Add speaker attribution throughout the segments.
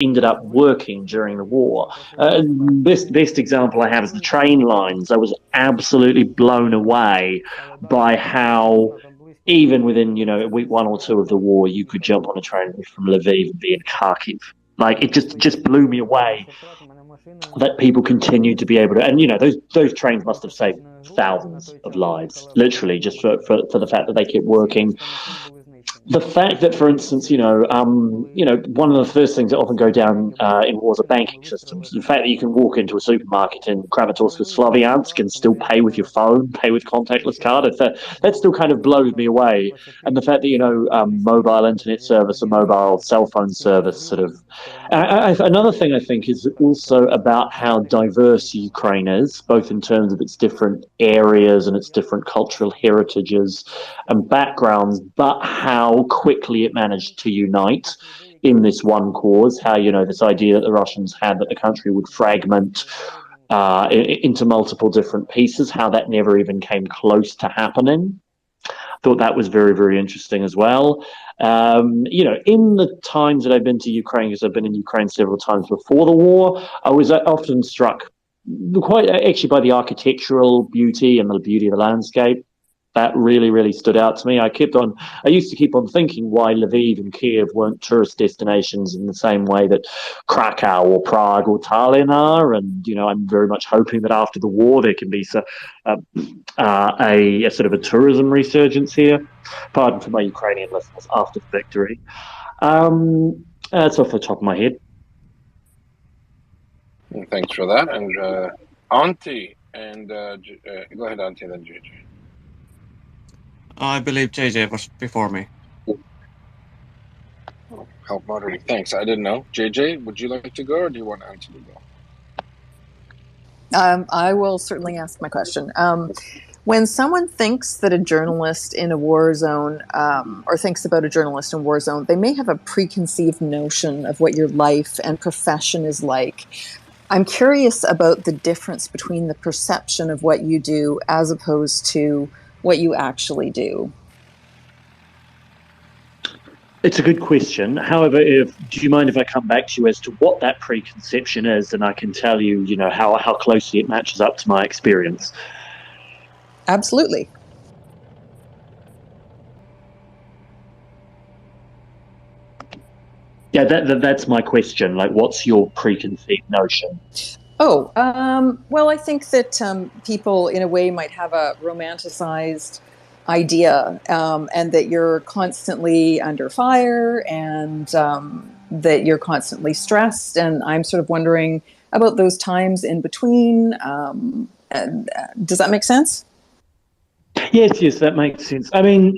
Speaker 1: ended up working during the war. Best example I have is the train lines. I was absolutely blown away by how even within week 1 or 2 of the war, you could jump on a train from Lviv and be in Kharkiv. Like it just blew me away that people continued to be able to, and those trains must have saved thousands of lives, literally, just for the fact that they kept working. The fact that, for instance, one of the first things that often go down in wars are banking systems. The fact that you can walk into a supermarket in Kramatorsk or Slavyansk and still pay with your phone, pay with contactless card, that still kind of blows me away. And the fact that mobile internet service and mobile cell phone service sort of. Another thing I think is also about how diverse Ukraine is, both in terms of its different areas and its different cultural heritages and backgrounds, but how quickly it managed to unite in this one cause. How this idea that the Russians had that the country would fragment into multiple different pieces, how that never even came close to happening. Thought that was very, very interesting as well. In the times that I've been to Ukraine, because I've been in Ukraine several times before the war, I was often struck quite actually by the architectural beauty and the beauty of the landscape. That really, really stood out to me. I used to keep on thinking why Lviv and Kiev weren't tourist destinations in the same way that Krakow or Prague or Tallinn are. And, I'm very much hoping that after the war there can be a sort of a tourism resurgence here. Pardon for my Ukrainian listeners, after the victory. That's off the top of my head.
Speaker 2: Thanks for that. And Auntie, and go ahead, Auntie, and then JJ.
Speaker 3: I believe JJ was before me.
Speaker 2: Help moderating. Thanks. I didn't know. JJ, would you like to go, or do you want Auntie to
Speaker 4: go? I will certainly ask my question. When someone thinks that a journalist in a war zone, or thinks about a journalist in a war zone, they may have a preconceived notion of what your life and profession is like. I'm curious about the difference between the perception of what you do as opposed to what you actually do.
Speaker 1: It's a good question. However, do you mind if I come back to you as to what that preconception is, and I can tell you, how closely it matches up to my experience?
Speaker 4: Absolutely.
Speaker 1: Yeah, that's my question. Like, what's your preconceived notion?
Speaker 4: Oh, well, I think that people, in a way, might have a romanticized idea, and that you're constantly under fire, and that you're constantly stressed. And I'm sort of wondering about those times in between. Does that make sense?
Speaker 1: Yes, that makes sense. I mean,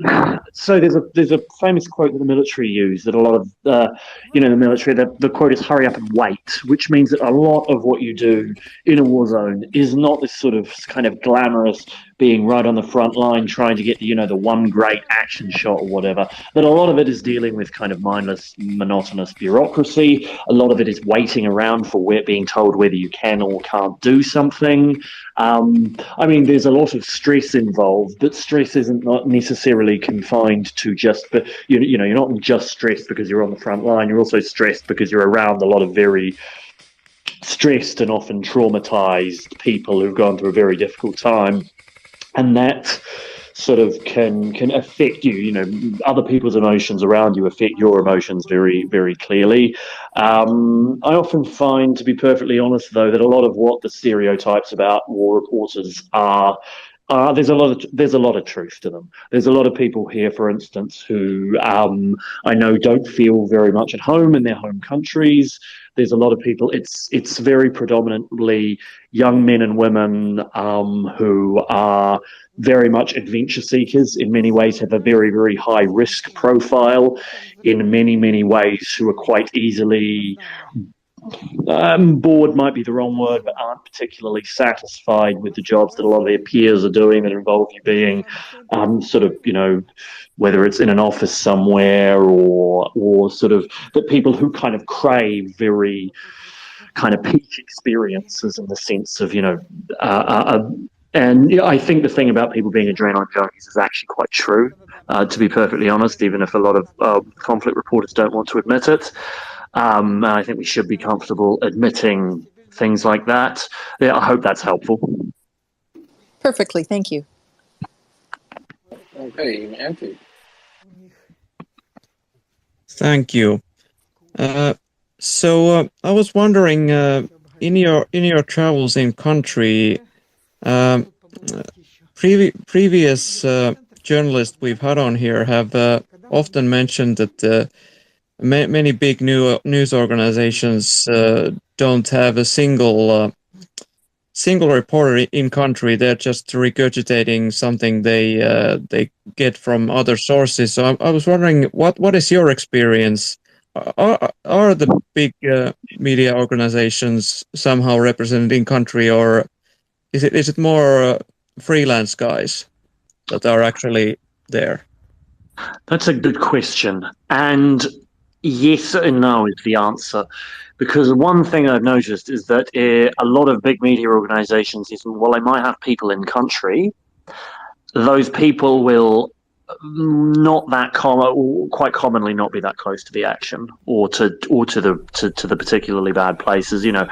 Speaker 1: so there's a famous quote that the military use, that a lot of the military, the quote is "hurry up and wait," which means that a lot of what you do in a war zone is not this sort of kind of glamorous being right on the front line trying to get the one great action shot or whatever. That a lot of it is dealing with kind of mindless, monotonous bureaucracy. A lot of it is waiting around for being told whether you can or can't do something. I mean, there's a lot of stress involved, but stress isn't not necessarily confined to just, but you're not just stressed because you're on the front line. You're also stressed because you're around a lot of very stressed and often traumatized people who've gone through a very difficult time. And that sort of can affect you. Other people's emotions around you affect your emotions very, very clearly. I often find, to be perfectly honest, though, that a lot of what the stereotypes about war reporters are, there's a lot of truth to them. There's a lot of people here, for instance, who I know don't feel very much at home in their home countries. There's a lot of people. It's very predominantly young men and women who are very much adventure seekers. In many ways, have a very, very high risk profile. In many, many ways, who are quite easily bored might be the wrong word, but aren't particularly satisfied with the jobs that a lot of their peers are doing that involve you being whether it's in an office somewhere or sort of the people who kind of crave very kind of peak experiences in the sense of, and I think the thing about people being adrenaline junkies is actually quite true, to be perfectly honest, even if a lot of conflict reporters don't want to admit it. And I think we should be comfortable admitting things like that. Yeah, I hope that's helpful.
Speaker 4: Perfectly, thank you.
Speaker 2: Okay, Antti.
Speaker 3: Thank you. So I was wondering, in your travels in country, previous journalists we've had on here have often mentioned that many big news organizations don't have a single reporter in country. They're just regurgitating something they get from other sources. So I was wondering, what is your experience? Are the big media organizations somehow represented in country, or is it more freelance guys that are actually there?
Speaker 1: That's a good question. And yes and no is the answer. Because one thing I've noticed is that a lot of big media organizations, well, they might have people in country. Those people will not that quite commonly not be that close to the action or to the particularly bad places. You know,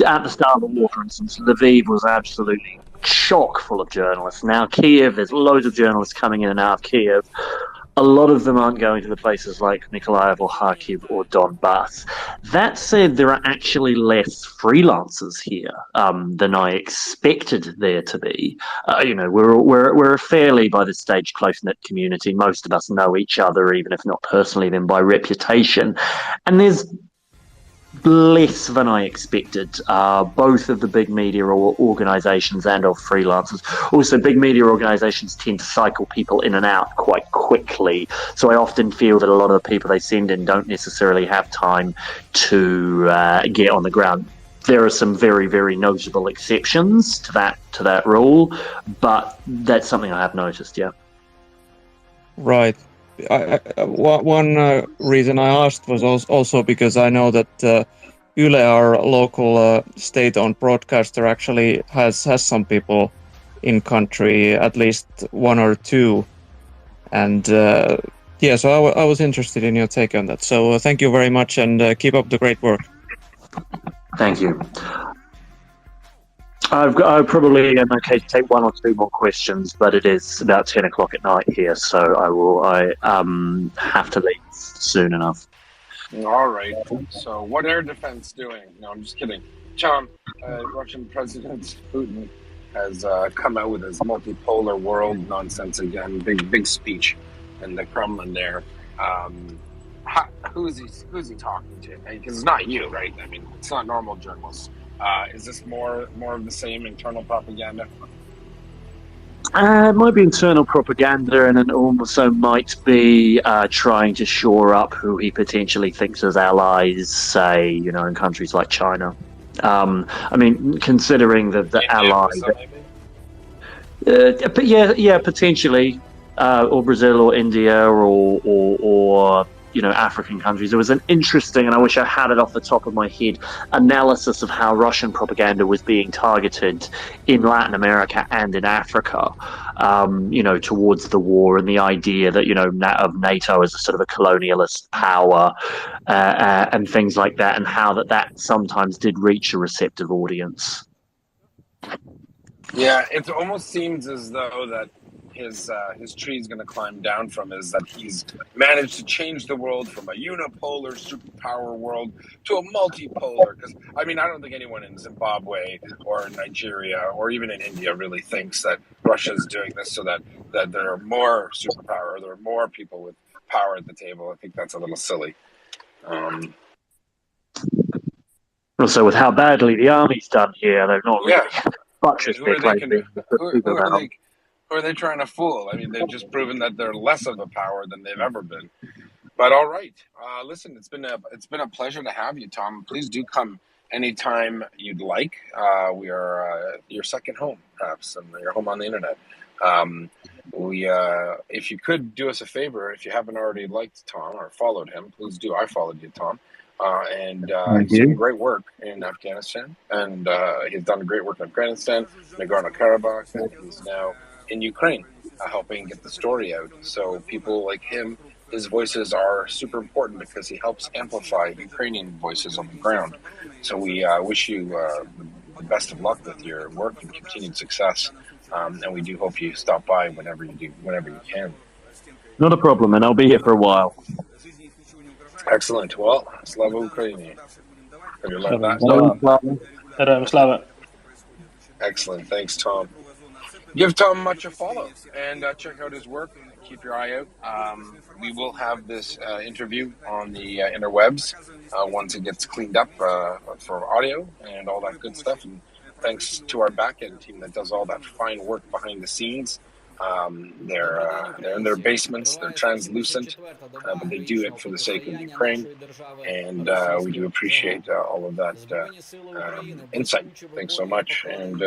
Speaker 1: at the start of the war, for instance, Lviv was absolutely chock full of journalists. Now Kiev, there's loads of journalists coming in and out of Kiev. A lot of them aren't going to the places like Mykolaiv or Kharkiv or Donbass. That said, there are actually less freelancers here than I expected there to be. You know, we're a fairly, by this stage, close-knit community. Most of us know each other, even if not personally, then by reputation. And there's less than I expected, both of the big media organizations and of freelancers. Also, big media organizations tend to cycle people in and out quite quickly, so I often feel that a lot of the people they send in don't necessarily have time to get on the ground. There are some very, very notable exceptions to that rule, but that's something I have noticed, yeah.
Speaker 3: Right. One reason I asked was also because I know that Yle, our local state-owned broadcaster, actually has some people in country, at least one or two, and yeah. So I was interested in your take on that. So thank you very much, and keep up the great work.
Speaker 1: Thank you. I probably am okay to take one or two more questions, but it is about 10 o'clock at night here, so I have to leave soon enough.
Speaker 2: All right. So, what air defense doing? No, I'm just kidding. Tom, Russian President Putin has come out with his multipolar world nonsense again. Big speech in the Kremlin there. Who's he talking to? Because it's not you, right? I mean, it's not normal journalists. Is this more of the same internal propaganda?
Speaker 1: It might be internal propaganda, and it also might be trying to shore up who he potentially thinks as allies, say, you know, in countries like China. I mean, considering that the allies, but yeah, potentially, or Brazil, or India, or you know, African countries. There was an interesting, and I wish I had it off the top of my head, analysis of how Russian propaganda was being targeted in Latin America and in Africa, you know, towards the war, and the idea that, you know, of NATO as a sort of a colonialist power, and things like that, and how that sometimes did reach a receptive audience.
Speaker 2: Yeah, it almost seems as though that his tree is going to climb down from is that he's managed to change the world from a unipolar superpower world to a multipolar. Because I mean, I don't think anyone in Zimbabwe or in Nigeria or even in India really thinks that Russia is doing this so that there are more superpower, or there are more people with power at the table. I think that's a little silly.
Speaker 1: Also, with how badly the army's done here, they've not really buttressed their claim.
Speaker 2: Who are they trying to fool? I mean, they've just proven that they're less of a power than they've ever been. But all right, listen, it's been a pleasure to have you, Tom. Please do come anytime you'd like. We are your second home, perhaps, and your home on the internet. If you could do us a favor, if you haven't already liked Tom or followed him, please do. I followed you, Tom. And he's doing great work in Afghanistan, and he's done great work in Afghanistan, Nagorno-Karabakh, and he's now in Ukraine, helping get the story out. So people like him his voices are super important because he helps amplify Ukrainian voices on the ground. So we wish you the best of luck with your work and continued success. And we do hope you stop by whenever you can.
Speaker 1: Not a problem, and I'll be here for a while.
Speaker 2: Excellent. Well, Slava Ukraini. Have you learned that?
Speaker 5: Героям слава.
Speaker 2: Excellent. Thanks, Tom. Give Tom much a follow and check out his work. Keep your eye out. We will have this interview on the interwebs once it gets cleaned up for audio and all that good stuff. And thanks to our back-end team that does all that fine work behind the scenes. They're in their basements. They're translucent, but they do it for the sake of Ukraine, and we do appreciate all of that insight. Thanks so much. And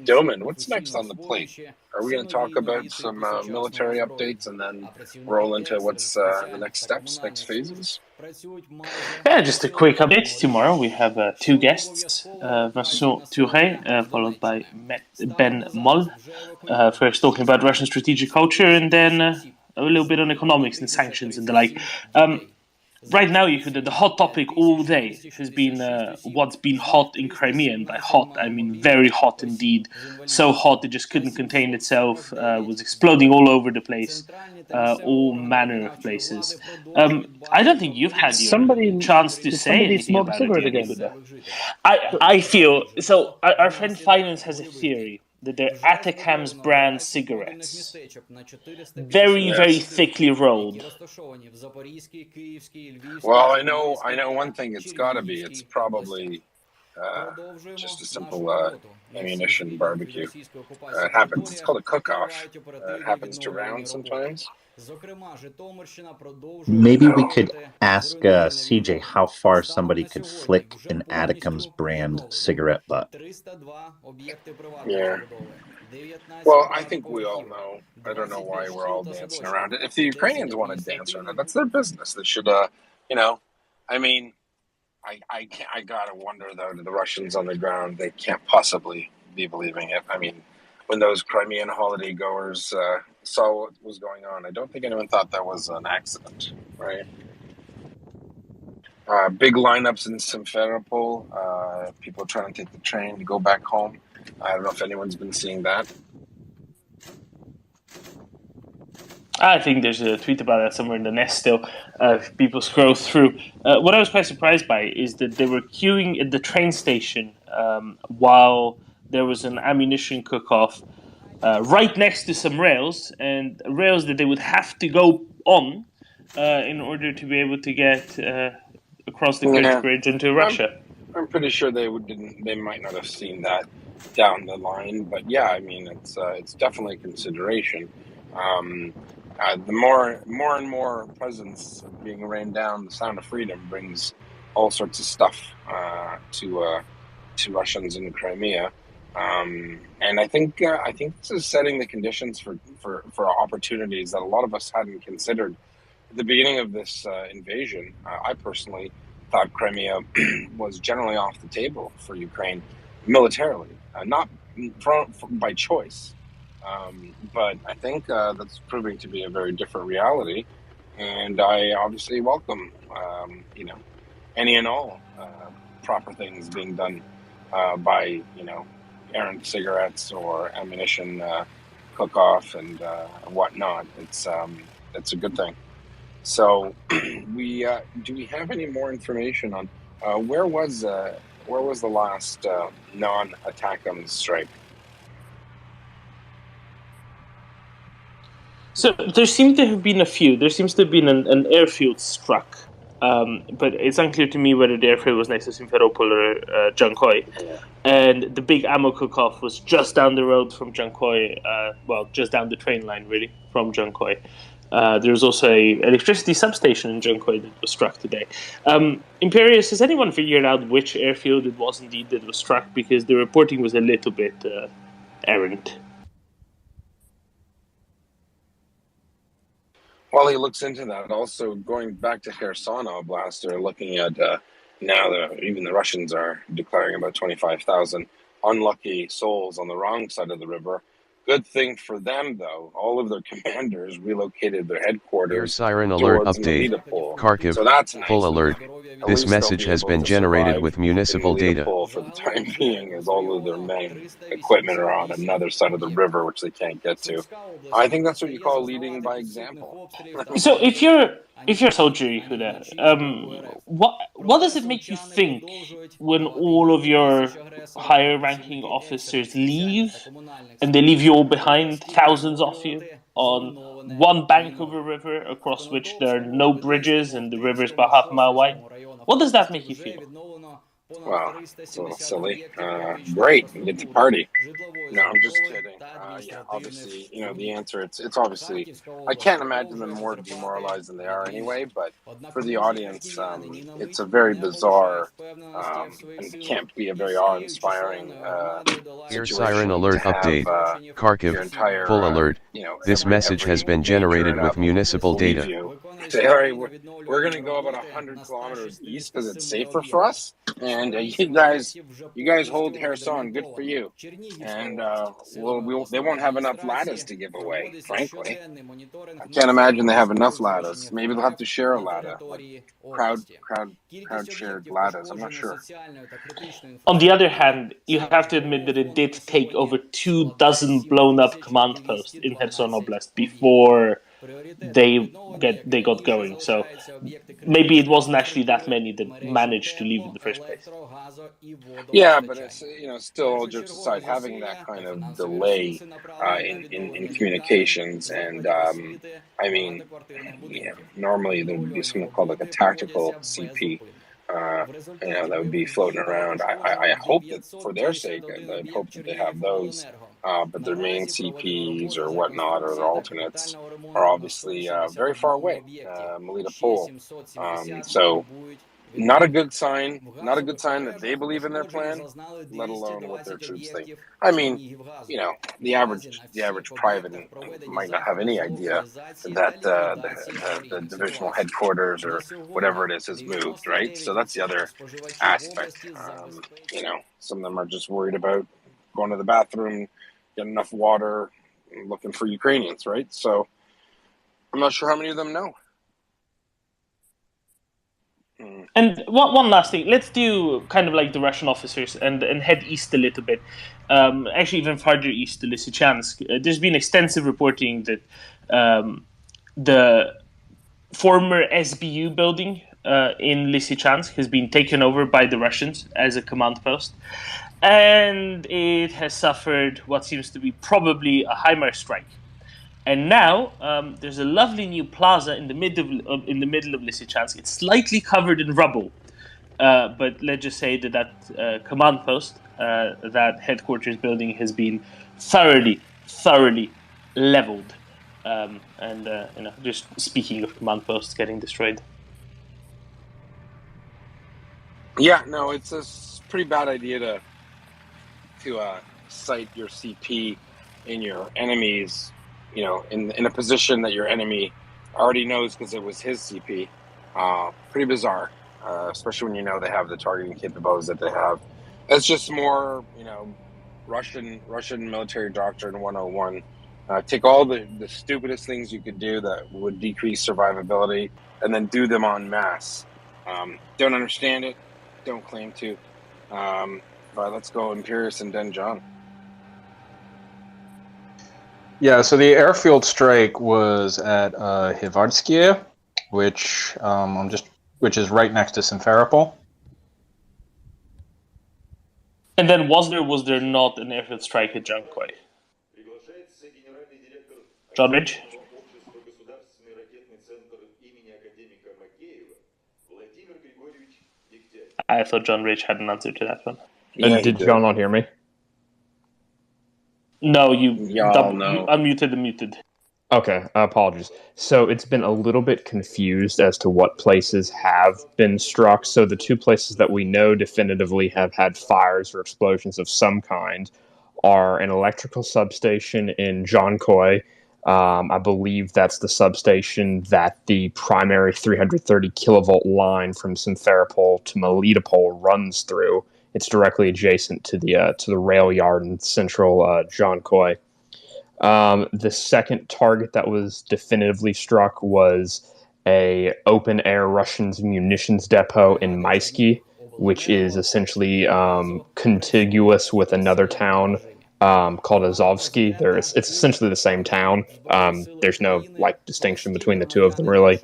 Speaker 2: Doman, what's next on the plate? Are we going to talk about some military updates and then roll into what's the next steps, next phases?
Speaker 5: Yeah, just a quick update. Tomorrow we have two guests, Vincent Touré, followed by Ben Moll. First talking about Russian strategic culture, and then a little bit on economics and sanctions and the like. Right now, the hot topic all day has been what's been hot in Crimea, and by hot I mean very hot indeed. So hot it just couldn't contain itself. Was exploding all over the place, all manner of places. I don't think you've had your chance to say anything about it yet. I feel so. Our friend Finance has a theory that they're Atacam's brand cigarettes, very thickly rolled.
Speaker 2: Well, I know one thing. It's got to be. It's probably just a simple ammunition barbecue. It happens. It's called a cook-off. It happens to round sometimes.
Speaker 6: Maybe we could ask CJ how far somebody could flick an Atacam's brand cigarette butt.
Speaker 2: Yeah. Well, I think we all know. I don't know why we're all dancing around it. If the Ukrainians want to dance around it, that's their business. They should, I mean, I gotta wonder though, to the Russians on the ground, they can't possibly be believing it. I mean, when those Crimean holiday goers saw what was going on, I don't think anyone thought that was an accident, right? Big lineups in Simferopol, people trying to take the train to go back home. I don't know if anyone's been seeing that.
Speaker 5: I think there's a tweet about that somewhere in the nest still. People scroll through. What I was quite surprised by is that they were queuing at the train station while there was an ammunition cook-off right next to some rails, and rails that they would have to go on in order to be able to get across the Kerch Bridge into Russia.
Speaker 2: I'm pretty sure they might not have seen that down the line, but yeah, I mean it's definitely a consideration. The more and more presence being rained down, the sound of freedom brings all sorts of stuff to Russians in Crimea, and I think this is setting the conditions for opportunities that a lot of us hadn't considered at the beginning of this invasion. I personally thought Crimea was generally off the table for Ukraine militarily, not by choice. But I think that's proving to be a very different reality, and I obviously welcome, any and all proper things being done by, errant cigarettes or ammunition cook-off and whatnot. It's a good thing. So, do we have any more information on where was the last non-Atacam strike?
Speaker 5: So there seem to have been a few. There seems to have been an airfield struck, but it's unclear to me whether the airfield was next to Simferopol or Jankoy. And the big ammo cook-off was just down the road from Jankoy, just down the train line, really, from Jankoy. There was also an electricity substation in Jankoy that was struck today. Imperius, has anyone figured out which airfield it was indeed that was struck? Because the reporting was a little bit errant.
Speaker 2: While he looks into that, also going back to Kherson Oblast, they're looking at now even the Russians are declaring about 25,000 unlucky souls on the wrong side of the river Good thing for them, though, all of their commanders relocated their
Speaker 7: Air
Speaker 2: headquarters
Speaker 7: siren alert
Speaker 2: towards
Speaker 7: update.
Speaker 2: Melitopol.
Speaker 7: Kharkiv,
Speaker 2: So that's nice.
Speaker 7: full alert.
Speaker 2: At
Speaker 7: This
Speaker 2: least they'll
Speaker 7: message
Speaker 2: be
Speaker 7: has
Speaker 2: able
Speaker 7: been
Speaker 2: to
Speaker 7: generated
Speaker 2: survive
Speaker 7: with
Speaker 2: in
Speaker 7: municipal data.
Speaker 2: Melitopol for the time being, as all of their main equipment are on another side of the river, which they can't get to. I think that's what you call leading by example.
Speaker 5: So if you're a soldier, Yehuda, what does it make you think when all of your higher ranking officers leave, and they leave you all behind, thousands of you, on one bank of a river across which there are no bridges and the river is about half a mile wide? What does that make you feel?
Speaker 2: Wow, it's a little silly. Great, we get to party. No, I'm just kidding. Yeah, obviously, the answer, it's obviously, I can't imagine them more demoralized than they are anyway, but for the audience, it's a very bizarre, and can't be a very awe-inspiring
Speaker 7: Air
Speaker 2: situation
Speaker 7: siren alert
Speaker 2: to have
Speaker 7: update.
Speaker 2: your
Speaker 7: Kharkiv,
Speaker 2: entire,
Speaker 7: full alert. This message has been generated with municipal data.
Speaker 2: Say, all right, we're going to go about 100 kilometers east because it's safer for us, and you guys hold Kherson. Good for you. And they won't have enough lattice to give away. Frankly, I can't imagine they have enough lattice. Maybe they'll have to share a lattice, like crowd shared lattice. I'm not sure.
Speaker 5: On the other hand, you have to admit that it did take over 24 blown up command posts in Kherson Oblast before they got going. So maybe it wasn't actually that many that managed to leave in the first place.
Speaker 2: Yeah, but it's still, all jokes aside, having that kind of delay in communications, and I mean, normally there would be something called like a tactical CP. That would be floating around. I hope that for their sake, I hope that they have those. But their main CPs or whatnot, or their alternates, are obviously very far away, Melitopol. So not a good sign. Not a good sign that they believe in their plan, let alone what their troops think. I mean, the average private might not have any idea that the divisional headquarters or whatever it is has moved, right? So that's the other aspect. Some of them are just worried about going to the bathroom, getting enough water, and looking for Ukrainians, right? So I'm not sure how many of them know.
Speaker 5: And one last thing, let's do kind of like the Russian officers and head east a little bit. Actually, even farther east to Lysychansk. There's been extensive reporting that the former SBU building in Lysychansk has been taken over by the Russians as a command post. And it has suffered what seems to be probably a HIMARS strike. And now there's a lovely new plaza in the middle of Lysychansk. It's slightly covered in rubble, but let's just say that command post, that headquarters building, has been thoroughly leveled. Just speaking of command posts getting destroyed.
Speaker 2: Yeah, no, it's a pretty bad idea to cite your CP in your enemy's, in a position that your enemy already knows because it was his CP. Pretty bizarre, especially when they have the targeting capabilities that they have. It's just more, Russian military doctrine 101. Take all the stupidest things you could do that would decrease survivability and then do them en masse. Don't understand it, don't claim to. But let's go Imperius and Denjon.
Speaker 8: Yeah, so the airfield strike was at Hivardskie, which is right next to Simferopol.
Speaker 5: And then was there not an airfield strike at Jankoy? John Ridge? I thought John Ridge had an answer to that one.
Speaker 2: Yeah,
Speaker 9: did John not hear me?
Speaker 5: No, you unmuted and muted.
Speaker 9: Okay, apologies. So it's been a little bit confused as to what places have been struck. So the two places that we know definitively have had fires or explosions of some kind are an electrical substation in Jankoy. I believe that's the substation that the primary 330 kilovolt line from Simferopol to Melitopol runs through. It's directly adjacent to the rail yard in central Jankoy. The second target that was definitively struck was a open-air Russian munitions depot in Maisky, which is essentially contiguous with another town called Azovsky. It's essentially the same town. There's no distinction between the two of them, really.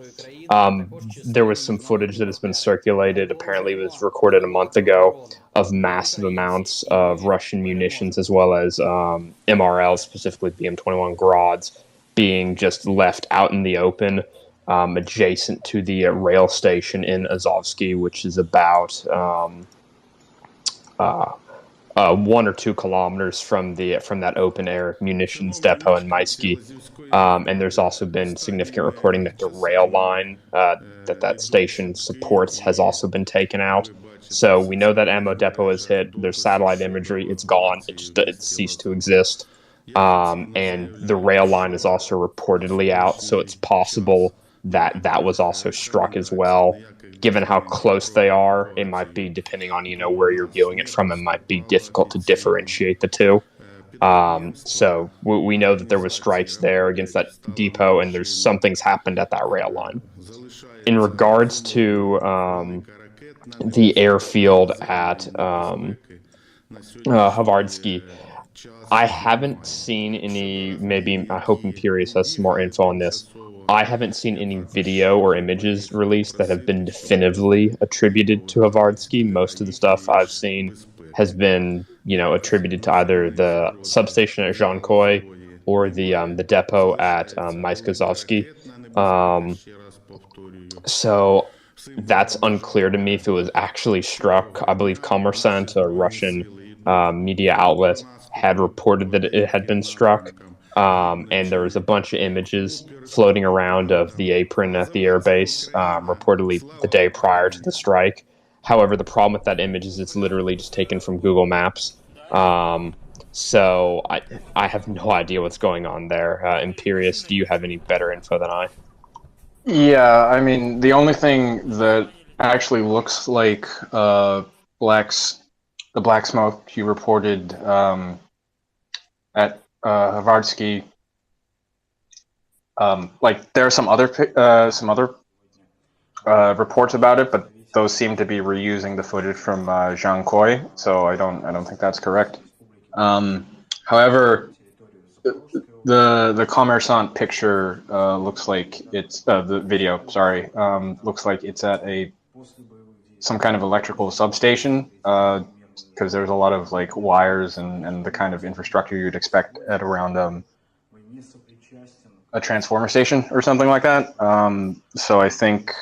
Speaker 9: There was some footage that has been circulated. Apparently, it was recorded a month ago of massive amounts of Russian munitions, as well as MRLs, specifically BM-21 Grads, being just left out in the open, adjacent to the rail station in Azovsky, which is about 1 or 2 kilometers from that open air munitions depot in Maisky. And there's also been significant reporting that the rail line that station supports has also been taken out. So we know that ammo depot is hit. There's satellite imagery. It's gone. It ceased to exist. And the rail line is also reportedly out. So it's possible that was also struck as well. Given how close they are, it might be, depending on where you're viewing it from, it might be difficult to differentiate the two. So we know that there was strikes there against that depot, and something's happened at that rail line. In regards to the airfield at Hvardsky, I haven't seen any. Maybe I hope Imperius has some more info on this. I haven't seen any video or images released that have been definitively attributed to Hvardsky. Most of the stuff I've seen has been, attributed to either the substation at Zhankoy or the depot at Maiskozovsky. So that's unclear to me if it was actually struck. I believe Kommersant, a Russian media outlet, had reported that it had been struck. And there was a bunch of images floating around of the apron at the airbase, reportedly the day prior to the strike. However, the problem with that image is it's literally just taken from Google Maps. So I have no idea what's going on there. Imperius, do you have any better info than I?
Speaker 8: Yeah, I mean, the only thing that actually looks like the black smoke you reported at Hvardsky, there are some other reports about it, but those seem to be reusing the footage from Zhankoy, so I don't think that's correct. However, the Kommersant picture looks like it's the video. Sorry, looks like it's at some kind of electrical substation. Because there's a lot of wires and the kind of infrastructure you'd expect at around a transformer station or something like that. So I think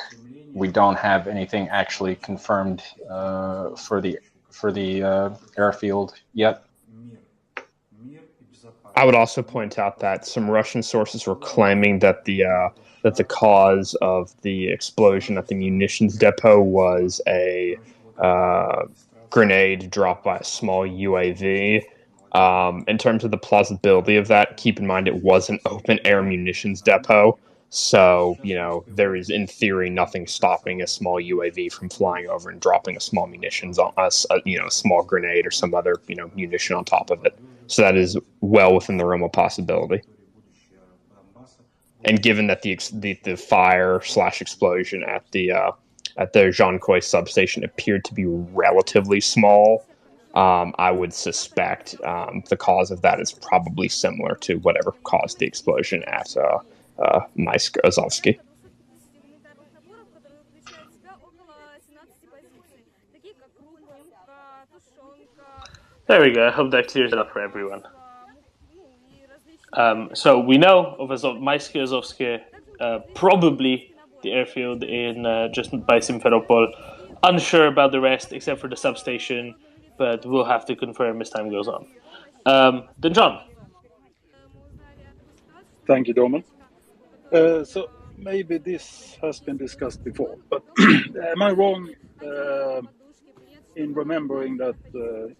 Speaker 8: we don't have anything actually confirmed for the airfield yet.
Speaker 9: I would also point out that some Russian sources were claiming that the cause of the explosion at the munitions depot was a grenade dropped by a small UAV. In terms of the plausibility of that, keep in mind it was an open-air munitions depot, so there is in theory nothing stopping a small UAV from flying over and dropping a small munitions on us, a small grenade or some other munition on top of it. So that is well within the realm of possibility. And given that the fire / explosion at the Zhankoy substation appeared to be relatively small, I would suspect the cause of that is probably similar to whatever caused the explosion at Maiskozovsky.
Speaker 5: There we go. I hope that clears it up for everyone. So we know of Maiskozovsky, probably the airfield in just by Simferopol. Unsure about the rest, except for the substation, but we'll have to confirm as time goes on. Then John.
Speaker 10: Thank you, Domen. So maybe this has been discussed before, but am I wrong in remembering that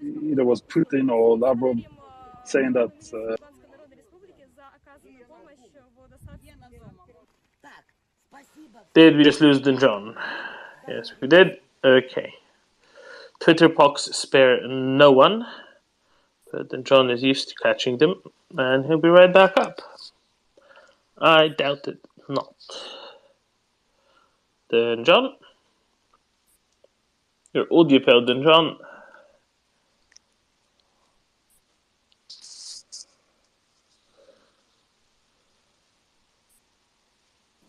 Speaker 10: either was Putin or Lavrov saying that
Speaker 5: Did we just lose John? Yes, we did. Okay. Twitterpox spare no one. But then John is used to catching them, and he'll be right back up. I doubt it not. Then John. Your audio failed, then John.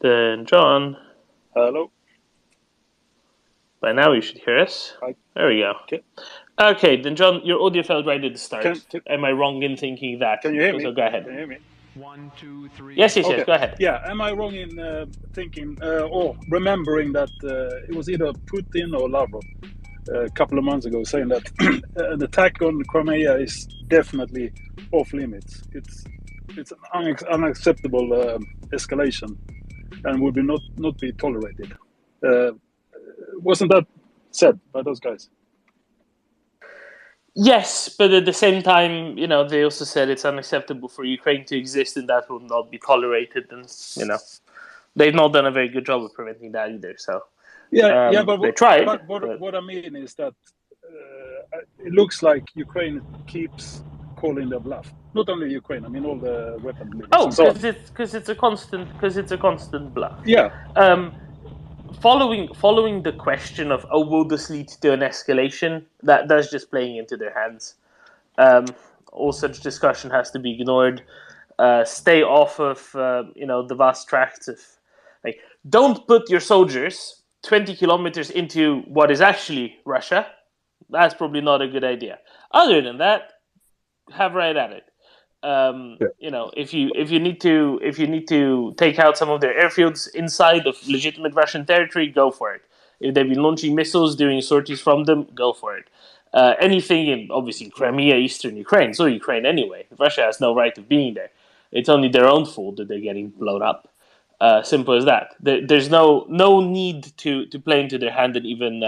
Speaker 5: Then John.
Speaker 10: Hello.
Speaker 5: By now you should hear us.
Speaker 10: Hi.
Speaker 5: There we go. Okay, then John, your audio failed right at the start. Am I wrong in thinking that?
Speaker 10: Can you hear me?
Speaker 5: So go ahead.
Speaker 10: Can you hear me?
Speaker 11: 1, 2, 3.
Speaker 5: Yes. Go ahead.
Speaker 10: Yeah. Am I wrong in thinking or remembering that it was either Putin or Lavrov a couple of months ago saying that an attack on Crimea is definitely off limits. It's an unacceptable escalation and would not be tolerated. Wasn't that said by those guys?
Speaker 5: Yes, but at the same time, they also said it's unacceptable for Ukraine to exist, and that will not be tolerated. And they've not done a very good job of preventing that either. So
Speaker 10: but
Speaker 5: they tried.
Speaker 10: But what I mean is that it looks like Ukraine keeps calling their bluff. Not only Ukraine, I mean all the weapon leaders.
Speaker 5: Oh, because it's a constant bluff.
Speaker 10: Yeah.
Speaker 5: Following the question of will this lead to an escalation, that's just playing into their hands. All such discussion has to be ignored. Stay off of the vast tracts of don't put your soldiers 20 kilometers into what is actually Russia. That's probably not a good idea. Other than that, have right at it. If you need to take out some of their airfields inside of legitimate Russian territory, go for it. If they've been launching missiles, doing sorties from them, go for it. Anything in obviously Crimea, eastern Ukraine, so Ukraine anyway. Russia has no right of being there. It's only their own fault that they're getting blown up. Simple as that. There's no need to play into their hand and even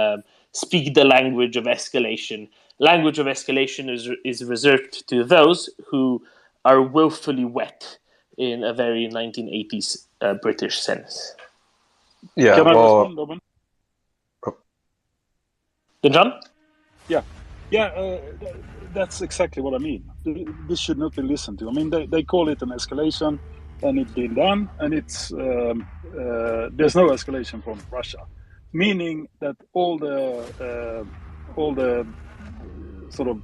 Speaker 5: speak the language of escalation. Language of escalation is reserved to those who are willfully wet in a very 1980s British sense.
Speaker 8: Yeah.
Speaker 10: Can I respond, Robin?
Speaker 5: John?
Speaker 10: Yeah. That's exactly what I mean. This should not be listened to. I mean, they call it an escalation, and it's been done, and it's there's no escalation from Russia, meaning that all the sort of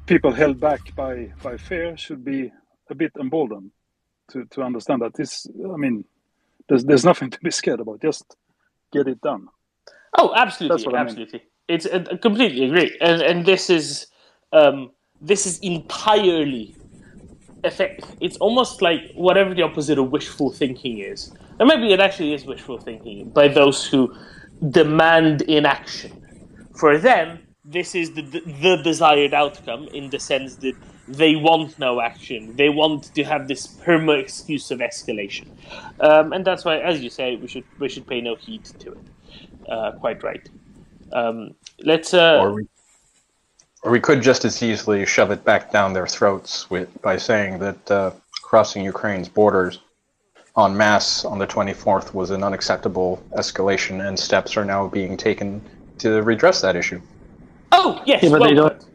Speaker 10: people held back by fear should be a bit emboldened to understand that this. I mean, there's nothing to be scared about. Just get it done.
Speaker 5: Oh, absolutely, absolutely. It's I completely agree, and this is entirely it's almost like whatever the opposite of wishful thinking is. And maybe it actually is wishful thinking by those who demand inaction. For them, this is the desired outcome in the sense that they want no action. They want to have this perma excuse of escalation. And that's why, as you say, we should pay no heed to it. Quite right. Let's...
Speaker 8: Or we could just as easily shove it back down their throats by saying that crossing Ukraine's borders en masse on the 24th was an unacceptable escalation, and steps are now being taken to redress that issue.
Speaker 5: Oh, yes,
Speaker 1: but they don't.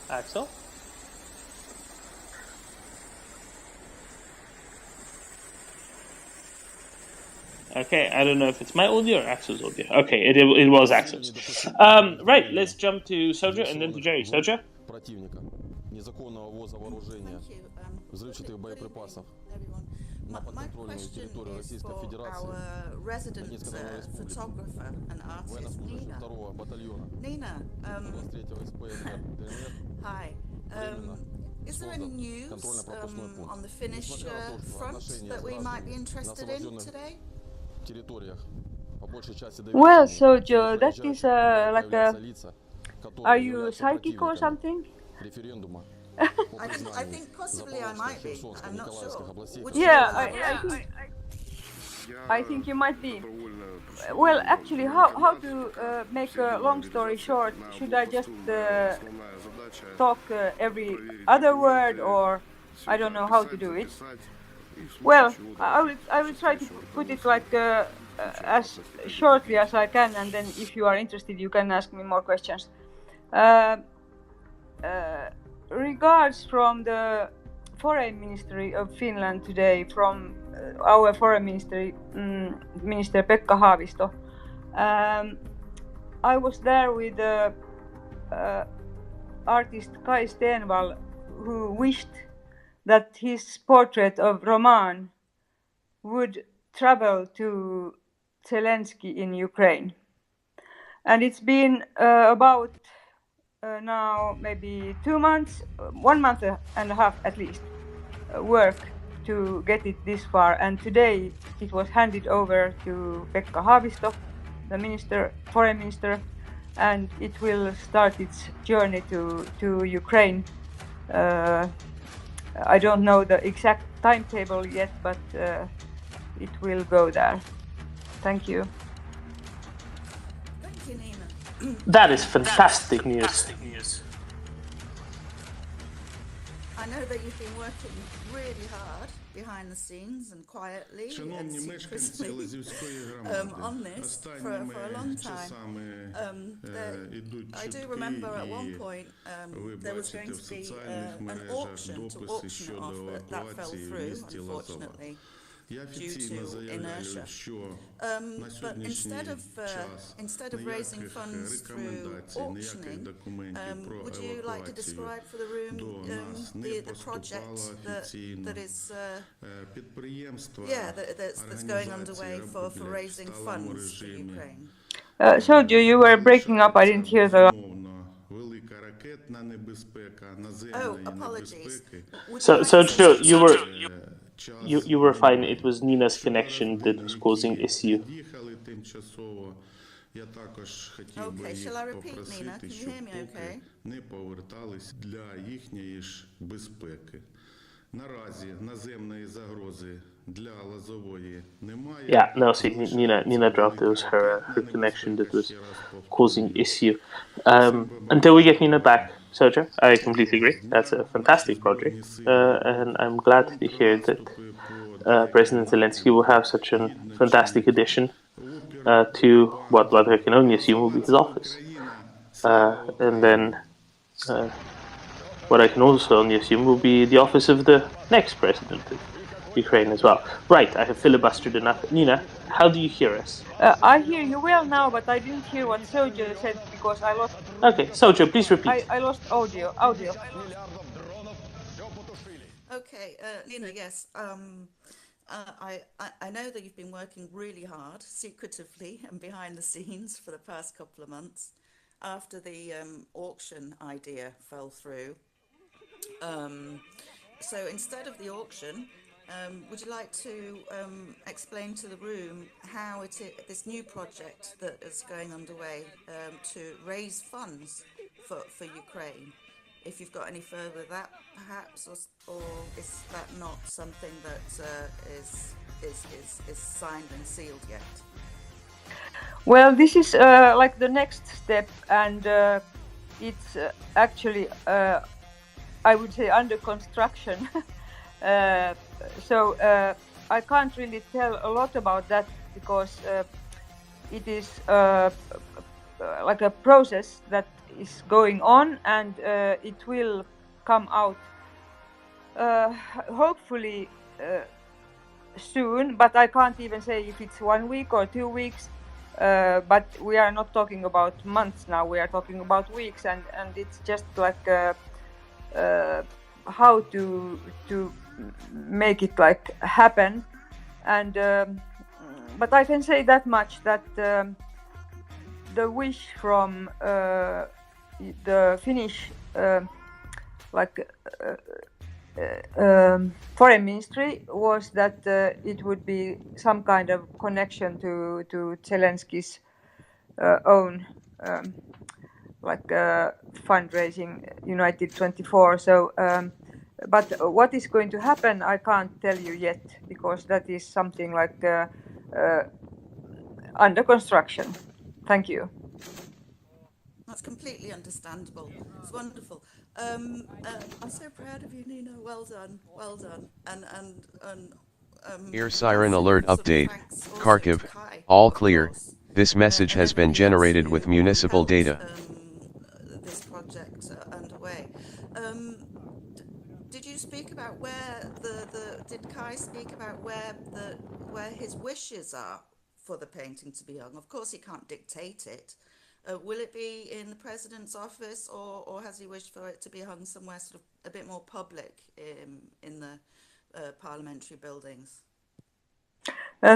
Speaker 5: Axel? Okay, I don't know if it's my audio or Axel's audio. Okay, it was Axel's. Right, let's jump to Soja and then to Jerry. Soja?
Speaker 12: My question is for our resident photographer and artist, Nina. Nina, hi. Is there any news on the Finnish front that we might be interested in today?
Speaker 13: Well, Sojo, that is like a... Are you psychic or something?
Speaker 12: I think possibly I might be. I'm not sure.
Speaker 13: I think you might be. Well, actually, how to make a long story short? Should I just talk every other word, or I don't know how to do it? Well, I will try to put it like as shortly as I can, and then if you are interested, you can ask me more questions. Regards from the Foreign Ministry of Finland today, from our Foreign Ministry, Minister Pekka Haavisto. I was there with artist Kai Stenvall, who wished that his portrait of Roman would travel to Zelensky in Ukraine. And it's been about now maybe 2 months, 1 month and a half at least, work to get it this far. And today it was handed over to Pekka Haavisto, the minister, foreign minister, and it will start its journey to Ukraine. I don't know the exact timetable yet, but it will go there. Thank you.
Speaker 12: Thank you, Nina.
Speaker 5: That is fantastic news.
Speaker 12: I know that you've been working really hard behind the scenes and quietly and secretly on this for a long time. I do remember at one point there was going to be an auction to auction it off, but that fell through, unfortunately, due to inertia. But instead of raising funds through auctioning, would you like to describe for the room the project that is that's going underway for raising funds for Ukraine?
Speaker 13: Sergio, you were breaking up. I didn't hear the.
Speaker 12: Oh, apologies.
Speaker 5: So Joe, you were fine. It was Nina's connection that was causing issue.
Speaker 12: Okay, shall I repeat, Nina? Can you hear me okay?
Speaker 5: Yeah, no, see, Nina dropped. It was her connection that was causing issue. Until we get Nina back, Sergio, I completely agree. That's a fantastic project, and I'm glad to hear that President Zelensky will have such a fantastic addition to what I can only assume will be his office. And then what I can also only assume will be the office of the next president of Ukraine as well. Right, I have filibustered enough. Nina, how do you hear us?
Speaker 13: I hear you well now, but I didn't hear what Sergio said because I lost.
Speaker 5: Okay, Sergio, please repeat.
Speaker 13: I lost audio.
Speaker 12: Okay, Nina, yes. I know that you've been working really hard, secretively and behind the scenes for the past couple of months after the auction idea fell through. So instead of the auction, would you like to explain to the room how this new project that is going underway to raise funds for Ukraine? If you've got any further with that, perhaps, or is that not something that is signed and sealed yet?
Speaker 13: Well, this is like the next step, and it's actually, I would say, under construction. So I can't really tell a lot about that because it is like a process that is going on, and it will come out hopefully soon, but I can't even say if it's 1 week or 2 weeks. But we are not talking about months now, we are talking about weeks, and it's just like how to make it like happen. And but I can say that much, that the wish from the Finnish foreign ministry was that it would be some kind of connection to Zelensky's own fundraising United 24. So but what is going to happen, I can't tell you yet, because that is something like under construction. Thank you.
Speaker 12: That's completely understandable. It's wonderful. I'm so proud of you, Nina. Well done, well done. And
Speaker 7: Air siren alert update. Kharkiv, all clear. This message has been generated with municipal data.
Speaker 12: This project underway. Did you speak about where did Kai speak about where his wishes are for the painting to be hung? Of course, he can't dictate it. Will it be in the president's office, or has he wished for it to be hung somewhere sort of a bit more public in the parliamentary buildings?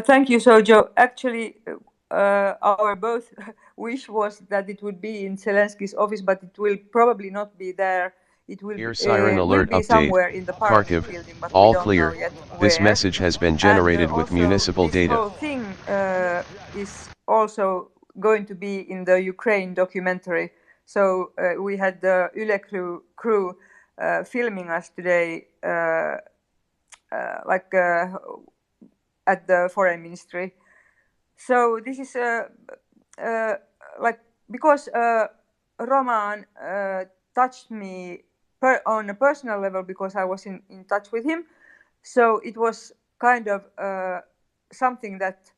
Speaker 13: Thank you, Sojo. Actually, our both wish was that it would be in Zelensky's office, but it will probably not be there. It will,
Speaker 7: Air siren alert
Speaker 13: be
Speaker 7: update.
Speaker 13: somewhere in the
Speaker 7: Kharkiv,
Speaker 13: building, but
Speaker 7: all
Speaker 13: we don't
Speaker 7: clear.
Speaker 13: know yet
Speaker 7: This
Speaker 13: where.
Speaker 7: message has been generated with
Speaker 13: Also,
Speaker 7: municipal
Speaker 13: this
Speaker 7: data.
Speaker 13: whole thing is also going to be in the Ukraine documentary. So we had the Yle crew filming us today, at the foreign ministry. So this is because Roman touched me on a personal level because I was in touch with him. So it was kind of something that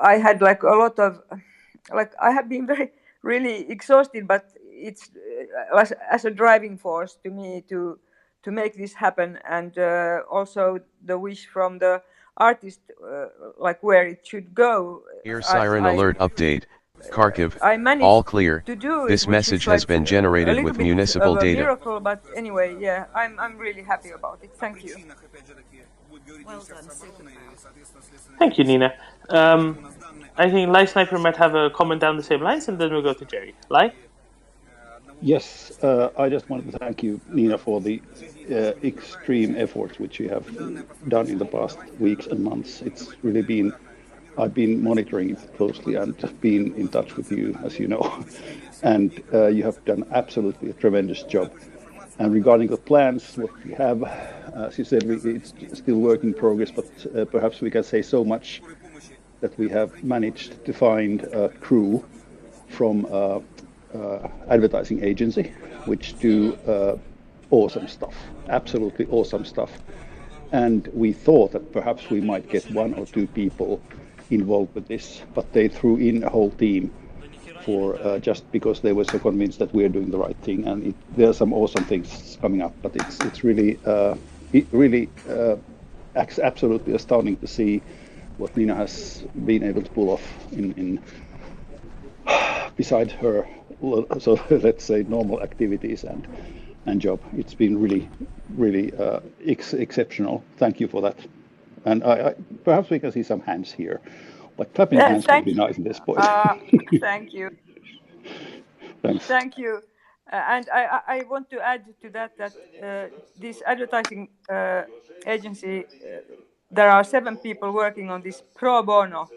Speaker 13: I had a lot of, I have been really exhausted, but it's as a driving force to me to make this happen, and also the wish from the artist, where it should go.
Speaker 7: Air siren alert update. Kharkiv, all clear. This message has been generated with municipal data.
Speaker 13: Miracle, but anyway, yeah, I'm really happy about it. Thank you.
Speaker 12: Well done, super.
Speaker 5: Thank you, Nina. I think Lai Sniper might have a comment down the same lines, and then we'll go to Jerry. Lai?
Speaker 10: Yes, I just wanted to thank you, Nina, for the extreme efforts which you have done in the past weeks and months. It's really been, I've been monitoring it closely and been in touch with you, as you know, and you have done absolutely a tremendous job. And regarding the plans, what we have, as you said, it's still work in progress, but perhaps we can say so much that we have managed to find a crew from advertising agency, which do awesome stuff, absolutely awesome stuff. And we thought that perhaps we might get 1 or 2 people involved with this, but they threw in a whole team for just because they were so convinced that we're doing the right thing. And there are some awesome things coming up, but it's really absolutely astounding to see what Nina has been able to pull off in beside her, so let's say, normal activities and job. It's been really exceptional. Thank you for that. And I perhaps we can see some hands here. Like clapping hands would be nice in this point.
Speaker 13: Thank you.
Speaker 10: Thanks.
Speaker 13: Thank you. And I want to add to that this advertising agency, there are 7 people working on this pro bono.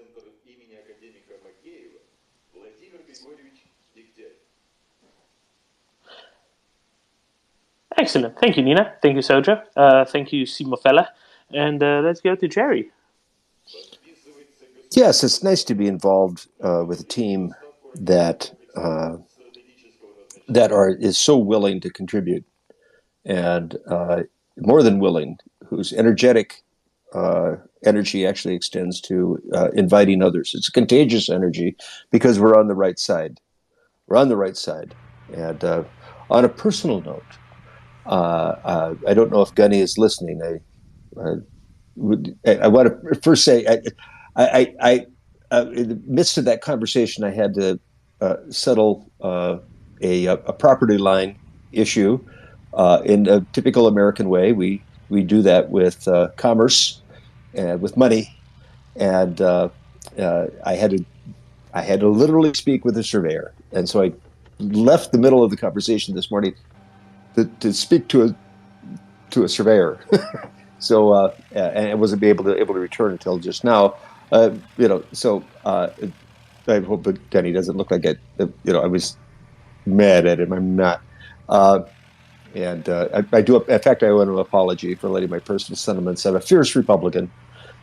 Speaker 5: Excellent. Thank you, Nina. Thank you, Soja. Thank you, Simo Fella. And let's go to Jerry.
Speaker 11: Yes, it's nice to be involved with a team that is so willing to contribute, and more than willing, whose energetic energy actually extends to inviting others. It's a contagious energy because we're on the right side. We're on the right side. And on a personal note, I don't know if Gunny is listening. I want to first say, in the midst of that conversation, I had to settle a property line issue in a typical American way. We do that with commerce and with money, and I had to literally speak with a surveyor, and so I left the middle of the conversation this morning to speak to a surveyor. So and I wasn't able to return until just now. So I hope that Denny doesn't look like it. I was mad at him. I'm not. And I do. In fact, I owe an apology for letting my personal sentiments. I'm a fierce Republican,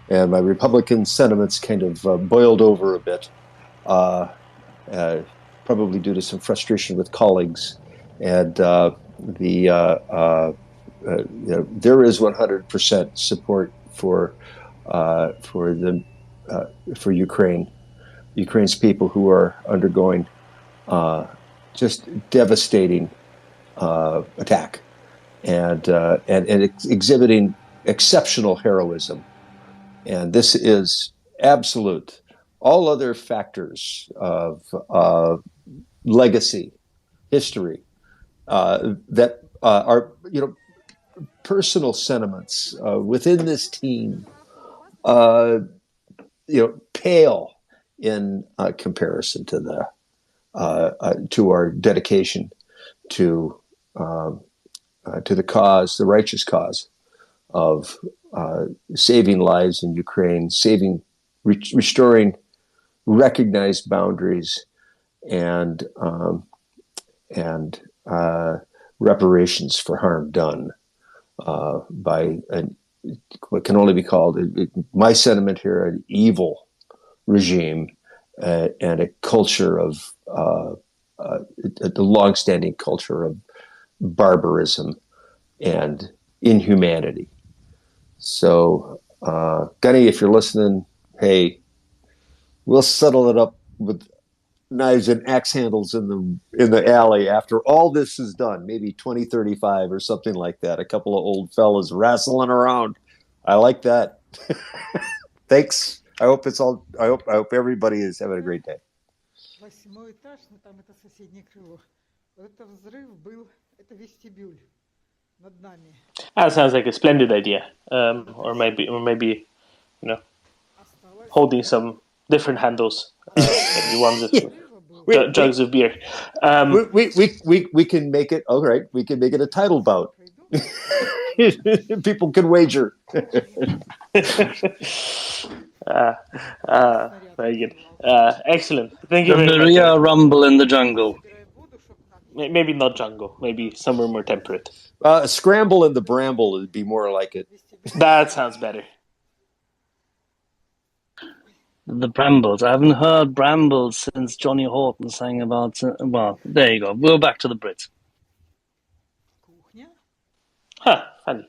Speaker 11: and my Republican sentiments kind of boiled over a bit, probably due to some frustration with colleagues, and there is 100% support for Ukraine's people who are undergoing just devastating attack and exhibiting exceptional heroism. And this is absolute. All other factors of legacy, history, that are, personal sentiments within this team, pale in comparison to our dedication to the cause, the righteous cause of saving lives in Ukraine, restoring recognized boundaries, and reparations for harm done by what can only be called, my sentiment here, an evil regime and a culture of the long-standing culture of barbarism and inhumanity. So, Gunny, if you're listening, hey, we'll settle it up with knives and axe handles in the alley after all this is done, maybe 2035 or something like that. A couple of old fellas wrestling around. I like that. Thanks. I hope everybody is having a great day.
Speaker 5: That sounds like a splendid idea. Or maybe, holding some different handles. Maybe one with jugs of beer.
Speaker 11: We can make it. All right, we can make it a title bout. People can wager.
Speaker 5: Very good. Excellent. Thank you
Speaker 14: the
Speaker 5: very
Speaker 14: Maria
Speaker 5: much.
Speaker 14: Rumble in the jungle.
Speaker 5: Maybe not jungle. Maybe somewhere more temperate.
Speaker 11: Scramble in the bramble would be more like it.
Speaker 5: That sounds better.
Speaker 14: The Brambles. I haven't heard Brambles since Johnny Horton sang about... well, there you go. We're back to the Brits.
Speaker 5: Huh, funny.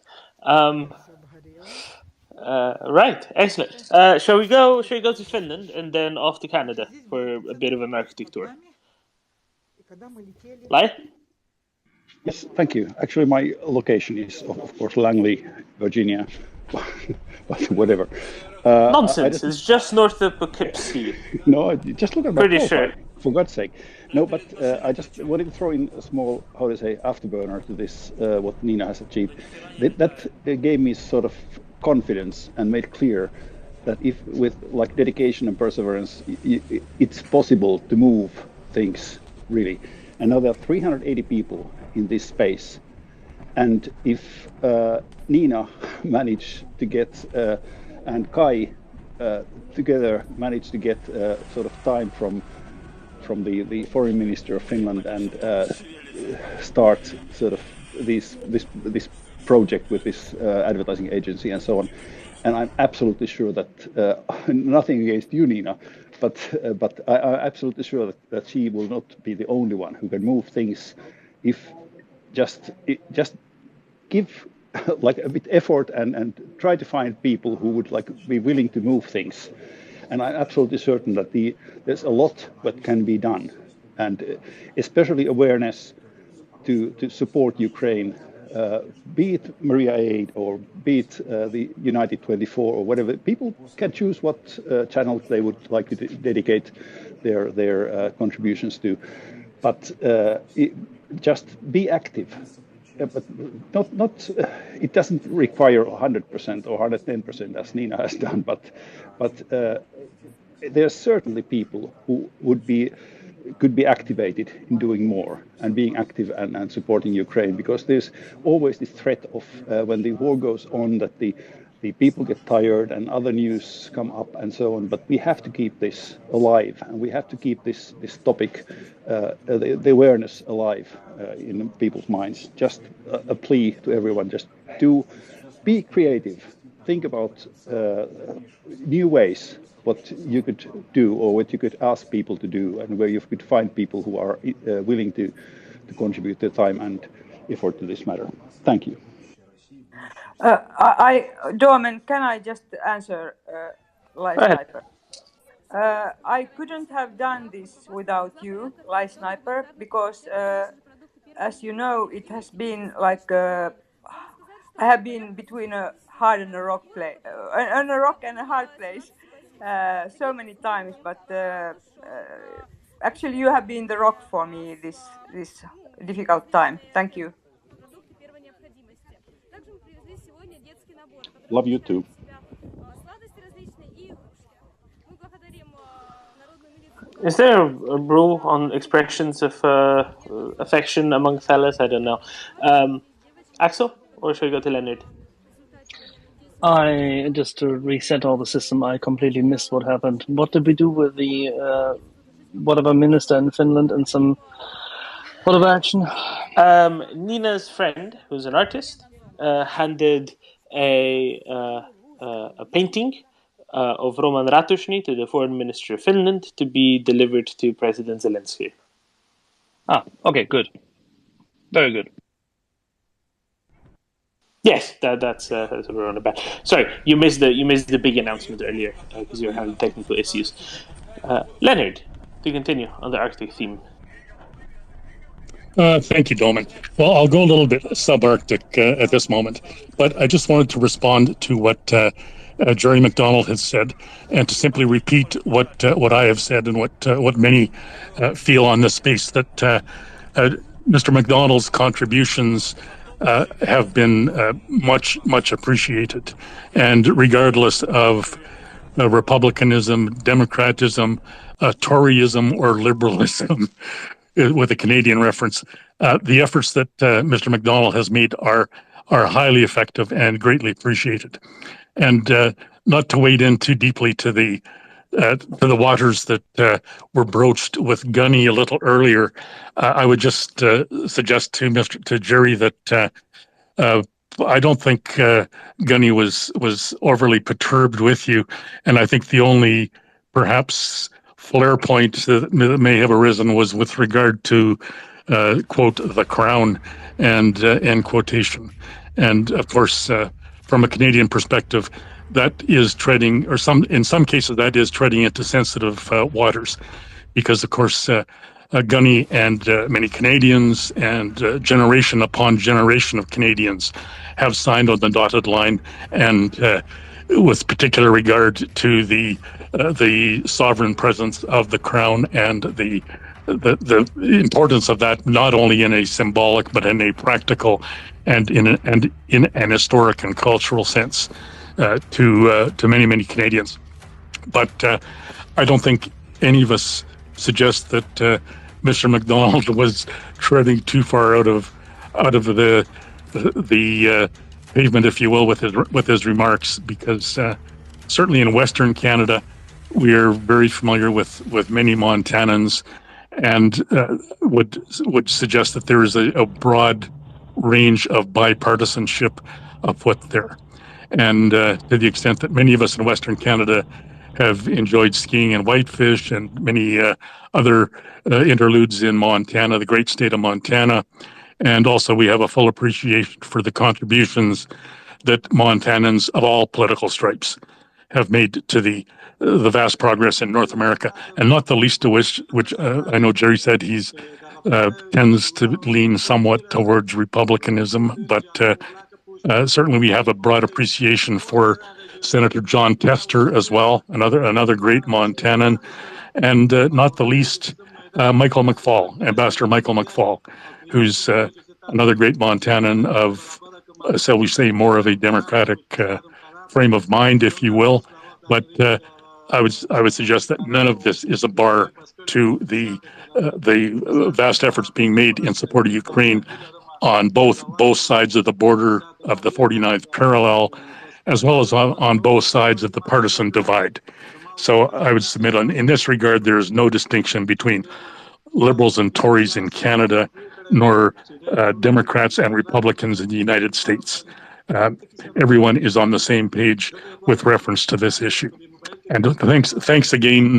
Speaker 5: Right, excellent. Shall we go to Finland and then off to Canada for a bit of an Arctic tour? Lai?
Speaker 10: Yes, thank you. Actually, my location is, of course, Langley, Virginia, but whatever.
Speaker 5: Nonsense. It's just north of Poughkeepsie.
Speaker 10: No, just look at my
Speaker 5: Pretty
Speaker 10: profile,
Speaker 5: sure.
Speaker 10: for God's sake. No, but I just wanted to throw in a small, afterburner to this, what Nina has achieved. That gave me sort of confidence and made clear that if with like dedication and perseverance, it's possible to move things, really. And now there are 380 people in this space. And if Nina managed to get, and Kai together managed to get sort of time from the foreign minister of Finland and start sort of this project with this advertising agency and so on. And I'm absolutely sure that nothing against you, Nina, but I'm absolutely sure that she will not be the only one who can move things if just give like a bit effort and try to find people who would like be willing to move things. And I'm absolutely certain that there's a lot that can be done, and especially awareness to support Ukraine, be it Maria Aid or be it the United 24 or whatever. People can choose what channel they would like to dedicate their contributions to, but just be active. But not. It doesn't require 100% or 110% as Nina has done, but there are certainly people who could be activated in doing more and being active and supporting Ukraine, because there's always this threat of when the war goes on that the people get tired and other news come up and so on. But we have to keep this alive, and we have to keep this topic, the awareness alive in people's minds. Just a plea to everyone: just be creative, think about new ways what you could do or what you could ask people to do, and where you could find people who are willing to contribute their time and effort to this matter. Thank you.
Speaker 13: Dorman, can I just answer Live Sniper? I couldn't have done this without you, Live Sniper, because as you know, it has been like I have been between a hard and a rock place, and a rock and a hard place, so many times. But actually, you have been the rock for me this difficult time. Thank you.
Speaker 15: Love you too.
Speaker 5: Is there a rule on expressions of affection among fellas? I don't know. Axel, or should we go to Leonard?
Speaker 14: I just to reset all the system. I completely missed what happened. What did we do with the whatever minister in Finland and some whatever action?
Speaker 5: Nina's friend, who's an artist, handed a painting of Roman Ratushny to the foreign minister of Finland to be delivered to President Zelensky.
Speaker 14: Ah, okay, good, very good.
Speaker 5: Yes, that's what we're on about. Sorry, you missed the big announcement earlier because you were having technical issues. Leonard, to continue on the Arctic theme.
Speaker 16: Thank you, Dolman. Well, I'll go a little bit subarctic at this moment, but I just wanted to respond to what Jerry McDonald has said, and to simply repeat what I have said and what many feel on this space, that Mr. McDonald's contributions have been much appreciated, and regardless of republicanism, democratism, Toryism, or liberalism, with a Canadian reference, the efforts that Mr. McDonald has made are highly effective and greatly appreciated. And not to wade in too deeply to the waters that were broached with Gunny a little earlier, I would just suggest to Jerry that I don't think Gunny was overly perturbed with you, and I think the only perhaps flare point that may have arisen was with regard to quote the Crown and end quotation, and of course from a Canadian perspective, that is treading, or in some cases that is treading into sensitive waters, because of course Gunny and many Canadians and generation upon generation of Canadians have signed on the dotted line, and with particular regard to the sovereign presence of the Crown and the importance of that, not only in a symbolic but in a practical and in an historic and cultural sense to many Canadians. But I don't think any of us suggest that Mr. McDonald was treading too far out of the pavement, if you will, with his remarks, because certainly in Western Canada, we are very familiar with many Montanans, and would suggest that there is a broad range of bipartisanship afoot there. And to the extent that many of us in Western Canada have enjoyed skiing in Whitefish and many other interludes in Montana, the great state of Montana, and also we have a full appreciation for the contributions that Montanans of all political stripes have made to the vast progress in North America, and not the least of which I know Jerry said he's tends to lean somewhat towards republicanism, but certainly we have a broad appreciation for Senator John Tester as well, another great Montanan, and not the least Michael McFall, Ambassador Michael McFall, who's another great Montanan of, shall we say, more of a democratic frame of mind, if you will. But I would suggest that none of this is a bar to the vast efforts being made in support of Ukraine on both sides of the border of the 49th parallel, as well as on both sides of the partisan divide. So I would submit in this regard, there is no distinction between Liberals and Tories in Canada, nor Democrats and Republicans in the United States. Everyone is on the same page with reference to this issue. And thanks again,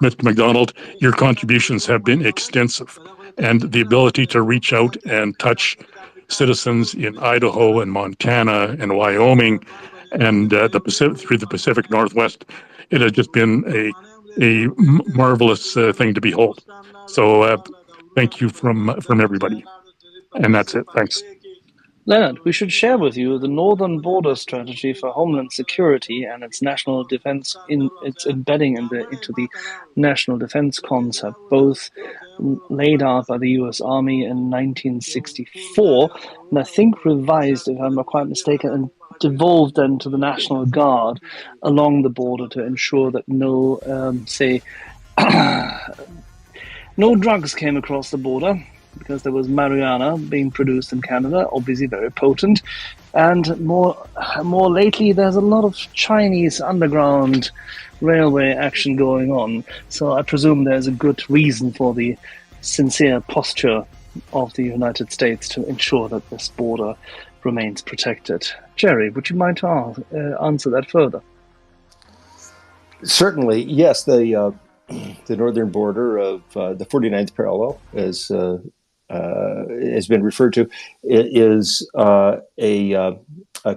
Speaker 16: Mr. McDonald. Your contributions have been extensive, and the ability to reach out and touch citizens in Idaho and Montana and Wyoming and the Pacific, through the Pacific Northwest. It has just been a marvelous thing to behold. So thank you from everybody. And that's it. Thanks.
Speaker 14: Leonard, we should share with you the Northern Border Strategy for Homeland Security and its national defense in its embedding into the national defense concept, both laid out by the US Army in 1964, and I think revised, if I'm not quite mistaken, and devolved then to the National Guard along the border to ensure that no, no drugs came across the border, because there was marijuana being produced in Canada, obviously very potent. And more lately, there's a lot of Chinese underground railway action going on. So I presume there's a good reason for the sincere posture of the United States to ensure that this border remains protected. Jerry, would you mind to answer that further?
Speaker 11: Certainly, yes. The northern border of the 49th parallel has been referred to, is a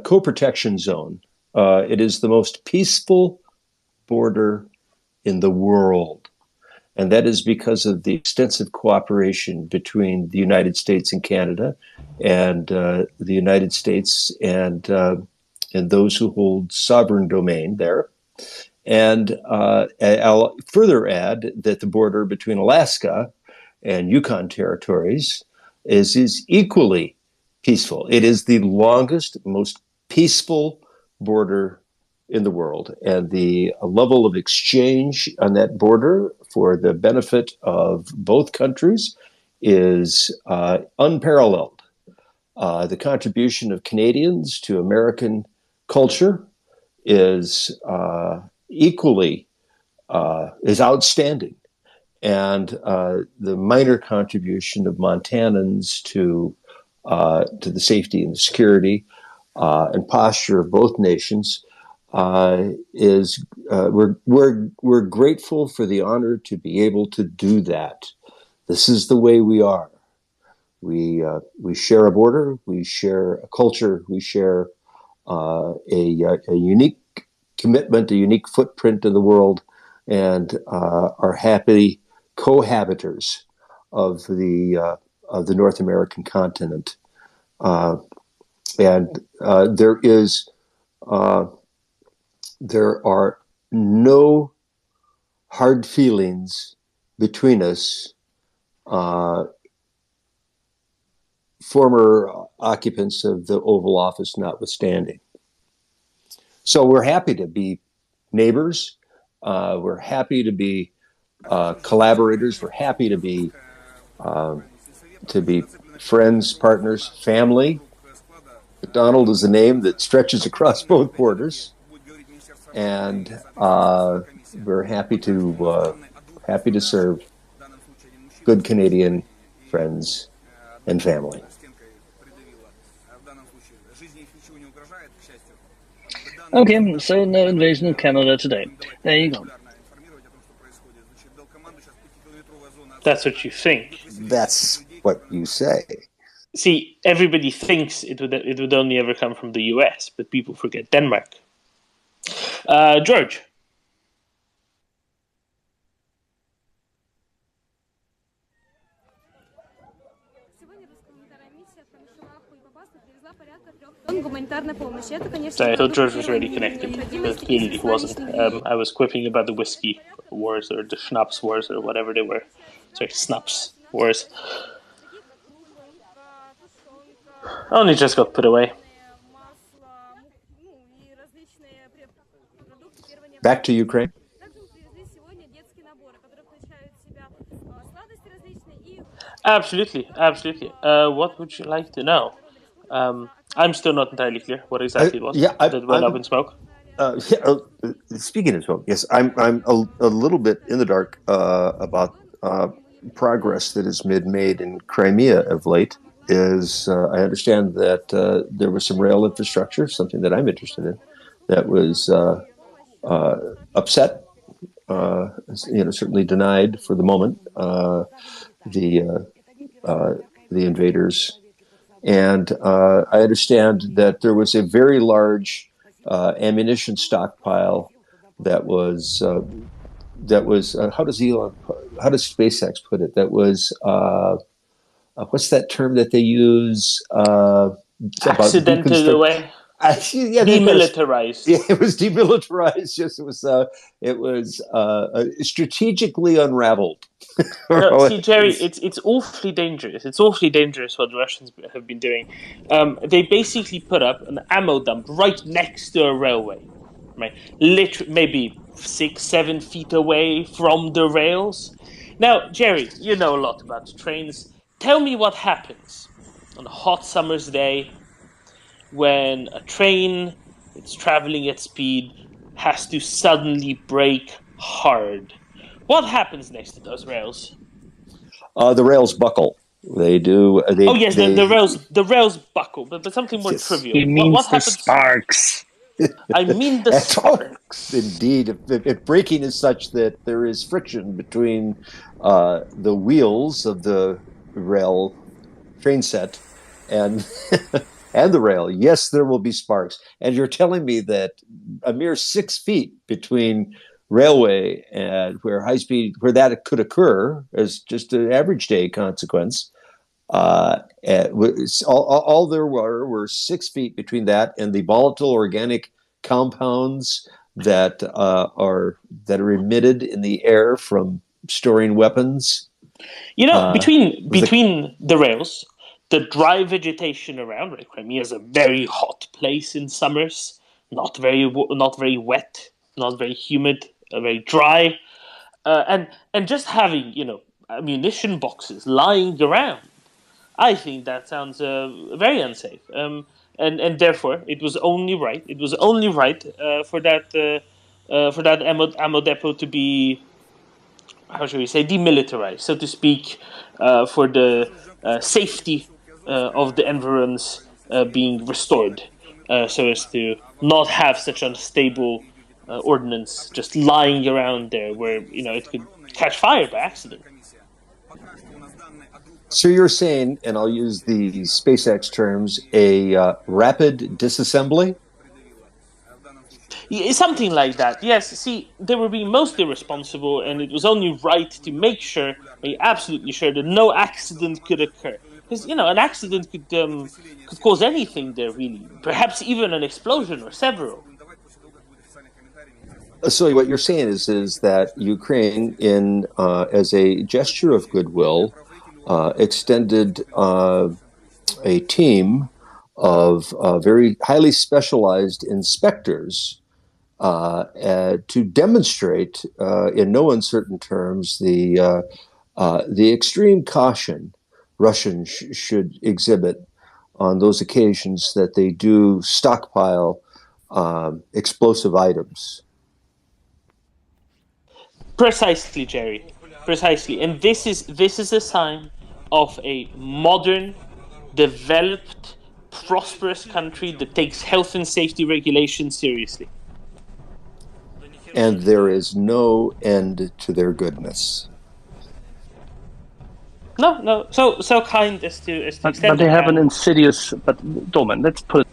Speaker 11: co-protection zone. It is the most peaceful border in the world. And that is because of the extensive cooperation between the United States and Canada, and the United States and those who hold sovereign domain there. And I'll further add that the border between Alaska and Yukon territories is equally peaceful. It is the longest, most peaceful border in the world. And the level of exchange on that border for the benefit of both countries is unparalleled. The contribution of Canadians to American culture is equally is outstanding. And the minor contribution of Montanans to the safety and the security and posture of both nations is we're grateful for the honor to be able to do that. This is the way we are. We share a border, we share a culture, we share a unique commitment, a unique footprint in the world, and are happy cohabitors of the North American continent. And there are no hard feelings between us, former occupants of the Oval Office notwithstanding. So we're happy to be neighbors. We're happy to be collaborators. We're happy to be friends, partners, family. McDonald is a name that stretches across both borders, and we're happy to serve good Canadian friends and family.
Speaker 14: Okay, so no invasion of Canada today. There you go. That's what you think.
Speaker 11: That's what you say.
Speaker 5: See, everybody thinks it would only ever come from the US, but people forget Denmark. George. Sorry, I thought George was already connected, but clearly he wasn't. I was quipping about the whiskey wars, or the schnapps wars, or whatever they were. Sorry, snaps wars. Only just got put away.
Speaker 11: Back to Ukraine.
Speaker 5: Absolutely, absolutely. What would you like to know? I'm still not entirely clear what exactly it was that went up in smoke.
Speaker 11: Speaking of smoke, yes, I'm a little bit in the dark about progress that has been made in Crimea of late. I understand that there was some rail infrastructure, something that I'm interested in, that was upset. Certainly denied for the moment. The invaders And I understand that there was a very large ammunition stockpile that was how does SpaceX put it? That was what's that term that they use?
Speaker 5: Accidented away. Demilitarized.
Speaker 11: It was demilitarized. Yes, it was strategically unraveled.
Speaker 5: No, see, Jerry, it's awfully dangerous. It's awfully dangerous what the Russians have been doing. They basically put up an ammo dump right next to a railway, right? Literally, maybe 6-7 feet away from the rails. Now, Jerry, you know a lot about trains. Tell me what happens on a hot summer's day when a train that's traveling at speed has to suddenly brake hard. What happens next to those rails?
Speaker 11: The rails buckle. They do.
Speaker 5: The rails buckle, but something more trivial.
Speaker 14: He means
Speaker 5: what
Speaker 14: the
Speaker 5: happens?
Speaker 14: sparks.
Speaker 5: I mean the sparks.
Speaker 11: Indeed, if braking is such that there is friction between the wheels of the rail train set and and the rail, yes, there will be sparks. And you're telling me that a mere 6 feet between railway and where that could occur as just an average day consequence. All there were 6 feet between that and the volatile organic compounds that are emitted in the air from storing weapons.
Speaker 5: Between the rails, the dry vegetation around, right? Crimea is a very hot place in summers, not very wet, not very humid, very dry, and just having ammunition boxes lying around. I think that sounds very unsafe, and therefore it was only right. It was only right for that ammo depot to be, how should we say, demilitarized, so to speak, for the safety of the environs being restored, so as to not have such unstable ordnance just lying around there where it could catch fire by accident.
Speaker 11: So you're saying, and I'll use the SpaceX terms, a rapid disassembly?
Speaker 5: Something like that, yes. See, they were being mostly responsible, and it was only right to make sure, absolutely sure, that no accident could occur. Because, an accident could cause anything there, really. Perhaps even an explosion or several.
Speaker 11: So what you're saying is that Ukraine, as a gesture of goodwill, extended a team of very highly specialized inspectors to demonstrate, in no uncertain terms, the extreme caution Russians should exhibit on those occasions that they do stockpile explosive items.
Speaker 5: Precisely, Jerry. Precisely, and this is a sign of a modern, developed, prosperous country that takes health and safety regulations seriously.
Speaker 11: And there is no end to their goodness.
Speaker 5: No. So kind as to extend.
Speaker 14: But they have an insidious. But Domen, let's put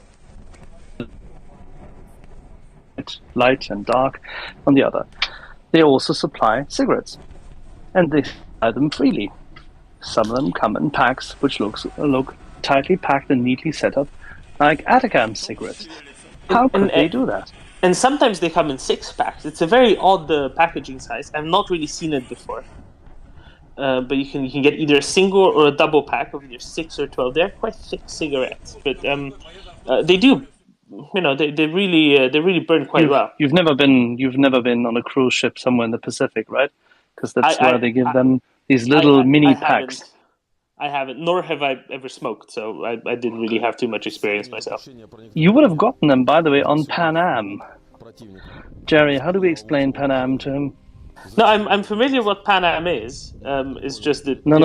Speaker 14: it light and dark. On the other, they also supply cigarettes, and they buy them freely. Some of them come in packs, which look tightly packed and neatly set up, like Atacam cigarettes. How could they do that?
Speaker 5: And sometimes they come in 6-packs. It's a very odd packaging size. I've not really seen it before. But you can get either a single or a double pack of either 6 or 12. They're quite thick cigarettes, but they do. They really burn quite well.
Speaker 14: You've never been on a cruise ship somewhere in the Pacific, right? Because that's where they give them these little mini packs.
Speaker 5: I haven't, nor have I ever smoked, so I didn't really have too much experience myself.
Speaker 14: You would have gotten them, by the way, on Pan Am. Jerry, how do we explain Pan Am to him?
Speaker 5: No, I'm familiar what Pan Am is. It's just that
Speaker 14: no.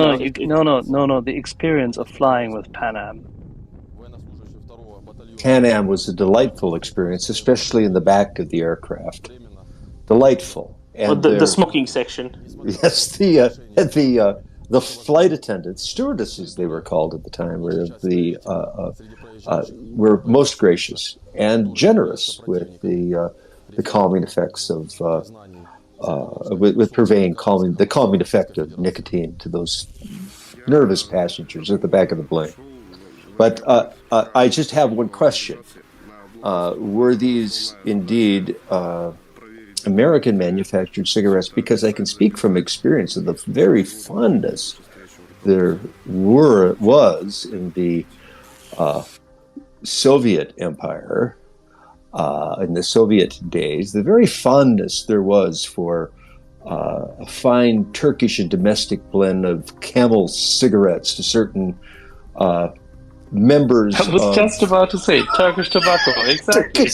Speaker 14: The experience of flying with Pan Am.
Speaker 11: Pan Am was a delightful experience, especially in the back of the aircraft. Delightful.
Speaker 5: And the smoking section.
Speaker 11: Yes, the the flight attendants, stewardesses they were called at the time, were most gracious and generous with the calming effects of with purveying the calming effect of nicotine to those nervous passengers at the back of the plane. But I just have one question. Were these indeed American manufactured cigarettes? Because I can speak from experience of the very fondness there was in the Soviet Empire, in the Soviet days, the very fondness there was for a fine Turkish and domestic blend of Camel cigarettes to certain members.
Speaker 5: I was just about to say Turkish tobacco, exactly.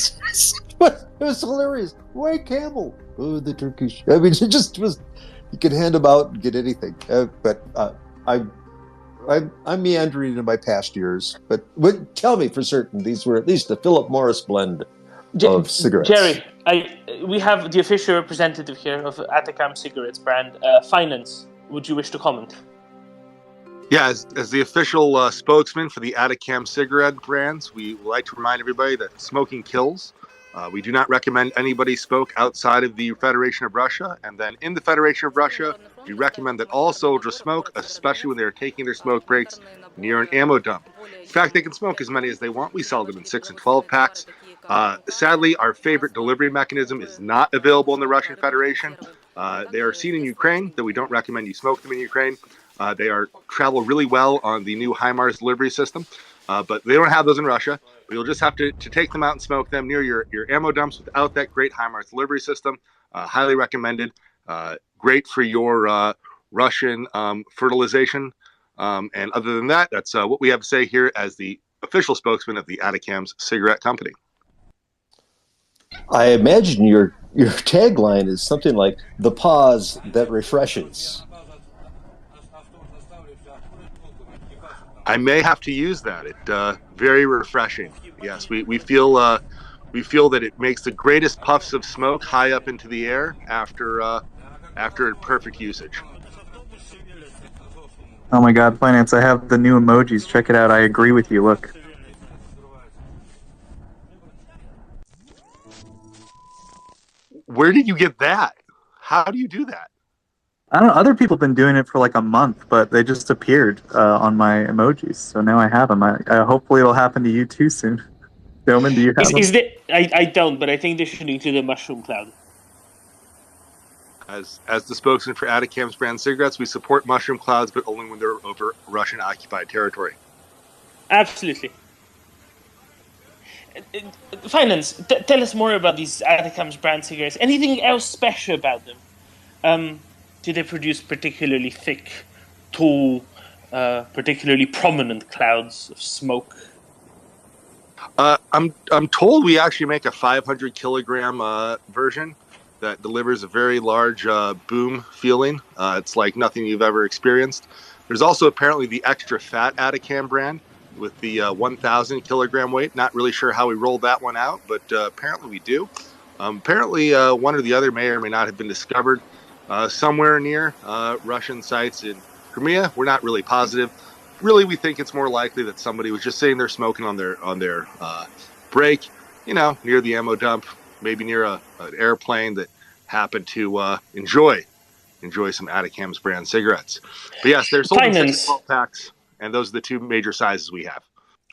Speaker 11: It was hilarious. Why Camel? Oh, the Turkish. I mean, it just was. You could hand them out and get anything. But I'm meandering into my past years. But tell me for certain, these were at least a Philip Morris blend of cigarettes.
Speaker 5: Jerry, we have the official representative here of Atacam Cigarettes brand, Finance. Would you wish to comment?
Speaker 15: Yeah, as the official spokesman for the Atacam cigarette brands, we would like to remind everybody that smoking kills. We do not recommend anybody smoke outside of the Federation of Russia. And then in the Federation of Russia, we recommend that all soldiers smoke, especially when they're taking their smoke breaks near an ammo dump. In fact, they can smoke as many as they want. We sell them in 6 and 12 packs. Sadly, our favorite delivery mechanism is not available in the Russian Federation. They are seen in Ukraine, though we don't recommend you smoke them in Ukraine. They travel really well on the new HIMARS delivery system, but they don't have those in Russia. You'll just have to take them out and smoke them near your ammo dumps without that great HIMARS delivery system. Highly recommended. Great for your Russian fertilization. And other than that, that's what we have to say here as the official spokesman of the Atacam's cigarette company.
Speaker 11: I imagine your tagline is something like "the pause that refreshes."
Speaker 15: I may have to use that. It very refreshing. Yes, we feel that it makes the greatest puffs of smoke high up into the air after perfect usage.
Speaker 17: Oh my God, Finance! I have the new emojis. Check it out. I agree with you. Look.
Speaker 15: Where did you get that? How do you do that?
Speaker 17: I don't know. Other people have been doing it for like a month, but they just appeared on my emojis. So now I have them. Hopefully it'll happen to you too soon. Gentlemen, do you have them?
Speaker 5: I don't, but I think they should include a mushroom cloud.
Speaker 15: As the spokesman for Atacam's brand cigarettes, we support mushroom clouds, but only when they're over Russian-occupied territory.
Speaker 5: Absolutely. Finance, tell us more about these Atacam's brand cigarettes. Anything else special about them? Do they produce particularly thick, tall, particularly prominent clouds of smoke?
Speaker 15: I'm told we actually make a 500 kilogram version that delivers a very large boom feeling. It's like nothing you've ever experienced. There's also apparently the extra fat Atacam brand with the 1,000 kilogram weight. Not really sure how we rolled that one out, but apparently we do. Apparently one or the other may or may not have been discovered somewhere near Russian sites in Crimea. We're not really positive. Really, we think it's more likely that somebody was just sitting there smoking on their break, near the ammo dump, maybe near an airplane that happened to enjoy some Atacam's brand cigarettes. But yes, they're sold in 6 and 12 packs, and those are the two major sizes we have.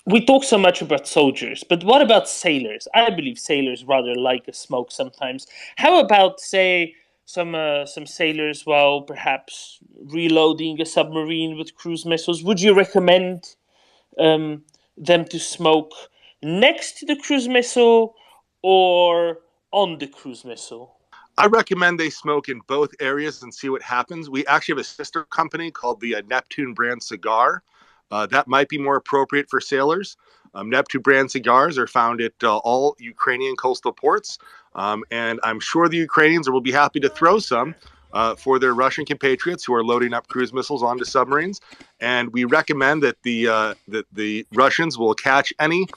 Speaker 5: We talk so much about soldiers, but what about sailors? I believe sailors rather like a smoke sometimes. How about, say, some sailors while perhaps reloading a submarine with cruise missiles? Would you recommend them to smoke next to the cruise missile or on the cruise missile?
Speaker 15: I recommend they smoke in both areas and see what happens. We actually have a sister company called the Neptune brand cigar. That might be more appropriate for sailors. Neptune brand cigars are found at all Ukrainian coastal ports. And I'm sure the Ukrainians will be happy to throw some for their Russian compatriots who are loading up cruise missiles onto submarines. And we recommend that the Russians will catch any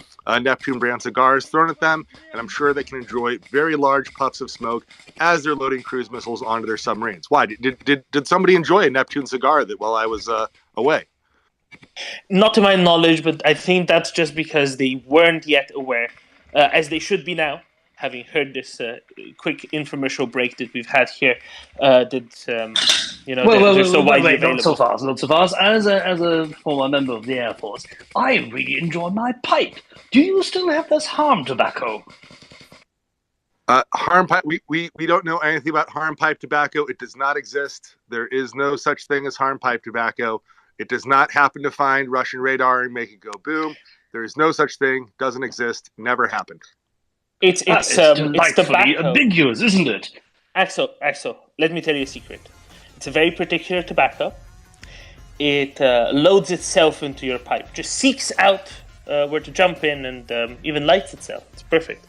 Speaker 15: Neptune brand cigars thrown at them, and I'm sure they can enjoy very large puffs of smoke as they're loading cruise missiles onto their submarines. Why did somebody enjoy a Neptune cigar while I was away?
Speaker 5: Not to my knowledge, but I think that's just because they weren't yet aware, as they should be now, having heard this quick infomercial break that we've had here. They're so widely available.
Speaker 14: Not so fast. As a former member of the Air Force, I really enjoy my pipe. Do you still have this harm tobacco?
Speaker 15: Harm pipe. We don't know anything about harm pipe tobacco. It does not exist. There is no such thing as harm pipe tobacco. It does not happen to find Russian radar and make it go boom. There is no such thing. Doesn't exist. Never happened.
Speaker 5: It's
Speaker 14: delightfully ambiguous, isn't it?
Speaker 5: Axel, let me tell you a secret. It's a very particular tobacco. It loads itself into your pipe, just seeks out where to jump in, and even lights itself. It's perfect.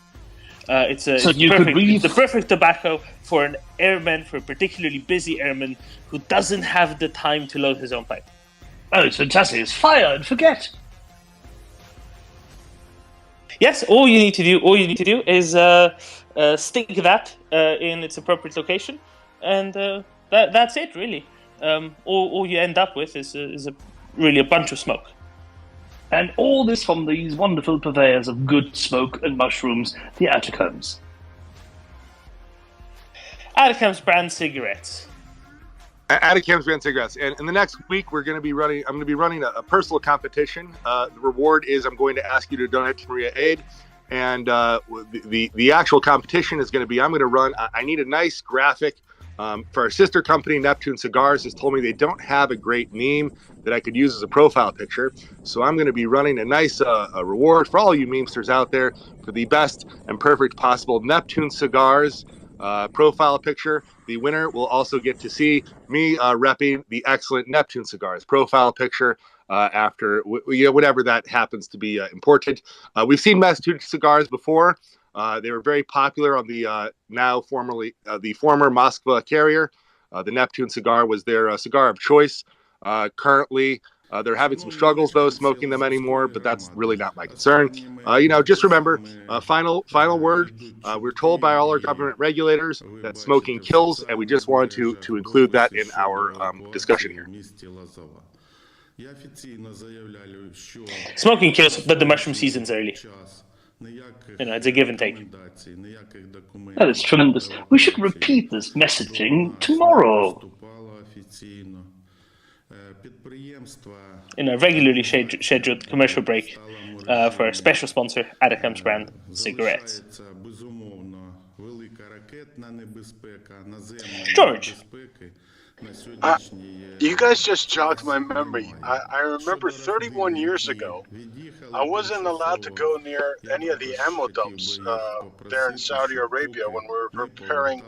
Speaker 5: It's the perfect tobacco for an airman, for a particularly busy airman who doesn't have the time to load his own pipe.
Speaker 14: Oh, it's fantastic. It's fire and forget.
Speaker 5: Yes, all you need to do is stick that in its appropriate location, and that's it, really. All you end up with is really a bunch of smoke.
Speaker 14: And all this from these wonderful purveyors of good smoke and mushrooms, the Atacams.
Speaker 5: Atacams brand cigarettes.
Speaker 15: Atacams brand cigarettes. And in the next week, I'm going to be running a personal competition. The reward is I'm going to ask you to donate to Maria Aid. And the actual competition is going to be, I need a nice graphic for our sister company, Neptune Cigars, has told me they don't have a great meme that I could use as a profile picture. So I'm going to be running a nice a reward for all you memesters out there for the best and perfect possible Neptune Cigars profile picture. The winner will also get to see me repping the excellent Neptune Cigars profile picture after whatever that happens to be important. We've seen Neptune Cigars before. They were very popular on the the former Moskva carrier. The Neptune cigar was their cigar of choice. Currently, they're having some struggles, though, smoking them anymore, but that's really not my concern. Just remember, final word, we're told by all our government regulators that smoking kills, and we just wanted to include that in our discussion here.
Speaker 5: Smoking kills, but the mushroom season's early. It's a give and take.
Speaker 14: That is tremendous. We should repeat this messaging tomorrow.
Speaker 5: In a regularly scheduled commercial break for our special sponsor, Atacams brand cigarettes. George.
Speaker 18: You guys just jogged my memory. I remember 31 years ago, I wasn't allowed to go near any of the ammo dumps there in Saudi Arabia when we were preparing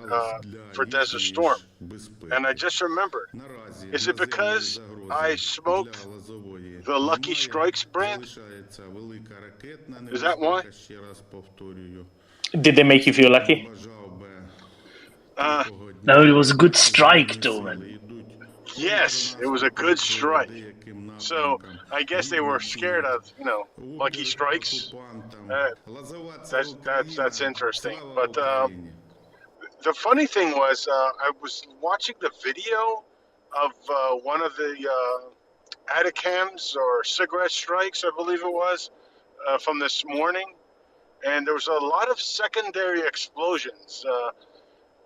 Speaker 18: for Desert Storm. And I just remembered, is it because I smoked the Lucky Strikes brand? Is that why?
Speaker 5: Did they make you feel lucky?
Speaker 14: No, it was a good strike, Dolman.
Speaker 18: Yes, it was a good strike. So I guess they were scared of, Lucky Strikes. That's interesting. But the funny thing was, I was watching the video of one of the Atacams or cigarette strikes, I believe it was, from this morning, and there was a lot of secondary explosions.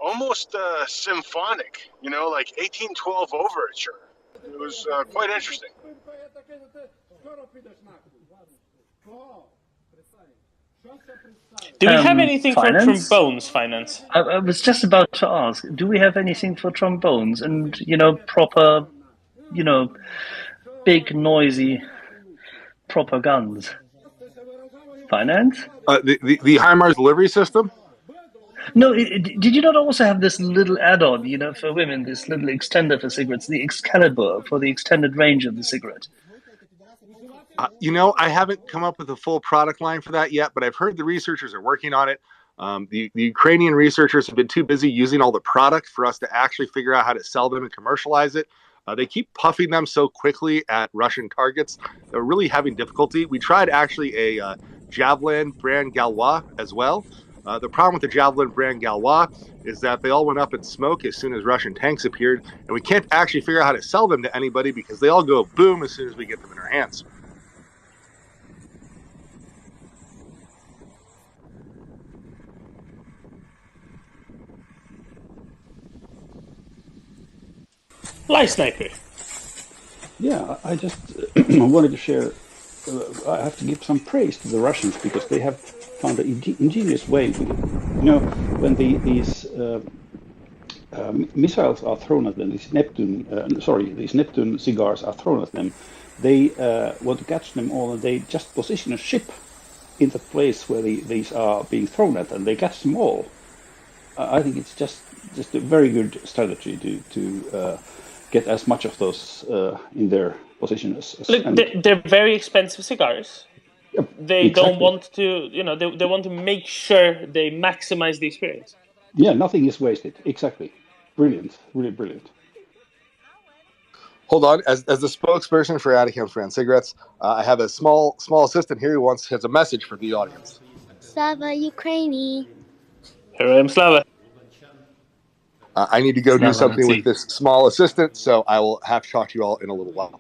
Speaker 18: Almost symphonic, like 1812 Overture. It was quite interesting.
Speaker 5: Do we have anything for trombones, Finance?
Speaker 14: I was just about to ask, do we have anything for trombones and, proper, big, noisy, proper guns? Finance?
Speaker 15: The HIMARS delivery system?
Speaker 14: No, did you not also have this little add-on, for women, this little extender for cigarettes, the Excalibur for the extended range of the cigarette?
Speaker 15: I haven't come up with a full product line for that yet, but I've heard the researchers are working on it. The Ukrainian researchers have been too busy using all the product for us to actually figure out how to sell them and commercialize it. They keep puffing them so quickly at Russian targets. They're really having difficulty. We tried actually a Javelin brand Galois as well. The problem with the Javelin brand Galois is that they all went up in smoke as soon as Russian tanks appeared, and we can't actually figure out how to sell them to anybody because they all go boom as soon as we get them in our hands.
Speaker 5: Light Sniper.
Speaker 10: Yeah, I just wanted to share. I have to give some praise to the Russians because they have found an ingenious way with it. You know, when these missiles are thrown at them, these Neptune cigars are thrown at them, they want to catch them all, and they just position a ship in the place where these are being thrown at, and they catch them all. I think it's just a very good strategy to get as much of those in their position as.
Speaker 5: Look, they're very expensive cigars. They don't want to, they want to make sure they maximize the experience.
Speaker 10: Yeah, nothing is wasted. Exactly. Brilliant. Really brilliant.
Speaker 15: Hold on. As the spokesperson for Atacam's brand cigarettes, I have a small assistant here who has a message for the audience.
Speaker 19: Slava Ukraini.
Speaker 5: Here I am, Slava.
Speaker 15: I need to go do something with this small assistant, so I will have to talk to you all in a little while.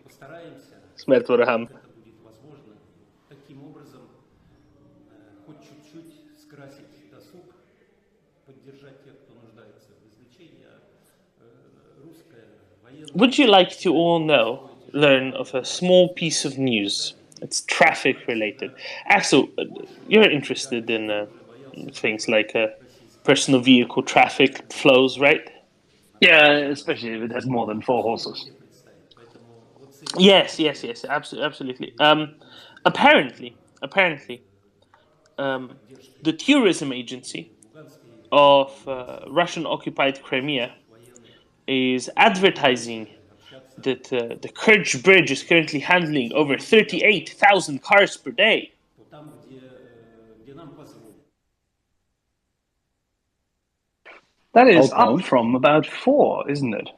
Speaker 5: Смерть ворогам. Would you like to all learn of a small piece of news? It's traffic related. Axel, you're interested in things like personal vehicle traffic flows, right?
Speaker 14: Yeah, especially if it has more than 4 horses.
Speaker 5: Yes, absolutely. Apparently, the tourism agency of Russian-occupied Crimea is advertising that the Kerch Bridge is currently handling over 38,000 cars per day.
Speaker 14: That is up from about 4, isn't it?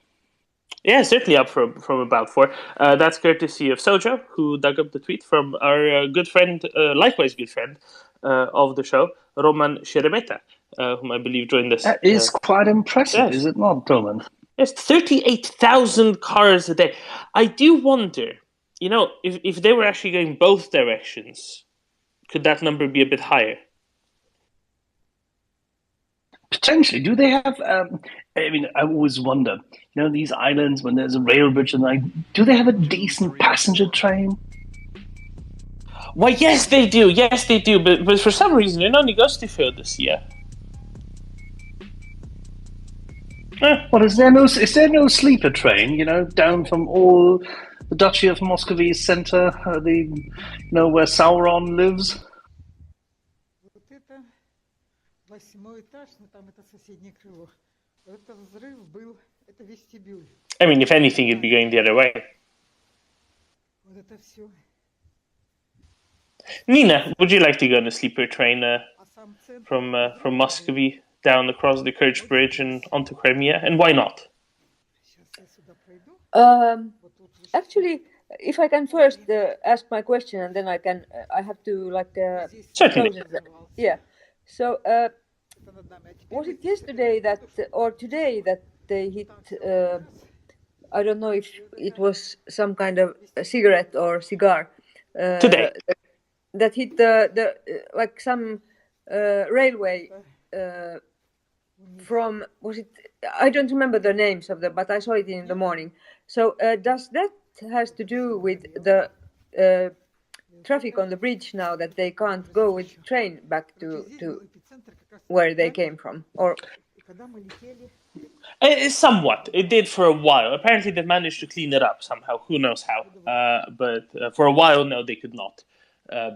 Speaker 5: Yeah, certainly up from about 4. That's courtesy of Soja, who dug up the tweet from our good friend, likewise good friend of the show, Roman Sheremeta, whom I believe joined us.
Speaker 14: That is quite impressive, is it not, Roman?
Speaker 5: Yes, 38,000 cars a day. I do wonder, if they were actually going both directions, could that number be a bit higher?
Speaker 14: Potentially. Do they have, I always wonder, these islands, when there's a rail bridge, do they have a decent passenger train?
Speaker 5: Why, yes, they do. But for some reason, it only goes to Phil this year.
Speaker 14: Well, is there no sleeper train, down from all the Duchy of Muscovy's center, where Sauron lives?
Speaker 5: I mean, if anything, it'd be going the other way. Nina, would you like to go on a sleeper train from Muscovy down across the Kerch Bridge and onto Crimea? And why not?
Speaker 13: Actually, if I can first ask my question, and then I have to
Speaker 5: certainly.
Speaker 13: Yeah. So, was it yesterday or today that they hit? I don't know if it was some kind of a cigarette or cigar.
Speaker 5: Today.
Speaker 13: That hit the some railway. From, was it? I don't remember the names of them, but I saw it in the morning. So does that has to do with the traffic on the bridge now, that they can't go with train back to where they came from, or?
Speaker 5: Somewhat. It did for a while. Apparently, they managed to clean it up somehow. Who knows how? But for a while, no, they could not,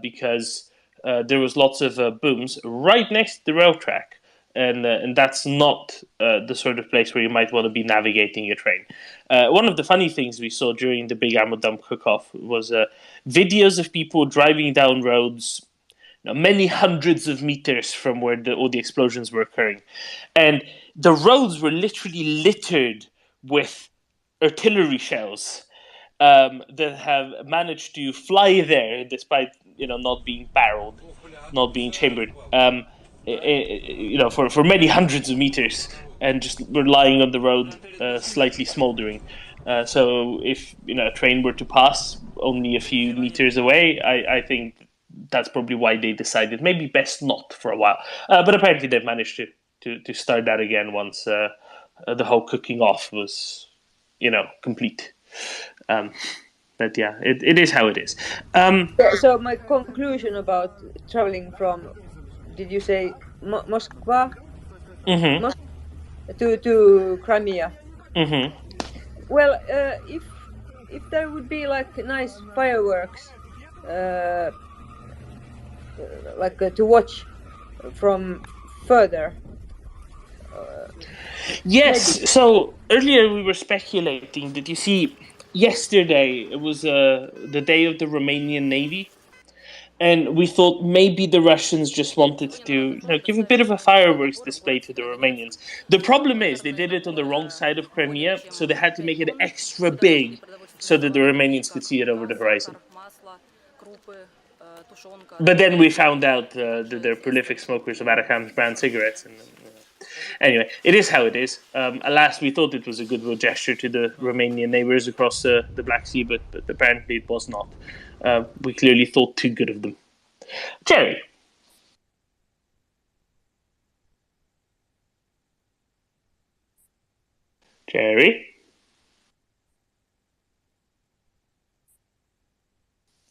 Speaker 5: because there was lots of booms right next to the rail track. And that's not the sort of place where you might want to be navigating a train. One of the funny things we saw during the big ammo dump cook-off was videos of people driving down roads many hundreds of meters from where all the explosions were occurring. And the roads were literally littered with artillery shells that have managed to fly there despite not being barreled, not being chambered, for many hundreds of meters, and just were lying on the road, slightly smoldering. So if a train were to pass only a few meters away, I think that's probably why they decided maybe best not for a while. But apparently they've managed to start that again once the whole cooking off was complete. But yeah, it is how it is.
Speaker 13: So my conclusion about traveling from, did you say Moskva?
Speaker 5: Mm-hmm.
Speaker 13: To Crimea.
Speaker 5: Mm-hmm.
Speaker 13: Well, if there would be like nice fireworks, to watch from further.
Speaker 5: Yes.
Speaker 13: Maybe.
Speaker 5: So earlier we were speculating that, you see, yesterday it was the day of the Romanian Navy. And we thought maybe the Russians just wanted to give a bit of a fireworks display to the Romanians. The problem is they did it on the wrong side of Crimea, so they had to make it extra big so that the Romanians could see it over the horizon. But then we found out that they're prolific smokers of Atacam's brand cigarettes. And anyway, it is how it is. Alas, we thought it was a goodwill gesture to the Romanian neighbors across the Black Sea, but apparently it was not. We clearly thought too good of them. Jerry.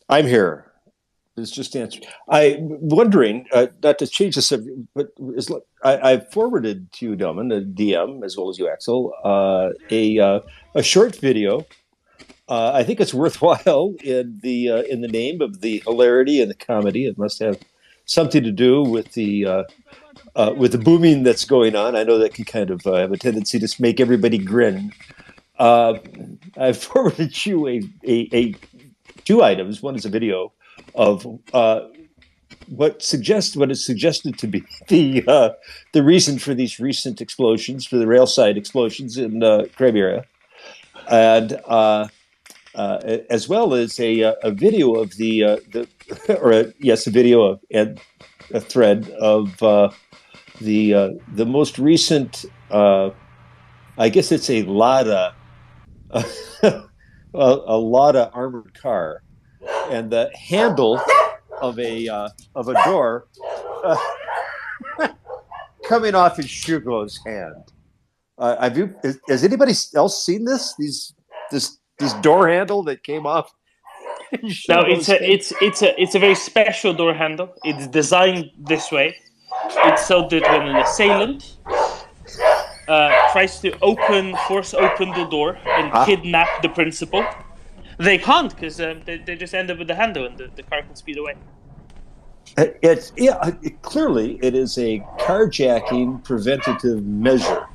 Speaker 11: I'm here. It's just answered. I'm wondering, not to change the subject, but I forwarded to you, Delman, a DM, as well as you, Axel, a short video. I think it's worthwhile in the name of the hilarity and the comedy. It must have something to do with the booming that's going on. I know that can kind of have a tendency to make everybody grin. I forwarded you a two items. One is a video of what is suggested to be the reason for these recent explosions, for the railside explosions in Crimea, and as well as a video of a video of, and a thread of the most recent. I guess it's a Lada, a Lada armored car, and the handle of a door coming off his Shugo's hand. Has anybody else seen this? This door handle that came off.
Speaker 5: No, it's a very special door handle. It's designed this way. It's so that when an assailant tries to force open the door and kidnap the principal, they can't, because they just end up with the handle and the car can speed away.
Speaker 11: Clearly, it is a carjacking preventative measure.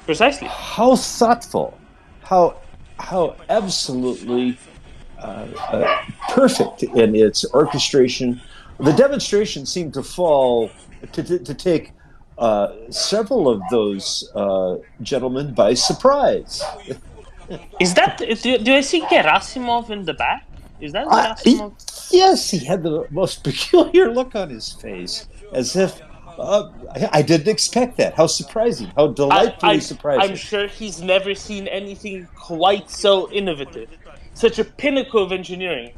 Speaker 5: Precisely.
Speaker 11: How thoughtful, how absolutely perfect in its orchestration. The demonstration seemed to take several of those gentlemen by surprise.
Speaker 5: Is that? Do I see Gerasimov in the back? Is that Gerasimov?
Speaker 11: Yes, he had the most peculiar look on his face, as if I didn't expect that. How surprising! How delightfully surprising!
Speaker 5: I'm sure he's never seen anything quite so innovative, such a pinnacle of engineering.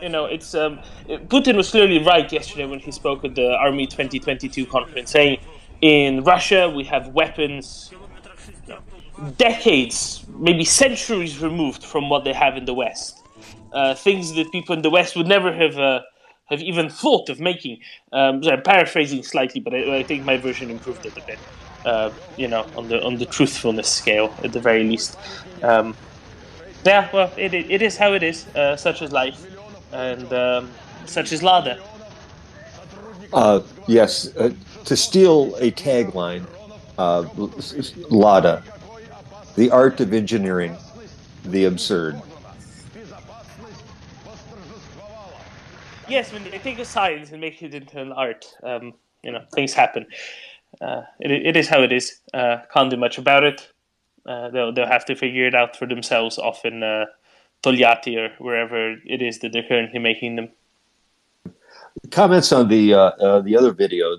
Speaker 5: It's Putin was clearly right yesterday when he spoke at the Army 2022 conference, saying in Russia we have weapons decades, maybe centuries removed from what they have in the West. Things that people in the West would never have even thought of making. I'm paraphrasing slightly, but I think my version improved it a bit. On the truthfulness scale, at the very least. It is how it is. Such is life, and such is Lada.
Speaker 11: Yes, to steal a tagline, Lada, the art of engineering, the absurd.
Speaker 5: Yes, when they take a science and make it into an art, things happen. It is how it is. Can't do much about it. They'll have to figure it out for themselves off in Togliatti or wherever it is that they're currently making them.
Speaker 11: Comments on the other video,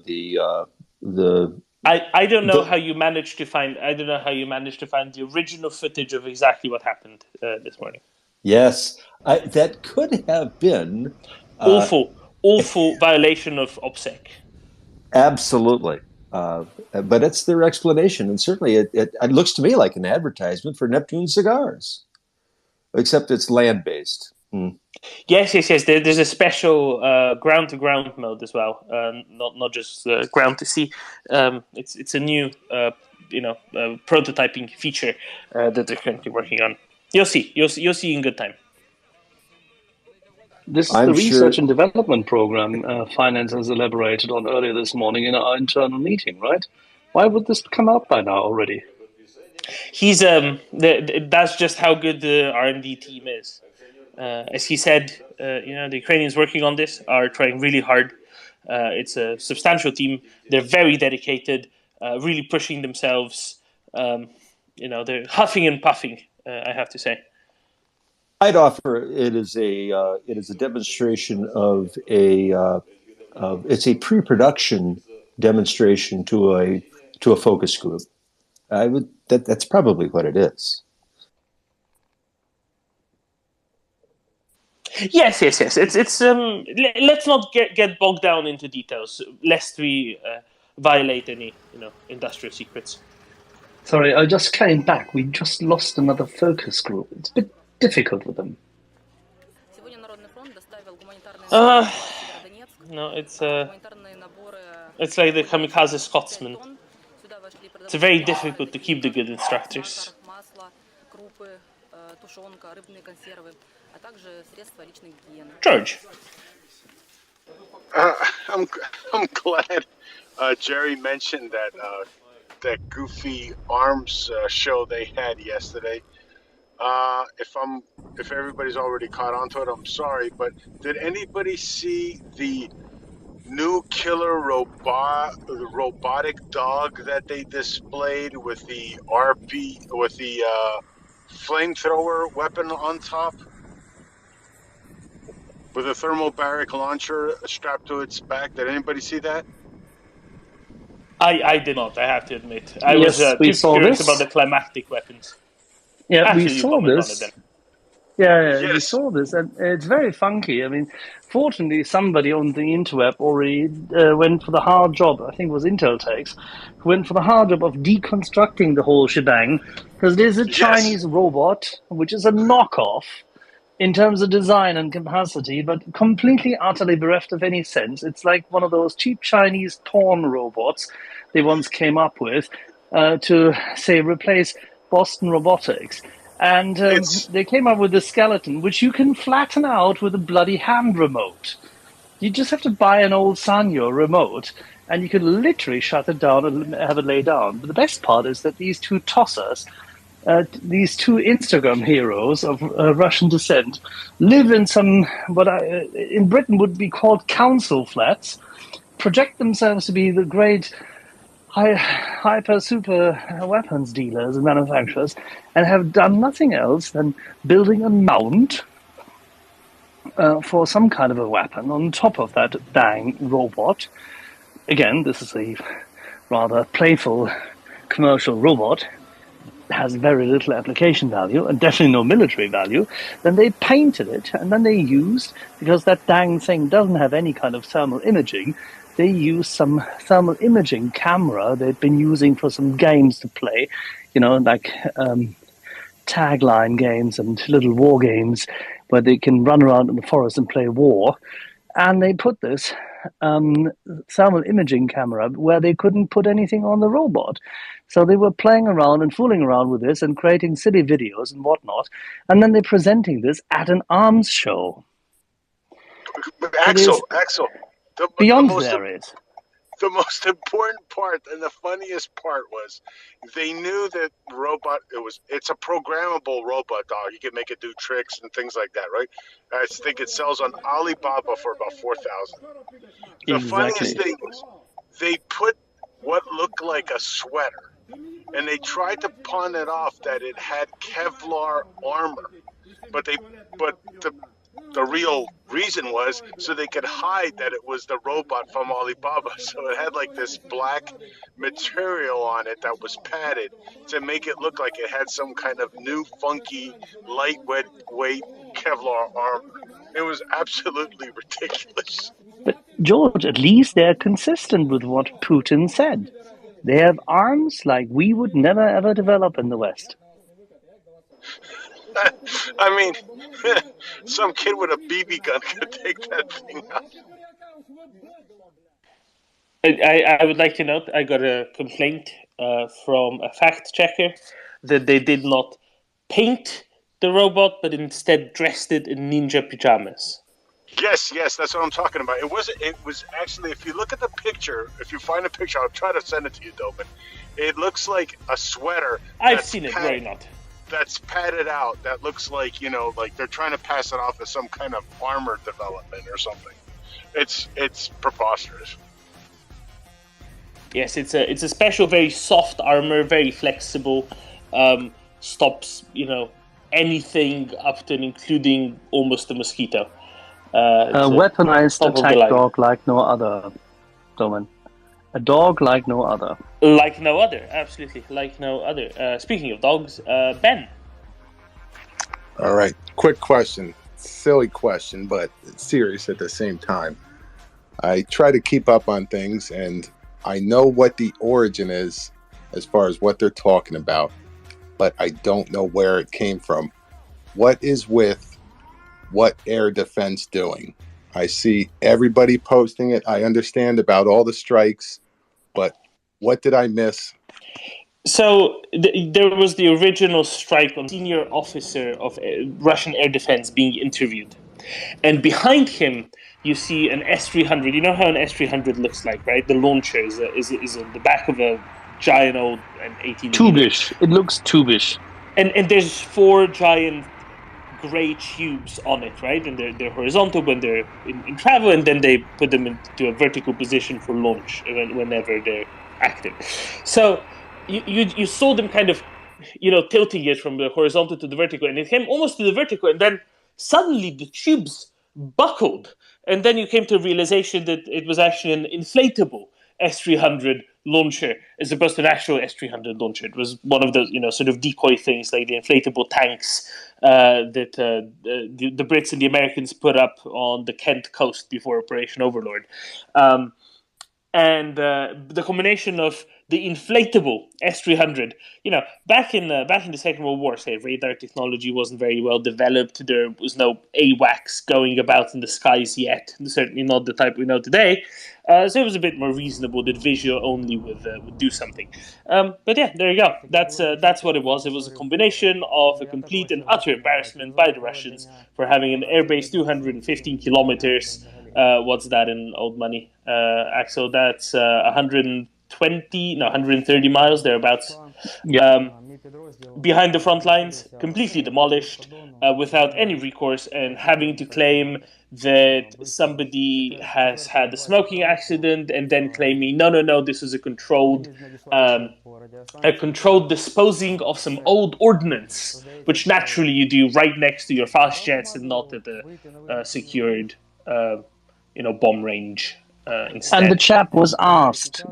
Speaker 5: I don't know how you managed to find. I don't know how you managed to find the original footage of exactly what happened this morning.
Speaker 11: Yes, that could have been
Speaker 5: awful violation of OPSEC.
Speaker 11: Absolutely, but it's their explanation, and certainly it looks to me like an advertisement for Neptune cigars, except it's land-based.
Speaker 5: Yes. There's a special ground-to-ground mode as well, not just ground to sea. It's a new prototyping feature that they're currently working on. You'll see in good time.
Speaker 14: This is the research and development program Finance has elaborated on earlier this morning in our internal meeting, right? Why would this come out by now already?
Speaker 5: That's just how good the R&D team is. As he said, the Ukrainians working on this are trying really hard. It's a substantial team. They're very dedicated, really pushing themselves. They're huffing and puffing, I have to say.
Speaker 11: I'd offer it is a demonstration of it's a pre-production demonstration to a focus group. That's probably what it is.
Speaker 5: Yes. It's let's not get bogged down into details, lest we violate any industrial secrets.
Speaker 14: Sorry, I just came back. We just lost another focus group. It's a bit difficult with them.
Speaker 5: No, it's like the kamikaze Scotsman. It's very difficult to keep the good instructors. George.
Speaker 18: I'm glad Jerry mentioned that goofy arms show they had yesterday. If everybody's already caught on to it, I'm sorry, but did anybody see the new killer robotic dog that they displayed with the flamethrower weapon on top? With a thermobaric launcher strapped to its back. Did anybody see that?
Speaker 5: I did not, I have to admit. I was too curious about the climactic weapons.
Speaker 14: Yeah,
Speaker 5: Actually,
Speaker 14: we saw this. We saw this, and it's very funky. I mean, fortunately, somebody on the interweb already went for the hard job. I think it was Inteltex, who went for the hard job of deconstructing the whole shebang, because there's a Chinese robot, which is a knockoff in terms of design and capacity, but completely, utterly bereft of any sense. It's like one of those cheap Chinese porn robots they once came up with to, say, replace Boston Robotics. And they came up with a skeleton, which you can flatten out with a bloody hand remote. You just have to buy an old Sanyo remote, and you can literally shut it down and have it lay down. But the best part is that these two tossers, these two Instagram heroes of Russian descent, live in some, what in Britain would be called council flats, project themselves to be the great hyper super weapons dealers and manufacturers, and have done nothing else than building a mount for some kind of a weapon on top of that dang robot. Again, this is a rather playful commercial robot, has very little application value and definitely no military value. Then they painted it, and then they used, because that dang thing doesn't have any kind of thermal imaging, they used some thermal imaging camera they'd been using for some games to play, like tagline games and little war games where they can run around in the forest and play war. And they put this thermal imaging camera where they couldn't put anything on the robot. So they were playing around and fooling around with this and creating silly videos and whatnot. And then they're presenting this at an arms show.
Speaker 18: Axel,
Speaker 14: beyond there is.
Speaker 18: the most important part and the funniest part was they knew that it's a programmable robot dog. You can make it do tricks and things like that, right? I think it sells on Alibaba for about 4,000. The funniest thing was they put what looked like a sweater, and they tried to pawn it off that it had Kevlar armor, but the real reason was so they could hide that it was the robot from Alibaba. So it had like this black material on it that was padded to make it look like it had some kind of new funky lightweight Kevlar armor. It was absolutely ridiculous.
Speaker 14: But George, at least they're consistent with what Putin said. They have arms like we would never ever develop in the West.
Speaker 18: I mean, some kid with a BB gun could take that thing out.
Speaker 5: I would like to note I got a complaint from a fact checker that they did not paint the robot, but instead dressed it in ninja pajamas.
Speaker 18: Yes, that's what I'm talking about. It was actually, if you look at the picture, if you find a picture, I'll try to send it to you, Dobin. It looks like a sweater.
Speaker 5: I've seen it, very not.
Speaker 18: That's padded out. That looks like, like they're trying to pass it off as some kind of armor development or something. It's preposterous.
Speaker 5: Yes, it's a special, very soft armor, very flexible. Stops, anything up to and including almost a mosquito.
Speaker 14: A weaponized attack dog like no other, Doman. A dog like no other.
Speaker 5: Like no other, absolutely, like no other. Speaking of dogs, Ben.
Speaker 15: All right, quick question. Silly question, but it's serious at the same time. I try to keep up on things, and I know what the origin is as far as what they're talking about, but I don't know where it came from. What is with what air defense doing? I see everybody posting it. I understand about all the strikes, but what did I miss?
Speaker 5: So there was the original strike on senior officer of Russian air defense being interviewed. And behind him, you see an S-300. You know how an S-300 looks like, right? The launcher is the back of a giant old 18.
Speaker 14: Tubish. It looks tubish.
Speaker 5: And there's 4 giant gray tubes on it, right? And they're horizontal when they're in travel, and then they put them into a vertical position for launch whenever they're active. So you saw them kind of, tilting it from the horizontal to the vertical, and it came almost to the vertical, and then suddenly the tubes buckled, and then you came to a realization that it was actually an inflatable S-300 launcher as opposed to an actual S-300 launcher. It was one of those, sort of decoy things like the inflatable tanks that the Brits and the Americans put up on the Kent coast before Operation Overlord. And the combination of the inflatable S-300, back in the Second World War, say radar technology wasn't very well developed. There was no AWACS going about in the skies yet, certainly not the type we know today. So it was a bit more reasonable that visual only would do something. But yeah, there you go. That's what it was. It was a combination of a complete and utter embarrassment by the Russians for having an airbase 215 kilometers. What's that in old money? Axel, that's 130 miles, thereabouts. Behind the front lines, completely demolished, without any recourse, and having to claim that somebody has had a smoking accident, and then claiming, no, this is a controlled disposing of some old ordnance, which naturally you do right next to your fast jets and not at a secured, bomb range. Instead.
Speaker 14: And the chap was asked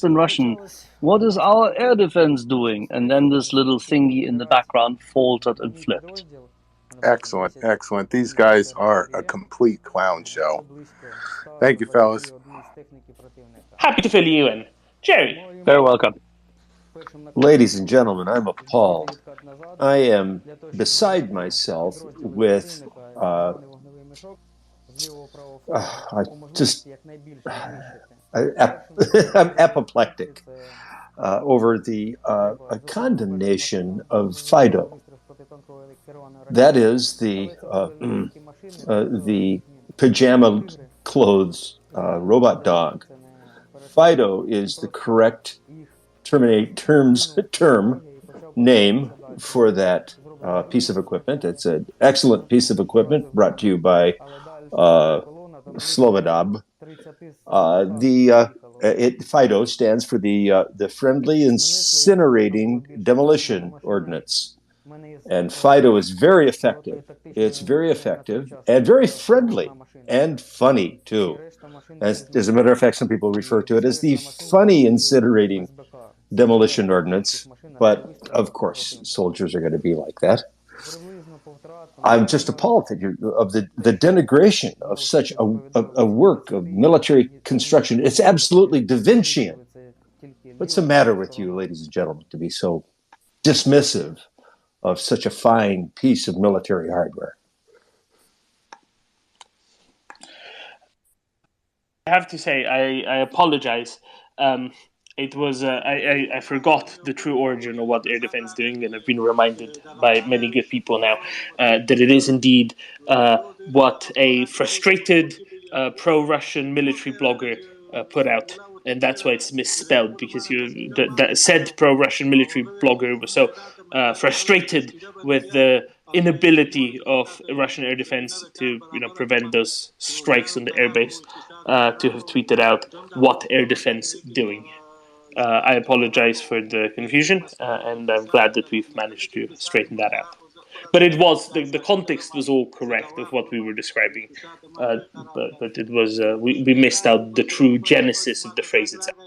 Speaker 14: in Russian, what is our air defense doing? And then this little thingy in the background faltered and flipped.
Speaker 15: Excellent. These guys are a complete clown show. Thank you, fellas.
Speaker 5: Happy to fill you in. Jerry.
Speaker 14: Very welcome.
Speaker 11: Ladies and gentlemen, I'm appalled. I am beside myself with... I'm apoplectic over the condemnation of Fido. That is the pajama clothes robot dog FIDO is the correct term name for that piece of equipment. It's an excellent piece of equipment brought to you by Slovodab. FIDO stands for the Friendly Incinerating Demolition Ordnance. And FIDO is very effective. It's very effective and very friendly and funny too. As a matter of fact, some people refer to it as the funny incinerating demolition ordnance. But of course, soldiers are going to be like that. I'm just appalled of the denigration of such a work of military construction. It's absolutely Da Vincian. What's the matter with you, ladies and gentlemen, to be so dismissive of such a fine piece of military hardware?
Speaker 5: I have to say, I apologize. It was I forgot the true origin of what air defense is doing, and I've been reminded by many good people now that it is indeed what a frustrated pro-Russian military blogger put out, and that's why it's misspelled, because that said pro-Russian military blogger was so frustrated with the inability of Russian air defense to prevent those strikes on the airbase to have tweeted out what air defense doing. I apologize for the confusion, and I'm glad that we've managed to straighten that out. But it was the context was all correct of what we were describing, but it was we missed out the true genesis of the phrase itself.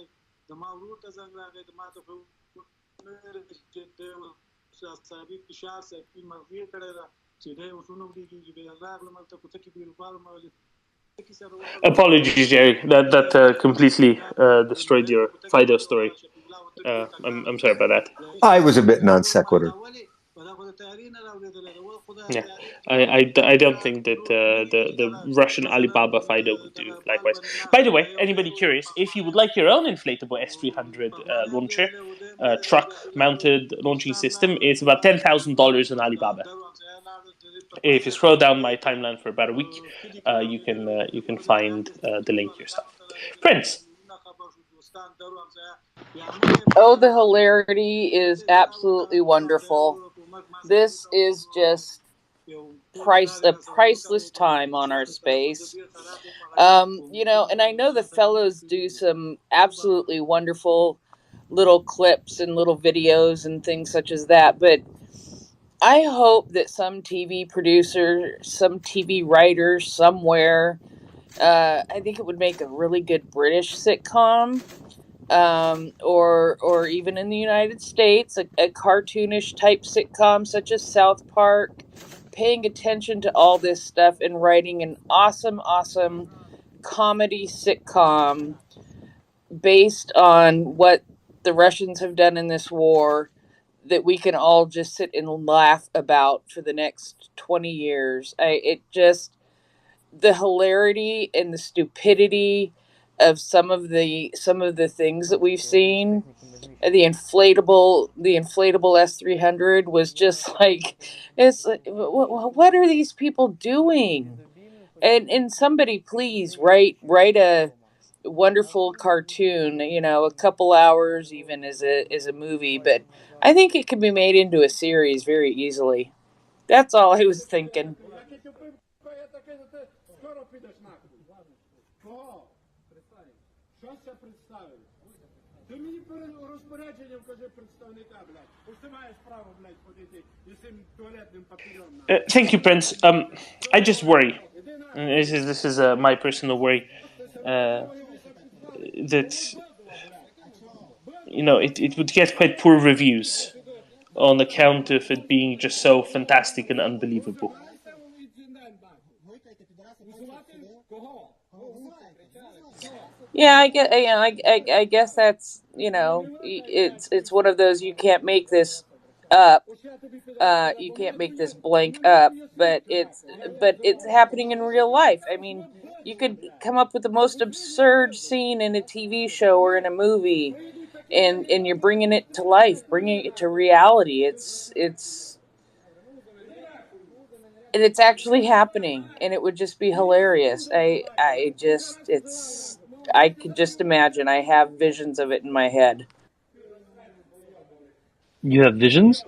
Speaker 5: Apologies, Jerry. That completely destroyed your FIDO story. I'm sorry about that.
Speaker 11: I was a bit non sequitur.
Speaker 5: Yeah, I don't think that the Russian Alibaba FIDO would do likewise. By the way, anybody curious, if you would like your own inflatable S300 launcher, truck-mounted launching system, it's about $10,000 on Alibaba. If you scroll down my timeline for about a week, you can find the link yourself. Prince.
Speaker 20: Oh, the hilarity is absolutely wonderful. This is just a priceless time on our space. And I know the fellows do some absolutely wonderful little clips and little videos and things such as that, but I hope that some TV producer, some TV writer somewhere, I think it would make a really good British sitcom, or even in the United States, a cartoonish type sitcom such as South Park, paying attention to all this stuff and writing an awesome comedy sitcom based on what the Russians have done in this war, that we can all just sit and laugh about for the next 20 years. The hilarity and the stupidity of some of the things that we've seen. The inflatable S300 was just like, it's like, what are these people doing? And somebody please write a wonderful cartoon, a couple hours even as a movie, but I think it can be made into a series very easily. That's all I was thinking.
Speaker 5: Thank you, Prince. I just worry. This is my personal worry. That it would get quite poor reviews on account of it being just so fantastic and unbelievable.
Speaker 20: Yeah, I guess that's it's one of those, you can't make this up. You can't make this blank up, but it's happening in real life. I mean, you could come up with the most absurd scene in a TV show or in a movie, and you're bringing it to life, bringing it to reality. It's actually happening, and it would just be hilarious. It's I could just imagine. I have visions of it in my head.
Speaker 14: You have visions?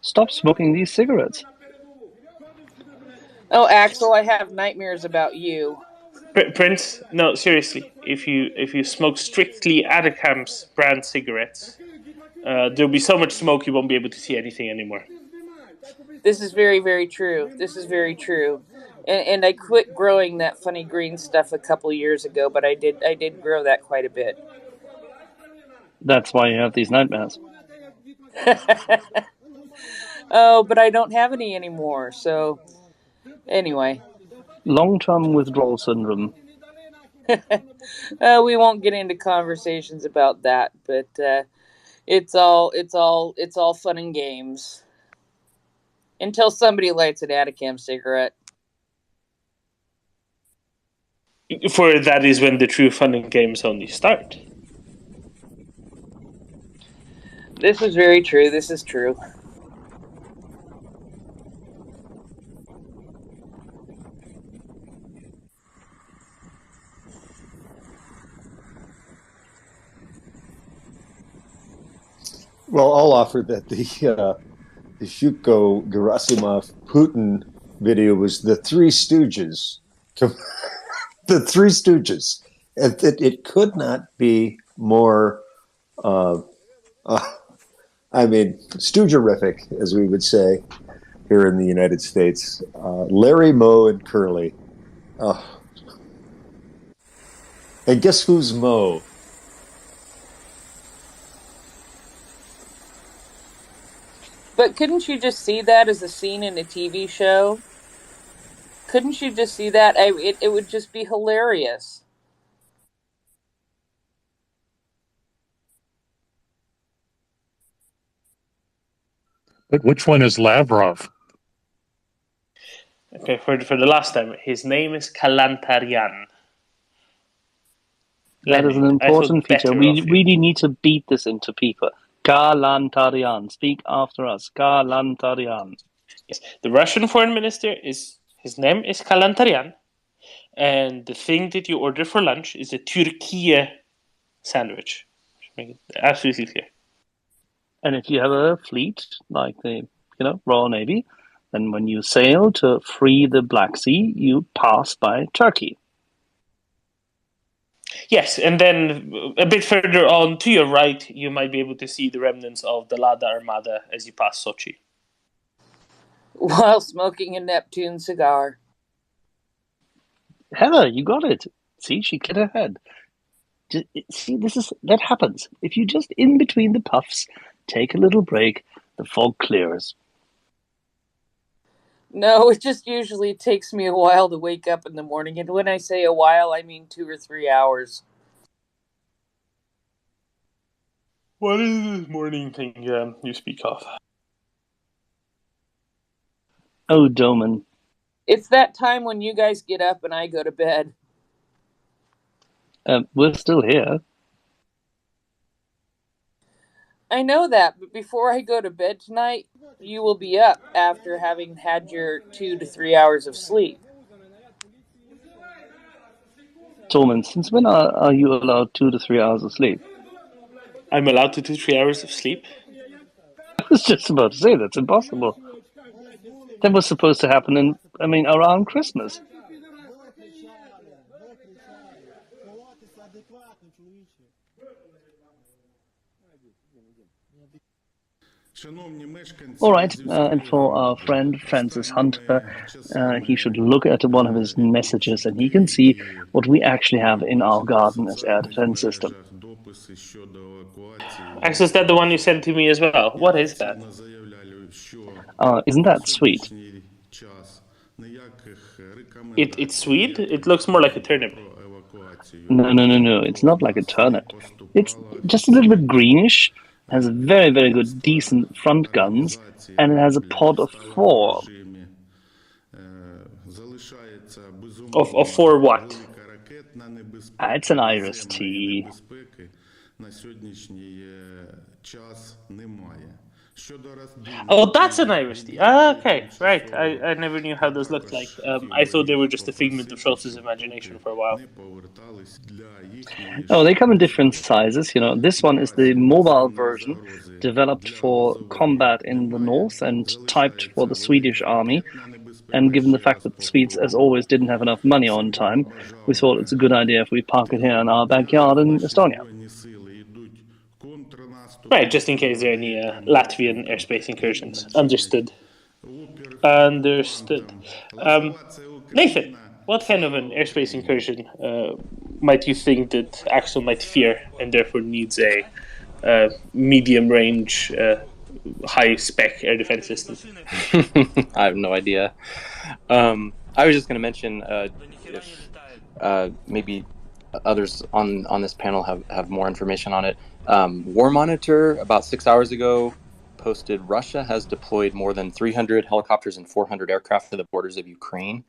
Speaker 14: Stop smoking these cigarettes.
Speaker 20: Oh, Axel, I have nightmares about you.
Speaker 5: Prince, no, seriously. If you smoke strictly Atacam's brand cigarettes, there'll be so much smoke you won't be able to see anything anymore.
Speaker 20: This is very, very true. This is very true. And I quit growing that funny green stuff a couple years ago, but I did grow that quite a bit.
Speaker 14: That's why you have these nightmares.
Speaker 20: Oh, but I don't have any anymore. So, anyway.
Speaker 14: Long-term withdrawal syndrome.
Speaker 20: We won't get into conversations about that, but it's all fun and games until somebody lights an Atacam cigarette.
Speaker 5: For that is when the true fun and games only start.
Speaker 20: This is very true. This is true.
Speaker 11: Well, I'll offer that the Shuko Gerasimov Putin video was the Three Stooges. The Three Stooges. It could not be more, stoogerific, as we would say here in the United States. Larry, Moe, and Curly. And guess who's Moe?
Speaker 20: But couldn't you just see that as a scene in a TV show? Couldn't you just see that? It would just be hilarious.
Speaker 16: But which one is Lavrov?
Speaker 5: Okay, for the last time, his name is Kalantarian.
Speaker 14: That is an important feature. We really need to beat this into people. Kalantarian. Speak after us. Kalantarian.
Speaker 5: Yes, the Russian foreign minister his name is Kalantarian, and the thing that you order for lunch is a Turkey sandwich. Make it absolutely clear.
Speaker 14: And if you have a fleet like the Royal Navy, then when you sail to free the Black Sea, you pass by Turkey.
Speaker 5: Yes, and then a bit further on to your right, you might be able to see the remnants of the Lada Armada as you pass Sochi.
Speaker 20: While smoking a Neptune cigar.
Speaker 14: Heather, you got it. See, she get ahead. See, that happens. If you just in between the puffs, take a little break, the fog clears.
Speaker 20: No, it just usually takes me a while to wake up in the morning. And when I say a while, I mean 2 or 3 hours.
Speaker 5: What is this morning thing you speak of?
Speaker 14: Oh, Doman.
Speaker 20: It's that time when you guys get up and I go to bed.
Speaker 14: We're still here.
Speaker 20: I know that, but before I go to bed tonight, you will be up after having had your 2 to 3 hours of sleep.
Speaker 14: Tormund, since when are you allowed 2 to 3 hours of sleep?
Speaker 5: I'm allowed 2 to 3 hours of sleep?
Speaker 14: I was just about to say that's impossible. That was supposed to happen around Christmas. All right, and for our friend Francis Hunter, he should look at one of his messages and he can see what we actually have in our garden as air defense system.
Speaker 5: Actually, is that the one you sent to me as well? What is that?
Speaker 14: Isn't that sweet?
Speaker 5: It's sweet? It looks more like a turnip.
Speaker 14: No. It's not like a turnip. It's just a little bit greenish. Has very, very good, decent front guns, and it has a pod of 4.
Speaker 5: Of 4 what?
Speaker 14: It's an Iris-T.
Speaker 5: Oh, that's an Irish tea. Ah, okay, right. I never knew how those looked like. I thought they were just a figment of Schultz's imagination for a while.
Speaker 14: Oh, they come in different sizes. You know, this one is the mobile version, developed for combat in the north and typed for the Swedish army. And given the fact that the Swedes, as always, didn't have enough money on time, we thought it's a good idea if we park it here in our backyard in Estonia.
Speaker 5: Right, just in case there are any Latvian airspace incursions. Understood. Understood. Nathan, what kind of an airspace incursion might you think that Axel might fear and therefore needs a medium-range, high-spec air defense system?
Speaker 21: I have no idea. I was just going to mention if maybe others on this panel have more information on it. War Monitor, about 6 hours ago, posted Russia has deployed more than 300 helicopters and 400 aircraft to the borders of Ukraine.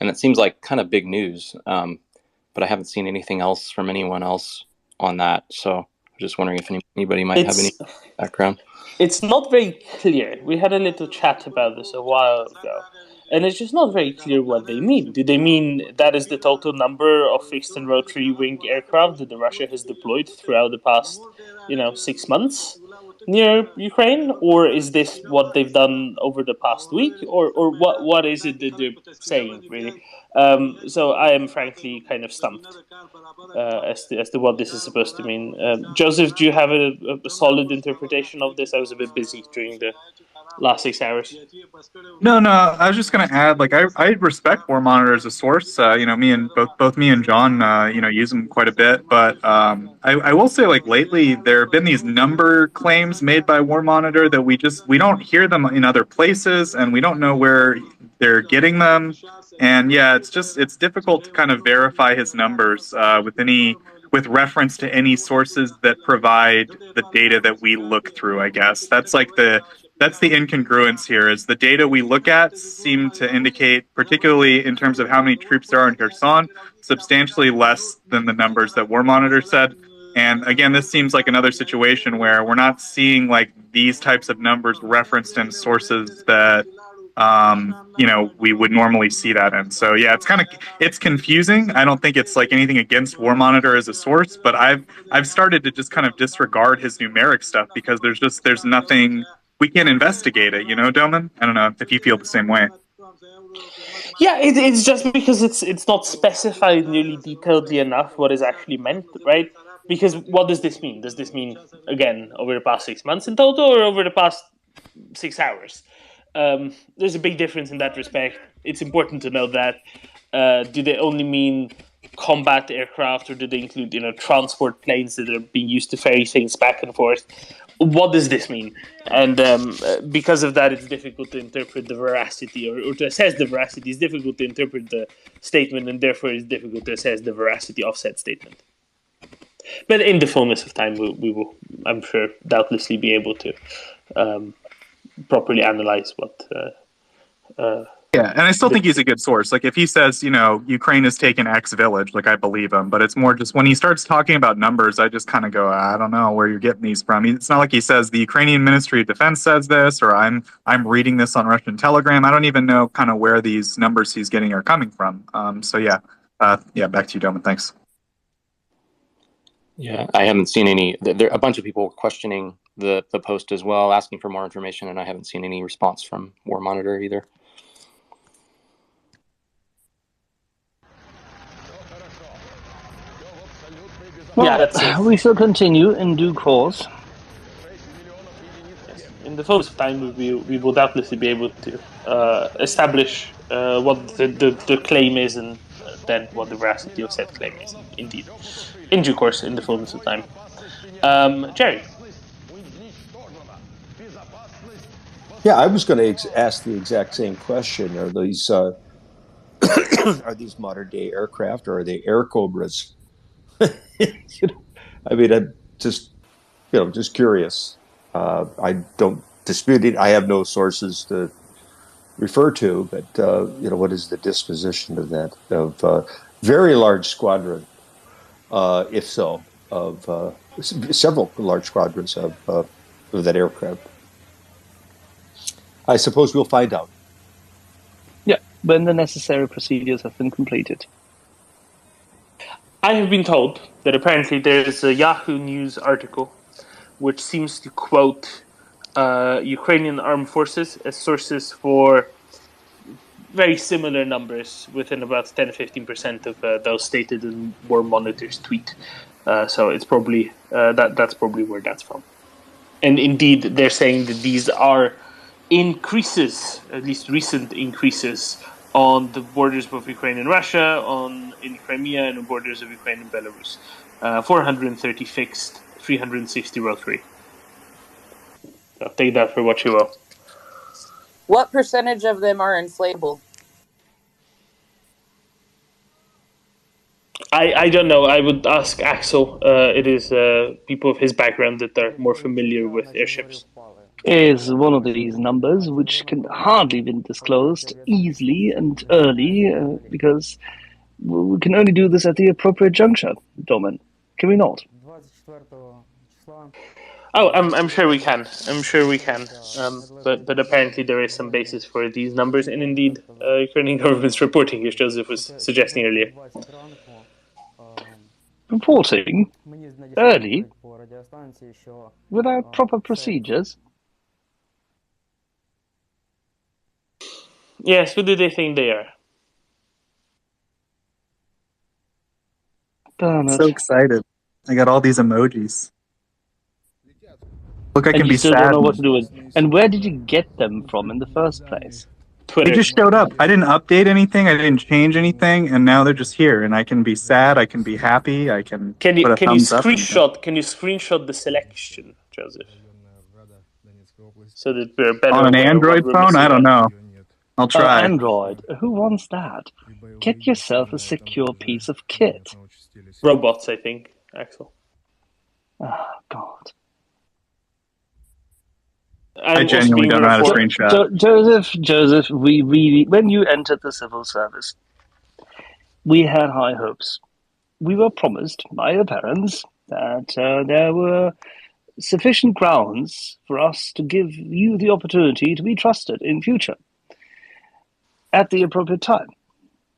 Speaker 21: And it seems like kind of big news, but I haven't seen anything else from anyone else on that. So I'm just wondering if anybody might have any background.
Speaker 5: It's not very clear. We had a little chat about this a while ago. And it's just not very clear what they mean. Do they mean that is the total number of fixed and rotary wing aircraft that Russia has deployed throughout the past, 6 months near Ukraine? Or is this what they've done over the past week? Or what is it that they're saying, really? So I am frankly kind of stumped as to what this is supposed to mean. Joseph, do you have a solid interpretation of this? I was a bit busy during the last 6 hours.
Speaker 17: No, I was just going to add, I respect War Monitor as a source. Me and both me and John, use them quite a bit. But I will say, lately, there have been these number claims made by War Monitor that we don't hear them in other places, and we don't know where they're getting them. And yeah, it's difficult to kind of verify his numbers with reference to any sources that provide the data that we look through, I guess. That's the incongruence here, is the data we look at seem to indicate, particularly in terms of how many troops there are in Kherson, substantially less than the numbers that War Monitor said. And again, this seems like another situation where we're not seeing these types of numbers referenced in sources that we would normally see that in. So yeah, it's confusing. I don't think it's anything against War Monitor as a source, but I've started to just kind of disregard his numeric stuff because there's nothing. We can't investigate it, Doman? I don't know if you feel the same way.
Speaker 5: Yeah, it's just because it's not specified nearly detailedly enough what is actually meant, right? Because what does this mean? Does this mean, again, over the past 6 months in total or over the past 6 hours? There's a big difference in that respect. It's important to know that. Do they only mean combat aircraft, or do they include transport planes that are being used to ferry things back and forth? What does this mean? And because of that, it's difficult to interpret the veracity or to assess the veracity. It's difficult to interpret the statement, and therefore it's difficult to assess the veracity of said statement. But in the fullness of time, we will, I'm sure, doubtlessly be able to properly analyze what.
Speaker 17: Yeah, and I still think he's a good source. If he says, Ukraine has taken X village, I believe him. But it's more just when he starts talking about numbers, I just kind of go, I don't know where you're getting these from. It's not like he says the Ukrainian Ministry of Defense says this, or I'm reading this on Russian Telegram. I don't even know kind of where these numbers he's getting are coming from. So yeah, back to you, Doman. Thanks.
Speaker 21: Yeah, I haven't seen any. There a bunch of people questioning the post as well, asking for more information, and I haven't seen any response from War Monitor either.
Speaker 14: Well, we shall continue in due course.
Speaker 5: Yes. In the fullest of time, we will doubtlessly be able to establish what the claim is, and then what the veracity of said claim is, indeed. In due course, in the fullness of time. Jerry?
Speaker 11: Yeah, I was going to ask the exact same question. Are these are these modern day aircraft, or are they air cobras? I'm just curious. I don't dispute it. I have no sources to refer to, but what is the disposition of that very large squadron? If so, of several large squadrons of that aircraft. I suppose we'll find out.
Speaker 14: Yeah, when the necessary procedures have been completed.
Speaker 5: I have been told that apparently there is a Yahoo News article which seems to quote Ukrainian armed forces as sources for very similar numbers within about 10-15% of those stated in War Monitor's tweet. So it's probably that's probably where that's from. And indeed, they're saying that these are increases, at least recent increases, on the borders of Ukraine and Russia, in Crimea, and the borders of Ukraine and Belarus. 430 fixed, 360 rotary. So take that for what you will.
Speaker 20: What percentage of them are inflatable?
Speaker 5: I don't know. I would ask Axel. It is people of his background that are more familiar with airships.
Speaker 14: Is one of these numbers which can hardly be disclosed easily and early because we can only do this at the appropriate juncture, Domin. Can we not?
Speaker 5: Oh, I'm sure we can. I'm sure we can. But apparently there is some basis for these numbers, and indeed, Ukrainian government's reporting, as Joseph was suggesting earlier.
Speaker 14: Reporting early without proper procedures.
Speaker 5: Yes, who do they think they are?
Speaker 14: Darn it.
Speaker 17: So excited. I got all these emojis. Look, I
Speaker 14: And
Speaker 17: can
Speaker 14: you
Speaker 17: be
Speaker 14: still
Speaker 17: sad.
Speaker 14: don't know what to do with. And where did you get them from in the first place?
Speaker 5: Twitter.
Speaker 17: They just showed up. I didn't update anything. I didn't change anything, and now they're just here. And I can be sad. I can be happy. I can
Speaker 5: Can you
Speaker 17: put a thumbs up.
Speaker 5: screenshot the selection, Joseph? So that we're better
Speaker 17: On an
Speaker 5: aware of
Speaker 17: Android
Speaker 5: what we're
Speaker 17: phone?
Speaker 5: missing
Speaker 17: I don't
Speaker 5: out.
Speaker 17: know. I'll try.
Speaker 14: Android. Who wants that? Get yourself a secure piece of kit.
Speaker 5: Robots, I think, Axel.
Speaker 14: Oh, God.
Speaker 17: I genuinely don't know how to screenshot.
Speaker 14: Joseph, we really, when you entered the civil service, we had high hopes. We were promised by your parents that there were sufficient grounds for us to give you the opportunity to be trusted in future at the appropriate time.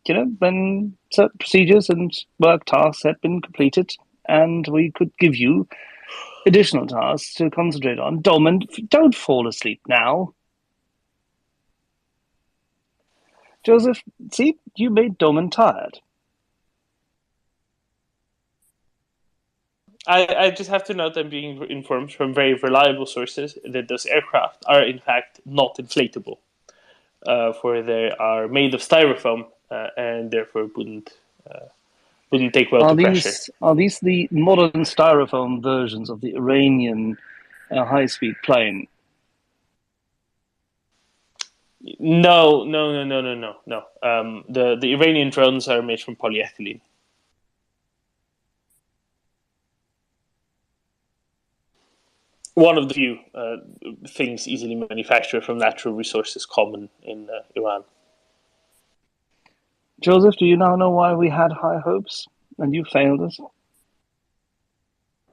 Speaker 14: You know, when certain procedures and work tasks had been completed, and we could give you additional tasks to concentrate on. Domin, don't fall asleep now. Joseph, see, you made Domin tired.
Speaker 5: I just have to note I'm being informed from very reliable sources that those aircraft are in fact not inflatable, for they are made of styrofoam and therefore wouldn't take well to pressure.
Speaker 14: Are these the modern styrofoam versions of the Iranian high-speed plane?
Speaker 5: No. The Iranian drones are made from polyethylene. One of the few things easily manufactured from natural resources common in Iran.
Speaker 14: Joseph, do you now know why we had high hopes and you failed us?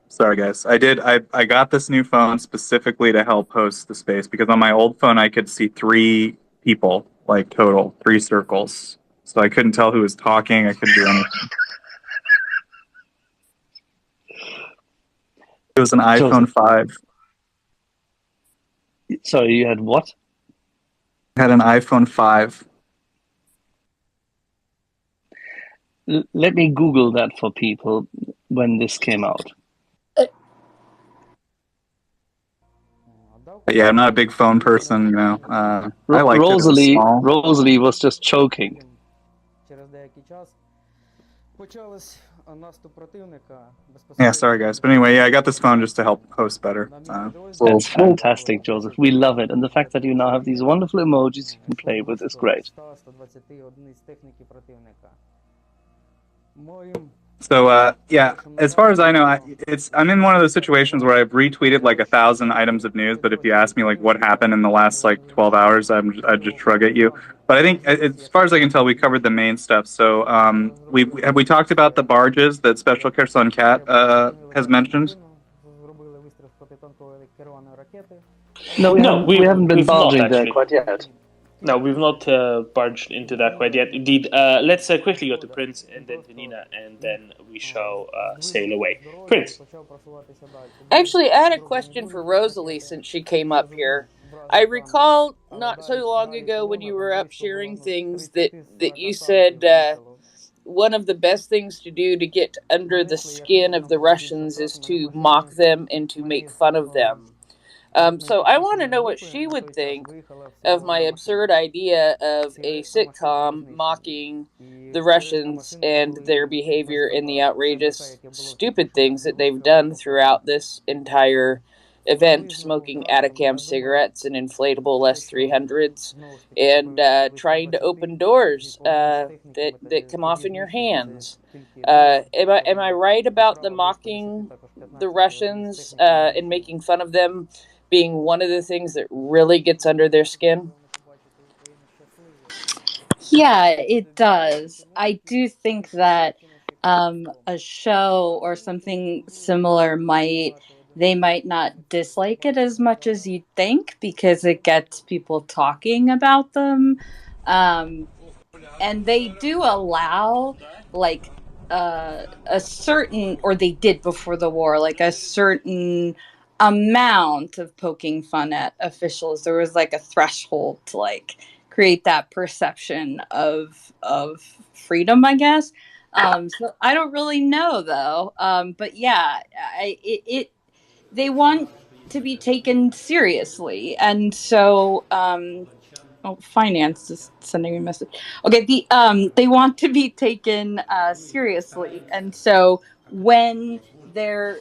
Speaker 17: Sorry, guys. I got this new phone specifically to help host the space because on my old phone I could see 3 people, like total, 3 circles. So I couldn't tell who was talking. I couldn't do anything. It was an iPhone 5.
Speaker 14: Sorry, you had what?
Speaker 17: I had an iPhone 5.
Speaker 14: Let me Google that for people when this came out.
Speaker 17: But yeah, I'm not a big phone person, you know. I like
Speaker 14: Rosalie.
Speaker 17: it. Small.
Speaker 14: Rosalie was just choking.
Speaker 17: Yeah, sorry guys. But anyway, yeah, I got this phone just to help host better.
Speaker 14: That's fantastic, Joseph. We love it. And the fact that you now have these wonderful emojis you can play with is great.
Speaker 17: So yeah, as far as I know, I'm in one of those situations where I've retweeted like 1,000 items of news. But if you ask me like what happened in the last like 12 hours, I'd just shrug at you. But I think as far as I can tell, we covered the main stuff. So we talked about the barges that Special Kherson Cat has mentioned.
Speaker 14: No, we haven't been barging there
Speaker 5: actually.
Speaker 14: quite yet.
Speaker 5: No, we've not barged into that quite yet. Indeed, let's quickly go to Prince and then to Nina, and then we shall sail away. Prince.
Speaker 20: Actually, I had a question for Rosalie since she came up here. I recall not so long ago when you were up sharing things that you said one of the best things to do to get under the skin of the Russians is to mock them and to make fun of them. So I want to know what she would think of my absurd idea of a sitcom mocking the Russians and their behavior and the outrageous, stupid things that they've done throughout this entire event, smoking Atacam cigarettes and inflatable S-300s, and trying to open doors that come off in your hands. Am I right about the mocking the Russians and making fun of them being one of the things that really gets under their skin?
Speaker 4: Yeah, it does. I do think that a show or something similar they might not dislike it as much as you'd think because it gets people talking about them. And they do allow like a certain, or they did before the war, like a certain amount of poking fun at officials. There was like a threshold to like create that perception of freedom, I guess. So I don't really know though. But yeah, they want to be taken seriously, and so finance is sending me a message. Okay, they want to be taken seriously, and so when they're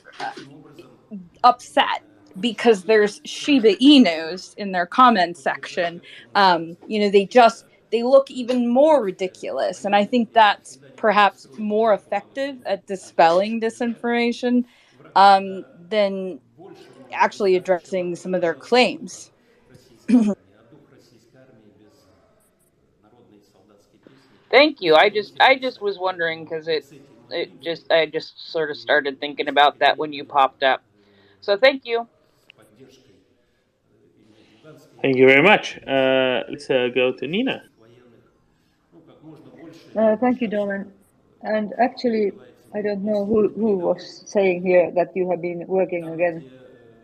Speaker 4: upset because there's Shiba Inus in their comment section, they look even more ridiculous, and I think that's perhaps more effective at dispelling disinformation than actually addressing some of their claims.
Speaker 20: Thank you. I just was wondering because I just sort of started thinking about that when you popped up. So thank you.
Speaker 5: Thank you very much. Let's go to Nina.
Speaker 13: Thank you, Dolan. And actually, I don't know who was saying here that you have been working again.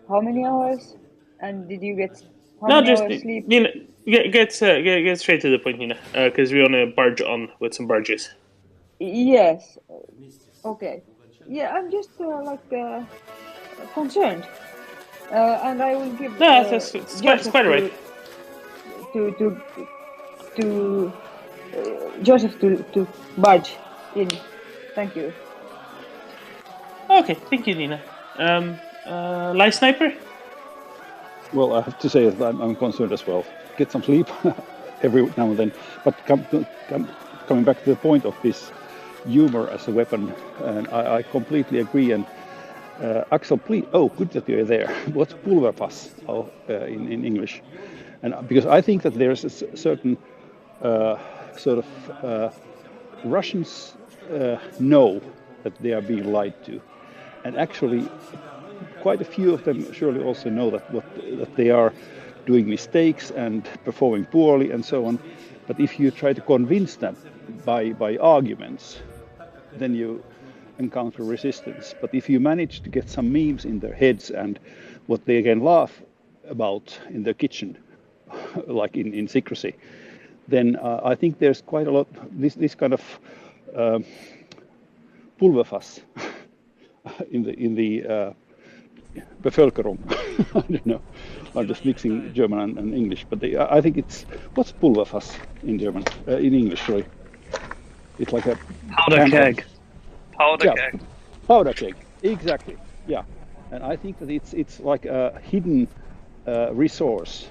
Speaker 13: How many hours? And did you get many hours sleep?
Speaker 5: Nina, get straight to the point, Nina, because we want to barge on with some barges.
Speaker 13: Yes. Okay. Yeah, I'm just concerned, and I will give.
Speaker 5: No, it's quite right.
Speaker 13: To Joseph to barge in. Thank you.
Speaker 5: Okay, thank you, Nina. Live Sniper?
Speaker 10: Well, I have to say that I'm concerned as well. Get some sleep every now and then. But coming back to the point of this humor as a weapon, and I completely agree. And Axel, please, good that you're there. What's pulverfass in English? And because I think that there's a certain Russians know that they are being lied to, and actually quite a few of them surely also know that they are doing mistakes and performing poorly and so on. But if you try to convince them by arguments, then you encounter resistance. But if you manage to get some memes in their heads and what they can laugh about in their kitchen, like in secrecy, then I think there's quite a lot this kind of pulverfass in the Bevölkerung. I don't know. I'm just mixing German and English, but I think what's pulverfass in German? In English, sorry. It's like a
Speaker 14: powder keg. Powder keg.
Speaker 10: Powder keg. Exactly. Yeah, and I think that it's like a hidden resource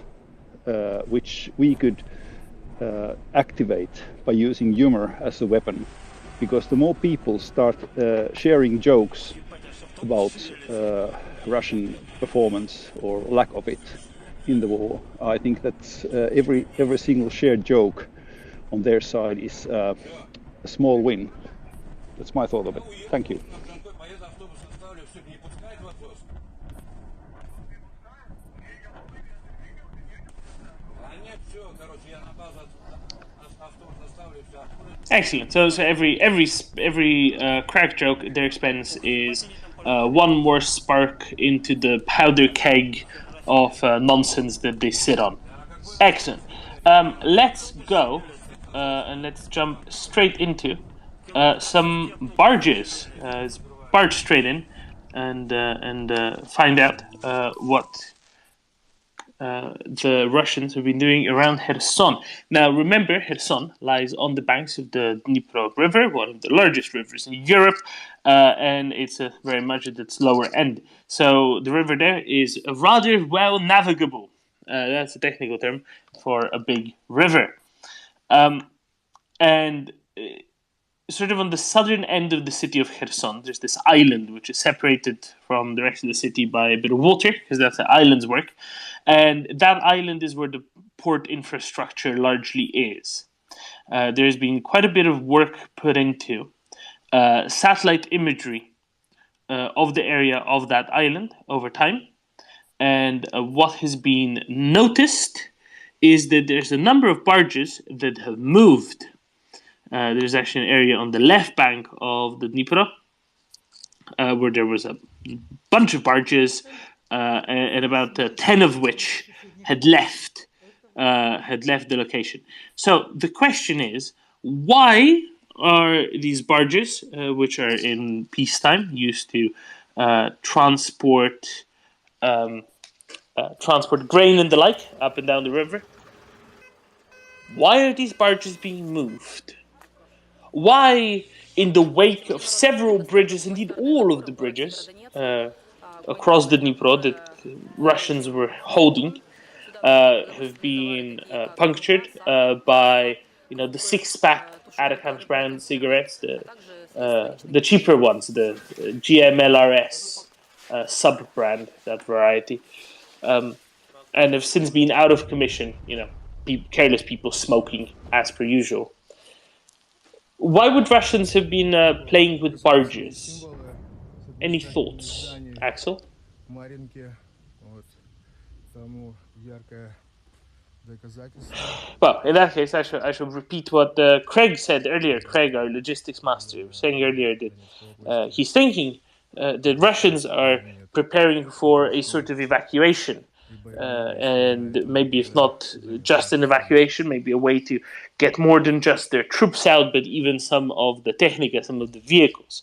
Speaker 10: which we could activate by using humor as a weapon, because the more people start sharing jokes about Russian performance or lack of it in the war, I think that every single shared joke on their side is a small win. That's my thought of it. Thank you.
Speaker 5: Excellent. So every crack joke at their expense is one more spark into the powder keg of nonsense that they sit on. Excellent. Let's go and let's jump straight into some barges. Let's barge straight in and find out what the Russians have been doing around Kherson. Now, remember, Kherson lies on the banks of the Dnipro River, one of the largest rivers in Europe, and it's very much at its lower end. So the river there is rather well navigable. That's a technical term for a big river. And sort of on the southern end of the city of Kherson, there's this island which is separated from the rest of the city by a bit of water, because that's how islands work. And that island is where the port infrastructure largely is. There's been quite a bit of work put into satellite imagery of the area of that island over time. And what has been noticed is that there's a number of barges that have moved. There's actually an area on the left bank of the Dnipro where there was a bunch of barges, and about 10 of which had left the location. So the question is, why are these barges, which are in peacetime used to transport grain and the like up and down the river, why are these barges being moved? Why, in the wake of several bridges, indeed all of the bridges across the Dnipro that Russians were holding, have been punctured by the six-pack Atacams brand cigarettes, the cheaper ones, the GMLRS sub-brand, that variety, and have since been out of commission. Careless people smoking as per usual. Why would Russians have been playing with barges? Any thoughts, Axel? Well, in that case, I should repeat what Craig said earlier. Craig, our logistics master, was saying earlier that he's thinking that Russians are preparing for a sort of evacuation. And maybe if not just an evacuation, maybe a way to get more than just their troops out, but even some of the technica, some of the vehicles.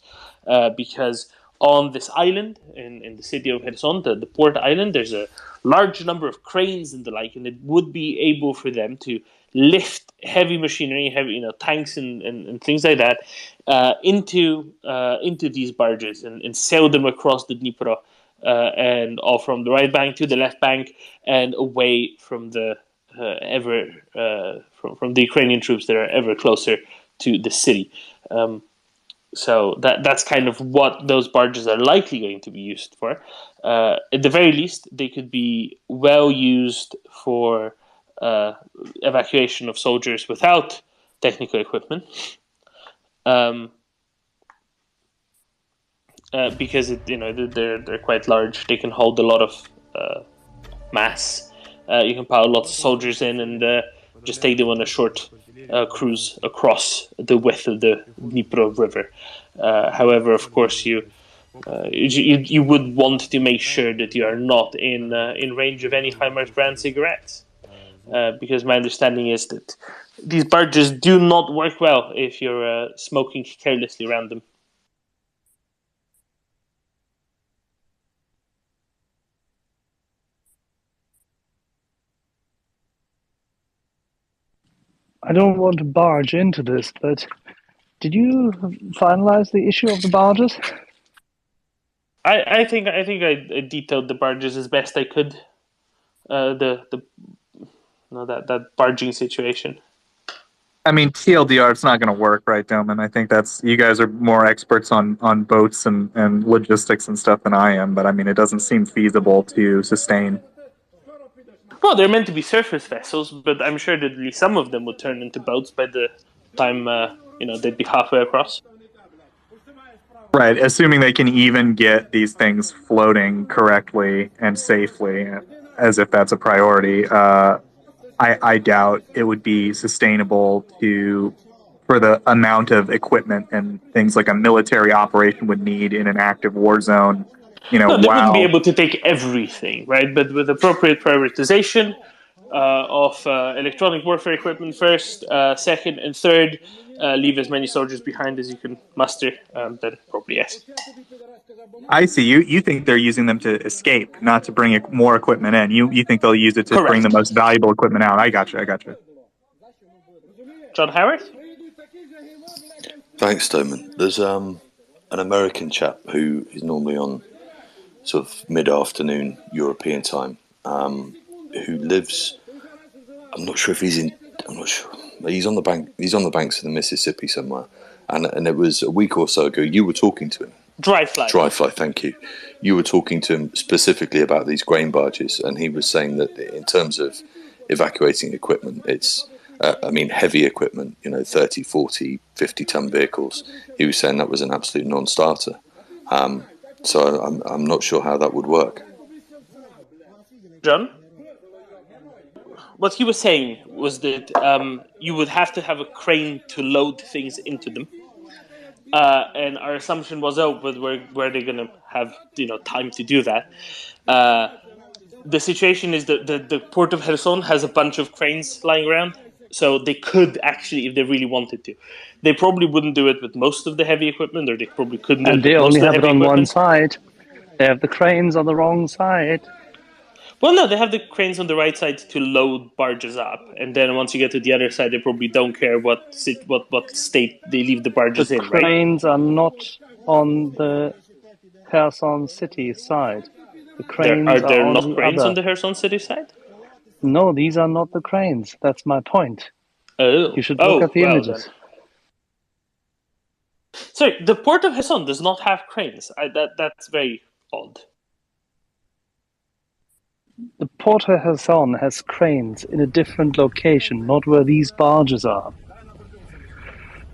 Speaker 5: Because on this island, in the city of Kherson, the port island, there's a large number of cranes and the like, and it would be able for them to lift heavy machinery, heavy tanks and things like that, into these barges and sail them across the Dnipro. And all from the right bank to the left bank and away from the from the Ukrainian troops that are ever closer to the city. So that's kind of what those barges are likely going to be used for. At the very least, they could be well used for evacuation of soldiers without technical equipment. Because they're quite large, they can hold a lot of mass. You can pile lots of soldiers in and just take them on a short cruise across the width of the Dnipro River. However, of course, you would want to make sure that you are not in range of any HIMARS brand cigarettes, because my understanding is that these barges do not work well if you're smoking carelessly around them.
Speaker 14: I don't want to barge into this, but did you finalize the issue of the barges?
Speaker 5: I think I detailed the barges as best I could. That barging situation.
Speaker 17: I mean, TLDR, it's not going to work, right, Doman? I think you guys are more experts on boats and logistics and stuff than I am, but I mean, it doesn't seem feasible to sustain.
Speaker 5: Well, they're meant to be surface vessels, but I'm sure that at least some of them would turn into boats by the time they'd be halfway across.
Speaker 17: Right, assuming they can even get these things floating correctly and safely, as if that's a priority. I doubt it would be sustainable for the amount of equipment and things like a military operation would need in an active war zone.
Speaker 5: No, they wouldn't be able to take everything, right? But with appropriate prioritization of electronic warfare equipment first, second, and third, leave as many soldiers behind as you can muster, then probably yes.
Speaker 17: I see. You think they're using them to escape, not to bring more equipment in. You think they'll use it to bring the most valuable equipment out. I got you.
Speaker 5: John Howard?
Speaker 3: Thanks, Stoneman. There's an American chap who is normally on sort of mid-afternoon European time, who lives. I'm not sure if he's in. I'm not sure. He's on the bank. He's on the banks of the Mississippi somewhere, and it was a week or so ago. You were talking to him. Dryfly, thank you. You were talking to him specifically about these grain barges, and he was saying that in terms of evacuating equipment, it's, heavy equipment, 30, 40, 50-ton vehicles. He was saying that was an absolute non-starter. So I'm not sure how that would work.
Speaker 5: John? What he was saying was that you would have to have a crane to load things into them. And our assumption was, but where they're going to have time to do that. The situation is that the port of Kherson has a bunch of cranes lying around, so they could actually, if they really wanted to. They probably wouldn't do it with most of the heavy equipment, or they probably couldn't do it
Speaker 14: And
Speaker 5: with
Speaker 14: they
Speaker 5: most
Speaker 14: only
Speaker 5: of the
Speaker 14: have it
Speaker 5: heavy
Speaker 14: on
Speaker 5: equipment.
Speaker 14: one side. They have the cranes on the wrong side.
Speaker 5: Well, no, they have the cranes on the right side to load barges up, and then once you get to the other side, they probably don't care what state they leave the barges in, right?
Speaker 14: The cranes are not on the Kherson city side. The cranes
Speaker 5: Are there
Speaker 14: on
Speaker 5: not
Speaker 14: the
Speaker 5: cranes
Speaker 14: other.
Speaker 5: on the Kherson city side?
Speaker 14: No, these are not the cranes. That's my point.
Speaker 5: Oh,
Speaker 14: You should look at the
Speaker 5: well,
Speaker 14: images.
Speaker 5: then. Sorry, the port of Kherson does not have cranes. That's very odd.
Speaker 14: The Port of Kherson has cranes in a different location, not where these barges are.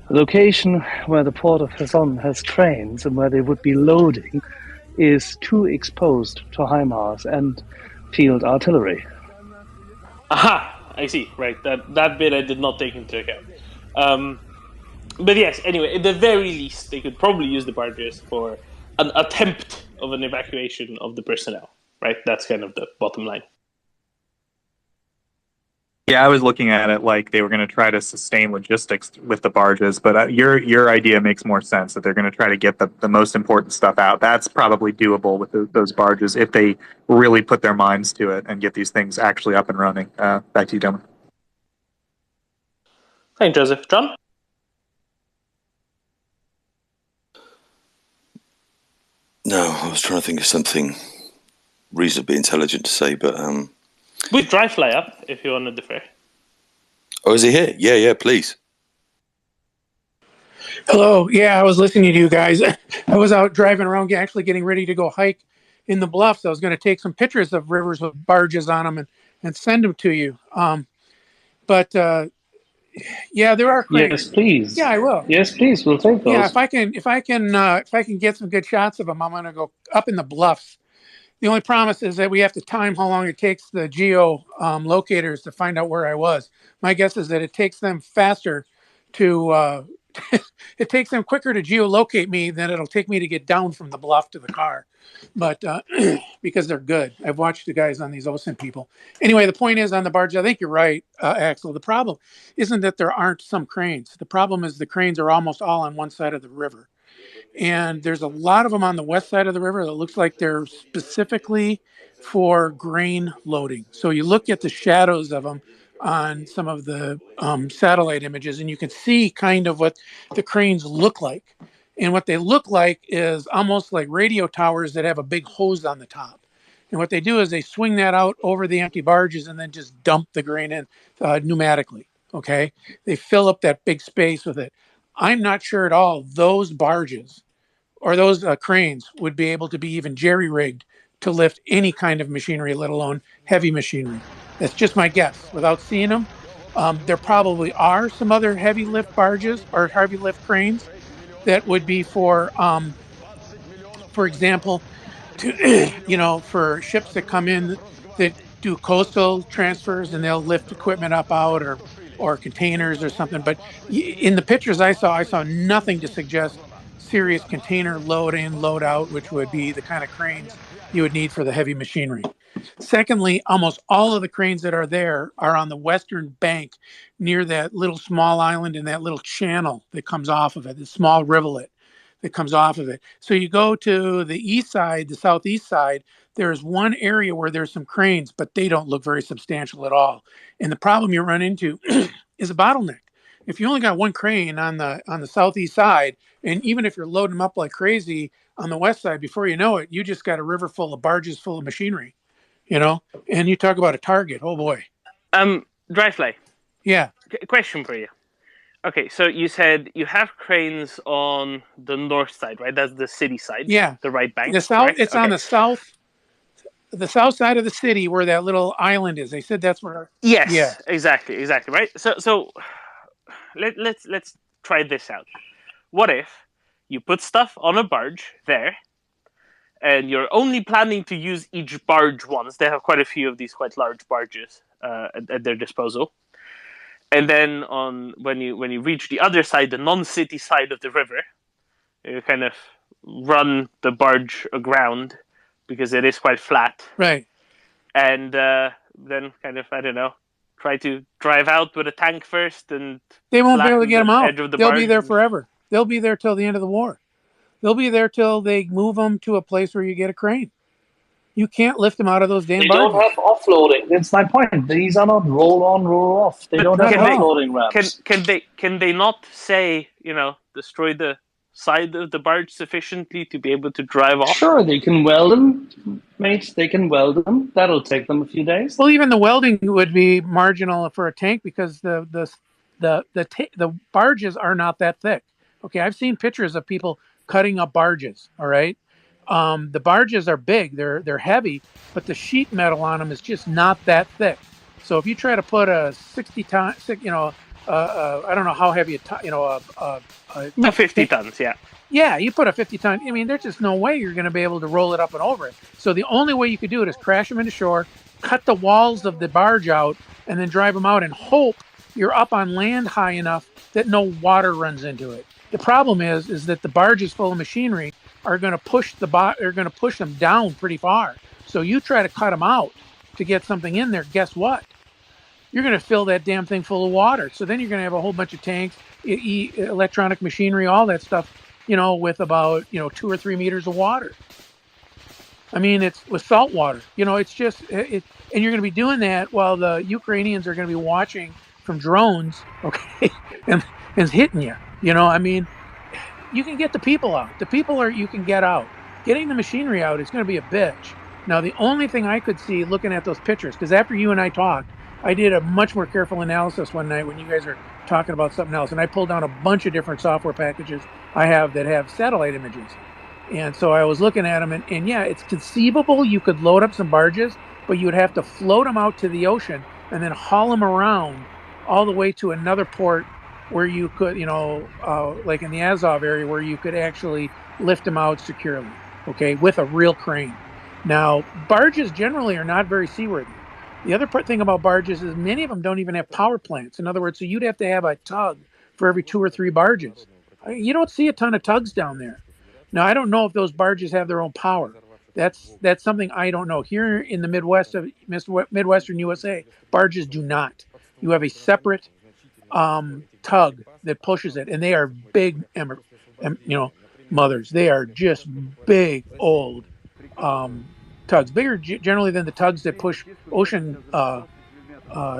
Speaker 14: The location where the Port of Kherson has cranes and where they would be loading is too exposed to HIMARS and field artillery.
Speaker 5: Aha! I see. Right. That bit I did not take into account. But yes, anyway, at the very least, they could probably use the barges for an attempt of an evacuation of the personnel. Right? That's kind of the bottom line.
Speaker 17: Yeah, I was looking at it like they were going to try to sustain logistics with the barges, but your idea makes more sense, that they're going to try to get the most important stuff out. That's probably doable with those barges if they really put their minds to it and get these things actually up and running. Back to you, gentlemen.
Speaker 5: Thanks, Joseph. John?
Speaker 3: No, I was trying to think of something reasonably intelligent to say, but
Speaker 5: We've Dryfly up, if you want to defer.
Speaker 3: Oh, is he here? Yeah, please.
Speaker 22: Hello. Yeah, I was listening to you guys. I was out driving around, actually getting ready to go hike in the bluffs. I was going to take some pictures of rivers with barges on them and send them to you. But yeah, there are cranes.
Speaker 14: Yes, please.
Speaker 22: Yeah, I will.
Speaker 14: Yes, please. We'll take those.
Speaker 22: Yeah, if I can get some good shots of them, I'm going to go up in the bluffs. The only promise is that we have to time how long it takes the geo locators to find out where I was. My guess is that it takes them faster to, it takes them quicker to geolocate me than it'll take me to get down from the bluff to the car. But because they're good. I've watched the guys on these OSINT people. Anyway, the point is on the barge, I think you're right, Axel. The problem isn't that there aren't some cranes. The problem is the cranes are almost all on one side of the river. And there's a lot of them on the west side of the river that looks like they're specifically for grain loading. So you look at the shadows of them on some of the satellite images, and you can see kind of what the cranes look like. And what they look like is almost like radio towers that have a big hose on the top. And what they do is they swing that out over the empty barges and then just dump the grain in pneumatically. Okay, they fill up that big space with it. I'm not sure at all those barges or those cranes would be able to be even jerry-rigged to lift any kind of machinery, let alone heavy machinery. That's just my guess. Without seeing them, there probably are some other heavy lift barges or heavy lift cranes that would be for example, to, for ships that come in that do coastal transfers and they'll lift equipment up out or containers or something. But in the pictures I saw nothing to suggest serious container load in, load out, which would be the kind of cranes you would need for the heavy machinery. Secondly, almost all of the cranes that are there are on the western bank near that little small island and that little channel that comes off of it, the small rivulet that comes off of it. So you go to the east side, the southeast side, there's one area where there's some cranes, but they don't look very substantial at all. And the problem you run into is a bottleneck. If you only got one crane on the southeast side, and even if you're loading them up like crazy on the west side, before you know it, you just got a river full of barges full of machinery, you know? And you talk about a target, oh boy.
Speaker 5: Dryfly.
Speaker 22: Yeah.
Speaker 5: Question for you. Okay, so you said you have cranes on the north side, right? That's the city side.
Speaker 22: Yeah.
Speaker 5: The right bank.
Speaker 22: The south.
Speaker 5: Correct?
Speaker 22: It's on the south side of the city where that little island is. They said that's where.
Speaker 5: Yes.
Speaker 22: Yeah.
Speaker 5: Exactly. Right. So let's try this out. What if you put stuff on a barge there, and you're only planning to use each barge once? They have quite a few of these quite large barges at their disposal. And then when you reach the other side, the non-city side of the river, you kind of run the barge aground because it is quite flat.
Speaker 22: Right.
Speaker 5: And then kind of, I don't know, try to drive out with a tank first, and
Speaker 22: they won't be able to
Speaker 5: flatten
Speaker 22: get them
Speaker 5: the
Speaker 22: out.
Speaker 5: edge of the
Speaker 22: They'll
Speaker 5: barge.
Speaker 22: be there forever. They'll be there till the end of the war. They'll be there till they move them to a place where you get a crane. You can't lift them out of those damn
Speaker 14: They
Speaker 22: barges.
Speaker 14: don't have offloading. That's my point. These are not roll on, roll off. They don't have offloading ramps.
Speaker 5: Can they not say, destroy the side of the barge sufficiently to be able to drive off?
Speaker 14: Sure, they can weld them, mate. They can weld them. That'll take them a few days.
Speaker 22: Well, even the welding would be marginal for a tank because the barges are not that thick. Okay, I've seen pictures of people cutting up barges. All right. The barges are big, they're heavy, but the sheet metal on them is just not that thick. So if you try to put a 60-ton, I don't know how heavy a
Speaker 5: 50 tons, yeah.
Speaker 22: Yeah, you put a 50-ton. I mean, there's just no way you're going to be able to roll it up and over it. So the only way you could do it is crash them into shore, cut the walls of the barge out, and then drive them out and hope you're up on land high enough that no water runs into it. The problem is that the barges full of machinery are going to push them down pretty far. So you try to cut them out to get something in there. Guess what? You're going to fill that damn thing full of water. So then you're going to have a whole bunch of tanks, electronic machinery, all that stuff, with about 2 or 3 meters of water. I mean, it's with salt water. It's just and you're going to be doing that while the Ukrainians are going to be watching from drones, okay, and hitting you. I mean. You can get the people out. You can get out. Getting the machinery out is going to be a bitch. Now, the only thing I could see looking at those pictures, because after you and I talked, I did a much more careful analysis one night when you guys were talking about something else, and I pulled down a bunch of different software packages I have that have satellite images. And so I was looking at them, and yeah, it's conceivable you could load up some barges, but you would have to float them out to the ocean and then haul them around all the way to another port where you could, like in the Azov area, where you could actually lift them out securely, okay, with a real crane. Now, barges generally are not very seaworthy. The other thing about barges is many of them don't even have power plants. In other words, so you'd have to have a tug for every 2 or 3 barges. You don't see a ton of tugs down there. Now, I don't know if those barges have their own power. That's something I don't know. Here in the Midwestern USA, barges do not. You have a separate tug that pushes it, and they are big, mothers. They are just big old tugs, bigger generally than the tugs that push ocean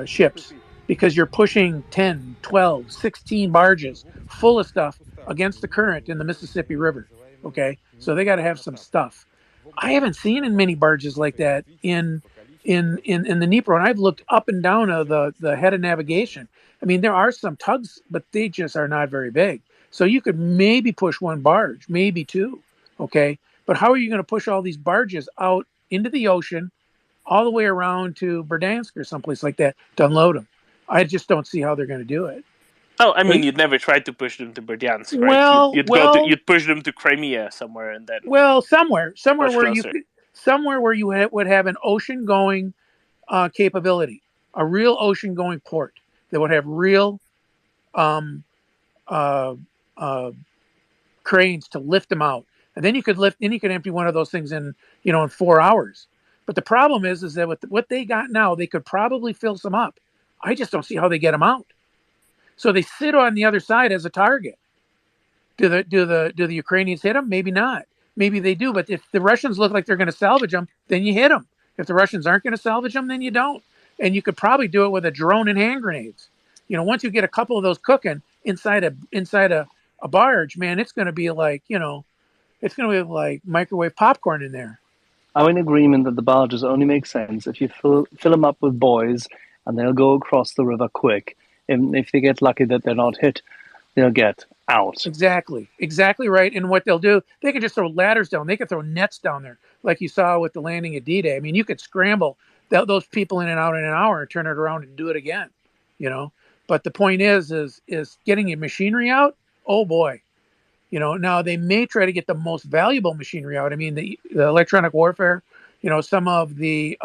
Speaker 22: ships, because you're pushing 10, 12, 16 barges full of stuff against the current in the Mississippi River. Okay, so they got to have some stuff. I haven't seen many barges like that in the Dnipro, and I've looked up and down the head of navigation. I mean, there are some tugs, but they just are not very big. So you could maybe push 1 barge, maybe 2, okay? But how are you going to push all these barges out into the ocean, all the way around to Berdansk or someplace like that to unload them? I just don't see how they're going to do it.
Speaker 5: Oh, I mean, you'd never try to push them to Berdansk, right?
Speaker 22: Well,
Speaker 5: you'd push them to Crimea somewhere, and then
Speaker 22: somewhere
Speaker 5: much
Speaker 22: where
Speaker 5: closer.
Speaker 22: somewhere where you would have an ocean-going capability, a real ocean-going port that would have real cranes to lift them out, and then you could empty one of those things in 4 hours. But the problem is that with what they got now, they could probably fill some up. I just don't see how they get them out. So they sit on the other side as a target. Do the Ukrainians hit them? Maybe not. Maybe they do. But if the Russians look like they're going to salvage them, then you hit them. If the Russians aren't going to salvage them, then you don't. And you could probably do it with a drone and hand grenades. Once you get a couple of those cooking inside a barge, man, it's going to be like it's going to be like microwave popcorn in there.
Speaker 14: I'm in agreement that the barges only make sense if you fill them up with boys and they'll go across the river quick. And if they get lucky that they're not hit, they'll get out.
Speaker 22: Exactly right. And what they'll do, they can just throw ladders down. They can throw nets down there, like you saw with the landing at D-Day. I mean, you could scramble those people in and out in an hour and turn it around and do it again. But the point is getting your machinery out. Oh boy. Now they may try to get the most valuable machinery out. I mean, the electronic warfare, some of the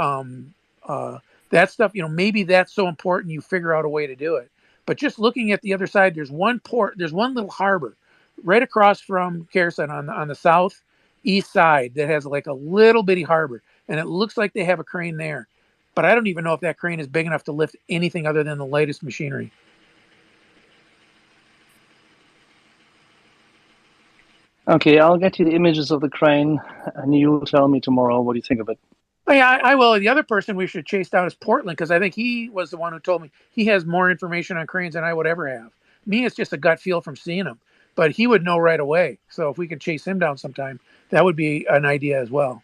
Speaker 22: that stuff, maybe that's so important you figure out a way to do it. But just looking at the other side, there's one little harbor right across from Kherson on the southeast side that has like a little bitty harbor, and it looks like they have a crane there. But I don't even know if that crane is big enough to lift anything other than the latest machinery.
Speaker 14: Okay, I'll get you the images of the crane, and you'll tell me tomorrow what you think of it.
Speaker 22: Oh, yeah, I will. The other person we should chase down is Portland, because I think he was the one who told me he has more information on cranes than I would ever have. Me, it's just a gut feel from seeing him, but he would know right away. So if we could chase him down sometime, that would be an idea as well.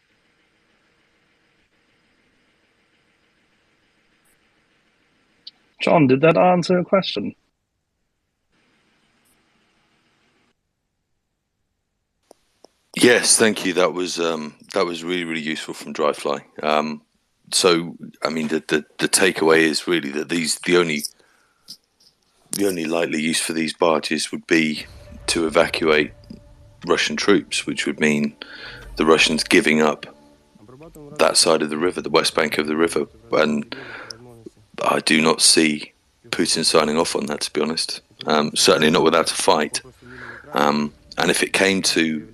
Speaker 14: John, did that answer your question?
Speaker 3: Yes, thank you. That was really, really useful from Dryfly. So, I mean, the takeaway is really that the only likely use for these barges would be to evacuate Russian troops, which would mean the Russians giving up that side of the river, the west bank of the river, and I do not see Putin signing off on that, to be honest. Certainly not without a fight. And if it came to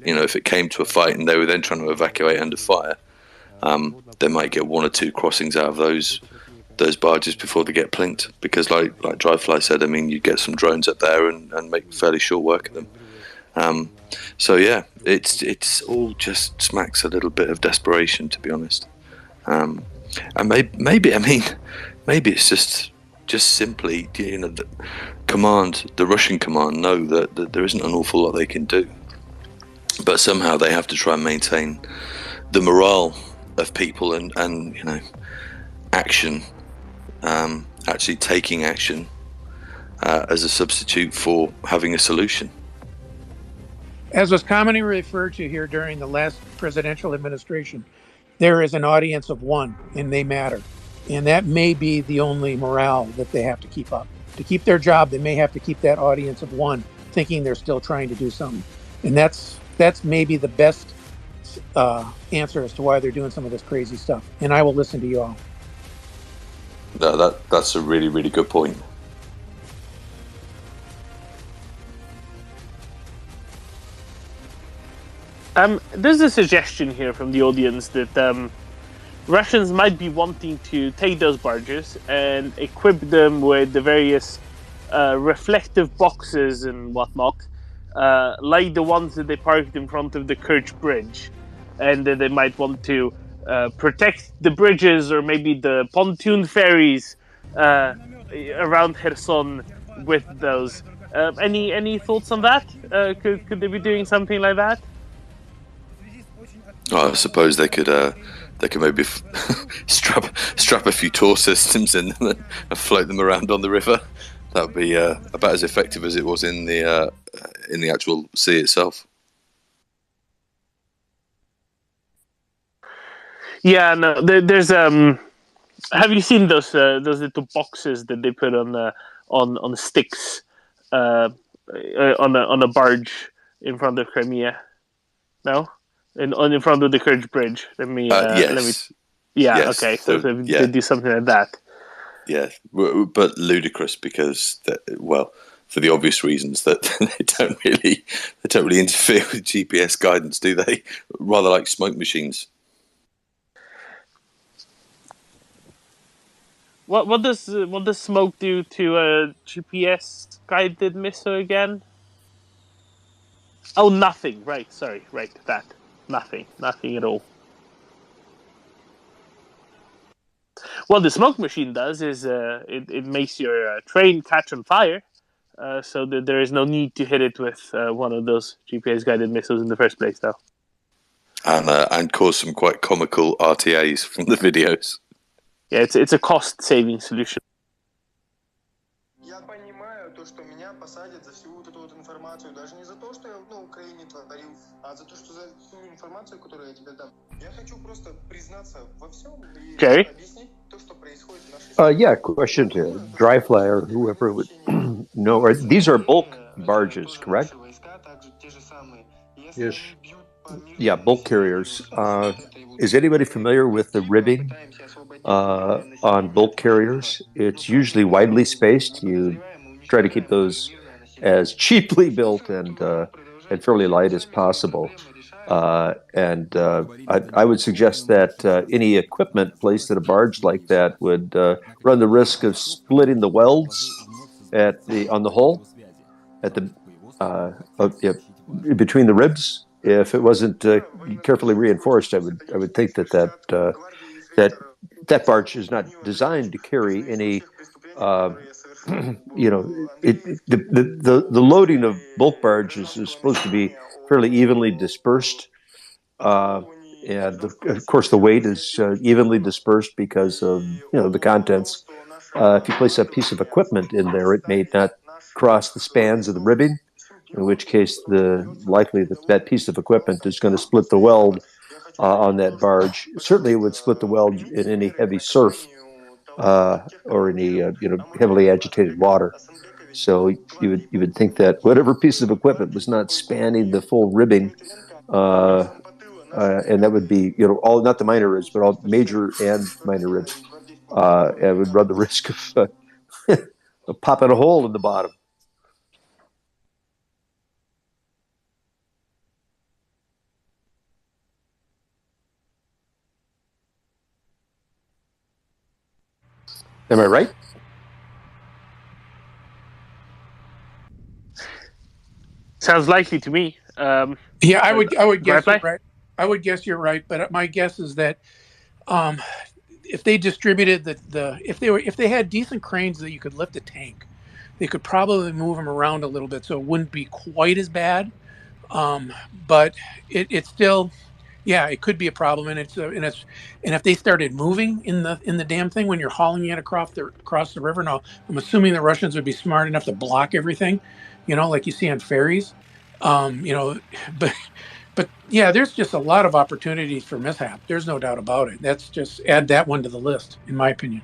Speaker 3: a fight and they were then trying to evacuate under fire, they might get one or two crossings out of those barges before they get plinked. Because like Dryfly said, I mean, you get some drones up there and make fairly short work of them. So yeah, it's all just smacks a little bit of desperation, to be honest. And maybe it's just simply, the Russian command know that there isn't an awful lot they can do, but somehow they have to try and maintain the morale of people and action, actually taking action as a substitute for having a solution.
Speaker 22: As was commonly referred to here during the last presidential administration, there is an audience of one, and they matter. And that may be the only morale that they have to keep up. To keep their job, they may have to keep that audience of one thinking they're still trying to do something. And that's maybe the best answer as to why they're doing some of this crazy stuff. And I will listen to you all.
Speaker 3: That's a really, really good point.
Speaker 5: There's a suggestion here from the audience that Russians might be wanting to take those barges and equip them with the various reflective boxes and whatnot, like the ones that they parked in front of the Kerch Bridge, and that they might want to protect the bridges or maybe the pontoon ferries around Kherson with those. Any thoughts on that? Could they be doing something like that?
Speaker 3: I suppose they could maybe strap a few Tor systems in them and float them around on the river. That would be about as effective as it was in the actual sea itself.
Speaker 5: Yeah, no. There's have you seen those little boxes that they put on sticks on a barge in front of Crimea? No. In front of the Kerch Bridge.
Speaker 3: Yes.
Speaker 5: Yeah.
Speaker 3: Yes,
Speaker 5: Okay. So
Speaker 3: so,
Speaker 5: they do something like that.
Speaker 3: Yeah, but ludicrous because for the obvious reasons that they don't really interfere with GPS guidance, do they? Rather like smoke machines.
Speaker 5: What does smoke do to a GPS guided missile again? Oh, nothing. Right. Sorry. Right. That. Nothing. Nothing at all. What the smoke machine does is it makes your train catch on fire, so that there is no need to hit it with one of those GPS guided missiles in the first place, though.
Speaker 3: And cause some quite comical RTAs from the videos.
Speaker 5: Yeah, it's a cost saving solution.
Speaker 2: Я понимаю то, что меня посадят за всю вот эту вот информацию, даже не за то, что я на Украине творил, а за то, что за всю информацию, которую я тебе дам. Я хочу просто признаться во всем и объяснить то, что происходит в нашей стране.
Speaker 11: Yeah, question to Dryfly or whoever would know. These are bulk barges, correct? Yes. Yeah, bulk carriers. Is anybody familiar with the ribbing on bulk carriers? It's usually widely spaced. You try to keep those as cheaply built and fairly light as possible. I would suggest that any equipment placed at a barge like that would run the risk of splitting the welds on the hull between the ribs. If it wasn't carefully reinforced, I would think that barge is not designed to carry any. The loading of bulk barges is supposed to be fairly evenly dispersed, and of course the weight is evenly dispersed because of the contents. If you place a piece of equipment in there, it may not cross the spans of the ribbing, in which case likely that piece of equipment is going to split the weld on that barge. Certainly it would split the weld in any heavy surf or any heavily agitated water. So you would think that whatever piece of equipment was not spanning the full ribbing, and that would be all, not the minor ribs, but all major and minor ribs, and would run the risk of popping a hole in the bottom. Am I right?
Speaker 5: Sounds likely to me.
Speaker 22: Yeah, I would guess you're right. I would guess you're right, but my guess is that if they distributed if they had decent cranes that you could lift a tank, they could probably move them around a little bit, so it wouldn't be quite as bad. But it's still. Yeah, it could be a problem, and if they started moving in the damn thing when you're hauling it across the river. Now, I'm assuming the Russians would be smart enough to block everything, like you see on ferries, but yeah, there's just a lot of opportunities for mishap. There's no doubt about it. That's just add that one to the list, in my opinion.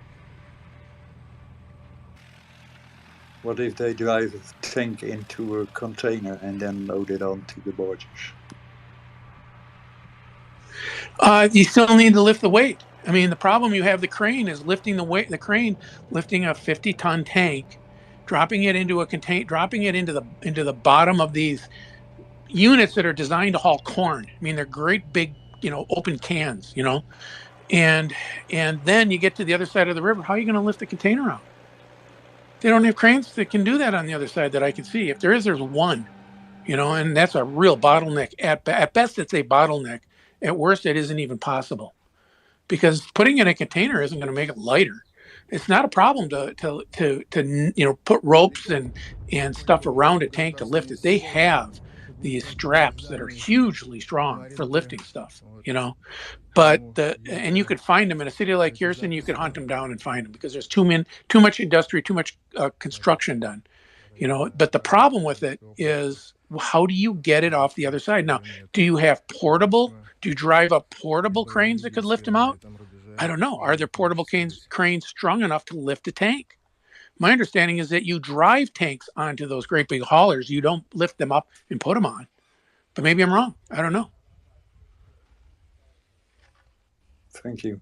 Speaker 10: What if they drive a tank into a container and then load it onto the barges?
Speaker 22: You still need to lift the weight. I mean, the problem you have the crane is lifting the weight. The crane lifting a 50-ton tank, dropping it into a contain, dropping it into the bottom of these units that are designed to haul corn. I mean, they're great big, open cans, and then you get to the other side of the river. How are you going to lift the container out? They don't have cranes that can do that on the other side that I can see. If there is, there's one, and that's a real bottleneck. At best, it's a bottleneck. At worst, it isn't even possible, because putting in a container isn't going to make it lighter. It's not a problem to put ropes and stuff around a tank to lift it. They have these straps that are hugely strong for lifting stuff, But and you could find them in a city like Houston. You could hunt them down and find them because there's too much industry, too much construction done, But the problem with it is, how do you get it off the other side? Now, do you have portable? Do you drive up portable cranes that could lift them out? I don't know. Are there portable cranes strong enough to lift a tank? My understanding is that you drive tanks onto those great big haulers. You don't lift them up and put them on. But maybe I'm wrong. I don't know.
Speaker 10: Thank you.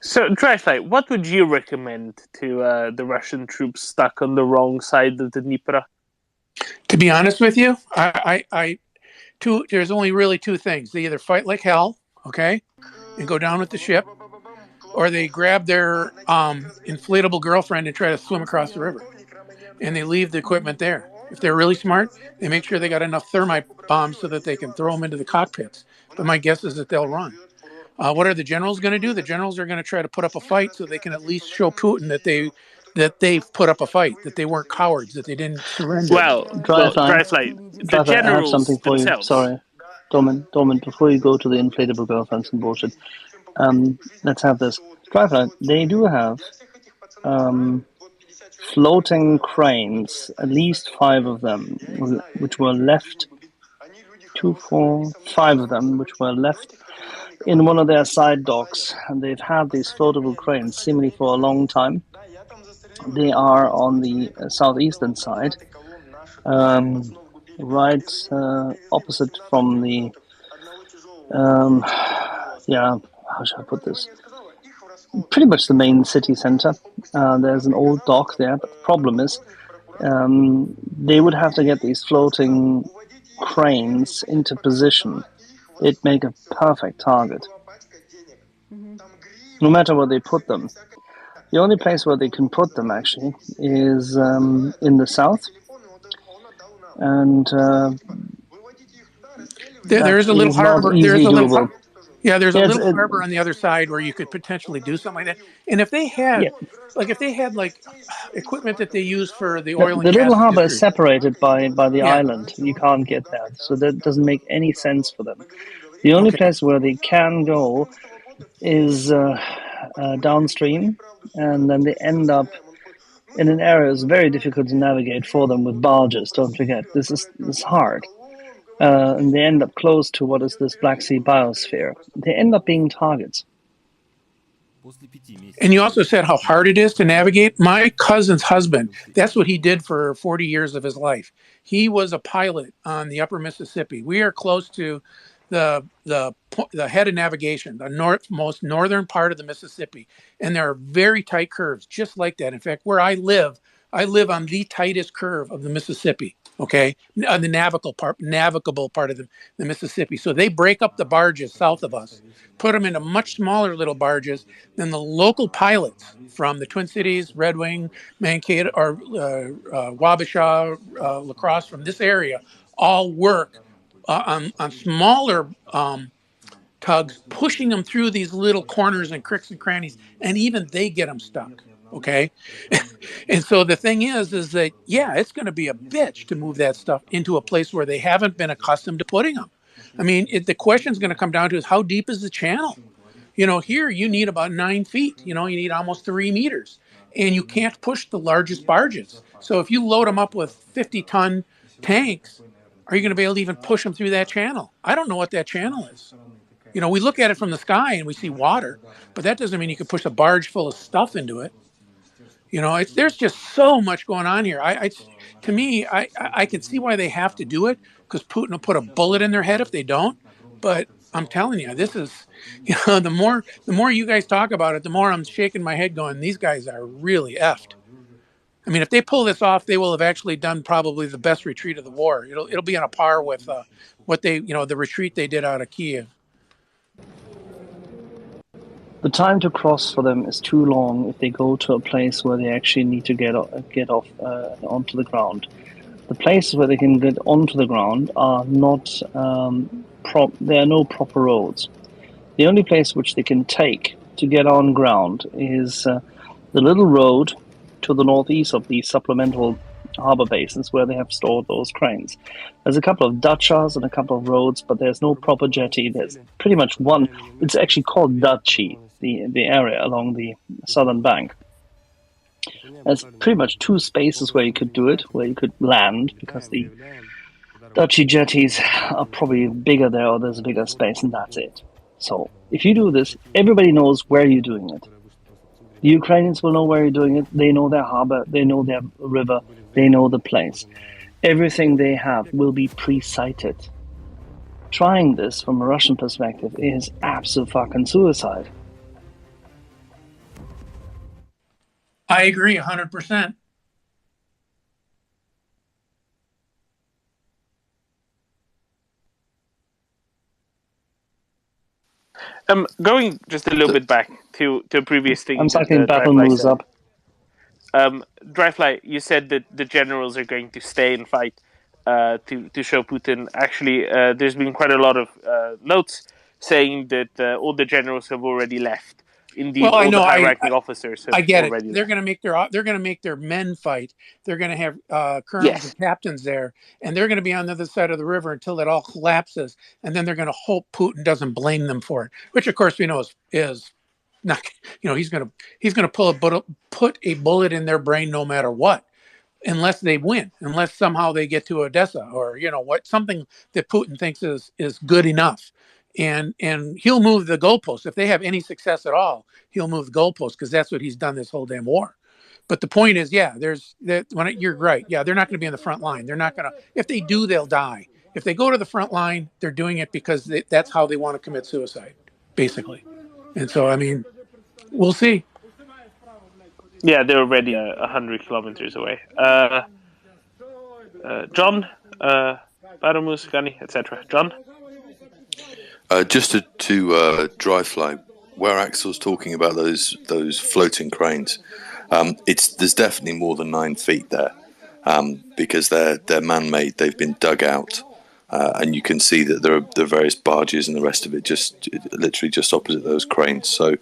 Speaker 5: So, Dryfly, what would you recommend to the Russian troops stuck on the wrong side of the Dnieper?
Speaker 22: To be honest with you, there's only really two things. They either fight like hell, okay, and go down with the ship, or they grab their inflatable girlfriend and try to swim across the river. And they leave the equipment there. If they're really smart, they make sure they got enough thermite bombs so that they can throw them into the cockpits. But my guess is that they'll run. What are the generals going to do? The generals are going to try to put up a fight so they can at least show Putin that they've put up a fight, that they weren't cowards, that they didn't surrender.
Speaker 14: Dryfly,
Speaker 5: the generals
Speaker 14: I have something for
Speaker 5: themselves.
Speaker 14: you. Sorry, Domin, before you go to the inflatable girlfriends and bullshit, let's have this. Dryfly, they do have floating cranes, at least 5 of them, which were left. 2, 4, 5 of them, which were left in one of their side docks, and they've had these floatable cranes seemingly for a long time. They are on the southeastern side, right opposite from the, how should I put this? Pretty much the main city center. There's an old dock there, but the problem is they would have to get these floating cranes into position. They'd make a perfect target. No matter where they put them. The only place where they can put them, actually, is in the south. And
Speaker 22: there's a little harbor. There's a little harbor on the other side where you could potentially do something like that. And if they had, equipment that they use for the oil and gas
Speaker 14: the little harbor
Speaker 22: industry.
Speaker 14: is separated by the island. You can't get that, so that doesn't make any sense for them. The only place where they can go is downstream, and then they end up in an area that's very difficult to navigate for them with barges. Don't forget, this is hard. And they end up close to what is this Black Sea biosphere. They end up being targets.
Speaker 22: And you also said how hard it is to navigate. My cousin's husband, that's what he did for 40 years of his life. He was a pilot on the upper Mississippi. We are close to the head of navigation, the most northern part of the Mississippi. And there are very tight curves, just like that. In fact, where I live on the tightest curve of the Mississippi. Okay, on the navigable part of the Mississippi. So they break up the barges south of us, put them into much smaller little barges than the local pilots from the Twin Cities, Red Wing, Mankato, or Wabasha, La Crosse, from this area, all work on smaller tugs, pushing them through these little corners and cricks and crannies, and even they get them stuck. Okay. And so the thing is that, it's going to be a bitch to move that stuff into a place where they haven't been accustomed to putting them. I mean, the question is going to come down to is how deep is the channel? Here you need about 9 feet, you need almost 3 meters, and you can't push the largest barges. So if you load them up with 50-ton tanks, are you going to be able to even push them through that channel? I don't know what that channel is. We look at it from the sky and we see water, but that doesn't mean you can push a barge full of stuff into it. There's just so much going on here. I can see why they have to do it, because Putin will put a bullet in their head if they don't. But I'm telling you, this is, the more you guys talk about it, the more I'm shaking my head going, these guys are really effed. I mean, if they pull this off, they will have actually done probably the best retreat of the war. It'll be on a par with what they, the retreat they did out of Kiev.
Speaker 14: The time to cross for them is too long if they go to a place where they actually need to get off onto the ground. The places where they can get onto the ground are not there are no proper roads. The only place which they can take to get on ground is the little road to the northeast of the supplemental harbor basins where they have stored those cranes. There's a couple of dachas and a couple of roads, but there's no proper jetty. There's pretty much one. It's actually called Dachi, the area along the southern bank. There's pretty much 2 spaces where you could do it, where you could land, because the Dachi jetties are probably bigger there, or there's a bigger space, and that's it. So if you do this, everybody knows where you're doing it. The Ukrainians will know where you're doing it. They know their harbor, they know their river, they know the place. Everything they have will be pre-sighted. Trying this from a Russian perspective is absolute fucking suicide.
Speaker 22: I agree 100%.
Speaker 5: Going just a little bit back to a previous thing.
Speaker 14: I'm cycling battle
Speaker 5: Dryfly
Speaker 14: moves
Speaker 5: said.
Speaker 14: up.
Speaker 5: Dryfly, you said that the generals are going to stay and fight to show Putin. Actually, there's been quite a lot of notes saying that all the generals have already left. Indeed,
Speaker 22: Well, I
Speaker 5: all
Speaker 22: know.
Speaker 5: the high-ranking officers have
Speaker 22: I get it.
Speaker 5: already
Speaker 22: They're
Speaker 5: left.
Speaker 22: going to make their men fight. They're going to have colonels
Speaker 5: Yes.
Speaker 22: and captains there, and they're going to be on the other side of the river until it all collapses, and then they're going to hope Putin doesn't blame them for it. Which, of course, we know is not. He's going to put a bullet in their brain no matter what, unless they win, unless somehow they get to Odessa or something that Putin thinks is good enough. And he'll move the goalposts. If they have any success at all, he'll move the goalposts because that's what he's done this whole damn war. But the point is, you're right. Yeah, they're not going to be in the front line. They're not going to. If they do, they'll die. If they go to the front line, they're doing it because that's how they want to commit suicide, basically. And so, I mean, we'll see.
Speaker 5: Yeah, they're already 100 kilometers away. John, Baramus, Gani, etc. John?
Speaker 3: Just to Dryfly, where Axel's talking about those floating cranes, there's definitely more than 9 feet there, because they're man-made. They've been dug out, and you can see that there are various barges and the rest of it literally just opposite those cranes. So,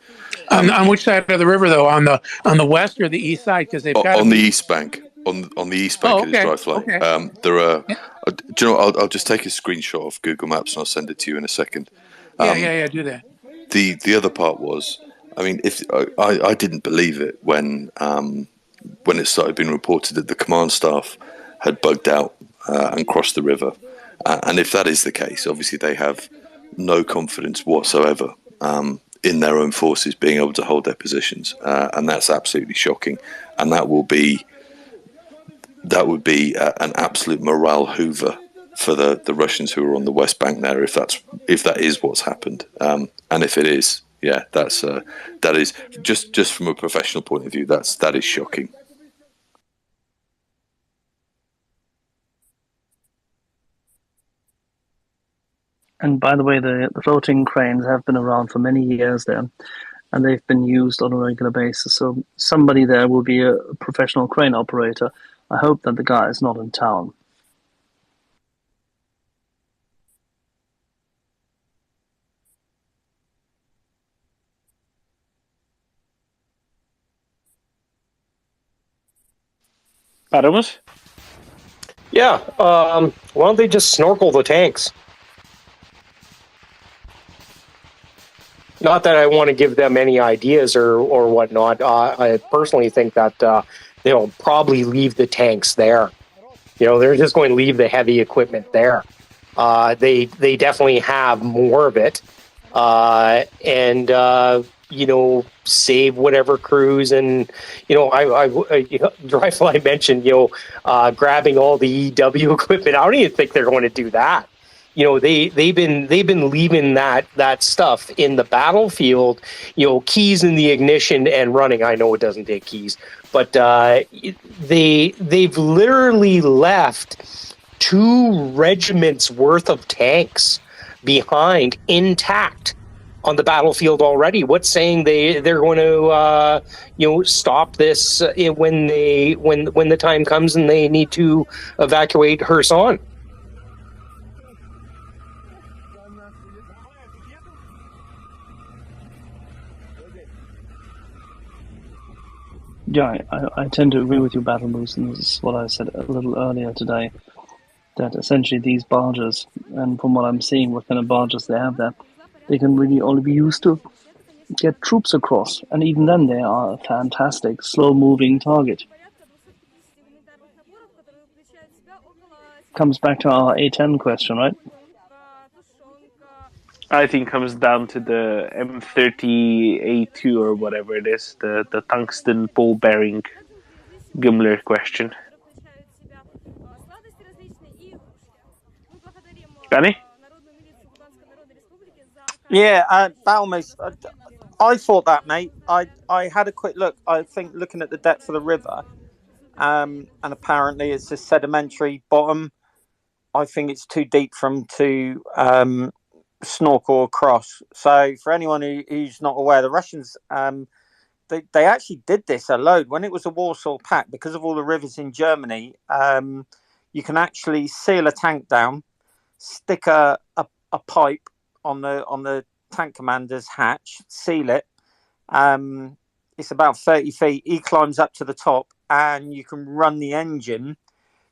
Speaker 22: on which side of the river, though? On the west or the east side? Because they've got
Speaker 3: on the east bank. On the east bank of Dryfly.
Speaker 22: Okay.
Speaker 3: There are. Do you know? I'll just take a screenshot of Google Maps and I'll send it to you in a second.
Speaker 22: Yeah. Do that.
Speaker 3: The other part was, I mean, if I didn't believe it when it started being reported that the command staff had bugged out and crossed the river, and if that is the case, obviously they have no confidence whatsoever in their own forces being able to hold their positions, and that's absolutely shocking, and that would be an absolute morale hoover for the Russians who are on the West Bank there, if that is what's happened, and if it is, yeah, that is just from a professional point of view, that is shocking.
Speaker 14: And by the way, the floating cranes have been around for many years there, and they've been used on a regular basis. So somebody there will be a professional crane operator. I hope that the guy is not in town.
Speaker 5: Baramus?
Speaker 6: Yeah, why don't they just snorkel the tanks? Not that I want to give them any ideas or whatnot. I personally think that they'll probably leave the tanks there. They're just going to leave the heavy equipment there. They definitely have more of it, and save whatever crews. And Dryfly mentioned grabbing all the EW equipment. I don't even think they're going to do that. They've been leaving that stuff in the battlefield, keys in the ignition and running. I know it doesn't take keys, but they've literally left 2 regiments worth of tanks behind intact on the battlefield already. What's saying they're going to stop this when the time comes and they need to evacuate Kherson?
Speaker 14: Yeah, I tend to agree with you, Battle Moose, and this is what I said a little earlier today, that essentially these barges, and from what I'm seeing, what kind of barges they have there, they can really only be used to get troops across, and even then they are a fantastic, slow-moving target. Comes back to our A10 question, right?
Speaker 5: I think comes down to the M30A2 or whatever it is, the tungsten ball bearing Gimler question. Danny?
Speaker 9: Yeah, Battlemoose,
Speaker 8: I thought that, mate. I had a quick look. I think looking at the depth of the river, and apparently it's a sedimentary bottom. I think it's too deep for them to snorkel across. So for anyone who's not aware, the Russians, they actually did this a load when it was a Warsaw Pact, because of all the rivers in Germany. You can actually seal a tank down, stick a pipe on the tank commander's hatch, seal it. It's about 30 feet. He climbs up to the top, and you can run the engine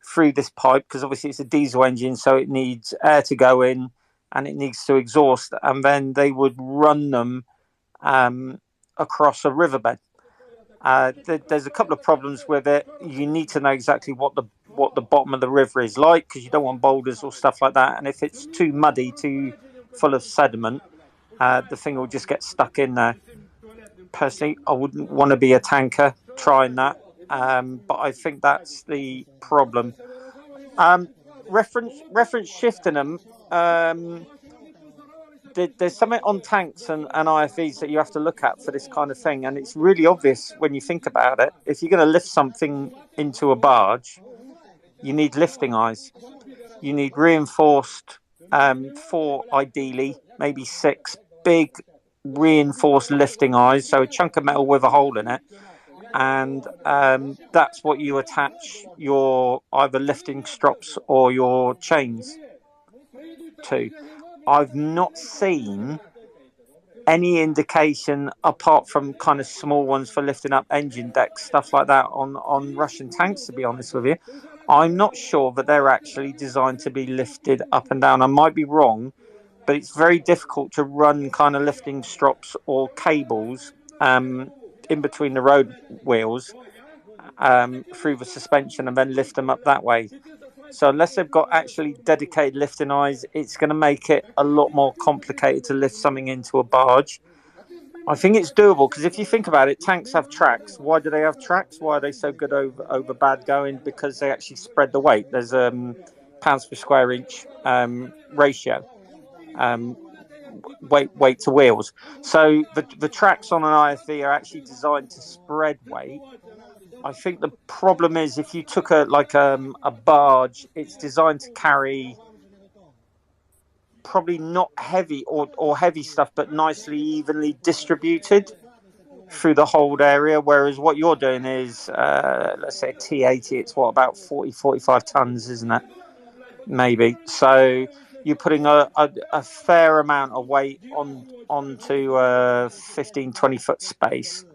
Speaker 8: through this pipe, because obviously it's a diesel engine, so it needs air to go in and it needs to exhaust, and then they would run them across a riverbed. There's a couple of problems with it. You need to know exactly what the bottom of the river is like, because you don't want boulders or stuff like that, and if it's too muddy, too full of sediment, the thing will just get stuck in there. Personally, I wouldn't want to be a tanker trying that, but I think that's the problem. Reference shifting them. There's something on tanks and IFVs that you have to look at for this kind of thing, and it's really obvious when you think about it. If you're going to lift something into a barge, you need lifting eyes. You need reinforced 4, ideally, maybe 6 big reinforced lifting eyes, so a chunk of metal with a hole in it, and that's what you attach your either lifting strops or your chains to. I've not seen any indication, apart from kind of small ones for lifting up engine decks, stuff like that, on Russian tanks, to be honest with you. I'm not sure that they're actually designed to be lifted up and down. I might be wrong, but it's very difficult to run kind of lifting strops or cables in between the road wheels through the suspension and then lift them up that way. So unless they've got actually dedicated lifting eyes, it's going to make it a lot more complicated to lift something into a barge. I think it's doable, because if you think about it, tanks have tracks. Why do they have tracks? Why are they so good over bad going? Because they actually spread the weight. There's pounds per square inch ratio, weight to wheels. So the tracks on an IFV are actually designed to spread weight. I think the problem is, if you took a barge, it's designed to carry probably not heavy or heavy stuff, but nicely evenly distributed through the hold area. Whereas what you're doing is, let's say a T80, it's what, about 45 tons, isn't it? Maybe. So you're putting a fair amount of weight onto a 15-20 foot space.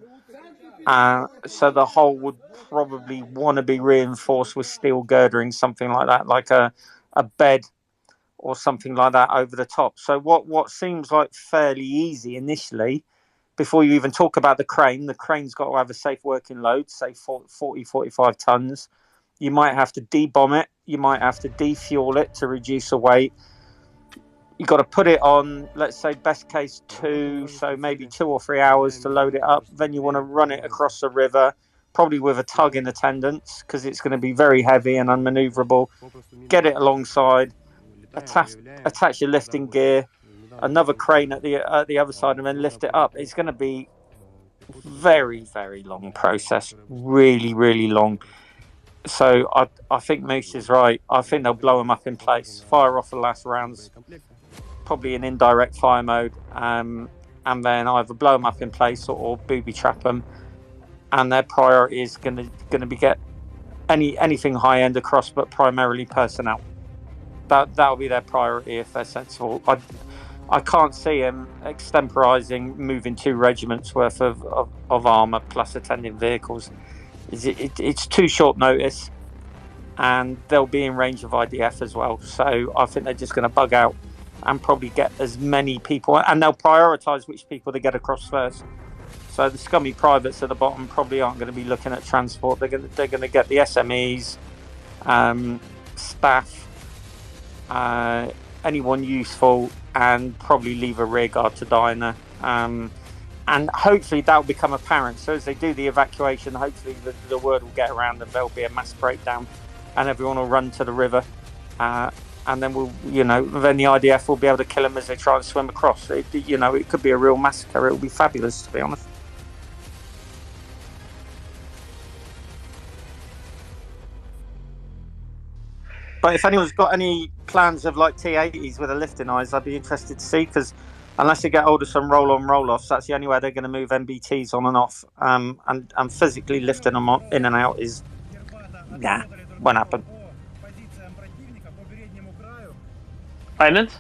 Speaker 8: So the hull would probably want to be reinforced with steel girdering, something like that, like a bed or something like that over the top. So what seems like fairly easy initially, before you even talk about the crane's got to have a safe working load, say 40-45 tons. You might have to debomb it. You might have to defuel it to reduce the weight. You've got to put it on, let's say, best case 2, so maybe 2 or 3 hours to load it up. Then you want to run it across the river, probably with a tug in attendance, because it's going to be very heavy and unmaneuverable. Get it alongside, attach your lifting gear, another crane at the other side, and then lift it up. It's going to be very, very long process, really, really long. So I think Moose is right. I think they'll blow them up in place, fire off the last rounds, probably in indirect fire mode, and then either blow them up in place or booby trap them. And their priority is going to be get anything high end across, but primarily personnel. That'll be their priority if they're sensible. I can't see them extemporizing moving 2 regiments worth of armour plus attending vehicles. It's too short notice, and they'll be in range of IDF as well. So I think they're just going to bug out and probably get as many people, and they'll prioritise which people they get across first. So the scummy privates at the bottom probably aren't going to be looking at transport. They're going to get the SMEs, staff, anyone useful, and probably leave a rear guard to die in there. And hopefully that'll become apparent. So as they do the evacuation, hopefully the word will get around and there'll be a mass breakdown and everyone will run to the river. and then then the IDF will be able to kill them as they try and swim across. It could be a real massacre. It will be fabulous, to be honest. But if anyone's got any plans of like T80s with the lifting eyes, I'd be interested to see, because unless they get hold of some roll-on, roll-offs, that's the only way they're going to move MBTs on and off. And physically lifting them in and out is, won't happen.
Speaker 5: Silence?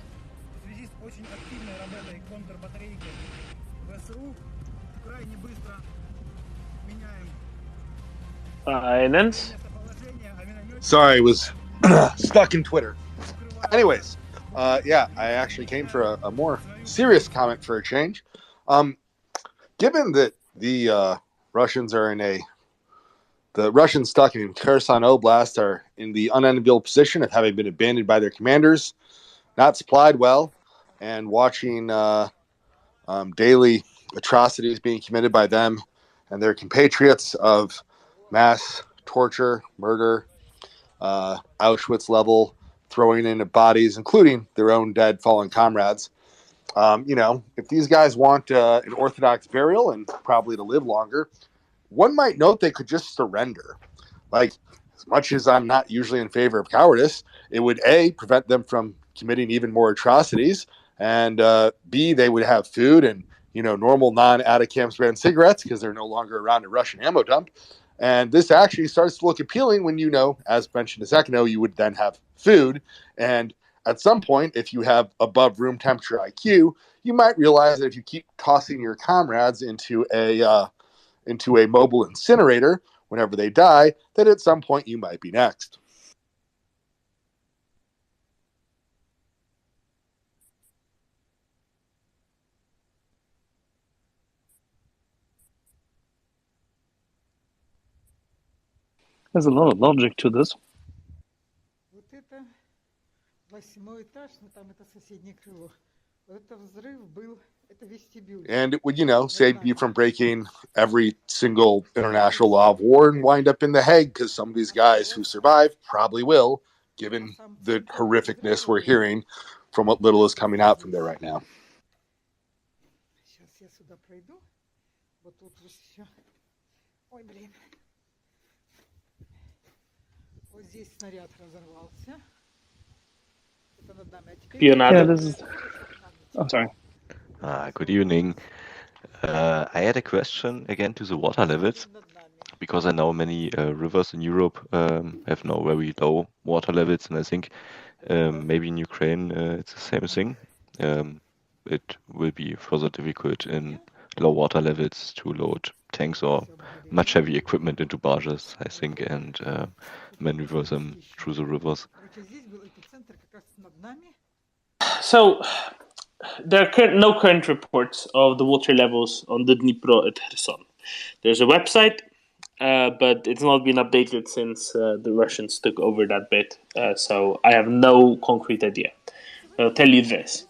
Speaker 5: Silence?
Speaker 15: Sorry, I was stuck in Twitter. Anyways, I actually came for a more serious comment for a change. Given that the Russians are the Russians stuck in Kherson Oblast are in the unenviable position of having been abandoned by their commanders, not supplied well, and watching daily atrocities being committed by them and their compatriots of mass torture, murder, Auschwitz level throwing in of bodies, including their own dead fallen comrades. If these guys want an orthodox burial and probably to live longer, one might note they could just surrender. Like, as much as I'm not usually in favor of cowardice, it would A, prevent them from committing even more atrocities, and B, they would have food and normal non-Atacams brand cigarettes because they're no longer around a Russian ammo dump. And this actually starts to look appealing when, as mentioned a second ago, you would then have food. And at some point, if you have above room temperature IQ, you might realize that if you keep tossing your comrades into a mobile incinerator whenever they die, that at some point you might be next.
Speaker 14: There's a lot of logic to this.
Speaker 15: And it would, save you from breaking every single international law of war and wind up in The Hague, because some of these guys who survive probably will, given the horrificness we're hearing from what little is coming out from there right now.
Speaker 14: Sorry.
Speaker 1: Good evening. I had a question again to the water levels, because I know many rivers in Europe have now very low water levels, and I think maybe in Ukraine it's the same thing. It will be further difficult in low water levels to load tanks or much heavy equipment into barges, I think, and maneuver them through the rivers.
Speaker 5: So, there are no current reports of the water levels on the Dnipro at Kherson. There's a website, but it's not been updated since the Russians took over that bit, so I have no concrete idea. I'll tell you this.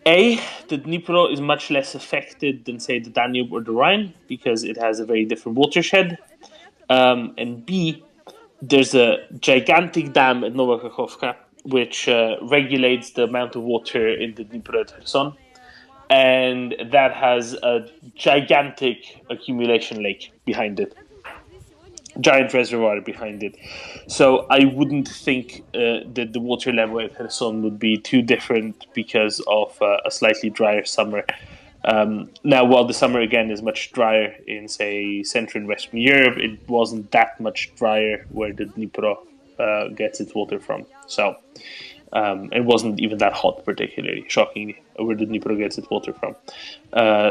Speaker 5: A, the Dnipro is much less affected than, say, the Danube or the Rhine, because it has a very different watershed. And B, there's a gigantic dam at Nowa Kachowka, which regulates the amount of water in the Dnipro at Kherson. And that has a gigantic accumulation lake behind it. Giant reservoir behind it. So I wouldn't think that the water level at Kherson would be too different because of a slightly drier summer. Now, while the summer, again, is much drier in, say, Central and Western Europe, it wasn't that much drier where the Dnipro gets its water from. So it wasn't even that hot, particularly, shockingly, where the Dnipro gets its water from.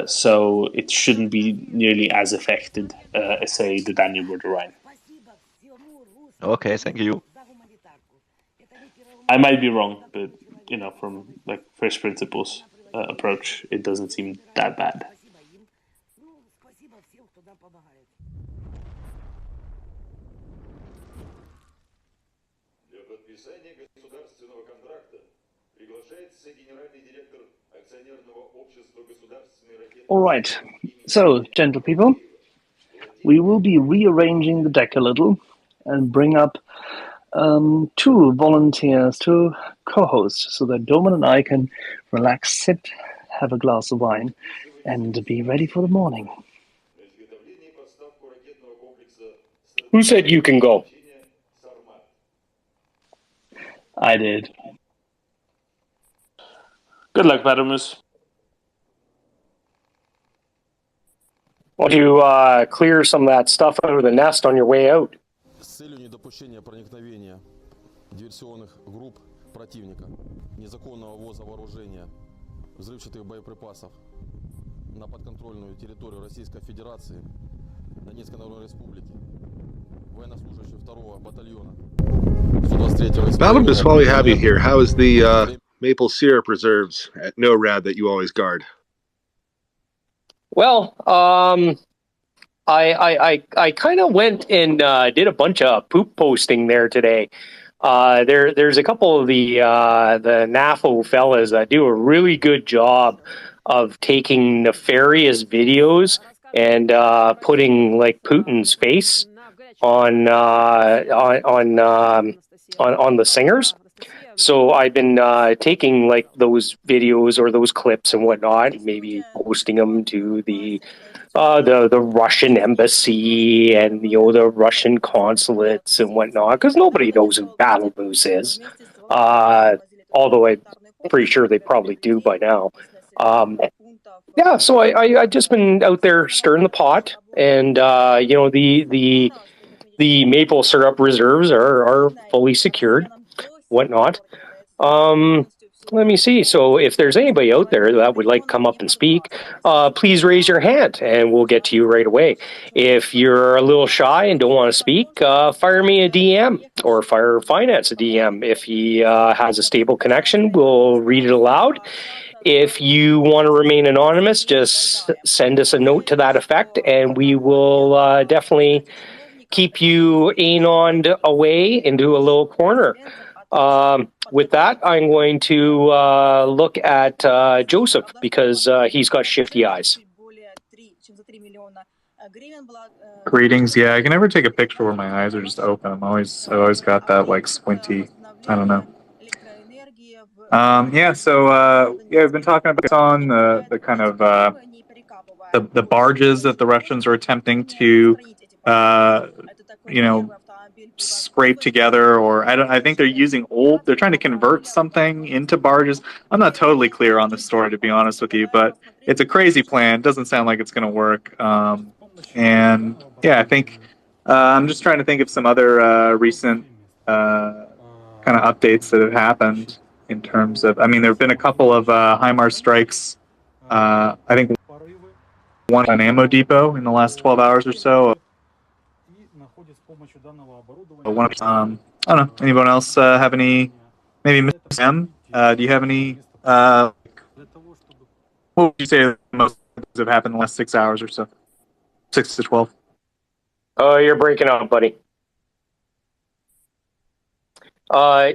Speaker 5: So it shouldn't be nearly as affected as, say, the Danube or the Rhine.
Speaker 1: Okay, thank you.
Speaker 5: I might be wrong, but, from like first principles approach, it doesn't seem that bad.
Speaker 14: All right. So, gentle people, we will be rearranging the deck a little and bring up two volunteers to co-host so that Doman and I can relax, sit, have a glass of wine, and be ready for the morning.
Speaker 6: Who said you can go?
Speaker 14: I did.
Speaker 5: Good luck, Vadamus.
Speaker 6: Why don't you clear some of that stuff out of the nest on your way out?
Speaker 7: С целью недопущения проникновения диверсионных групп противника, незаконного ввоза вооружения, взрывчатых боеприпасов на подконтрольную территорию Российской Федерации, Донецкой Народной Республики, военнослужащих 2-го батальона 123-го.
Speaker 15: Vadamus, while we have you here, how is the maple syrup reserves at NORAD that you always guard?
Speaker 6: Well, I kind of went and did a bunch of poop posting there today. There's a couple of the NAFO fellas that do a really good job of taking nefarious videos and putting like Putin's face on the singers. So I've been taking like those videos or those clips and whatnot, maybe posting them to the Russian embassy and the Russian consulates and whatnot, because nobody knows who Battle Moose is. Although I'm pretty sure they probably do by now. Yeah, so I just been out there stirring the pot, and the maple syrup reserves are fully secured, whatnot. Let me see. So if there's anybody out there that would like to come up and speak, please raise your hand and we'll get to you right away. If you're a little shy and don't want to speak, fire me a DM or fire Finance a DM. If he has a stable connection, we'll read it aloud. If you want to remain anonymous, just send us a note to that effect and we will definitely keep you anoned away into a little corner. With that, I'm going to look at Joseph because he's got shifty eyes.
Speaker 17: Greetings. Yeah, I can never take a picture where my eyes are just open. I've always got that like squinty. I don't know. Yeah. So we've been talking about on the kind of the barges that the Russians are attempting to scrape together, or I think they're trying to convert something into barges. I'm not totally clear on the story, to be honest with you, but it's a crazy plan. It doesn't sound like it's going to work. And yeah, I think I'm just trying to think of some other recent kind of updates that have happened in terms of, there have been a couple of HIMARS strikes. I think one on Ammo Depot in the last 12 hours or so. I don't know. Anyone else have any? Maybe Mr. M. Do you have any? What would you say most things have happened in the last 6 hours or so? 6 to 12.
Speaker 6: Oh, you're breaking up, buddy.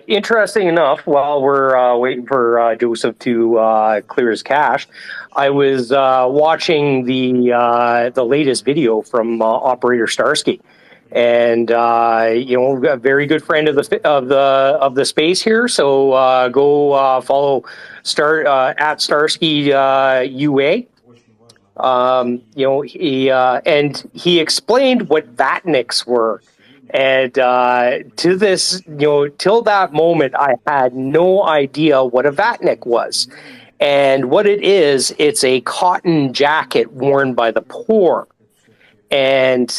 Speaker 6: Interesting enough, while we're waiting for Joseph to clear his cache, I was watching the latest video from Operator Starsky. And a very good friend of the space here. So go follow at Starsky UA. He explained what Vatniks were, and to this, till that moment, I had no idea what a Vatnik was, and what it is. It's a cotton jacket worn by the poor. And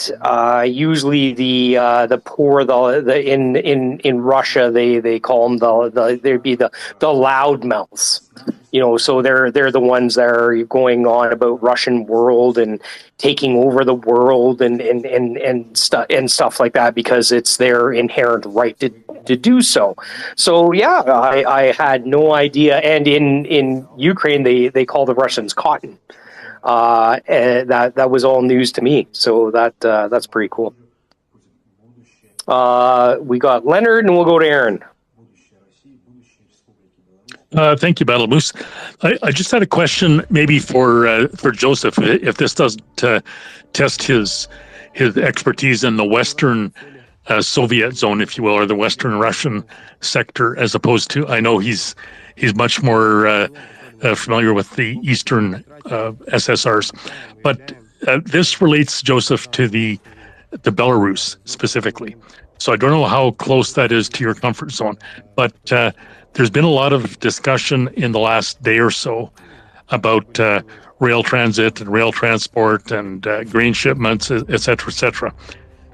Speaker 6: usually the poor, in Russia they call them they'd be the loudmouths, so they're the ones that are going on about Russian world and taking over the world and stuff like that, because it's their inherent right to do so. So yeah, I had no idea. And in Ukraine they call the Russians cotton. And that was all news to me, so that's pretty cool. We got Leonard, and we'll go to Aaron.
Speaker 16: Thank you, Battle Moose. I just had a question, maybe for Joseph, if this doesn't test his expertise in the Western Soviet zone, if you will, or the Western Russian sector, as opposed to, I know he's much more familiar with the Eastern SSRs. But this relates, Joseph, to the Belarus specifically. So I don't know how close that is to your comfort zone, but there's been a lot of discussion in the last day or so about rail transit and rail transport and grain shipments, et cetera,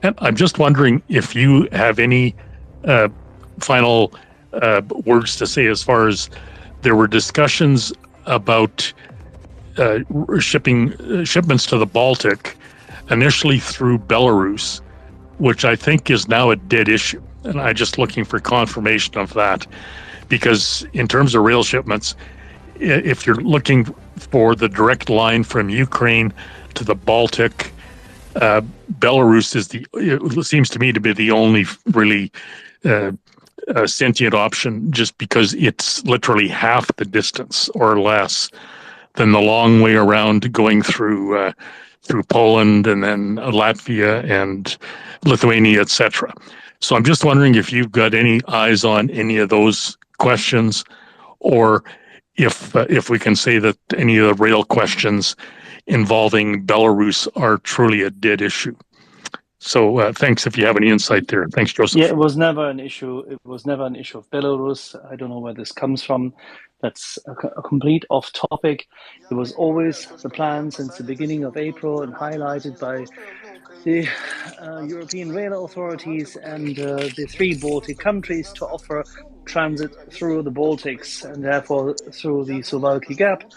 Speaker 16: And I'm just wondering if you have any final words to say as far as there were discussions about shipments to the Baltic initially through Belarus, which I think is now a dead issue. And I'm just looking for confirmation of that, because in terms of rail shipments, if you're looking for the direct line from Ukraine to the Baltic, Belarus it seems to me to be the only really sentient option, just because it's literally half the distance or less than the long way around going through Poland and then Latvia and Lithuania, etc. So I'm just wondering if you've got any eyes on any of those questions, or if we can say that any of the rail questions involving Belarus are truly a dead issue. So thanks if you have any insight there. Thanks, Joseph.
Speaker 14: Yeah, it was never an issue. It was never an issue of Belarus. I don't know where this comes from. That's a complete off topic. It was always the plan since the beginning of April and highlighted by the European rail authorities and the 3 Baltic countries to offer transit through the Baltics and therefore through the Suwałki Gap.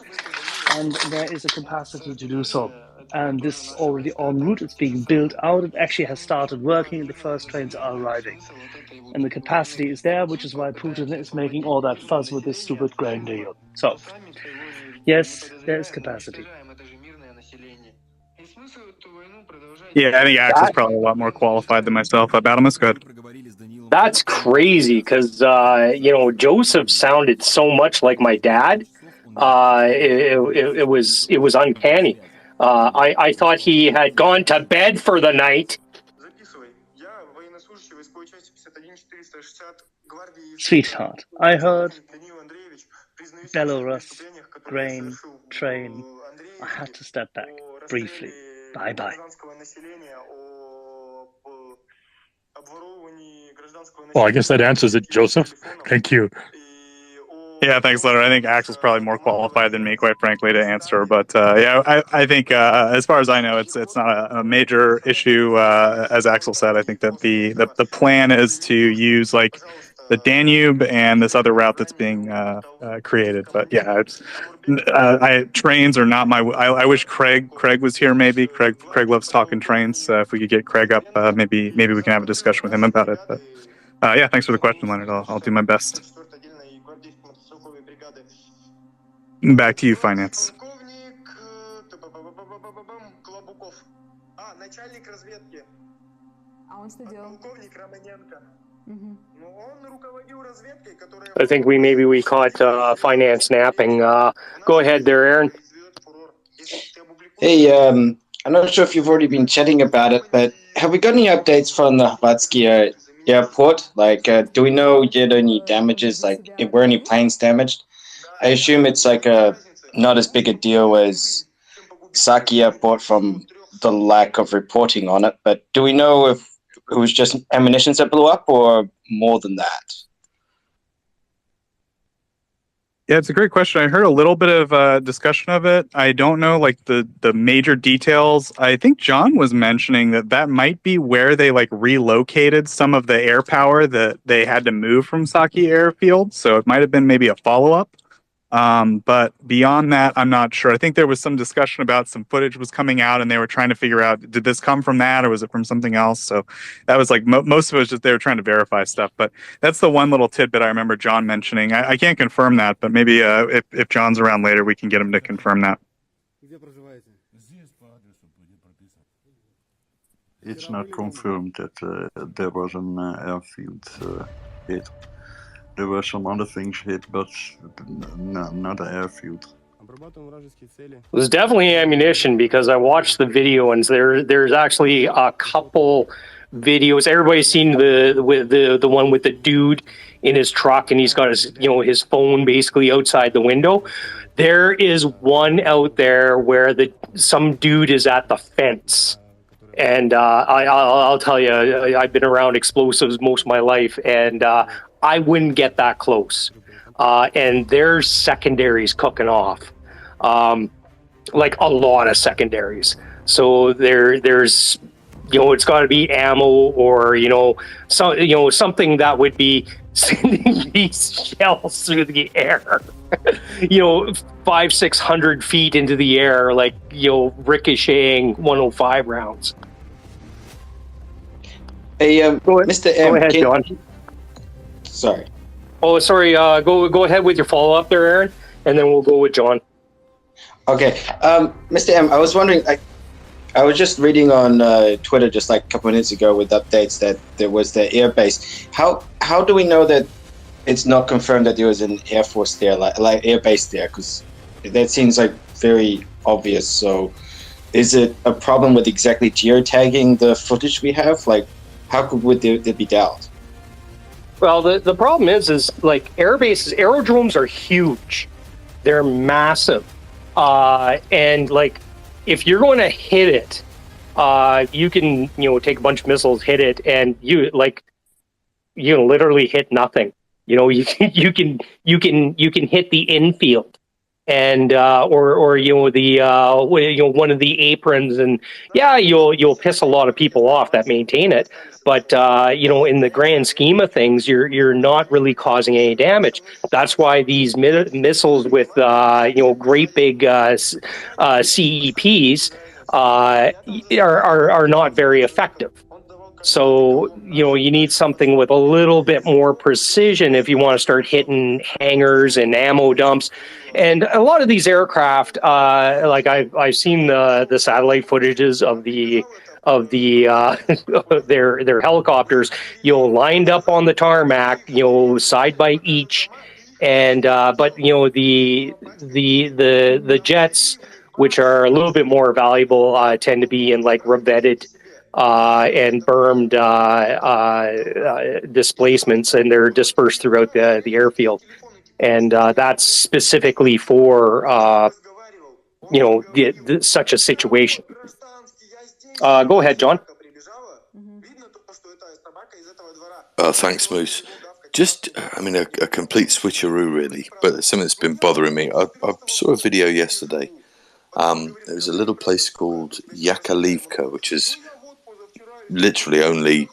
Speaker 14: And there is a capacity to do so. And this is already en route. It's being built out. It actually has started working. The first trains are arriving. And the capacity is there, which is why Putin is making all that fuss with this stupid grain deal. So, yes, there is capacity.
Speaker 17: Yeah, I think Axel's probably a lot more qualified than myself. Batamus, go ahead.
Speaker 6: That's crazy, because Joseph sounded so much like my dad. It was uncanny. I thought he had gone to bed for the night.
Speaker 14: Sweetheart, I heard Belarus, grain, train. I had to step back briefly. Bye-bye.
Speaker 16: Well, I guess that answers it, Joseph. Thank you.
Speaker 17: Yeah, thanks, Leonard. I think Axel's probably more qualified than me, quite frankly, to answer. But I think as far as I know, it's not a major issue. As Axel said, I think that the plan is to use like the Danube and this other route that's being created. But yeah, trains are not my. I wish Craig was here. Maybe Craig loves talking trains. If we could get Craig up, maybe we can have a discussion with him about it. But yeah, thanks for the question, Leonard. I'll do my best. Back to you, Finance.
Speaker 6: I think we caught Finance napping. Go ahead there, Aaron.
Speaker 9: Hey, I'm not sure if you've already been chatting about it, but have we got any updates from the Hvatsky airport? Like, do we know yet any damages? Like, were any planes damaged? I assume it's like not as big a deal as Saki Airport from the lack of reporting on it, but do we know if it was just ammunition that blew up or more than that?
Speaker 17: Yeah, it's a great question. I heard a little bit of discussion of it. I don't know like the major details. I think John was mentioning that might be where they like relocated some of the air power that they had to move from Saki Airfield. So it might have been maybe a follow-up. But beyond that, I'm not sure. I think there was some discussion about some footage was coming out and they were trying to figure out, did this come from that or was it from something else? So that was like, most of it was just they were trying to verify stuff. But that's the one little tidbit I remember John mentioning. I can't confirm that, but maybe if John's around later, we can get him to confirm that.
Speaker 12: It's not confirmed that there was an airfield hit. There were some other things hit, but no, not an airfield.
Speaker 6: It was definitely ammunition because I watched the video and there's actually a couple videos. Everybody's seen the one with the dude in his truck, and he's got his his phone basically outside the window. There is one out there where some dude is at the fence, and I'll tell you, I've been around explosives most of my life, and I wouldn't get that close. And there's secondaries cooking off, like a lot of secondaries. So there's it's got to be ammo or something that would be sending these shells through the air, 500-600 feet into the air, like ricocheting 105 rounds.
Speaker 9: Hey, Mr. M,
Speaker 6: go ahead, John.
Speaker 9: Sorry.
Speaker 6: Oh, sorry. Go ahead with your follow up there, Aaron, and then we'll go with John.
Speaker 9: Okay, Mr. M, I was wondering. I was just reading on Twitter just like a couple minutes ago with updates that there was the air base. How do we know that it's not confirmed that there was an air force there, like air base there? Because that seems like very obvious. So, is it a problem with exactly geotagging the footage we have? Like, how would there be doubt?
Speaker 6: Well, the problem is like air bases, aerodromes are huge. They're massive, and like, if you're going to hit it, you can take a bunch of missiles, hit it, and you can literally hit nothing. You can hit the infield, and or one of the aprons, and yeah, you'll piss a lot of people off that maintain it. But in the grand scheme of things, you're not really causing any damage. That's why these missiles with great big CEPs are not very effective. So you need something with a little bit more precision if you want to start hitting hangars and ammo dumps. And a lot of these aircraft, like I've seen the satellite footages of their helicopters, lined up on the tarmac, side by each, and but the jets, which are a little bit more valuable, tend to be in like revetted and bermed displacements, and they're dispersed throughout the airfield, and that's specifically for such a situation. Go ahead, John.
Speaker 3: Thanks, Moose. Just, a complete switcheroo, really, but it's something that's been bothering me. I saw a video yesterday. There was a little place called Yakovlivka, which is literally only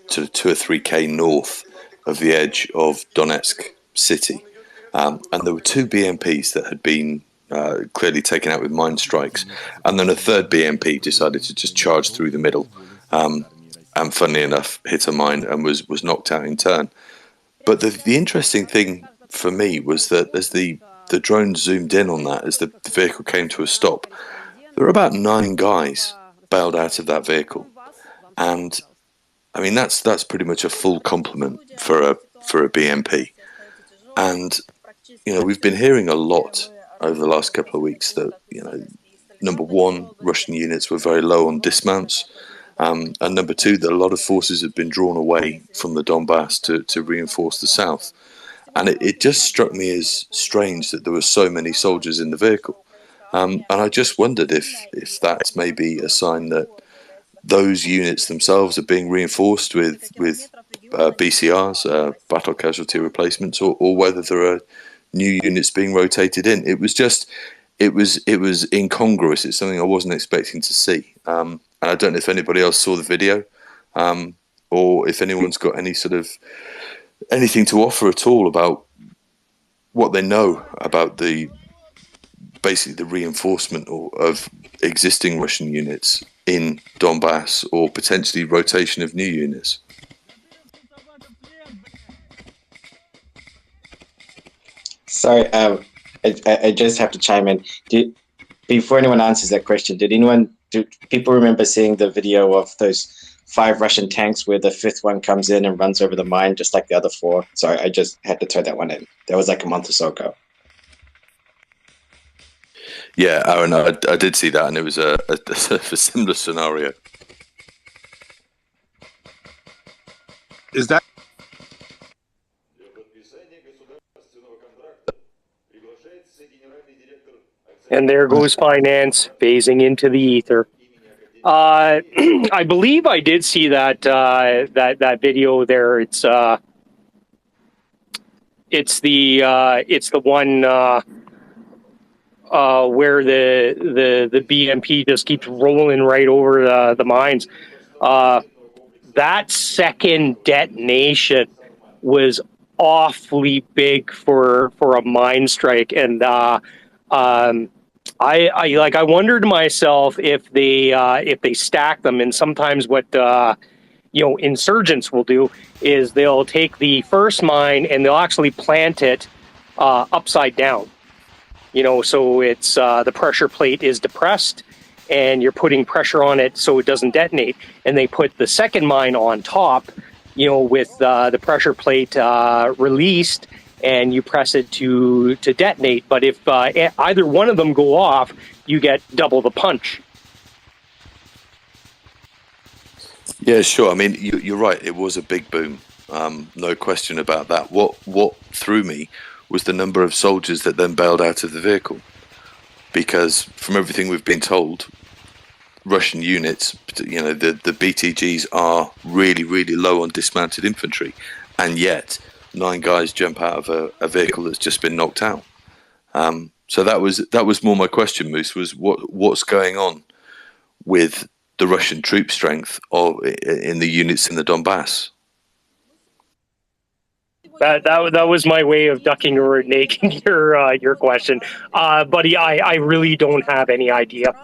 Speaker 3: to 2 or 3K north of the edge of Donetsk city. And there were 2 BMPs that had been clearly taken out with mine strikes, and then a third BMP decided to just charge through the middle, and funnily enough hit a mine and was knocked out in turn. But the interesting thing for me was that as the drone zoomed in on that, as the vehicle came to a stop, there were about 9 guys bailed out of that vehicle, and that's pretty much a full complement for a BMP. And we've been hearing a lot over the last couple of weeks that, number one, Russian units were very low on dismounts, and number two, that a lot of forces have been drawn away from the Donbass to reinforce the south. And it just struck me as strange that there were so many soldiers in the vehicle. And I just wondered if that's maybe a sign that those units themselves are being reinforced with BCRs, battle casualty replacements, or whether there are new units being rotated in. It was incongruous. It's something I wasn't expecting to see. And I don't know if anybody else saw the video, or if anyone's got any sort of anything to offer at all about what they know about basically the reinforcement of existing Russian units in Donbass, or potentially rotation of new units.
Speaker 9: Sorry, I just have to chime in. Before anyone answers that question, do people remember seeing the video of those 5 Russian tanks where the 5th one comes in and runs over the mine just like the other 4? Sorry, I just had to throw that one in. That was like a month or so ago.
Speaker 3: Yeah, Aaron, I did see that, and it was a similar scenario.
Speaker 15: Is that
Speaker 6: And there goes finance phasing into the ether. I believe I did see that that video there. It's the one where the BMP just keeps rolling right over the mines. That second detonation was awfully big for a mine strike, and I wondered to myself if they stack them, and sometimes what insurgents will do is they'll take the first mine and they'll actually plant it upside down. So it's the pressure plate is depressed, and you're putting pressure on it so it doesn't detonate. And they put the second mine on top, with the pressure plate released, and you press it to detonate. But if either one of them go off, you get double the punch.
Speaker 3: Yeah, sure. I mean, you're right. It was a big boom. No question about that. What threw me was the number of soldiers that then bailed out of the vehicle. Because from everything we've been told, Russian units, the BTGs are really, really low on dismounted infantry. And yet 9 guys jump out of a vehicle that's just been knocked out. So that was more my question, Moose, was what's going on with the Russian troop strength in the units in the Donbass?
Speaker 6: That was my way of ducking or naking your question, buddy. I really don't have any idea,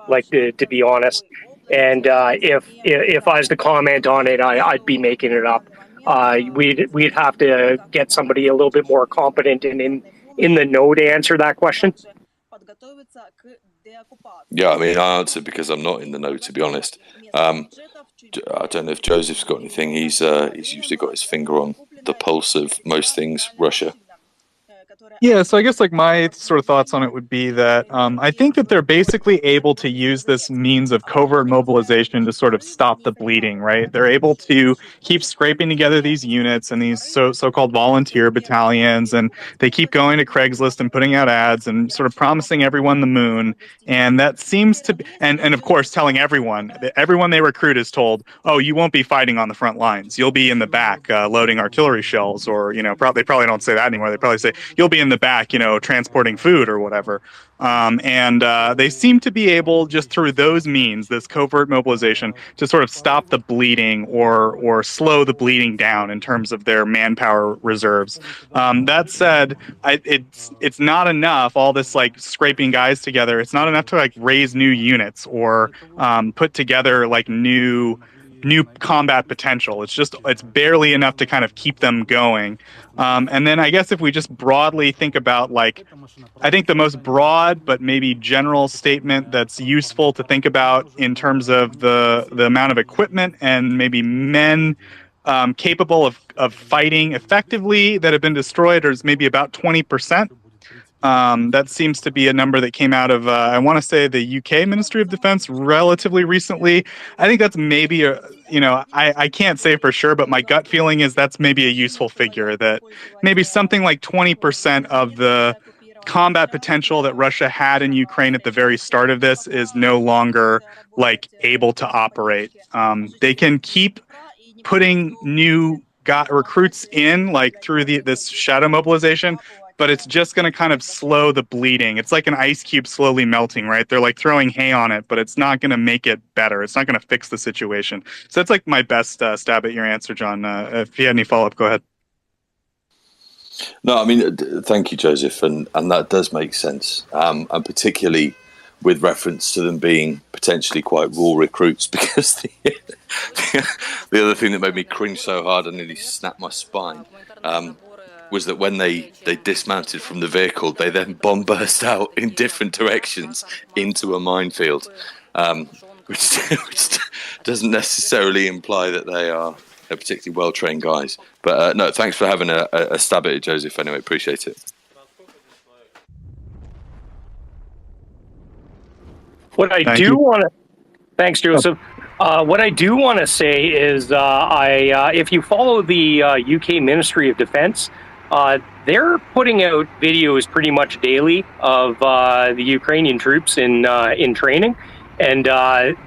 Speaker 6: to be honest. And if I was to comment on it, I'd be making it up. We'd have to get somebody a little bit more competent and in the know to answer that question.
Speaker 3: Yeah, I mean, I answer because I'm not in the know, to be honest. I don't know if Joseph's got anything. He's usually got his finger on the pulse of most things Russia.
Speaker 17: Yeah, so I guess my sort of thoughts on it would be that I think that they're basically able to use this means of covert mobilization to sort of stop the bleeding, right? They're able to keep scraping together these units and these so-called volunteer battalions, and they keep going to Craigslist and putting out ads and sort of promising everyone the moon. And that seems to be, and of course telling everyone they recruit is told, oh, you won't be fighting on the front lines. You'll be in the back loading artillery shells, or, they probably don't say that anymore. They probably say, you'll be in the back, transporting food or whatever. And they seem to be able, just through those means, this covert mobilization, to sort of stop the bleeding or slow the bleeding down in terms of their manpower reserves. That said, it's not enough, all this scraping guys together. It's not enough to raise new units or put together new combat potential. It's barely enough to kind of keep them going. And then I guess if we just broadly think about I think the most broad but maybe general statement that's useful to think about in terms of the amount of equipment and maybe men capable of fighting effectively that have been destroyed is maybe about 20%. That seems to be a number that came out of, I want to say, the UK Ministry of Defense relatively recently. I think that's maybe I can't say for sure, but my gut feeling is that's maybe a useful figure, that maybe something like 20% of the combat potential that Russia had in Ukraine at the very start of this is no longer able to operate. They can keep putting new recruits in through this shadow mobilization, but it's just going to kind of slow the bleeding. It's like an ice cube slowly melting, right? They're throwing hay on it, but it's not going to make it better. It's not going to fix the situation. So that's my best stab at your answer, John. If you had any follow-up, go ahead.
Speaker 3: No, I mean, thank you, Joseph, and that does make sense, and particularly with reference to them being potentially quite raw recruits, because the other thing that made me cringe so hard I nearly snapped my spine was that when they dismounted from the vehicle, they then bomb burst out in different directions into a minefield, which doesn't necessarily imply that they are particularly well-trained guys. But no, thanks for having a stab at it, Joseph. Anyway, appreciate it.
Speaker 6: What I do want to... Thanks, Joseph. What I do want to say is, if you follow the UK Ministry of Defence, they're putting out videos pretty much daily of the Ukrainian troops in training, and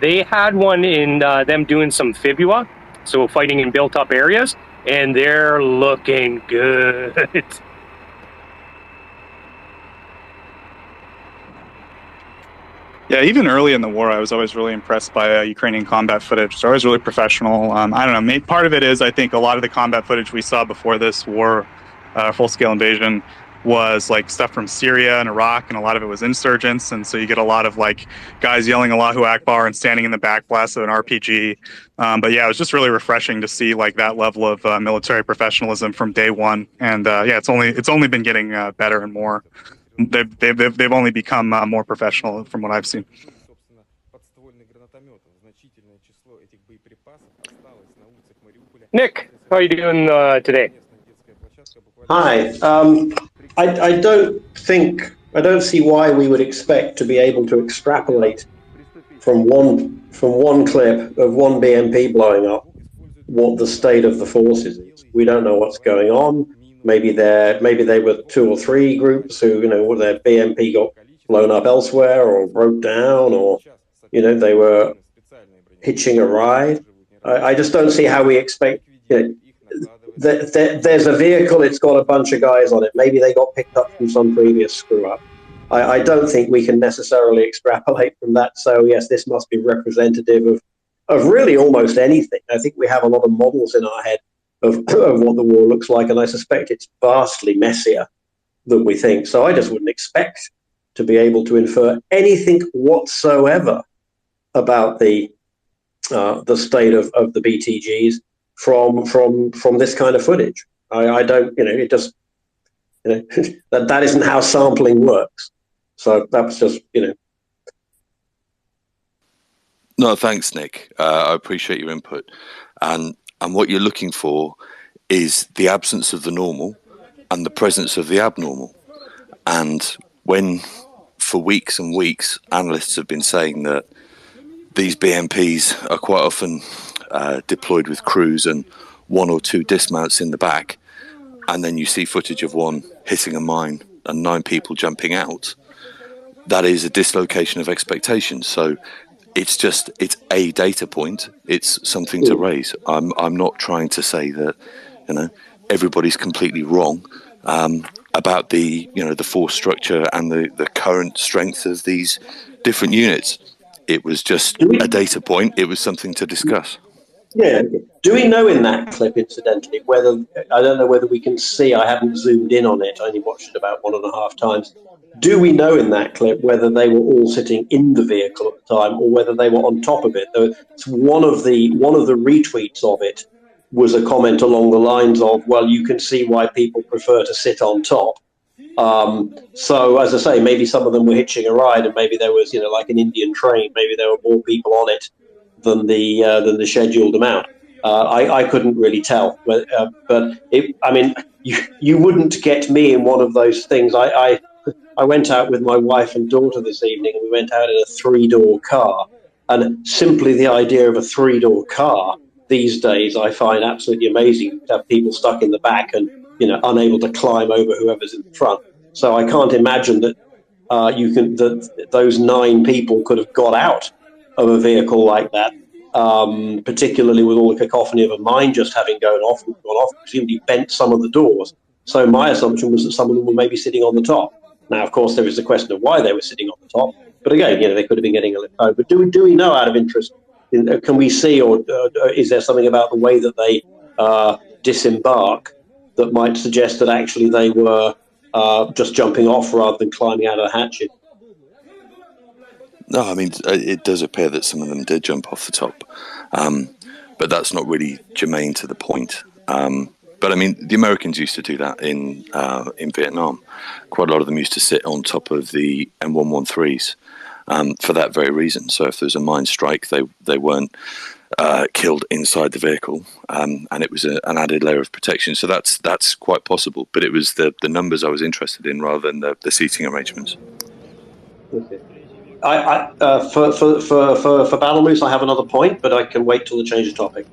Speaker 6: they had one in them doing some FIBUA, so fighting in built-up areas, and they're looking good.
Speaker 17: Yeah, even early in the war, I was always really impressed by Ukrainian combat footage. It's always really professional. I don't know, part of it is I think a lot of the combat footage we saw before this war, full-scale invasion, was like stuff from Syria and Iraq, and a lot of it was insurgents, and so you get a lot of like guys yelling Allahu Akbar and standing in the back blast of an RPG. But yeah, it was just really refreshing to see like that level of military professionalism from day one, and yeah, it's only been getting better and more. They've only become more professional from what I've seen.
Speaker 6: Nick, how are you doing today?
Speaker 18: Hi. I don't see why we would expect to be able to extrapolate from one clip of one BMP blowing up what the state of the forces is. We don't know what's going on. Maybe they were 2 or 3 groups who, their BMP got blown up elsewhere or broke down, or they were hitching a ride. I just don't see how we expect. There's a vehicle, it's got a bunch of guys on it. Maybe they got picked up from some previous screw up. I don't think we can necessarily extrapolate from that. So yes, this must be representative of really almost anything. I think we have a lot of models in our head of what the war looks like, and I suspect it's vastly messier than we think. So I just wouldn't expect to be able to infer anything whatsoever about the state of the BTGs from this kind of footage. I don't, it just, that isn't how sampling works. So that's just,
Speaker 3: No, thanks, Nick. I appreciate your input. And what you're looking for is the absence of the normal and the presence of the abnormal. And when, for weeks and weeks, analysts have been saying that these BMPs are quite often deployed with crews and 1 or 2 dismounts in the back, and then you see footage of one hitting a mine and 9 people jumping out, that is a dislocation of expectations. So it's a data point. It's something to raise. I'm not trying to say that everybody's completely wrong about the the force structure and the current strength of these different units. It was just a data point. It was something to discuss.
Speaker 18: Yeah. Do we know in that clip, incidentally, whether, I don't know whether we can see, I haven't zoomed in on it, I only watched it about 1.5 times. Do we know in that clip whether they were all sitting in the vehicle at the time or whether they were on top of it? It's one of the retweets of it was a comment along the lines of, well, you can see why people prefer to sit on top. So, as I say, maybe some of them were hitching a ride, and maybe there was, like an Indian train, maybe there were more people on it than the scheduled amount. I couldn't really tell, but you wouldn't get me in one of those things. I went out with my wife and daughter this evening, and we went out in a 3-door car, and simply the idea of a 3-door car these days I find absolutely amazing, to have people stuck in the back and unable to climb over whoever's in the front. So I can't imagine that those 9 people could have got out of a vehicle like that, particularly with all the cacophony of a mine just having gone off, presumably bent some of the doors. So my assumption was that some of them were maybe sitting on the top. Now, of course, there is the question of why they were sitting on the top. But again, they could have been getting a lift home. But do we know, out of interest, can we see, or is there something about the way that they disembark that might suggest that actually they were just jumping off rather than climbing out of the hatchet?
Speaker 3: No, I mean, it does appear that some of them did jump off the top, but that's not really germane to the point. But I mean, the Americans used to do that in Vietnam. Quite a lot of them used to sit on top of the M113s for that very reason. So if there's a mine strike, they weren't killed inside the vehicle, and it was an added layer of protection. So that's quite possible. But it was the numbers I was interested in rather than the seating arrangements.
Speaker 18: Okay. For Battlemoose, I have another point, but I can wait till the change of topic.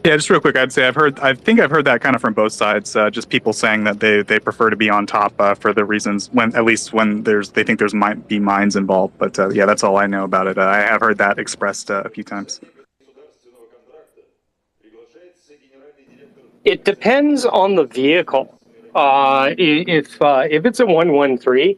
Speaker 17: Yeah, just real quick, I'd say I think I've heard that kind of from both sides. Just people saying that they prefer to be on top for the reasons when they think there's might be mines involved. But yeah, that's all I know about it. I have heard that expressed a few times.
Speaker 6: It depends on the vehicle. If it's a 113,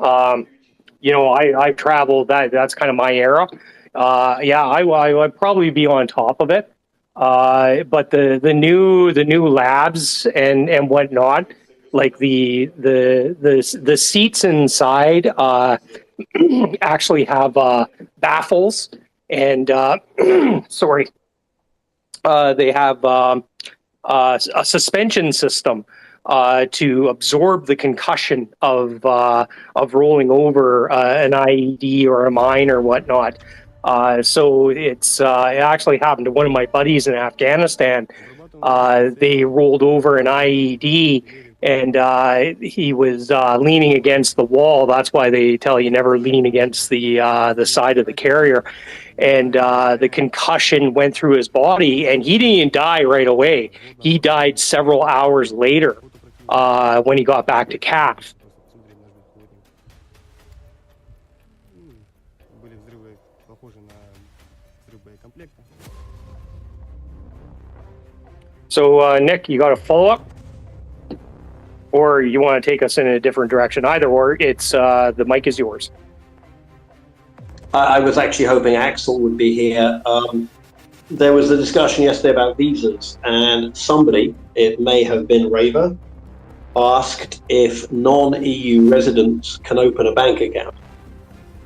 Speaker 6: I've traveled that's kind of my era. I'd probably be on top of it. But the new labs and whatnot, like the seats inside actually have baffles and they have a suspension system to absorb the concussion of rolling over an IED or a mine or whatnot. So it actually happened to one of my buddies in Afghanistan. They rolled over an IED and he was leaning against the wall. That's why they tell you never lean against the side of the carrier. And the concussion went through his body, and he didn't even die right away. He died several hours later when he got back to CAF. So, Nick, you got a follow-up? Or you want to take us in a different direction? Either or, it's the mic is yours.
Speaker 18: I was actually hoping Axel would be here. There was a discussion yesterday about visas, and somebody, it may have been Raver, asked if non-EU residents can open a bank account.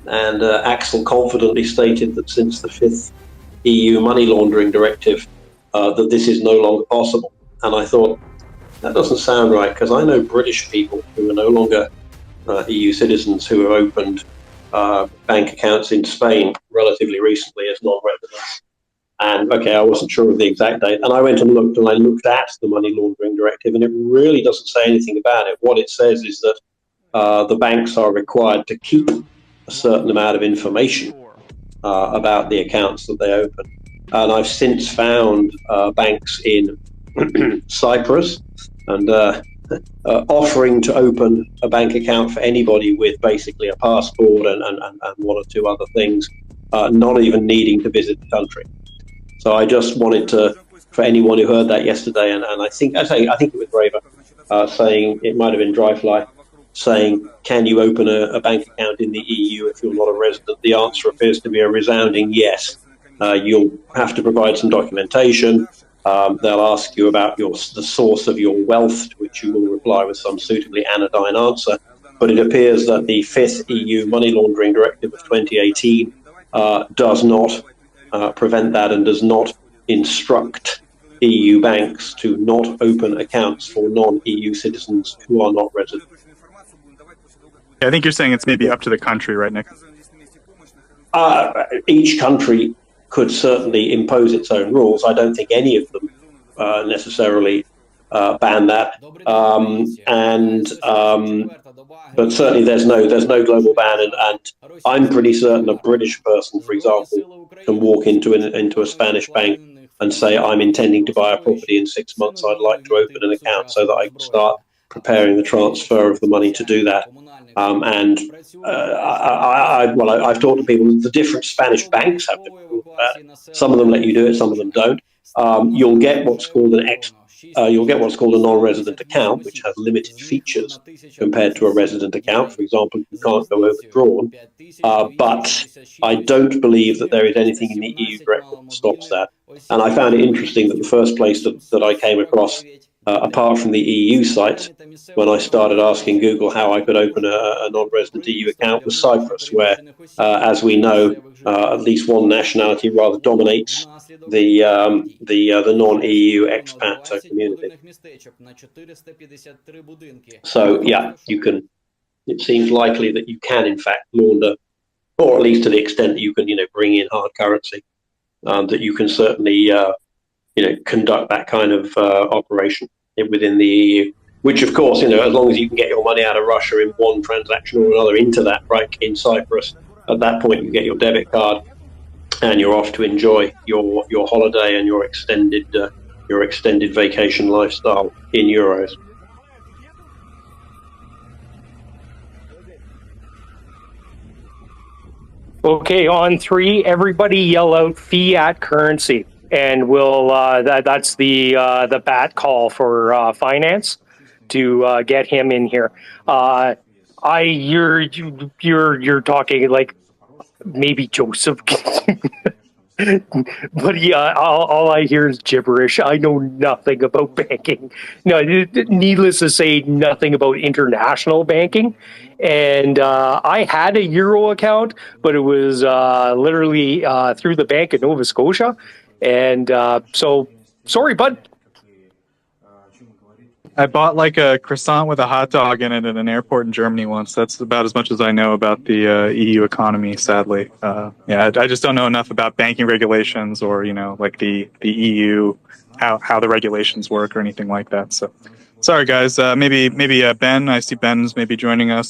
Speaker 18: And Axel confidently stated that since the 5th EU money laundering directive, that this is no longer possible. And I thought, that doesn't sound right, because I know British people who are no longer EU citizens who have opened bank accounts in Spain relatively recently as non-residents. And okay, I wasn't sure of the exact date. And I went and I looked at the money laundering directive, and it really doesn't say anything about it. What it says is that the banks are required to keep a certain amount of information about the accounts that they open. And I've since found banks in Cyprus and offering to open a bank account for anybody with basically a passport and one or two other things, not even needing to visit the country. So I just wanted to, for anyone who heard that yesterday, and I think it was Raver saying, it might have been Dryfly, saying, can you open a bank account in the EU if you're not a resident? The answer appears to be a resounding yes. You'll have to provide some documentation. They'll ask you about the source of your wealth, to which you will reply with some suitably anodyne answer. But it appears that the 5th EU money laundering directive of 2018 does not prevent that and does not instruct EU banks to not open accounts for non-EU citizens who are not residents.
Speaker 17: Yeah, I think you're saying it's maybe up to the country, right, Nick?
Speaker 18: Each country could certainly impose its own rules. I don't think any of them necessarily ban that, but certainly there's no global ban. And I'm pretty certain a British person, for example, can walk into a Spanish bank and say, I'm intending to buy a property in 6 months. I'd like to open an account so that I can start preparing the transfer of the money to do that. I've talked to people. The different Spanish banks have different rules about it. Some of them let you do it, some of them don't. You'll get what's called a non-resident account, which has limited features compared to a resident account. For example, you can't go overdrawn. But I don't believe that there is anything in the EU directive that stops that. And I found it interesting that the first place that I came across, apart from the EU site, when I started asking Google how I could open a non-resident EU account, was Cyprus, where, as we know, at least one nationality rather dominates the non-EU expat community. So, yeah, you can. It seems likely that you can, in fact, launder, or at least to the extent that you can, bring in hard currency, that you can certainly, conduct that kind of operation within the EU. which of course, as long as you can get your money out of Russia in one transaction or another into that bank in Cyprus, at that point you get your debit card and you're off to enjoy your holiday and your extended vacation lifestyle in euros.
Speaker 6: Okay, on 3, everybody yell out fiat currency, and we'll that's the bat call for finance to get him in here. You're talking like maybe Joseph. But yeah, all I hear is gibberish. I know nothing about banking. No, needless to say, nothing about international banking. And I had a euro account, but it was literally through the Bank of Nova Scotia. And so, sorry, bud.
Speaker 17: I bought like a croissant with a hot dog in it at an airport in Germany once. That's about as much as I know about the EU economy, sadly. I just don't know enough about banking regulations or, like the EU, how the regulations work or anything like that. So sorry, guys. Maybe Ben, I see Ben's maybe joining us.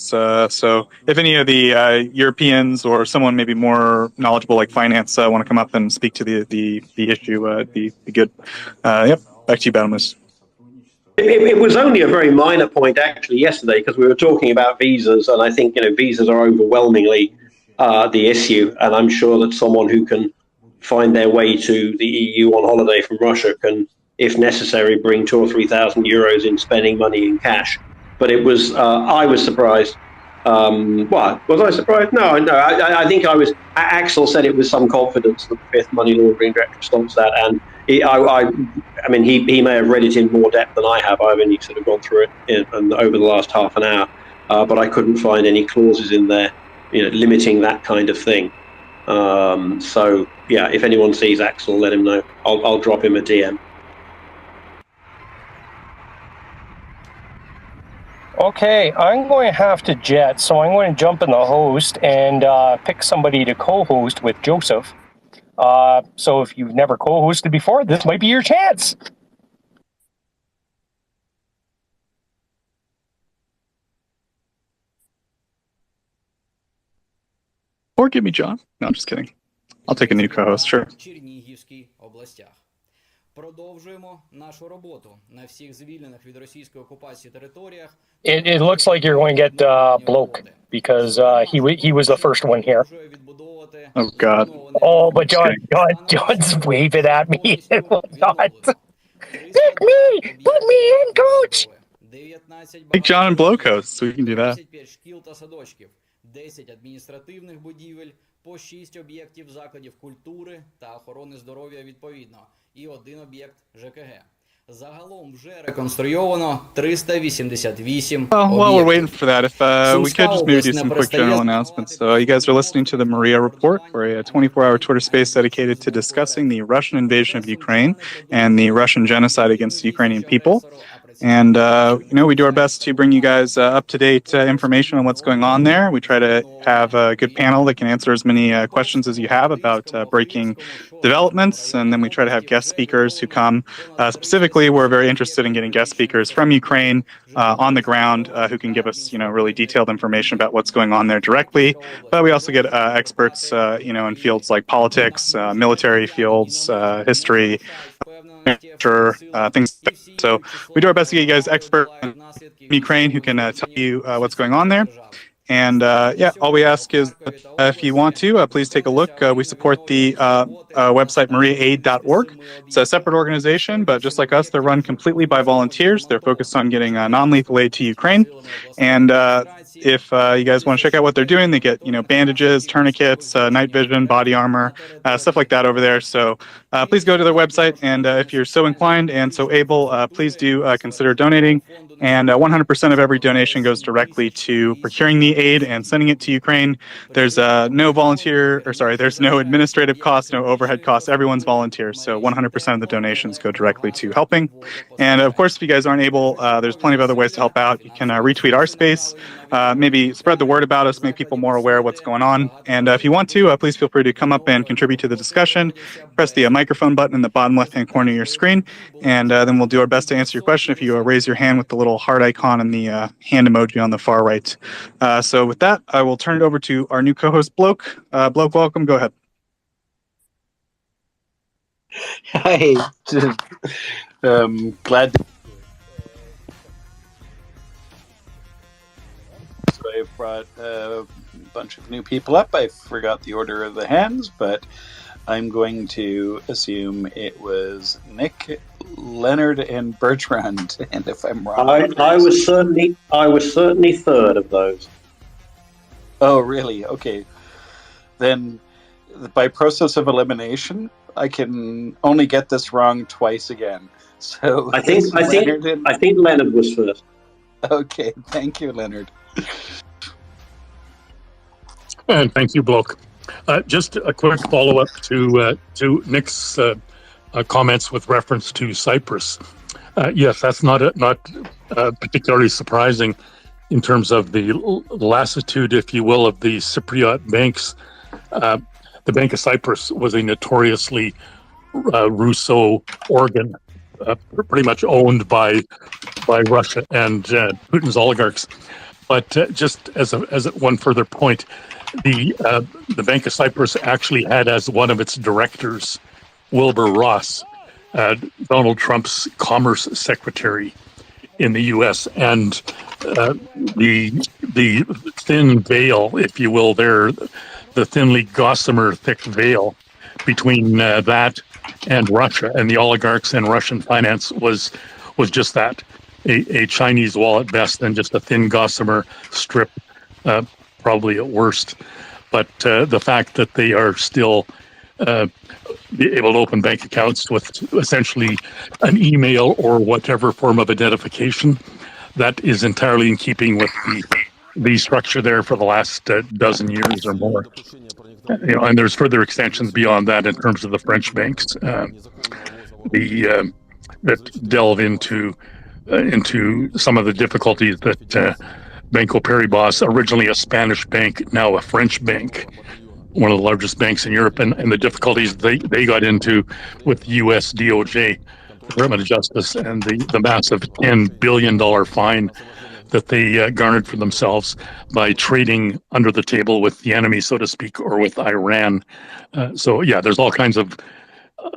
Speaker 17: So if any of the Europeans or someone maybe more knowledgeable like finance want to come up and speak to the issue, be good. Yep, back to you, Badamus.
Speaker 18: It was only a very minor point actually yesterday, because we were talking about visas, and I think visas are overwhelmingly the issue, and I'm sure that someone who can find their way to the EU on holiday from Russia can, if necessary, bring 2,000 or 3,000 euros in spending money in cash. But it was I was surprised. What was I surprised? No. I think I was. Axel said it with some confidence that the Fifth Money Laundering Directive stops that, and he may have read it in more depth than I have. I've only sort of gone through it over the last half an hour, but I couldn't find any clauses in there, limiting that kind of thing. So yeah, if anyone sees Axel, let him know. I'll drop him a DM.
Speaker 6: Okay, I'm going to have to jet, so I'm going to jump in the host and pick somebody to co-host with Joseph. So if you've never co-hosted before, this might be your chance.
Speaker 17: Or give me John. No, I'm just kidding. I'll take a new co-host, sure.
Speaker 19: Продовжуємо нашу роботу на всіх звільнених від російської окупації територіях.
Speaker 6: It looks like you're going to get Bloke, because he was the first one here.
Speaker 17: Oh God.
Speaker 6: Oh, but John's waving at me. It will not. Pick me! Put me in, coach!
Speaker 17: Take John and Bloke hosts, so we can do that.
Speaker 19: 10 адміністративних будівель, по 6 об'єктів закладів культури та охорони здоров'я відповідно, і 1 об'єкт ЖКГ. Загалом вже реконструйовано 388
Speaker 17: While we're waiting for that, if we could just maybe do some quick general announcements. So you guys are listening to the Maria Report. We're a 24-hour Twitter space dedicated to discussing the Russian invasion of Ukraine and the Russian genocide against the Ukrainian people. And, we do our best to bring you guys up-to-date information on what's going on there. We try to have a good panel that can answer as many questions as you have about breaking developments. And then we try to have guest speakers who come. Specifically, we're very interested in getting guest speakers from Ukraine on the ground who can give us, really detailed information about what's going on there directly. But we also get experts, in fields like politics, military fields, history, things like that. So we do our best to get you guys experts in Ukraine who can tell you what's going on there. And all we ask is if you want to, please take a look. We support the website mariaaid.org. It's a separate organization, but just like us, they're run completely by volunteers. They're focused on getting non-lethal aid to Ukraine. And if you guys want to check out what they're doing, they get bandages, tourniquets, night vision, body armor, stuff like that over there. So please go to their website, and if you're so inclined and so able, please do consider donating. And 100% of every donation goes directly to procuring the aid and sending it to Ukraine. There's no administrative costs, no overhead costs. Everyone's volunteers, so 100% of the donations go directly to helping. And of course, if you guys aren't able, there's plenty of other ways to help out. You can retweet our space, maybe spread the word about us, make people more aware of what's going on. And if you want to, please feel free to come up and contribute to the discussion. Press the microphone button in the bottom left-hand corner of your screen, and then we'll do our best to answer your question if you raise your hand with the little little heart icon and the hand emoji on the far right. So with that, I will turn it over to our new co-host, Bloke. Bloke, welcome. Go ahead.
Speaker 4: Hi. Glad. So I've brought a bunch of new people up. I forgot the order of the hands, but I'm going to assume it was Nick, Leonard, and Bertrand. And if I'm wrong,
Speaker 18: I was certainly third of those.
Speaker 4: Oh, really? Okay. Then, by process of elimination, I can only get this wrong twice again. So
Speaker 18: I think Leonard was first.
Speaker 4: Okay, thank you, Leonard.
Speaker 16: And thank you, Bloke. Just a quick follow-up to Nick's comments with reference to Cyprus. Yes, that's not particularly surprising in terms of the lassitude, if you will, of the Cypriot banks. The Bank of Cyprus was a notoriously Rousseau organ, pretty much owned by Russia and Putin's oligarchs. But just as one further point, the Bank of Cyprus actually had as one of its directors Wilbur Ross, Donald Trump's commerce secretary in the U.S. And the thin veil, if you will, there, the thinly gossamer thick veil between that and Russia and the oligarchs and Russian finance was just that, a Chinese wall at best and just a thin gossamer strip, probably at worst. But the fact that they are still able to open bank accounts with essentially an email or whatever form of identification, that is entirely in keeping with the structure there for the last dozen years or more. And there's further extensions beyond that in terms of the French banks that delve into some of the difficulties that Banco Paribas, originally a Spanish bank, now a French bank, one of the largest banks in Europe, and the difficulties they got into with U.S. DOJ, Department of Justice, and the massive $10 billion fine that they garnered for themselves by trading under the table with the enemy, so to speak, or with Iran. So yeah, there's all kinds of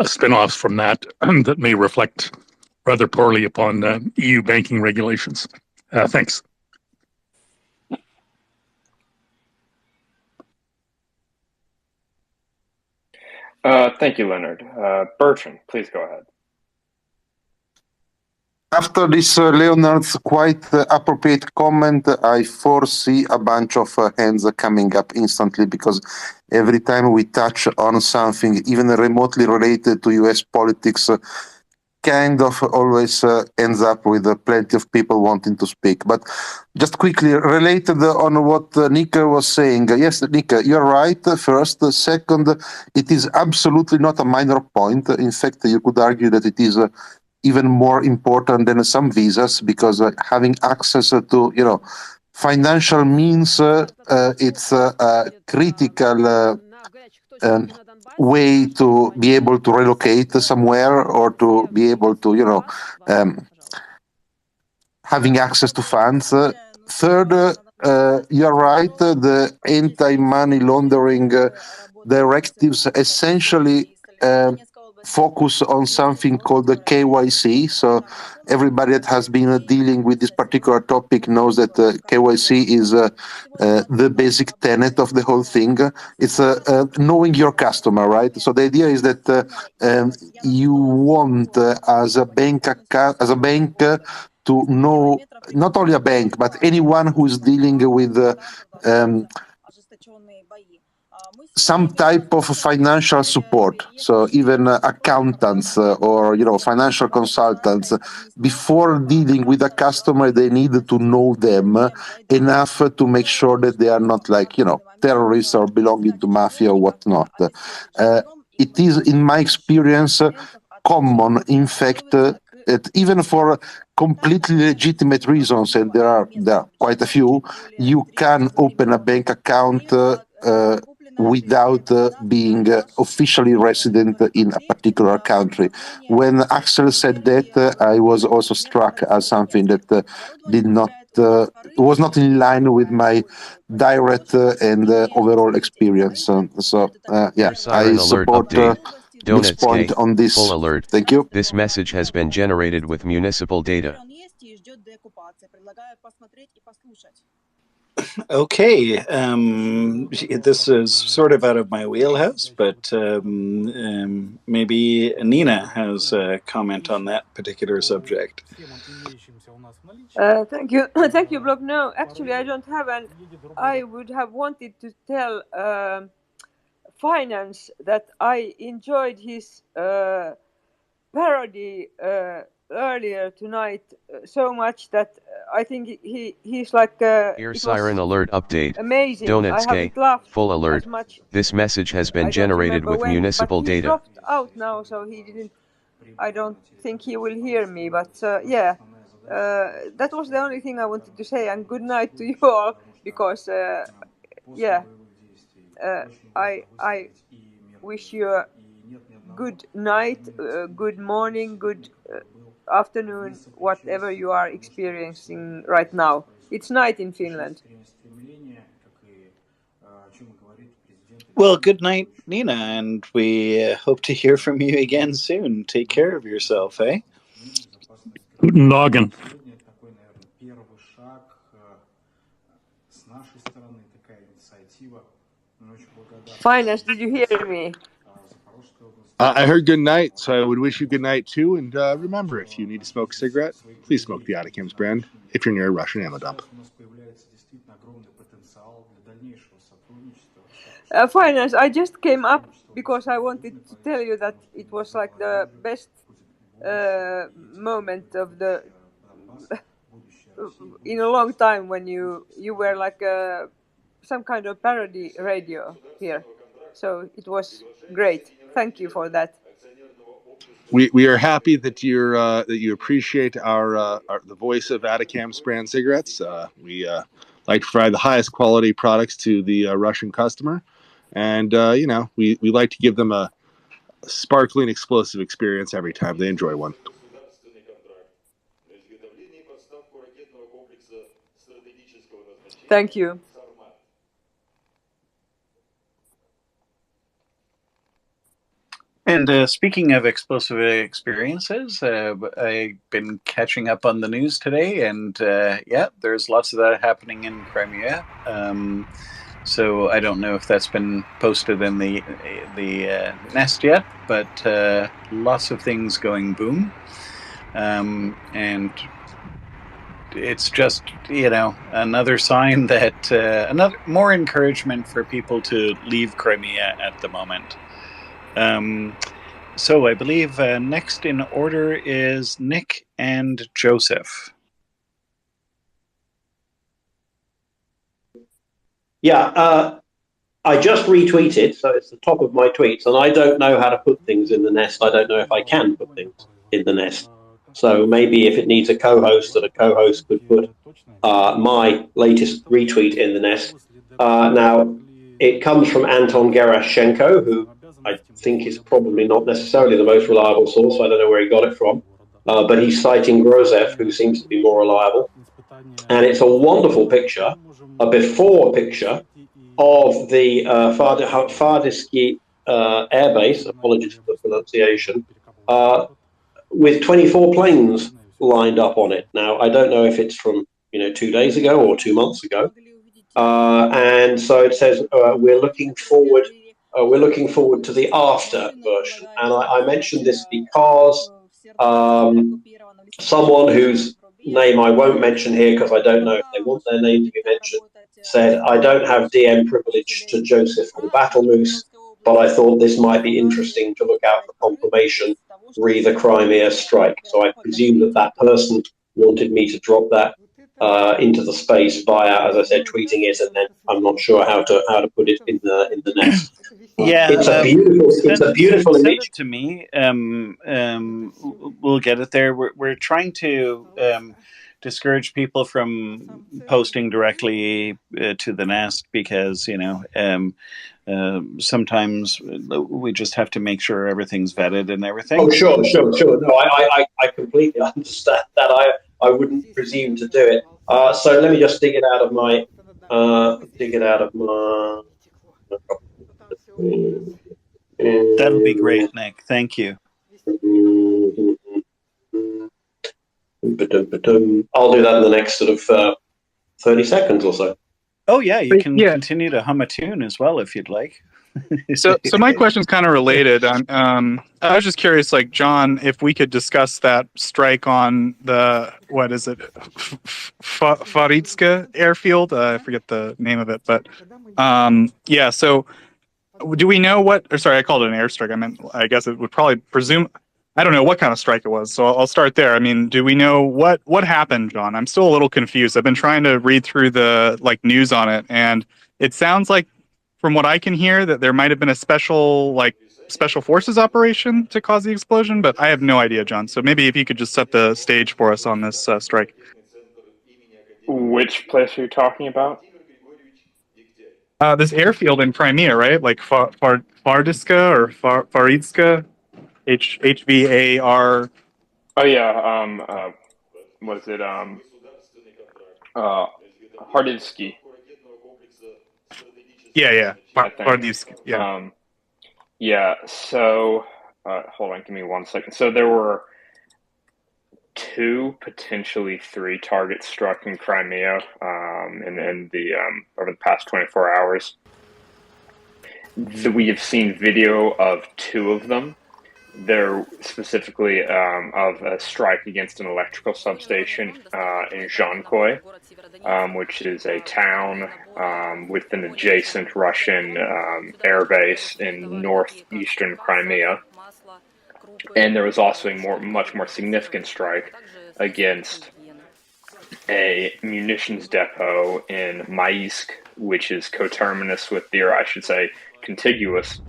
Speaker 16: spin-offs from that that may reflect rather poorly upon EU banking regulations. Thanks.
Speaker 21: Thank you, Leonard. Bertrand, please go ahead.
Speaker 23: After this Leonard's quite appropriate comment, I foresee a bunch of hands coming up instantly, because every time we touch on something even remotely related to US politics, kind of always ends up with plenty of people wanting to speak. But just quickly, related on what Nick was saying, yes, Nick, you're right, first. Second, it is absolutely not a minor point. In fact, you could argue that it is even more important than some visas, because having access to, financial means, it's a critical way to be able to relocate somewhere, or to be able to, having access to funds. Third, you're right, the anti-money laundering directives essentially focus on something called the KYC. So everybody that has been dealing with this particular topic knows that KYC is the basic tenet of the whole thing. It's knowing your customer, right? So the idea is that you want as a bank to know, not only a bank, but anyone who is dealing with some type of financial support. So even accountants or financial consultants, before dealing with a customer, they need to know them enough to make sure that they are not like terrorists or belonging to mafia or whatnot. It is, in my experience, common, in fact, that even for completely legitimate reasons, and there are quite a few, you can open a bank account without being officially resident in a particular country. When Axel said that, I was also struck as something that was not in line with my direct and overall experience.
Speaker 2: Air siren
Speaker 23: I
Speaker 2: alert
Speaker 23: support
Speaker 2: update.
Speaker 23: Nick's
Speaker 2: Donetsk
Speaker 23: point on this.
Speaker 2: full alert.
Speaker 23: Thank you.
Speaker 2: This message has been generated with municipal data.
Speaker 4: Okay, this is sort of out of my wheelhouse, but maybe Nina has a comment on that particular subject.
Speaker 13: Thank you, thank you, Block. No, actually, I don't have, and I would have wanted to tell Finance that I enjoyed his parody earlier tonight so much that I think he's like
Speaker 2: Air siren alert update.
Speaker 13: amazing. I
Speaker 2: Donetsk
Speaker 13: haven't laughed
Speaker 2: full
Speaker 13: as
Speaker 2: alert.
Speaker 13: much.
Speaker 2: This message has
Speaker 13: I
Speaker 2: been
Speaker 13: don't
Speaker 2: generated
Speaker 13: remember
Speaker 2: with
Speaker 13: when,
Speaker 2: municipal
Speaker 13: but he
Speaker 2: data.
Speaker 13: dropped out now, so he didn't. I don't think he will hear me, but yeah, that was the only thing I wanted to say. And good night to you all, because yeah, I wish you a good night, good morning, good afternoon, whatever you are experiencing right now. It's night in Finland.
Speaker 4: Well, good night, Nina, and we hope to hear from you again soon. Take care of yourself, eh?
Speaker 16: Guten Morgen.
Speaker 13: Finance, did you hear me?
Speaker 15: I heard good night, so I would wish you good night too. And remember, if you need to smoke a cigarette, please smoke the Atacams brand if you're near a Russian ammo dump.
Speaker 13: Finance, I just came up because I wanted to tell you that it was like the best moment of the in a long time when you were like some kind of parody radio here. So it was great. Thank you for that.
Speaker 15: We are happy that you appreciate our the voice of Atacams brand cigarettes. We like to provide the highest quality products to the Russian customer, and we like to give them a sparkling, explosive experience every time they enjoy one.
Speaker 13: Thank you.
Speaker 4: And speaking of explosive experiences, I've been catching up on the news today, and yeah, there's lots of that happening in Crimea. So I don't know if that's been posted in the nest yet, but lots of things going boom, and it's just another sign that another more encouragement for people to leave Crimea at the moment. So I believe next in order is Nick and Joseph.
Speaker 18: Yeah, I just retweeted, so it's the top of my tweets, and I don't know how to put things in the nest. I don't know if I can put things in the nest. So maybe if it needs a co-host, that a co-host could put my latest retweet in the nest. Now, it comes from Anton Gerashchenko, who I think is probably not necessarily the most reliable source. I don't know where he got it from. But he's citing Grozev, who seems to be more reliable. And it's a wonderful picture, a before picture of the Fardisky air base, apologies for the pronunciation, with 24 planes lined up on it. Now, I don't know if it's from 2 days ago or 2 months ago. And so it says we're looking forward to the after version. And I mentioned this because someone whose name I won't mention here because I don't know if they want their name to be mentioned, said, I don't have DM privilege to Joseph or Battle Moose, but I thought this might be interesting to look out for confirmation re the Crimea strike. So I presume that person wanted me to drop that into the space via, as I said, tweeting it, and then I'm not sure how to put it in the nest.
Speaker 4: Yeah,
Speaker 18: it's a beautiful
Speaker 4: send
Speaker 18: image.
Speaker 4: it to me. We'll get it there. We're trying to discourage people from posting directly to the nest, because sometimes we just have to make sure everything's vetted and everything.
Speaker 18: Oh, sure. No, I completely understand that. I wouldn't presume to do it. So let me just dig it out of my.
Speaker 4: That'll be great, Nick. Thank you.
Speaker 18: I'll do that in the next sort of 30 seconds or so.
Speaker 4: Oh yeah, you can continue to hum a tune as well if you'd like.
Speaker 17: So my question's kind of related. I was just curious, like John, if we could discuss that strike on the Faridska airfield. I forget the name of it, but yeah. So do we know what? Or sorry, I called it an airstrike. I guess it would probably presume. I don't know what kind of strike it was, so I'll start there. I mean, do we know what happened, John? I'm still a little confused. I've been trying to read through the news on it, and it sounds like, from what I can hear, that there might have been a special forces operation to cause the explosion, but I have no idea, John. So maybe if you could just set the stage for us on this strike.
Speaker 21: Which place are you talking about?
Speaker 17: This airfield in Crimea, right? Like Faridska or Faridska, HVAR.
Speaker 21: Oh yeah. Was it Hardivsky?
Speaker 17: Yeah. Hardivsky. Yeah.
Speaker 21: Yeah. So, hold on. Give me 1 second. So there were 2, potentially 3 targets struck in Crimea, in the over the past 24 hours. We have seen video of 2 of them. They're specifically of a strike against an electrical substation in Zhankoy, which is a town with an adjacent Russian air base in northeastern Crimea. And there was also a much more significant strike against a munitions depot in Maysk, which is coterminous with or I should say contiguous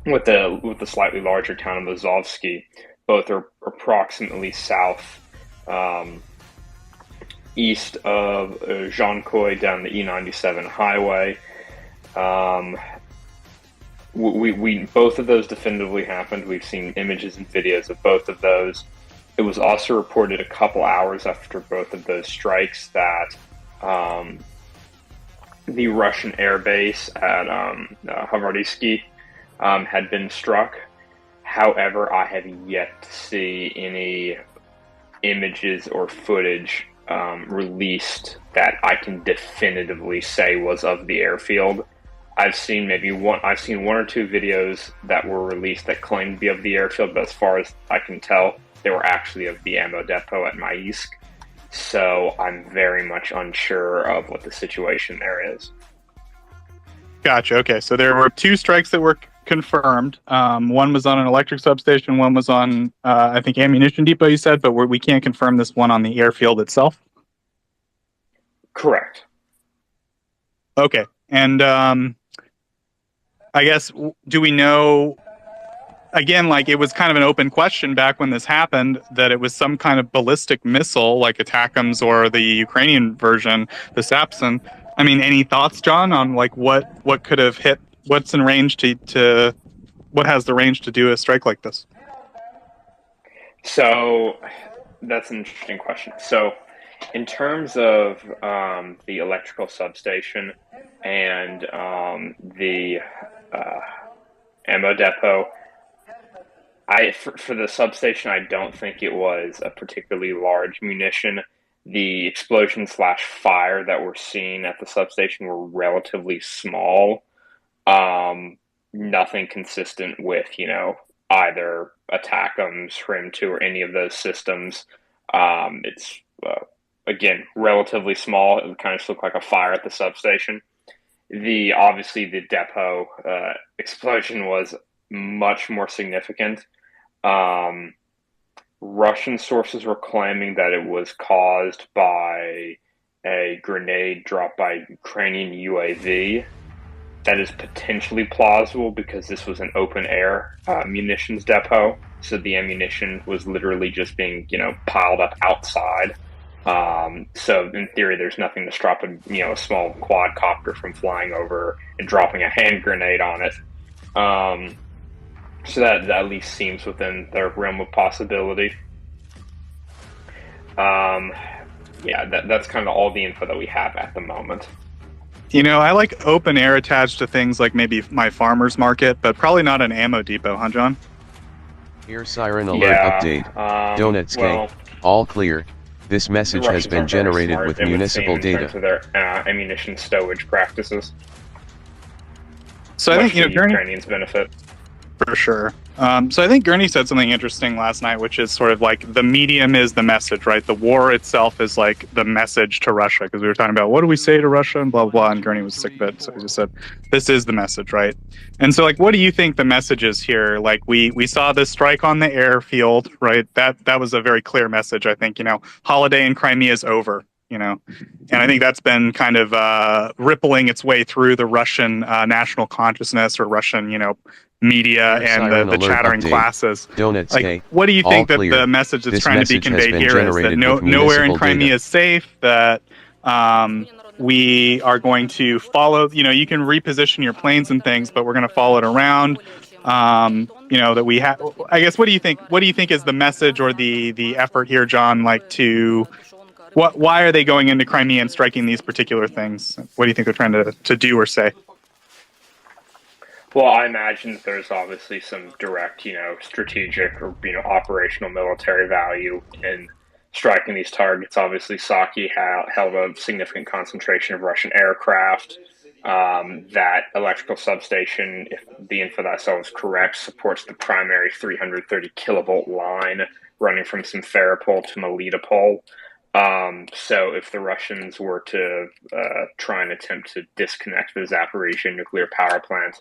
Speaker 21: with the slightly larger town of Azovsky. Both are approximately south east of Zhankoy down the E97 highway. We both of those definitively happened. We've seen images and videos of both of those. It was also reported a couple hours after both of those strikes that the Russian air base at Havardsky had been struck. However, I have yet to see any images or footage released that I can definitively say was of the airfield. I've seen one or 2 videos that were released that claimed to be of the airfield, but as far as I can tell, they were actually of the ammo depot at Maysk. So I'm very much unsure of what the situation there is.
Speaker 17: Gotcha. Okay, so there were 2 strikes that were confirmed. One was on an electric substation. One was on, I think, ammunition depot. You said, but we can't confirm this one on the airfield itself.
Speaker 21: Correct.
Speaker 17: Okay, and I guess, do we know? Again, like, it was kind of an open question back when this happened, that it was some kind of ballistic missile, like ATACMS or the Ukrainian version, the Sapson. I mean, any thoughts, John, on like what could have hit? What's in range to what has the range to do a strike like this?
Speaker 21: So that's an interesting question. So in terms of the electrical substation and the ammo depot, for the substation, I don't think it was a particularly large munition. The explosion / fire that we're seeing at the substation were relatively small. Nothing consistent with, either ATACMS, HRIM-2, or any of those systems. It's, again, relatively small. It would kind of just look like a fire at the substation. Obviously, the depot explosion was much more significant. Russian sources were claiming that it was caused by a grenade dropped by Ukrainian UAV. That is potentially plausible because this was an open air munitions depot. So the ammunition was literally just being, piled up outside. So in theory, there's nothing to stop a small quadcopter from flying over and dropping a hand grenade on it. So that at least seems within their realm of possibility. Yeah, that's kind of all the info that we have at the moment.
Speaker 17: I like open air attached to things like maybe my farmer's market, but probably not an ammo depot, huh, John?
Speaker 2: Air siren alert update. Donetsk, all clear. This message has been generated with municipal data.
Speaker 21: In terms of their ammunition stowage practices.
Speaker 17: So I think Gurney,
Speaker 21: Ukrainians benefit.
Speaker 17: For sure. So I think Gurney said something interesting last night, which is sort of like the medium is the message, right? The war itself is like the message to Russia, because we were talking about what do we say to Russia and blah, blah, blah, and Gurney was sick of it. So he just said, this is the message, right? And so like, what do you think the message is here? Like we saw this strike on the airfield, right? That was a very clear message, I think, holiday in Crimea is over. And I think that's been kind of rippling its way through the Russian national consciousness or Russian, media and the chattering classes. Like, what do you think that the message that's trying to be conveyed here is that nowhere in Crimea is safe, that we are going to follow, you can reposition your planes and things, but we're going to follow it around. That we have, I guess, what do you think is the message or the effort here, John, like to... Why are they going into Crimea and striking these particular things? What do you think they're trying to do or say?
Speaker 21: Well, I imagine that there's obviously some direct, strategic or, operational military value in striking these targets. Obviously, Saki held a significant concentration of Russian aircraft. That electrical substation, if the info that I saw was correct, supports the primary 330 kilovolt line running from Simferopol to Melitopol. So if the Russians were to try and attempt to disconnect the Zaporizhzhia nuclear power plant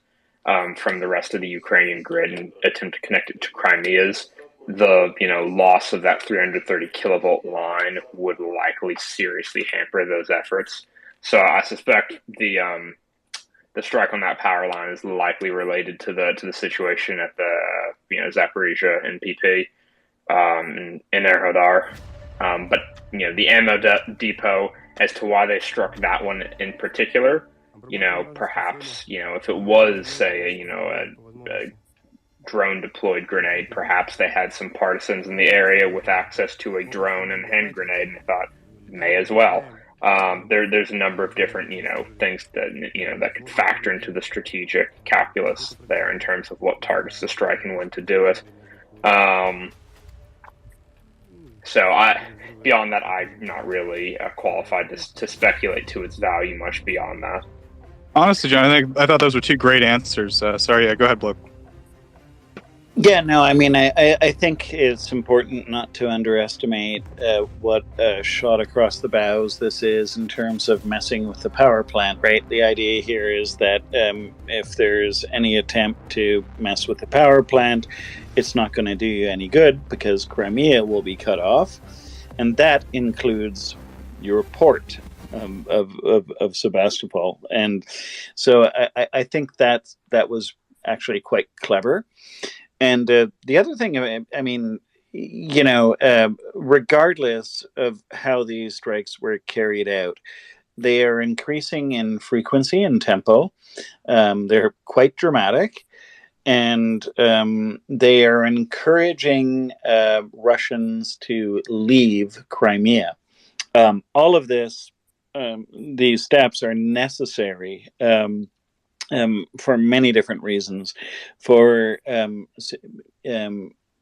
Speaker 21: from the rest of the Ukrainian grid and attempt to connect it to Crimea's, the loss of that 330 kilovolt line would likely seriously hamper those efforts. So I suspect the strike on that power line is likely related to the situation at the Zaporizhzhia NPP in Enerhodar. But the ammo depot, as to why they struck that one in particular, perhaps if it was, say, a drone deployed grenade, perhaps they had some partisans in the area with access to a drone and hand grenade, and they thought may as well. There's a number of different things that that could factor into the strategic calculus there in terms of what targets to strike and when to do it. So beyond that, I'm not really qualified to speculate to its value much beyond that.
Speaker 17: Honestly, John, I thought those were two great answers. Sorry, go ahead, Blue.
Speaker 4: Yeah, no, I mean, I think it's important not to underestimate what a shot across the bows this is in terms of messing with the power plant, right? The idea here is that if there's any attempt to mess with the power plant, it's not going to do you any good because Crimea will be cut off. And that includes your port of Sebastopol. And so I think that was actually quite clever. And the other thing, I mean, regardless of how these strikes were carried out, they are increasing in frequency and tempo. They're quite dramatic. And they are encouraging Russians to leave Crimea. All of this, these steps are necessary for many different reasons. For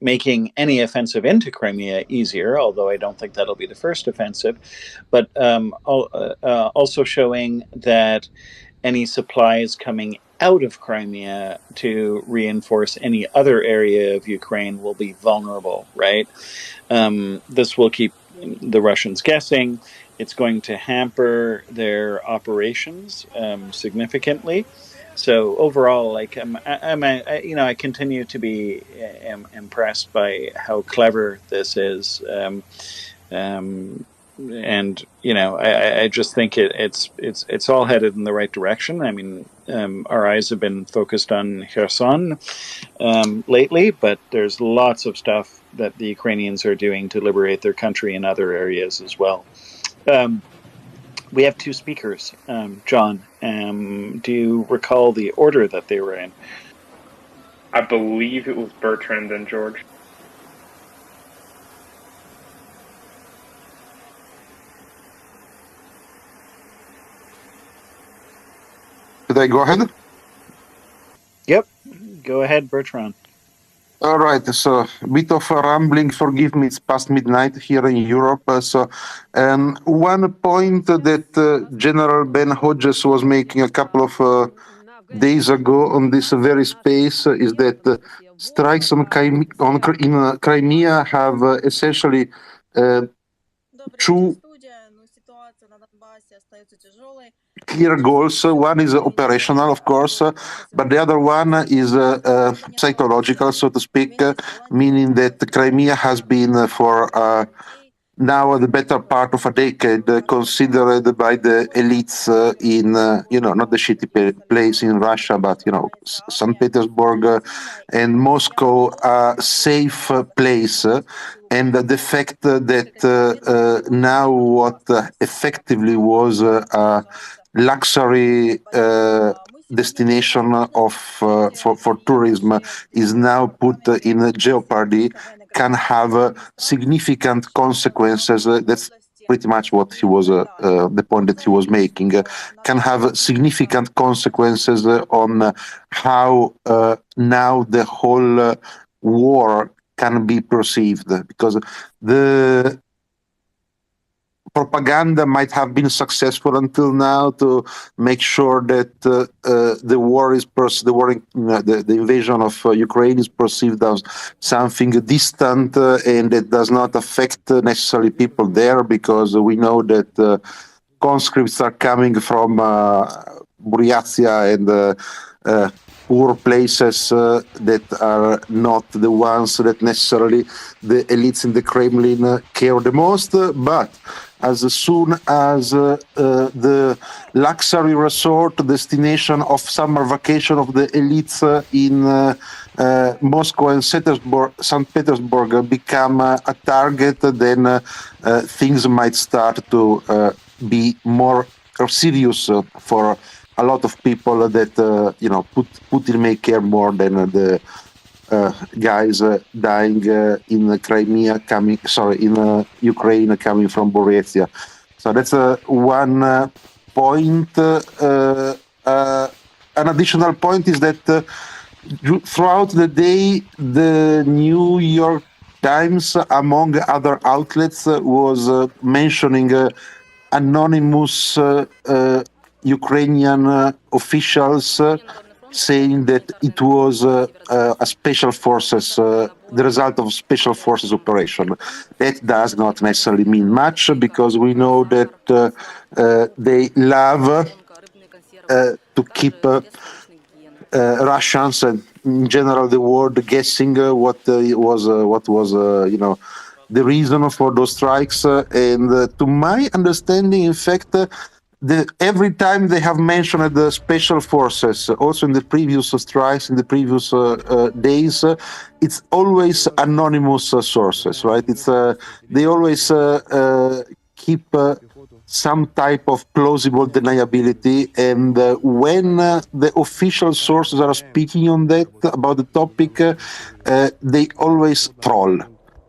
Speaker 4: making any offensive into Crimea easier, although I don't think that'll be the first offensive, but also showing that any supplies coming out of Crimea to reinforce any other area of Ukraine will be vulnerable, right? This will keep the Russians guessing. It's going to hamper their operations significantly. So overall, like I continue to be impressed by how clever this is. And I just think it's all headed in the right direction. I mean, our eyes have been focused on Kherson lately, but there's lots of stuff that the Ukrainians are doing to liberate their country in other areas as well. We have two speakers. John, do you recall the order that they were in?
Speaker 21: I believe it was Bertrand and George.
Speaker 23: Could I go ahead?
Speaker 4: Yep, go ahead, Bertrand.
Speaker 23: All right, so a bit of a rambling, forgive me, it's past midnight here in Europe. One point that General Ben Hodges was making a couple of days ago on this very space is that strikes in Crimea have essentially two clear goals. One is operational, of course, but the other one is psychological, so to speak, meaning that Crimea has been for now the better part of a decade considered by the elites in, not the shitty place in Russia, but, St. Petersburg and Moscow, a safe place. And the fact that now what effectively was a luxury destination of for tourism is now put in jeopardy can have significant consequences. That's pretty much what he was the point that he was making. Can have significant consequences on how now the whole war can be perceived, because the propaganda might have been successful until now to make sure that the war is the invasion of Ukraine is perceived as something distant and that does not affect necessarily people there, because we know that conscripts are coming from Buryatia and poor places that are not the ones that necessarily the elites in the Kremlin care the most. But as soon as the luxury resort destination of summer vacation of the elites in Moscow and St. Petersburg become a target, then things might start to be more serious for a lot of people that Putin may care more than the guys dying in Crimea in Ukraine coming from Buryatia. So that's one point. An additional point is that throughout the day, the New York Times, among other outlets, was mentioning anonymous Ukrainian officials saying that it was a special forces, the result of special forces operation. That does not necessarily mean much, because we know that they love to keep Russians and in general the world guessing what was the reason for those strikes. And to my understanding, in fact, every time they have mentioned the special forces, also in the previous strikes, in the previous days, it's always anonymous sources, right? It's they always keep some type of plausible deniability, and when the official sources are speaking on that about the topic, they always troll.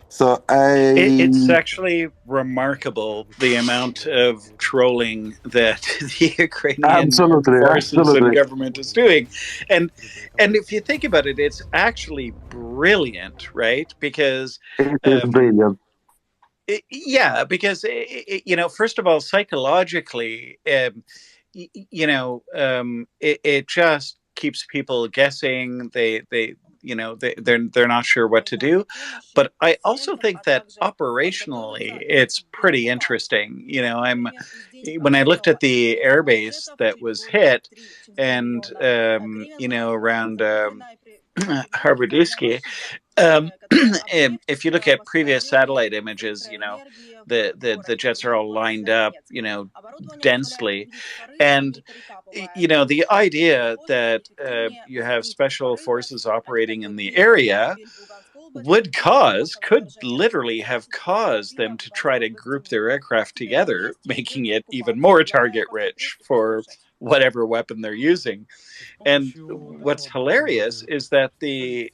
Speaker 23: So
Speaker 4: it's actually remarkable the amount of trolling that the Ukrainian forces and government is doing, and if you think about it, it's actually brilliant, right? Because
Speaker 23: it is brilliant.
Speaker 4: Because first of all, psychologically, it just keeps people guessing. They're not sure what to do. But I also think that operationally it's pretty interesting. When I looked at the airbase that was hit, and around Harbordysky, if you look at previous satellite images, the jets are all lined up, densely, and the idea that you have special forces operating in the area could literally have caused them to try to group their aircraft together, making it even more target rich for whatever weapon they're using. And what's hilarious is that the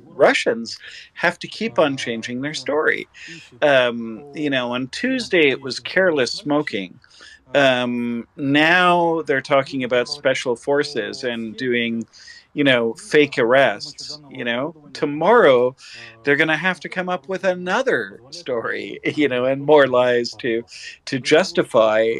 Speaker 4: Russians have to keep on changing their story. On Tuesday it was careless smoking. Now they're talking about special forces and doing, fake arrests. Tomorrow they're going to have to come up with another story, and more lies to justify,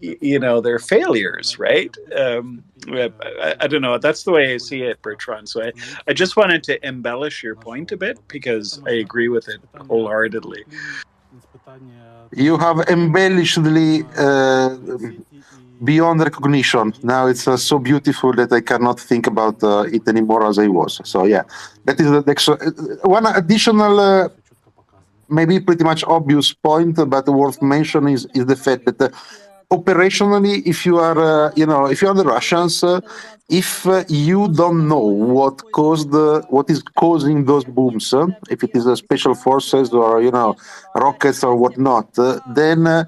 Speaker 4: their failures, right? I don't know. That's the way I see it, Bertrand. So I just wanted to embellish your point a bit because I agree with it wholeheartedly.
Speaker 23: You have embellishedly beyond recognition. Now it's so beautiful that I cannot think about it anymore as I was. So yeah, that is the one additional, maybe pretty much obvious point, but worth mentioning is the fact that operationally, if you are, if you are the Russians, if you don't know what is causing those booms, if it is special forces or rockets or whatnot, then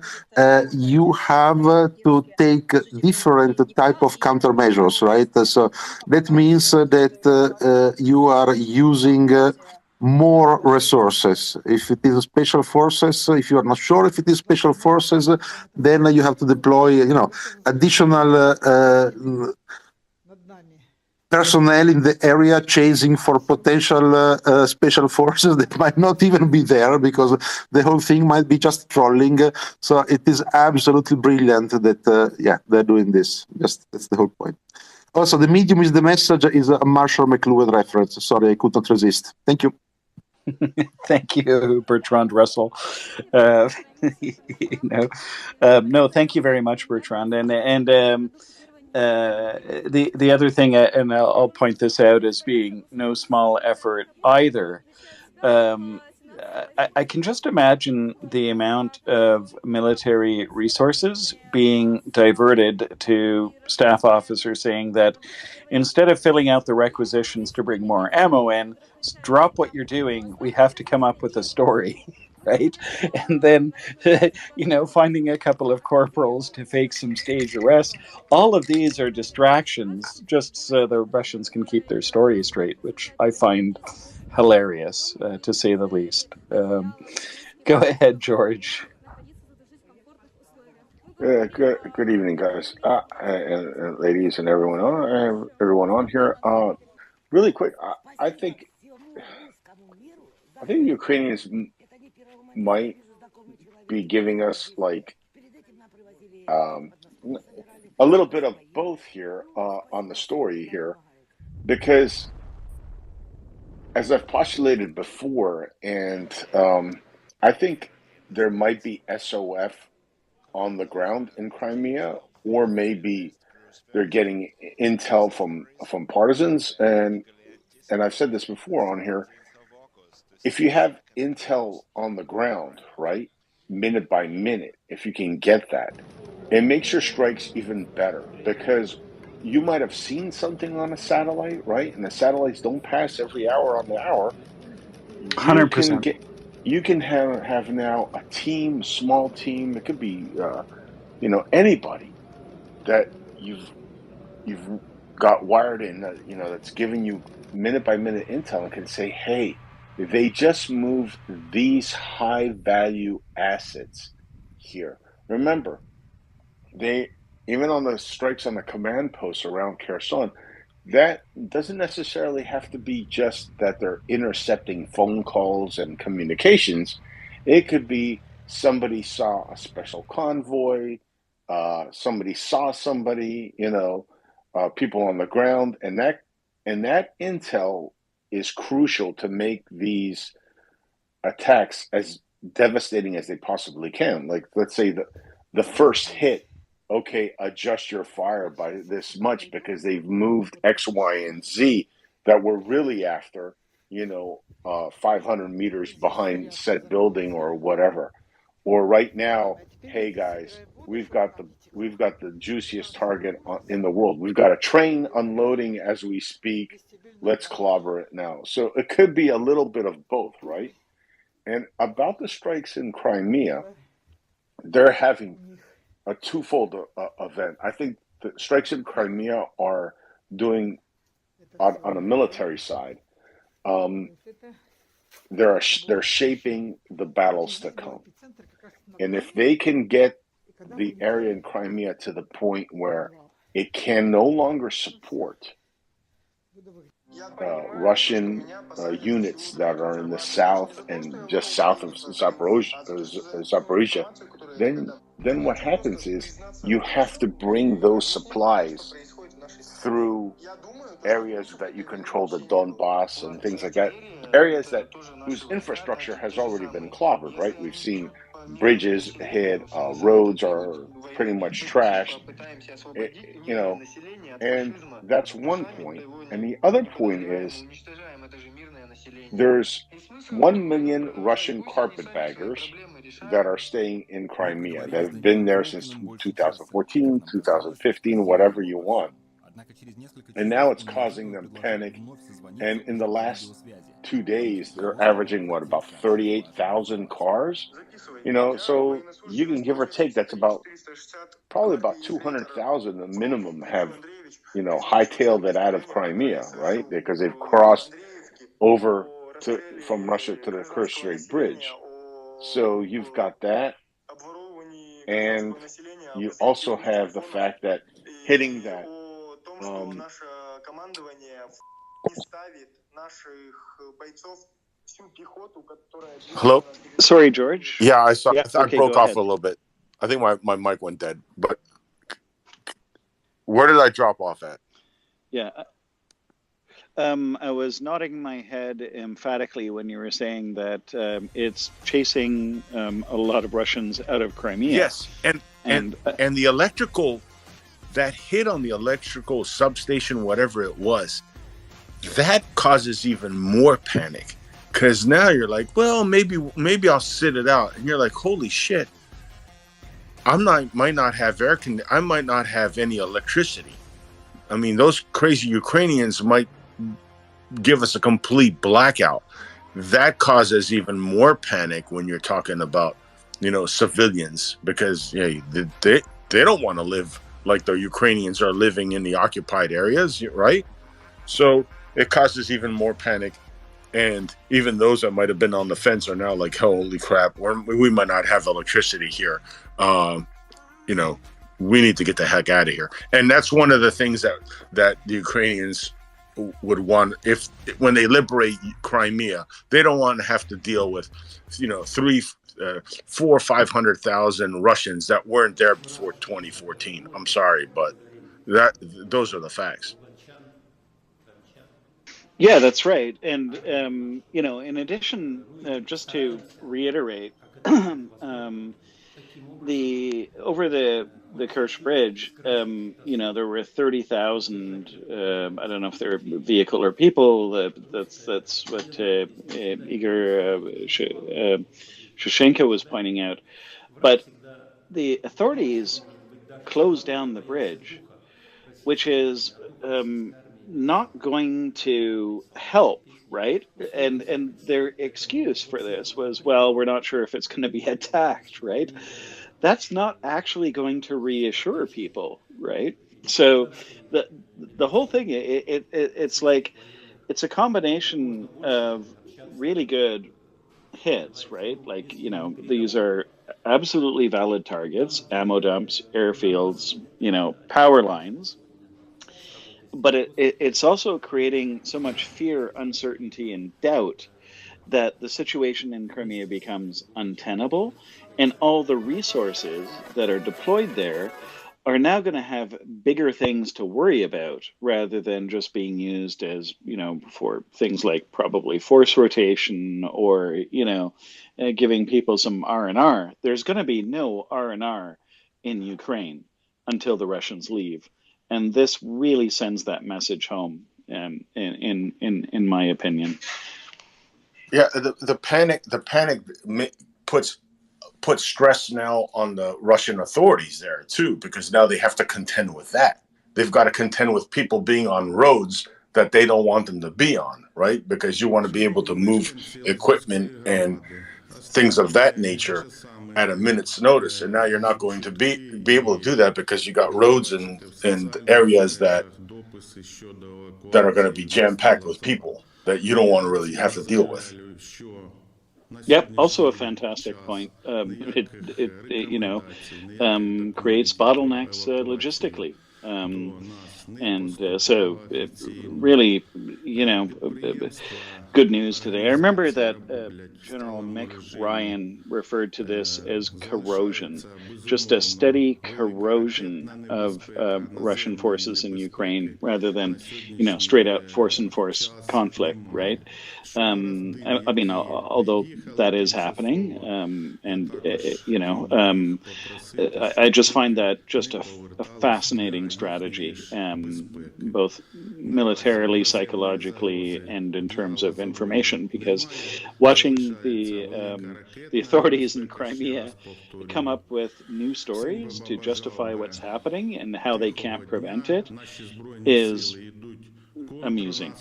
Speaker 23: you have to take different type of countermeasures, right? So that means that you are using more resources. If it is special forces, if you are not sure if it is special forces, then you have to deploy, additional personnel in the area chasing for potential special forces that might not even be there because the whole thing might be just trolling. So it is absolutely brilliant that, they're doing this. That's the whole point. Also, the medium is the message is a Marshall McLuhan reference. Sorry, I could not resist. Thank you.
Speaker 4: Thank you, Bertrand Russell. No, thank you very much, Bertrand. And the other thing, and I'll point this out as being no small effort either. I can just imagine the amount of military resources being diverted to staff officers saying that instead of filling out the requisitions to bring more ammo in, drop what you're doing. We have to come up with a story, right? And then, finding a couple of corporals to fake some stage arrests. All of these are distractions just so the Russians can keep their story straight, which I find hilarious, to say the least. Go ahead, George.
Speaker 10: Good evening, guys, and ladies, and everyone on here. Really quick, I think the Ukrainians might be giving us a little bit of both here on the story here, because as I've postulated before, and I think there might be SOF on the ground in Crimea, or maybe they're getting intel from partisans. And I've said this before on here, if you have intel on the ground, right, minute by minute, if you can get that, it makes your strikes even better, because you might have seen something on a satellite, right? And the satellites don't pass every hour on the hour.
Speaker 4: 100%.
Speaker 10: You can have now a team, small team. It could be, anybody that you've got wired in, that's giving you minute by minute intel and can say, hey, they just moved these high value assets here. Remember, even on the strikes on the command posts around Kherson, that doesn't necessarily have to be just that they're intercepting phone calls and communications. It could be somebody saw a special convoy, somebody saw somebody, people on the ground, and that intel is crucial to make these attacks as devastating as they possibly can. Like, let's say the first hit, okay, adjust your fire by this much because they've moved X, Y, and Z that we're really after, 500 meters behind said building or whatever. Or right now, hey guys, we've got the juiciest target in the world. We've got a train unloading as we speak. let's clobber it now. So it could be a little bit of both, right? And about the strikes in Crimea, they're having a twofold event. I think the strikes in Crimea are doing on a military side. They're shaping the battles to come, and if they can get the area in Crimea to the point where it can no longer support Russian units that are in the south and just south of Zaporizhia, then what happens is you have to bring those supplies through areas that you control, the Donbass and things like that, areas whose infrastructure has already been clobbered, right? We've seen bridges hit, roads are pretty much trashed, and that's one point. And the other point is there's 1 million Russian carpetbaggers that are staying in Crimea, that have been there since 2014, 2015, whatever you want. And now it's causing them panic. And in the last 2 days, they're averaging, about 38,000 cars? So you can give or take, that's probably about 200,000, the minimum, have, hightailed it out of Crimea, right? Because they've crossed over from Russia to the Kerch Strait Bridge. So you've got that. And you also have the fact that hitting that
Speaker 11: Hello?
Speaker 20: Sorry, George.
Speaker 11: Yeah, I saw.
Speaker 20: Yeah,
Speaker 11: I
Speaker 20: okay,
Speaker 11: broke
Speaker 20: go
Speaker 11: off
Speaker 20: ahead.
Speaker 11: a little bit. I think my mic went dead. But where did I drop off at?
Speaker 20: Yeah. I was nodding my head emphatically when you were saying that it's chasing a lot of Russians out of Crimea.
Speaker 11: Yes, and the electrical, that hit on the electrical substation, whatever it was, that causes even more panic. Because now you're like, well, maybe I'll sit it out, and you're like, holy shit, I might not have I might not have any electricity. I mean, those crazy Ukrainians might give us a complete blackout. That causes even more panic when you're talking about, civilians, because they don't want to live like the Ukrainians are living in the occupied areas, right? So it causes even more panic. And even those that might have been on the fence are now like, holy crap, we might not have electricity here. We need to get the heck out of here. And that's one of the things that the Ukrainians would want when they liberate Crimea. They don't want to have to deal with, 400,000 or 500,000 Russians that weren't there before 2014. I'm sorry, but those are the facts.
Speaker 20: Yeah, that's right. And, in addition, just to reiterate, over the Kerch Bridge, there were 30,000, I don't know if they're vehicle or people, that's what Igor Shushenko was pointing out. But the authorities closed down the bridge, which is not going to help, right? And their excuse for this was, well, we're not sure if it's going to be attacked, right? That's not actually going to reassure people, right? So the whole thing, it's like, it's a combination of really good hits, right? Like, these are absolutely valid targets, ammo dumps, airfields, power lines. But it's also creating so much fear, uncertainty, and doubt that the situation in Crimea becomes untenable, and all the resources that are deployed there are now going to have bigger things to worry about rather than just being used as, for things like probably force rotation or, giving people some R&R. There's going to be no R&R in Ukraine until the Russians leave. And this really sends that message home, in my opinion.
Speaker 11: Yeah, the panic puts stress now on the Russian authorities there too, because now they have to contend with that. They've got to contend with people being on roads that they don't want them to be on, right? Because you want to be able to move equipment and things of that nature at a minute's notice, and now you're not going to be able to do that because you got roads and areas that are going to be jam-packed with people that you don't want to really have to deal with.
Speaker 20: Yep, also a fantastic point. It creates bottlenecks logistically. So it really, good news today. I remember that General Mick Ryan referred to this as corrosion, just a steady corrosion of Russian forces in Ukraine rather than, straight out force and force conflict, right? I mean, although that is happening, I just find that just a fascinating strategy, both militarily, psychologically, and in terms of information, because watching the authorities in Crimea come up with new stories to justify what's happening and how they can't prevent it is amusing.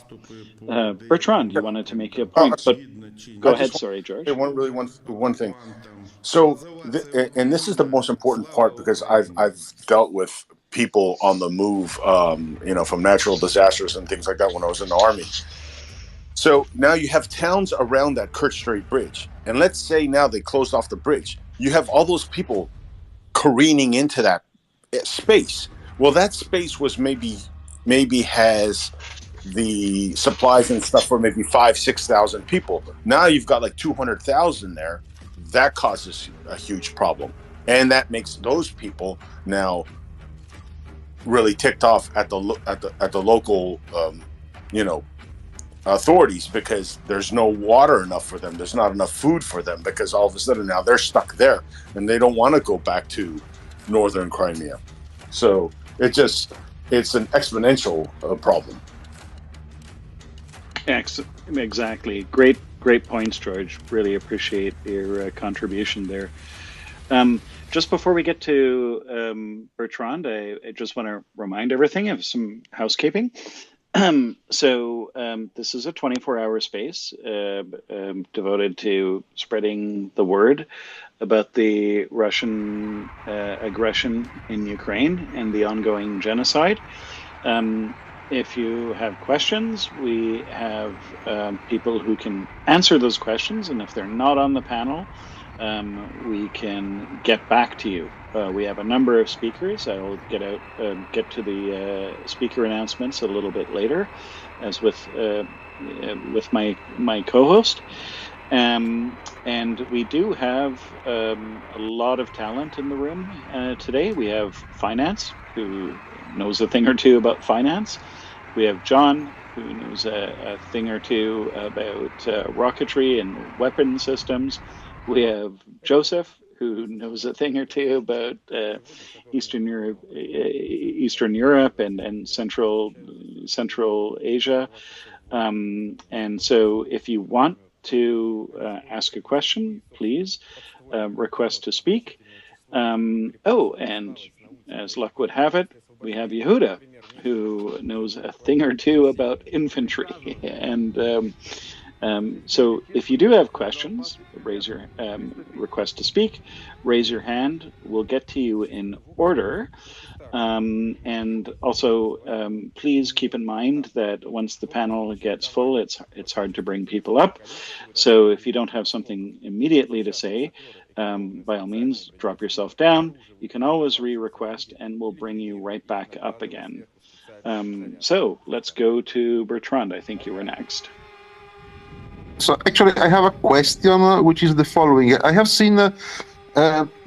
Speaker 20: Bertrand, you wanted to make a point, but go ahead. Sorry, George.
Speaker 11: One thing. So, and this is the most important part, because I've dealt with people on the move, from natural disasters and things like that when I was in the army. So now you have towns around that Kerch Strait Bridge, and let's say now they closed off the bridge. You have all those people careening into that space. Well, that space was maybe has the supplies and stuff for maybe 5,000-6,000 people. Now you've got like 200,000 there. That causes a huge problem, and that makes those people now really ticked off at the local authorities, because there's no water enough for them. There's not enough food for them, because all of a sudden now they're stuck there and they don't want to go back to northern Crimea. So it's an exponential problem.
Speaker 20: Exactly. Great points, George. Really appreciate your contribution there. Just before we get to Bertrand, I just want to remind everything of some housekeeping. So this is a 24-hour space devoted to spreading the word about the Russian aggression in Ukraine and the ongoing genocide. If you have questions, we have people who can answer those questions, and if they're not on the panel, we can get back to you. We have a number of speakers. I'll get to the speaker announcements a little bit later, as with my co-host. And we do have a lot of talent in the room today. We have finance, who knows a thing or two about finance. We have John, who knows a thing or two about rocketry and weapon systems. We have Joseph, who knows a thing or two about Eastern Europe and Central Asia. And so if you want to ask a question, please request to speak. And as luck would have it, we have Yehuda, who knows a thing or two about infantry. And so if you do have questions, raise your request to speak, raise your hand. We'll get to you in order. And also, please keep in mind that once the panel gets full, it's hard to bring people up. So if you don't have something immediately to say, by all means, drop yourself down. You can always re-request, and we'll bring you right back up again. So let's go to Bertrand. I think you were next.
Speaker 23: So actually, I have a question, which is the following. I have seen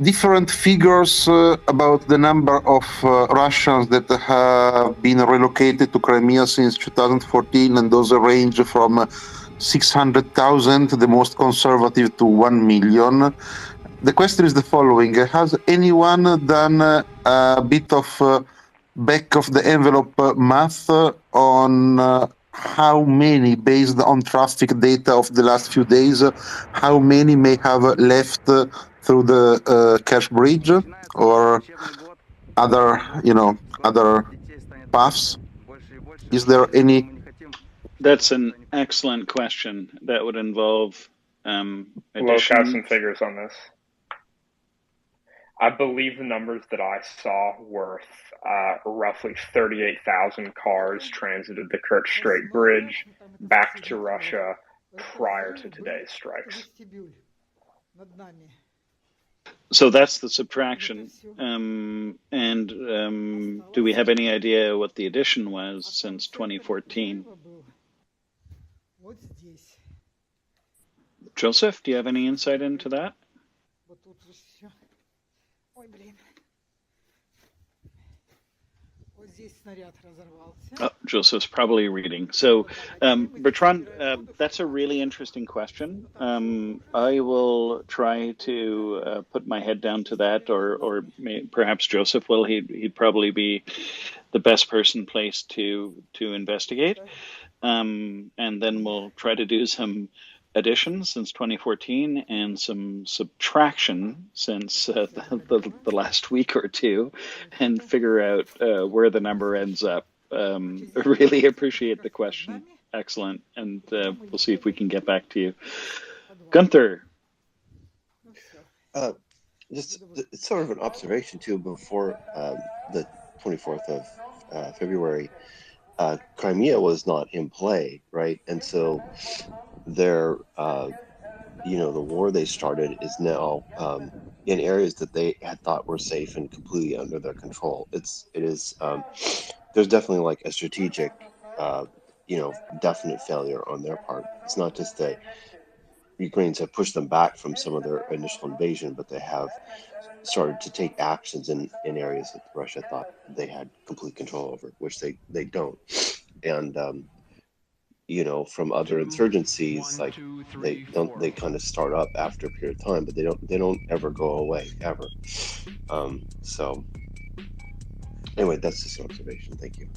Speaker 23: different figures about the number of Russians that have been relocated to Crimea since 2014, and those range from 600,000, the most conservative, to 1 million. The question is the following. Has anyone done a bit of back of the envelope math on how many, based on traffic data of the last few days, how many may have left through the Kerch Bridge or other paths? Is there any
Speaker 20: That's an excellent question. That would involve
Speaker 21: Look out some figures on this. I believe the numbers that I saw were roughly 38,000 cars transited the Kerch Strait Bridge back to Russia prior to today's strikes.
Speaker 20: So that's the subtraction. Do we have any idea what the addition was since 2014? Joseph, do you have any insight into that? Oh, Joseph's probably reading. So, Bertrand, that's a really interesting question. I will try to put my head down to that, or perhaps Joseph will. He'd probably be the best person placed to investigate. And then we'll try to do some addition since 2014 and some subtraction since the last week or two, and figure out where the number ends up. Really appreciate the question. Excellent. And we'll see if we can get back to you. Gunther.
Speaker 1: Just it's sort of an observation too. Before the 24th of February, Crimea was not in play, right? And so their, the war they started is now in areas that they had thought were safe and completely under their control. It is there's definitely like a strategic, definite failure on their part. It's not just that Ukrainians have pushed them back from some of their initial invasion, but they have started to take actions in areas that Russia thought they had complete control over, which they don't. And from other insurgencies, like they kind of start up after a period of time, but they don't ever go away ever. So anyway, that's just an observation. Thank you.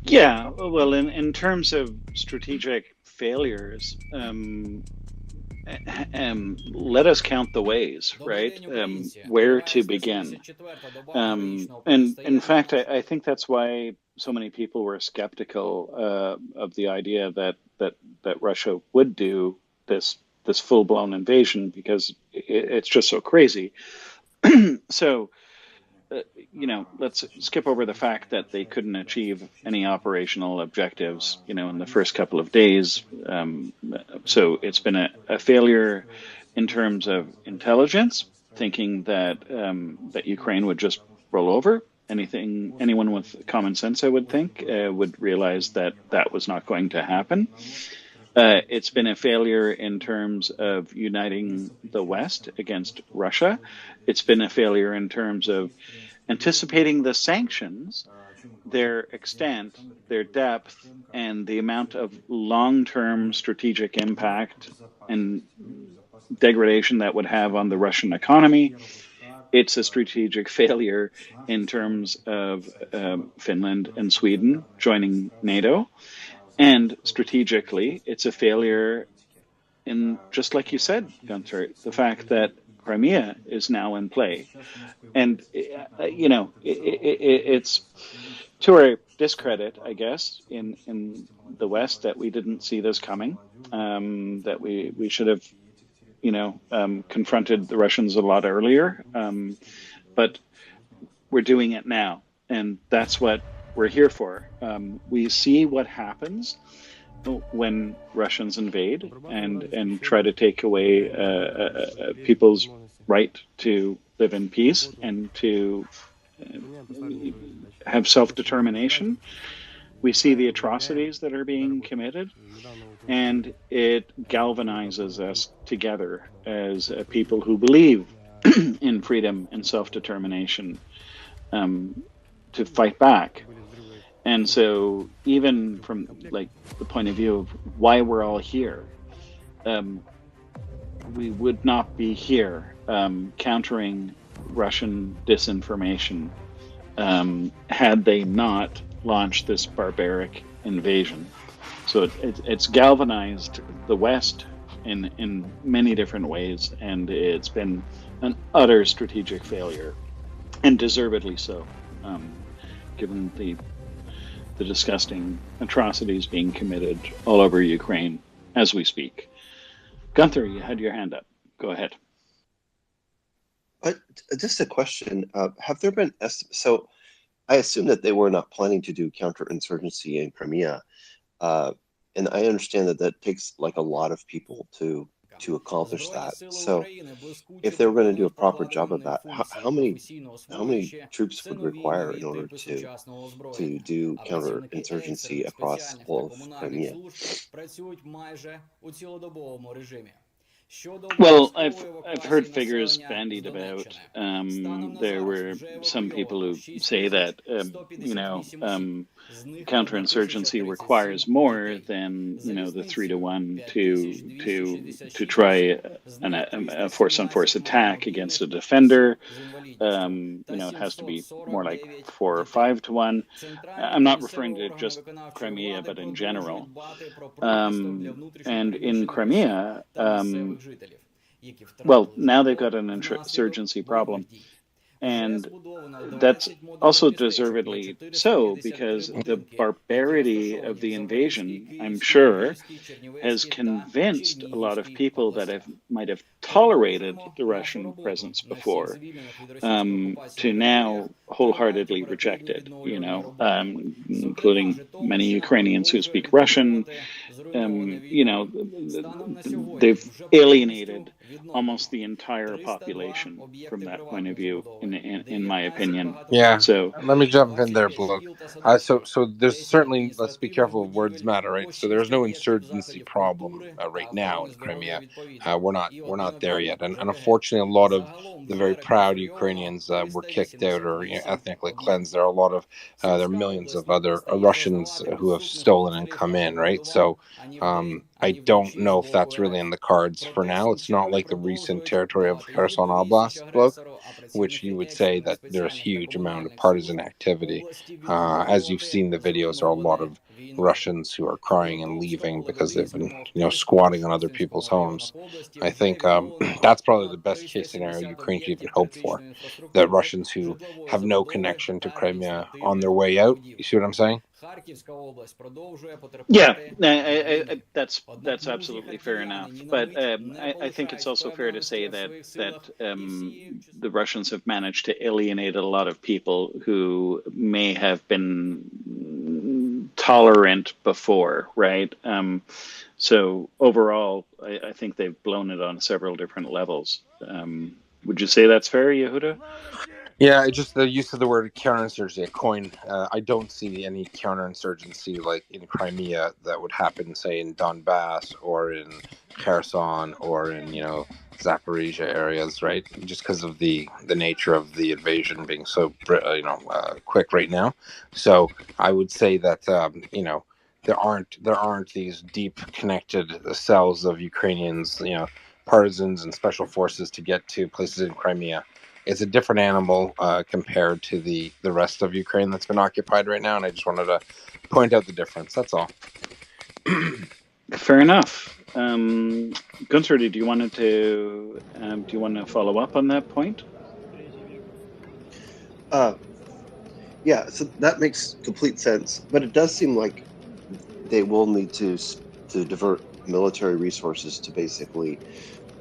Speaker 20: Yeah, well, in terms of strategic failures, let us count the ways, right? Where to begin. And in fact, I think that's why so many people were skeptical of the idea that Russia would do this full-blown invasion, because it's just so crazy. So, let's skip over the fact that they couldn't achieve any operational objectives, in the first couple of days. So it's been a failure in terms of intelligence, thinking that that Ukraine would just roll over. Anyone with common sense, I would think, would realize that that was not going to happen. It's been a failure in terms of uniting the West against Russia. It's been a failure in terms of anticipating the sanctions, their extent, their depth, and the amount of long-term strategic impact and degradation that would have on the Russian economy. It's a strategic failure in terms of Finland and Sweden joining NATO. And strategically, it's a failure in, just like you said, Gunther, the fact that Crimea is now in play. And, it's to our discredit, I guess, in the West, that we didn't see this coming, that we should have, confronted the Russians a lot earlier. But we're doing it now. And that's what we're here for. We see what happens when Russians invade and try to take away people's right to live in peace and to have self-determination. We see the atrocities that are being committed, and it galvanizes us together as people who believe in freedom and self-determination to fight back. And so even from the point of view of why we're all here, we would not be here countering Russian disinformation had they not launched this barbaric invasion. So it's galvanized the West in many different ways, and it's been an utter strategic failure, and deservedly so, given the the disgusting atrocities being committed all over Ukraine as we speak. Gunther, you had your hand up. Go ahead.
Speaker 1: Just a question. Have there been so I assume that they were not planning to do counterinsurgency in Crimea. And I understand that that takes like a lot of people to accomplish that. So if they were going to do a proper job of that, how many troops would require in order to do counterinsurgency across all of Crimea?
Speaker 20: Well, I've heard figures bandied about. There were some people who say that counterinsurgency requires more than the 3-to-1 to try a force-on-force attack against a defender. It has to be more like 4 or 5-to-1. I'm not referring to just Crimea, but in general. And in Crimea, well, now they've got an insurgency problem. And that's also deservedly so, because the barbarity of the invasion, I'm sure, has convinced a lot of people that might have tolerated the Russian presence before to now wholeheartedly reject it, including many Ukrainians who speak Russian. They've alienated almost the entire population from that point of view, in my opinion.
Speaker 5: Yeah.
Speaker 20: So
Speaker 5: let me jump in there, Blue. So there's certainly, let's be careful, words matter, right? So there's no insurgency problem right now in Crimea. We're not there yet, and unfortunately, a lot of the very proud Ukrainians were kicked out or ethnically cleansed. There are a lot of there are millions of other Russians who have stolen and come in, right? So I don't know if that's really in the cards for now. It's not like the recent territory of Kherson Oblast, Bloke, which you would say that there's huge amount of partisan activity. As you've seen the videos, there are a lot of Russians who are crying and leaving because they've been, squatting on other people's homes. I think that's probably the best case scenario Ukraine could even hope for. The Russians who have no connection to Crimea on their way out. You see what I'm saying?
Speaker 20: Yeah, that's absolutely fair enough. But I think it's also fair to say that the Russians have managed to alienate a lot of people who may have been tolerant before, right? So overall, I think they've blown it on several different levels. Would you say that's fair, Yehuda?
Speaker 5: Yeah, just the use of the word counterinsurgency, a coin. I don't see any counterinsurgency like in Crimea that would happen, say, in Donbass or in Kherson or in, Zaporizhia areas, right? Just because of the nature of the invasion being so, quick right now. So I would say that, there aren't these deep connected cells of Ukrainians, partisans and special forces to get to places in Crimea. It's a different animal compared to the rest of Ukraine that's been occupied right now, and I just wanted to point out the difference. That's all.
Speaker 20: Fair enough. Gunther, do you want to follow up on that point?
Speaker 1: Yeah, so that makes complete sense, but it does seem like they will need to divert military resources to basically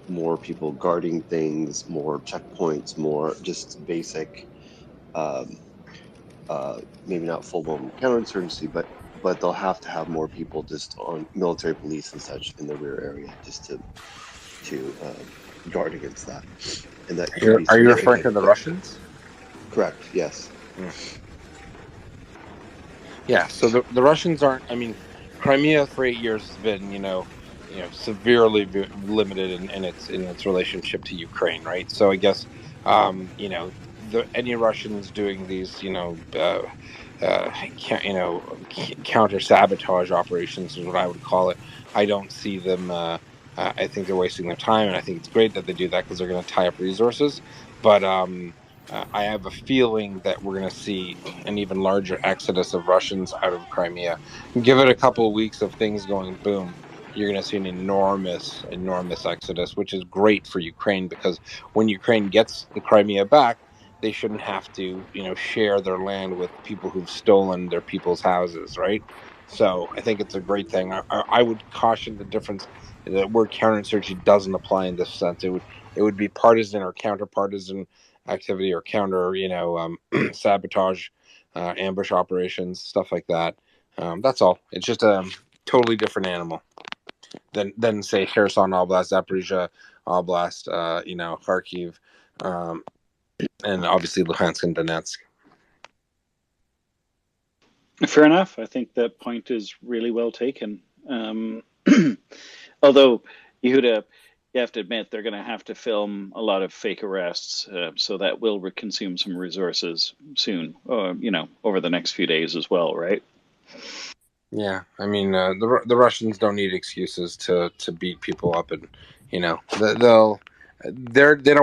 Speaker 1: more people guarding things, more checkpoints, more just basic, maybe not full-blown counterinsurgency, but they'll have to have more people just on military police and such in the rear area just to guard against that. And that
Speaker 5: are you referring to the Russians?
Speaker 1: Correct. Yes.
Speaker 5: Yeah. So the Russians aren't. I mean, Crimea for 8 years has been, severely limited in its relationship to Ukraine, right? So I guess, any Russians doing these, counter sabotage operations is what I would call it. I don't see them. I think they're wasting their time, and I think it's great that they do that because they're going to tie up resources. But I have a feeling that we're going to see an even larger exodus of Russians out of Crimea. Give it a couple of weeks of things going boom, you're going to see an enormous exodus, which is great for Ukraine because when Ukraine gets the Crimea back, they shouldn't have to, share their land with people who've stolen their people's houses, right? So I think it's a great thing. I would caution the difference. The word counterinsurgency doesn't apply in this sense. It would be partisan or counter-partisan activity or counter, sabotage, ambush operations, stuff like that. That's all. It's just a totally different animal than say Kherson Oblast, Zaporizhia Oblast, Kharkiv, and obviously Luhansk and Donetsk.
Speaker 20: Fair enough. I think that point is really well taken. Although, Yehuda, you have to admit they're going to have to film a lot of fake arrests, so that will consume some resources soon, over the next few days as well, right?
Speaker 5: Yeah, I mean, the Russians don't need excuses to beat people up, and they don't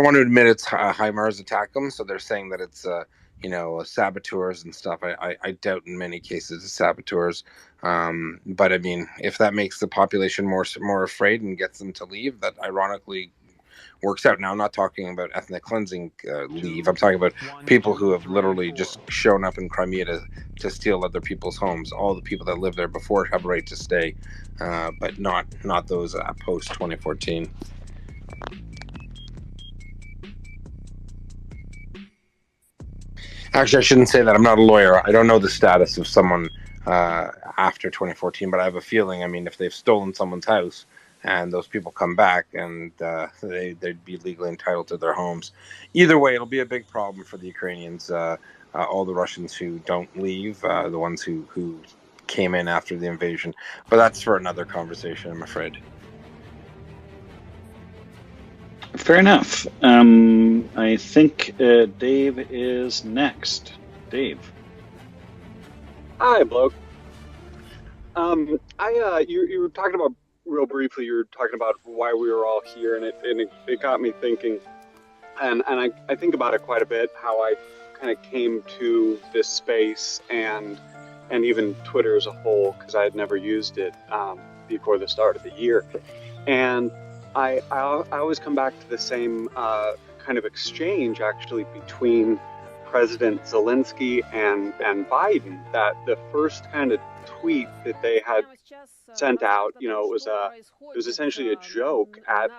Speaker 5: want to admit it's HIMARS attack them, so they're saying that it's saboteurs and stuff. I doubt in many cases it's saboteurs, but I mean, if that makes the population more afraid and gets them to leave, that ironically works out. Now, I'm not talking about ethnic cleansing leave. I'm talking about people who have literally just shown up in Crimea to steal other people's homes. All the people that lived there before have a right to stay, but not those post 2014. Actually, I shouldn't say that. I'm not a lawyer. I don't know the status of someone after 2014, but I have a feeling, I mean, if they've stolen someone's house and those people come back and they'd be legally entitled to their homes. Either way, it'll be a big problem for the Ukrainians, all the Russians who don't leave, the ones who came in after the invasion. But that's for another conversation, I'm afraid.
Speaker 20: Fair enough. I think Dave is next. Dave.
Speaker 7: Hi, bloke. You were talking about real briefly. You were talking about why we were all here, and it got me thinking. And I think about it quite a bit. How I kind of came to this space and even Twitter as a whole, because I had never used it before the start of the year, and I always come back to the same kind of exchange actually between President Zelensky and Biden. That the first kind of tweet that they had sent out, it was essentially a joke at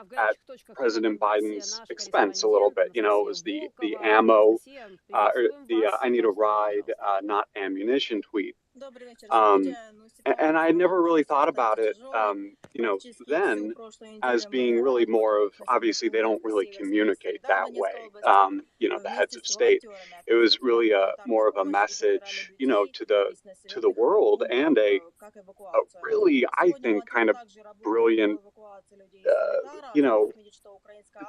Speaker 7: President Biden's expense a little bit. It was the ammo or the I need a ride, not ammunition tweet. And I had never really thought about it, then as being really more of, obviously they don't really communicate that way, the heads of state. It was really more of a message, to the world, and a really, I think, kind of brilliant,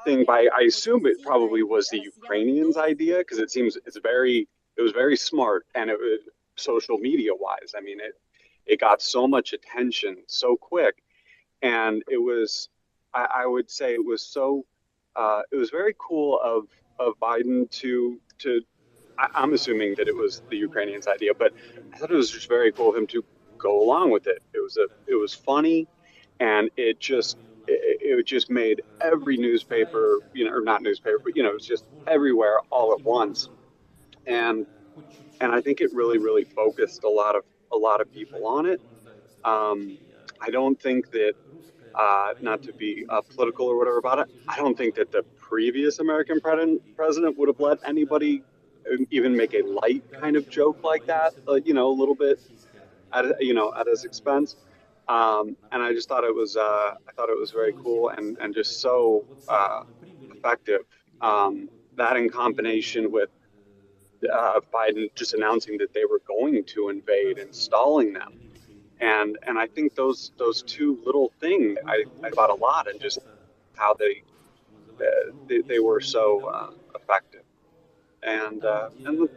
Speaker 7: thing by, I assume it probably was the Ukrainians' idea, because it was very smart, and it was social media wise. I mean, it got so much attention so quick, and it was, I would say it was so, it was very cool of Biden to I'm assuming that it was the Ukrainians' idea, but I thought it was just very cool of him to go along with it. It was funny, and it just made every newspaper, or not newspaper, but it was just everywhere all at once, and I think it really, really focused a lot of people on it. I don't think that, not to be political or whatever about it, I don't think that the previous American president would have let anybody even make a light kind of joke like that, a little bit at his expense. And I just thought it was very cool and just so effective. That in combination with Biden just announcing that they were going to invade and stalling them, and I think those two little things I thought a lot, and just how they were so effective, and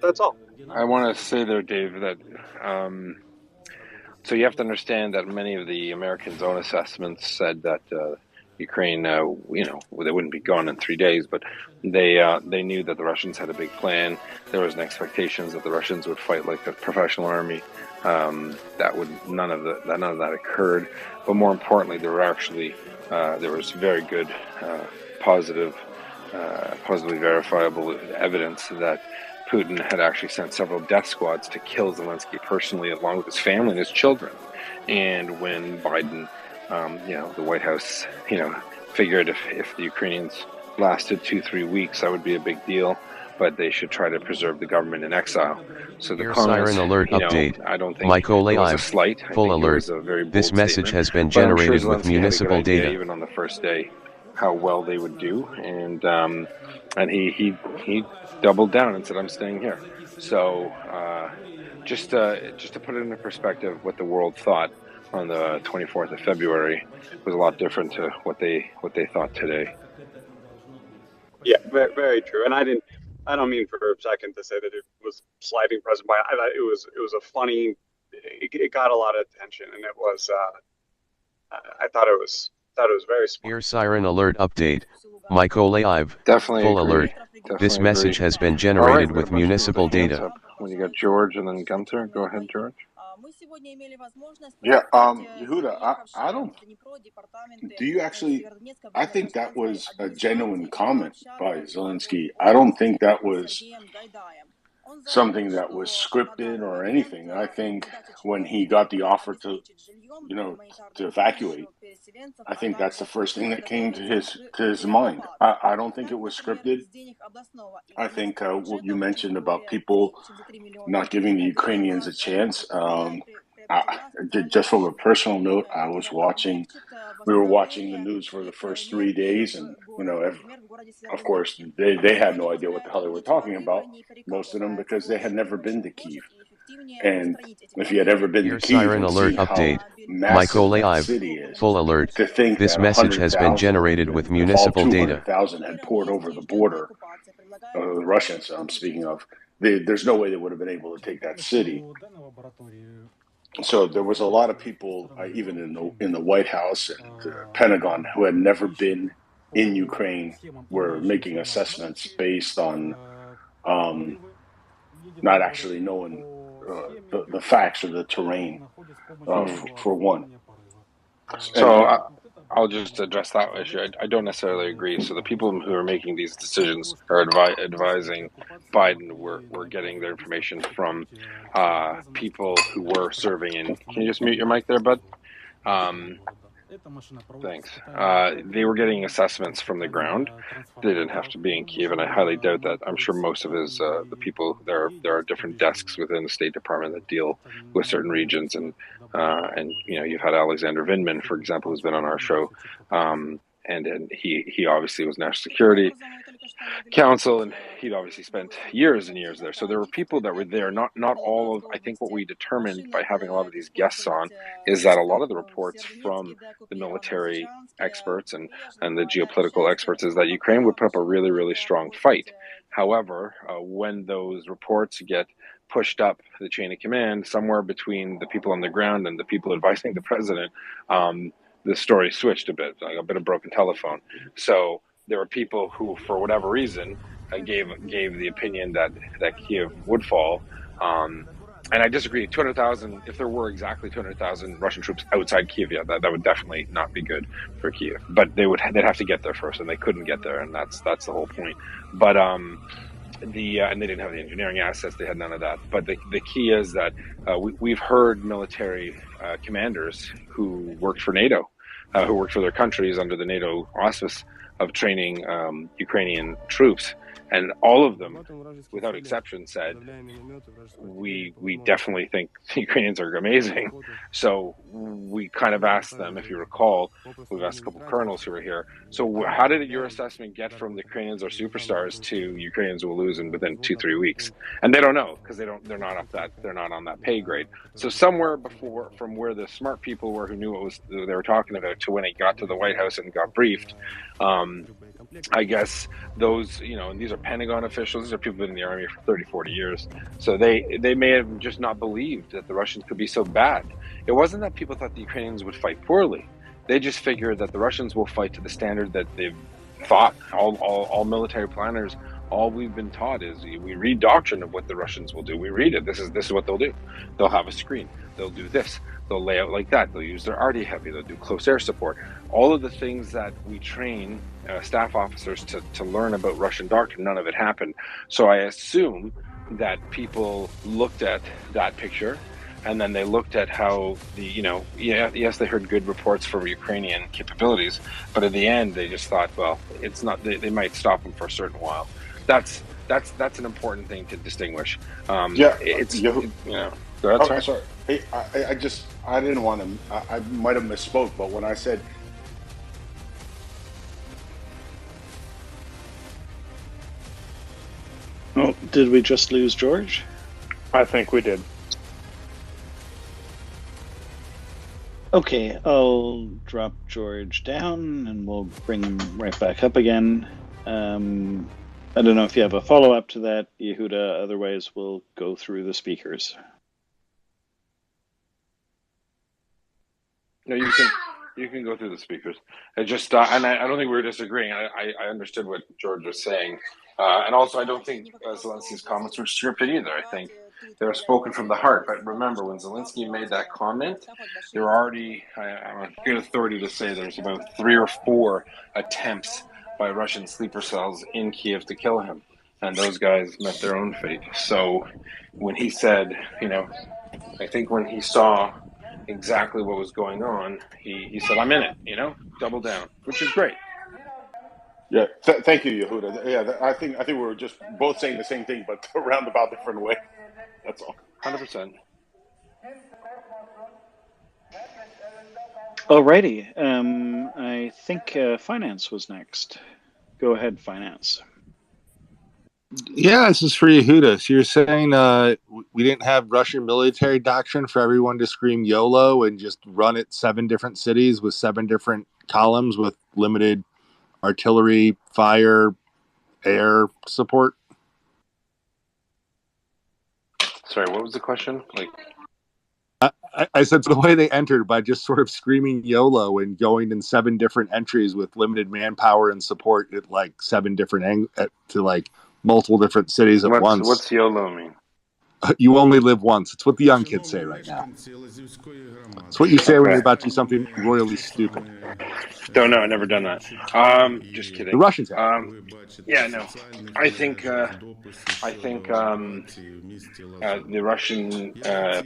Speaker 7: that's all.
Speaker 5: I want to say there, Dave, that so you have to understand that many of the Americans' own assessments said that Ukraine, they wouldn't be gone in 3 days, but they knew that the Russians had a big plan. There was an expectation that the Russians would fight like a professional army. None of that occurred. But more importantly, there was very good, positive positively verifiable evidence that Putin had actually sent several death squads to kill Zelensky personally, along with his family and his children. And when Biden, the White House, figured if the Ukrainians lasted 2-3 weeks, that would be a big deal, but they should try to preserve the government in exile. So the
Speaker 2: Siren alert update.
Speaker 5: I don't think
Speaker 2: Michael
Speaker 5: it was a
Speaker 2: Live.
Speaker 5: slight.
Speaker 2: Full alert. This message has been generated with municipal data.
Speaker 5: Even on the first day, how well they would do, and he doubled down and said, "I'm staying here." So just to put it into perspective, what the world thought on the 24th of February was a lot different to what they thought today.
Speaker 7: Yeah, very, very true. And I don't mean for a second to say that it was sliding President Biden. I thought it was a funny. It got a lot of attention, and it was. I thought it was very smart.
Speaker 2: Ear Siren alert update. Michael Live.
Speaker 5: Definitely
Speaker 2: Full
Speaker 5: agree.
Speaker 2: alert.
Speaker 5: Definitely
Speaker 2: This message
Speaker 5: agree.
Speaker 2: has been generated
Speaker 5: All right,
Speaker 2: with municipal data.
Speaker 5: When you got George and then Gunther, go ahead, George.
Speaker 10: Yeah, Yehuda, I don't. Do you actually? I think that was a genuine comment by Zelensky. I don't think that was something that was scripted or anything. I think when he got the offer to evacuate, I think that's the first thing that came to his mind. I don't think it was scripted. I think what you mentioned about people not giving the Ukrainians a chance. Just from a personal note, we were watching the news for the first 3 days, and of course they had no idea what the hell they were talking about, most of them, because they had never been to Kyiv. And if you had ever been to Kyiv,
Speaker 2: Siren alert update. Michael Live. Full alert. This message has been generated with municipal data.
Speaker 10: 200,000 had poured over the border. The Russians, I'm speaking of. There's no way they would have been able to take that city. So there was a lot of people, even in the White House and the Pentagon, who had never been in Ukraine, were making assessments based on not actually knowing the facts or the terrain, for one.
Speaker 5: So I'll just address that issue. I don't necessarily agree. So the people who are making these decisions are advising Biden were getting their information from people who were serving in. Can you just mute your mic there, bud? Thanks. They were getting assessments from the ground. They didn't have to be in Kyiv, and I highly doubt that. I'm sure most of the people there are different desks within the State Department that deal with certain regions, and you've had Alexander Vindman, for example, who's been on our show, and he obviously was National Security Council, and he'd obviously spent years and years there. So there were people that were there. Not all of. I think what we determined by having a lot of these guests on is that a lot of the reports from the military experts and the geopolitical experts is that Ukraine would put up a really, really strong fight. However, when those reports get pushed up the chain of command, somewhere between the people on the ground and the people advising the president, the story switched a bit, like a bit of broken telephone. So there were people who, for whatever reason, gave the opinion that Kyiv would fall. And I disagree. 200,000, if there were exactly 200,000 Russian troops outside Kyiv, yeah, that would definitely not be good for Kyiv. But they'd have to get there first, and they couldn't get there, and that's the whole point. But and they didn't have the engineering assets; they had none of that. But the key is that we've heard military commanders who worked for NATO, who worked for their countries under the NATO auspice of training Ukrainian troops, and all of them, without exception, said we definitely think the Ukrainians are amazing. So we kind of asked them, if you recall, we've asked a couple of colonels who were here. So how did your assessment get from the Ukrainians are superstars to Ukrainians will lose within 2-3 weeks? And they don't know because they're not on that pay grade. So somewhere before, from where the smart people were who knew what they were talking about to when it got to the White House and got briefed. I guess those, and these are Pentagon officials, these are people who've been in the army for 30, 40 years. So they may have just not believed that the Russians could be so bad. It wasn't that people thought the Ukrainians would fight poorly. They just figured that the Russians will fight to the standard that they've thought. All military planners, all we've been taught is we read doctrine of what the Russians will do. We read it. This is what they'll do. They'll have a screen. They'll do this. They'll lay out like that. They'll use their RD heavy. They'll do close air support. All of the things that we train staff officers to learn about Russian doctrine, none of it happened. So I assume that people looked at that picture, and then they looked at how yes, they heard good reports from Ukrainian capabilities, but at the end they just thought, well, it's not. They might stop them for a certain while. That's an important thing to distinguish. Go ahead,
Speaker 10: sorry. Hey, I didn't want to. I might have misspoke, but when I said.
Speaker 20: Oh, did we just lose George?
Speaker 21: I think we did.
Speaker 20: Okay, I'll drop George down and we'll bring him right back up again. I don't know if you have a follow-up to that, Yehuda. Otherwise, we'll go through the speakers.
Speaker 5: No, you can go through the speakers. I just and I don't think we were disagreeing. I understood what George was saying, and also I don't think Zelensky's comments were scripted either. I think they were spoken from the heart. But remember, when Zelensky made that comment, there were already, I'm a good authority to say, there's about 3 or 4 attempts by Russian sleeper cells in Kiev to kill him, and those guys met their own fate. So when he said, I think when he saw exactly what was going on, he said, I'm in it, double down, which is great.
Speaker 10: Yeah, thank you, Yehuda. Yeah, I think we were just both saying the same thing, but a roundabout different way. That's all.
Speaker 5: 100%.
Speaker 20: Alrighty. I think Finance was next. Go ahead, Finance.
Speaker 15: Yeah, this is for Yehuda. So you're saying we didn't have Russian military doctrine for everyone to scream YOLO and just run at 7 different cities with 7 different columns with limited artillery, fire, air support?
Speaker 5: Sorry, what was the question?
Speaker 15: I said, so the way they entered by just sort of screaming YOLO and going in 7 different entries with limited manpower and support at 7 different to multiple different cities at once.
Speaker 5: What's YOLO mean?
Speaker 15: You only live once. It's what the young kids say right now. It's what you say when you're about to do something royally stupid.
Speaker 5: Don't know. I've never done that. Just kidding.
Speaker 15: The Russians have.
Speaker 5: Yeah, no. I think the Russian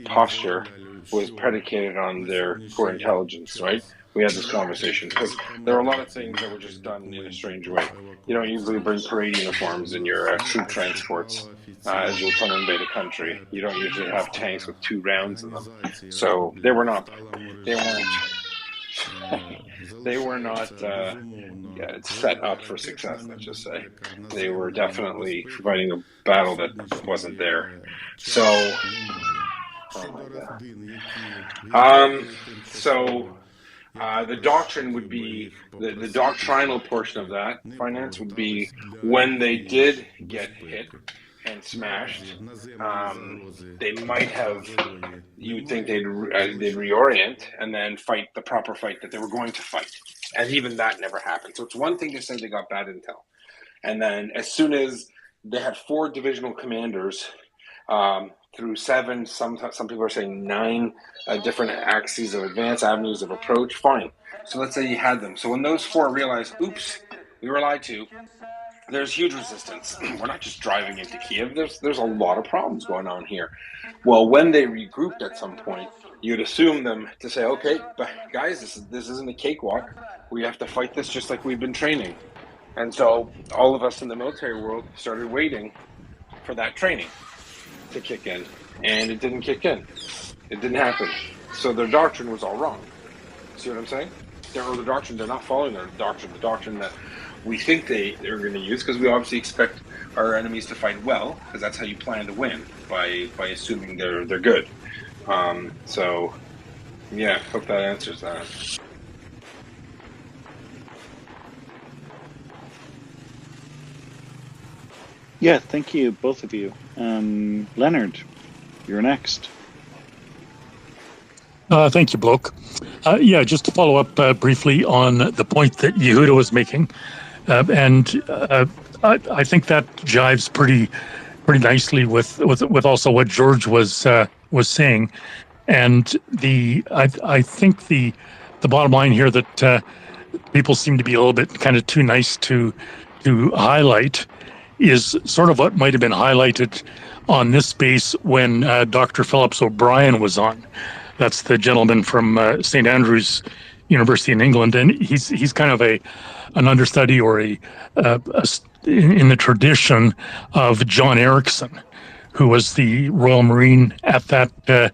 Speaker 5: posture was predicated on their poor intelligence, right? We had this conversation because there are a lot of things that were just done in a strange way. You don't usually bring parade uniforms in your troop transports as you're trying to invade a country. You don't usually have tanks with 2 rounds in them. So they were not set up for success, let's just say. They were definitely fighting a battle that wasn't there. So, the doctrine would be, the doctrinal portion of that, Finance, would be when they did get hit and smashed, they might have, you would think they'd reorient and then fight the proper fight that they were going to fight. And even that never happened. So it's one thing to say they got bad intel. And then as soon as they had 4 divisional commanders through 7, some people are saying 9 different axes of advance, avenues of approach, fine. So let's say you had them. So when those 4 realized, oops, we were lied to, there's huge resistance. We're not just driving into Kiev. There's a lot of problems going on here. Well, when they regrouped at some point, you'd assume them to say, okay, but guys, this isn't a cakewalk. We have to fight this just like we've been training. And so all of us in the military world started waiting for that training to kick in. And it didn't kick in. It didn't happen. So their doctrine was all wrong. See what I'm saying? They're not following their doctrine. The doctrine that we think they're going to use, because we obviously expect our enemies to fight well, because that's how you plan to win, by assuming they're good. So, yeah, hope that answers that.
Speaker 20: Yeah, thank you, both of you. Leonard, you're next.
Speaker 16: Thank you, Bloke. Just to follow up briefly on the point that Yehuda was making. I think that jives pretty nicely with also what George was saying. And I think the bottom line here that people seem to be a little bit kind of too nice to highlight is sort of what might have been highlighted on this space when Dr. Phillips O'Brien was on. That's the gentleman from St. Andrews University in England, and he's kind of an understudy or in the tradition of John Erickson, who was the Royal Marine at that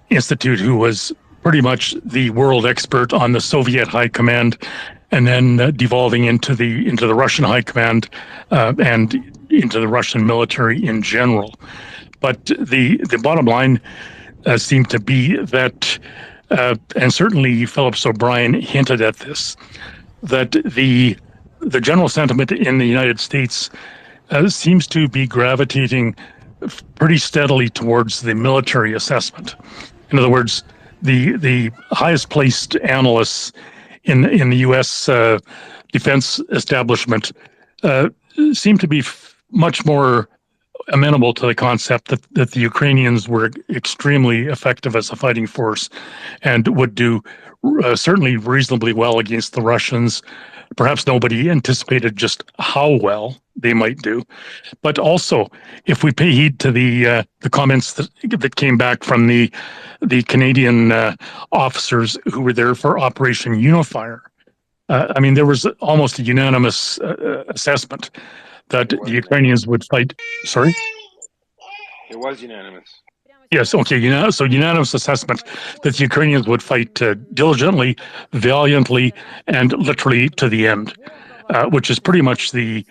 Speaker 16: institute, who was pretty much the world expert on the Soviet High Command, and then devolving into the Russian High Command and into the Russian military in general. But the bottom line seemed to be that, and certainly Phillips O'Brien hinted at this, that the general sentiment in the United States seems to be gravitating pretty steadily towards the military assessment. In other words, the highest placed analysts in the U.S. Defense establishment seem to be much more amenable to the concept that the Ukrainians were extremely effective as a fighting force and would do certainly reasonably well against the Russians. Perhaps nobody anticipated just how well they might do. But also, if we pay heed to the comments that came back from the Canadian officers who were there for Operation Unifier, I mean, there was almost a unanimous assessment that the Ukrainians would fight. Sorry?
Speaker 5: It was unanimous.
Speaker 16: Yes, okay. So unanimous assessment that the Ukrainians would fight diligently, valiantly, and literally to the end, which is pretty much the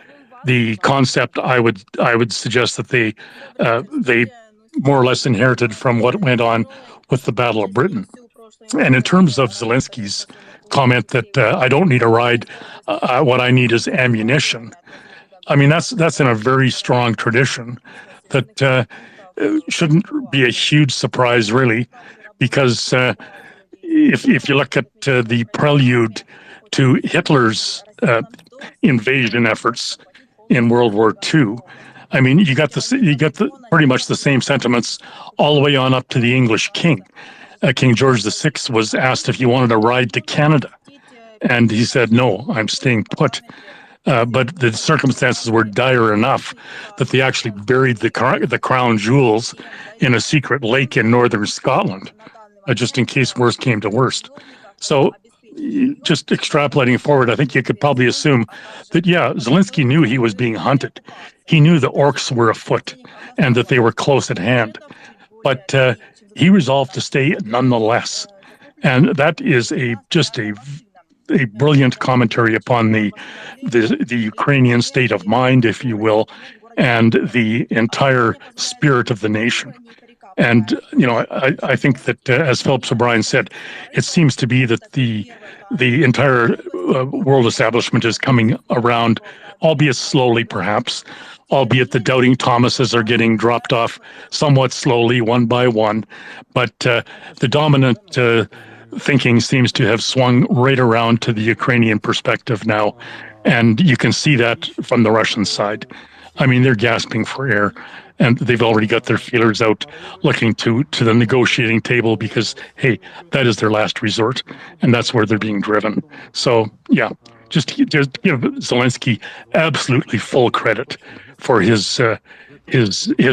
Speaker 16: concept I would suggest that they more or less inherited from what went on with the Battle of Britain. And in terms of Zelensky's comment that I don't need a ride, what I need is ammunition. I mean, that's in a very strong tradition that shouldn't be a huge surprise, really, because if you look at the prelude to Hitler's invasion efforts in World War II, I mean, you got pretty much the same sentiments all the way on up to the English king. King George VI was asked if he wanted a ride to Canada, and he said, "No, I'm staying put." But the circumstances were dire enough that they actually buried the crown jewels in a secret lake in northern Scotland, just in case worst came to worst. So just extrapolating forward, I think you could probably assume that, yeah, Zelensky knew he was being hunted. He knew the orcs were afoot and that they were close at hand. But he resolved to stay nonetheless. And that is just a brilliant commentary upon the Ukrainian state of mind, if you will, and the entire spirit of the nation. And, I think that, as Phillips O'Brien said, it seems to be that the entire world establishment is coming around, albeit slowly, perhaps, albeit the doubting Thomases are getting dropped off somewhat slowly, one by one. But the dominant thinking seems to have swung right around to the Ukrainian perspective now. And you can see that from the Russian side. I mean, they're gasping for air, and they've already got their feelers out looking to the negotiating table because, hey, that is their last resort, and that's where they're being driven. So, yeah, just give Zelensky absolutely full credit for his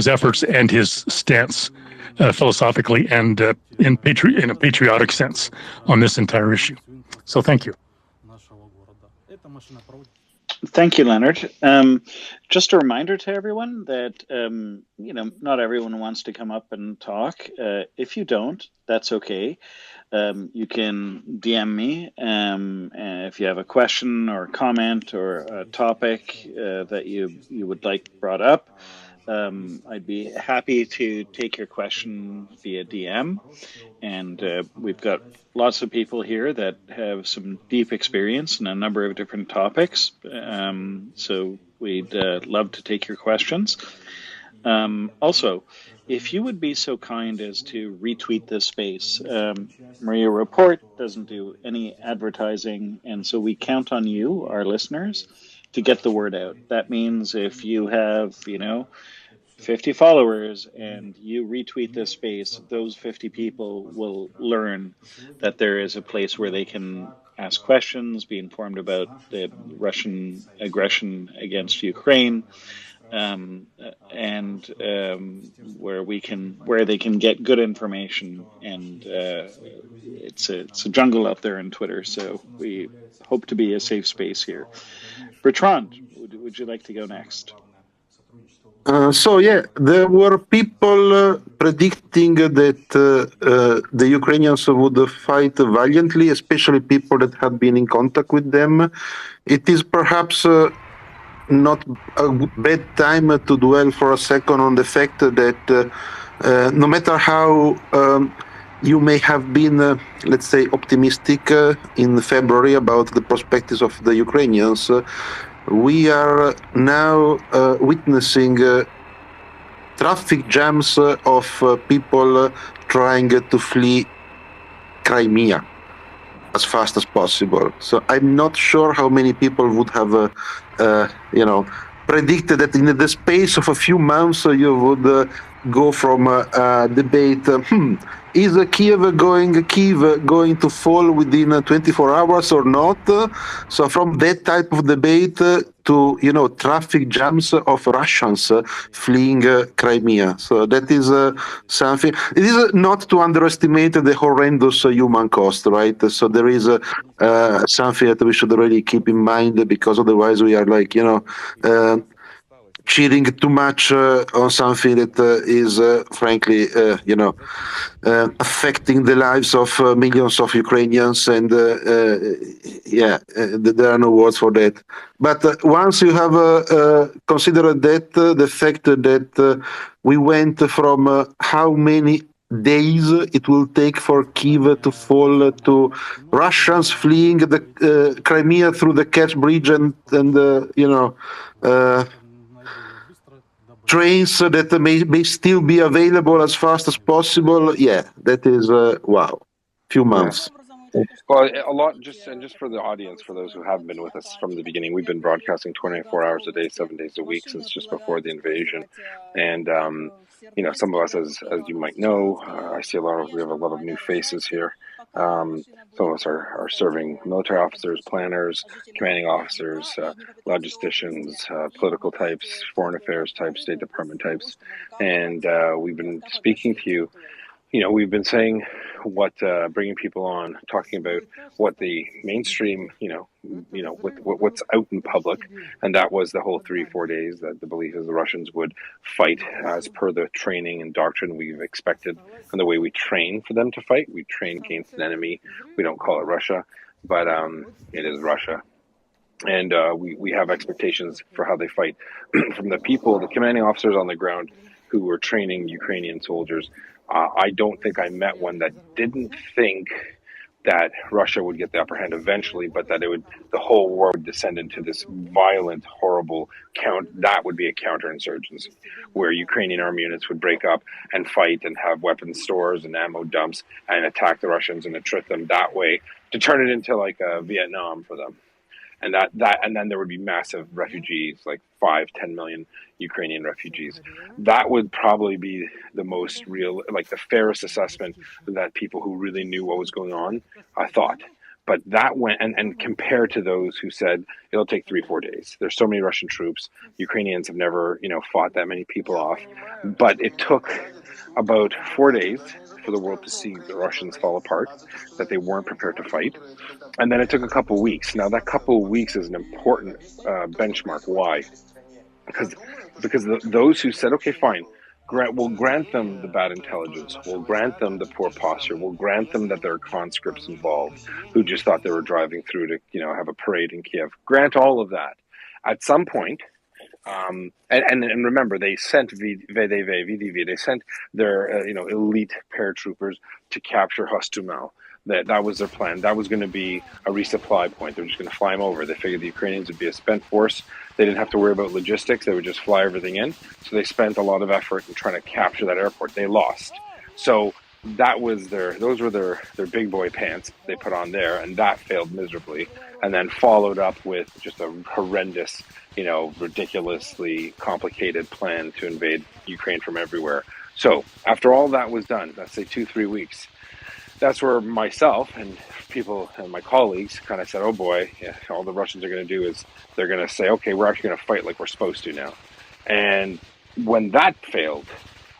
Speaker 16: efforts and his stance. Philosophically and in a patriotic sense on this entire issue. So thank you.
Speaker 20: Thank you, Leonard. Just a reminder to everyone that, not everyone wants to come up and talk. If you don't, that's okay. You can DM me if you have a question or a comment or a topic that you would like brought up. I'd be happy to take your question via DM, and we've got lots of people here that have some deep experience in a number of different topics, so we'd love to take your questions. Also, if you would be so kind as to retweet this space, Maria Report doesn't do any advertising, and so we count on you, our listeners, get the word out. That means if you have, 50 followers and you retweet this space, those 50 people will learn that there is a place where they can ask questions, be informed about the Russian aggression against Ukraine, and where they can get good information. And it's a jungle out there on Twitter, so we hope to be a safe space here. Bertrand, would you like to go next?
Speaker 23: There were people predicting that the Ukrainians would fight valiantly, especially people that had been in contact with them. It is perhaps not a bad time to dwell for a second on the fact that no matter how you may have been, let's say, optimistic in February about the prospects of the Ukrainians, we are now witnessing traffic jams of people trying to flee Crimea as fast as possible. So I'm not sure how many people would have, predicted that in the space of a few months you would go from a debate. Is Kiev going to fall within 24 hours or not? So from that type of debate to traffic jams of Russians fleeing Crimea. So that is something. It is not to underestimate the horrendous human cost, right? So there is something that we should really keep in mind, because otherwise we are like cheating too much on something that is frankly affecting the lives of millions of Ukrainians, and there are no words for that. But once you have considered that, the fact that we went from how many days it will take for Kyiv to fall to Russians fleeing the Crimea through the Kerch Bridge and trains that may still be available as fast as possible. Yeah, that is wow. Few months.
Speaker 5: Well, a lot. Just for the audience, for those who haven't been with us from the beginning, we've been broadcasting 24 hours a day, 7 days a week since just before the invasion. And some of us, as you might know, I see we have a lot of new faces here. Some of us are serving military officers, planners, commanding officers, logisticians, political types, foreign affairs types, State Department types, and we've been speaking to you. We've been saying what, bringing people on, talking about what the mainstream, what's out in public, and that was the whole 3-4 days that the belief is the Russians would fight as per the training and doctrine we've expected, and the way we train for them to fight. We train against an enemy. We don't call it Russia, but it is Russia. And we have expectations for how they fight from the people, the commanding officers on the ground who were training Ukrainian soldiers. I don't think I met one that didn't think that Russia would get the upper hand eventually, but that the whole war would descend into this violent, horrible that would be a counterinsurgency, where Ukrainian army units would break up and fight and have weapons stores and ammo dumps and attack the Russians and attrit them that way to turn it into like a Vietnam for them. And and then there would be massive refugees, like 5-10 million Ukrainian refugees. That would probably be the most real, like the fairest assessment that people who really knew what was going on thought. But that went, and compared to those who said it'll take 3-4 days. There's so many Russian troops. Ukrainians have never, fought that many people off. But it took about 4 days for the world to see the Russians fall apart, that they weren't prepared to fight. And then it took a couple of weeks. Now that couple of weeks is an important benchmark. Why? Because those who said, okay, fine, we'll grant them the bad intelligence, we'll grant them the poor posture, we'll grant them that there are conscripts involved who just thought they were driving through to, have a parade in Kiev. Grant all of that. At some point, and remember, they sent VDV, they sent their elite paratroopers to capture Hostomel. That was their plan. That was going to be a resupply point. They were just going to fly them over. They figured the Ukrainians would be a spent force. They didn't have to worry about logistics. They would just fly everything in. So they spent a lot of effort in trying to capture that airport. They lost. So those were their big boy pants they put on there, and that failed miserably, and then followed up with just a horrendous, ridiculously complicated plan to invade Ukraine from everywhere. So after all that was done, let's say 2-3 weeks, that's where myself and people and my colleagues kind of said, oh boy, all the Russians are going to do is they're going to say, okay, we're actually going to fight like we're supposed to now. And when that failed,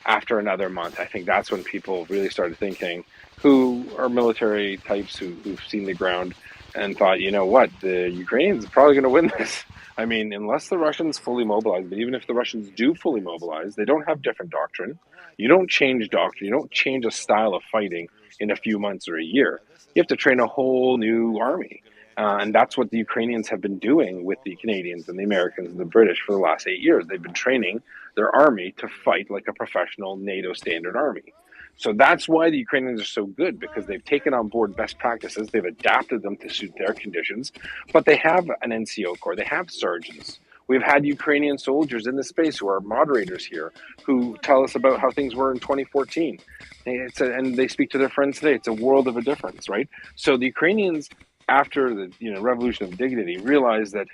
Speaker 5: after another month, I think that's when people really started thinking, who are military types who've seen the ground and thought, you know what, the Ukrainians are probably going to win this. I mean, unless the Russians fully mobilize, but even if the Russians do fully mobilize, they don't have different doctrine. You don't change doctrine. You don't change a style of fighting in a few months or a year. You have to train a whole new army. And that's what the Ukrainians have been doing with the Canadians and the Americans and the British for the last 8 years. They've been training their army to fight like a professional NATO standard army. So that's why the Ukrainians are so good, because they've taken on board best practices. They've adapted them to suit their conditions, but they have an NCO corps. They have sergeants. We've had Ukrainian soldiers in the space who are moderators here who tell us about how things were in 2014. And they speak to their friends today. It's a world of a difference, right? So the Ukrainians, after the Revolution of Dignity, realized that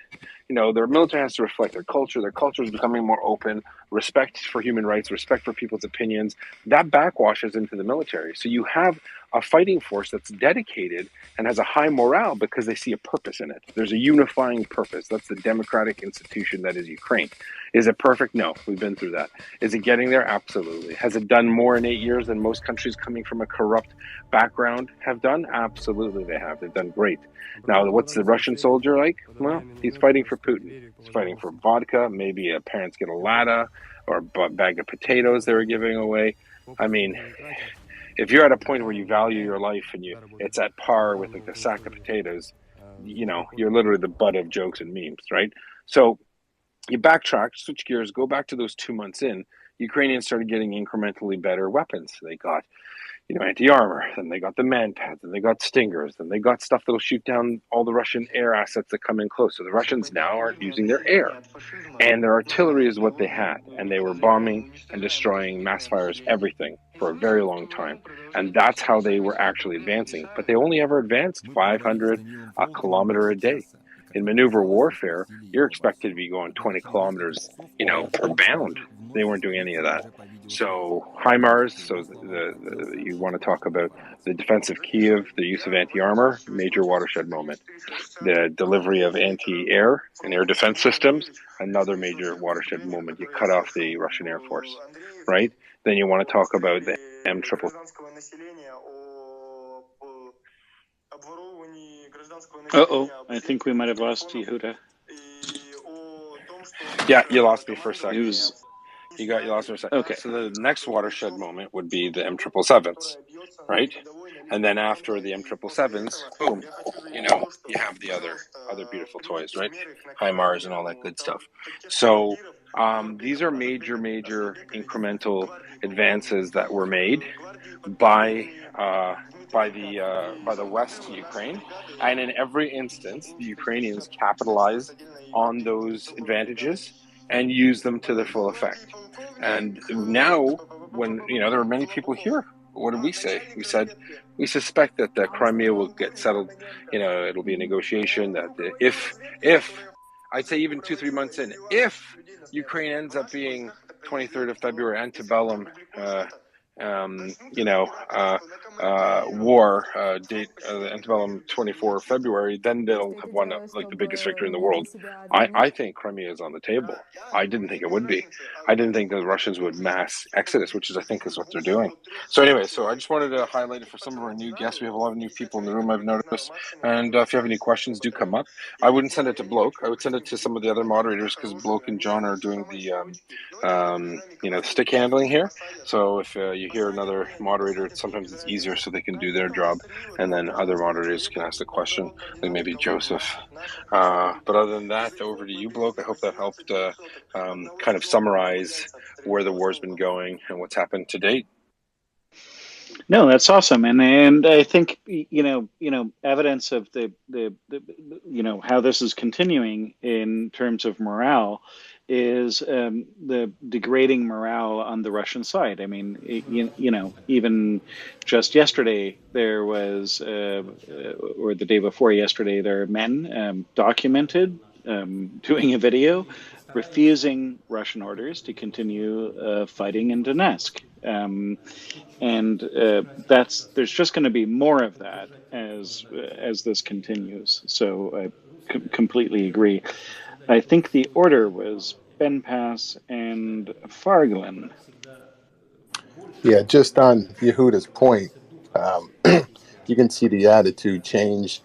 Speaker 5: their military has to reflect their culture. Their culture is becoming more open, respect for human rights, respect for people's opinions. That backwashes into the military. So you have a fighting force that's dedicated and has a high morale because they see a purpose in it. There's a unifying purpose. That's the democratic institution that is Ukraine. Is it perfect? No, we've been through that. Is it getting there? Absolutely. Has it done more in 8 years than most countries coming from a corrupt background have done? Absolutely they have. They've done great. Now, what's the Russian soldier like? Well, he's fighting for Putin. He's fighting for vodka. Maybe parents get a Lada or a bag of potatoes they were giving away. I mean, if you're at a point where you value your life and it's at par with like a sack of potatoes, you're literally the butt of jokes and memes, right? So you backtrack, switch gears, go back to those 2 months in. Ukrainians started getting incrementally better weapons. They got anti-armor, then they got the Manpads, then they got Stingers, then they got stuff that'll shoot down all the Russian air assets that come in close. So the Russians now aren't using their air. And their artillery is what they had. And they were bombing and destroying mass fires, everything, for a very long time. And that's how they were actually advancing. But they only ever advanced 500 a kilometer a day. In maneuver warfare, you're expected to be going 20 kilometers, per bound. They weren't doing any of that. So HIMARS, you want to talk about the defense of Kiev, the use of anti-armor, major watershed moment. The delivery of anti-air and air defense systems, another major watershed moment. You cut off the Russian Air Force, right? Then you want to talk about the M-triple.
Speaker 20: I think we might have lost Yehuda.
Speaker 5: Yeah, you lost me for a second. You lost me for a second. Okay. So the next watershed moment would be the M777s, right? And then after the M777s, boom, you have the other beautiful toys, right? HIMARS and all that good stuff. So these are major incremental advances that were made by the West to Ukraine, and in every instance, the Ukrainians capitalized on those advantages and used them to their full effect. And now, when there are many people here, what did we say? We said we suspect that the Crimea will get settled. It'll be a negotiation. That if I'd say even 2-3 months in, if Ukraine ends up being 23rd of February antebellum. War date, antebellum 24 February, then they'll have won the biggest victory in the world. I think Crimea is on the table. I didn't think it would be. I didn't think the Russians would mass exodus, which I think is what they're doing. So anyway, I just wanted to highlight it for some of our new guests. We have a lot of new people in the room, I've noticed. And if you have any questions, do come up. I wouldn't send it to Bloke. I would send it to some of the other moderators, because Bloke and John are doing the stick handling here. So if you hear another moderator, sometimes it's easier so they can do their job, and then other moderators can ask the question, like maybe Joseph. But other than that, over to you, Bloke. I hope that helped kind of summarize where the war's been going and what's happened to date.
Speaker 20: No, that's awesome, and I think evidence of the how this is continuing in terms of morale is the degrading morale on the Russian side. I mean, even just yesterday there was, or the day before yesterday, there are men documented doing a video refusing Russian orders to continue fighting in Donetsk. There's just going to be more of that as this continues. So I completely agree. I think the order was Benpass and Farglin.
Speaker 5: Yeah, just on Yehuda's point, you can see the attitude change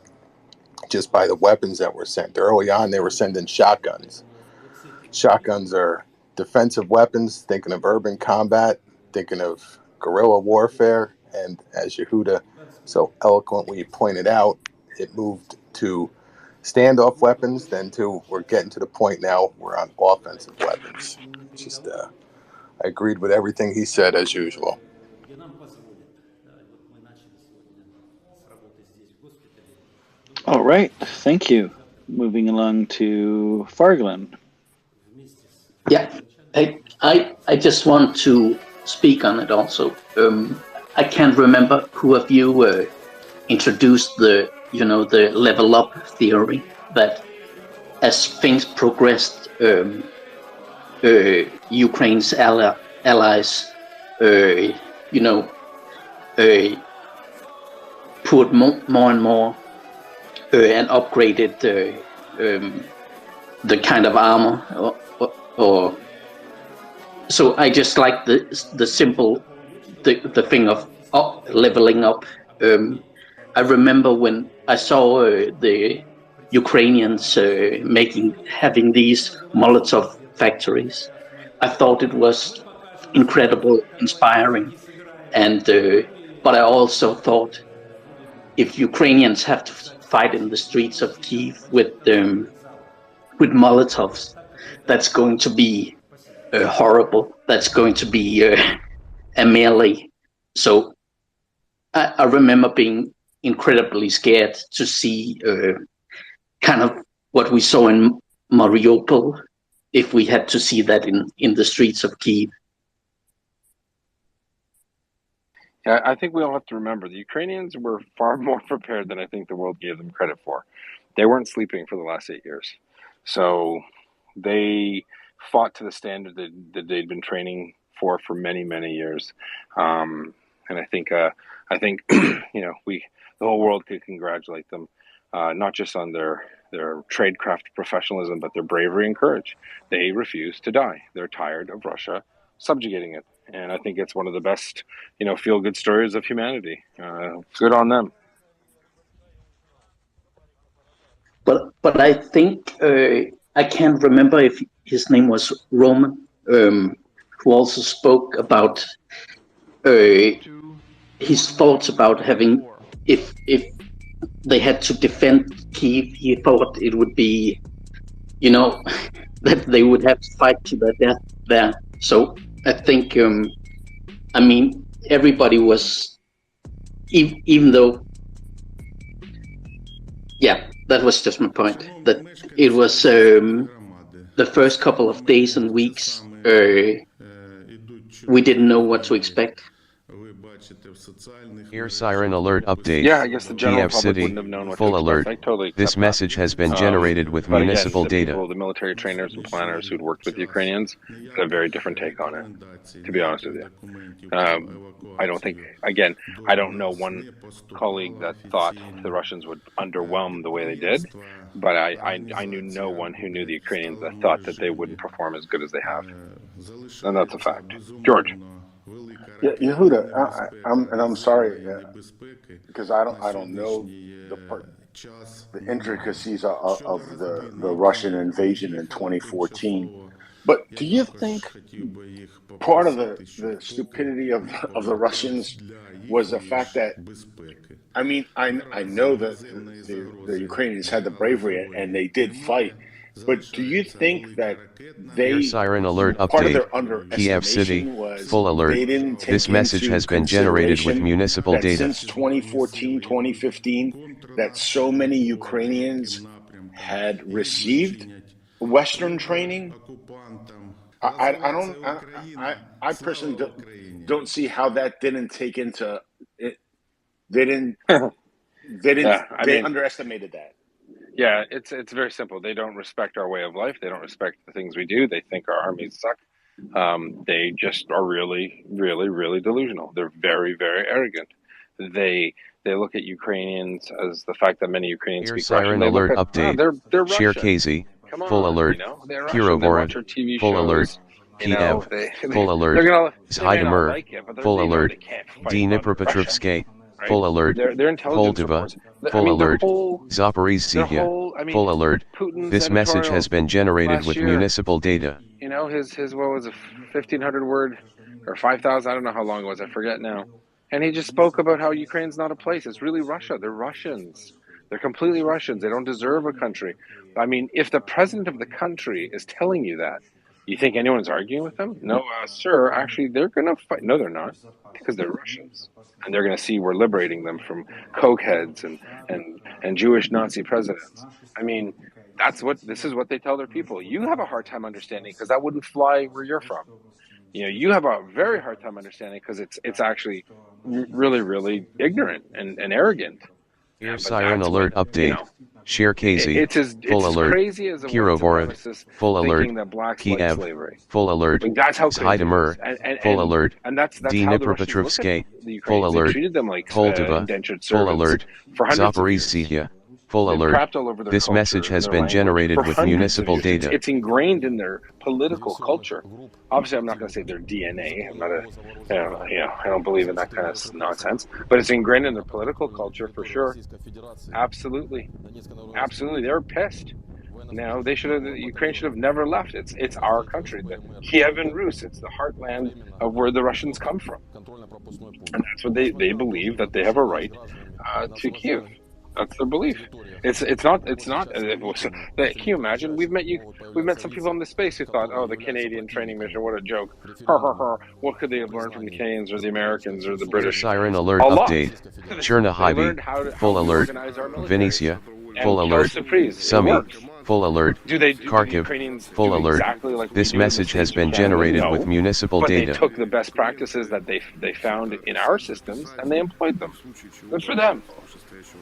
Speaker 5: just by the weapons that were sent. Early on, they were sending shotguns. Shotguns are defensive weapons, thinking of urban combat, thinking of guerrilla warfare, and as Yehuda so eloquently pointed out, it moved to standoff weapons, then we're getting to the point now we're on offensive weapons. Just I agreed with everything he said as usual.
Speaker 20: All right, thank you. Moving along to Farglin.
Speaker 8: Yeah, I just want to speak on it also. I can't remember who of you introduced the level up theory, that as things progressed, Ukraine's allies, put more and more and upgraded the kind of armor, or so I just like the simple the thing of leveling up. I remember when I saw the Ukrainians having these Molotov factories. I thought it was incredible, inspiring, and but I also thought if Ukrainians have to fight in the streets of Kyiv with Molotovs, that's going to be horrible. That's going to be a melee. So I remember being incredibly scared to see kind of what we saw in Mariupol, if we had to see that in the streets of Kyiv.
Speaker 5: Yeah, I think we all have to remember the Ukrainians were far more prepared than I think the world gave them credit for. They weren't sleeping for the last 8 years. So they fought to the standard that they'd been training for many, many years. And I think the whole world could congratulate them, not just on their tradecraft professionalism, but their bravery and courage. They refuse to die. They're tired of Russia subjugating it. And I think it's one of the best, feel-good stories of humanity. Good on them.
Speaker 8: But I think I can't remember if his name was Roman, who also spoke about his thoughts about having, if they had to defend Kyiv, he thought it would be, that they would have to fight to the death there. So I think, everybody was, even though, yeah, that was just my point, that it was the first couple of days and weeks, we didn't know what to expect.
Speaker 2: Air siren alert update.
Speaker 5: Yeah, I guess the general
Speaker 2: Kyiv
Speaker 5: public
Speaker 2: City,
Speaker 5: wouldn't have known what
Speaker 2: full
Speaker 5: to
Speaker 2: alert.
Speaker 5: expect. I totally accept
Speaker 2: This message has been generated with municipal data.
Speaker 5: The military trainers and planners who'd worked with the Ukrainians had a very different take on it, to be honest with you. I don't know one colleague that thought the Russians would underwhelm the way they did, but I knew no one who knew the Ukrainians that thought that they wouldn't perform as good as they have. And that's a fact. George.
Speaker 10: Yeah, Yehuda, I'm sorry because I don't know the intricacies of the Russian invasion in 2014. But do you think part of the stupidity of the Russians was the fact that, I know that the Ukrainians had the bravery and they did fight, but do you think that
Speaker 2: Air siren alert update. Kyiv City, full alert. This message has been generated with municipal data.
Speaker 10: Since 2014, 2015, that so many Ukrainians had received Western training, I personally don't see how that didn't take into it. They underestimated that.
Speaker 5: Yeah, it's very simple. They don't respect our way of life. They don't respect the things we do. They think our armies suck. They just are really, really, really delusional. They're very, very arrogant. They look at Ukrainians as the fact that many Ukrainians
Speaker 2: Ear
Speaker 5: speak
Speaker 2: siren
Speaker 5: Russian.
Speaker 2: alert
Speaker 5: They look at,
Speaker 2: update.
Speaker 5: they're
Speaker 2: Share
Speaker 5: Russian.
Speaker 2: KZ.
Speaker 5: Come on,
Speaker 2: Full alert.
Speaker 5: you know, they're Russian. They watch our
Speaker 2: Kirovorod.
Speaker 5: TV
Speaker 2: Full alert.
Speaker 5: shows. You know,
Speaker 2: Kiev. Full alert.
Speaker 5: They may not
Speaker 2: Zhytomyr.
Speaker 5: like it, but
Speaker 2: Full
Speaker 5: they know
Speaker 2: alert.
Speaker 5: they can't fight on Russia.
Speaker 2: Dnipropetrovsk.
Speaker 5: Right?
Speaker 2: Full alert.
Speaker 5: Their intelligence
Speaker 2: Moldova.
Speaker 5: reports.
Speaker 2: Full alert.
Speaker 5: Their
Speaker 2: Zaporizhia.
Speaker 5: whole, I mean,
Speaker 2: Full alert.
Speaker 5: Putin's
Speaker 2: This message has been generated
Speaker 5: last
Speaker 2: with
Speaker 5: year,
Speaker 2: municipal data.
Speaker 5: you know, his what was it, 1,500 word or 5,000? I don't know how long it was. I forget now. And he just spoke about how Ukraine's not a place. It's really Russia. They're Russians. They're completely Russians. They don't deserve a country. I mean, if the president of the country is telling you that, you think anyone's arguing with them? No, sir. Actually, they're going to fight. No, they're not, because they're Russians, and they're going to see we're liberating them from cokeheads and Jewish Nazi presidents. I mean, this is what they tell their people. You have a hard time understanding because that wouldn't fly where you're from. You know, you have a very hard time understanding because it's actually really, really ignorant and arrogant.
Speaker 2: Ear siren alert update.
Speaker 5: You know,
Speaker 2: Share KZ.
Speaker 5: it's as
Speaker 2: Full alert.
Speaker 5: crazy as a white
Speaker 2: Kirovorod.
Speaker 5: supremacist
Speaker 2: Full alert.
Speaker 5: thinking that blacks like
Speaker 2: Kiev.
Speaker 5: slavery.
Speaker 2: Full alert.
Speaker 5: I mean, that's how crazy it
Speaker 2: Zhytomyr.
Speaker 5: is.
Speaker 2: Full alert.
Speaker 5: And that's how the Russians look at the Ukrainians.
Speaker 2: Full alert.
Speaker 5: They treated them like
Speaker 2: Moldova.
Speaker 5: indentured
Speaker 2: Full
Speaker 5: servants
Speaker 2: alert.
Speaker 5: for hundreds of years.
Speaker 2: Zaporizhia. Full
Speaker 5: They've
Speaker 2: alert.
Speaker 5: crapped all over their
Speaker 2: This
Speaker 5: culture
Speaker 2: message
Speaker 5: and
Speaker 2: has
Speaker 5: their
Speaker 2: been
Speaker 5: language
Speaker 2: generated
Speaker 5: for
Speaker 2: with
Speaker 5: hundreds of
Speaker 2: municipal
Speaker 5: years.
Speaker 2: data.
Speaker 5: It's ingrained in their political culture. Obviously, I'm not going to say their DNA. I'm not I don't believe in that kind of nonsense. But it's ingrained in their political culture for sure. Absolutely, absolutely. They're pissed. Now Ukraine should have never left. It's our country, the Kievan Rus. It's the heartland of where the Russians come from, and that's what they believe, that they have a right to Kiev. That's their belief. It's not. Can you imagine? We've met some people in this space who thought, oh, the Canadian training mission, what a joke. What could they have learned from the Canadians or the Americans or the British?
Speaker 2: Siren alert
Speaker 5: A lot.
Speaker 2: update.
Speaker 5: They
Speaker 2: Chernihiv.
Speaker 5: learned how
Speaker 2: Full
Speaker 5: to
Speaker 2: alert.
Speaker 5: organize our military.
Speaker 2: Venetia.
Speaker 5: And
Speaker 2: Full alert.
Speaker 5: Surprise, it
Speaker 2: Sumy.
Speaker 5: worked.
Speaker 2: Full alert.
Speaker 5: Do the
Speaker 2: Kharkiv.
Speaker 5: Ukrainians
Speaker 2: Full
Speaker 5: do
Speaker 2: alert.
Speaker 5: exactly like we
Speaker 2: This
Speaker 5: do in the
Speaker 2: message has
Speaker 5: States or
Speaker 2: been
Speaker 5: Canada?
Speaker 2: generated
Speaker 5: No.
Speaker 2: with municipal
Speaker 5: But
Speaker 2: data.
Speaker 5: they took the best practices that they found in our systems and they employed them. Good for them.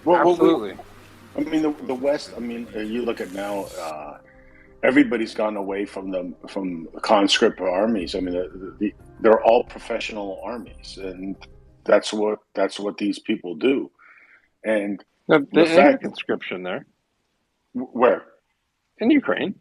Speaker 5: Absolutely.
Speaker 10: I mean, the West. I mean, you look at now. Everybody's gone away from conscript armies. I mean, they're all professional armies, and that's what these people do. And
Speaker 5: There's a conscription there.
Speaker 10: Where?
Speaker 5: In Ukraine.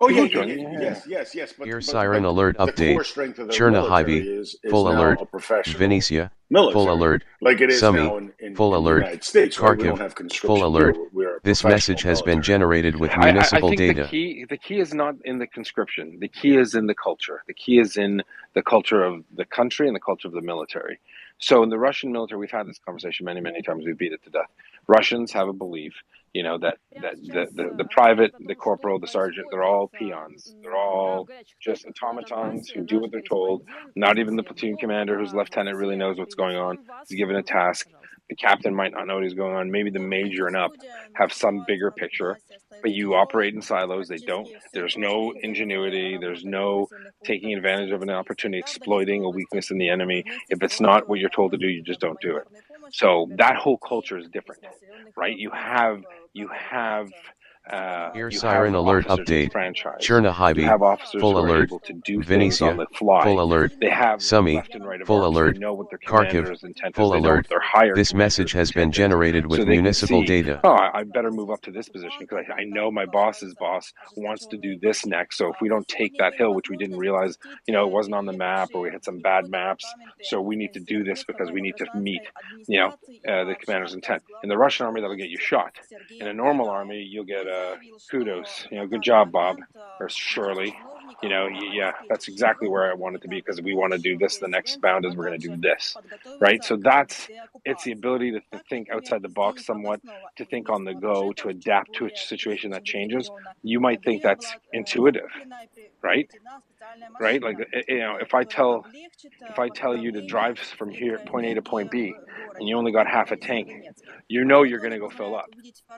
Speaker 10: Oh
Speaker 5: People
Speaker 10: yeah, yes.
Speaker 2: Ear siren alert
Speaker 10: the
Speaker 2: update.
Speaker 10: core strength of their military
Speaker 2: Chernihiv.
Speaker 10: is
Speaker 2: Full
Speaker 10: now
Speaker 2: alert.
Speaker 10: a professional
Speaker 2: Venetia.
Speaker 10: military,
Speaker 2: Full alert.
Speaker 10: like it is
Speaker 2: Sumy.
Speaker 10: now in
Speaker 2: Full
Speaker 10: the
Speaker 2: alert.
Speaker 10: United States, where we don't
Speaker 2: Kharkiv.
Speaker 10: have conscription.
Speaker 2: Full alert.
Speaker 10: We're a
Speaker 2: This
Speaker 10: professional
Speaker 2: message has been
Speaker 10: military.
Speaker 2: generated with
Speaker 5: I
Speaker 2: municipal
Speaker 5: think
Speaker 2: data.
Speaker 5: the key is not in the conscription. The key is in the culture. The key is in the culture of the country and the culture of the military. So in the Russian military, we've had this conversation many, many times. We beat it to death. Russians have a belief, that the private, the corporal, the sergeant, they're all peons. They're all just automatons who do what they're told. Not even the platoon commander, whose lieutenant really knows what's going on, is given a task. The captain might not know what is going on. Maybe the major and up have some bigger picture, but you operate in silos. They don't. There's no ingenuity. There's no taking advantage of an opportunity, exploiting a weakness in the enemy. If it's not what you're told to do, you just don't do it. So that whole culture is different, right? You have
Speaker 2: Ear siren alert update. Chernihiv. Full alert. Venetia. Full alert.
Speaker 5: They have
Speaker 2: Sumy.
Speaker 5: left and right of
Speaker 2: Full
Speaker 5: arms.
Speaker 2: alert.
Speaker 5: They know what their commander's
Speaker 2: Kharkiv.
Speaker 5: intent is.
Speaker 2: Full
Speaker 5: They know
Speaker 2: alert.
Speaker 5: what their higher
Speaker 2: This message has been generated with
Speaker 5: so they can
Speaker 2: municipal
Speaker 5: see,
Speaker 2: data.
Speaker 5: oh, I better move up to this position because I know my boss's boss wants to do this next. So if we don't take that hill, which we didn't realize, it wasn't on the map, or we had some bad maps, so we need to do this because we need to meet, the commander's intent. In the Russian army, that'll get you shot. In a normal army, you'll get kudos. Good job, Bob, or Shirley. Yeah, that's exactly where I want it to be because we want to do this. The next bound is we're going to do this, right? So it's the ability to think outside the box somewhat, to think on the go, to adapt to a situation that changes. You might think that's intuitive, right? right? Like, if I tell you to drive from here, point A to point B, and you only got half a tank, you're going to go fill up,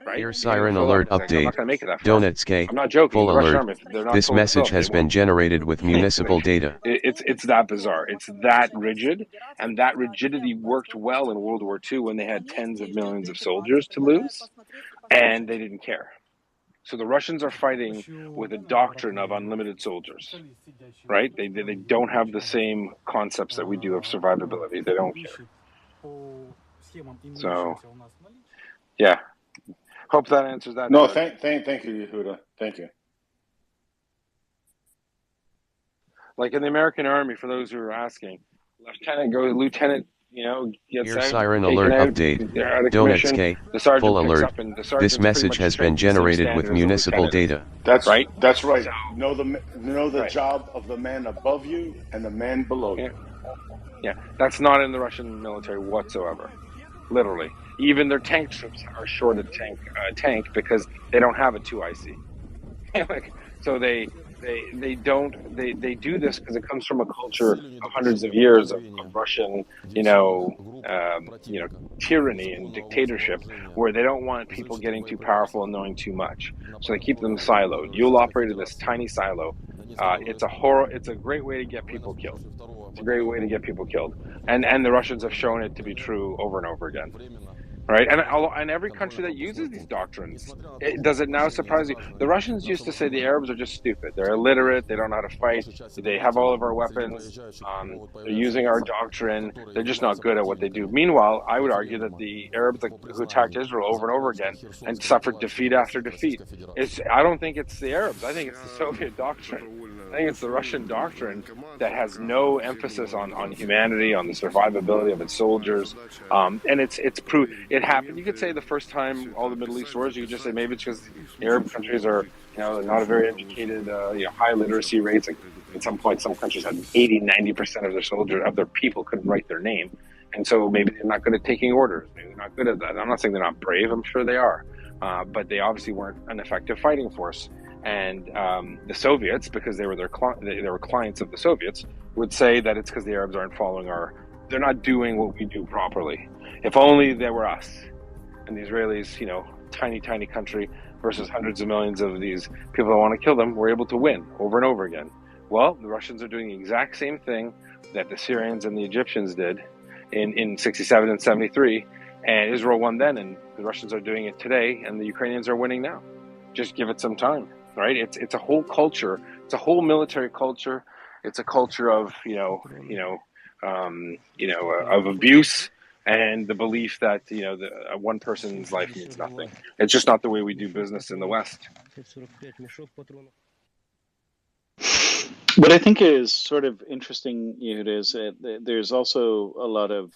Speaker 5: right?
Speaker 2: Air siren alert update.
Speaker 5: I'm not going to make it that far.
Speaker 2: Donetsk.
Speaker 5: I'm not joking.
Speaker 2: Full
Speaker 5: The Russian
Speaker 2: alert.
Speaker 5: army, if they're not
Speaker 2: This
Speaker 5: told to
Speaker 2: message
Speaker 5: fill,
Speaker 2: has
Speaker 5: they
Speaker 2: been
Speaker 5: won't.
Speaker 2: generated with municipal data.
Speaker 5: It's that bizarre. It's that rigid, and that rigidity worked well in World War II when they had tens of millions of soldiers to lose, and they didn't care. So the Russians are fighting with a doctrine of unlimited soldiers, right? They don't have the same concepts that we do of survivability. They don't care. So, yeah. Hope that answers that.
Speaker 10: No, thank you, Yehuda. Thank you.
Speaker 5: Like in the American Army, for those who are asking, lieutenant, gets
Speaker 2: Air
Speaker 5: out,
Speaker 2: siren
Speaker 5: taken
Speaker 2: alert
Speaker 5: out,
Speaker 2: update.
Speaker 5: they're out of commission.
Speaker 2: Donetsk.
Speaker 5: The sergeant
Speaker 2: Full
Speaker 5: picks
Speaker 2: alert.
Speaker 5: up, and the sergeant's
Speaker 2: This
Speaker 5: pretty
Speaker 2: message
Speaker 5: much
Speaker 2: has
Speaker 5: trained
Speaker 2: been
Speaker 5: to the same
Speaker 2: generated
Speaker 5: standard
Speaker 2: with
Speaker 5: as a
Speaker 2: municipal
Speaker 5: lieutenant.
Speaker 2: data.
Speaker 10: That's
Speaker 5: right.
Speaker 10: That's right. Know the job of the man above you and the man below you.
Speaker 5: Yeah, that's not in the Russian military whatsoever. Literally, even their tank troops are short of tank because they don't have a 2IC. So they do this because it comes from a culture of hundreds of years of Russian, tyranny and dictatorship, where they don't want people getting too powerful and knowing too much. So they keep them siloed. You'll operate in this tiny silo. It's a great way to get people killed. It's a great way to get people killed, and the Russians have shown it to be true over and over again. Right, and every country that uses these doctrines, does it now surprise you? The Russians used to say the Arabs are just stupid. They're illiterate. They don't know how to fight. They have all of our weapons. They're using our doctrine. They're just not good at what they do. Meanwhile, I would argue that the Arabs who attacked Israel over and over again and suffered defeat after defeat. I don't think it's the Arabs. I think it's the Soviet doctrine. I think it's the Russian doctrine that has no emphasis on humanity, on the survivability of its soldiers, and it's proved. It happened. You could say the first time all the Middle East wars, you could just say maybe it's because the Arab countries are, not a very educated, high literacy rates. Like at some point, some countries had 80-90% of their people couldn't write their name, and so maybe they're not good at taking orders. Maybe they're not good at that. I'm not saying they're not brave. I'm sure they are, but they obviously weren't an effective fighting force. And the Soviets, because they were clients of the Soviets, would say that it's because the Arabs aren't following they're not doing what we do properly. If only there were us and the Israelis, tiny country versus hundreds of millions of these people that want to kill them, were able to win over and over again. Well, the Russians are doing the exact same thing that the Syrians and the Egyptians did in 67 and 73, and Israel won then, and the Russians are doing it today, and the Ukrainians are winning now. Just give it some time, right? It's a whole culture. It's a whole military culture. It's a culture of of abuse and the belief that one person's life means nothing. It's just not the way we do business in the West.
Speaker 20: What I think is sort of interesting, is that there's also a lot of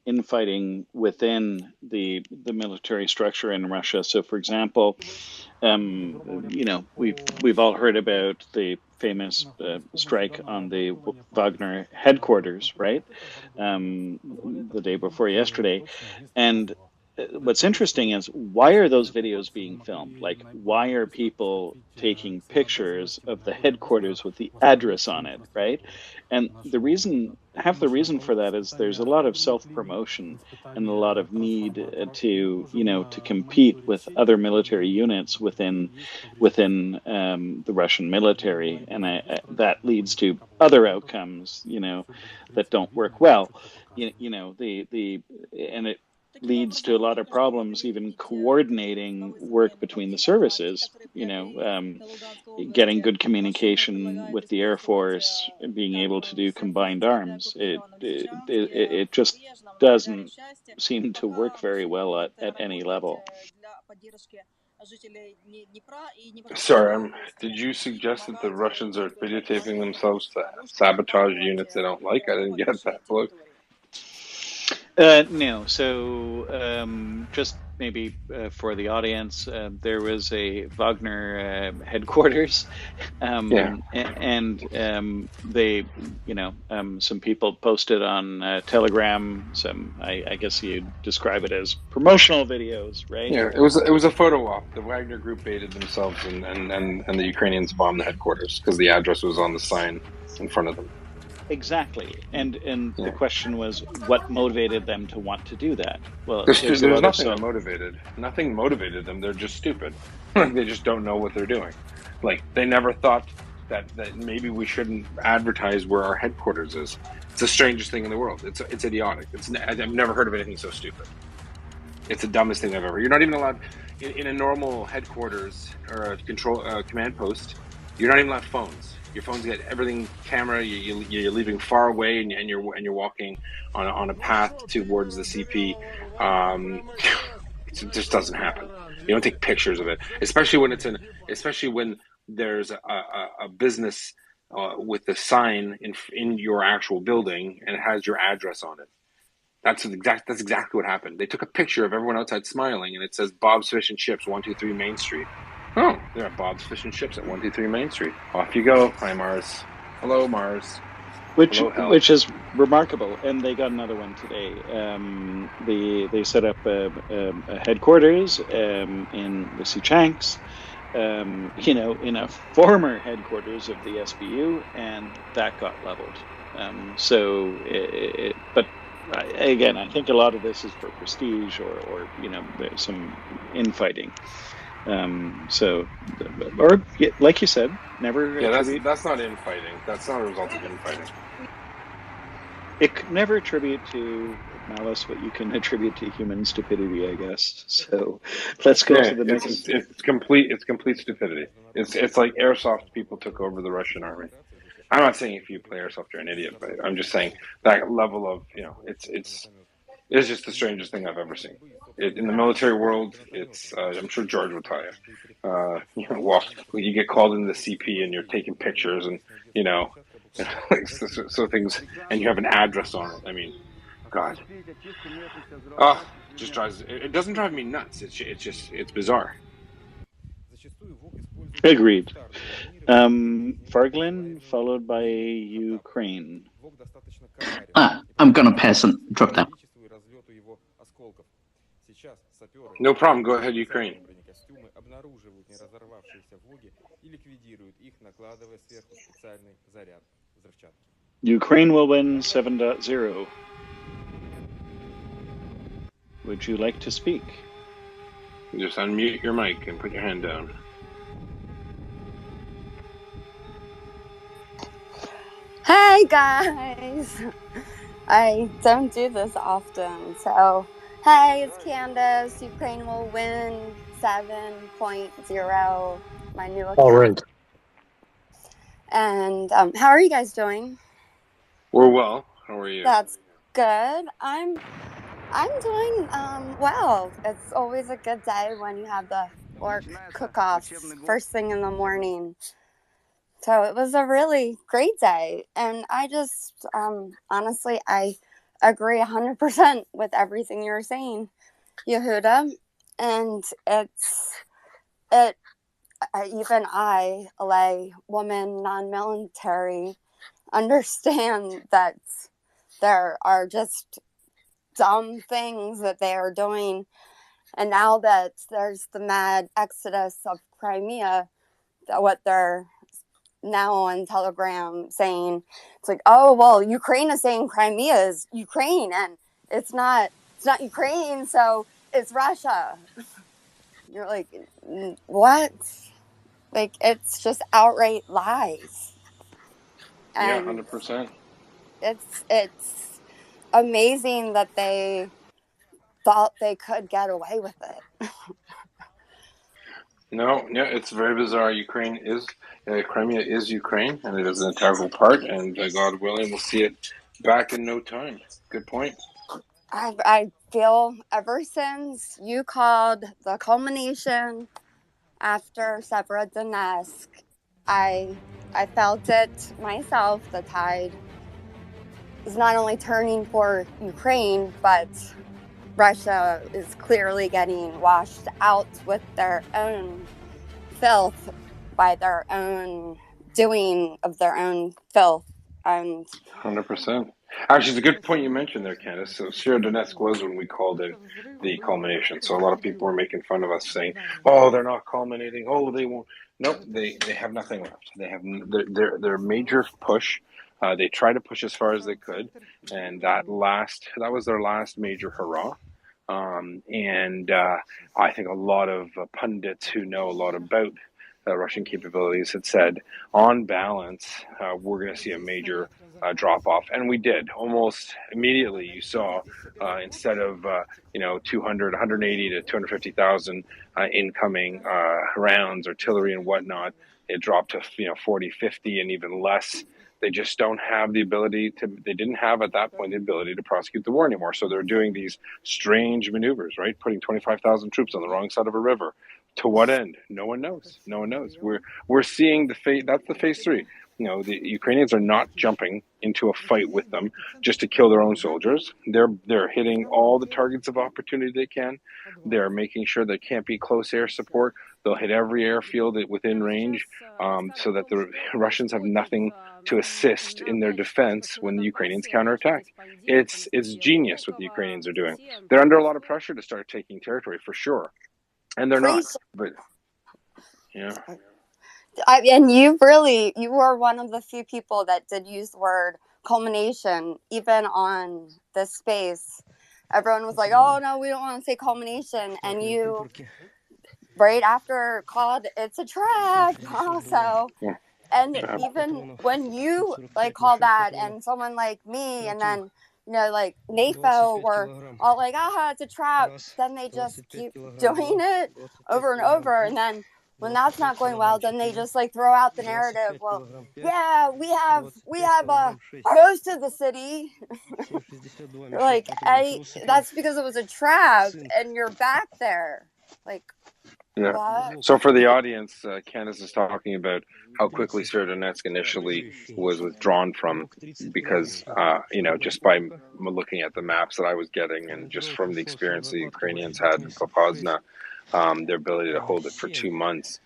Speaker 20: infighting within the military structure in Russia. So, for example, we've all heard about the famous strike on the Wagner headquarters, right? The day before yesterday, and what's interesting is, why are those videos being filmed? Like, why are people taking pictures of the headquarters with the address on it, right? And half the reason for that is there's a lot of self-promotion and a lot of need to compete with other military units within the Russian military, and that leads to other outcomes, that don't work well. And it leads to a lot of problems, even coordinating work between the services, getting good communication with the Air Force, being able to do combined arms. It just doesn't seem to work very well at any level.
Speaker 5: Sorry, did you suggest that the Russians are videotaping themselves to sabotage units they don't like? I didn't get that. Look.
Speaker 20: No. So just maybe for the audience, there was a Wagner headquarters, and they, some people posted on Telegram some, I guess you'd describe it as promotional videos, right?
Speaker 5: Yeah, it was a photo op. The Wagner group baited themselves, and the Ukrainians bombed the headquarters because the address was on the sign in front of them.
Speaker 20: Exactly, and the question was, what motivated them to want to do that? Well,
Speaker 5: there's nothing that motivated. Nothing motivated them. They're just stupid. They just don't know what they're doing. Like, they never thought that maybe we shouldn't advertise where our headquarters is. It's the strangest thing in the world. It's idiotic. I've never heard of anything so stupid. It's the dumbest thing I've ever. You're not even allowed in a normal headquarters or a command post. You're not even allowed phones. Your phones get everything camera. You're leaving far away, and you're walking on a path towards the CP. It just doesn't happen. You don't take pictures of it, especially when there's a business with the sign in your actual building and it has your address on it. That's exactly what happened. They took a picture of everyone outside smiling, and it says Bob's Fish and Chips, 123 Main Street. Oh, they're at Bob's Fish and Chips at 123 Main Street. Off you go. Hi, Mars. Hello, Mars.
Speaker 20: Which is remarkable, and they got another one today. They set up a headquarters in the Sychanks, in a former headquarters of the SBU, and that got leveled. But again, I think a lot of this is for prestige or some infighting. Or like you said, never.
Speaker 5: Yeah, that's not infighting. That's not a result of infighting.
Speaker 20: It could never attribute to malice what you can attribute to human stupidity, I guess. So let's go to the next.
Speaker 5: It's complete stupidity. It's like airsoft people took over the Russian army. I'm not saying if you play airsoft you're an idiot, but I'm just saying that level of it's just the strangest thing I've ever seen. In the military world, it's I'm sure George will tell you. You get called into the CP and you're taking pictures and so things, and you have an address on it. I mean, God, just drives. It doesn't drive me nuts. It's bizarre.
Speaker 20: Agreed. Farglin, followed by Ukraine.
Speaker 8: I'm gonna pass and drop down.
Speaker 5: No problem. Go ahead, Ukraine.
Speaker 20: Ukraine will win 7.0. Would you like to speak?
Speaker 5: Just unmute your mic and put your hand down.
Speaker 12: Hey guys! I don't do this often, so hey, it's Candace. Ukraine will win 7.0, my new account.
Speaker 6: All right.
Speaker 12: And how are you guys doing?
Speaker 5: We're well. How are you?
Speaker 12: That's good. I'm doing well. It's always a good day when you have the orc cook-offs first thing in the morning. So it was a really great day, and I just honestly I agree 100% with everything you're saying, Yehuda. And even I, a lay woman, non-military, understand that there are just dumb things that they are doing, and now that there's the mad exodus of Crimea, what they're now on Telegram saying, it's like, oh well, Ukraine is saying Crimea is Ukraine, and it's not Ukraine, so it's Russia. You're like, what? Like, it's just outright lies.
Speaker 5: And yeah, 100%.
Speaker 12: It's amazing that they thought they could get away with it.
Speaker 5: No, yeah, it's very bizarre. Crimea is Ukraine, and it is an integral part, and God willing, we'll see it back in no time. Good point.
Speaker 12: I feel ever since you called the culmination after Severodonetsk, I felt it myself. The tide is not only turning for Ukraine, but Russia is clearly getting washed out with their own filth by their own doing of their own filth. And
Speaker 5: 100%. Actually, it's a good point you mentioned there, Candace. So Severodonetsk was when we called it the culmination. So a lot of people were making fun of us, saying, "Oh, they're not culminating. Oh, they won't." Nope, they have nothing left. They have their major push. They tried to push as far as they could, and that was their last major hurrah. I think a lot of pundits who know a lot about Russian capabilities had said, on balance, we're going to see a major drop off, and we did almost immediately. You saw instead of 200, 180 to 250,000 incoming rounds, artillery, and whatnot, it dropped to 40, 50, and even less. They just don't have the ability to. They didn't have at that point the ability to prosecute the war anymore. So they're doing these strange maneuvers, right? Putting 25,000 troops on the wrong side of a river. To what end? No one knows. No one knows. We're seeing the phase. That's the phase 3. The Ukrainians are not jumping into a fight with them just to kill their own soldiers. They're hitting all the targets of opportunity they can. They're making sure there can't be close air support. They'll hit every airfield within range, so that the Russians have nothing to assist in their defense when the Ukrainians counterattack. It's genius what the Ukrainians are doing. They're under a lot of pressure to start taking territory for sure, and they're not. But yeah.
Speaker 12: And you were one of the few people that did use the word culmination, even on this space. Everyone was like, "Oh no, we don't want to say culmination," and you, right after, called it's a trap. Also, and even when you call that, and someone like me, and then NAFO were all like, "Aha, it's a trap." Then they just keep doing it over and over, and then when that's not going well, then they just throw out the narrative. Well, yeah, we have most of the city. That's because it was a trap, and you're back there.
Speaker 5: Yeah.
Speaker 12: What?
Speaker 5: So for the audience, Candace is talking about how quickly Severodonetsk initially was withdrawn from, because just by looking at the maps that I was getting, and just from the experience the Ukrainians had in Popasna, their ability to hold it for 2 months,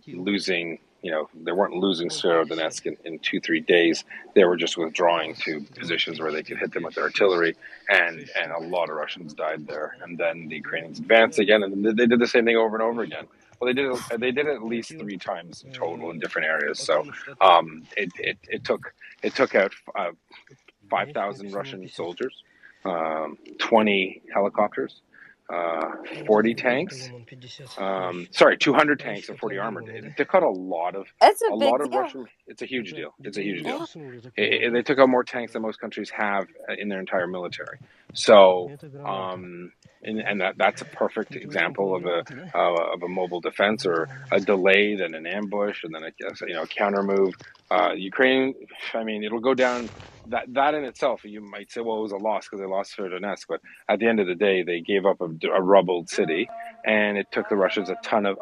Speaker 5: losing, they weren't losing Severodonetsk in 2-3 days. They were just withdrawing to positions where they could hit them with artillery, and a lot of Russians died there. And then the Ukrainians advanced again, and they did the same thing over and over again. Well, they did it at least 3 times in total in different areas. So it took out 5,000 Russian soldiers, 20 helicopters, 40 tanks, 200 tanks and 40 armored. They took out a lot of Russian. It's a huge deal. It's a huge deal. They took out more tanks than most countries have in their entire military. So, and that's a perfect example of a mobile defense, or a delayed and an ambush, and then a counter move. Ukraine, it'll go down. That in itself, you might say, well, it was a loss because they lost Severodonetsk, but at the end of the day, they gave up a rubbled city, and it took the Russians a ton of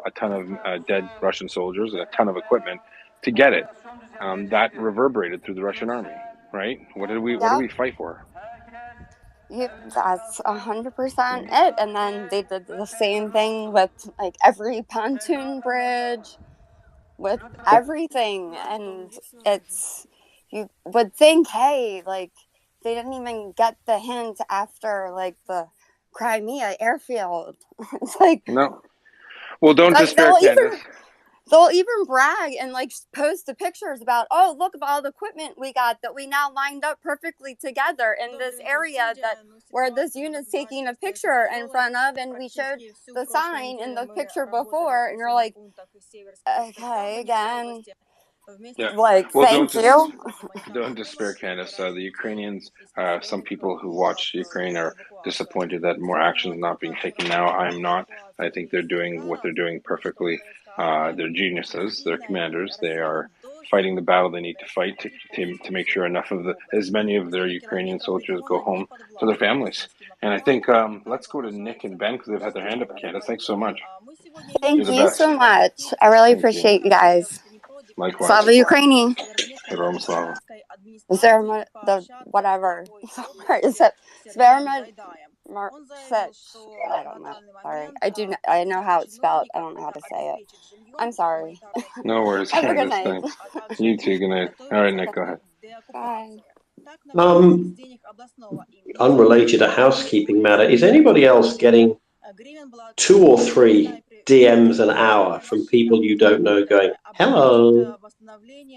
Speaker 5: dead Russian soldiers and a ton of equipment to get it. That reverberated through the Russian army, right? What did we fight for?
Speaker 12: That's 100% it. And then they did the same thing with every pontoon bridge, with everything, and you would think, hey, they didn't even get the hint after the Crimea airfield. It's
Speaker 5: no. Well, don't despair, Candace.
Speaker 12: They'll even brag and post the pictures about, oh, look at all the equipment we got that we now lined up perfectly together in this area where this unit's taking a picture in front of, and we showed the sign in the picture before, and you're like, okay, again.
Speaker 5: Yeah.
Speaker 12: Thank you.
Speaker 5: Don't despair, Candace. The Ukrainians, some people who watch Ukraine are disappointed that more action is not being taken now. I'm not. I think they're doing what they're doing perfectly. They're geniuses. They're commanders. They are fighting the battle they need to fight to make sure as many of their Ukrainian soldiers go home to their families. And I think let's go to Nick and Ben, because they've had their hand up. Candace, thanks so much.
Speaker 12: Thank you so much. I really appreciate you guys.
Speaker 5: Likewise.
Speaker 12: Slava Ukraini.
Speaker 5: Heroam Slava.
Speaker 12: Whatever. Is it Sverma I don't know. Sorry. I know how it's spelled. I don't know how to say it. I'm sorry.
Speaker 5: No worries,
Speaker 12: Have a good
Speaker 5: Candace.
Speaker 12: night.
Speaker 5: Thanks. You too. Good night. All right, Nick, go ahead.
Speaker 12: Bye.
Speaker 18: Unrelated to housekeeping matter, is anybody else getting 2 or 3 DMs an hour from people you don't know going, hello?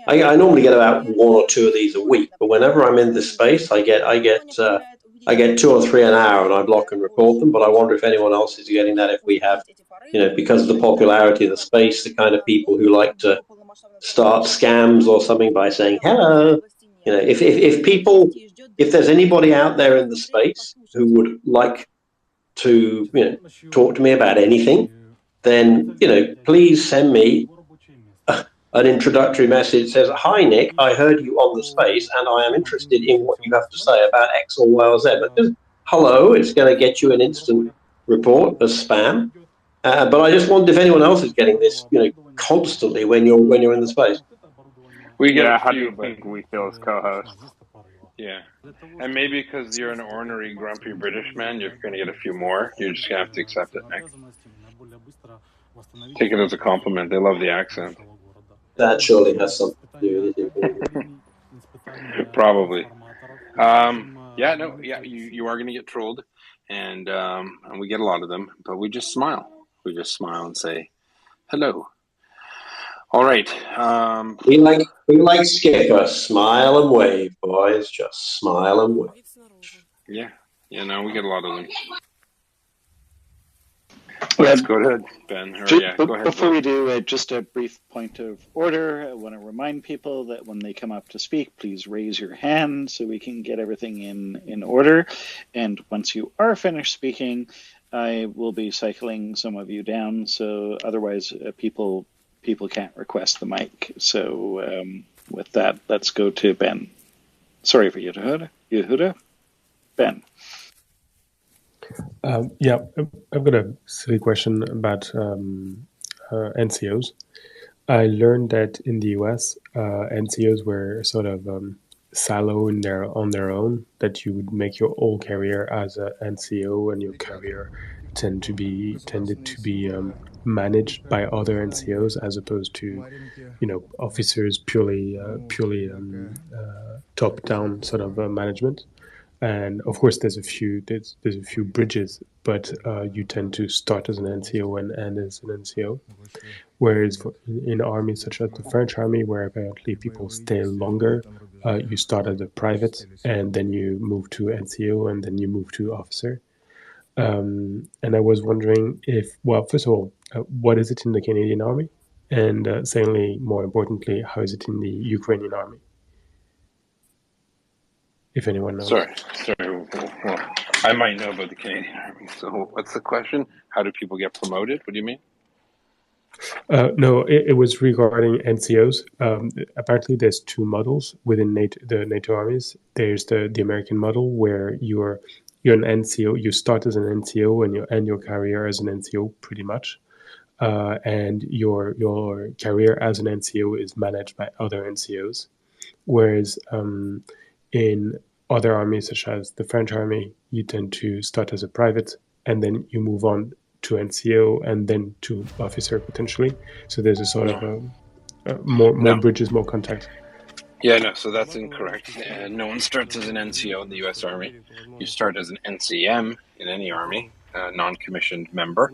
Speaker 18: I normally get about 1 or 2 of these a week, but whenever I'm in this space, I get 2 or 3 an hour, and I block and report them. But I wonder if anyone else is getting that. If we have, because of the popularity of the space, the kind of people who like to start scams or something by saying hello. If there's anybody out there in the space who would like to talk to me about anything, then please send me an introductory message that says, hi Nick, I heard you on the space and I am interested in what you have to say about X or Y or Z. But just hello, it's going to get you an instant report as spam. But I just wondered if anyone else is getting this constantly when you're in the space.
Speaker 5: We get
Speaker 21: how do you think we feel as co-hosts?
Speaker 5: Yeah, and maybe because you're an ornery, grumpy British man, you're going to get a few more. You're just going to have to accept it, Nick. Take it as a compliment. They love the accent.
Speaker 18: That surely has something to do with it.
Speaker 5: Probably. You are going to get trolled, and we get a lot of them, but we just smile. We just smile and say, hello. All right.
Speaker 18: We like Skipper. Smile and wave, boys. Just smile and wave.
Speaker 5: Yeah. We get a lot of them. Let's go ahead, Ben. Go ahead.
Speaker 20: Before we do, just a brief point of order. I want to remind people that when they come up to speak, please raise your hand so we can get everything in order. And once you are finished speaking, I will be cycling some of you down. So otherwise, people can't request the mic. So with that, let's go to Ben. Sorry for Yehuda. Ben.
Speaker 9: I've got a silly question about NCOs. I learned that in the US, NCOs were sort of silo on their own, that you would make your whole career as an NCO, and your career tended to be managed by other NCOs as opposed to officers purely top down sort of management. And of course, there's a few bridges, but you tend to start as an NCO and end as an NCO. Whereas in armies such as the French army, where apparently people stay longer, you start as a private and then you move to NCO and then you move to officer. And I was wondering first of all, what is it in the Canadian army? And secondly, more importantly, how is it in the Ukrainian army? If anyone knows.
Speaker 5: Sorry. Well, I might know about the Canadian Army. So what's the question? How do people get promoted? What do you mean?
Speaker 9: No, it was regarding NCOs. Apparently, there's 2 models within the NATO armies. There's the American model where you're an NCO. You start as an NCO and you end your career as an NCO, pretty much. And your career as an NCO is managed by other NCOs. Whereas in other armies, such as the French army, you tend to start as a private, and then you move on to NCO, and then to officer potentially. So there's a sort of more bridges, more contact.
Speaker 5: Yeah, no, so that's incorrect. No one starts as an NCO in the U.S. Army. You start as an NCM in any army, a non-commissioned member,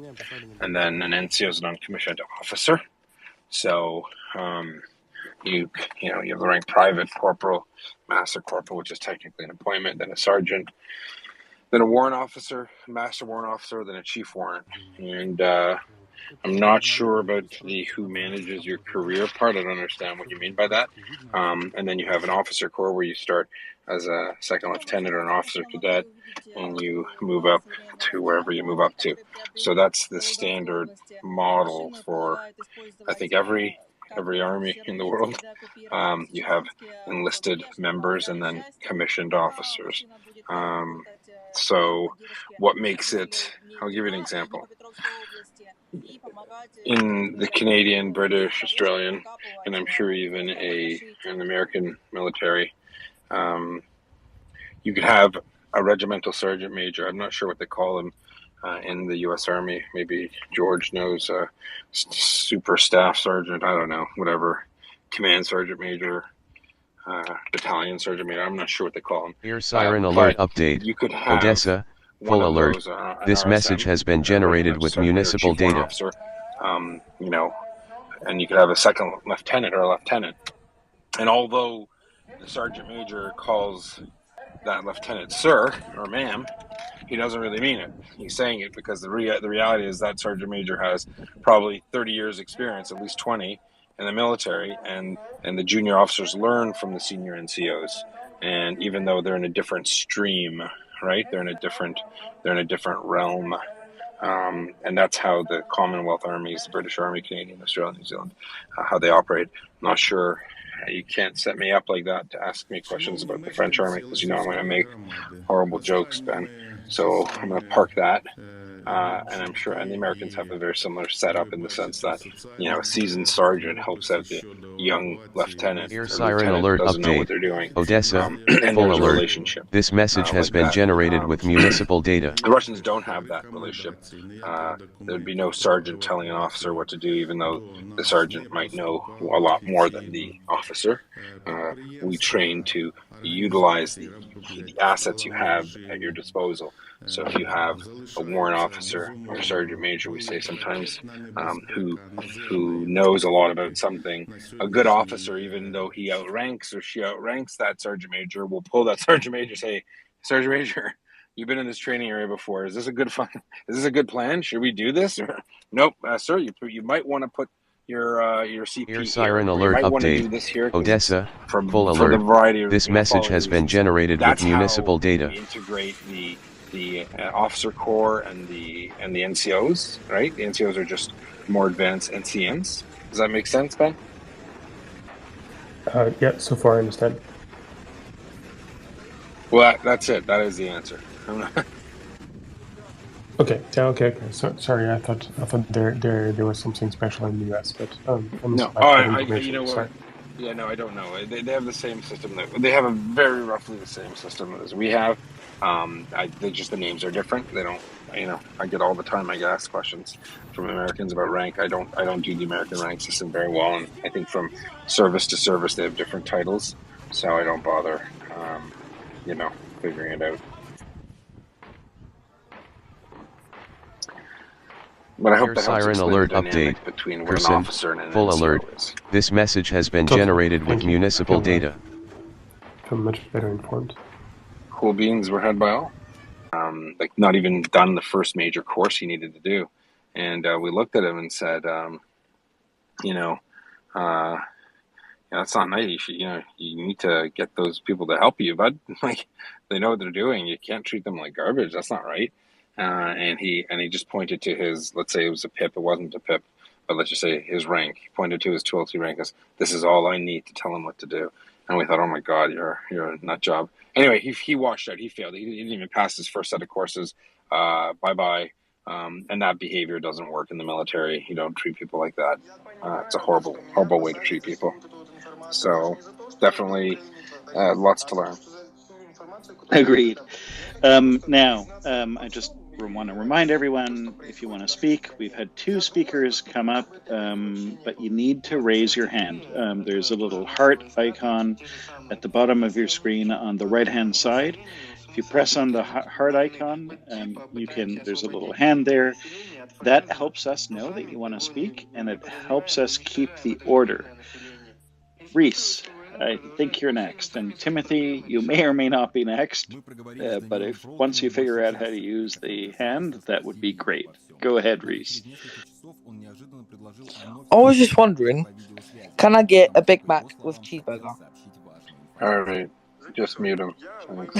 Speaker 5: and then an NCO is a non-commissioned officer. So you have the rank private, corporal, master corporal, which is technically an appointment, then a sergeant, then a warrant officer, master warrant officer, then a chief warrant. And I'm not sure about the who manages your career part. I don't understand what you mean by that. And then you have an officer corps where you start as a second lieutenant or an officer cadet, and you move up to wherever you move up to. So that's the standard model for, I think, every army in the world. You have enlisted members and then commissioned officers. So what makes it, I'll give you an example. In the Canadian, British, Australian, and I'm sure even an American military, you could have a regimental sergeant major. I'm not sure what they call him in the U.S. Army. Maybe George knows. Super staff sergeant. I don't know. Whatever. Command sergeant major. Battalion sergeant major. I'm not sure what they call him.
Speaker 2: Air siren alert update.
Speaker 5: You could have
Speaker 2: Odessa, full alert. This message has been generated with municipal data.
Speaker 5: Officer, you know, and you could have a second lieutenant or a lieutenant. And although the sergeant major calls that lieutenant sir or ma'am, he doesn't really mean it. He's saying it because the reality is that sergeant major has probably 30 years experience, at least 20, in the military, and the junior officers learn from the senior NCOs. And even though they're in a different stream, right? They're in a different realm. And that's how the Commonwealth armies, the British Army, Canadian, Australian, New Zealand, how they operate. I'm not sure. You can't set me up like that to ask me questions about the French Army, because you know I'm going to make horrible jokes, Ben. So I'm going to park that. And I'm sure, and the Americans have a very similar setup in the sense that, you know, a seasoned sergeant helps out the young lieutenant.
Speaker 2: Air siren alert
Speaker 5: doesn't know what
Speaker 2: update.
Speaker 5: they're doing.
Speaker 2: Odessa,
Speaker 5: And
Speaker 2: full
Speaker 5: there's a
Speaker 2: alert.
Speaker 5: relationship.
Speaker 2: This message has
Speaker 5: like
Speaker 2: been
Speaker 5: that.
Speaker 2: generated with municipal data.
Speaker 5: The Russians don't have that relationship. There'd be no sergeant telling an officer what to do, even though the sergeant might know a lot more than the officer. We train to utilize the assets you have at your disposal. So if you have a warrant officer or sergeant major, we say sometimes, who knows a lot about something, a good officer, even though he outranks or she outranks that sergeant major, will pull that sergeant major and say, Sergeant Major, you've been in this training area before. Is this a good plan? Should we do this? Or, nope, sir. You might want to put your CP
Speaker 2: Air siren
Speaker 5: here.
Speaker 2: alert
Speaker 5: You might want to do
Speaker 2: update.
Speaker 5: this here, 'cause
Speaker 2: Odessa,
Speaker 5: for
Speaker 2: full
Speaker 5: the
Speaker 2: alert.
Speaker 5: variety of
Speaker 2: This message has been generated with
Speaker 5: That's
Speaker 2: municipal
Speaker 5: how
Speaker 2: data.
Speaker 5: we integrate the officer corps and the NCOs, right? The NCOs are just more advanced NCMs. Does that make sense, Ben?
Speaker 9: Yeah, so far I understand.
Speaker 5: Well, that's it. That is the answer.
Speaker 9: Okay. So, sorry, I thought there was something special in the US, but
Speaker 5: No. You know what?
Speaker 9: Sorry.
Speaker 5: Yeah, no, I don't know. They have the same system. They have a very roughly the same system as we have. Just the names are different. They don't. You know, I get all the time. I get asked questions from Americans about rank. I don't do the American rank system very well, and I think from service to service they have different titles, so I don't bother. Figuring it out. But I hope
Speaker 2: Air
Speaker 5: that helps
Speaker 2: siren
Speaker 5: explain
Speaker 2: alert
Speaker 5: the dynamic
Speaker 2: update.
Speaker 5: between what an
Speaker 2: Person,
Speaker 5: officer and an
Speaker 2: full
Speaker 5: NCO
Speaker 2: alert.
Speaker 5: is.
Speaker 2: This message has been
Speaker 9: Totally.
Speaker 2: generated with
Speaker 9: Thank you.
Speaker 2: municipal
Speaker 9: I feel,
Speaker 2: data.
Speaker 9: feel much better informed.
Speaker 5: Cool beans were had by all. Not even done the first major course he needed to do, and we looked at him and said, that's not nice. You should, you need to get those people to help you, bud. Like, they know what they're doing. You can't treat them like garbage. That's not right. And he just pointed to his, let's say it was a PIP. It wasn't a PIP, but let's just say his rank. He pointed to his 12C rank as, this is all I need to tell him what to do. And we thought, oh my God, you're a nut job. Anyway, he washed out. He failed. He didn't even pass his first set of courses. Bye-bye. And that behavior doesn't work in the military. You don't treat people like that. It's a horrible, horrible way to treat people. So definitely lots to learn.
Speaker 20: Agreed. Now, I just want to remind everyone, if you want to speak, we've had 2 speakers come up, but you need to raise your hand. There's a little heart icon at the bottom of your screen on the right-hand side. If you press on the heart icon, there's a little hand there. That helps us know that you want to speak, and it helps us keep the order. Reese, I think you're next. And Timothy, you may or may not be next, but if once you figure out how to use the hand, that would be great. Go ahead, Reese.
Speaker 3: I was just wondering, can I get a Big Mac with cheeseburger?
Speaker 5: All right, just mute him. Thanks.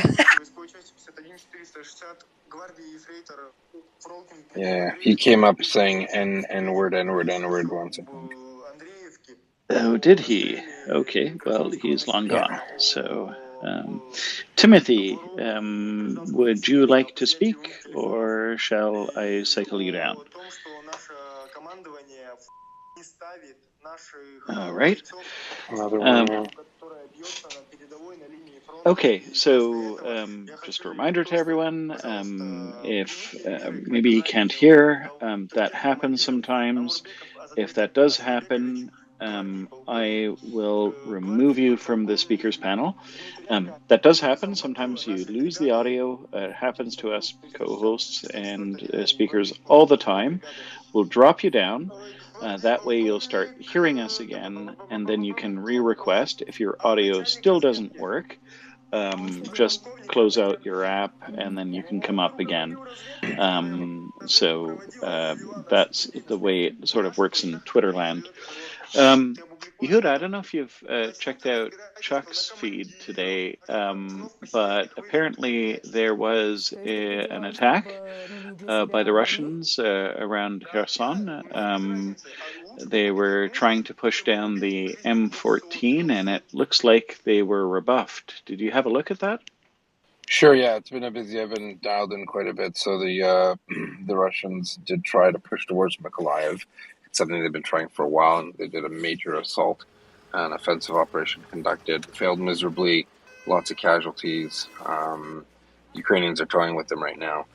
Speaker 5: Yeah, he came up saying N-word once.
Speaker 20: Oh, did he? Okay, well, he's long gone. So, Timothy, would you like to speak, or shall I cycle you down? All right. Okay, so just a reminder to everyone, if maybe you can't hear, that happens sometimes. If that does happen, I will remove you from the speakers panel. That does happen. Sometimes you lose the audio. It happens to us co-hosts and speakers all the time. We'll drop you down. That way you'll start hearing us again, and then you can re-request. If your audio still doesn't work, just close out your app and then you can come up again. So that's the way it sort of works in Twitter land. Yehuda, I don't know if you've checked out Chuck's feed today, but apparently there was an attack by the Russians around Kherson. They were trying to push down the M14, and it looks like they were rebuffed. Did you have a look at that?
Speaker 5: Sure, yeah, it's been a busy. I've been dialed in quite a bit. So the Russians did try to push towards Mykolaiv. It's something they've been trying for a while, and they did a major assault, an offensive operation conducted, failed miserably, lots of casualties. Ukrainians are toying with them right now.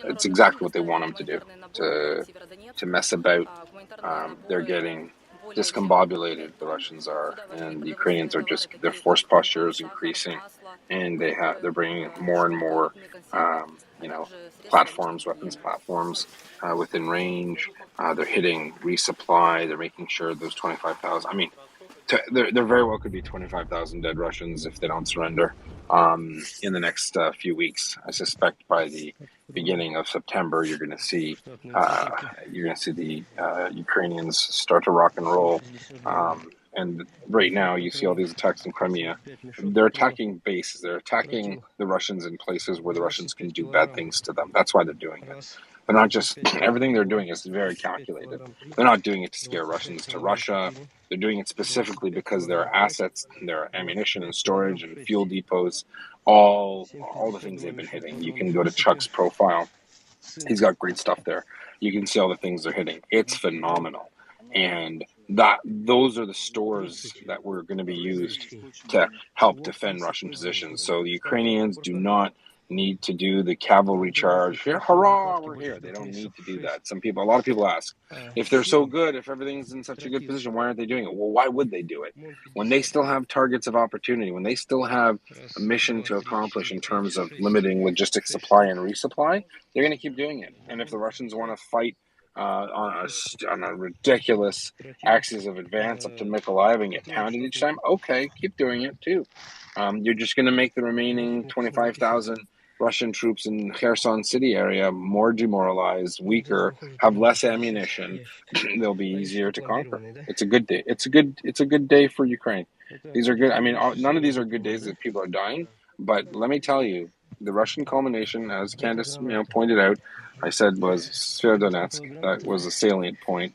Speaker 5: It's exactly what they want them to do, to mess about. They're getting discombobulated, the Russians are, and the Ukrainians are just, their force posture is increasing, and they're bringing more and more, platforms, weapons platforms within range. They're hitting resupply. They're making sure those 25,000. I mean, there very well could be 25,000 dead Russians if they don't surrender in the next few weeks. I suspect by the beginning of September, you're going to see the Ukrainians start to rock and roll. And right now, you see all these attacks in Crimea. They're attacking bases. They're attacking the Russians in places where the Russians can do bad things to them. That's why they're doing it. They're not just, everything they're doing is very calculated. They're not doing it to scare Russians to Russia. They're doing it specifically because their assets, their ammunition and storage and fuel depots, all the things they've been hitting. You can go to Chuck's profile. He's got great stuff there. You can see all the things they're hitting. It's phenomenal. And those are the stores that were going to be used to help defend Russian positions. So the Ukrainians do not need to do the cavalry charge. Here, hurrah, we're here. They don't need to do that. A lot of people ask, if they're so good, if everything's in such a good position, why aren't they doing it? Well, why would they do it? When they still have targets of opportunity, when they still have a mission to accomplish in terms of limiting logistics supply and resupply, they're going to keep doing it. And if the Russians want to fight on a ridiculous axis of advance up to Mykolaiv and get pounded each time, okay, keep doing it too. You're just going to make the remaining 25,000 Russian troops in Kherson city area more demoralized, weaker, have less ammunition. They'll be easier to conquer. It's a good day. It's a good day for Ukraine. These are good. I mean, none of these are good days that people are dying, but let me tell you, the Russian culmination, as Candace pointed out, I said was Severodonetsk. That was a salient point.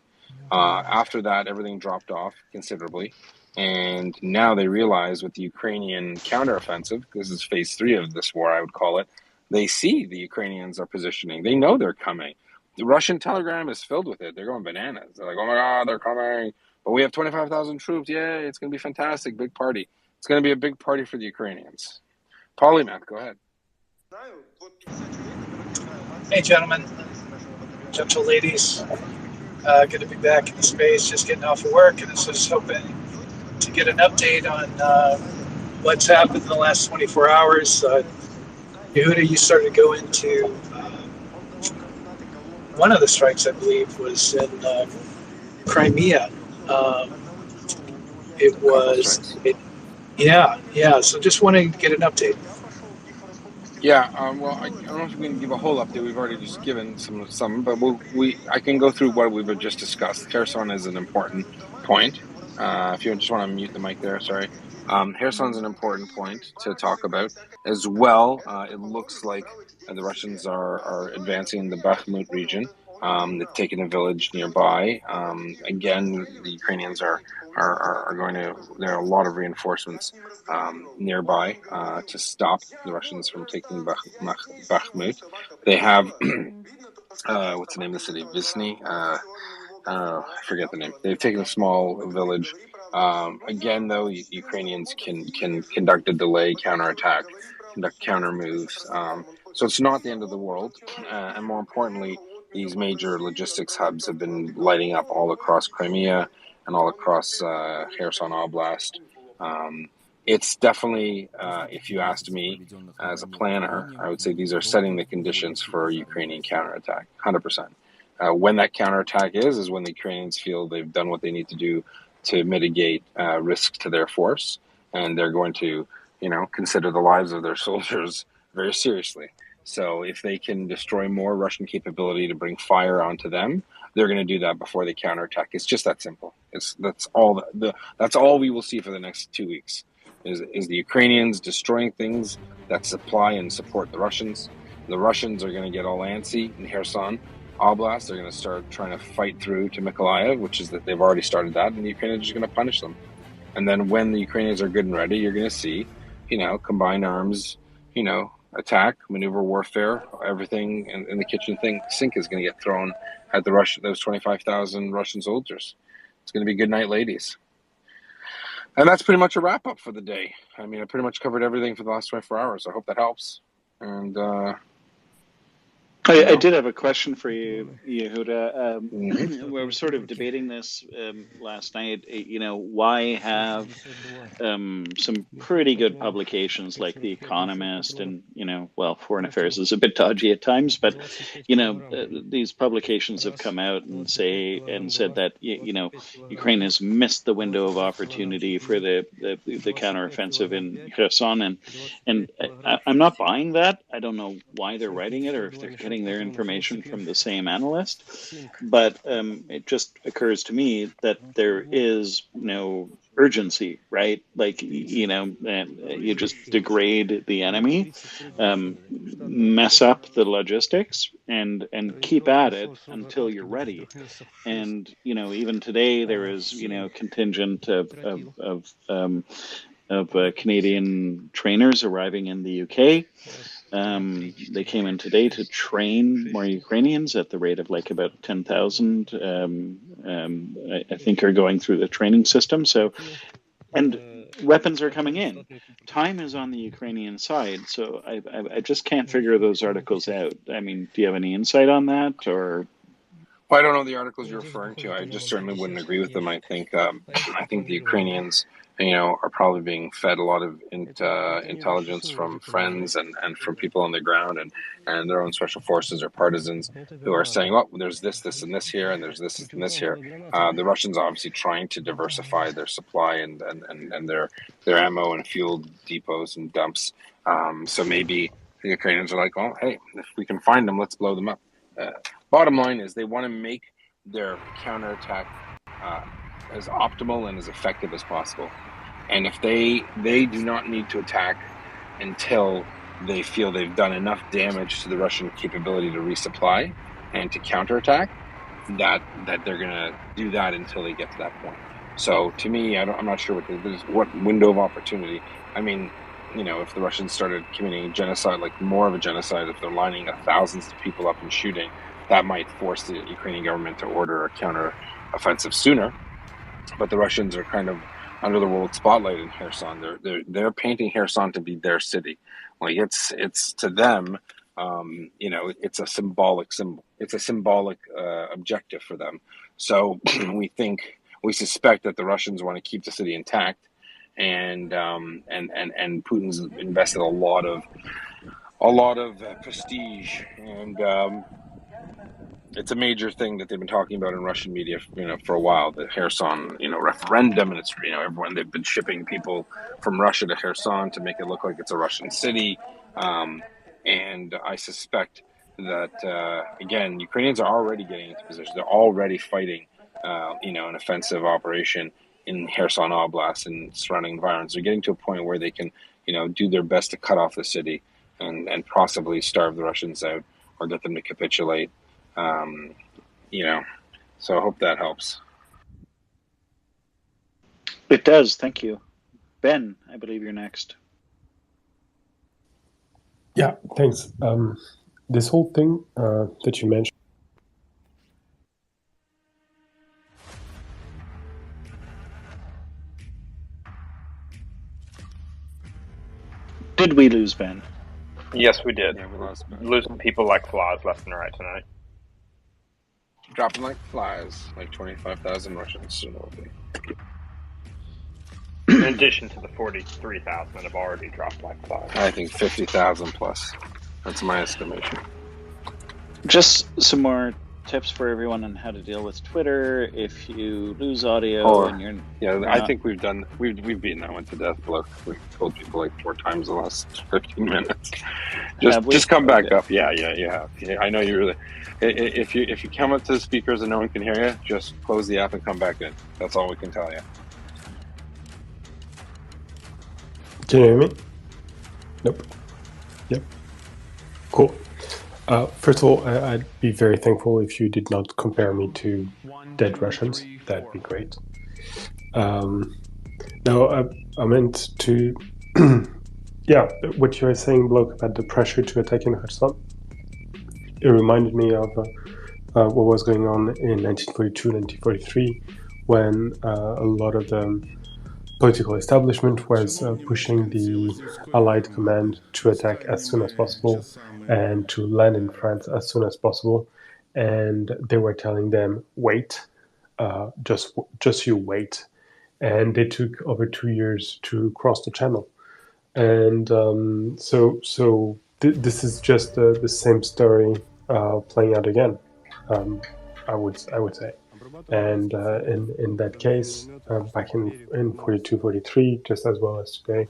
Speaker 5: After that, everything dropped off considerably. And now they realize with the Ukrainian counteroffensive, this is phase 3 of this war, I would call it, they see the Ukrainians are positioning. They know they're coming. The Russian telegram is filled with it. They're going bananas. They're like, oh my God, they're coming. But we have 25,000 troops. Yay, it's going to be fantastic. Big party. It's going to be a big party for the Ukrainians. Polymath, go ahead.
Speaker 14: Hey, gentlemen, gentle ladies. Good to be back in the space, just getting off of work, and I was just hoping to get an update on what's happened in the last 24 hours. Yehuda, you started to go into one of the strikes, I believe, was in Crimea. So just wanting to get an update.
Speaker 5: Yeah, well, I don't know if we can give a whole update. We've already just given some, but I can go through what we've just discussed. Kherson is an important point. If you just want to mute the mic there, sorry. Kherson's an important point to talk about as well. It looks like the Russians are advancing in the Bakhmut region. They've taken a village nearby. Again, the Ukrainians are going to. There are a lot of reinforcements nearby to stop the Russians from taking Bakhmut. They have what's the name of the city? Vizhny. I forget the name. They've taken a small village Again, though, Ukrainians can conduct a delay, counterattack, conduct counter moves. So it's not the end of the world. And more importantly, these major logistics hubs have been lighting up all across Crimea and all across Kherson Oblast. It's definitely, if you asked me as a planner, I would say these are setting the conditions for a Ukrainian counterattack, 100%. When that counterattack is when the Ukrainians feel they've done what they need to do to mitigate risk to their force, and they're going to, consider the lives of their soldiers very seriously. So if they can destroy more Russian capability to bring fire onto them, they're going to do that before they counterattack. It's just that simple. That's all we will see for the next 2 weeks. Is the Ukrainians destroying things that supply and support the Russians. The Russians are going to get all antsy in Kherson Oblast. They're going to start trying to fight through to Mykolaiv, which is that they've already started that, and the Ukrainians are just going to punish them. And then when the Ukrainians are good and ready, you're going to see, combined arms, attack, maneuver warfare, everything in the kitchen sink is going to get thrown at those 25,000 Russian soldiers. It's going to be good night, ladies. And that's pretty much a wrap up for the day. I mean, I pretty much covered everything for the last 24 hours. I hope that helps. And
Speaker 20: I did have a question for you, Yehuda. We were sort of debating this last night. Why have some pretty good publications like The Economist and, Foreign Affairs is a bit dodgy at times, but, these publications have come out and said that, Ukraine has missed the window of opportunity for the counteroffensive in Kherson. And I'm not buying that. I don't know why they're writing it or if they're getting their information from the same analyst, but it just occurs to me that there is no urgency, right? Like, you just degrade the enemy, mess up the logistics, and keep at it until you're ready. And even today there is contingent of Canadian trainers arriving in the UK. They came in today to train more Ukrainians at the rate of about 10,000. I think are going through the training system. So, and weapons are coming in. Time is on the Ukrainian side. So I just can't figure those articles out. I mean, do you have any insight on that, or?
Speaker 5: Well, I don't know the articles you're referring to. I just certainly wouldn't agree with them. I think the Ukrainians, are probably being fed a lot of intelligence from friends and from people on the ground and their own special forces or partisans who are saying, well, there's this, and this here, and there's this and this here. The Russians are obviously trying to diversify their supply and their ammo and fuel depots and dumps. So maybe the Ukrainians are like, oh, hey, if we can find them, let's blow them up. Bottom line is they want to make their counterattack as optimal and as effective as possible. And if they do not need to attack until they feel they've done enough damage to the Russian capability to resupply and to counterattack, that they're going to do that until they get to that point. So to me, I'm not sure what window of opportunity. I mean, if the Russians started committing genocide, like more of a genocide, if they're lining up thousands of people up and shooting, that might force the Ukrainian government to order a counter-offensive sooner. But the Russians are kind of under the world spotlight in Kherson. They're painting Kherson to be their city. Like it's to them, it's a symbolic symbol. It's a symbolic objective for them. So we suspect that the Russians want to keep the city intact, and Putin's invested a lot of prestige, and it's a major thing that they've been talking about in Russian media, for a while. The Kherson, referendum, and it's everyone. They've been shipping people from Russia to Kherson to make it look like it's a Russian city, and I suspect that again, Ukrainians are already getting into position. They're already fighting, an offensive operation in Kherson Oblast and surrounding environs. They're getting to a point where they can, do their best to cut off the city and possibly starve the Russians out or get them to capitulate. So I hope that helps.
Speaker 20: It does. Thank you. Ben, I believe you're next.
Speaker 9: Yeah, thanks. This whole thing that you mentioned.
Speaker 20: Did we lose Ben?
Speaker 21: Yes, we did.
Speaker 5: Yeah, we lost.
Speaker 21: Losing people like flies left and right tonight.
Speaker 5: Dropping like flies, like 25,000 Russians.
Speaker 21: In addition to the 43,000 that have already dropped like flies.
Speaker 5: I think 50,000 plus. That's my estimation.
Speaker 20: Just some more tips for everyone on how to deal with Twitter if you lose audio and you're
Speaker 5: I think we've beaten that one to death. Look, we've told people like 4 times the last 15 minutes. Just come back up. Yeah, you have. Yeah, I know you really. If you come up to the speakers and no one can hear you, just close the app and come back in. That's all we can tell you.
Speaker 9: Can you hear me? Nope. Yep. Cool. First of all, I'd be very thankful if you did not compare me to dead Russians. That'd be great. No, I meant to... yeah, what you were saying, Bloke, about the pressure to attack in Kherson, it reminded me of what was going on in 1942, 1943, when a lot of the political establishment was pushing the Allied command to attack as soon as possible and to land in France as soon as possible. And they were telling them, wait, just you wait. And they took over 2 years to cross the channel. And this is just the same story playing out again, I would say. And in that case, back in 42, 43, just as well as today,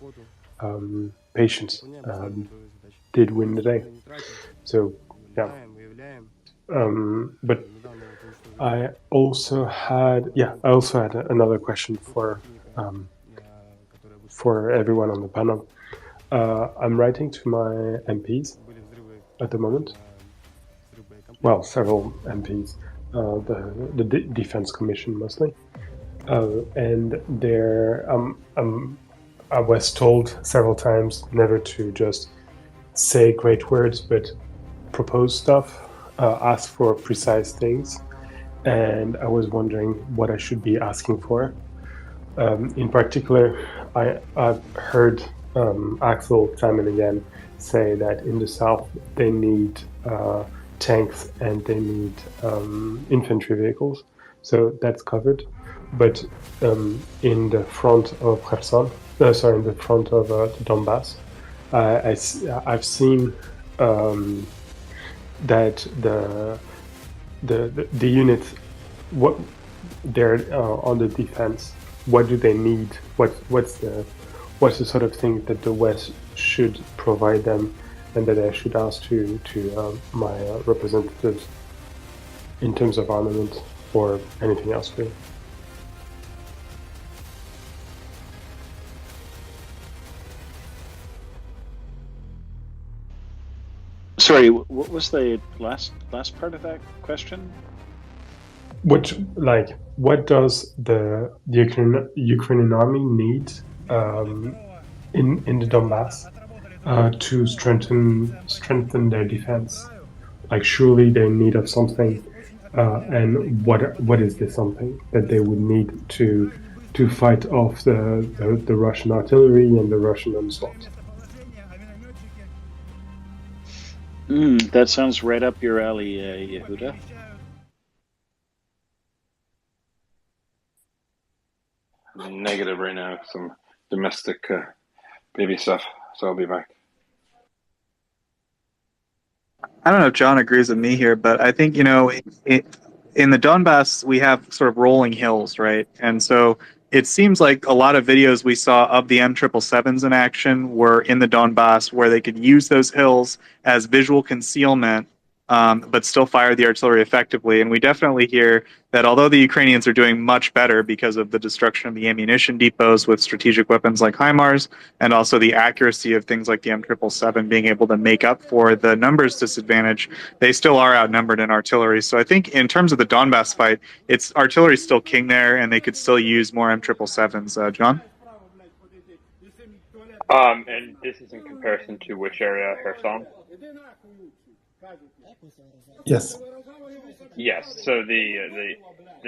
Speaker 9: patience did win the day. So, yeah. But I also had another question for everyone on the panel. I'm writing to my MPs at the moment. Well, several MPs. The Defense Commission mostly, and I was told several times never to just say great words, but propose stuff, ask for precise things, and I was wondering what I should be asking for. In particular, I've heard Axel time and again say that in the South they need tanks and they need infantry vehicles, so that's covered. But in the front of Kherson, in the front of the Donbass, I've seen that the units, what they're on the defense, what do they need? What's the sort of thing that the West should provide them, and that I should ask to my representatives in terms of armament or anything else, really.
Speaker 20: Sorry, what was the last part of that question?
Speaker 9: What does the Ukrainian army need in the Donbass to strengthen their defense? Like, surely they need of something, and what is this something that they would need to fight off the Russian artillery and the Russian onslaught?
Speaker 20: That sounds right up your alley, Yehuda.
Speaker 5: Negative right now, some domestic baby stuff, so I'll be back.
Speaker 17: I don't know if John agrees with me here, but I think, in the Donbass, we have sort of rolling hills, right? And so it seems like a lot of videos we saw of the M777s in action were in the Donbass, where they could use those hills as visual concealment, but still fire the artillery effectively. And we definitely hear that although the Ukrainians are doing much better because of the destruction of the ammunition depots with strategic weapons like HIMARS, and also the accuracy of things like the M777 being able to make up for the numbers disadvantage, they still are outnumbered in artillery. So I think in terms of the Donbass fight, artillery is still king there, and they could still use more M777s. John?
Speaker 21: And this is in comparison to which area, Kherson?
Speaker 9: Yes.
Speaker 21: Yes. So the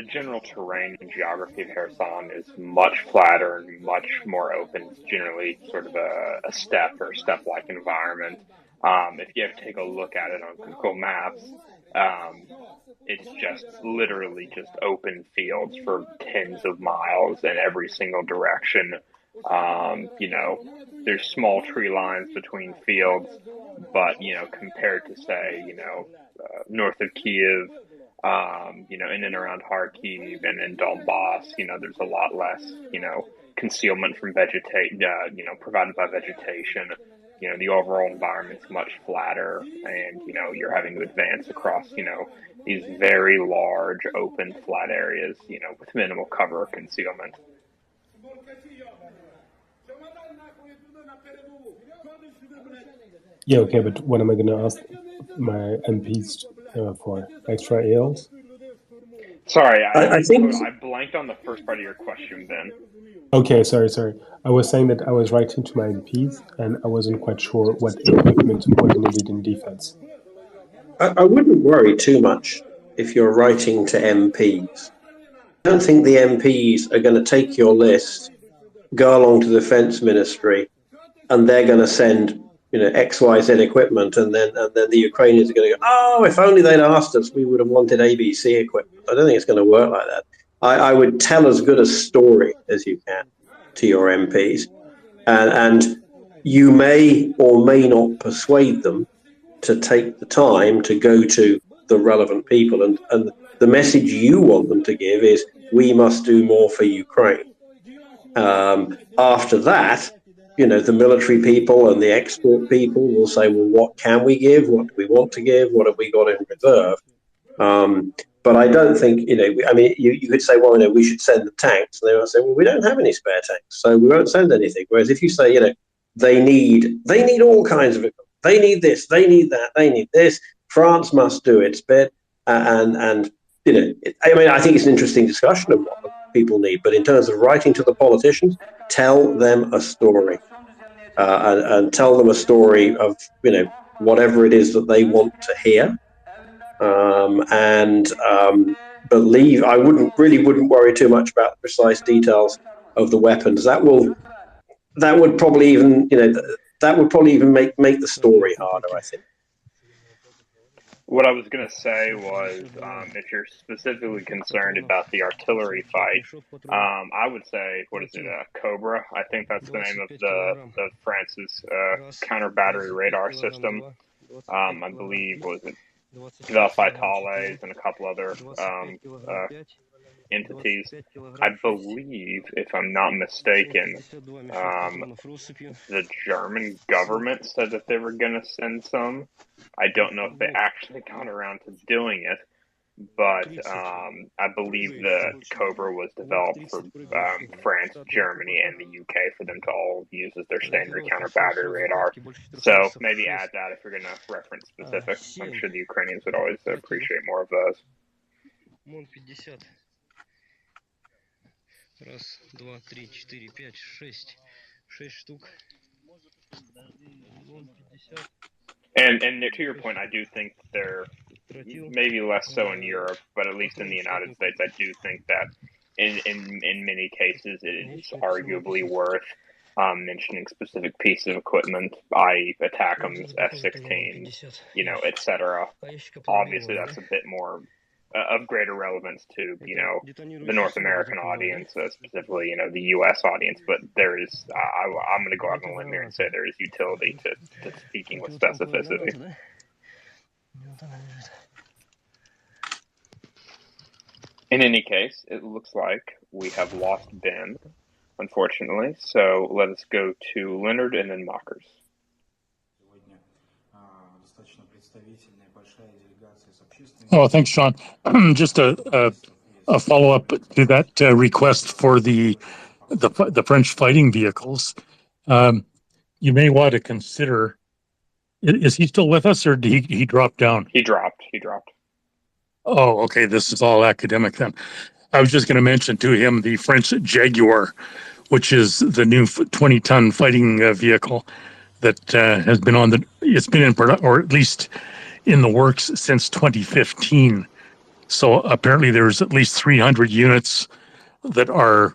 Speaker 21: general terrain and geography of Kherson is much flatter and much more open. It's generally sort of a steppe or steppe-like environment. If you ever take a look at it on Google Maps, it's just literally just open fields for tens of miles in every single direction. There's small tree lines between fields, but, compared to, say, north of Kiev, in and around Kharkiv and in Donbass, there's a lot less, concealment from provided by vegetation. The overall environment's much flatter, and, you're having to advance across, these very large, open, flat areas, with minimal cover or concealment.
Speaker 9: Yeah, okay, but what am I going to ask my MPs for? Extra ALs?
Speaker 21: Sorry,
Speaker 18: I think
Speaker 21: I blanked on the first part of your question, Ben.
Speaker 9: Okay, sorry. I was saying that I was writing to my MPs, and I wasn't quite sure what equipment was needed in defense.
Speaker 18: I wouldn't worry too much if you're writing to MPs. I don't think the MPs are going to take your list, go along to the Defence Ministry, and they're going to send XYZ equipment, and then the Ukrainians are going to go, oh, if only they'd asked us, we would have wanted ABC equipment. I don't think it's going to work like that. I would tell as good a story as you can to your MPs, and you may or may not persuade them to take the time to go to the relevant people, and the message you want them to give is, we must do more for Ukraine. After that, the military people and the export people will say, well, what can we give? What do we want to give? What have we got in reserve? But I don't think, you could say, well, we should send the tanks. And they will say, well, we don't have any spare tanks, so we won't send anything. Whereas if you say, they need all kinds of equipment. They need this, they need that, they need this. France must do its bit. I think it's an interesting discussion of what people need. But in terms of writing to the politicians, tell them a story. And tell them a story of, whatever it is that they want to hear. Believe, I wouldn't worry too much about the precise details of the weapons. That would probably even, make the story harder, I think.
Speaker 21: What I was going to say was, if you're specifically concerned about the artillery fight, I would say, Cobra? I think that's the name of the France's counter-battery radar system. I believe, developed by Thales and a couple other entities. I believe, if I'm not mistaken, the German government said that they were going to send some. I don't know if they actually got around to doing it, but I believe the Cobra was developed for France, Germany, and the UK for them to all use as their standard counter-battery radar. So maybe add that if you're going to reference specifics. I'm sure the Ukrainians would always appreciate more of those.
Speaker 13: Раз, два, три, четыре, пять, шесть штук.
Speaker 21: And to your point, I do think they're maybe less so in Europe, but at least in the United States, I do think that in many cases it is arguably worth mentioning specific pieces of equipment, i.e. ATACMS, F-16s, etc. Obviously, that's a bit more of greater relevance to, the North American audience, specifically, the U.S. audience, but there is, I'm going to go out on a limb here and say there is utility to speaking with specificity. In any case, it looks like we have lost Ben, unfortunately, so let us go to Leonard and then Mockers.
Speaker 16: Oh, thanks, Sean. Just a follow-up to that request for the French fighting vehicles. You may want to consider. Is he still with us, or did he drop down?
Speaker 21: He dropped.
Speaker 16: Oh, okay. This is all academic then. I was just going to mention to him the French Jaguar, which is the new 20-ton fighting vehicle that has been it's been in production, or at least in the works since 2015. So apparently there's at least 300 units that are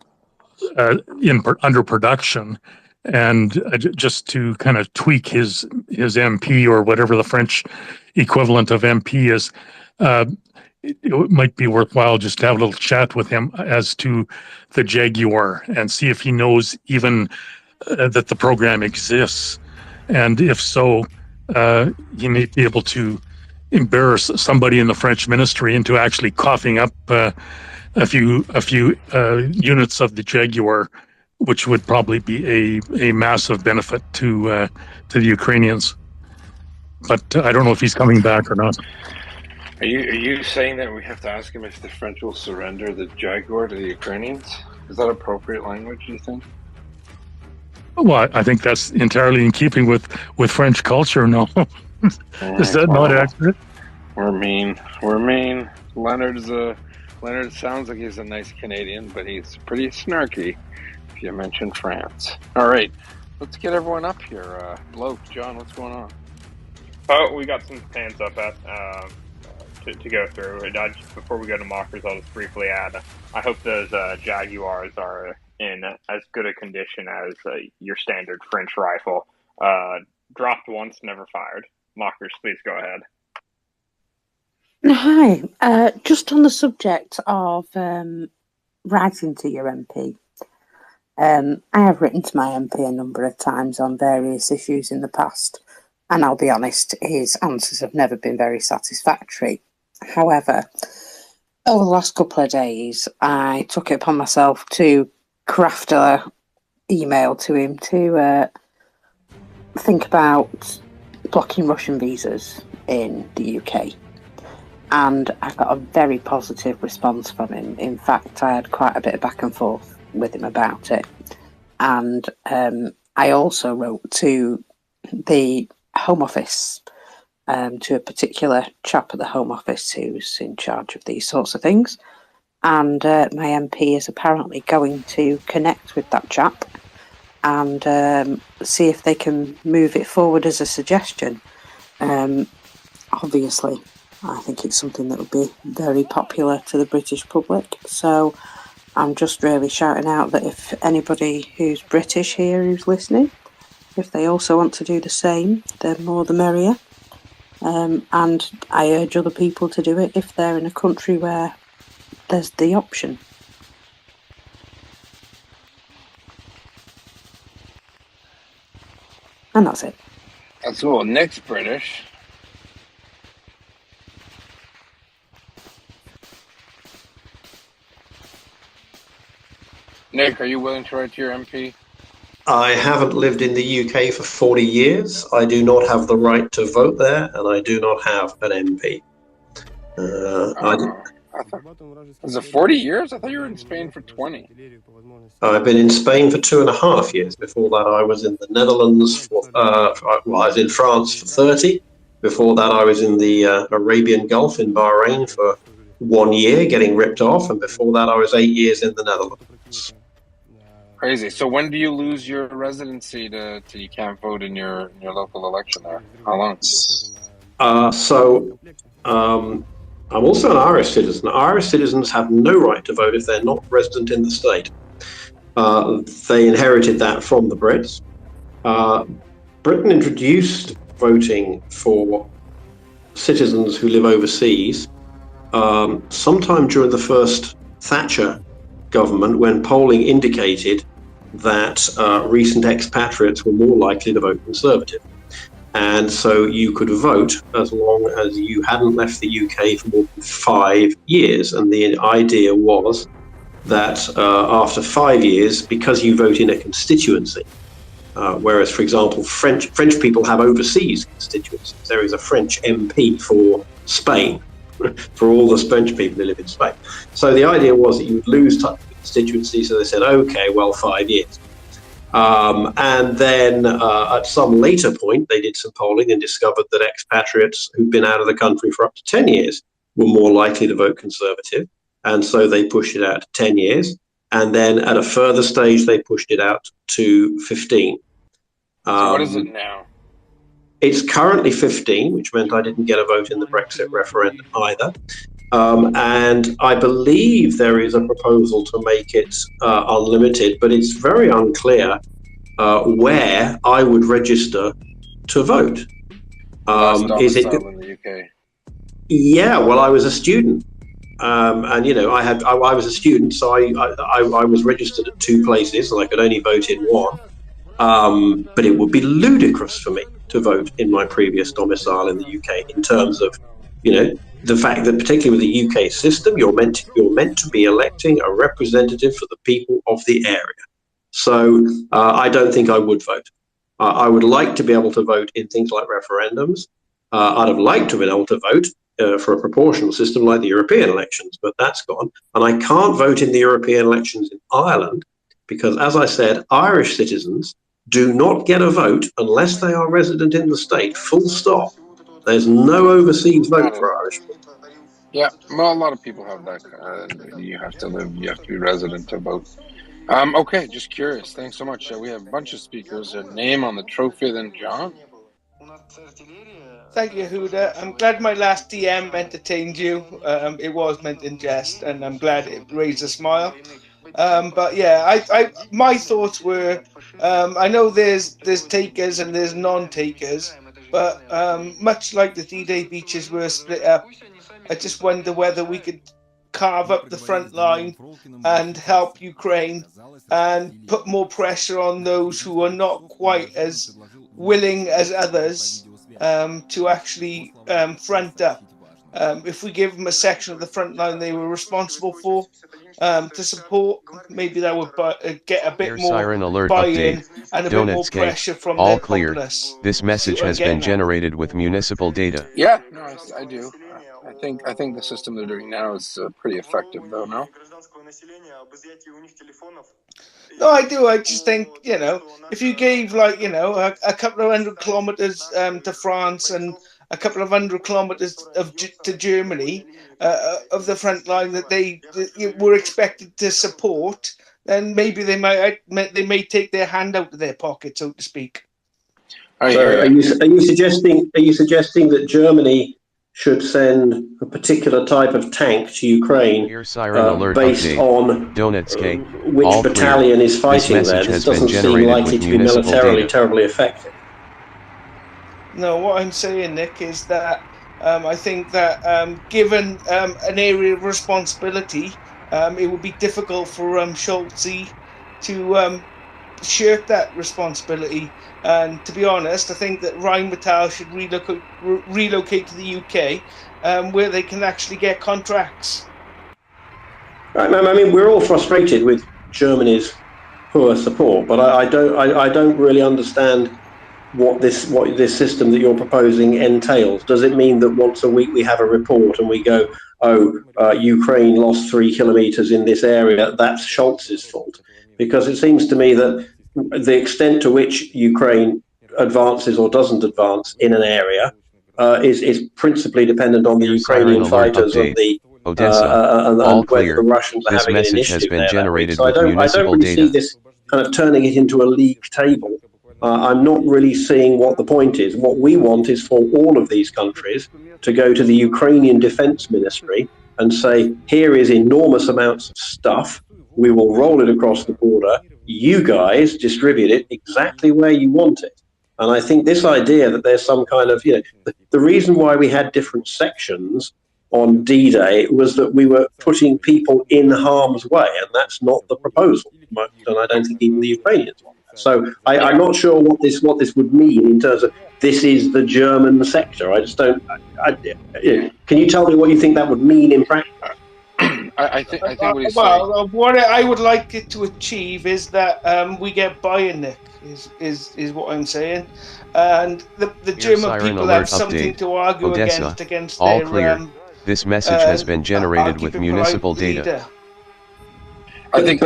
Speaker 16: under production. And just to kind of tweak his MP, or whatever the French equivalent of MP is, it might be worthwhile just to have a little chat with him as to the Jaguar and see if he knows even that the program exists. And if so, he may be able to embarrass somebody in the French ministry into actually coughing up a few units of the Jaguar, which would probably be a massive benefit to the Ukrainians. But I don't know if he's coming back or not.
Speaker 5: Are you saying that we have to ask him if the French will surrender the Jaguar to the Ukrainians? Is that appropriate language, do you think?
Speaker 16: Well, I think that's entirely in keeping with French culture. No, is that not accurate?
Speaker 5: We're mean. Leonard sounds like he's a nice Canadian, but he's pretty snarky if you mention France. All right, let's get everyone up here. Bloke, John, what's going on?
Speaker 21: Oh, we got some hands up to go through. Before we go to mockers, I'll just briefly add, I hope those Jaguars are in as good a condition as your standard French rifle. Dropped once, never fired. Mockers, please go ahead.
Speaker 4: Hi. Just on the subject of writing to your MP, I have written to my MP a number of times on various issues in the past, and I'll be honest, his answers have never been very satisfactory. However, over the last couple of days, I took it upon myself to craft a email to him to think about blocking Russian visas in the UK. And I got a very positive response from him. In fact, I had quite a bit of back and forth with him about it. And I also wrote to the Home Office, to a particular chap at the Home Office who's in charge of these sorts of things. And my MP is apparently going to connect with that chap and see if they can move it forward as a suggestion. Obviously, I think it's something that would be very popular to the British public. So I'm just really shouting out that if anybody who's British here who's listening, if they also want to do the same, the more the merrier. And I urge other people to do it if they're in a country where there's the option. And that's it.
Speaker 5: That's cool. Nick's British. Nick, are you willing to write to your MP?
Speaker 18: I haven't lived in the UK for 40 years. I do not have the right to vote there, and I do not have an MP.
Speaker 5: Was it 40 years? I thought you were in Spain for 20.
Speaker 18: I've been in Spain for 2.5 years. Before that, I was in the Netherlands for, I was in France for 30. Before that, I was in the Arabian Gulf in Bahrain for 1 year, getting ripped off. And before that, I was 8 years in the Netherlands.
Speaker 5: Crazy. So when do you lose your residency to you can't vote in your local election there? How long?
Speaker 18: I'm also an Irish citizen. Irish citizens have no right to vote if they're not resident in the state. They inherited that from the Brits. Britain introduced voting for citizens who live overseas sometime during the first Thatcher government, when polling indicated that recent expatriates were more likely to vote Conservative. And so you could vote as long as you hadn't left the UK for more than 5 years. And the idea was that after 5 years, because you vote in a constituency, whereas, for example, French people have overseas constituencies. There is a French MP for Spain, for all the French people who live in Spain. So the idea was that you would lose touch with the constituency, so they said, okay, well, 5 years. And then at some later point, they did some polling and discovered that expatriates who'd been out of the country for up to 10 years were more likely to vote Conservative. And so they pushed it out to 10 years. And then at a further stage, they pushed it out to 15.
Speaker 5: So what is it now?
Speaker 18: It's currently 15, which meant I didn't get a vote in the Brexit referendum either. And I believe there is a proposal to make it unlimited, but it's very unclear where I would register to vote. Is it
Speaker 5: in the UK?
Speaker 18: Yeah, well, I was a student, and you know, I was a student, so I was registered at 2 places, and I could only vote in one. But it would be ludicrous for me to vote in my previous domicile in the UK, in terms of, you know, the fact that particularly with the UK system, you're meant to be electing a representative for the people of the area. So I don't think I would vote. I would like to be able to vote in things like referendums. I'd have liked to have been able to vote for a proportional system like the European elections, but that's gone. And I can't vote in the European elections in Ireland because, as I said, Irish citizens do not get a vote unless they are resident in the state, full stop. There's no overseas vote for Irish.
Speaker 5: Yeah, well, a lot of people have that. You have to be resident to vote. Okay, just curious. Thanks so much. We have a bunch of speakers. A name on the trophy, then John.
Speaker 11: Thank you, Huda. I'm glad my last DM entertained you. It was meant in jest, and I'm glad it raised a smile. But yeah, my thoughts were, I know there's takers and there's non-takers, but much like the D-Day beaches were split up, I just wonder whether we could carve up the front line and help Ukraine and put more pressure on those who are not quite as willing as others to actually front up. If we give them a section of the front line they were responsible for to support, maybe that would get a bit more
Speaker 2: siren alert
Speaker 11: buy-in
Speaker 2: update.
Speaker 11: and a bit more
Speaker 2: Donetsk,
Speaker 11: pressure from
Speaker 2: all
Speaker 11: their
Speaker 2: clear.
Speaker 11: populace.
Speaker 2: This message has been generated with municipal data.
Speaker 5: Yeah, no, I do. I think the system they're doing now is pretty effective, though. No.
Speaker 11: No, I do. I just think, you know, if you gave, like, you know, a couple of 100 kilometers to France and a couple of 100 kilometers to Germany of the front line that they were expected to support, then maybe they may take their hand out of their pocket, so to speak.
Speaker 18: So are you suggesting that Germany should send a particular type of tank to Ukraine based on
Speaker 2: Donetsk,
Speaker 18: which battalion is fighting there? This doesn't seem likely to be militarily terribly effective.
Speaker 11: No, what I'm saying, Nick, is that I think that given an area of responsibility, it would be difficult for Scholz to shirk that responsibility. And to be honest, I think that Rheinmetall should relocate to the UK, where they can actually get contracts.
Speaker 18: Right, I mean, we're all frustrated with Germany's poor support, but I don't really understand what this system that you're proposing entails. Does it mean that once a week we have a report and we go, Ukraine lost 3 kilometers in this area, that's Scholz's fault? Because it seems to me that the extent to which Ukraine advances or doesn't advance in an area is principally dependent on the Ukrainian fighters and the and whether the Russians are having an initiative there. So I don't really see this kind of turning it into a league table. I'm not really seeing what the point is. What we want is for all of these countries to go to the Ukrainian Defense Ministry and say, here is enormous amounts of stuff. We will roll it across the border. You guys distribute it exactly where you want it. And I think this idea that there's some kind of, you know, the reason why we had different sections on D-Day was that we were putting people in harm's way, and that's not the proposal. And I don't think even the Ukrainians want that. So I'm not sure what this would mean in terms of this is the German sector. I just don't. Can you tell me what you think that would mean in practice?
Speaker 5: I think what he's
Speaker 11: saying. What I would like it to achieve is that we get buy-in, Nick, is what I'm saying, and the German people have something to argue against
Speaker 2: all
Speaker 11: their.
Speaker 2: Clear. This message has been generated with municipal data.
Speaker 5: I think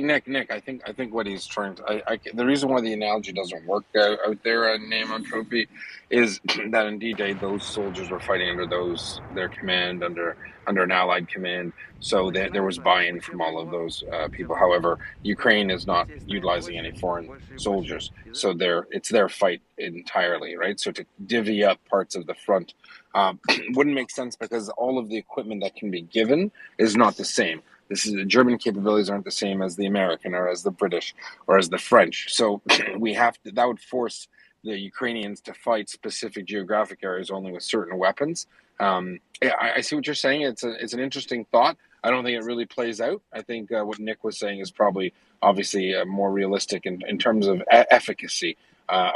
Speaker 5: Nick. I think what he's trying to. The reason why the analogy doesn't work out there, Nemo Trophy, is that in D-Day those soldiers were fighting under their command, under an Allied command. So there was buy-in from all of those people. However, Ukraine is not utilizing any foreign soldiers, so it's their fight entirely, right? So to divvy up parts of the front wouldn't make sense because all of the equipment that can be given is not the same. The German capabilities aren't the same as the American or as the British or as the French. So that would force the Ukrainians to fight specific geographic areas only with certain weapons. I see what you're saying. It's an interesting thought. I don't think it really plays out. I think what Nick was saying is probably obviously more realistic in terms of efficacy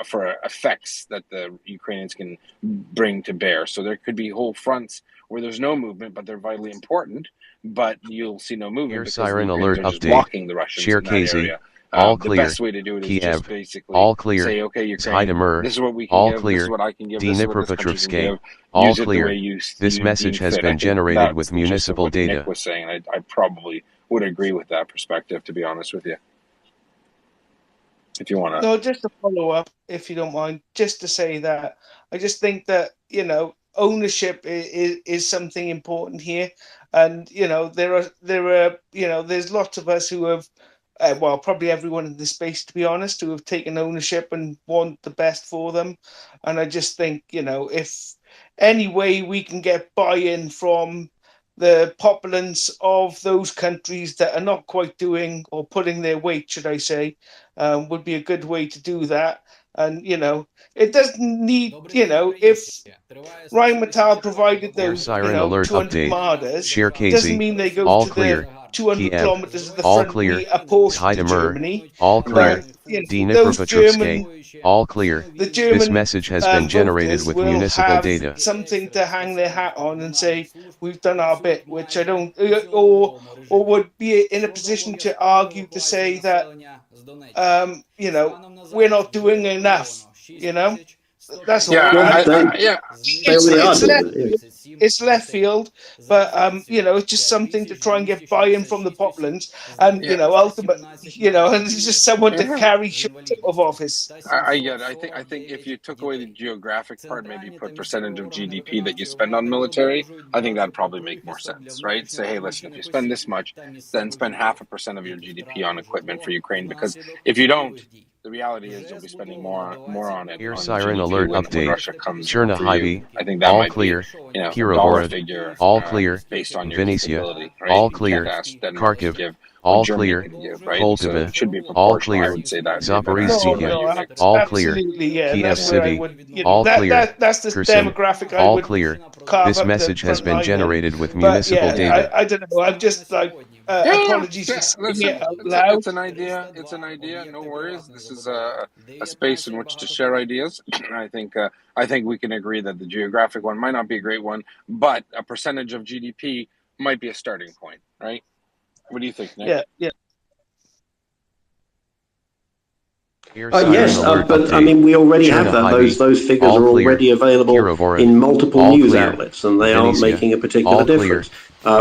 Speaker 5: for effects that the Ukrainians can bring to bear. So there could be whole fronts where there's no movement, but they're vitally important. But you'll see no movement because
Speaker 2: siren
Speaker 5: the
Speaker 2: alert
Speaker 5: are just
Speaker 2: update.
Speaker 5: blocking the Russians
Speaker 2: Share
Speaker 5: in that
Speaker 2: Casey.
Speaker 5: area.
Speaker 2: All
Speaker 5: The
Speaker 2: clear.
Speaker 5: best way to do it is
Speaker 2: Kiev.
Speaker 5: just basically
Speaker 2: All clear.
Speaker 5: say, okay, Ukraine,
Speaker 2: Haidamur.
Speaker 5: this is what we can
Speaker 2: All
Speaker 5: give,
Speaker 2: clear.
Speaker 5: this is what I can give, this is what this country can give.
Speaker 2: All
Speaker 5: Use it the
Speaker 2: clear.
Speaker 5: way you
Speaker 2: This
Speaker 5: you
Speaker 2: message
Speaker 5: deem
Speaker 2: has
Speaker 5: fit. I
Speaker 2: been
Speaker 5: think
Speaker 2: generated
Speaker 5: that's
Speaker 2: with
Speaker 5: the gist of
Speaker 2: municipal
Speaker 5: what
Speaker 2: data.
Speaker 5: Nick was saying. I probably would agree with that perspective, to be honest with you. If you want to.
Speaker 11: No, just to follow up, if you don't mind, just to say that I just think that, ownership is something important here. And, there are there's lots of us who have, well, probably everyone in this space, to be honest, who have taken ownership and want the best for them. And I just think, if any way we can get buy-in from the populace of those countries that are not quite doing or pulling their weight, should I say, would be a good way to do that. And, it doesn't need, if Rheinmetall provided those,
Speaker 2: siren alert
Speaker 11: 200
Speaker 2: update.
Speaker 11: martyrs,
Speaker 2: Share
Speaker 11: doesn't
Speaker 2: Casey.
Speaker 11: mean they go
Speaker 2: All
Speaker 11: to
Speaker 2: clear.
Speaker 11: the 200
Speaker 2: Kiev.
Speaker 11: kilometers of the
Speaker 2: All
Speaker 11: front
Speaker 2: clear.
Speaker 11: we opposed to
Speaker 2: Haidamur.
Speaker 11: Germany.
Speaker 2: All clear.
Speaker 11: But, those German
Speaker 2: All clear.
Speaker 11: the German
Speaker 2: This message has been generated
Speaker 11: voters
Speaker 2: with
Speaker 11: will
Speaker 2: municipal
Speaker 11: have
Speaker 2: data.
Speaker 11: something to hang their hat on and say we've done our bit, which I don't, or would be in a position to argue to say that we're not doing enough. That's all. It's left field, but it's just something to try and get buy-in from the populace, and ultimately, and it's just someone to carry shit of office.
Speaker 5: I get it. I think if you took away the geographic part, maybe put percentage of GDP that you spend on military, I think that'd probably make more sense, right? Say, hey, listen, if you spend this much, then spend 0.5% of your GDP on equipment for Ukraine, because if you don't, the reality is you'll be spending more on it.
Speaker 2: Air
Speaker 5: on
Speaker 2: siren
Speaker 5: GDP
Speaker 2: alert
Speaker 5: when
Speaker 2: update.
Speaker 5: Russia comes
Speaker 2: Chernihiv.
Speaker 5: I think that
Speaker 2: All
Speaker 5: might
Speaker 2: clear.
Speaker 5: be, a
Speaker 2: Kira
Speaker 5: dollar
Speaker 2: Horod.
Speaker 5: figure
Speaker 2: All clear.
Speaker 5: based on your
Speaker 2: Venetia.
Speaker 5: capability, right?
Speaker 2: All
Speaker 5: You
Speaker 2: clear.
Speaker 5: can't ask Denmark to
Speaker 2: Kharkiv.
Speaker 5: give
Speaker 2: All
Speaker 5: what Germany
Speaker 2: clear.
Speaker 5: can give, right? So
Speaker 2: Poltava.
Speaker 5: it should be
Speaker 2: All
Speaker 5: proportional. I
Speaker 2: clear.
Speaker 5: would say that.
Speaker 2: Zaporizhzhia. All clear.
Speaker 11: Absolutely, yeah.
Speaker 2: Kiev
Speaker 11: That's where I
Speaker 2: City.
Speaker 11: would,
Speaker 2: All clear.
Speaker 11: that's the
Speaker 2: Kherson.
Speaker 11: demographic I
Speaker 2: All
Speaker 11: would
Speaker 2: clear.
Speaker 11: carve
Speaker 2: This
Speaker 11: up the
Speaker 2: message has
Speaker 11: front
Speaker 2: been
Speaker 11: line in.
Speaker 2: generated with
Speaker 11: But
Speaker 2: municipal
Speaker 11: yeah,
Speaker 2: data.
Speaker 11: I don't know. I'm just like apologies for saying it out loud.
Speaker 5: It's an idea. It's an idea. No worries. This is a space in which to share ideas. I think we can agree that the geographic one might not be a great one, but a percentage of GDP might be a starting point, right? What do you think, Nick?
Speaker 11: Yeah.
Speaker 18: Yes, but I mean, we already have that. Those figures are already available in multiple news outlets, and they aren't making a particular difference.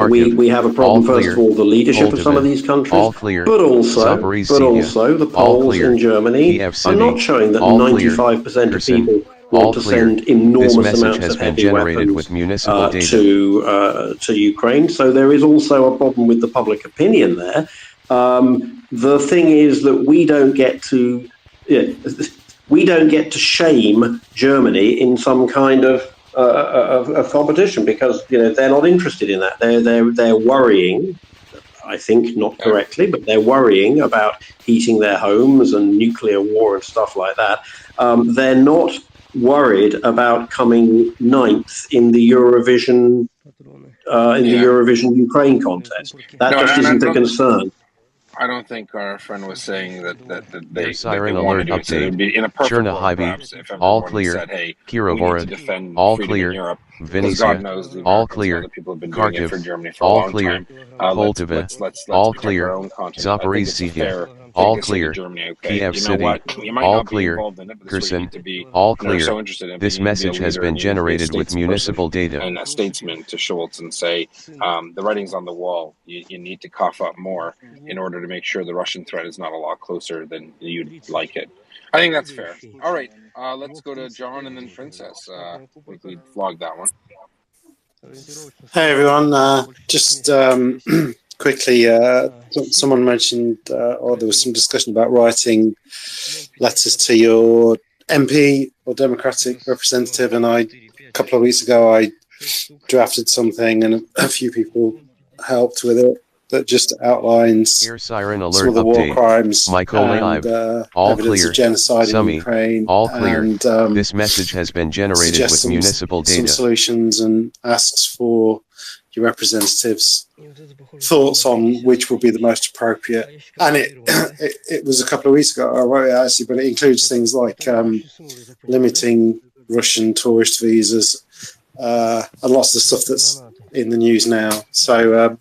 Speaker 18: We have a problem, first of all, the leadership of some of these countries, but also the polls in Germany are not showing that 95% of people want to send enormous amounts of heavy weapons to Ukraine. So there is also a problem with the public opinion there. The thing is that we don't get to shame Germany in some kind of competition, because they're not interested in that. They're worrying, I think not correctly, but they're worrying about heating their homes and nuclear war and stuff like that. They're not worried about coming 9th in the Eurovision Eurovision Ukraine contest. That just isn't a concern.
Speaker 5: I don't think our friend was saying that they
Speaker 2: siren
Speaker 5: want to
Speaker 2: alert
Speaker 5: do it. So it would
Speaker 2: update.
Speaker 5: be in a perfect world,
Speaker 2: Chernihiv.
Speaker 5: perhaps, if
Speaker 2: All
Speaker 5: everyone
Speaker 2: clear.
Speaker 5: said, hey,
Speaker 2: Kira
Speaker 5: we need to
Speaker 2: Horod.
Speaker 5: defend
Speaker 2: All
Speaker 5: freedom
Speaker 2: clear.
Speaker 5: in Europe, because
Speaker 2: Venetia.
Speaker 5: God knows the
Speaker 2: All
Speaker 5: Americans and
Speaker 2: clear.
Speaker 5: other people have been doing it for
Speaker 2: Kharkiv.
Speaker 5: Germany for a
Speaker 2: All
Speaker 5: long
Speaker 2: clear.
Speaker 5: time.
Speaker 2: Poltava.
Speaker 5: Let's
Speaker 2: All
Speaker 5: protect
Speaker 2: clear.
Speaker 5: our own continent. I think it's a
Speaker 2: Zaporizhzhia. all
Speaker 5: to say to
Speaker 2: clear.
Speaker 5: Germany, okay,
Speaker 2: Kiev
Speaker 5: you know
Speaker 2: City,
Speaker 5: what? You might
Speaker 2: all
Speaker 5: not be
Speaker 2: clear.
Speaker 5: involved in it, but this is where you
Speaker 2: Kherson,
Speaker 5: need to be.
Speaker 2: all
Speaker 5: They're
Speaker 2: clear.
Speaker 5: so interested in
Speaker 2: This
Speaker 5: being to be a
Speaker 2: message has
Speaker 5: leader,
Speaker 2: been
Speaker 5: and you need to be a
Speaker 2: generated with
Speaker 5: statesperson
Speaker 2: municipal data.
Speaker 5: and a statesman to Schultz and say, the writing's on the wall. You need to cough up more in order to make sure the Russian threat is not a lot closer than you'd like it. I think that's fair. All right, let's go to John and then Princess. Quickly flog that one.
Speaker 1: Hey everyone, just quickly, someone mentioned, or there was some discussion about writing letters to your MP or Democratic representative, and a couple of weeks ago I drafted something and a few people helped with it that just outlines
Speaker 2: Air siren alert
Speaker 1: some of the war
Speaker 2: update.
Speaker 1: crimes
Speaker 2: Mykolaiv,
Speaker 1: and
Speaker 2: all
Speaker 1: evidence
Speaker 2: clear.
Speaker 1: of genocide
Speaker 2: Sumy,
Speaker 1: in Ukraine,
Speaker 2: all clear.
Speaker 1: and
Speaker 2: This message has been generated with
Speaker 1: suggests
Speaker 2: municipal
Speaker 1: some
Speaker 2: data.
Speaker 1: solutions and asks for your representatives' thoughts on which will be the most appropriate. And it was a couple of weeks ago I wrote it actually, but it includes things like limiting Russian tourist visas and lots of stuff that's in the news now. So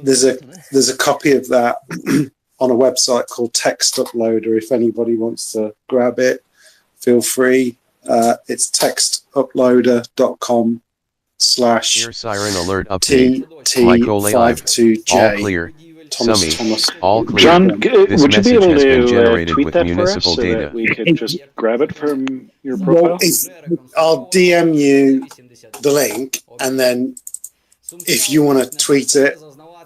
Speaker 1: there's a copy of that on a website called Text Uploader. If anybody wants to grab it, feel free. It's textuploader.com/
Speaker 2: Air siren alert update.
Speaker 1: TT52J.
Speaker 2: all clear.
Speaker 1: Thomas.
Speaker 2: Sumy, all clear.
Speaker 20: John,
Speaker 2: This
Speaker 20: would you be
Speaker 2: message
Speaker 20: able
Speaker 2: has been
Speaker 20: to
Speaker 2: generated
Speaker 20: tweet
Speaker 2: with
Speaker 20: that for us
Speaker 2: municipal
Speaker 20: so
Speaker 2: data.
Speaker 20: that we could just grab it from your
Speaker 1: Well,
Speaker 20: profile?
Speaker 1: I'll DM you the link, and then if you want to tweet it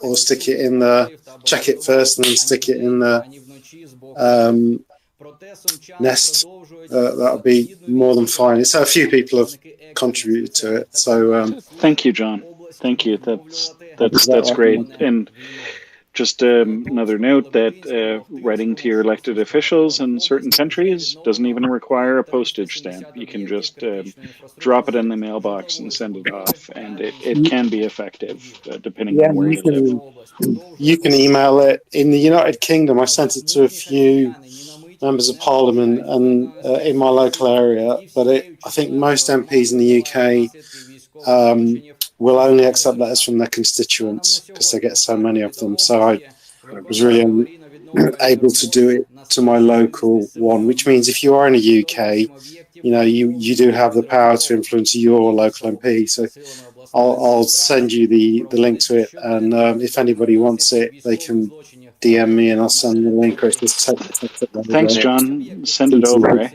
Speaker 1: or stick it in check it first and then stick it in the nest, that'll be more than fine. So a few people have contributed to it. So
Speaker 20: thank you, John. Thank you. That's great. And just another note that writing to your elected officials in certain countries doesn't even require a postage stamp. You can just drop it in the mailbox and send it off, and it can be effective depending on where you live.
Speaker 1: You can email it. In the United Kingdom, I sent it to a few members of Parliament and in my local area, but I think most MPs in the UK will only accept letters from their constituents because they get so many of them. So I was really able to do it to my local one, which means if you are in the UK, you do have the power to influence your local MP. So I'll send you the link to it, and if anybody wants it, they can DM me and I'll send the link.
Speaker 20: Thanks, John. Send it over. Eh?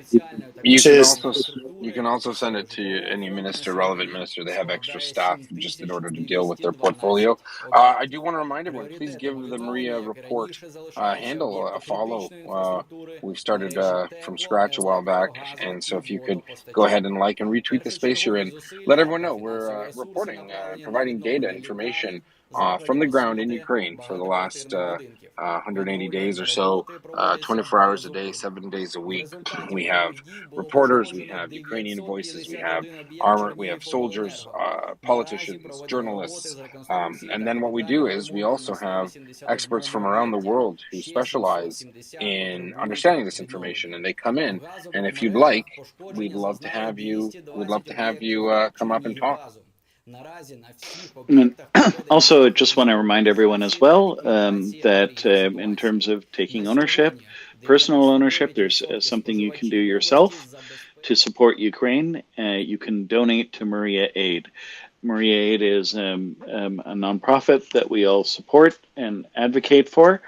Speaker 5: You can also send it to any relevant minister. They have extra staff just in order to deal with their portfolio. I do want to remind everyone, please give the Maria Report handle a follow. We've started from scratch a while back, and so if you could go ahead and like and retweet the space you're in, let everyone know we're reporting, providing data, information from the ground in Ukraine for the last 180 days or so, 24 hours a day, 7 days a week. We have reporters, we have Ukrainian voices, we have armor, we have soldiers, politicians, journalists, and then what we do is we also have experts from around the world who specialize in understanding this information, and they come in. And if you'd like, we'd love to have you. Come up and talk.
Speaker 20: And also, just want to remind everyone as well that in terms of taking ownership, personal ownership, there's something you can do yourself to support Ukraine. You can donate to Maria Aid. Maria Aid is a nonprofit that we all support and advocate for.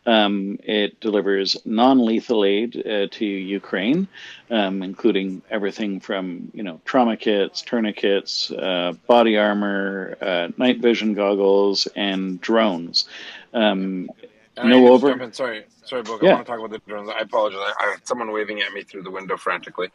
Speaker 20: It delivers non-lethal aid to Ukraine, including everything from trauma kits, tourniquets, body armor, night vision goggles, and drones.
Speaker 5: Sorry, Book.
Speaker 20: Yeah.
Speaker 5: I want to talk about the drones. I apologize. I had someone waving at me through the window frantically.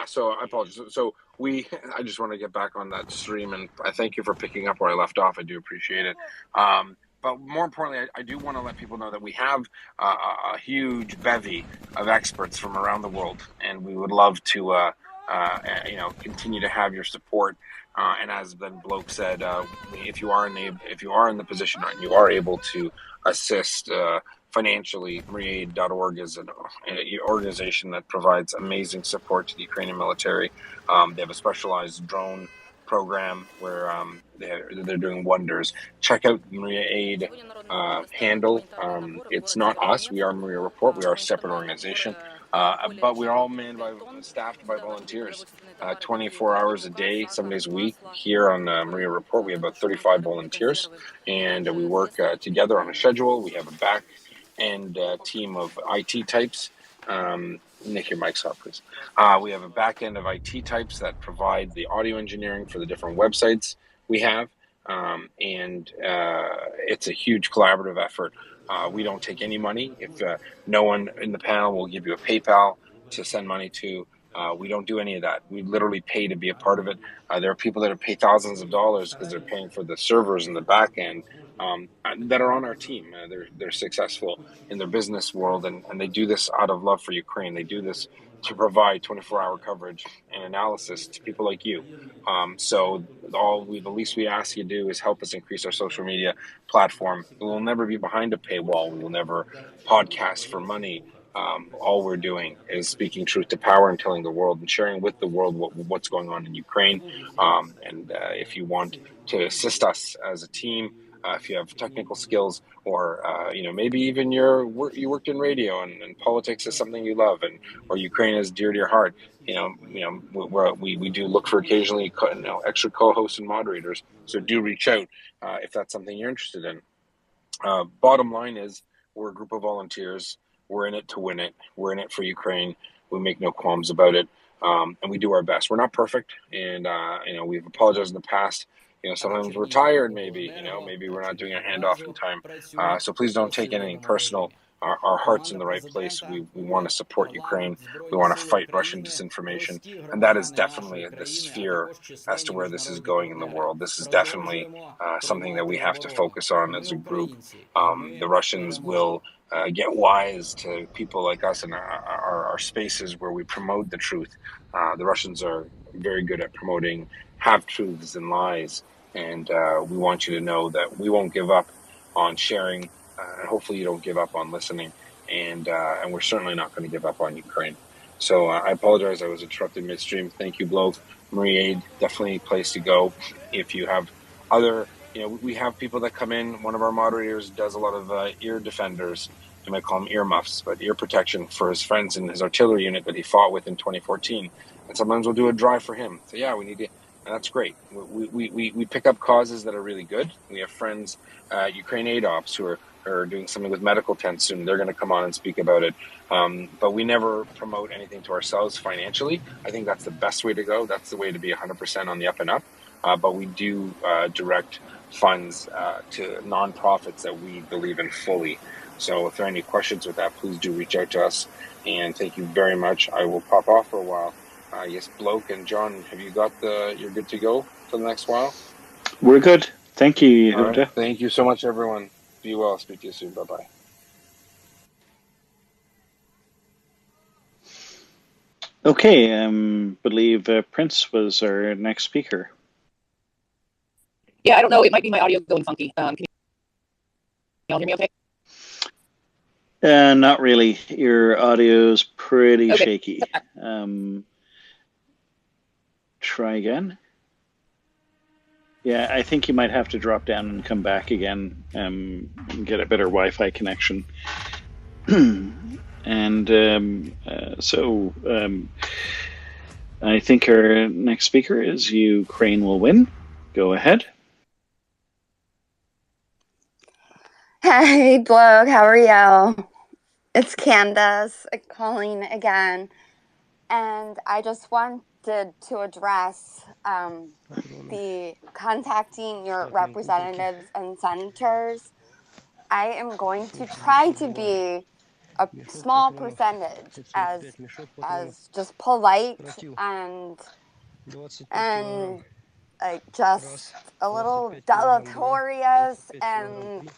Speaker 5: So I apologize. So I just want to get back on that stream, and I thank you for picking up where I left off. I do appreciate it. But more importantly, I do want to let people know that we have a huge bevy of experts from around the world, and we would love to, continue to have your support. And as Ben Bloke said, if you are in the position and you are able to assist financially, MariaAid.org is an organization that provides amazing support to the Ukrainian military. They have a specialized drone program where they're doing wonders. Check out Maria Aid handle. It's not us. We are Maria Report. We are a separate organization, but we're all staffed by volunteers, 24 hours a day, 7 days a week. Here on Maria Report, we have about 35 volunteers, and we work together on a schedule. We have a back end team of IT types. Nick, your mic's off, please. We have a back end of IT types that provide the audio engineering for the different websites we have. And it's a huge collaborative effort. We don't take any money. If no one in the panel will give you a PayPal to send money to, we don't do any of that. We literally pay to be a part of it. There are people that have paid thousands of dollars because they're paying for the servers in the back end that are on our team. They're successful in their business world, and they do this out of love for Ukraine. They do this to provide 24-hour coverage and analysis to people like you. So the least we ask you to do is help us increase our social media platform. We will never be behind a paywall. We will never podcast for money. All we're doing is speaking truth to power and telling the world and sharing with the world what's going on in Ukraine. And if you want to assist us as a team, if you have technical skills, or maybe even you worked in radio and politics is something you love, or Ukraine is dear to your heart. We do look for occasionally extra co-hosts and moderators. So do reach out if that's something you're interested in. Bottom line is, we're a group of volunteers. We're in it to win it. We're in it for Ukraine. We make no qualms about it, and we do our best. We're not perfect, and we've apologized in the past. Sometimes we're tired, maybe we're not doing a handoff in time. So please don't take anything personal. Our heart's in the right place. We want to support Ukraine. We want to fight Russian disinformation. And that is definitely the sphere as to where this is going in the world. This is definitely something that we have to focus on as a group. The Russians will get wise to people like us in our spaces where we promote the truth. The Russians are very good at promoting half-truths and lies. And we want you to know that we won't give up on sharing, and hopefully you don't give up on listening. And we're certainly not going to give up on Ukraine. So I apologize, I was interrupted midstream. Thank you, Bloke. Marie Aid, definitely a place to go. If you have other, we have people that come in. One of our moderators does a lot of ear defenders. You might call them earmuffs, but ear protection for his friends in his artillery unit that he fought with in 2014. And sometimes we'll do a drive for him. So yeah, we need to. And that's great. We pick up causes that are really good. We have friends, Ukraine Aid Ops, who are doing something with medical tents soon. They're going to come on and speak about it. But we never promote anything to ourselves financially. I think that's the best way to go. That's the way to be 100% on the up and up. But we do direct funds to nonprofits that we believe in fully. So if there are any questions with that, please do reach out to us. And thank you very much. I will pop off for a while. Yes, Bloke and John, have you got you're good to go for the next while?
Speaker 20: We're good. Thank you, Yehuda.
Speaker 5: Right. Thank you so much, everyone. Be well. Speak to you soon. Bye-bye.
Speaker 20: Okay, believe Prince was our next speaker.
Speaker 3: Yeah, I don't know. It might be my audio going funky. Can you all hear me okay?
Speaker 20: Not really. Your audio's pretty shaky. Try again. Yeah, I think you might have to drop down and come back again and get a better Wi-Fi connection. And I think our next speaker is Ukraine Will Win. Go ahead.
Speaker 12: Hey, Bloke, how are you? It's Candace calling again. And I just wanted to address the contacting your representatives and senators. I am going to try to be a small percentage as just polite and like just a little deleterious, and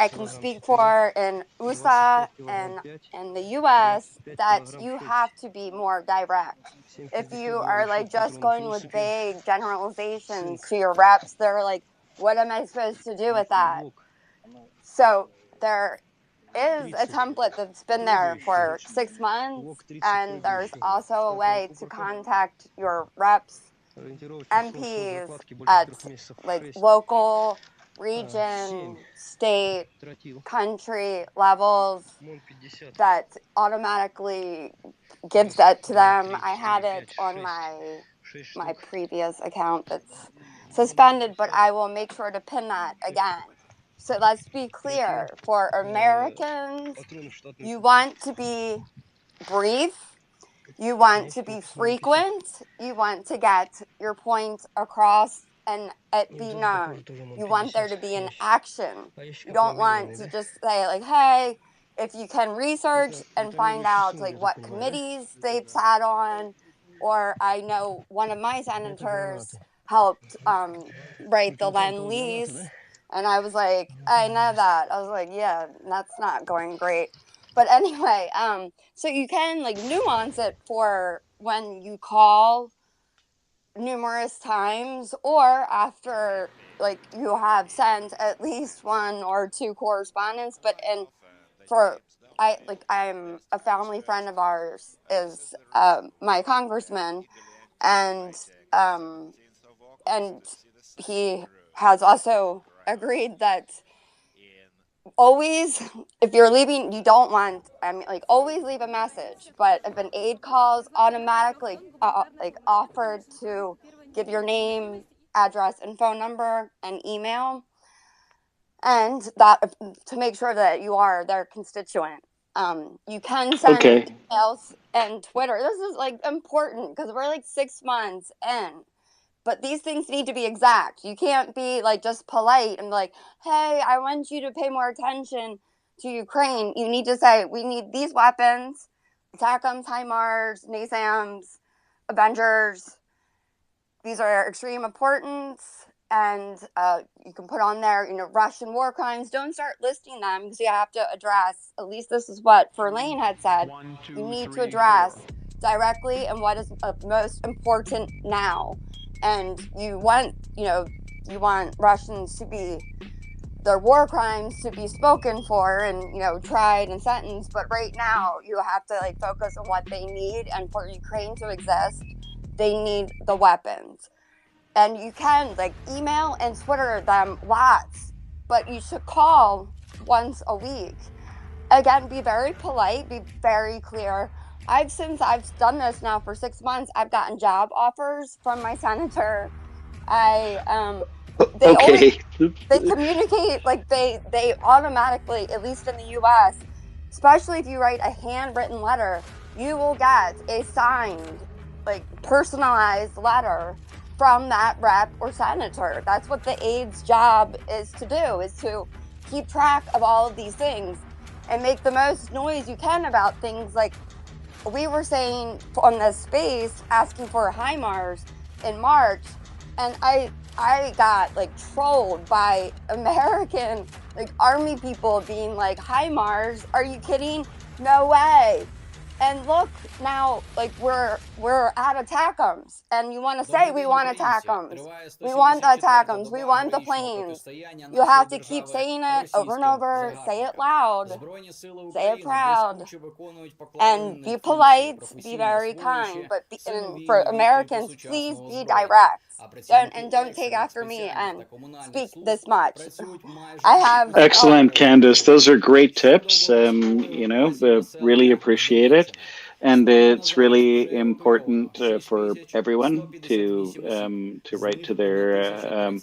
Speaker 12: I can speak for in USA and in the US that you have to be more direct. If you are like just going with vague generalizations to your reps, they're like, what am I supposed to do with that? So there is a template that's been there for 6 months, and there's also a way to contact your reps MPs at like local, region, state, country levels that automatically gives that to them. I had it on my previous account that's suspended, but I will make sure to pin that again. So let's be clear, for Americans, you want to be brief, you want to be frequent, you want to get your point across and it be known. You want there to be an action. You don't want to just say like, hey, if you can research and find out like what committees they've sat on, or I know one of my senators helped write the Lend-Lease, and I was like, I know that. I was like, yeah, that's not going great. But anyway, so you can like nuance it for when you call numerous times or after like you have sent at least 1 or 2 correspondence. But I'm a family friend of ours is my congressman, and he has also agreed that always, if you're leaving, you don't want, always leave a message. But if an aide calls, automatically offered to give your name, address, and phone number and email, and that to make sure that you are their constituent. You can send emails and Twitter. This is like important because we're like 6 months in. But these things need to be exact. You can't be like just polite and like, hey, I want you to pay more attention to Ukraine. You need to say, we need these weapons, ATACMS, HIMARS, NASAMS, Avengers. These are extreme importance. And you can put on there, Russian war crimes. Don't start listing them because you have to address, at least this is what Verlaine had said, you need to address directly and what is most important now. And you want Russians to be, their war crimes to be spoken for and, tried and sentenced. But right now you have to focus on what they need. And for Ukraine to exist, they need the weapons. And you can email and Twitter them lots, but you should call once a week. Again, be very polite, be very clear. Since I've done this now for 6 months, I've gotten job offers from my senator. They communicate, they automatically, at least in the US, especially if you write a handwritten letter, you will get a signed, personalized letter from that rep or senator. That's what the aide's job is to do, is to keep track of all of these things and make the most noise you can about things like we were saying on this space, asking for HIMARS in March, and I got trolled by American army people being like, HIMARS, are you kidding? No way. And look, now we're at ATACMS, and you want to say we want ATACMS, we want the ATACMS, we want the planes. You have to keep saying it over and over, say it loud, say it proud, and be polite, be very kind. But for Americans, please be direct. Don't take after me and speak this much. I have
Speaker 20: excellent, Candace. Those are great tips. Really appreciate it. And it's really important for everyone to write to their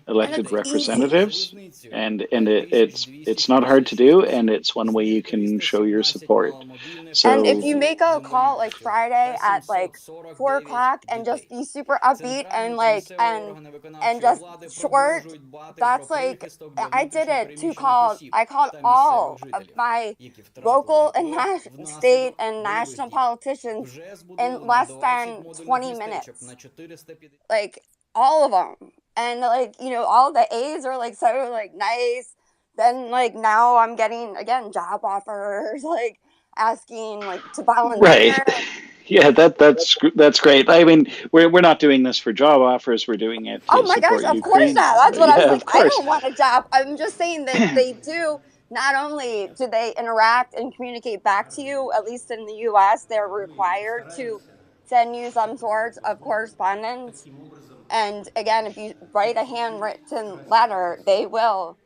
Speaker 20: elected representatives, and it's not hard to do, and it's one way you can show your support. So,
Speaker 12: and if you make a call Friday at 4 o'clock and just be super upbeat and just short, that's I did it I called all of my local and state and national politicians in less than 20 minutes, all of them. And all the A's are so nice. Then now I'm getting again job offers, asking to volunteer.
Speaker 20: Right. Yeah, that's great. I mean, we're not doing this for job offers. We're doing it to
Speaker 12: oh my gosh, of
Speaker 20: Ukraine.
Speaker 12: course not. That's what I was
Speaker 20: Yeah,
Speaker 12: I don't want a job. I'm just saying that they do. Not only do they interact and communicate back to you, at least in the U.S., they're required to send you some sort of correspondence. And again, if you write a handwritten letter, they will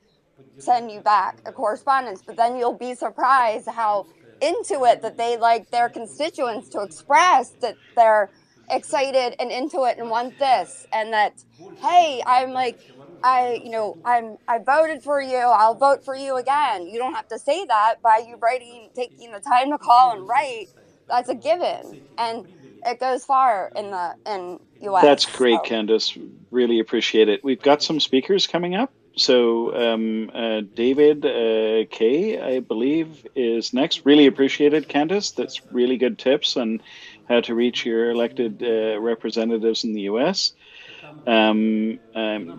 Speaker 12: send you back a correspondence. But then you'll be surprised how into it that they like their constituents to express that they're excited and into it and want this, and that, hey, I voted for you, I'll vote for you again. You don't have to say that by you taking the time to call and write. That's a given, and it goes far in US.
Speaker 20: That's great, Candace. Really appreciate it. We've got some speakers coming up. So David Kay, I believe, is next. Really appreciate it, Candace. That's really good tips on how to reach your elected representatives in the US. I'm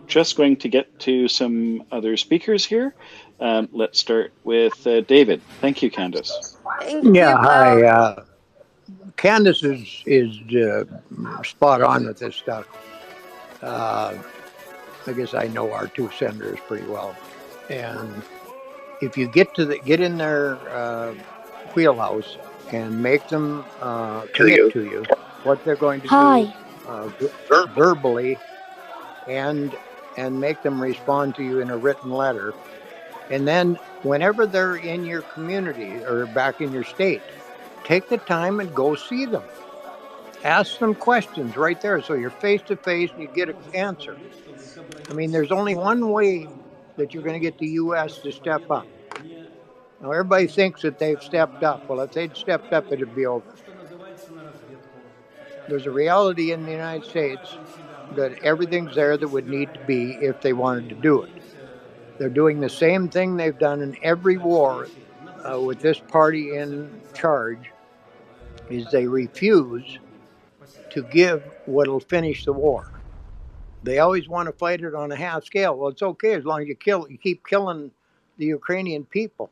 Speaker 20: just going to get to some other speakers here. Let's start with David. Thank you, Candace.
Speaker 7: Yeah, hi. Candace is spot on with this stuff. I guess I know our two senators pretty well, and if you get in their wheelhouse and make them commit to you what they're going to do verbally, and make them respond to you in a written letter, and then whenever they're in your community or back in your state, take the time and go see them. Ask them questions right there, so you're face to face and you get an answer. I mean, there's only one way that you're going to get the U.S. to step up. Now, everybody thinks that they've stepped up. Well, if they'd stepped up, it'd be over. There's a reality in the United States that everything's there that would need to be if they wanted to do it. They're doing the same thing they've done in every war with this party in charge, is they refuse to give what'll finish the war. They always want to fight it on a half scale. Well, it's okay as long as you keep killing the Ukrainian people.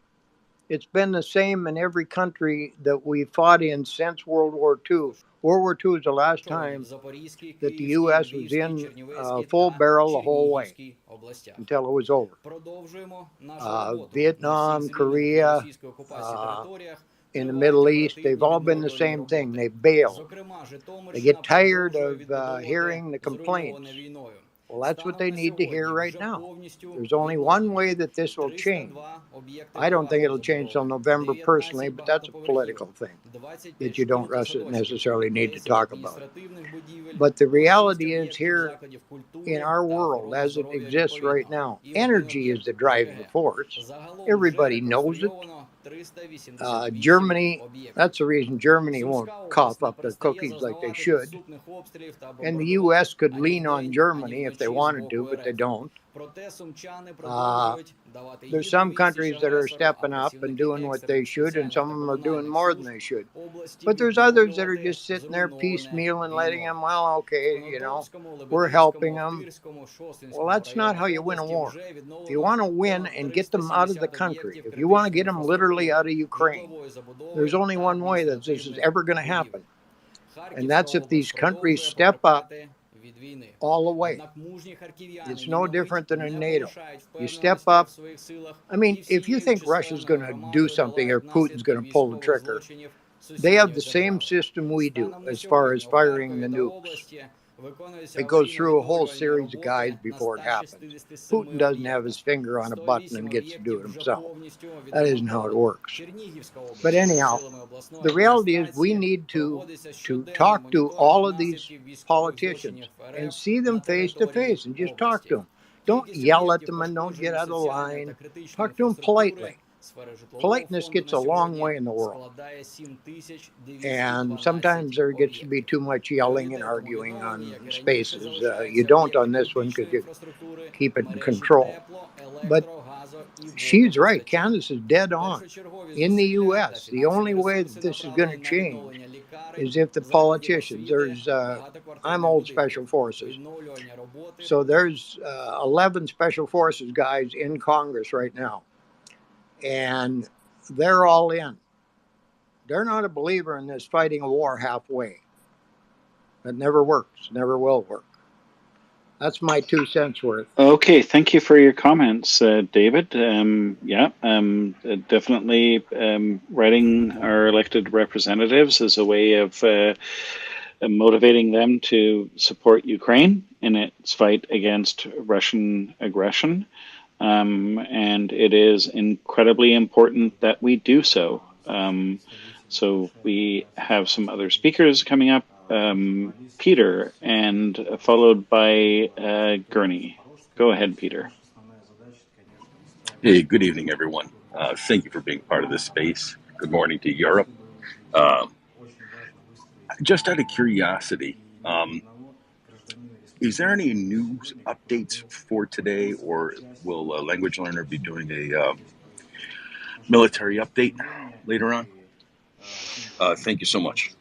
Speaker 7: It's been the same in every country that we fought in since World War II. World War II is the last time that the U.S. was in full barrel the whole way until it was over. Vietnam, Korea, in the Middle East, they've all been the same thing. They bail. They get tired of hearing the complaints. Well, that's what they need to hear right now. There's only one way that this will change. I don't think it'll change till November personally, but that's a political thing that you don't necessarily need to talk about. But the reality is, here in our world, as it exists right now, energy is the driving force. Everybody knows it. Germany, that's the reason Germany won't cough up their cookies like they should. And the U.S. could lean on Germany if they wanted to, but they don't. There's some countries that are stepping up and doing what they should, and some of them are doing more than they should. But there's others that are just sitting there piecemeal and letting them, well, okay, we're helping them. Well, that's not how you win a war. If you want to win and get them out of the country, if you want to get them literally out of Ukraine, there's only one way that this is ever going to happen. And that's if these countries step up all the way. It's no different than in NATO. You step up. I mean, if you think Russia's going to do something or Putin's going to pull the trigger, they have the same system we do as far as firing the nukes. It goes through a whole series of guys before it happens. Putin doesn't have his finger on a button and gets to do it himself. That isn't how it works. But anyhow, the reality is we need to talk to all of these politicians and see them face to face and just talk to them. Don't yell at them and don't get out of line. Talk to them politely. Politeness gets a long way in the world. And sometimes there gets to be too much yelling and arguing on spaces. You don't on this one because you keep it in control. But she's right. Candace is dead on. In the U.S., the only way that this is going to change is if the politicians, I'm old Special Forces. So there's 11 Special Forces guys in Congress right now. And they're all in. They're not a believer in this fighting a war halfway. It never works, never will work. That's my 2 cents worth.
Speaker 20: Okay, thank you for your comments, David. Definitely writing our elected representatives is a way of motivating them to support Ukraine in its fight against Russian aggression. And it is incredibly important that we do so. So we have some other speakers coming up, Peter, and followed by Gurney. Go ahead, Peter.
Speaker 15: Hey, good evening, everyone. Thank you for being part of this space. Good morning to Europe. Just out of curiosity, is there any news updates for today, or will Language Learner be doing a military update later on? Thank you so much.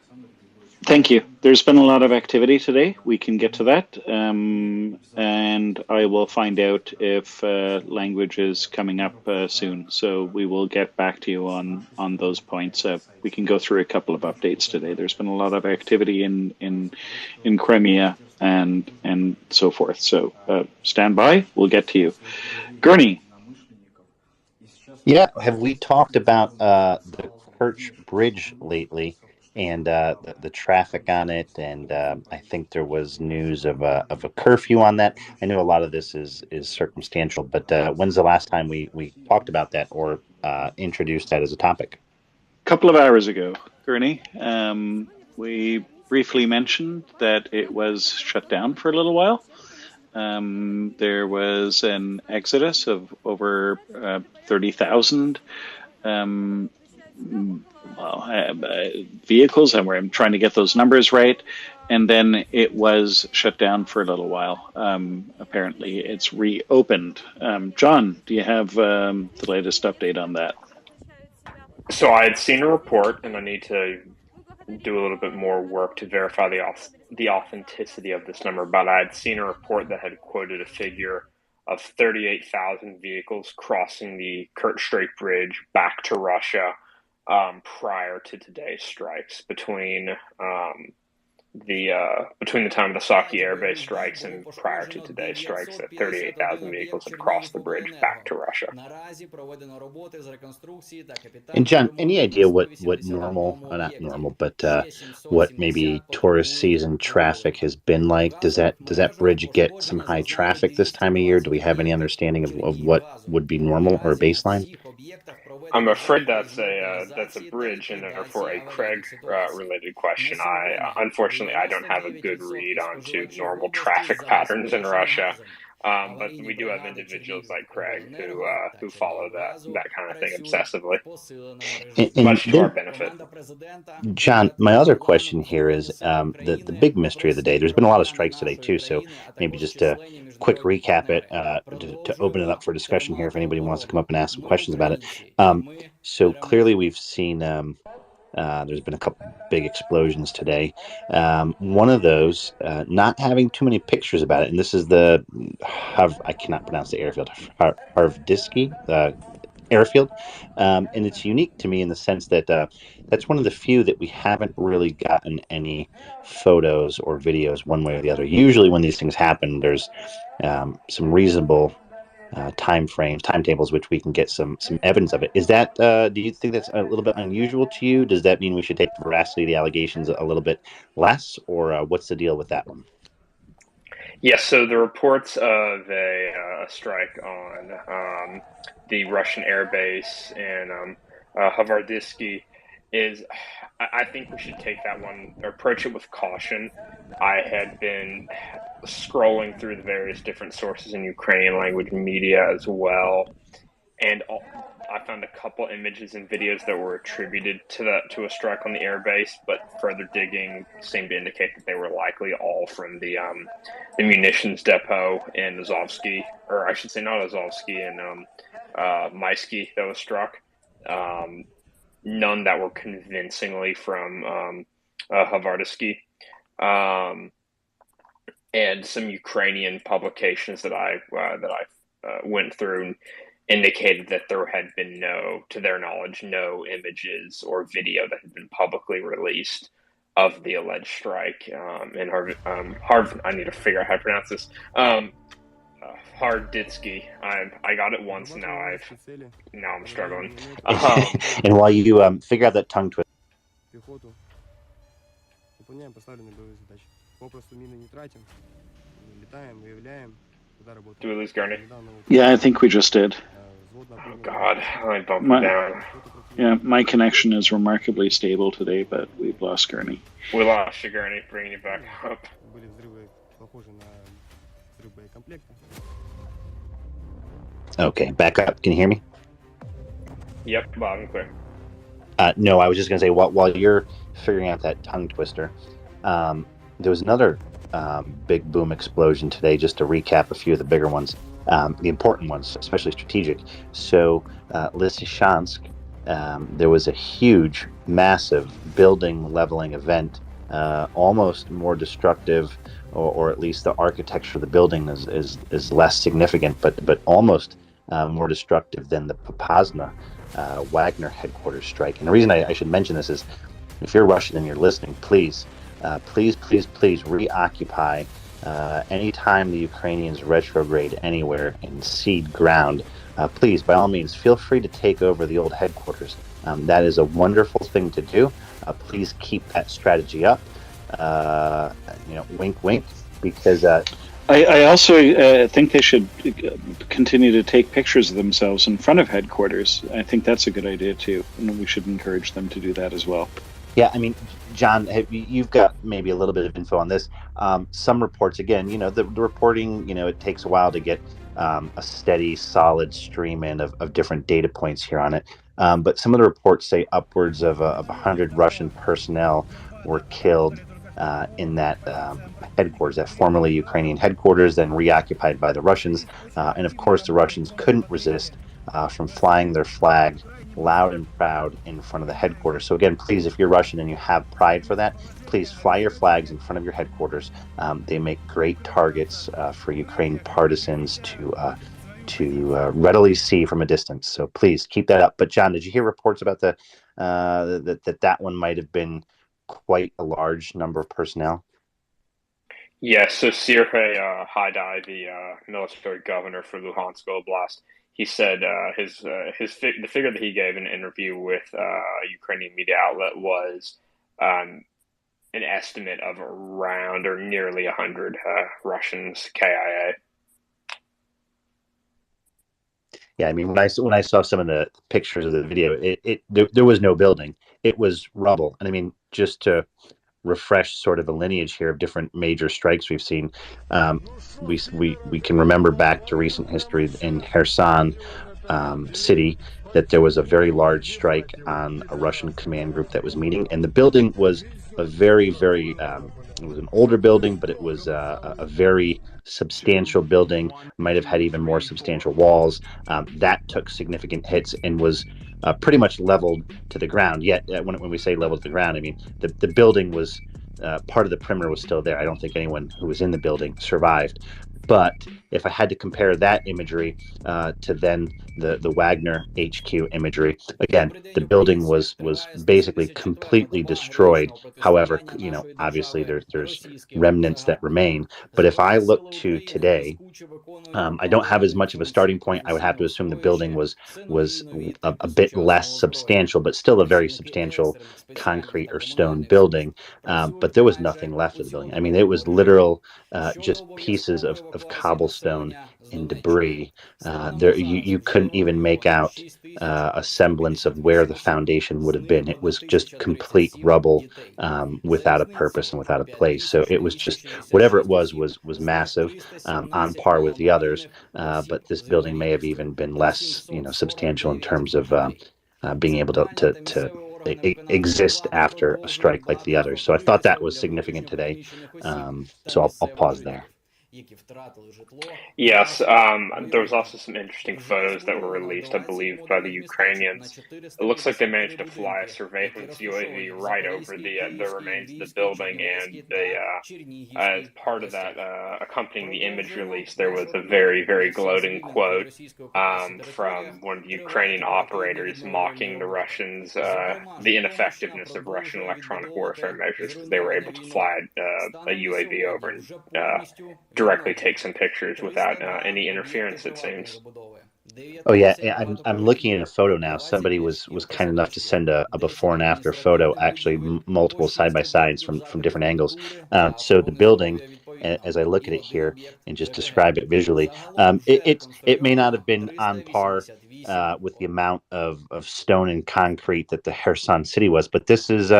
Speaker 20: Thank you. There's been a lot of activity today. We can get to that. And I will find out if language is coming up soon. So we will get back to you on those points. We can go through a couple of updates today. There's been a lot of activity in Crimea and so forth. So stand by. We'll get to you. Gurney.
Speaker 19: Yeah. Have we talked about the Kerch Bridge lately? And the traffic on it, and I think there was news of a curfew on that. I know a lot of this is circumstantial, but when's the last time we talked about that or introduced that as a topic?
Speaker 20: A couple of hours ago, Gurney. We briefly mentioned that it was shut down for a little while. There was an exodus of over 30,000 vehicles, and I'm trying to get those numbers right. And then it was shut down for a little while. Apparently, it's reopened. John, do you have the latest update on that?
Speaker 21: So I had seen a report, and I need to do a little bit more work to verify the authenticity of this number. But I had seen a report that had quoted a figure of 38,000 vehicles crossing the Kerch Strait Bridge back to Russia prior to today's strikes, between the time of the Saki Air Base strikes and prior to today's strikes, that 38,000 vehicles had crossed the bridge back to Russia.
Speaker 19: And John, any idea what normal, not normal, but what maybe tourist season traffic has been like? Does that bridge get some high traffic this time of year? Do we have any understanding of what would be normal or a baseline?
Speaker 21: I'm afraid that's a bridge and therefore a Craig related question. Unfortunately, I don't have a good read onto normal traffic patterns in Russia, but we do have individuals like Craig who follow that kind of thing obsessively, much to our benefit.
Speaker 19: John, my other question here is the big mystery of the day. There's been a lot of strikes today too, so maybe just to quick recap it to open it up for discussion here if anybody wants to come up and ask some questions about it. So clearly we've seen there's been a couple big explosions today. One of those not having too many pictures about it, and this is I cannot pronounce the airfield, Harvdisky airfield, and it's unique to me in the sense that that's one of the few that we haven't really gotten any photos or videos one way or the other. Usually when these things happen, there's some reasonable timetables which we can get some evidence of it. Is that do you think that's a little bit unusual to you? Does that mean we should take the veracity of the allegations a little bit less, or what's the deal with that one?
Speaker 21: Yes, so the reports of a strike on the Russian air base in Havardisky is, I think we should take that one, or approach it with caution. I had been scrolling through the various different sources in Ukrainian language media as well, and I found a couple images and videos that were attributed to a strike on the air base, but further digging seemed to indicate that they were likely all from the munitions depot in Azovsky, or I should say not Azovsky, in Maisky that was struck. None that were convincingly from Havardisky. And some Ukrainian publications that I went through indicated that there had been to their knowledge, no images or video that had been publicly released of the alleged strike in I need to figure out how to pronounce this. Harditsky. I got it once, and now I'm struggling.
Speaker 19: And while you figure out that tongue twist.
Speaker 21: Do we lose Gurney?
Speaker 20: Yeah, I think we just did.
Speaker 21: Oh God, I bumped him down.
Speaker 20: Yeah, my connection is remarkably stable today, but we've lost Gurney.
Speaker 21: We lost you, Gurney. Bringing you back up.
Speaker 19: Okay, back up. Can you hear me?
Speaker 21: Yep, loud and clear.
Speaker 19: No, I was just going to say, while you're figuring out that tongue twister, there was another big boom explosion today, just to recap a few of the bigger ones, the important ones, especially strategic. So, Lysychansk, there was a huge, massive building leveling event, almost more destructive, or at least the architecture of the building is less significant, but almost more destructive than the Popasna Wagner headquarters strike. And the reason I should mention this is, if you're Russian and you're listening, please reoccupy anytime the Ukrainians retrograde anywhere and cede ground. Please, by all means, feel free to take over the old headquarters. That is a wonderful thing to do. Please keep that strategy up. Wink, wink, because
Speaker 20: I also think they should continue to take pictures of themselves in front of headquarters. I think that's a good idea too, and we should encourage them to do that as well.
Speaker 19: Yeah, I mean, John, you've got maybe a little bit of info on this. Some reports, again, the reporting, it takes a while to get a steady, solid stream in of different data points here on it. But some of the reports say upwards of 100 Russian personnel were killed in that headquarters, that formerly Ukrainian headquarters, then reoccupied by the Russians. And of course, the Russians couldn't resist from flying their flag loud and proud in front of the headquarters. So again, please, if you're Russian and you have pride for that, please fly your flags in front of your headquarters. They make great targets for Ukraine partisans to readily see from a distance. So please keep that up. But John, did you hear reports about that one might have been quite a large number of personnel?
Speaker 21: Yes, so Serhiy Haidai, the military governor for Luhansk Oblast, he said the figure that he gave in an interview with a Ukrainian media outlet was an estimate of around or nearly 100 Russians KIA.
Speaker 19: Yeah, I mean, when I saw some of the pictures of the video, there was no building; it was rubble. And I mean, just to refresh sort of a lineage here of different major strikes we've seen, we can remember back to recent history in Kherson city that there was a very large strike on a Russian command group that was meeting, and the building was a very, very it was an older building, but it was a very substantial building, might have had even more substantial walls. That took significant hits and was pretty much leveled to the ground. Yet, when we say leveled to the ground, I mean the building was part of the perimeter was still there. I don't think anyone who was in the building survived. But if I had to compare that imagery to then the Wagner HQ imagery, again, the building was basically completely destroyed. However, obviously there's remnants that remain. But if I look to today, I don't have as much of a starting point. I would have to assume the building was a bit less substantial, but still a very substantial concrete or stone building. But there was nothing left of the building. I mean, it was literal just pieces of cobblestone and debris. You couldn't even make out a semblance of where the foundation would have been. It was just complete rubble, without a purpose and without a place. So it was just whatever it was massive, on par with the others. But this building may have even been less, substantial in terms of being able to exist after a strike like the others. So I thought that was significant today. So I'll pause there.
Speaker 21: Yes, there was also some interesting photos that were released, I believe, by the Ukrainians. It looks like they managed to fly a surveillance UAV right over the remains of the building, and as part of that, accompanying the image release, there was a very, very gloating quote from one of the Ukrainian operators mocking the Russians, the ineffectiveness of Russian electronic warfare measures, because they were able to fly a UAV over and directly take some pictures without any interference, it seems.
Speaker 19: Oh yeah, I'm looking at a photo now. Somebody was kind enough to send a before and after photo, actually multiple side by sides from different angles. So the building, as I look at it here and just describe it visually, it may not have been on par with the amount of stone and concrete that the Kherson city was, but this is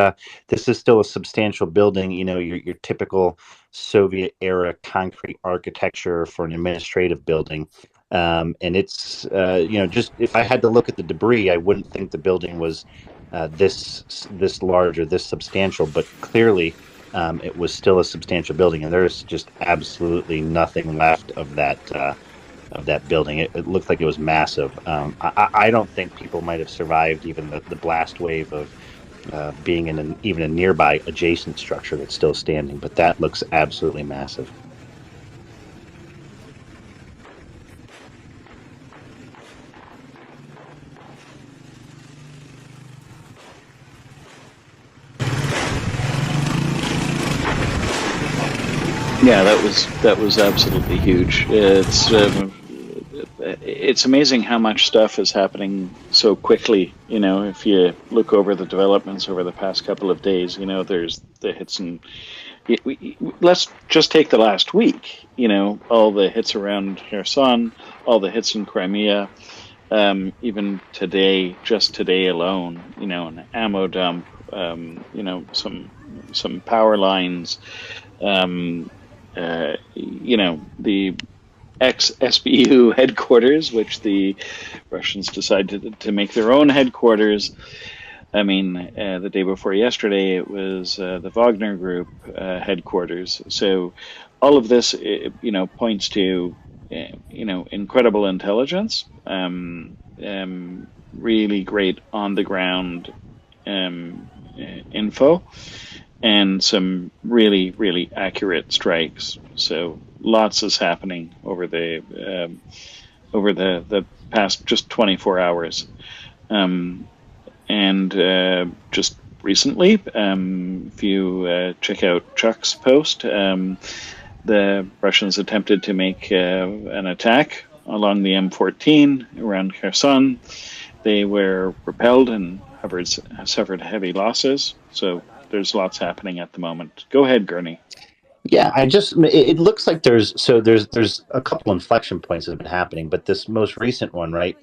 Speaker 19: still a substantial building. You know, your typical Soviet era concrete architecture for an administrative building. And it's you know, just if I had to look at the debris, I wouldn't think the building was this large or this substantial, but clearly it was still a substantial building, and there's just absolutely nothing left of that building. It looked like it was massive. I don't think people might have survived even the blast wave of being in even a nearby adjacent structure that's still standing, but that looks absolutely massive.
Speaker 20: Yeah, that was absolutely huge. It's amazing how much stuff is happening so quickly. You know, if you look over the developments over the past couple of days, you know, there's the hits and let's just take the last week. You know, all the hits around Kherson, all the hits in Crimea, even today, just today alone. You know, an ammo dump. You know, some power lines. You know, the ex-SBU headquarters, which the Russians decided to make their own headquarters. I mean, the day before yesterday, it was the Wagner Group headquarters. So all of this, you know, points to, you know, incredible intelligence, really great on-the-ground info, and some really, really accurate strikes. So lots is happening over the past just 24 hours. And just recently, if you check out Chuck's post, the Russians attempted to make an attack along the M14 around Kherson. They were repelled and suffered heavy losses. So there's lots happening at the moment. Go ahead, Gurney.
Speaker 19: Yeah, it looks like there's a couple inflection points that have been happening, but this most recent one, right,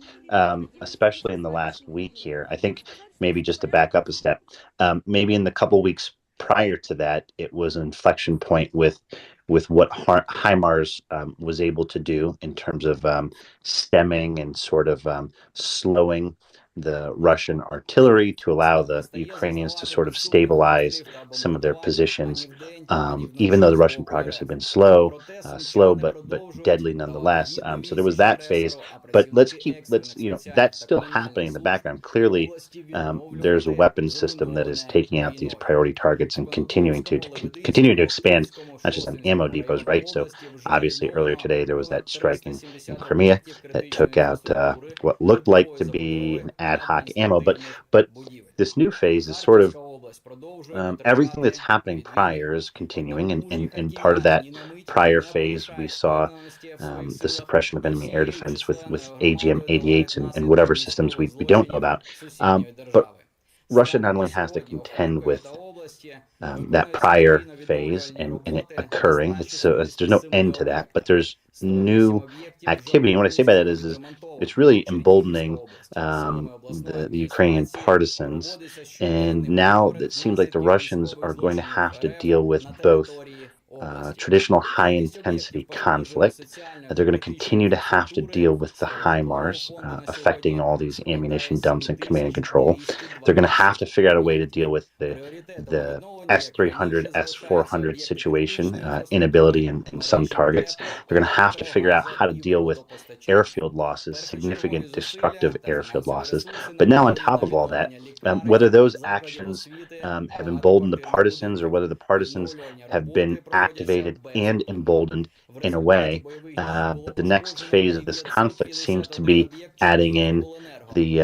Speaker 19: especially in the last week here, I think maybe just to back up a step, maybe in the couple weeks prior to that, it was an inflection point with what HIMARS was able to do in terms of stemming and sort of slowing the Russian artillery to allow the Ukrainians to sort of stabilize some of their positions, even though the Russian progress had been slow but deadly nonetheless. So there was that phase, but let's you know, that's still happening in the background. Clearly, there's a weapons system that is taking out these priority targets and continuing to expand, not just on ammo depots, right? So obviously earlier today there was that strike in Crimea that took out what looked like to be an ad hoc ammo, but this new phase is sort of everything that's happening prior is continuing, and part of that prior phase we saw the suppression of enemy air defense with AGM-88s and whatever systems we don't know about, but Russia not only has to contend with that prior phase and it occurring. There's no end to that, but there's new activity. And what I say by that is it's really emboldening the Ukrainian partisans. And now it seems like the Russians are going to have to deal with both traditional high-intensity conflict. They're going to continue to have to deal with the HIMARS affecting all these ammunition dumps and command and control. They're going to have to figure out a way to deal with the S-300, S-400 situation, inability in some targets. They're going to have to figure out how to deal with airfield losses, significant destructive airfield losses. But now on top of all that, whether those actions have emboldened the partisans or whether the partisans have been activated and emboldened in a way. But the next phase of this conflict seems to be adding in the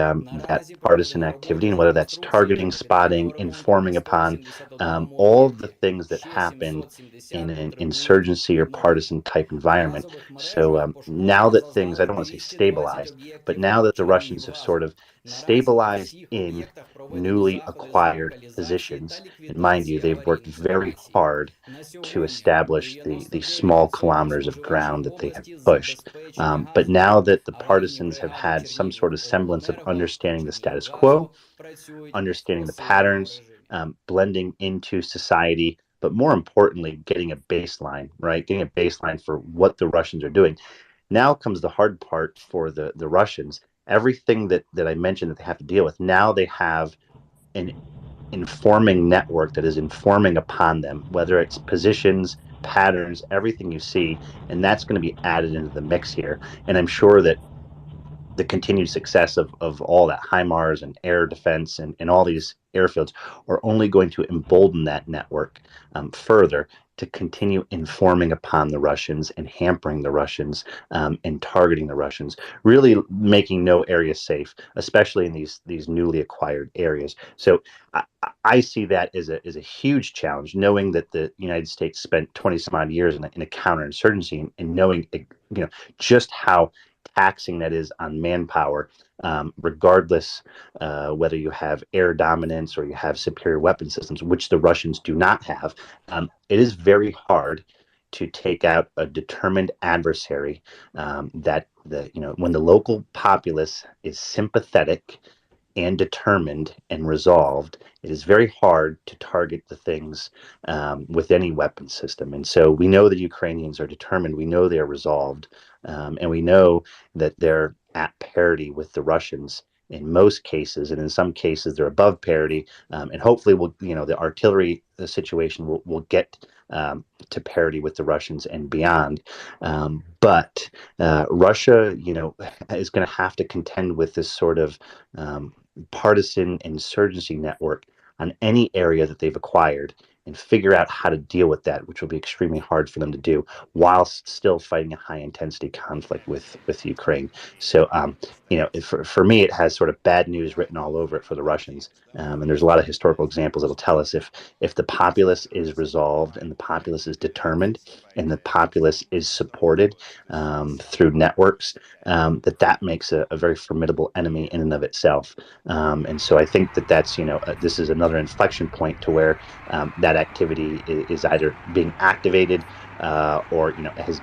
Speaker 19: that partisan activity, and whether that's targeting, spotting, informing upon all the things that happened in an insurgency or partisan type environment. So now that things, I don't want to say stabilized, but now that the Russians have sort of stabilized in newly acquired positions, and mind you, they've worked very hard to establish the small kilometers of ground that they have pushed. But now that the partisans have had some sort of semblance of understanding the status quo, understanding the patterns, blending into society, but more importantly, getting a baseline, right? Getting a baseline for what the Russians are doing. Now comes the hard part for the Russians. Everything that I mentioned that they have to deal with, now they have an informing network that is informing upon them, whether it's positions, patterns, everything you see, and that's going to be added into the mix here. And I'm sure that the continued success of all that HIMARS and air defense and all these airfields are only going to embolden that network further to continue informing upon the Russians and hampering the Russians and targeting the Russians, really making no area safe, especially in these newly acquired areas. So I see that as a huge challenge, knowing that the United States spent 20 some odd years in a counterinsurgency, and knowing just how taxing that is on manpower, regardless whether you have air dominance or you have superior weapon systems, which the Russians do not have. It is very hard to take out a determined adversary that when the local populace is sympathetic and determined and resolved, it is very hard to target the things with any weapon system. And so we know the Ukrainians are determined. We know they are resolved. And we know that they're at parity with the Russians in most cases, and in some cases they're above parity. And hopefully, the artillery situation will get to parity with the Russians and beyond. But Russia, is going to have to contend with this sort of partisan insurgency network on any area that they've acquired, and figure out how to deal with that, which will be extremely hard for them to do whilst still fighting a high intensity conflict with Ukraine. So, for me, it has sort of bad news written all over it for the Russians. And there's a lot of historical examples that will tell us if the populace is resolved and the populace is determined and the populace is supported through networks, that makes a very formidable enemy in and of itself. And so I think that's, this is another inflection point to where that activity is either being activated or has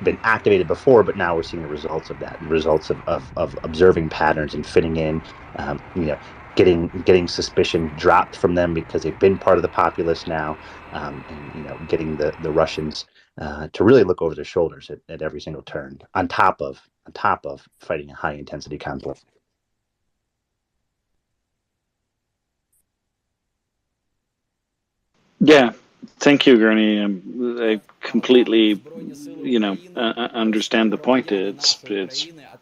Speaker 19: been activated before, but now we're seeing the results of that, results of observing patterns and fitting in, getting suspicion dropped from them because they've been part of the populace now, and getting the Russians to really look over their shoulders at every single turn, on top of fighting a high intensity conflict.
Speaker 20: Yeah, thank you, Gurney. I completely, understand the point. It's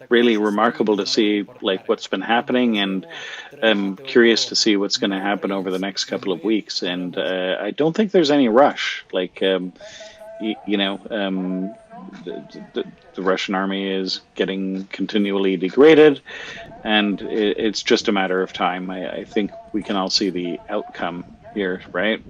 Speaker 20: really remarkable to see what's been happening, and I'm curious to see what's going to happen over the next couple of weeks. And I don't think there's any rush. The Russian army is getting continually degraded, and it's just a matter of time. I think we can all see the outcome here, right?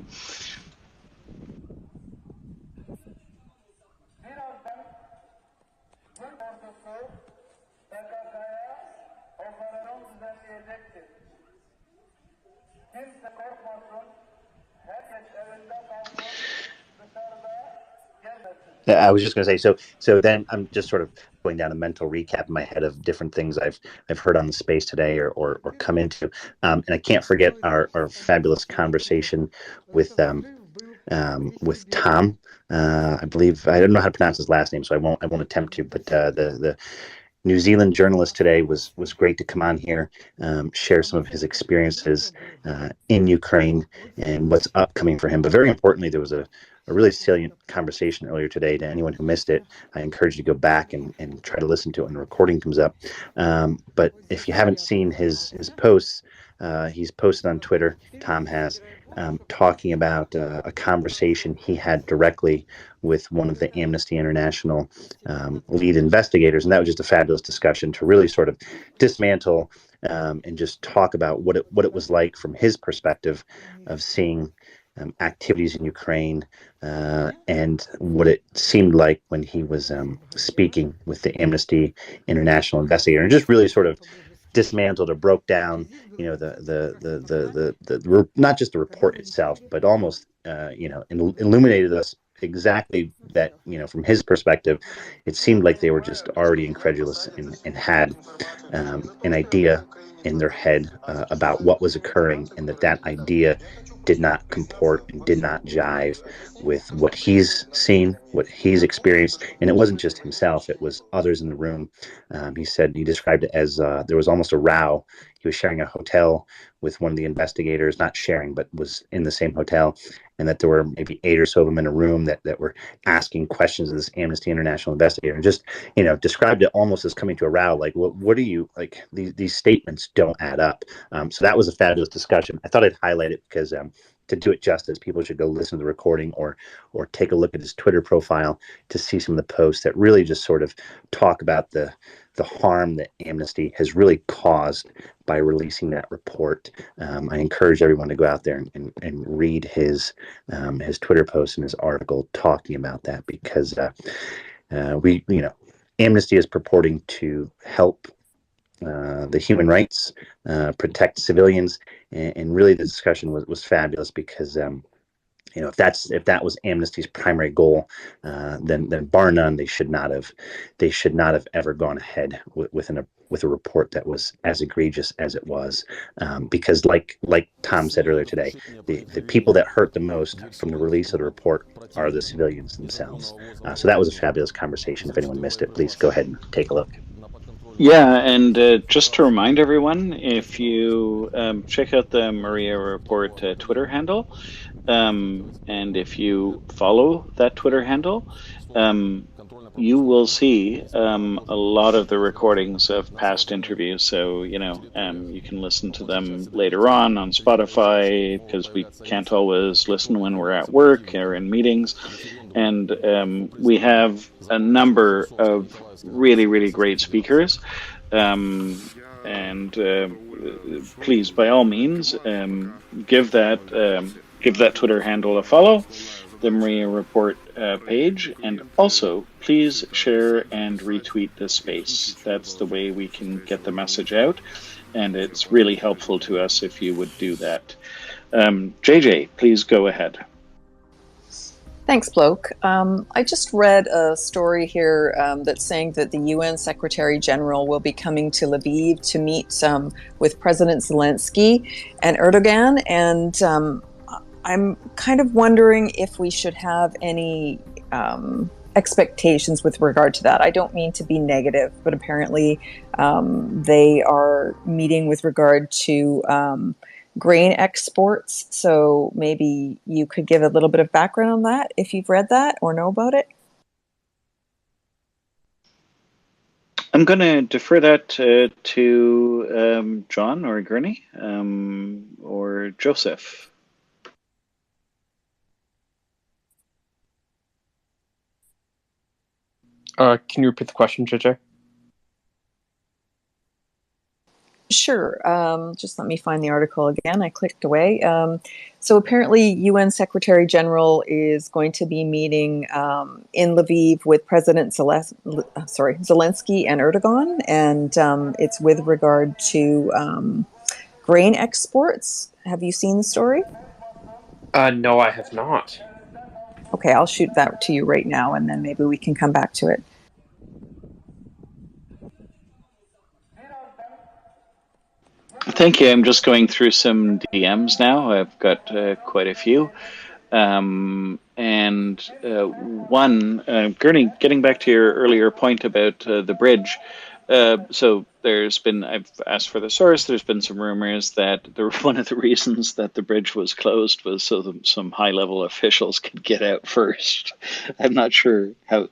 Speaker 19: I was just going to say, so then I'm just sort of going down a mental recap in my head of different things I've heard on the space today or come into, and I can't forget our fabulous conversation with Tom. I believe, I don't know how to pronounce his last name, so I won't attempt to. But the New Zealand journalist today was great to come on here, share some of his experiences in Ukraine and what's upcoming for him. But very importantly, there was a really salient conversation earlier today. To anyone who missed it, I encourage you to go back and try to listen to it when the recording comes up. But if you haven't seen his posts, he's posted on Twitter, Tom has, talking about a conversation he had directly with one of the Amnesty International lead investigators, and that was just a fabulous discussion to really sort of dismantle and just talk about what it was like from his perspective of seeing activities in Ukraine and what it seemed like when he was speaking with the Amnesty International investigator, and just really sort of dismantled or broke down, the not just the report itself, but almost, illuminated us exactly that, from his perspective, it seemed like they were just already incredulous and had an idea in their head about what was occurring, and that idea did not comport and did not jive with what he's seen, what he's experienced. And it wasn't just himself, it was others in the room. He described it as there was almost a row. He was sharing a hotel with one of the investigators, not sharing, but was in the same hotel, and that there were maybe 8 or so of them in a room that were asking questions of this Amnesty International investigator, and just, described it almost as coming to a row. Like, what are you, like, these statements don't add up. So that was a fabulous discussion. I thought I'd highlight it because to do it justice, people should go listen to the recording or take a look at his Twitter profile to see some of the posts that really just sort of talk about the harm that Amnesty has really caused by releasing that report. I encourage everyone to go out there and read his Twitter post and his article talking about that, because Amnesty is purporting to help the human rights, protect civilians, and really the discussion was fabulous, because if that was Amnesty's primary goal, then bar none, they should not have ever gone ahead with a report that was as egregious as it was, because like Tom said earlier today, the people that hurt the most from the release of the report are the civilians themselves. So that was a fabulous conversation. If anyone missed it, please go ahead and take a look.
Speaker 20: Yeah, and just to remind everyone, if you check out the Maria Report Twitter handle, and if you follow that Twitter handle, you will see a lot of the recordings of past interviews. So, you can listen to them later on Spotify, because we can't always listen when we're at work or in meetings. And we have a number of really, really great speakers. Please, by all means, give that Twitter handle a follow, the Maria Report page, and also please share and retweet this space. That's the way we can get the message out, and it's really helpful to us if you would do that. JJ, please go ahead.
Speaker 10: Thanks, Bloke. I just read a story here that's saying that the UN Secretary General will be coming to Lviv to meet with President Zelensky and Erdogan, and I'm kind of wondering if we should have any expectations with regard to that. I don't mean to be negative, but apparently they are meeting with regard to grain exports. So maybe you could give a little bit of background on that if you've read that or know about it.
Speaker 20: I'm going to defer that to John or Gurney or Joseph.
Speaker 22: Can you repeat the question, JJ?
Speaker 10: Sure. Just let me find the article again. I clicked away. So apparently UN Secretary General is going to be meeting in Lviv with President Zelensky and Erdogan, and it's with regard to grain exports. Have you seen the story?
Speaker 22: No, I have not.
Speaker 10: Okay, I'll shoot that to you right now, and then maybe we can come back to it.
Speaker 20: Thank you. I'm just going through some DMs now. I've got quite a few. One, Gurney, getting back to your earlier point about the bridge. So I've asked for the source. There's been some rumors that one of the reasons that the bridge was closed was so that some high-level officials could get out first. I'm not sure how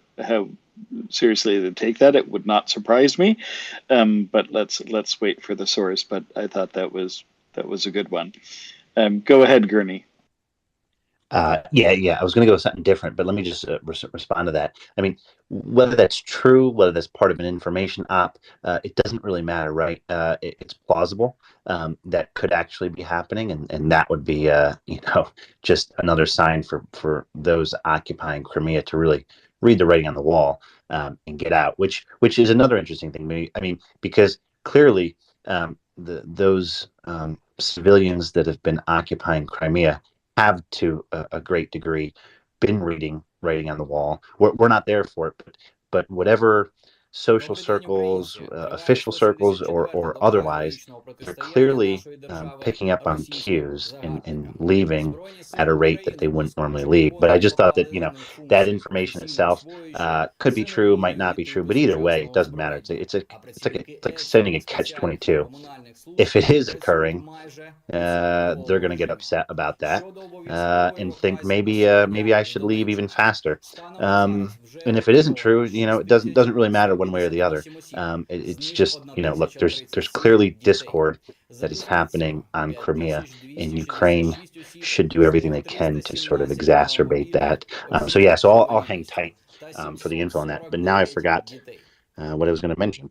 Speaker 20: seriously to take that. It would not surprise me, but let's wait for the source. But I thought that was a good one. Go ahead, Gurney.
Speaker 19: Yeah. I was going to go with something different, but let me just respond to that. I mean, whether that's true, whether that's part of an information op, it doesn't really matter, right? It's plausible that could actually be happening, and that would be, just another sign for those occupying Crimea to really read the writing on the wall and get out. Which is another interesting thing. I mean, because clearly those civilians that have been occupying Crimea have to a great degree been reading writing on the wall. We're not there for it, but whatever social circles, official circles, or otherwise, they're clearly picking up on cues and leaving at a rate that they wouldn't normally leave. But I just thought that that information itself could be true, might not be true, but either way, it doesn't matter. It's like sending a catch-22. If it is occurring, they're going to get upset about that and think maybe I should leave even faster. And if it isn't true, it doesn't really matter one way or the other. It's just look, there's clearly discord that is happening on Crimea, and Ukraine should do everything they can to sort of exacerbate that. So I'll hang tight for the info on that. But now I forgot what I was going to mention.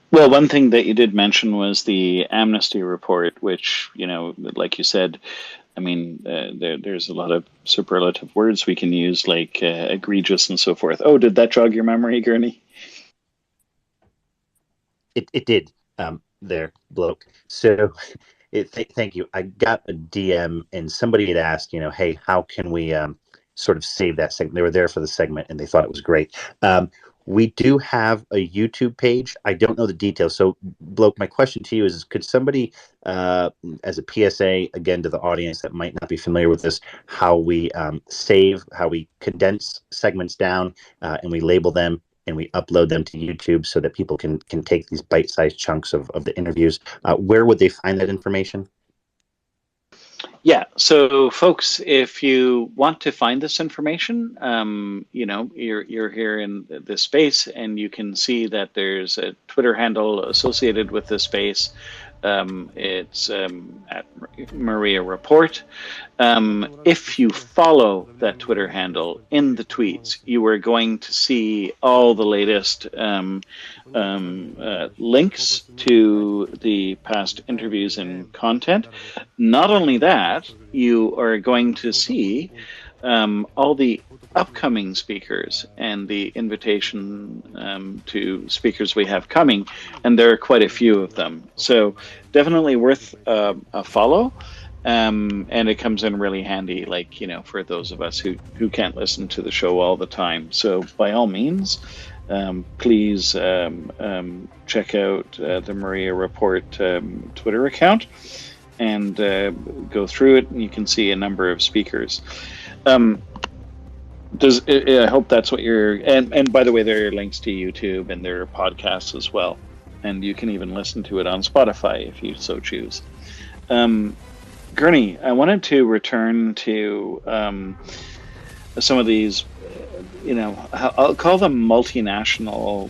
Speaker 20: Well, one thing that you did mention was the Amnesty report, which, like you said, I mean, there's a lot of superlative words we can use, like egregious and so forth. Oh, did that jog your memory, Gurney?
Speaker 19: It did, there, bloke. So thank you. I got a DM and somebody had asked, hey, how can we sort of save that segment? They were there for the segment and they thought it was great. We do have a YouTube page. I don't know the details. So, bloke, my question to you is, could somebody, as a PSA, again, to the audience that might not be familiar with this, how we save, how we condense segments down and we label them and we upload them to YouTube so that people can take these bite-sized chunks of the interviews. Where would they find that information?
Speaker 20: Yeah, so folks, if you want to find this information, you're here in this space and you can see that there's a Twitter handle associated with this space. It's at Maria Report. If you follow that Twitter handle in the tweets, you are going to see all the latest links to the past interviews and content. Not only that, you are going to see all the upcoming speakers and the invitation to speakers we have coming, and there are quite a few of them. So definitely worth a follow, and it comes in really handy, like, for those of us who can't listen to the show all the time. So by all means, please check out the Maria Report Twitter account and go through it, and you can see a number of speakers. I hope that's what you're, and by the way, there are links to YouTube and there are podcasts as well, and you can even listen to it on Spotify if you so choose. Gurney, I wanted to return to some of these, I'll call them multinational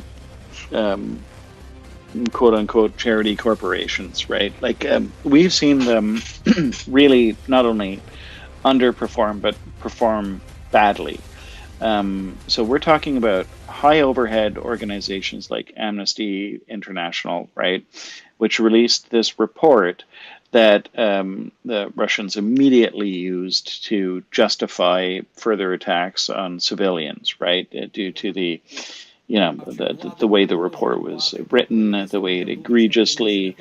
Speaker 20: quote unquote charity corporations, right? Like we've seen them really not only underperform but perform badly. So we're talking about high overhead organizations like Amnesty International, right, which released this report that the Russians immediately used to justify further attacks on civilians, right, due to the way the report was written, the way it egregiously,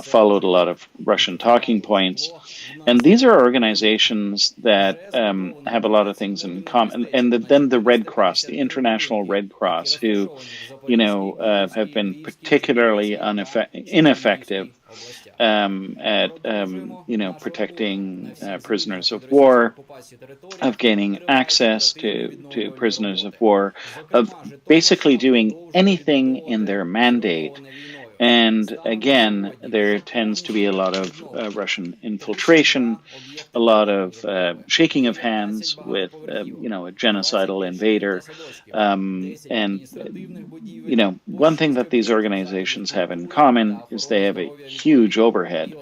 Speaker 20: followed a lot of Russian talking points. And these are organizations that have a lot of things in common. And then the Red Cross, the International Red Cross, who, have been particularly ineffective at protecting prisoners of war, of gaining access to prisoners of war, of basically doing anything in their mandate And again, there tends to be a lot of Russian infiltration, a lot of shaking of hands with, a genocidal invader. And, one thing that these organizations have in common is they have a huge overhead.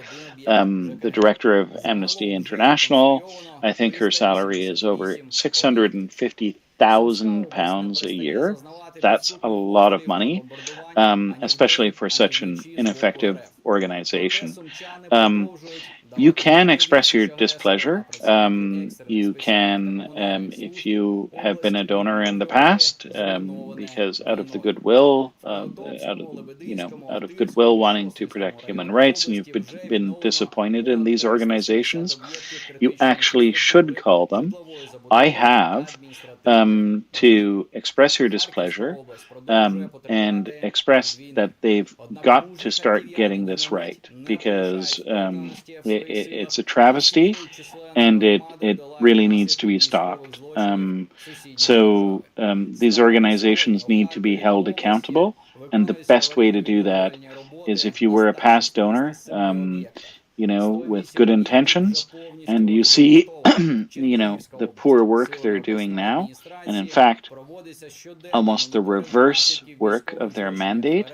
Speaker 20: The director of Amnesty International, I think her salary is over £650,000 a year. That's a lot of money, especially for such an ineffective organization. You can express your displeasure. You can, if you have been a donor in the past, because out of the goodwill, out of goodwill wanting to protect human rights, and you've been disappointed in these organizations, you actually should call them. I have, to express your displeasure and express that they've got to start getting this right, because it's a travesty and it really needs to be stopped. So these organizations need to be held accountable, and the best way to do that is if you were a past donor, with good intentions, and you see, the poor work they're doing now, and in fact, almost the reverse work of their mandate,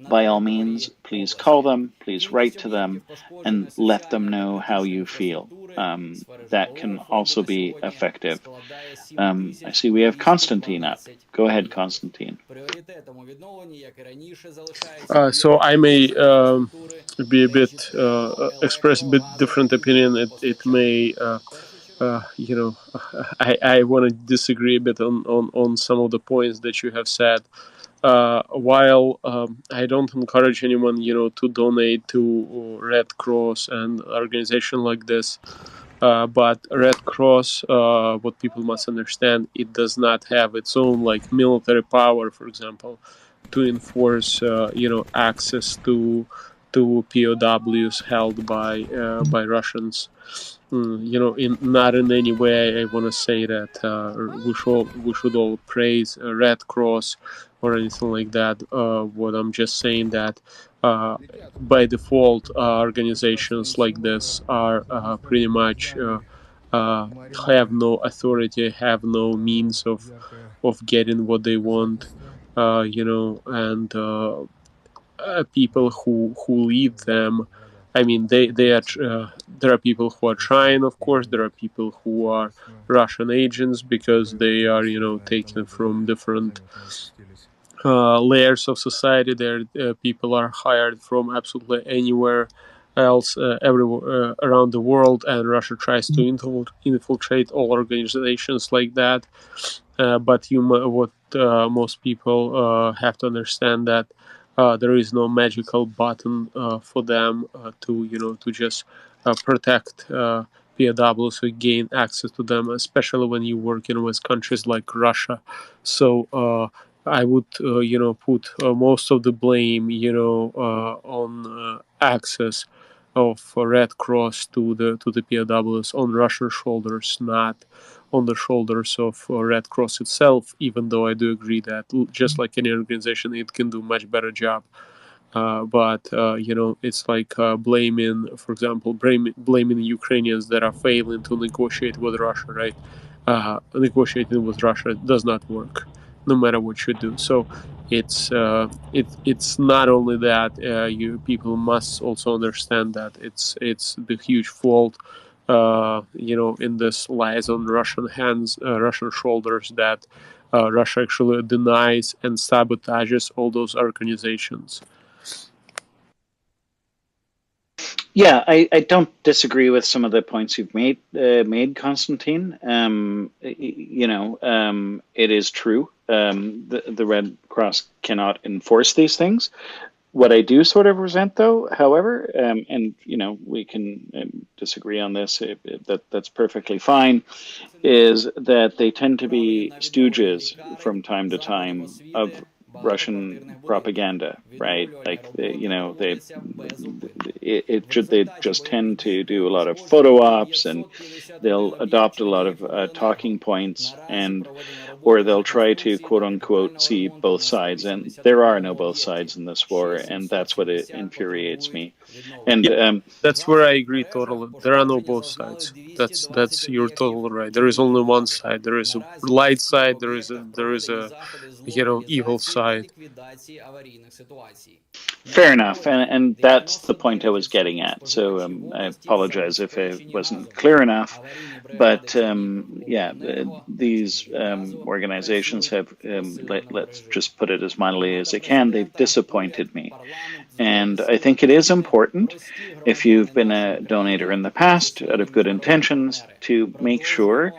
Speaker 20: by all means, please call them, please write to them, and let them know how you feel. That can also be effective. I see we have Constantine up. Go ahead, Constantine.
Speaker 6: So I may be a bit express a bit different opinion. It may, I want to disagree a bit on some of the points that you have said. While I don't encourage anyone, to donate to Red Cross and organization like this, but Red Cross, what people must understand, it does not have its own military power, for example, to enforce, access to POWs held by Russians. Not in any way I want to say that we should all praise Red Cross or anything like that. What I'm just saying that by default, organizations like this are pretty much have no authority, have no means of getting what they want, and people who lead them. I mean, they are. There are people who are trying, of course. There are people who are Russian agents because they are, taken from different layers of society. There, people are hired from absolutely anywhere else, everywhere around the world, and Russia tries to infiltrate all organizations like that. But most people have to understand that. There is no magical button for them to just protect POWs or gain access to them, especially when you're working with countries like Russia. So I would, put most of the blame, on access of Red Cross to the POWs on Russian shoulders, not on the shoulders of Red Cross itself, even though I do agree that just like any organization, it can do a much better job. But it's like blaming, for example, blaming Ukrainians that are failing to negotiate with Russia, right? Negotiating with Russia does not work, no matter what you do. So it's not only that. People must also understand that it's the huge fault. In this lies on Russian hands, Russian shoulders, that Russia actually denies and sabotages all those organizations.
Speaker 20: Yeah, I don't disagree with some of the points you've made, Constantine. It is true. The Red Cross cannot enforce these things. What I do sort of resent, though, however, and we can disagree on this, that's perfectly fine, is that they tend to be stooges from time to time of Russian propaganda, right? Like, they just tend to do a lot of photo ops, and they'll adopt a lot of talking points, or they'll try to quote unquote see both sides, and there are no both sides in this war, and that's what it infuriates me. And
Speaker 6: that's where I agree totally. There are no both sides. That's you're totally right. There is only one side. There is a light side. There is a evil side.
Speaker 20: Fair enough, and that's the point I was getting at. So I apologize if I wasn't clear enough, but these organizations have, let's just put it as mildly as I can, they've disappointed me. And I think it is important, if you've been a donator in the past out of good intentions, to make sure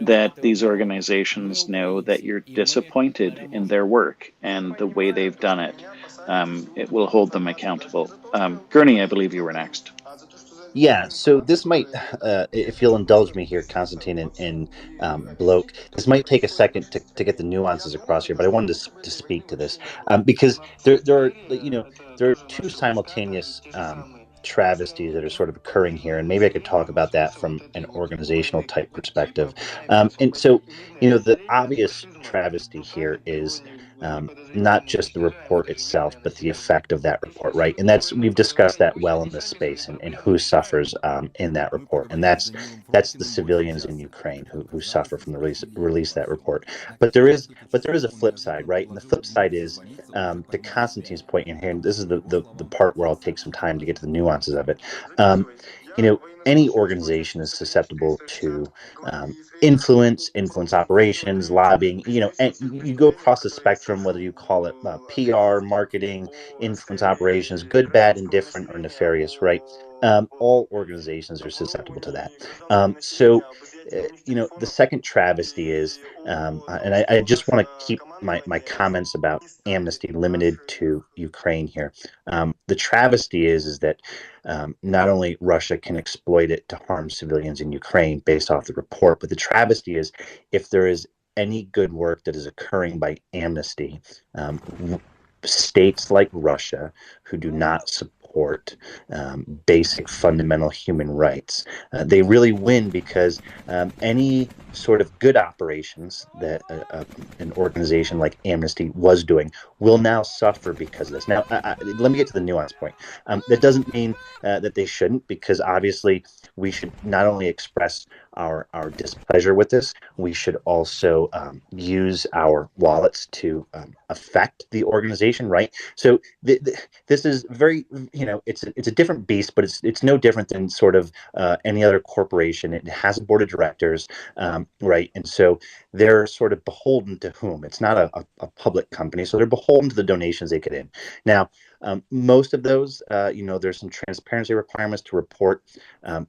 Speaker 20: that these organizations know that you're disappointed in their work and the way they've done it. It will hold them accountable. Gurney, I believe you were next.
Speaker 19: Yeah, so this might, if you'll indulge me here, Constantine and Bloke, this might take a second to get the nuances across here, but I wanted to speak to this because there are two simultaneous travesties that are sort of occurring here, and maybe I could talk about that from an organizational type perspective. And so, the obvious travesty here is not just the report itself, but the effect of that report, right? And we've discussed that well in this space, and who suffers in that report, and that's the civilians in Ukraine who suffer from the release of that report. But there is a flip side, right? And the flip side is to Constantine's point in here, and this is the part where I'll take some time to get to the nuances of it. Any organization is susceptible to influence operations, lobbying, and you go across the spectrum, whether you call it PR, marketing, influence operations, good, bad, indifferent, or nefarious, right? All organizations are susceptible to that. So the second travesty is, and I just want to keep my comments about amnesty limited to Ukraine here. The travesty is that not only Russia can exploit it to harm civilians in Ukraine based off the report, but the travesty is if there is any good work that is occurring by amnesty, states like Russia who do not support basic fundamental human rights, they really win, because any sort of good operations that an organization like Amnesty was doing will now suffer because of this. Now, let me get to the nuance point. That doesn't mean that they shouldn't, because obviously we should not only express our displeasure with this, we should also use our wallets to affect the organization, right? So this is very, it's a different beast, but it's no different than sort of any other corporation. It has a board of directors, right? And so they're sort of beholden to whom? It's not a public company, so they're beholden to the donations they get in. Now, most of those, there's some transparency requirements to report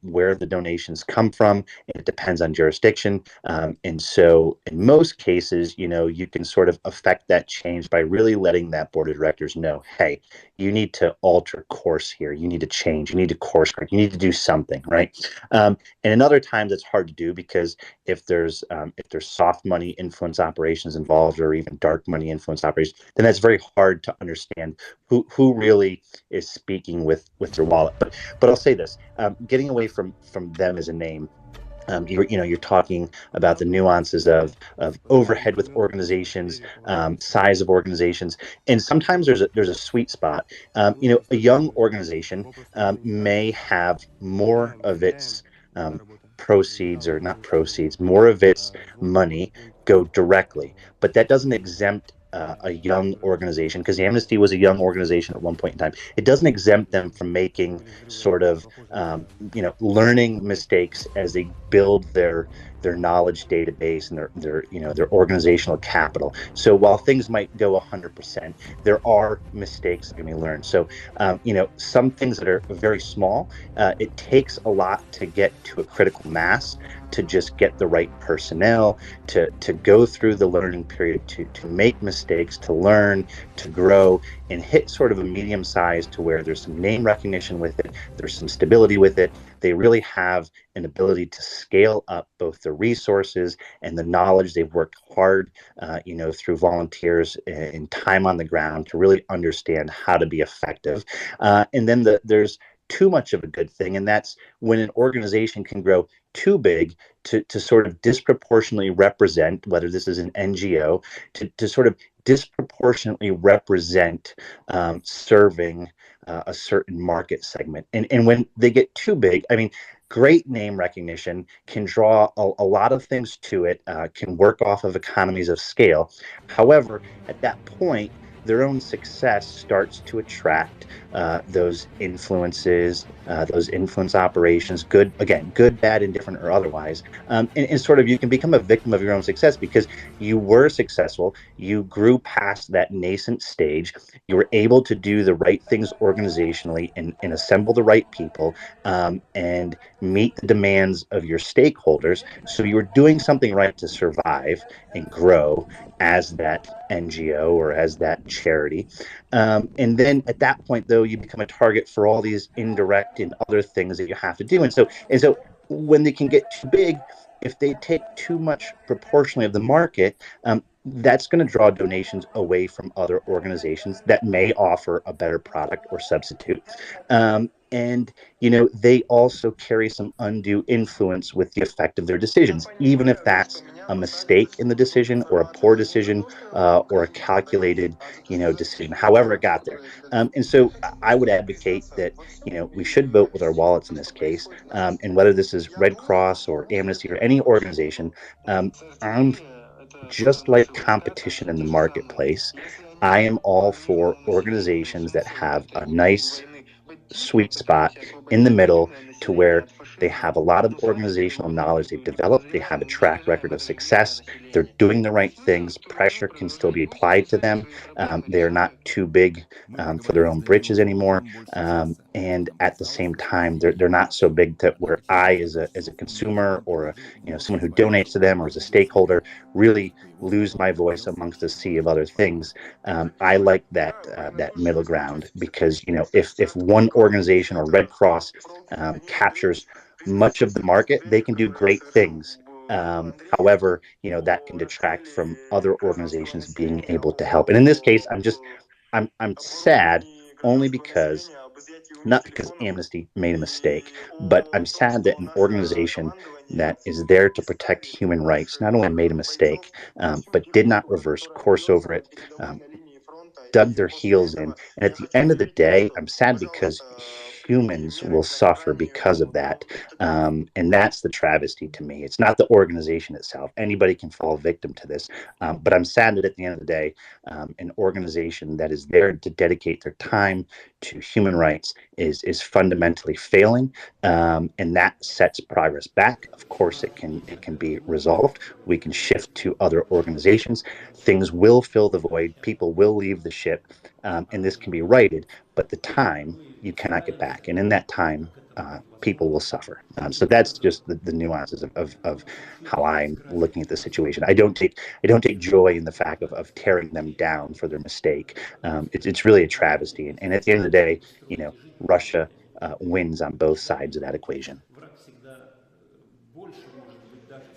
Speaker 19: where the donations come from. It depends on jurisdiction. And so in most cases, you can sort of affect that change by really letting that board of directors know, hey, you need to alter course here. You need to change. You need to course correct. You need to do something, right? And in other times, it's hard to do, because if there's soft money influence operations involved, or even dark money influence operations, then that's very hard to understand who really is speaking with their wallet. But I'll say this: getting away from them as a name. You're talking about the nuances of overhead with organizations, size of organizations, and sometimes there's a sweet spot. A young organization may have more of its more of its money go directly, but that doesn't exempt a young organization, because Amnesty was a young organization at one point in time. It doesn't exempt them from making sort of learning mistakes as they build their knowledge database and their organizational capital. So while things might go 100%, there are mistakes that can be learned. So some things that are very small, it takes a lot to get to a critical mass, to just get the right personnel, to go through the learning period, to make mistakes, to learn, to grow, and hit sort of a medium size to where there's some name recognition with it, there's some stability with it. they really have an ability to scale up both the resources and the knowledge. They've worked hard, through volunteers and time on the ground to really understand how to be effective. And then there's too much of a good thing, and that's when an organization can grow too big to sort of disproportionately represent, whether this is an NGO, to sort of disproportionately represent serving a certain market segment. And when they get too big, I mean, great name recognition can draw a lot of things to it, can work off of economies of scale. However, at that point, their own success starts to attract those influences, those influence operations, good, bad, indifferent, or otherwise. And sort of you can become a victim of your own success because you were successful, you grew past that nascent stage, you were able to do the right things organizationally and assemble the right people and meet the demands of your stakeholders. So you were doing something right to survive and grow as that NGO or as that charity. And then at that point, though, you become a target for all these indirect and other things that you have to do. And so when they can get too big, if they take too much proportionally of the market, that's going to draw donations away from other organizations that may offer a better product or substitute. And, they also carry some undue influence with the effect of their decisions, even if that's a mistake in the decision or a poor decision or a calculated, decision, however it got there. And so I would advocate that, we should vote with our wallets in this case. And whether this is Red Cross or Amnesty or any organization, I'm just like competition in the marketplace. I am all for organizations that have a nice sweet spot in the middle to where they have a lot of organizational knowledge they've developed, they have a track record of success, they're doing the right things, pressure can still be applied to them, they're not too big for their own britches anymore, and at the same time they're not so big that where I as a consumer or someone who donates to them or as a stakeholder really lose my voice amongst a sea of other things. I like that middle ground because if one organization or Red Cross captures much of the market, they can do great things. However, that can detract from other organizations being able to help. And in this case, I'm sad only because, not because Amnesty made a mistake, but I'm sad that an organization that is there to protect human rights not only made a mistake, but did not reverse course over it, dug their heels in. And at the end of the day, I'm sad because humans will suffer because of that. And that's the travesty to me. It's not the organization itself. Anybody can fall victim to this. But I'm sad that at the end of the day, an organization that is there to dedicate their time to human rights is fundamentally failing. And that sets progress back. Of course, it can be resolved. We can shift to other organizations. Things will fill the void. People will leave the ship. And this can be righted. But the time you cannot get back. And in that time, people will suffer. So that's just the nuances of how I'm looking at the situation. I don't take joy in the fact of tearing them down for their mistake. It's really a travesty. And at the end of the day, Russia wins on both sides of that equation.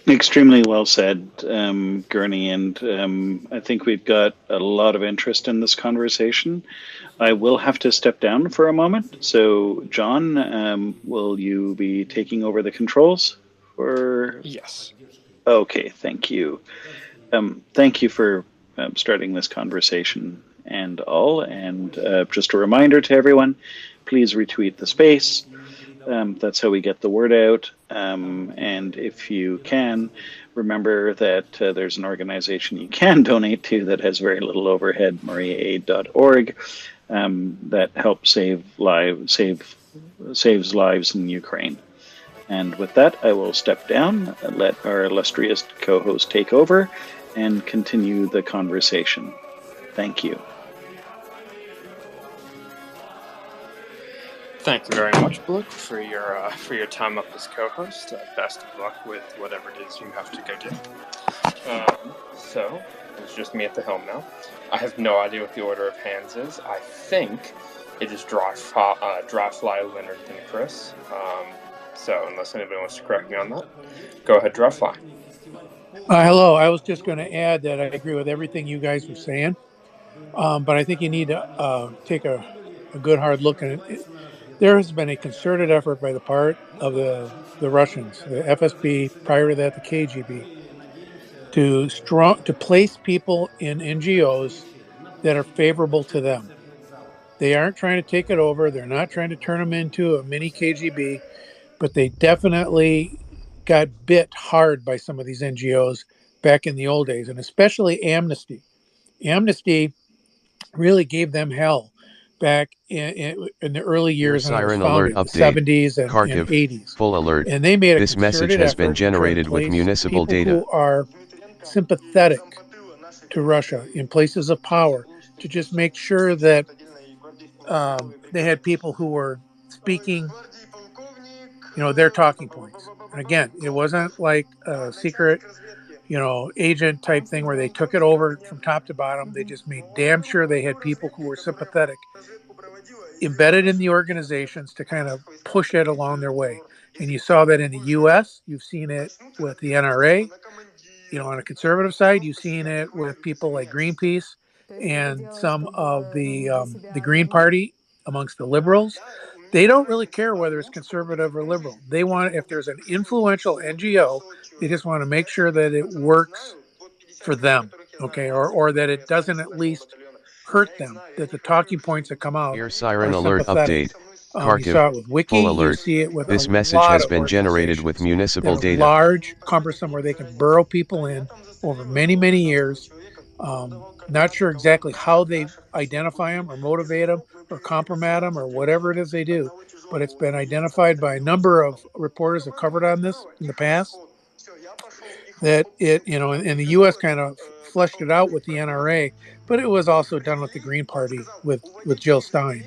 Speaker 20: Extremely well said, Gurney, and I think we've got a lot of interest in this conversation. I will have to step down for a moment. So, John, will you be taking over the controls?
Speaker 6: Yes.
Speaker 20: Okay, thank you. Thank you for starting this conversation and all. And just a reminder to everyone, please retweet the space. That's how we get the word out. And if you can, remember that there's an organization you can donate to that has very little overhead, mariaaid.org, that helps saves lives in Ukraine. And with that, I will step down, let our illustrious co-host take over, and continue the conversation. Thank you.
Speaker 6: Thank you very much, Blake, for your time up as co-host. Best of luck with whatever it is you have to go do. So, it's just me at the helm now. I have no idea what the order of hands is. I think it is Dryfly, Leonard, then Chris.
Speaker 22: So unless anybody wants to correct me on that, go ahead, Drawfly.
Speaker 8: Hello. I was just going to add that I agree with everything you guys were saying, but I think you need to take a good hard look at it. There has been a concerted effort by the part of the Russians, the FSB, prior to that, the KGB, to place people in NGOs that are favorable to them. They aren't trying to take it over. They're not trying to turn them into a mini KGB, but they definitely got bit hard by some of these NGOs back in the old days, and especially Amnesty. Amnesty really gave them hell back in the early years when it was
Speaker 2: Siren
Speaker 8: founded,
Speaker 2: alert
Speaker 8: the
Speaker 2: update.
Speaker 8: 70s and
Speaker 2: Kharkiv,
Speaker 8: 80s.
Speaker 2: full alert.
Speaker 8: And they made a
Speaker 2: This message
Speaker 8: concerted
Speaker 2: has been
Speaker 8: effort to try to
Speaker 2: generated with
Speaker 8: place
Speaker 2: municipal
Speaker 8: people
Speaker 2: data.
Speaker 8: who are sympathetic to Russia in places of power to just make sure that they had people who were speaking, their talking points. And again, it wasn't like a secret, agent type thing where they took it over from top to bottom. They just made damn sure they had people who were sympathetic embedded in the organizations to kind of push it along their way. And you saw that in the US, you've seen it with the NRA, on a conservative side, you've seen it with people like Greenpeace and some of the Green Party amongst the liberals. They don't really care whether it's conservative or liberal. They want, if there's an influential NGO, they just want to make sure that it works for them, okay, or that it doesn't at least hurt them, that the talking points that come out
Speaker 2: Air siren
Speaker 8: are
Speaker 2: alert
Speaker 8: sympathetic.
Speaker 2: update.
Speaker 8: You saw it with Wiki,
Speaker 2: full
Speaker 8: you
Speaker 2: alert.
Speaker 8: see it with
Speaker 2: This
Speaker 8: a
Speaker 2: message
Speaker 8: lot
Speaker 2: has
Speaker 8: of
Speaker 2: been generated with municipal
Speaker 8: that are
Speaker 2: data.
Speaker 8: large, cumbersome, where they can burrow people in over many, many years. Not sure exactly how they identify them or motivate them or compromise them or whatever it is they do, but it's been identified by a number of reporters have covered on this in the past. That it, and the U.S. kind of fleshed it out with the NRA, but it was also done with the Green Party with Jill Stein.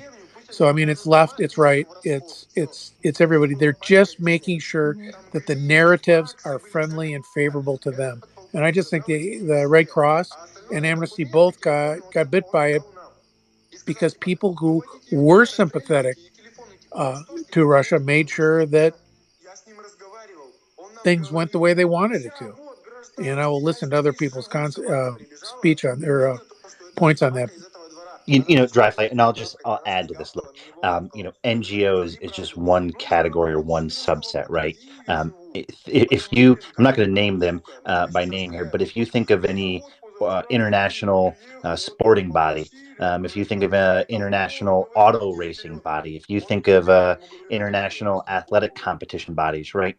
Speaker 8: So I mean, it's left, it's right, it's everybody. They're just making sure that the narratives are friendly and favorable to them. And I just think the Red Cross and Amnesty both got bit by it because people who were sympathetic to Russia made sure that things went the way they wanted it to. And I will listen to other people's speech on their points on that.
Speaker 19: Dryfly, and I'll add to this. Look, NGOs is just one category or one subset, right? If you, I'm not going to name them by name here, but if you think of any international sporting body, if you think of an international auto racing body, if you think of international athletic competition bodies, right?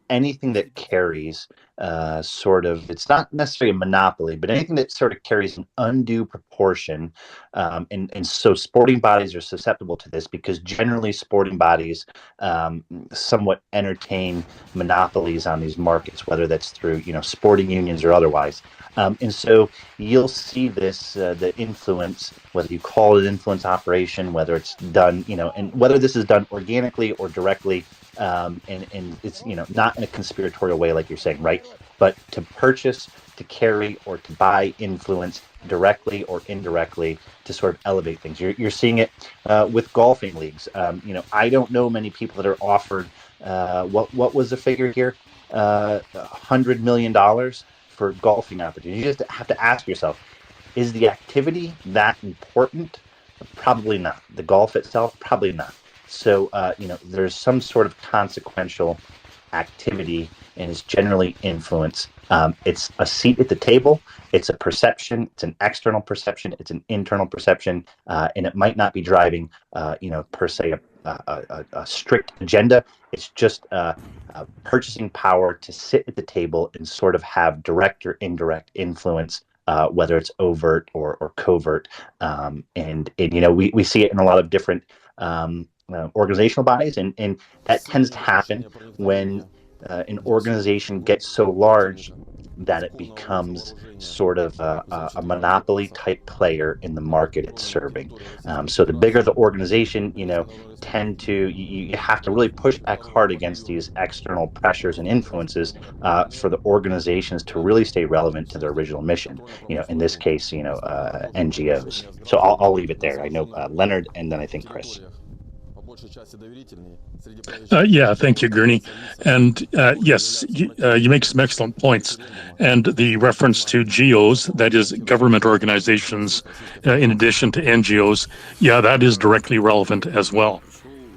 Speaker 19: Anything that carries it's not necessarily a monopoly, but anything that sort of carries an undue proportion. And so sporting bodies are susceptible to this because generally sporting bodies somewhat entertain monopolies on these markets, whether that's through, sporting unions or otherwise. And so you'll see this, the influence, whether you call it influence operation, whether it's done, and whether this is done organically or directly, and it's, not in a conspiratorial way, like you're saying, right? But to purchase, to carry, or to buy influence directly or indirectly to sort of elevate things. You're seeing it with golfing leagues. I don't know many people that are offered, what was the figure here? $100 million for golfing opportunities. You just have to ask yourself, is the activity that important? Probably not. The golf itself, probably not. So, there's some sort of consequential activity, and it's generally influence. It's a seat at the table. It's a perception. It's an external perception. It's an internal perception, and it might not be driving, per se, a strict agenda. It's just purchasing power to sit at the table and sort of have direct or indirect influence, whether it's overt or covert. And we see it in a lot of different organizational bodies, and that tends to happen when an organization gets so large that it becomes sort of a monopoly type player in the market it's serving. So the bigger the organization, you have to really push back hard against these external pressures and influences for the organizations to really stay relevant to their original mission. In this case, NGOs. So I'll leave it there. I know Leonard, and then I think Chris.
Speaker 16: Yeah, thank you, Gurney. And yes, you make some excellent points. And the reference to GOs, that is government organizations, in addition to NGOs, yeah, that is directly relevant as well.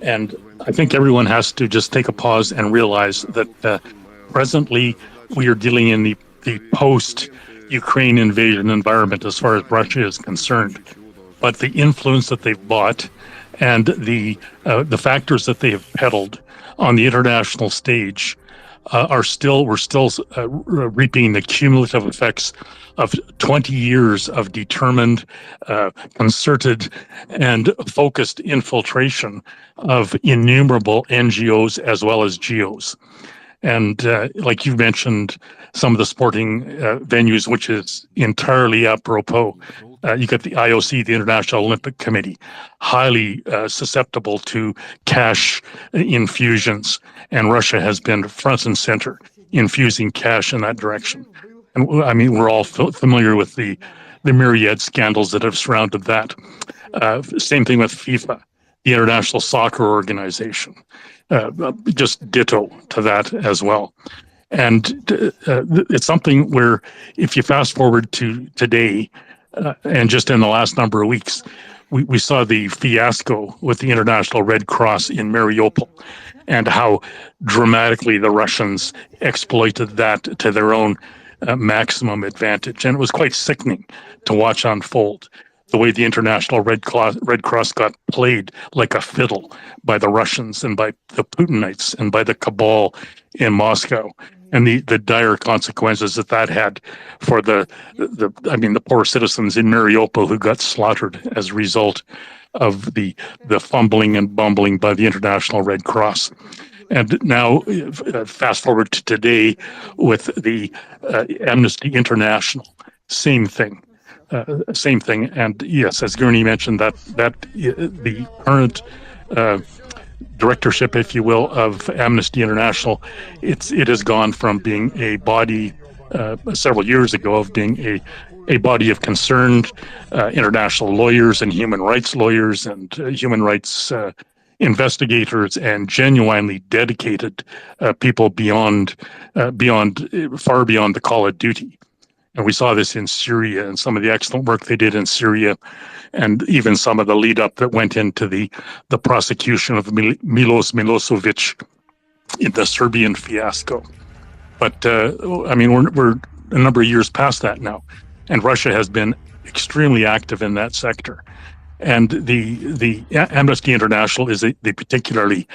Speaker 16: And I think everyone has to just take a pause and realize that presently we are dealing in the post-Ukraine invasion environment as far as Russia is concerned. But the influence that they've bought and the factors that they have peddled on the international stage we're still reaping the cumulative effects of 20 years of determined, concerted, and focused infiltration of innumerable NGOs as well as GOs. And like you mentioned, some of the sporting venues, which is entirely apropos. You got the IOC, the International Olympic Committee, highly susceptible to cash infusions, and Russia has been front and center infusing cash in that direction. And I mean, we're all familiar with the myriad scandals that have surrounded that. Same thing with FIFA, the International Soccer Organization, just ditto to that as well. And it's something where if you fast forward to today, and just in the last number of weeks, we saw the fiasco with the International Red Cross in Mariupol and how dramatically the Russians exploited that to their own maximum advantage. And it was quite sickening to watch unfold, the way the International Red Cross got played like a fiddle by the Russians and by the Putinites and by the cabal in Moscow. And the dire consequences that had for the poor citizens in Mariupol who got slaughtered as a result of the fumbling and bumbling by the International Red Cross. And now, fast forward to today with the Amnesty International, same thing. And yes, as Gurney mentioned, that the current directorship, if you will, of Amnesty International, it has gone from being a body several years ago of being a body of concerned international lawyers and human rights lawyers and human rights investigators and genuinely dedicated people far beyond the call of duty. And we saw this in Syria and some of the excellent work they did in Syria, and even some of the lead up that went into the prosecution of Milos Milosevic in the Serbian fiasco. But we're a number of years past that now, and Russia has been extremely active in that sector. And the Amnesty International is the particularly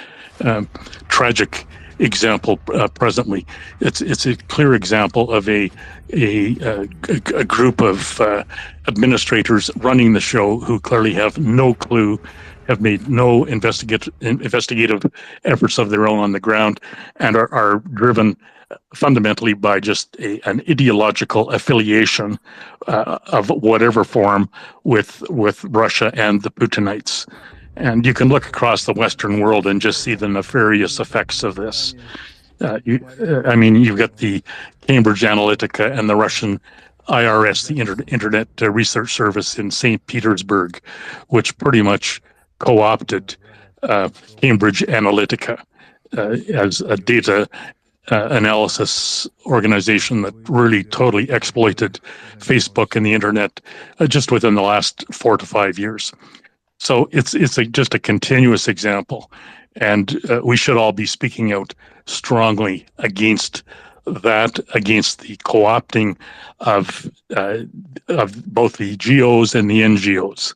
Speaker 16: tragic example presently. It's a clear example of a group of administrators running the show who clearly have no clue, have made no investigative efforts of their own on the ground, and are driven fundamentally by just an ideological affiliation of whatever form with Russia and the Putinites. And you can look across the Western world and just see the nefarious effects of this. You've got the Cambridge Analytica and the Russian IRS, the Internet Research Service in St. Petersburg, which pretty much co-opted Cambridge Analytica as a data analysis organization that really totally exploited Facebook and the Internet just within the last 4 to 5 years. So it's just a continuous example, and we should all be speaking out strongly against that, against the co-opting of both the GOs and the NGOs.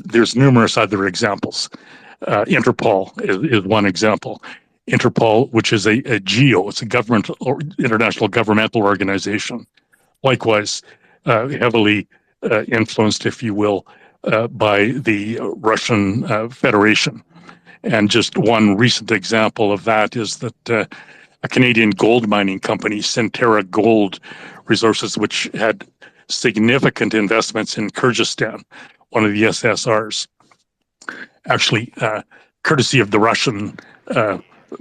Speaker 16: There's numerous other examples. Interpol is one example. Interpol, which is a GO, it's a international governmental organization, likewise heavily influenced, if you will, by the Russian Federation. And just one recent example of that is that a Canadian gold mining company, Centerra Gold Resources, which had significant investments in Kyrgyzstan, one of the SSRs, actually, courtesy of the Russian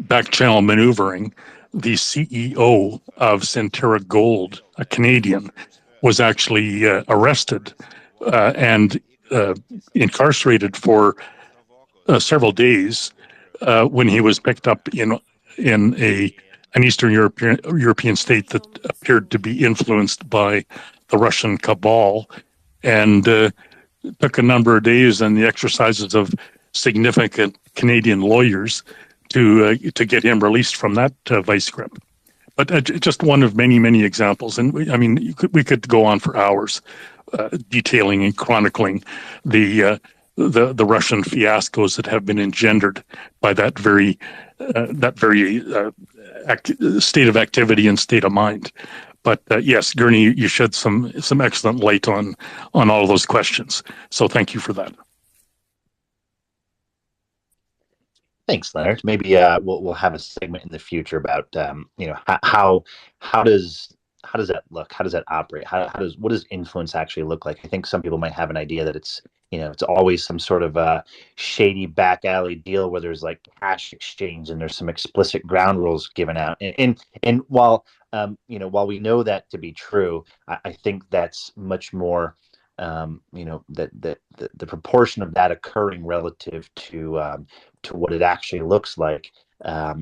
Speaker 16: back channel maneuvering, the CEO of Centerra Gold, a Canadian, was actually arrested and incarcerated for several days when he was picked up in an Eastern European state that appeared to be influenced by the Russian cabal, and took a number of days and the exercises of significant Canadian lawyers to get him released from that vice grip. But just one of many, many examples. And we could go on for hours detailing and chronicling the Russian fiascos that have been engendered by that very state of activity and state of mind. But yes, Gurney, you shed some excellent light on all of those questions. So thank you for that.
Speaker 19: Thanks, Leonard. Maybe we'll have a segment in the future about how does that look? How does that operate? What does influence actually look like? I think some people might have an idea that it's always some sort of a shady back alley deal where there's like cash exchange and there's some explicit ground rules given out. And while while we know that to be true, I think that's much more that the proportion of that occurring relative to what it actually looks like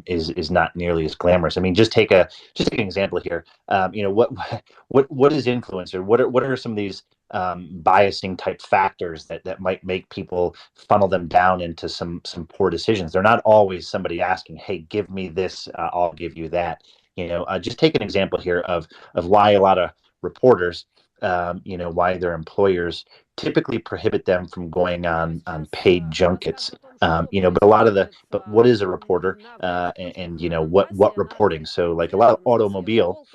Speaker 19: is not nearly as glamorous. I mean, just take an example here. What is influence, or what are some of these biasing type factors that might make people funnel them down into some poor decisions? They're not always somebody asking, "Hey, give me this, I'll give you that." Just take an example here of why a lot of reporters, why their employers typically prohibit them from going on paid junkets. But what is a reporter, and what reporting? So like a lot of automobile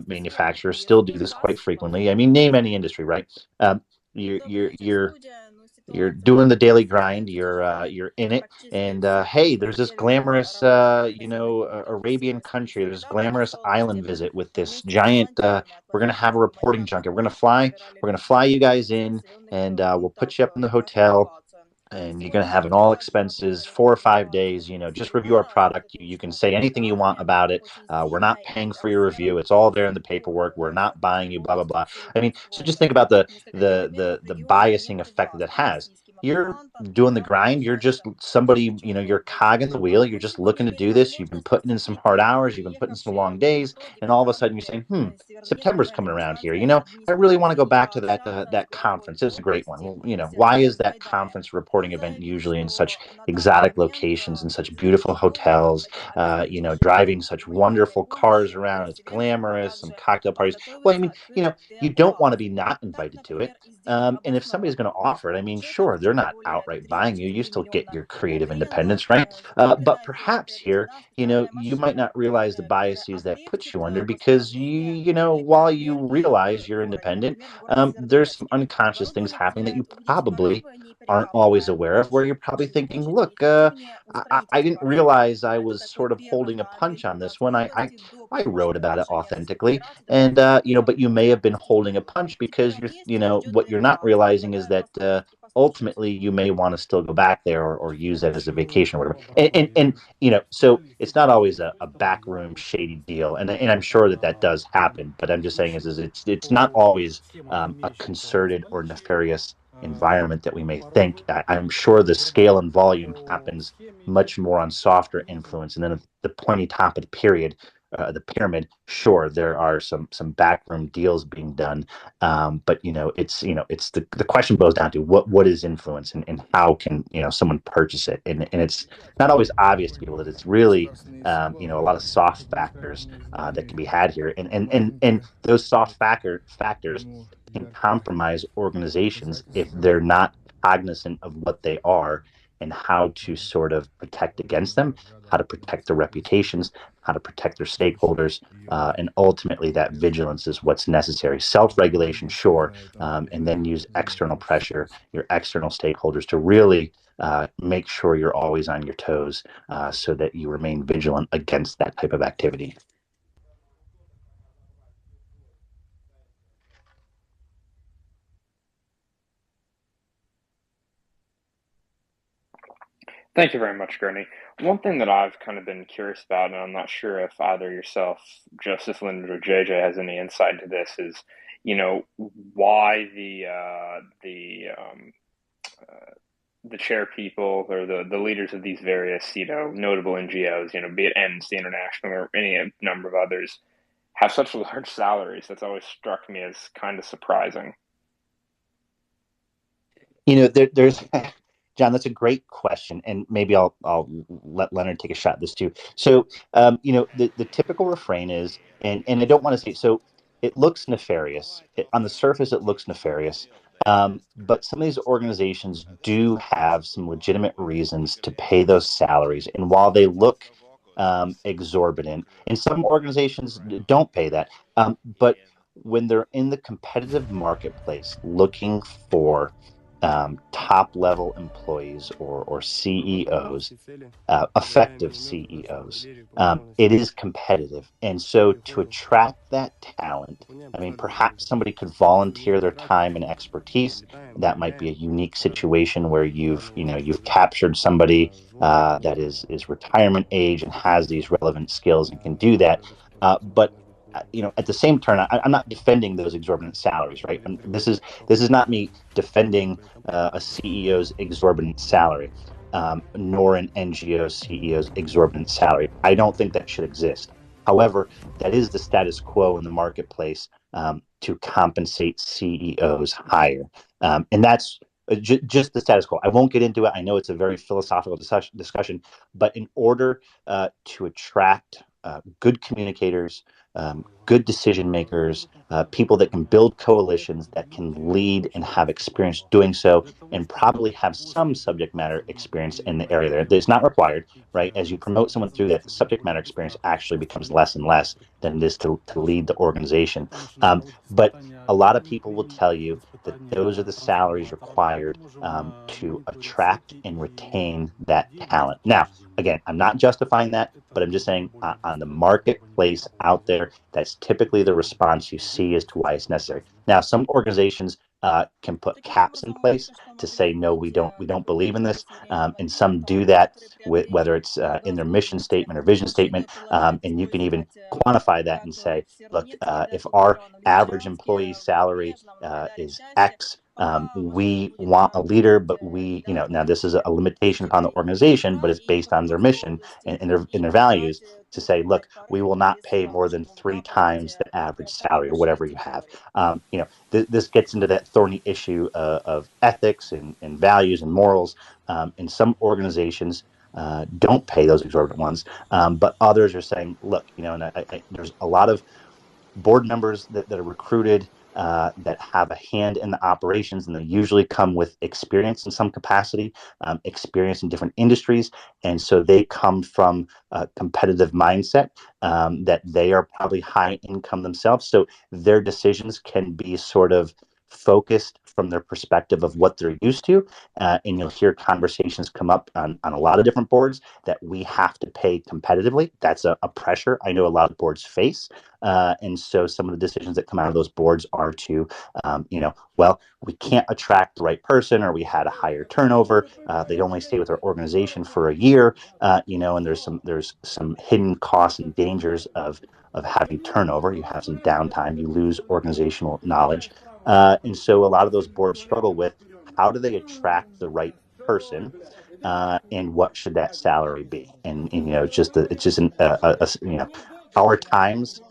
Speaker 19: manufacturers still do this quite frequently. I mean, name any industry, right? You're doing the daily grind. You're in it, and hey, there's this glamorous Arabian country. There's glamorous island visit with this giant. We're gonna have a reporting junket. We're gonna fly you guys in, and we'll put you up in the hotel. And you're going to have an all expenses 4 or 5 days, just review our product. You can say anything you want about it. We're not paying for your review. It's all there in the paperwork. We're not buying you, blah, blah, blah. I mean, so just think about the biasing effect that has. You're doing the grind. You're just somebody, you're cog in the wheel. You're just looking to do this. You've been putting in some hard hours. You've been putting in some long days. And all of a sudden you're saying, September's coming around here. I really want to go back to that conference. It's a great one. Well, why is that conference reporting event usually in such exotic locations and such beautiful hotels, driving such wonderful cars around? It's glamorous, some cocktail parties. Well, I mean, you don't want to be not invited to it. And if somebody's going to offer it, I mean, sure, they're not outright buying you. You still get your creative independence, right? But perhaps here, you might not realize the biases that put you under, because while you realize you're independent, there's some unconscious things happening that you probably aren't always aware of, where you're probably thinking, look, I didn't realize I was sort of holding a punch on this one. I wrote about it authentically, and but you may have been holding a punch because what you're not realizing is that ultimately you may want to still go back there, or use that as a vacation or whatever. And so it's not always a backroom shady deal, and I'm sure that does happen. But I'm just saying is it's not always a concerted or nefarious environment that we may think. I'm sure the scale and volume happens much more on softer influence, and then at the pointy top of the the pyramid, sure, there are some backroom deals being done, but it's the question boils down to what is influence, and how can someone purchase it, and it's not always obvious to people that it's really a lot of soft factors that can be had here, and those soft factors can compromise organizations if they're not cognizant of what they are and how to sort of protect against them, how to protect their reputations, how to protect their stakeholders, and ultimately that vigilance is what's necessary. Self-regulation, sure, and then use external pressure, your external stakeholders, to really make sure you're always on your toes, so that you remain vigilant against that type of activity.
Speaker 21: Thank you very much, Gurney. One thing that I've kind of been curious about, and I'm not sure if either yourself, Joseph, Leonard, or JJ has any insight into this, is, why the chair people or the leaders of these various, notable NGOs, be it Amnesty International or any number of others, have such large salaries. That's always struck me as kind of surprising.
Speaker 19: There's John, that's a great question, and maybe I'll let Leonard take a shot at this too. So, the typical refrain is, and I don't want to say so. It looks nefarious. On the surface, it looks nefarious, but some of these organizations do have some legitimate reasons to pay those salaries, and while they look exorbitant, and some organizations don't pay that, but when they're in the competitive marketplace looking for top level employees or CEOs, effective CEOs, it is competitive. And so to attract that talent, I mean, perhaps somebody could volunteer their time and expertise. That might be a unique situation where you've captured somebody that is retirement age and has these relevant skills and can do that. But at the same turn, I'm not defending those exorbitant salaries, right? And this is not me defending a CEO's exorbitant salary, nor an NGO CEO's exorbitant salary. I don't think that should exist. However, that is the status quo in the marketplace to compensate CEOs higher, and that's just the status quo. I won't get into it. I know it's a very philosophical discussion, but in order to attract good communicators, good decision makers, people that can build coalitions, that can lead and have experience doing so, and probably have some subject matter experience in the area there. It's not required, right? As you promote someone through that, the subject matter experience actually becomes less and less than it is to lead the organization. But a lot of people will tell you that those are the salaries required to attract and retain that talent. Now, again, I'm not justifying that, but I'm just saying on the marketplace out there, that's typically the response you see as to why it's necessary. Now, some organizations can put caps in place to say, no, we don't believe in this, and some do that with whether it's in their mission statement or vision statement, and you can even quantify that and say, look, if our average employee salary is X, we want a leader, but now this is a limitation upon the organization, but it's based on their mission and their values, to say, look, we will not pay more than 3 times the average salary or whatever you have. This gets into that thorny issue of ethics and values and morals. And some organizations don't pay those exorbitant ones, but others are saying, look, and there's a lot of board members that are recruited that have a hand in the operations, and they usually come with experience in some capacity, experience in different industries, and so they come from a competitive mindset that they are probably high income themselves, so their decisions can be sort of focused from their perspective of what they're used to, and you'll hear conversations come up on a lot of different boards that we have to pay competitively. That's a pressure I know a lot of boards face, and so some of the decisions that come out of those boards are to, well, we can't attract the right person, or we had a higher turnover. They only stay with our organization for a year, and there's some hidden costs and dangers of having turnover. You have some downtime, you lose organizational knowledge. And so a lot of those boards struggle with how do they attract the right person, and what should that salary be? And it's just our times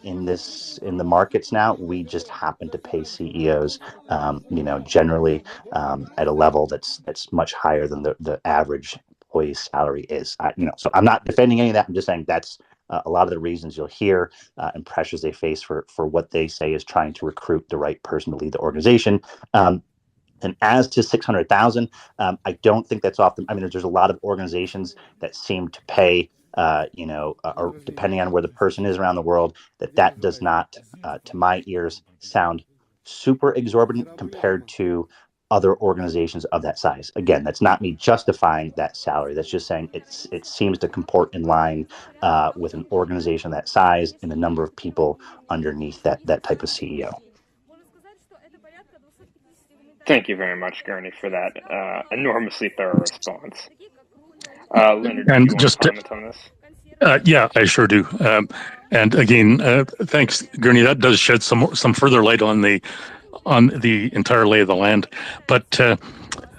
Speaker 19: in the markets now. We just happen to pay CEOs, generally at a level that's much higher than the average employee salary is. So I'm not defending any of that. I'm just saying that's a lot of the reasons you'll hear and pressures they face for what they say is trying to recruit the right person to lead the organization. And as to 600,000, I don't think that's often. I mean, there's a lot of organizations that seem to pay, or depending on where the person is around the world, that does not, to my ears, sound super exorbitant compared to other organizations of that size. Again, that's not me justifying that salary. That's just saying it seems to comport in line with an organization that size and the number of people underneath that type of CEO.
Speaker 21: Thank you very much, Gurney, for that enormously thorough response. Leonard, do you want to comment on this?
Speaker 16: Yeah, I sure do. And again, thanks, Gurney. That does shed some further light on on the entire lay of the land. But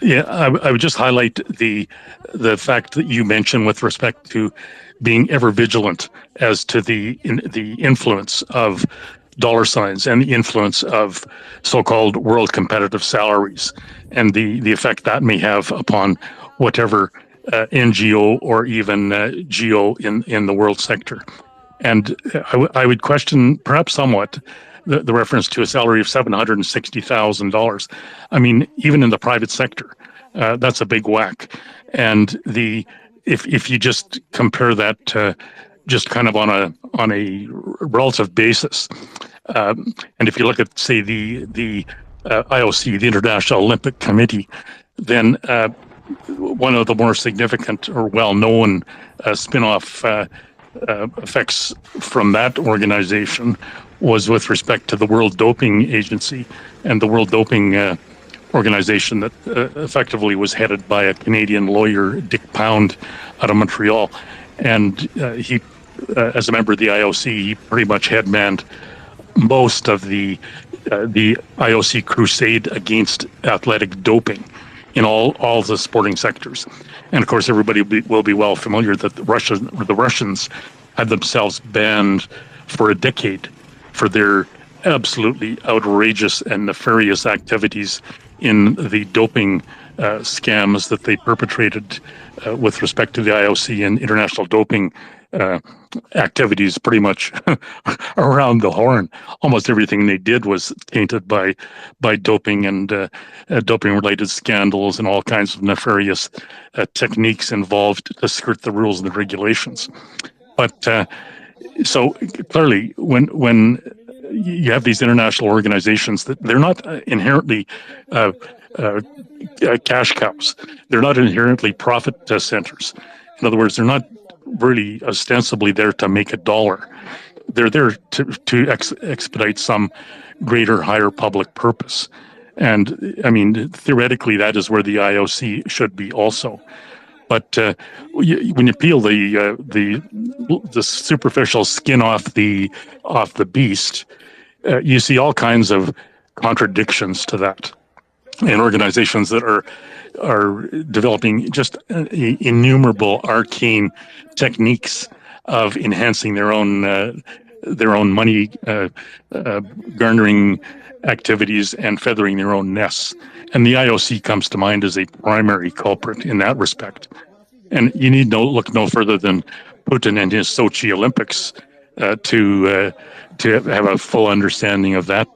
Speaker 16: yeah, I would just highlight the fact that you mentioned with respect to being ever vigilant as to the influence of dollar signs and the influence of so-called world competitive salaries and the effect that may have upon whatever NGO or even GO in the world sector. And I would question perhaps somewhat the reference to a salary of $760,000. I mean, even in the private sector, that's a big whack. And if you just compare that just kind of on a relative basis, and if you look at, say, the IOC, the International Olympic Committee, then one of the more significant or well-known spin-off effects from that organization was with respect to the World Doping Agency and the World Doping organization that effectively was headed by a Canadian lawyer, Dick Pound, out of Montreal. And he, as a member of the IOC, he pretty much headmanned most of the IOC crusade against athletic doping in all the sporting sectors. And of course, everybody will be well familiar that the Russians had themselves banned for a decade for their absolutely outrageous and nefarious activities in the doping scams that they perpetrated with respect to the IOC and international doping activities pretty much around the horn. Almost everything they did was tainted by doping and doping-related scandals and all kinds of nefarious techniques involved to skirt the rules and the regulations. But so clearly, when you have these international organizations, that they're not inherently cash cows. They're not inherently profit centers. In other words, they're not really ostensibly there to make a dollar. They're there to expedite some greater, higher public purpose. And I mean, theoretically, that is where the IOC should be also. But when you peel the superficial skin off the beast, you see all kinds of contradictions to that, and organizations that are developing just innumerable arcane techniques of enhancing their own money garnering activities and feathering their own nests. And the IOC comes to mind as a primary culprit in that respect. And you need look no further than Putin and his Sochi Olympics to have a full understanding of that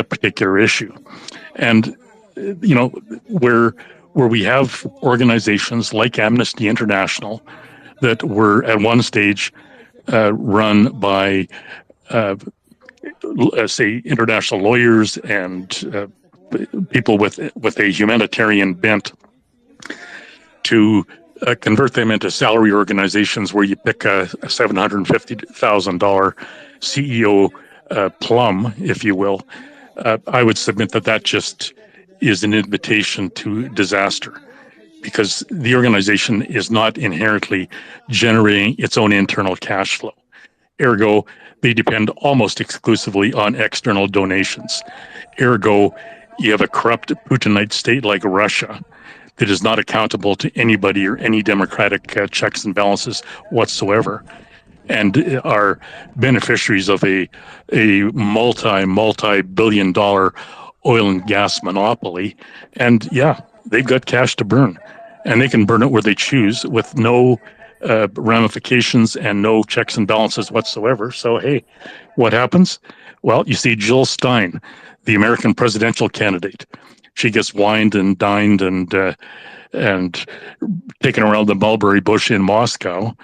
Speaker 16: particular issue. And you know, where we have organizations like Amnesty International that were at one stage run by say international lawyers and people with a humanitarian bent, to convert them into salary organizations where you pick a $750,000 CEO plum, if you will. I would submit that just is an invitation to disaster, because the organization is not inherently generating its own internal cash flow. Ergo, they depend almost exclusively on external donations. Ergo, you have a corrupt Putinite state like Russia that is not accountable to anybody or any democratic checks and balances whatsoever, and are beneficiaries of a multi-billion dollar oil and gas monopoly. And yeah, they've got cash to burn, and they can burn it where they choose with no ramifications and no checks and balances whatsoever. So hey, what happens? Well, you see Jill Stein, the American presidential candidate. She gets wined and dined and taken around the mulberry bush in Moscow.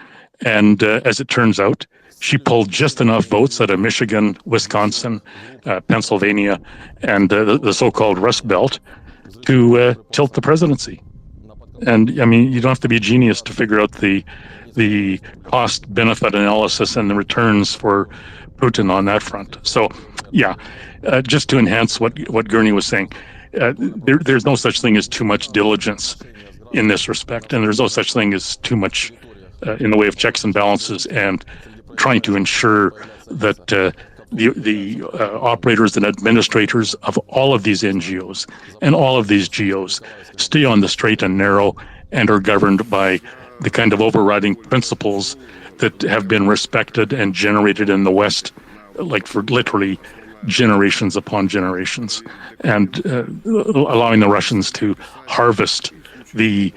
Speaker 16: And as it turns out, she pulled just enough votes out of Michigan, Wisconsin, Pennsylvania, and the so-called Rust Belt to tilt the presidency. And I mean, you don't have to be a genius to figure out the cost-benefit analysis and the returns for Putin on that front. So, yeah, just to enhance what Gurney was saying, there's no such thing as too much diligence in this respect, and there's no such thing as too much in the way of checks and balances and trying to ensure that the operators and administrators of all of these NGOs and all of these GOs stay on the straight and narrow and are governed by the kind of overriding principles that have been respected and generated in the West, like for literally generations upon generations, and allowing the Russians to harvest the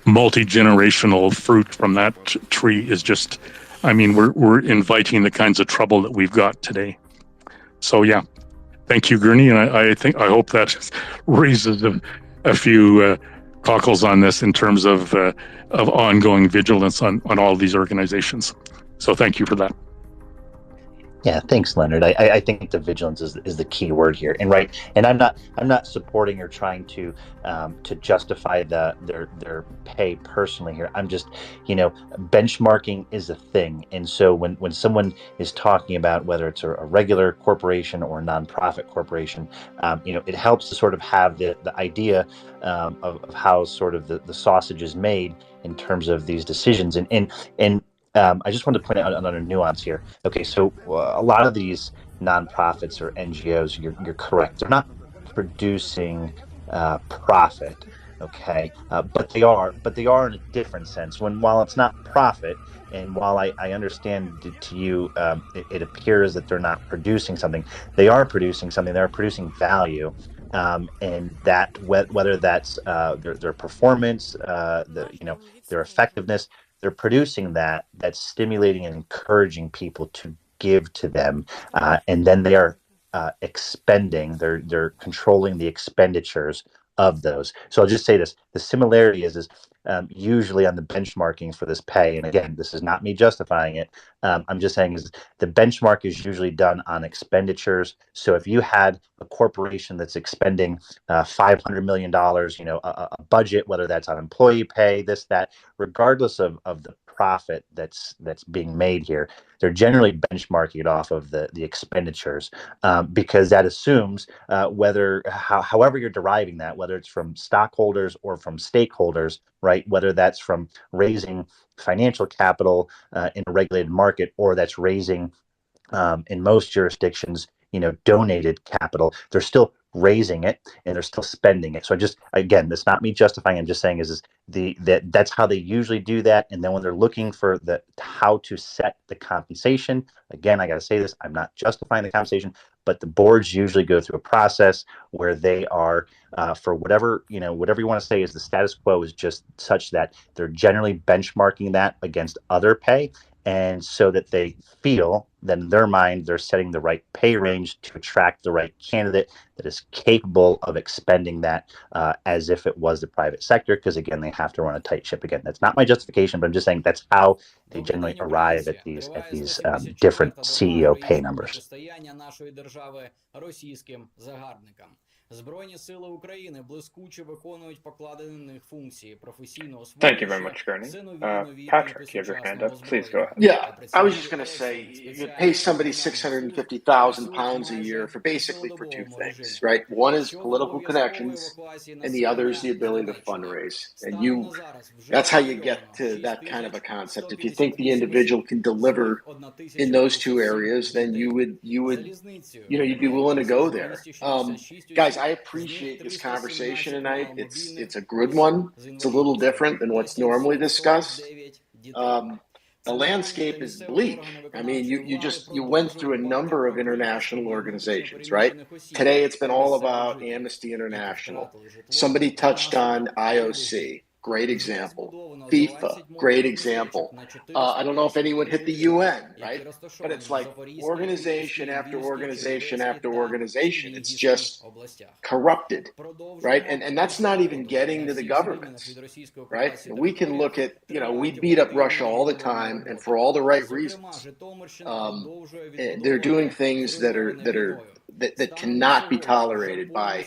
Speaker 16: multi-generational fruit from that tree is just, I mean, we're inviting the kinds of trouble that we've got today. So yeah, thank you, Gurney, and I hope that raises a few cockles on this in terms of ongoing vigilance on all these organizations. So thank you for that.
Speaker 19: Yeah, thanks, Leonard. I think the vigilance is the key word here, and right. And I'm not supporting or trying to justify their pay personally here. I'm just, benchmarking is a thing, and so when someone is talking about whether it's a regular corporation or a nonprofit corporation, it helps to sort of have the idea of how sort of the sausage is made in terms of these decisions, and I just wanted to point out another nuance here. Okay, so a lot of these nonprofits or NGOs, you're correct. They're not producing profit, okay, but they are in a different sense. While it's not profit, and while I understand to you, it appears that they're not producing something. They are producing something. They're producing value. And that whether that's their performance, their effectiveness, they're producing that's stimulating and encouraging people to give to them, and then they are expending. They're controlling the expenditures of those. So I'll just say this: the similarity is usually on the benchmarking for this pay, and again, this is not me justifying it. I'm just saying is the benchmark is usually done on expenditures. So if you had a corporation that's expending $500 million, a budget, whether that's on employee pay, this, that, regardless of the profit that's being made here, they're generally benchmarking it off of the expenditures, because that assumes however you're deriving that, whether it's from stockholders or from stakeholders, right? Whether that's from raising financial capital in a regulated market, or that's raising in most jurisdictions, donated capital, they're still raising it and they're still spending it. So again, that's not me justifying. I'm just saying that's how they usually do that. And then when they're looking for how to set the compensation, again, I got to say this: I'm not justifying the compensation, but the boards usually go through a process where they are for whatever you want to say is the status quo is just such that they're generally benchmarking that against other pay. And so that they feel that in their mind, they're setting the right pay range to attract the right candidate that is capable of expending that as if it was the private sector. Because again, they have to run a tight ship. Again, that's not my justification, but I'm just saying that's how they generally arrive at these different CEO pay numbers.
Speaker 21: Thank you very much, Gurney. Patrick, you have your hand up. Please go ahead.
Speaker 14: Yeah, I was just going to say, you pay somebody £650,000 a year for two things, right? One is political connections, and the other is the ability to fundraise. And that's how you get to that kind of a concept. If you think the individual can deliver in those two areas, then you'd be willing to go there. Guys, I appreciate this conversation tonight. It's a good one. It's a little different than what's normally discussed. The landscape is bleak. I mean, you went through a number of international organizations, right? Today, it's been all about Amnesty International. Somebody touched on IOC. Great example. FIFA, great example. I don't know if anyone hit the UN, right? But it's like organization after organization after organization. It's just corrupted, right? And that's not even getting to the governments, right? We can look at, we beat up Russia all the time and for all the right reasons. They're doing things that cannot be tolerated by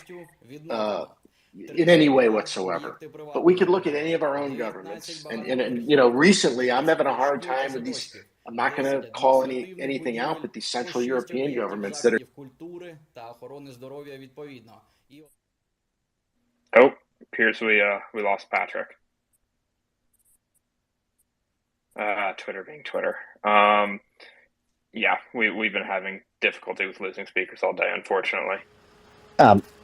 Speaker 14: in any way whatsoever. But we could look at any of our own governments, and recently I'm having a hard time with these. I'm not going to call anything out, but these Central European governments that are.
Speaker 21: Oh, appears we lost Patrick. Twitter being Twitter. Yeah, we've been having difficulty with losing speakers all day, unfortunately.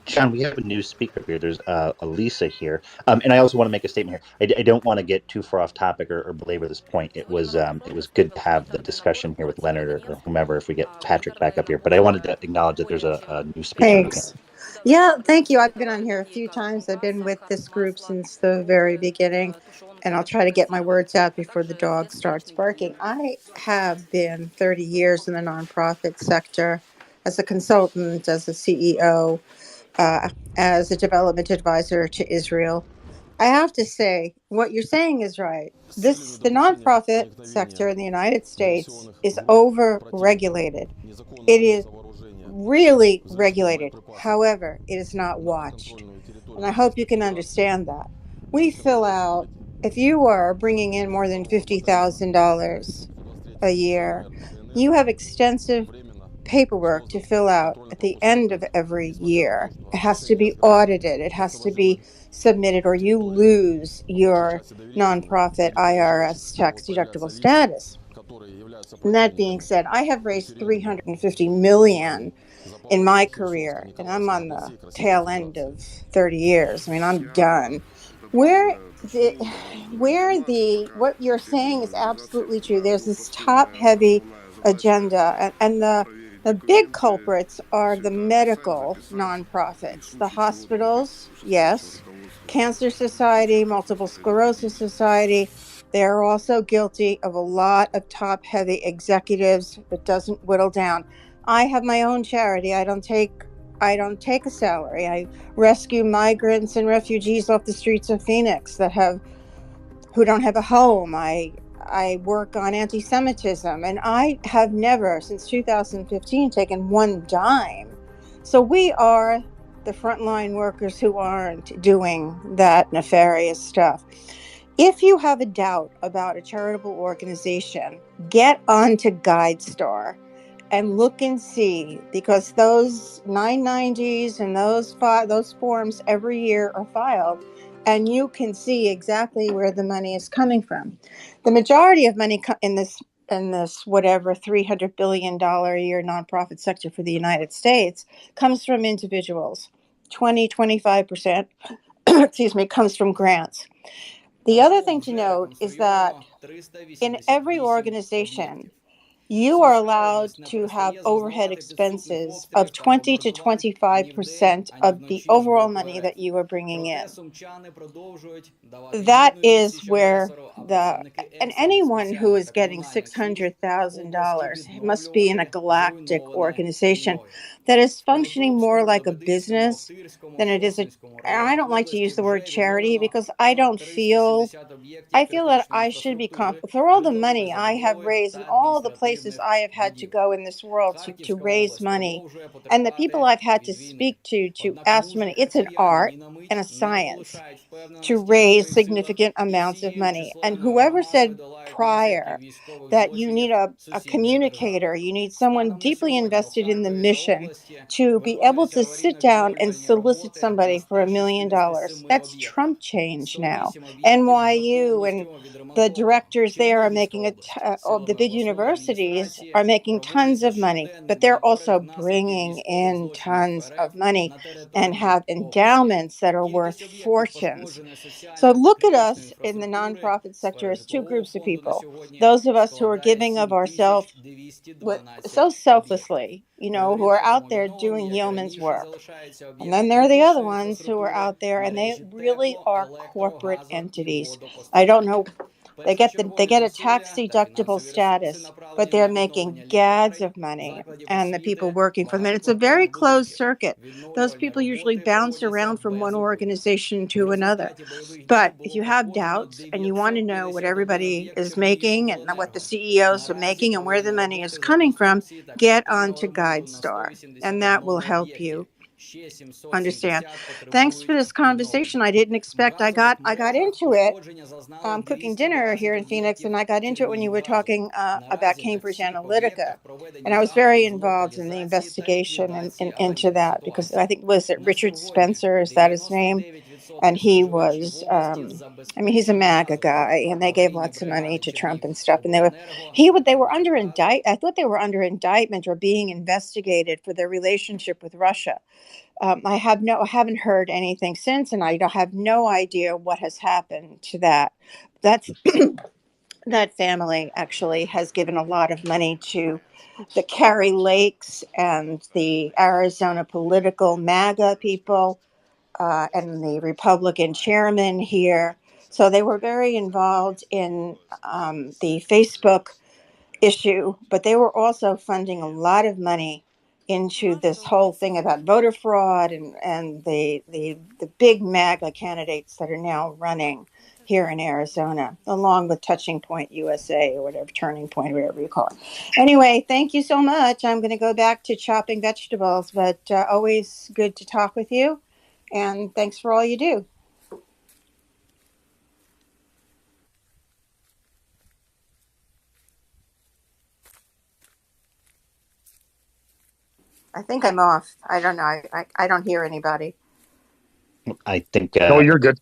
Speaker 19: John, we have a new speaker here. There's Elisa here, and I also want to make a statement here. I don't want to get too far off topic or belabor this point. It was good to have the discussion here with Leonard or whomever if we get Patrick back up here. But I wanted to acknowledge that there's a new speaker.
Speaker 9: Thanks. Yeah, thank you. I've been on here a few times. I've been with this group since the very beginning, and I'll try to get my words out before the dog starts barking. I have been 30 years in the nonprofit sector as a consultant, as a CEO, as a development advisor to Israel. I have to say, what you're saying is right. The nonprofit sector in the United States is over-regulated. It is really regulated. However, it is not watched. And I hope you can understand that. We fill out, if you are bringing in more than $50,000 a year, you have extensive paperwork to fill out at the end of every year. It has to be audited. It has to be submitted, or you lose your nonprofit IRS tax deductible status. And that being said, I have raised $350 million in my career, and I'm on the tail end of 30 years. I mean, I'm done. What you're saying is absolutely true. There's this top-heavy agenda, and the big culprits are the medical nonprofits, the hospitals, yes, Cancer Society, Multiple Sclerosis Society. They're also guilty of a lot of top-heavy executives that doesn't whittle down. I have my own charity. I don't take a salary. I rescue migrants and refugees off the streets of Phoenix who don't have a home. I work on anti-Semitism, and I have never, since 2015, taken one dime. So we are the frontline workers who aren't doing that nefarious stuff. If you have a doubt about a charitable organization, get onto GuideStar and look and see, because those 990s and those forms every year are filed, and you can see exactly where the money is coming from. The majority of money in this whatever $300 billion a year nonprofit sector for the United States comes from individuals. 25% comes from grants. The other thing to note is that in every organization, you are allowed to have overhead expenses of 20 to 25% of the overall money that you are bringing in. That is where and anyone who is getting $600,000 must be in a galactic organization that is functioning more like a business than it is I don't like to use the word charity, because I feel that I should be for all the money I have raised and all the places I have had to go in this world to raise money, and the people I've had to speak to ask for money. It's an art and a science to raise significant amounts of money. And whoever said prior that you need a communicator, you need someone deeply invested in the mission to be able to sit down and solicit somebody for $1 million. That's Trump change now. NYU and the directors there are making the big universities are making tons of money, but they're also bringing in tons of money and have endowments that are worth fortunes. So look at us in the nonprofit sector as two groups of people. Those of us who are giving of ourselves so selflessly, who are out there doing yeoman's work. And then there are the other ones who are out there, and they really are corporate entities. I don't know. They get a tax deductible status, but they're making gads of money, and the people working for them. And it's a very closed circuit. Those people usually bounce around from one organization to another. But if you have doubts and you want to know what everybody is making and what the CEOs are making and where the money is coming from, get onto GuideStar, and that will help you understand. Thanks for this conversation. I didn't expect. I got into it cooking dinner here in Phoenix, and I got into it when you were talking about Cambridge Analytica, and I was very involved in the investigation and into that, because I think, was it Richard Spencer, is that his name? and he was, I mean, he's a MAGA guy, and they gave lots of money to Trump and stuff. And they were under I thought they were under indictment or being investigated for their relationship with Russia. I haven't heard anything since, and I have no idea what has happened to that. That family actually has given a lot of money to the Kari Lakes and the Arizona political MAGA people, and the Republican chairman here. So they were very involved in the Facebook issue, but they were also funding a lot of money into this whole thing about voter fraud and the big MAGA candidates that are now running here in Arizona, along with Touching Point USA or whatever, Turning Point, whatever you call it. Anyway, thank you so much. I'm going to go back to chopping vegetables, but always good to talk with you. And thanks for all you do. I think I'm off. I don't know. I don't hear anybody.
Speaker 19: I think.
Speaker 16: No, you're good.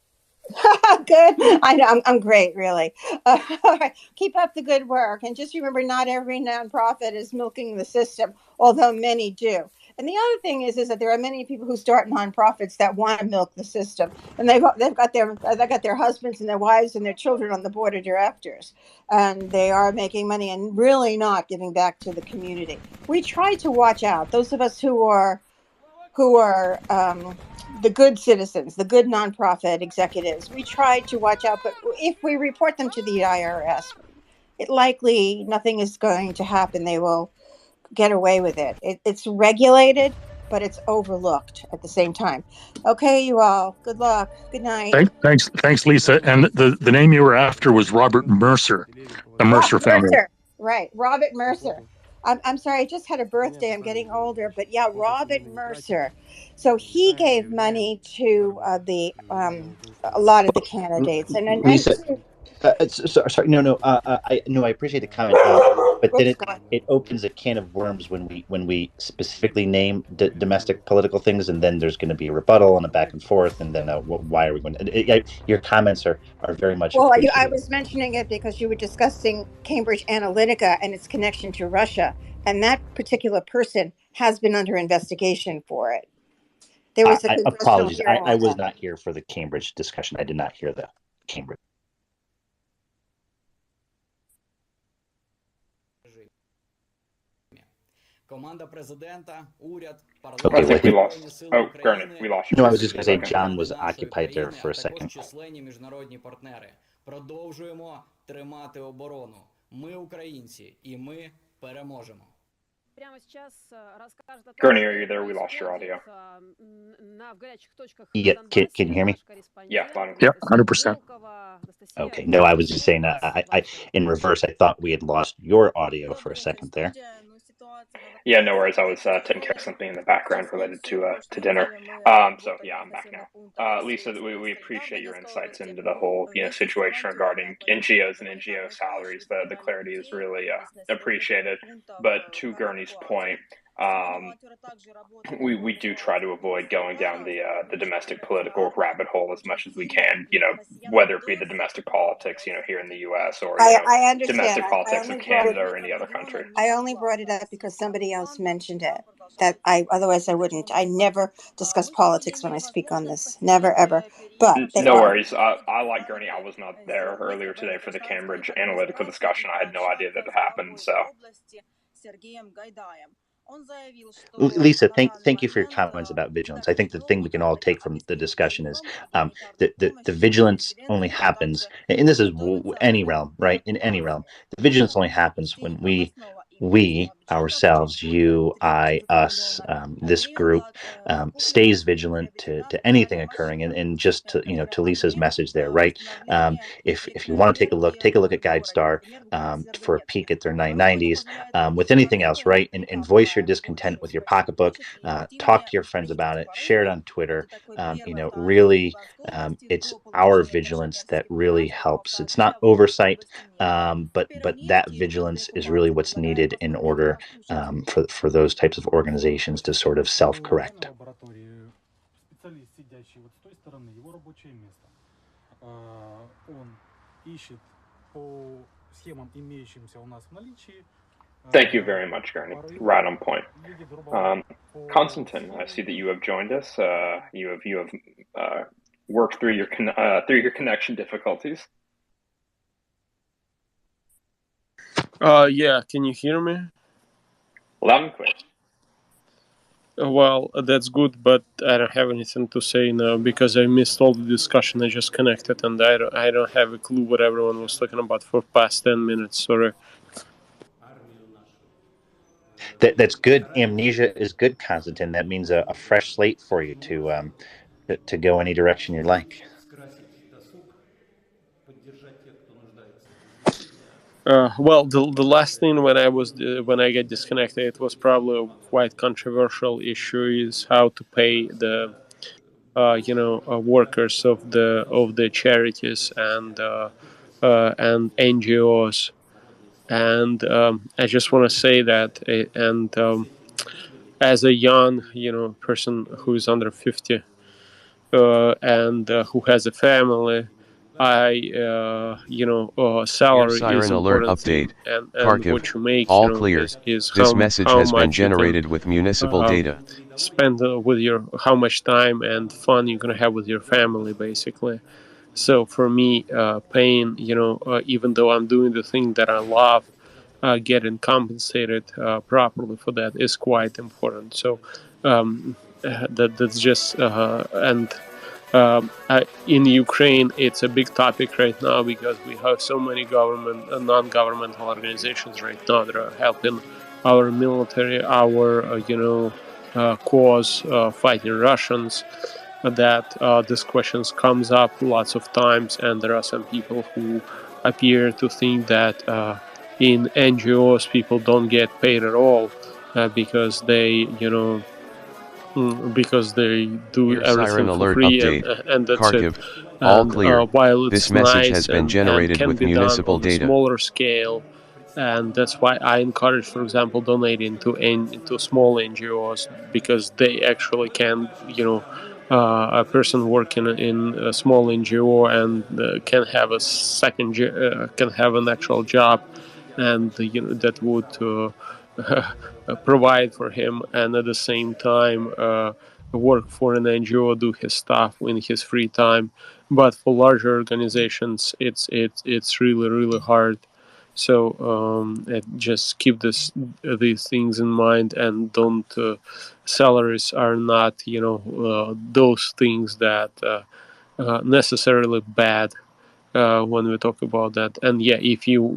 Speaker 9: Good. I know. I'm great, really. All right. Keep up the good work. And just remember, not every nonprofit is milking the system, although many do. And the other thing is that there are many people who start nonprofits that want to milk the system, and they've got their husbands and their wives and their children on the board of directors, and they are making money and really not giving back to the community. We try to watch out. Those of us who are the good citizens, the good nonprofit executives, we try to watch out. But if we report them to the IRS, likely nothing is going to happen. They will get away with it. It's regulated, but it's overlooked at the same time. Okay, you all. Good luck. Good night.
Speaker 16: Thanks, Lisa. And the name you were after was Robert Mercer, the Mercer family.
Speaker 9: Right, Robert Mercer. I'm sorry, I just had a birthday. I'm getting older, but yeah, Robert Mercer. So he gave money to a lot of the candidates. And
Speaker 19: Lisa, sorry, no. I appreciate the comment, but then it opens a can of worms when we specifically name domestic political things, and then there's going to be a rebuttal and a back and forth, and then why are we going to? Your comments are very much.
Speaker 9: Well, I was mentioning it because you were discussing Cambridge Analytica and its connection to Russia, and that particular person has been under investigation for it. There was a
Speaker 19: apologies. I was not here for the Cambridge discussion. I did not hear the Cambridge.
Speaker 21: I think we lost. Oh, Gurney, we lost you.
Speaker 19: No, I was just going to say John was occupied there for a second.
Speaker 13: Продовжуємо тримати оборону. Ми українці, і ми переможемо.
Speaker 21: Gurney, are you there? We lost your audio.
Speaker 19: Yeah, can you hear me?
Speaker 21: Yeah, fine.
Speaker 16: Yeah, 100%.
Speaker 19: Okay, no, I was just saying, I in reverse, I thought we had lost your audio for a second there.
Speaker 21: Yeah, no worries. I was taking care of something in the background related to dinner. So yeah, I'm back now. Lisa, we appreciate your insights into the whole situation regarding NGOs and NGO salaries. The clarity is really appreciated. But to Gurney's point, we do try to avoid going down the domestic political rabbit hole as much as we can, whether it be the domestic politics, here in the U.S. or
Speaker 9: I understand.
Speaker 21: domestic politics of Canada or any other country.
Speaker 9: I only brought it up because somebody else mentioned it. Otherwise I wouldn't. I never discuss politics when I speak on this. Never, ever. But
Speaker 21: no worries. I like Gurney. I was not there earlier today for the Cambridge Analytica discussion. I had no idea that it happened. So.
Speaker 19: Lisa, thank you for your comments about vigilance. I think the thing we can all take from the discussion is the vigilance only happens, and this is any realm, right? In any realm, the vigilance only happens when we ourselves, you, I, us, this group stays vigilant to anything occurring, and just to Lisa's message there, right? If you want to take a look at GuideStar for a peek at their 990s. With anything else, right? And voice your discontent with your pocketbook. Talk to your friends about it. Share it on Twitter. Really, it's our vigilance that really helps. It's not oversight, but that vigilance is really what's needed in order for those types of organizations to sort of self-correct.
Speaker 22: Thank you very much, Gurney. Right on point. Konstantin, I see that you have joined us. You have worked through your connection difficulties.
Speaker 6: Yeah, can you hear me?
Speaker 22: Loud and clear.
Speaker 6: Well, that's good, but I don't have anything to say now because I missed all the discussion. I just connected, and I don't have a clue what everyone was talking about for past 10 minutes. Sorry.
Speaker 19: That's good. Amnesia is good, Konstantin. That means a fresh slate for you to go any direction you like.
Speaker 6: Well, the last thing when I get disconnected, it was probably a quite controversial issue is how to pay the workers of the charities and NGOs, and I just want to say that as a young person who is under 50 and who has a family, salary
Speaker 2: Siren
Speaker 6: is
Speaker 2: alert
Speaker 6: important
Speaker 2: update.
Speaker 6: and
Speaker 2: Kharkiv,
Speaker 6: what you make
Speaker 2: all clear.
Speaker 6: is
Speaker 2: This
Speaker 6: how
Speaker 2: message
Speaker 6: how
Speaker 2: has been
Speaker 6: much you can,
Speaker 2: generated with municipal data.
Speaker 6: spend with how much time and fun you're gonna have with your family, basically. So for me, paying, even though I'm doing the thing that I love, getting compensated properly for that is quite important. So that's just in Ukraine, it's a big topic right now because we have so many government and non-governmental organizations right now that are helping our military, our cause fighting Russians. That this questions comes up lots of times, and there are some people who appear to think that in NGOs people don't get paid at all because they because they do
Speaker 2: Here,
Speaker 6: everything
Speaker 2: Siren
Speaker 6: for
Speaker 2: alert
Speaker 6: free
Speaker 2: update.
Speaker 6: and that's
Speaker 2: Kharkiv,
Speaker 6: it.
Speaker 2: all
Speaker 6: And
Speaker 2: clear.
Speaker 6: while it's
Speaker 2: This message
Speaker 6: nice
Speaker 2: has been
Speaker 6: and
Speaker 2: generated
Speaker 6: can
Speaker 2: with
Speaker 6: be done
Speaker 2: municipal
Speaker 6: on a
Speaker 2: data.
Speaker 6: smaller scale, and that's why I encourage, for example, donating to small NGOs because they actually can, a person working in a small NGO and can have a can have an actual job, and that would provide for him, and at the same time work for an NGO, do his stuff in his free time. But for larger organizations, it's really hard. So just keep these things in mind, and don't salaries are not those things that necessarily bad when we talk about that. And yeah,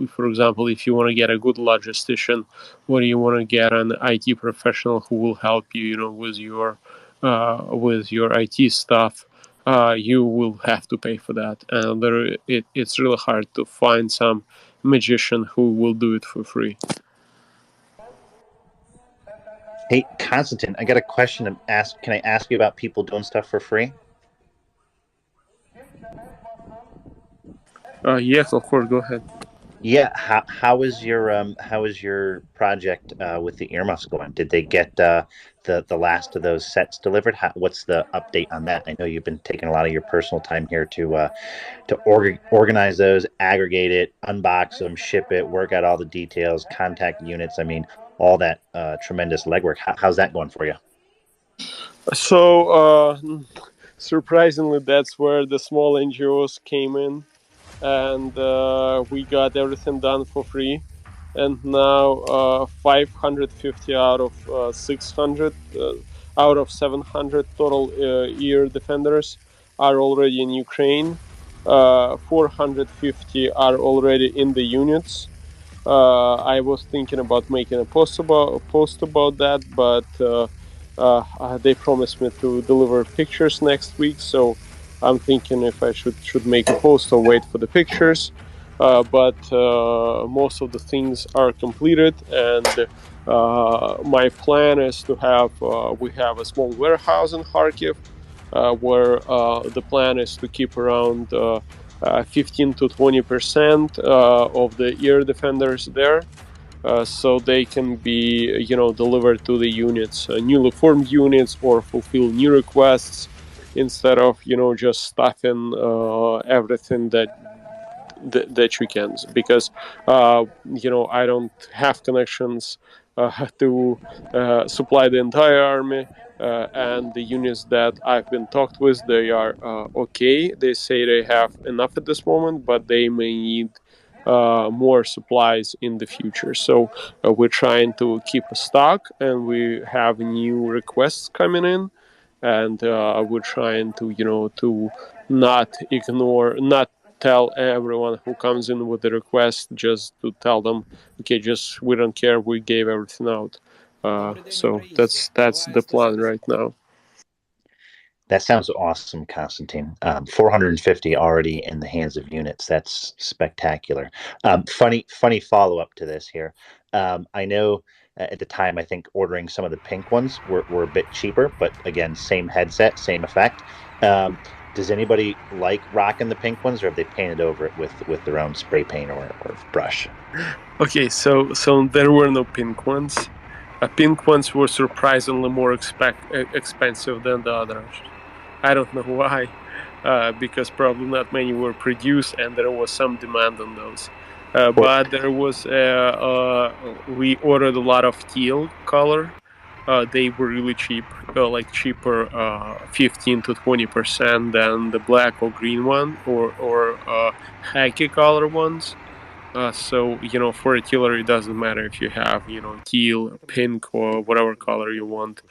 Speaker 6: for example, if you want to get a good logistician, or you want to get an IT professional who will help you, with your IT stuff, you will have to pay for that. And it's really hard to find some magician who will do it for free.
Speaker 19: Hey, Konstantin, I got a question to ask. Can I ask you about people doing stuff for free?
Speaker 6: Yes, of course. Go ahead.
Speaker 19: Yeah. How is your project with the earmuffs going? Did they get the last of those sets delivered? What's the update on that? I know you've been taking a lot of your personal time here to organize those, aggregate it, unbox them, ship it, work out all the details, contact units. I mean, all that tremendous legwork. How's that going for you?
Speaker 6: So surprisingly, that's where the small NGOs came in, and we got everything done for free. And now 550 out of 600, out of 700 total ear defenders are already in Ukraine. 450 are already in the units. I was thinking about making a post about that, but they promised me to deliver pictures next week, so I'm thinking if I should make a post or wait for the pictures. But most of the things are completed, and my plan is to have we have a small warehouse in Kharkiv where the plan is to keep around 15 to 20% of the ear defenders there, so they can be delivered to the units, newly formed units, or fulfill new requests. instead of just stuffing everything that you can, because I don't have connections to supply the entire army, and the units that I've been talked with, they are okay. They say they have enough at this moment, but they may need more supplies in the future. So we're trying to keep a stock, and we have new requests coming in, and we're trying to to not tell everyone who comes in with the request, just to tell them, okay, just we don't care, we gave everything out. So that's the plan right now.
Speaker 19: That sounds awesome, Constantine. 450 already in the hands of units. That's spectacular. Funny follow-up to this here. I know at the time, I think ordering some of the pink ones were a bit cheaper, but again, same headset, same effect. Does anybody like rocking the pink ones, or have they painted over it with their own spray paint or brush?
Speaker 6: Okay, so there were no pink ones. Pink ones were surprisingly more expensive than the others. I don't know why, because probably not many were produced, and there was some demand on those. But there was we ordered a lot of teal color. They were really cheap, like cheaper 15 to 20% than the black or green one, or khaki color ones. So for artillery, it doesn't matter if you have teal, or pink, or whatever color you want.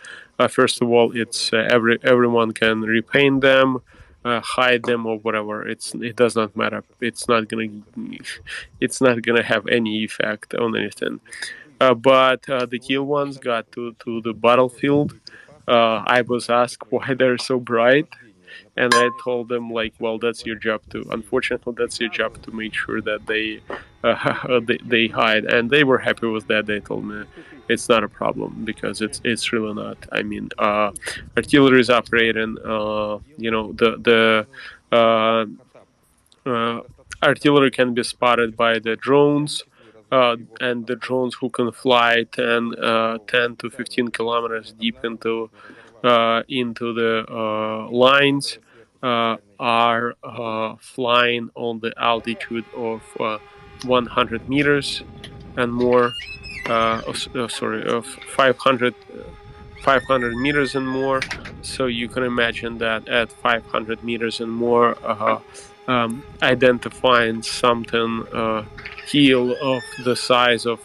Speaker 6: First of all, it's everyone can repaint them, hide them, or whatever. It does not matter. It's not gonna have any effect on anything. But the teal ones got to the battlefield. I was asked why they're so bright, and I told them, like, well, that's your job to. Unfortunately, that's your job to make sure that they hide, and they were happy with that. They told me it's not a problem, because it's really not. I mean, artillery is operating. The artillery can be spotted by the drones. And the drones who can fly 10 to 15 kilometers deep into the lines are flying on the altitude of 100 meters and more. Of 500 meters and more. So you can imagine that at 500 meters and more, identifying something teal of the size of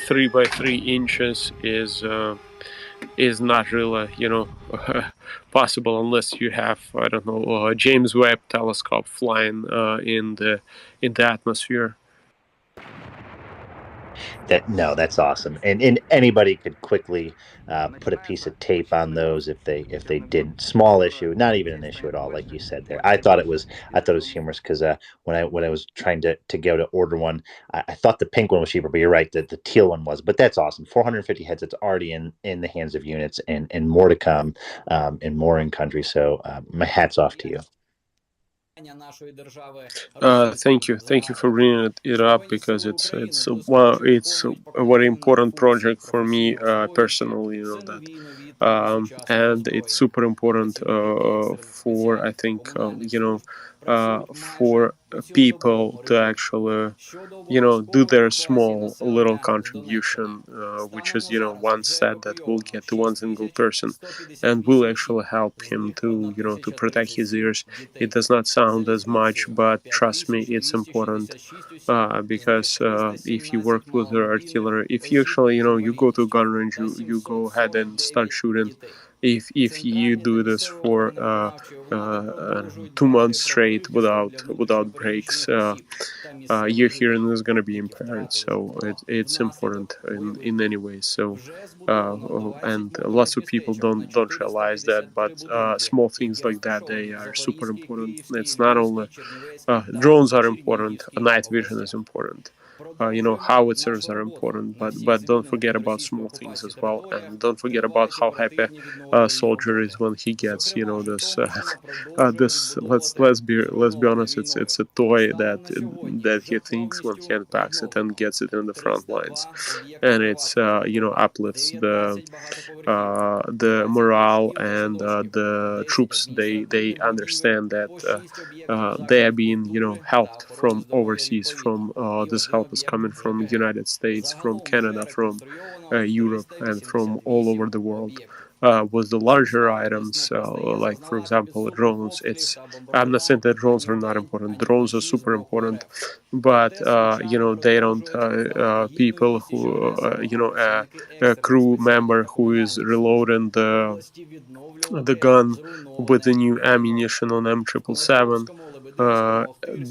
Speaker 6: 3 by 3 inches is not really possible, unless you have, I don't know, a James Webb telescope flying in the atmosphere.
Speaker 19: That's awesome, and anybody could quickly put a piece of tape on those if they didn't. Small issue, not even an issue at all, like you said there. I thought it was humorous, because when I was trying to go to order one, I thought the pink one was cheaper, but you're right that the teal one was. But that's awesome. 450 headsets already in the hands of units, and more to come, and more in country. So my hat's off to you.
Speaker 6: Thank you for bringing it up, because it's a very important project for me personally. And it's super important for, I think, for people to actually do their small little contribution, which is one set that will get to one single person, and will actually help him to to protect his ears. It does not sound as much, but trust me, it's important, because if you work with the artillery, if you actually you go to a gun range, you go ahead and start shooting. If you do this for 2 months straight without breaks, your hearing is going to be impaired. So it's important in any way. So and lots of people don't realize that, but small things like that, they are super important. It's not only drones are important. Night vision is important. howitzers are important, but don't forget about small things as well, and don't forget about how happy a soldier is when he gets this. Let's be honest. It's a toy that he thinks when he unpacks it and gets it in the front lines, and it's uplifts the morale, and the troops they understand that they are being helped from overseas. From this help is coming from United States, from Canada, from Europe, and from all over the world. With the larger items, like for example drones, I'm not saying that drones are not important. Drones are super important, but they don't. People who a crew member who is reloading the gun with the new ammunition on M777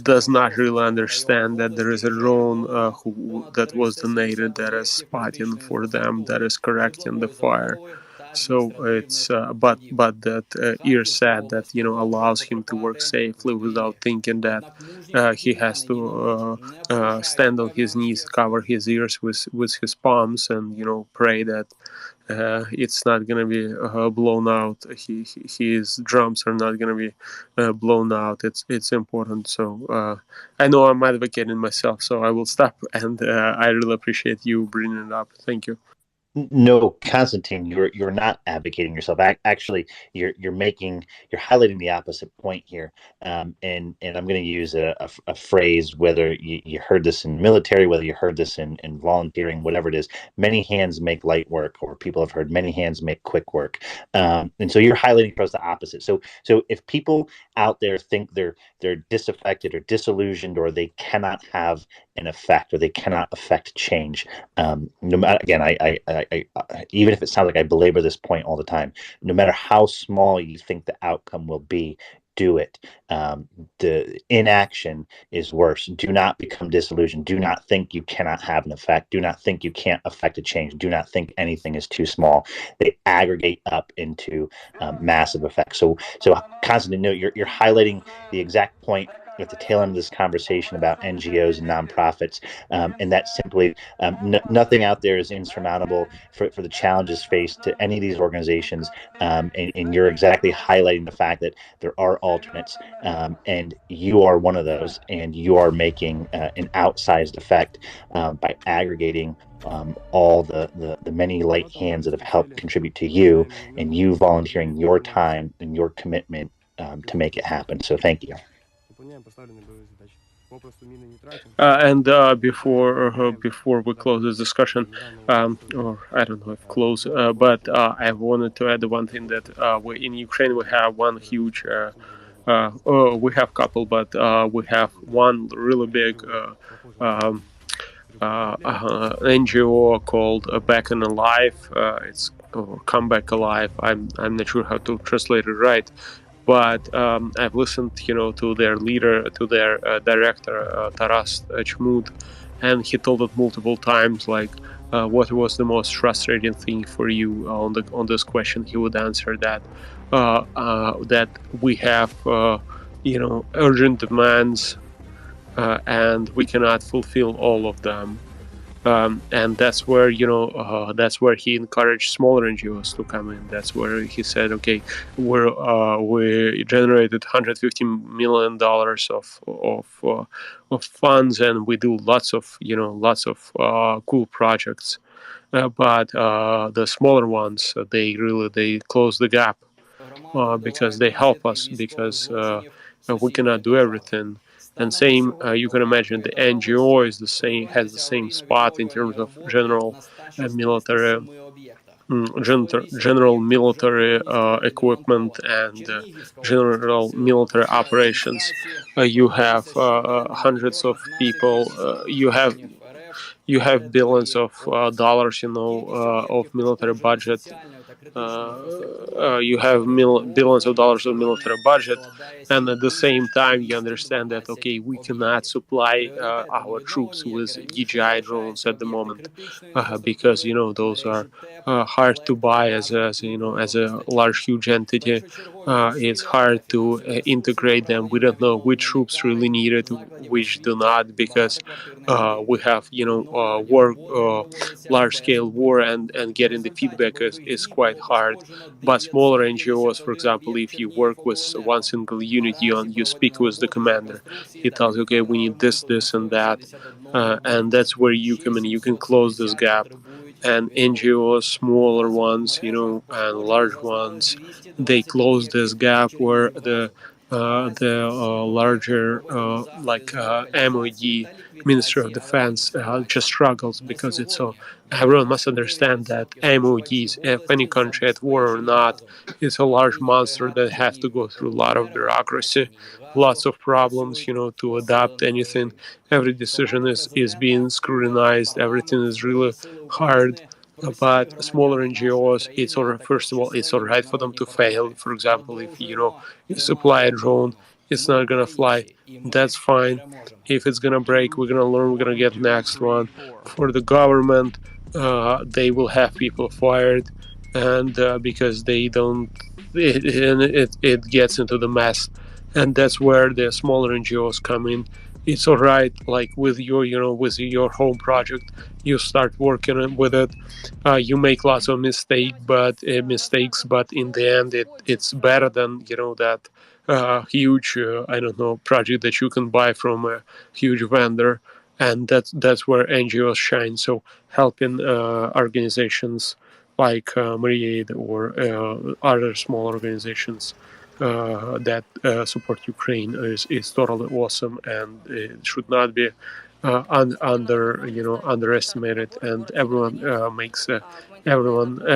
Speaker 6: does not really understand that there is a drone that was donated, that is spotting for them, that is correcting the fire. So it's but that ear said that allows him to work safely without thinking that he has to stand on his knees, cover his ears with his palms, and pray that it's not gonna be blown out. His drums are not gonna be blown out. It's important. So I know I'm advocating myself, so I will stop. And I really appreciate you bringing it up. Thank you.
Speaker 19: No, Constantine, you're not advocating yourself. Actually, you're highlighting the opposite point here. And I'm going to use a phrase, whether you heard this in military, whether you heard this in volunteering, whatever it is. Many hands make light work, or people have heard many hands make quick work. And so you're highlighting for us the opposite. So if people out there think they're disaffected or disillusioned, or they cannot have an effect, or they cannot affect change, no matter, again, I even if it sounds like I belabor this point all the time, no matter how small you think the outcome will be, do it. The inaction is worse. Do not become disillusioned. Do not think you cannot have an effect. Do not think you can't affect a change. Do not think anything is too small. They aggregate up into massive effects. So Constantine, you're highlighting the exact point at the tail end of this conversation about NGOs and nonprofits, and that simply nothing out there is insurmountable for the challenges faced to any of these organizations, and you're exactly highlighting the fact that there are alternates, and you are one of those, and you are making an outsized effect by aggregating all the many light hands that have helped contribute to you, and you volunteering your time and your commitment to make it happen. So thank you.
Speaker 6: And before we close this discussion, or I don't know if close, but I wanted to add one thing, that we in Ukraine we have one huge, we have couple, but we have one really big NGO called Back and Alive. It's Come Back Alive. I'm not sure how to translate it right. But I've listened, to their leader, to their director, Taras Chmud, and he told it multiple times, like, what was the most frustrating thing for you on this question. He would answer that that we have, urgent demands, and we cannot fulfill all of them. And that's where he encouraged smaller NGOs to come in. That's where he said, okay, we generated $150 million of funds, and we do lots of cool projects, but the smaller ones, they close the gap because they help us, because we cannot do everything. And same, you can imagine the NGO has the same spot in terms of general military equipment and general military operations. You have hundreds of people. You have billions of dollars, of military budget. You have billions of dollars of military budget, and at the same time you understand that, okay, we cannot supply our troops with DJI drones at the moment, because those are hard to buy as a large huge entity, it's hard to integrate them. We don't know which troops really need it, which do not, because we have, large-scale war, and getting the feedback is quite hard. But smaller NGOs, for example, if you work with one single unit, you speak with the commander. He tells you, okay, we need this, this, and that, and that's where you come in. You can close this gap. And NGOs, smaller ones, and large ones, they close this gap where the larger, MOD, Ministry of Defense, just struggles, because it's so. Everyone must understand that MODs, if any country at war or not, is a large monster that has to go through a lot of bureaucracy, lots of problems, to adapt anything. Every decision is being scrutinized. Everything is really hard. But smaller NGOs, it's first of all, it's all right for them to fail. For example, if you supply a drone, it's not gonna fly. That's fine. If it's gonna break, we're gonna learn. We're gonna get the next one. For the government, they will have people fired, and because they don't, it gets into the mess, and that's where the smaller NGOs come in. It's all right, like with with your home project, you start working with it. You make lots of mistakes, but in the end, it's better than that huge, project that you can buy from a huge vendor, and that's where NGOs shine. So helping organizations like Myriad or other small organizations that support Ukraine is totally awesome, and it should not be underestimated. And everyone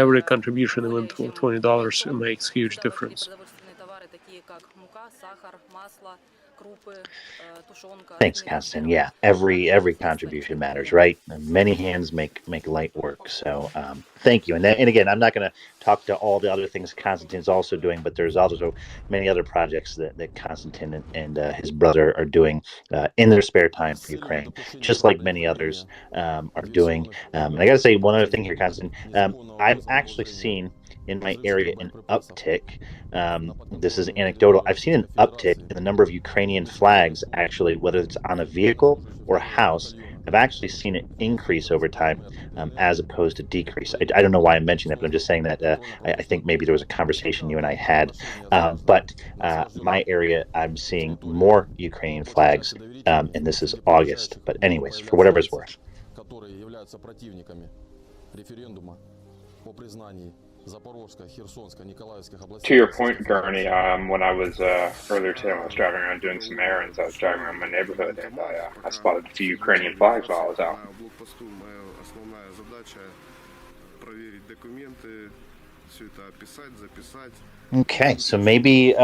Speaker 6: every contribution, even $20, makes huge difference.
Speaker 19: Thanks, Konstantin. Yeah, every contribution matters, right? And many hands make light work. So thank you. And again, I'm not going to talk to all the other things Konstantin's also doing, but there's also many other projects that Konstantin and his brother are doing in their spare time for Ukraine, just like many others are doing. And I got to say one other thing here, Konstantin. I've actually seen in my area an uptick. This is anecdotal. I've seen an uptick in the number of Ukrainian flags, actually, whether it's on a vehicle or a house. I've actually seen it increase over time as opposed to decrease. I don't know why I'm mentioning that, but I'm just saying that I think maybe there was a conversation you and I had. But my area, I'm seeing more Ukrainian flags, and this is August. But anyways, for whatever it's worth.
Speaker 21: To your point, Gurney, when I was earlier today, when I was driving around doing some errands, I was driving around my neighborhood, and I spotted a few Ukrainian flags while I was out.
Speaker 19: Okay, so maybe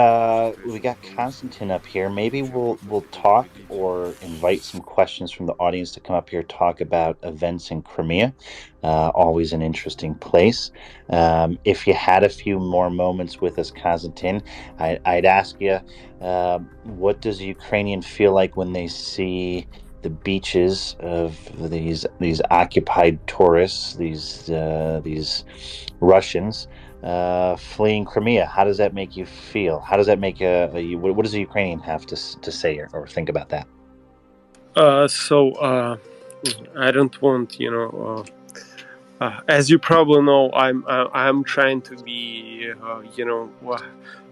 Speaker 19: we got Konstantin up here. Maybe we'll talk or invite some questions from the audience to come up here, talk about events in Crimea. Always an interesting place. If you had a few more moments with us, Konstantin, I'd ask you, what does a Ukrainian feel like when they see the beaches of these occupied tourists, these Russians fleeing Crimea? How does that make you feel? How does that make what does a Ukrainian have to say or think about that?
Speaker 6: I don't want, as you probably know, I'm trying to be,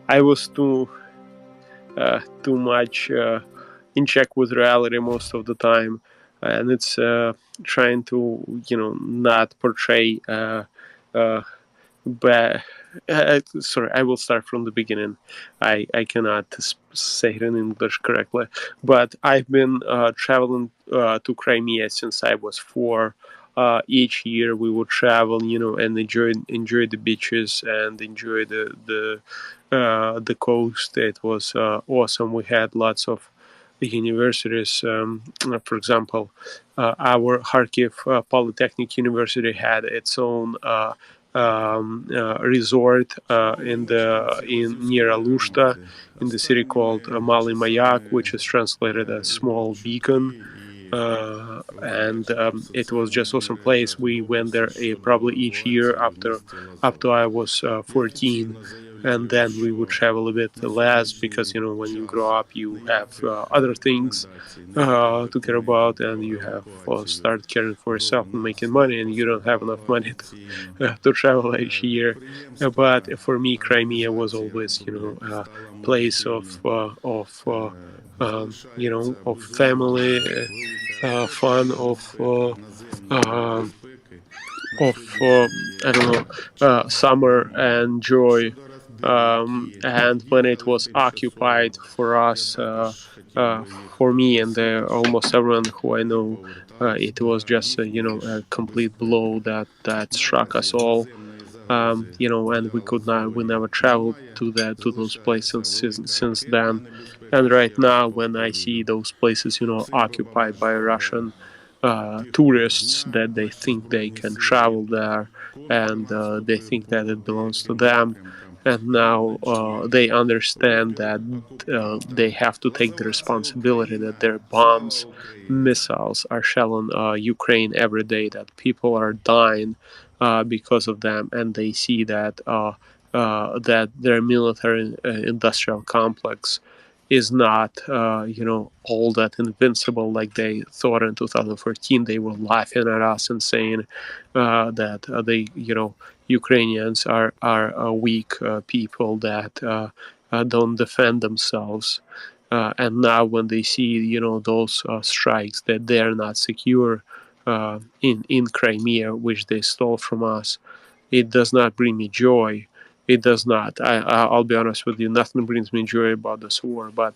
Speaker 6: I was too much in check with reality most of the time, and it's trying to, not portray sorry, I will start from the beginning. I cannot say it in English correctly, but I've been traveling to Crimea since I was 4. Each year we would travel, and enjoy the beaches and enjoy the coast. It was awesome. We had lots of universities. For example, our Kharkiv Polytechnic University had its own resort near Alushta, in the city called Malý Mayak, which is translated as small beacon. And it was just awesome place. We went there probably each year up to I was 14. and then we would travel a bit less because when you grow up you have other things to care about, and you have start caring for yourself and making money, and you don't have enough money to travel each year. But for me, Crimea was always a place of of family, fun, of I don't know, summer and joy. And when it was occupied for us, for me and almost everyone who I know, it was just a complete blow that struck us all. And we never traveled to those places since then. And right now, when I see those places, occupied by Russian tourists, that they think they can travel there, and they think that it belongs to them, and now they understand that they have to take the responsibility, that their bombs, missiles are shelling Ukraine every day, that people are dying because of them, and they see that that their military industrial complex is not all that invincible like they thought in 2014. They were laughing at us and saying that they Ukrainians are weak people that don't defend themselves. And now when they see those strikes, that they are not secure in Crimea, which they stole from us, it does not bring me joy. It does not. I'll be honest with you. Nothing brings me joy about this war, but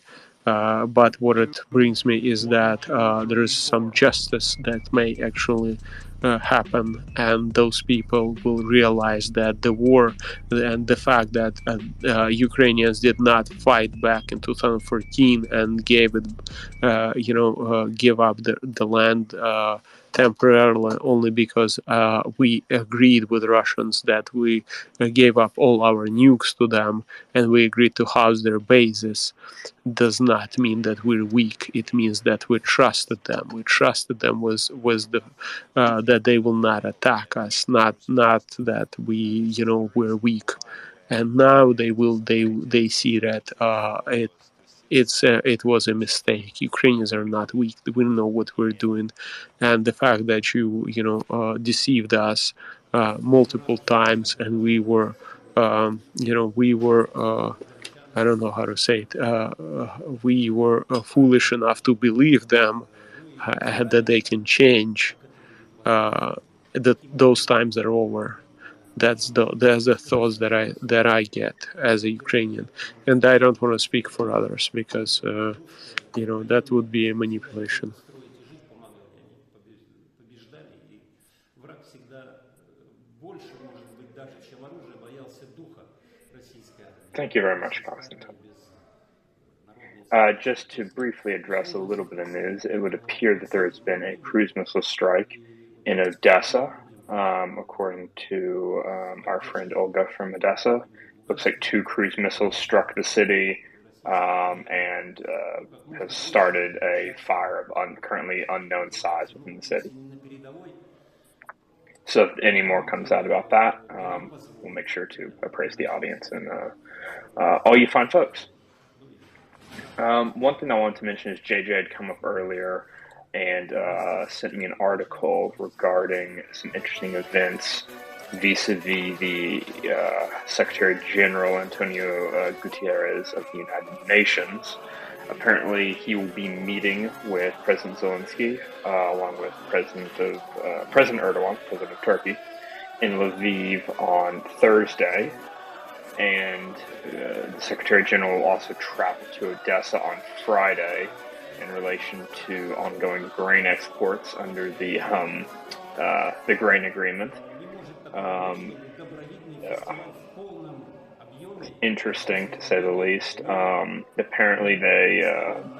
Speaker 6: what it brings me is that there is some justice that may actually happen, and those people will realize that the war and the fact that Ukrainians did not fight back in 2014 and give up the land temporarily, only because we agreed with Russians that we gave up all our nukes to them, and we agreed to house their bases, does not mean that we're weak. It means that we trusted them. We trusted them was the that they will not attack us, not that we're weak. And now they see that it was a mistake. Ukrainians are not weak. We know what we're doing, and the fact that you deceived us multiple times, and we were I don't know how to say it. We were foolish enough to believe them that they can change. That those times are over. That's the thoughts that I get as a Ukrainian, and I don't want to speak for others because that would be a manipulation.
Speaker 21: Thank you very much, Konstantin. Just to briefly address a little bit of news, it would appear that there has been a cruise missile strike in Odessa, according to our friend Olga from Odessa. Looks like 2 cruise missiles struck the city and has started a fire of currently unknown size within the city. So if any more comes out about that, we'll make sure to appraise the audience and all you fine folks. One thing I wanted to mention is JJ had come up earlier and sent me an article regarding some interesting events vis-a-vis the Secretary General Antonio Guterres of the United Nations. Apparently, he will be meeting with President Zelensky, along with President Erdogan, President of Turkey, in Lviv on Thursday. And the Secretary General will also travel to Odessa on Friday in relation to ongoing grain exports under the grain agreement. Interesting, to say the least. Apparently, they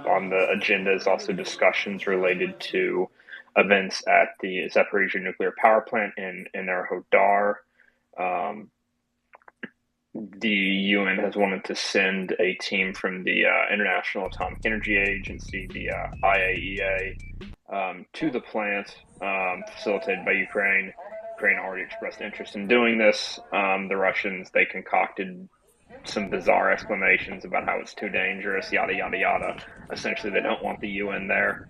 Speaker 21: on the agenda is also discussions related to events at the Zaporizhzhia nuclear power plant in Enerhodar. The UN has wanted to send a team from the International Atomic Energy Agency, the IAEA, to the plant, facilitated by Ukraine. Ukraine already expressed interest in doing this. The Russians, they concocted some bizarre explanations about how it's too dangerous, yada yada yada. Essentially, they don't want the UN there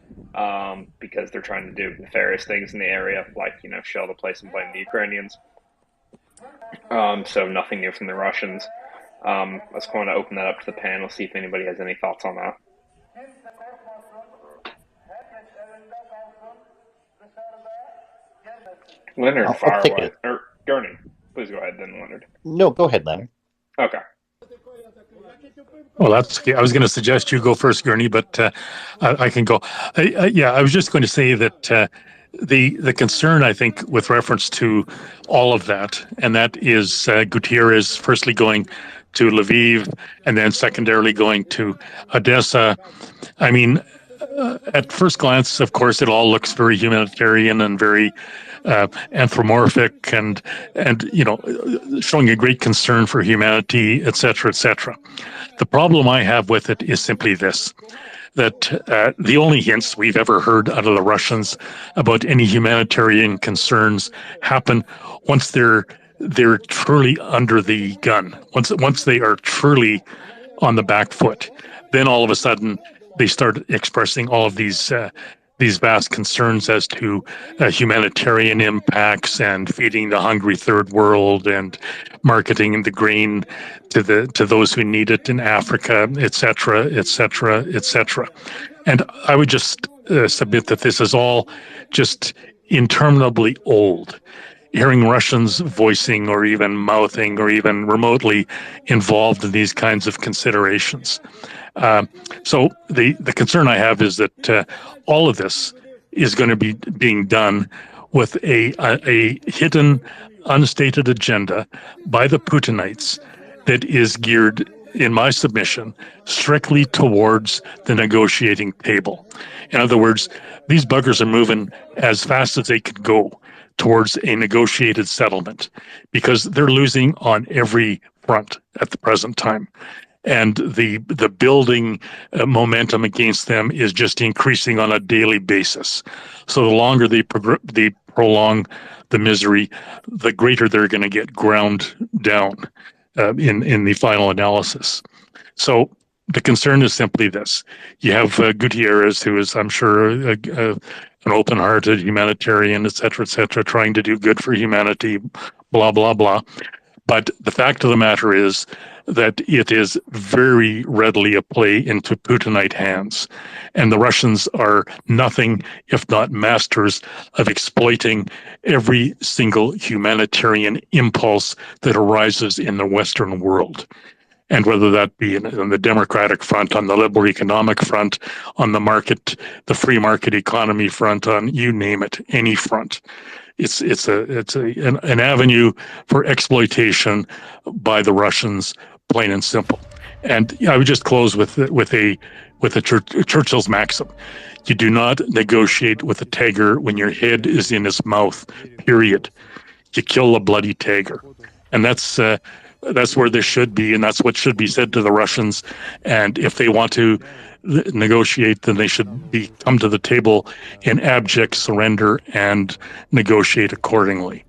Speaker 21: because they're trying to do nefarious things in the area, like shell the place and blame the Ukrainians. So nothing new from the Russians. Let's go on to open that up to the panel, see if anybody has any thoughts on that. Leonard, fire away. Or Gurney, please go ahead then, Leonard.
Speaker 19: No, go ahead, Leonard.
Speaker 21: Okay.
Speaker 16: Well, that's okay. I was going to suggest you go first, Gurney, but I can go. Yeah, I was just going to say that the concern, I think, with reference to all of that, and that is Gutierrez firstly going to Lviv and then secondarily going to Odessa. I mean, at first glance, of course, it all looks very humanitarian and very anthropomorphic and showing a great concern for humanity, etc., etc. The problem I have with it is simply this, that the only hints we've ever heard out of the Russians about any humanitarian concerns happen once they're truly under the gun, once they are truly on the back foot. Then all of a sudden they start expressing all of these vast concerns as to humanitarian impacts and feeding the hungry third world and marketing the grain to those who need it in Africa, etc., etc., etc. And I would just submit that this is all just interminably old. Hearing Russians voicing or even mouthing or even remotely involved in these kinds of considerations. So the concern I have is that all of this is going to be being done with a hidden, unstated agenda by the Putinites that is geared, in my submission, strictly towards the negotiating table. In other words, these buggers are moving as fast as they could go towards a negotiated settlement because they're losing on every front at the present time. And the building momentum against them is just increasing on a daily basis. So the longer they prolong the misery, the greater they're going to get ground down in the final analysis. So the concern is simply this. You have Gutierrez, who is, I'm sure, an open-hearted humanitarian, et cetera, trying to do good for humanity, blah, blah, blah. But the fact of the matter is that it is very readily a play into Putinite hands. And the Russians are nothing if not masters of exploiting every single humanitarian impulse that arises in the Western world. And whether that be on the democratic front, on the liberal economic front, on the free market economy front, on you name it, any front. It's an avenue for exploitation by the Russians, plain and simple. And I would just close with Churchill's maxim: you do not negotiate with a tiger when your head is in his mouth. Period. You kill a bloody tiger, and that's where this should be, and that's what should be said to the Russians. And if they want to negotiate, then they should come to the table in abject surrender and negotiate accordingly.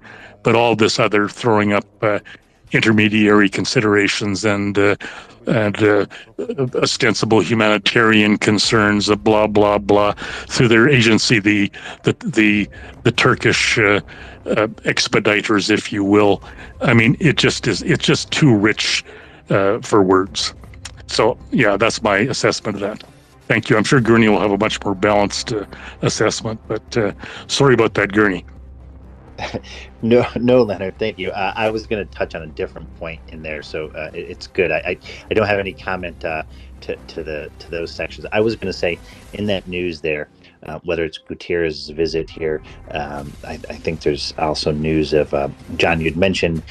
Speaker 16: But all this other throwing up intermediary considerations and ostensible humanitarian concerns, blah blah blah, through their agency, the Turkish expediters, if you will. I mean, it's just too rich for words. So, yeah, that's my assessment of that. Thank you. I'm sure Gurney will have a much more balanced assessment, but sorry about that, Gurney.
Speaker 19: No, Leonard, thank you. I was going to touch on a different point in there, so it's good. I don't have any comment to those sections. I was going to say, in that news there, whether it's Gutierrez's visit here, I think there's also news of, John, you'd mentioned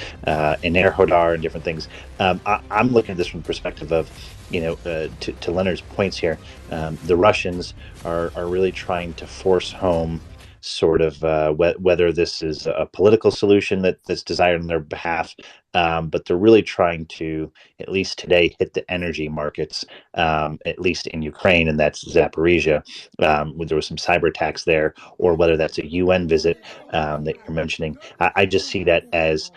Speaker 19: in Erhodar and different things. I'm looking at this from the perspective of, to Leonard's points here, the Russians are really trying to force home sort of whether this is a political solution that's desired on their behalf, but they're really trying to, at least today, hit the energy markets, at least in Ukraine, and that's Zaporizhia, where there was some cyber attacks there, or whether that's a UN visit that you're mentioning. I just see that as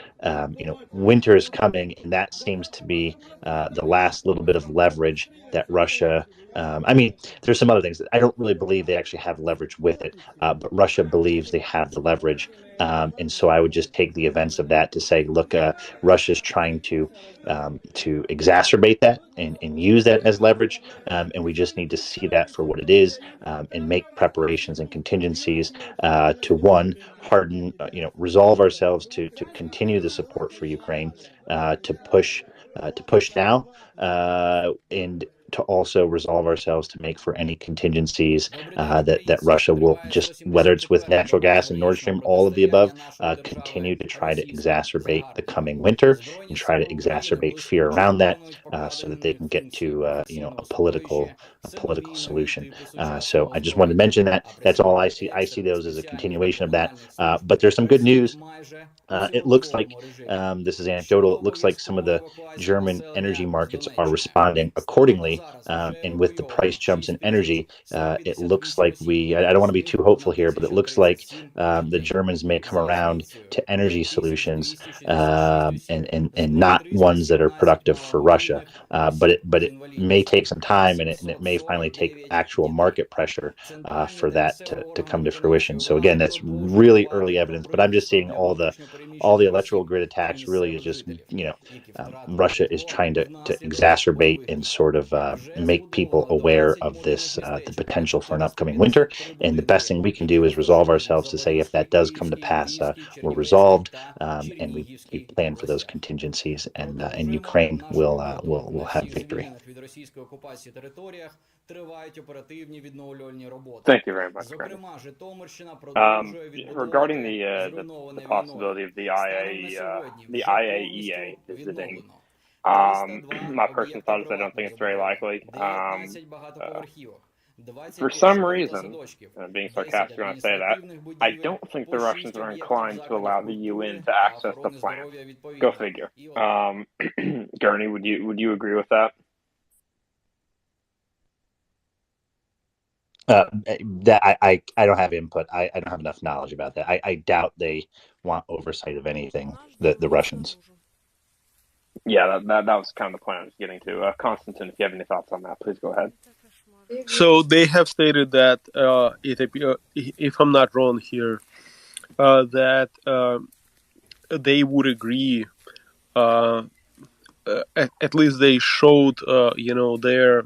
Speaker 19: winter is coming, and that seems to be the last little bit of leverage that Russia. I mean, there's some other things that I don't really believe they actually have leverage with it, but Russia believes they have the leverage. And so I would just take the events of that to say, look, Russia's trying to exacerbate that and use that as leverage, and we just need to see that for what it is, and make preparations and contingencies to one, harden, resolve ourselves to continue the support for Ukraine, to push now, and to also resolve ourselves to make for any contingencies that Russia will just, whether it's with natural gas and Nord Stream, all of the above, continue to try to exacerbate the coming winter and try to exacerbate fear around that, so that they can get to a political solution. So I just wanted to mention that. That's all I see. I see those as a continuation of that. But there's some good news. It looks like, this is anecdotal, it looks like some of the German energy markets are responding accordingly, and with the price jumps in energy, it looks like I don't want to be too hopeful here, but it looks like the Germans may come around to energy solutions, and not ones that are productive for Russia. But it may take some time, and it may finally take actual market pressure for that to come to fruition. So again, that's really early evidence, but I'm just seeing all the electrical grid attacks really is just, Russia is trying to exacerbate and sort of make people aware of this, the potential for an upcoming winter. And the best thing we can do is resolve ourselves to say, if that does come to pass, we're resolved, and we plan for those contingencies, and Ukraine will have victory.
Speaker 21: Thank you very much, Greg. Regarding the possibility of the IAEA visiting, my personal thought is I don't think it's very likely. For some reason, being sarcastic when I say that, I don't think the Russians are inclined to allow the UN to access the plant. Go figure. Gurney, would you agree with that?
Speaker 19: That I don't have input. I don't have enough knowledge about that. I doubt they want oversight of anything, the Russians.
Speaker 21: Yeah, that was kind of the point I was getting to. Konstantin, if you have any thoughts on that, please go ahead.
Speaker 6: So they have stated that, if I'm not wrong here, that they would agree. At least they showed, their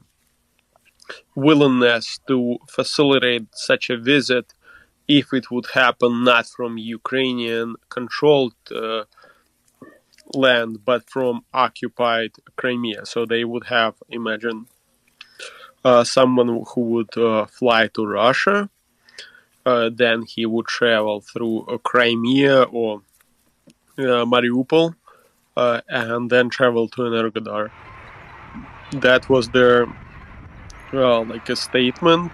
Speaker 6: willingness to facilitate such a visit if it would happen not from Ukrainian-controlled land, but from occupied Crimea. So they would have, imagine, someone who would fly to Russia, then he would travel through Crimea or Mariupol, and then travel to Energodar. That was their like a statement,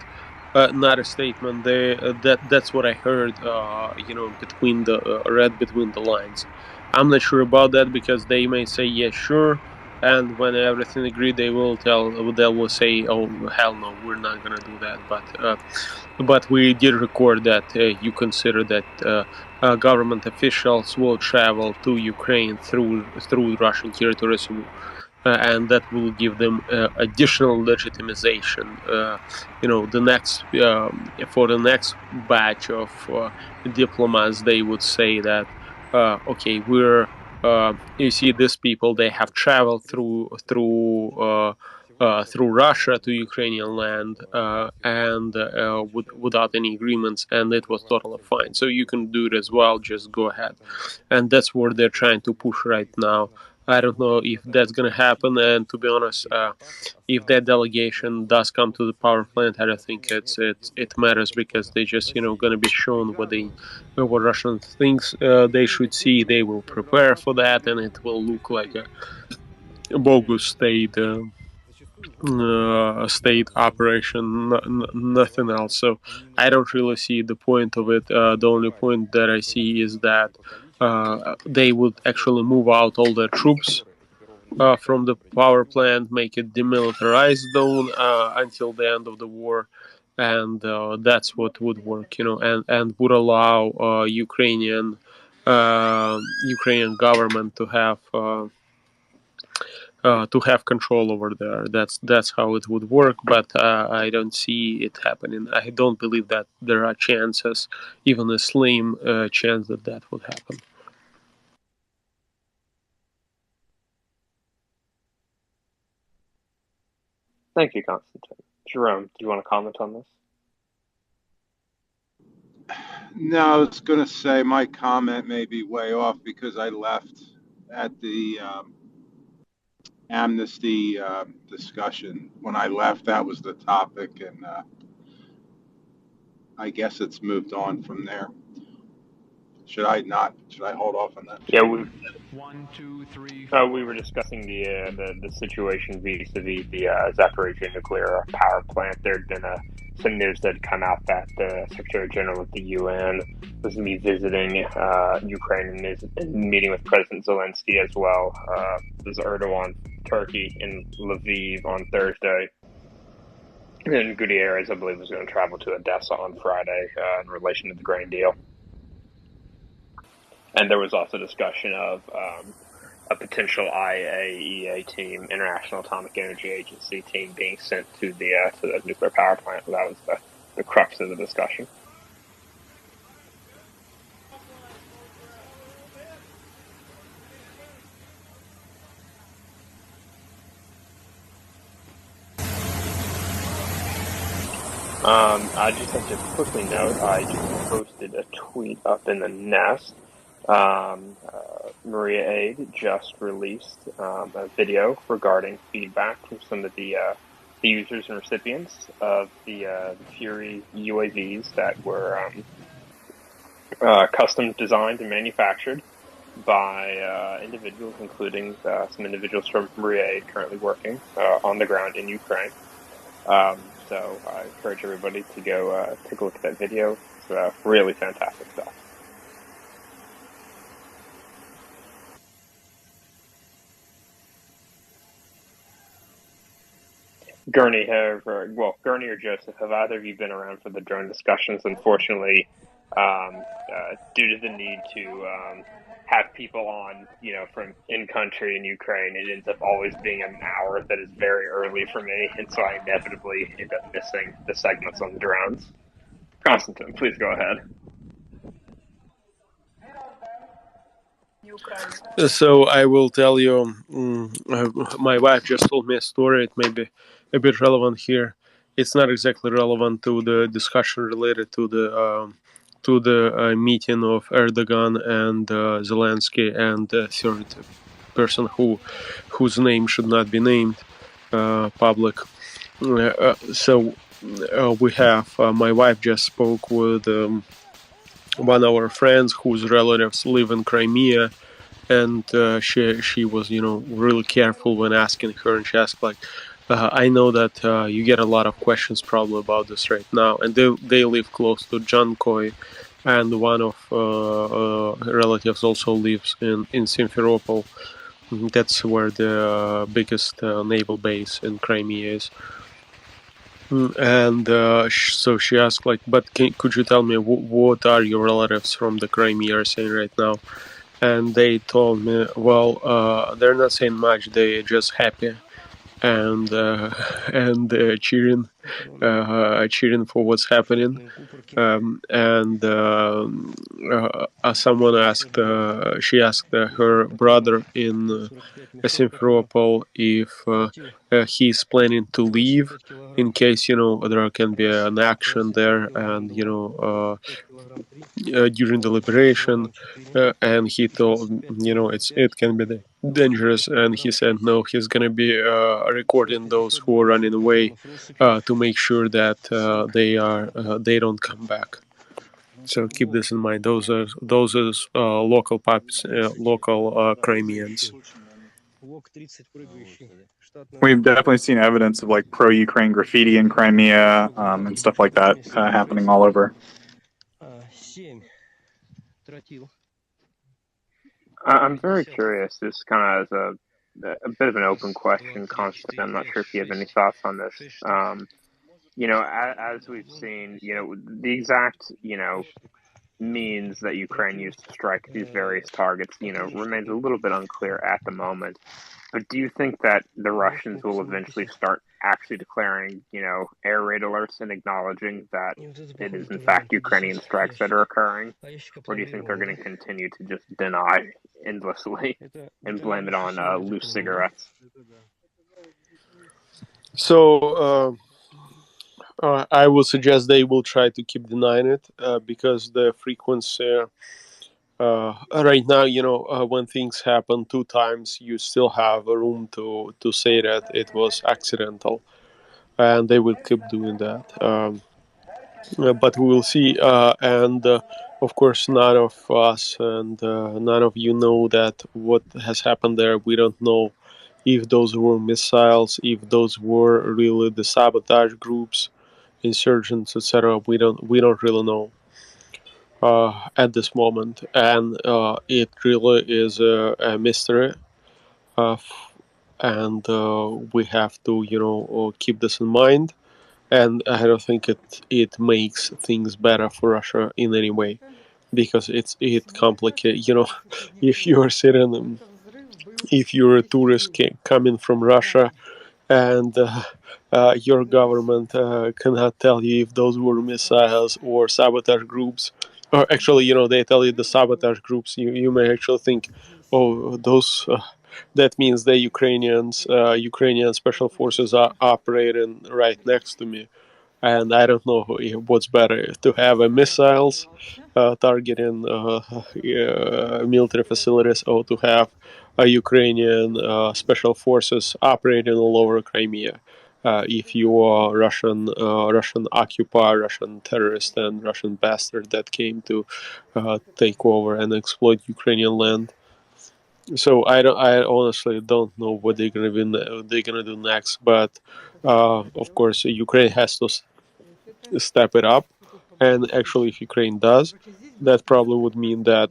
Speaker 6: not a statement. That's what I heard. Read between the lines. I'm not sure about that, because they may say yes, sure, and when everything agreed, they will say, oh hell no, we're not gonna do that. But we did record that you consider that government officials will travel to Ukraine through Russian territory. And that will give them additional legitimization. The next for the next batch of diplomats, they would say that, okay, we're you see, these people, they have traveled through Russia to Ukrainian land, and without any agreements, and it was totally fine. So you can do it as well. Just go ahead, and that's what they're trying to push right now. I don't know if that's going to happen, and to be honest, if that delegation does come to the power plant, I don't think it matters, because they just going to be shown what Russia thinks they should see. They will prepare for that, and it will look like a bogus state operation, nothing else. So I don't really see the point of it. The only point that I see is that they would actually move out all their troops from the power plant, make it demilitarized zone until the end of the war, and that's what would work, and would allow Ukrainian government to have control over there. That's how it would work, but I don't see it happening. I don't believe that there are chances, even a slim chance that would happen.
Speaker 21: Thank you, Konstantin. Jerome, do you want to comment on this?
Speaker 4: No, I was going to say my comment may be way off because I left at the amnesty discussion. When I left, that was the topic, and I guess it's moved on from there. Should I hold off on that?
Speaker 21: Yeah, we were discussing the situation vis-a-vis the Zaporizhzhia nuclear power plant. There'd been some news that had come out that the Secretary General of the UN was going to be visiting Ukraine and is meeting with President Zelensky as well. There's Erdogan, Turkey, in Lviv on Thursday. And Gutierrez, I believe, was going to travel to Odessa on Friday in relation to the grain deal. And there was also discussion of a potential IAEA team, International Atomic Energy Agency team, being sent to the nuclear power plant. That was the crux of the discussion. I just have to quickly note, I just posted a tweet up in the Nest. Maria Aid just released a video regarding feedback from some of the users and recipients of the Fury UAVs that were custom designed and manufactured by individuals, including some individuals from Maria Aid currently working on the ground in Ukraine. So I encourage everybody to go take a look at that video. It's really fantastic stuff. Gurney, Gurney or Joseph, have either of you been around for the drone discussions? Unfortunately, due to the need to have people on, from in country in Ukraine, it ends up always being an hour that is very early for me, and so I inevitably end up missing the segments on the drones. Konstantin, please go ahead.
Speaker 6: So I will tell you, my wife just told me a story. It may be a bit relevant here. It's not exactly relevant to the discussion related to the meeting of Erdogan and Zelensky and the third person whose name should not be named public. So we have my wife just spoke with one of our friends whose relatives live in Crimea, and she was really careful when asking her, and she asked I know that you get a lot of questions probably about this right now, and they live close to Zhankoy, and one of relatives also lives in Simferopol. That's where the biggest naval base in Crimea is. And so she asked, but could you tell me what are your relatives from the Crimea are saying right now? And they told me, well, they're not saying much. They're just happy and cheering for what's happening. And someone asked, she asked her brother in Simferopol if he's planning to leave in case there can be an action there, and during the liberation, and he told it can be dangerous, and he said no, he's gonna be recording those who are running away to make sure that they don't come back. So keep this in mind. Those are local pups, local Crimeans.
Speaker 17: We've definitely seen evidence of pro-Ukraine graffiti in Crimea and stuff like that happening all over.
Speaker 21: I'm very curious. This kind of is a bit of an open question, Constant. I'm not sure if you have any thoughts on this. As we've seen, the exact, means that Ukraine used to strike these various targets, remains a little bit unclear at the moment. But do you think that the Russians will eventually start actually declaring, air raid alerts and acknowledging that it is in fact Ukrainian strikes that are occurring? Or do you think they're going to continue to just deny endlessly and blame it on loose cigarettes?
Speaker 6: So I would suggest they will try to keep denying it because the frequency right now, when things happen 2 times, you still have a room to say that it was accidental, and they will keep doing that. But we will see, and of course, none of us and none of you know that what has happened there. We don't know if those were missiles, if those were really the sabotage groups, insurgents, etc. We don't really know at this moment, and it really is a mystery, and we have to keep this in mind. And I don't think it makes things better for Russia in any way, because it complicates. If you're sitting, if you're a tourist coming from Russia, and your government cannot tell you if those were missiles or sabotage groups, or actually, they tell you the sabotage groups. You may actually think, oh, those. That means the Ukrainian special forces are operating right next to me. And I don't know what's better, to have missiles targeting military facilities, or to have Ukrainian special forces operating all over Crimea. If you are Russian occupier, Russian terrorist, and Russian bastard that came to take over and exploit Ukrainian land. So I honestly don't know what they're gonna do next. But of course, Ukraine has to step it up, and actually, if Ukraine does, that probably would mean that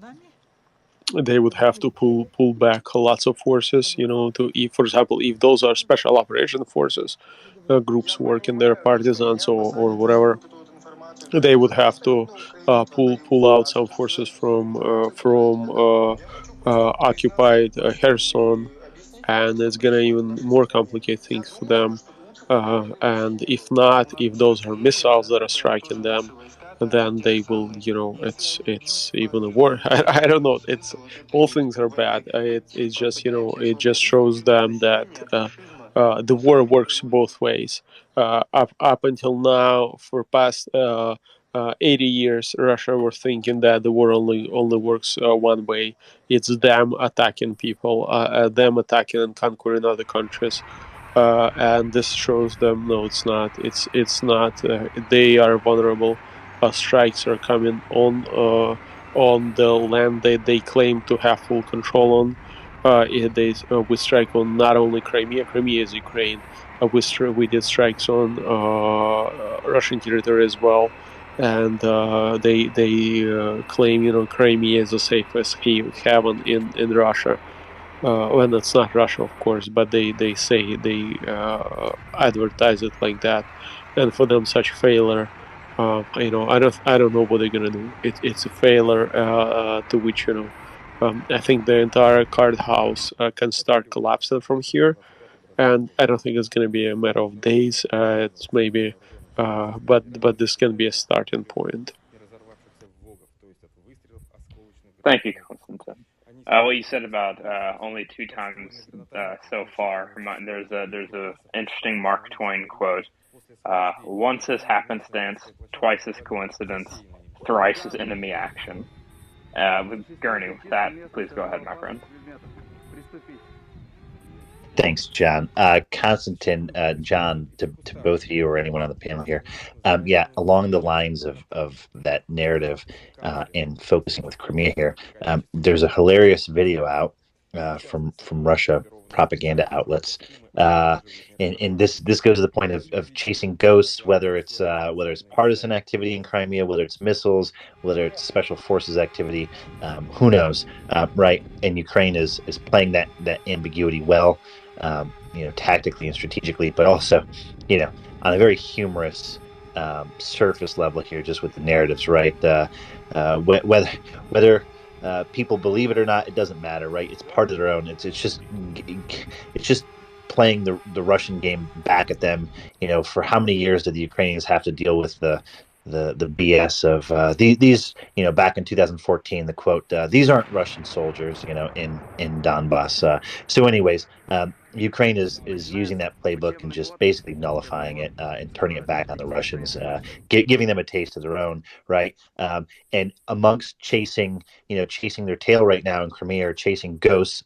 Speaker 6: they would have to pull back lots of forces. For example, if those are special operation forces, groups working there, partisans or whatever, they would have to pull out some forces from occupied Kherson, and it's gonna even more complicate things for them. And if those are missiles that are striking them, then they will, it's even a war. I don't know. It's all things are bad. It's just, it just shows them that the war works both ways. Up until now, for past 80 years, Russia were thinking that the war only works one way. It's them attacking people, them attacking and conquering other countries. And this shows them no, it's not. It's not. They are vulnerable. Strikes are coming on the land that they claim to have full control on. We strike on not only Crimea. Crimea is Ukraine. We did strikes on Russian territory as well, and they claim Crimea is the safest haven in Russia. When it's not Russia, of course, but they say they advertise it like that, and for them, such failure, I don't know what they're gonna do. It's a failure to which I think the entire card house can start collapsing from here, and I don't think it's gonna be a matter of days. It's maybe, but this can be a starting point.
Speaker 21: Thank you, Konstantin. What you said about only 2 times so far. There's a interesting Mark Twain quote. Once is happenstance, twice is coincidence, thrice is enemy action. Gurney, with that, please go ahead, my friend.
Speaker 19: Thanks, John. Konstantin, John, to both of you or anyone on the panel here. Along the lines of that narrative and focusing with Crimea here, there's a hilarious video out from Russia propaganda outlets. And this goes to the point of chasing ghosts, whether it's partisan activity in Crimea, whether it's missiles, whether it's special forces activity. Who knows, right? And Ukraine is playing that ambiguity well, tactically and strategically, but also, on a very humorous surface level here, just with the narratives, right? Whether people believe it or not, it doesn't matter, right? It's part of their own. It's just playing the Russian game back at them. For how many years did the Ukrainians have to deal with the BS of these? Back in 2014, the quote, "These aren't Russian soldiers," in Donbass. So, anyways, Ukraine is using that playbook and just basically nullifying it and turning it back on the Russians, giving them a taste of their own, right? And amongst chasing their tail right now in Crimea, or chasing ghosts.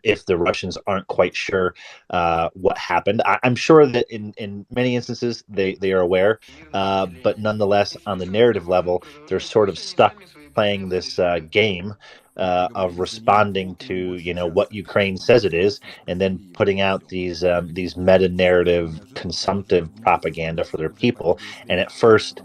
Speaker 19: If the Russians aren't quite sure what happened, I'm sure that in many instances they are aware, but nonetheless, on the narrative level, they're sort of stuck playing this game of responding to what Ukraine says it is, and then putting out these meta narrative consumptive propaganda for their people. And at first,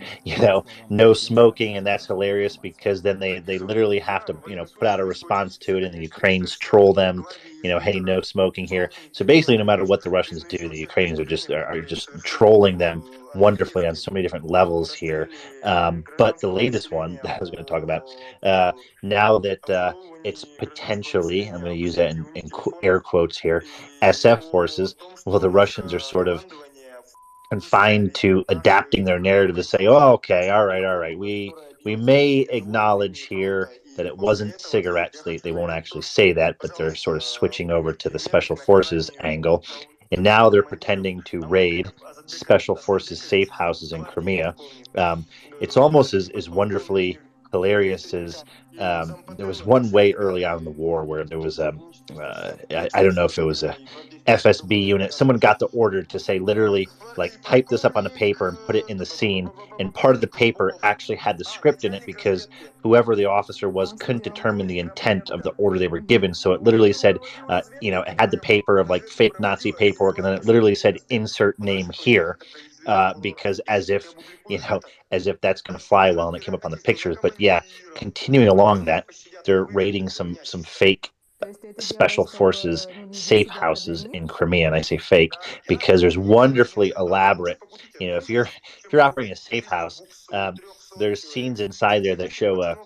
Speaker 19: no smoking, and that's hilarious because then they literally have to put out a response to it, and the Ukrainians troll them. Hey, no smoking here. So basically, no matter what the Russians do, the Ukrainians are just trolling them wonderfully on so many different levels here. But the latest one that I was going to talk about, now that it's potentially, I'm going to use that in air quotes here, SF forces. Well, the Russians are sort of confined to adapting their narrative to say, "Oh, okay, all right, we may acknowledge here that it wasn't cigarettes." They won't actually say that, but they're sort of switching over to the special forces angle. And now they're pretending to raid special forces safe houses in Crimea. It's almost as wonderfully hilarious as there was one way early on in the war where there was I don't know if it was a FSB unit. Someone got the order to say, literally, like, type this up on a paper and put it in the scene. And part of the paper actually had the script in it because whoever the officer was couldn't determine the intent of the order they were given. So it literally said, it had the paper of like fake Nazi paperwork, and then it literally said, "Insert name here." Because as if that's going to fly well, and it came up on the pictures. But yeah, continuing along that, they're raiding some fake special forces safe houses in Crimea, and I say fake because there's wonderfully elaborate. If you're operating a safe house, there's scenes inside there that show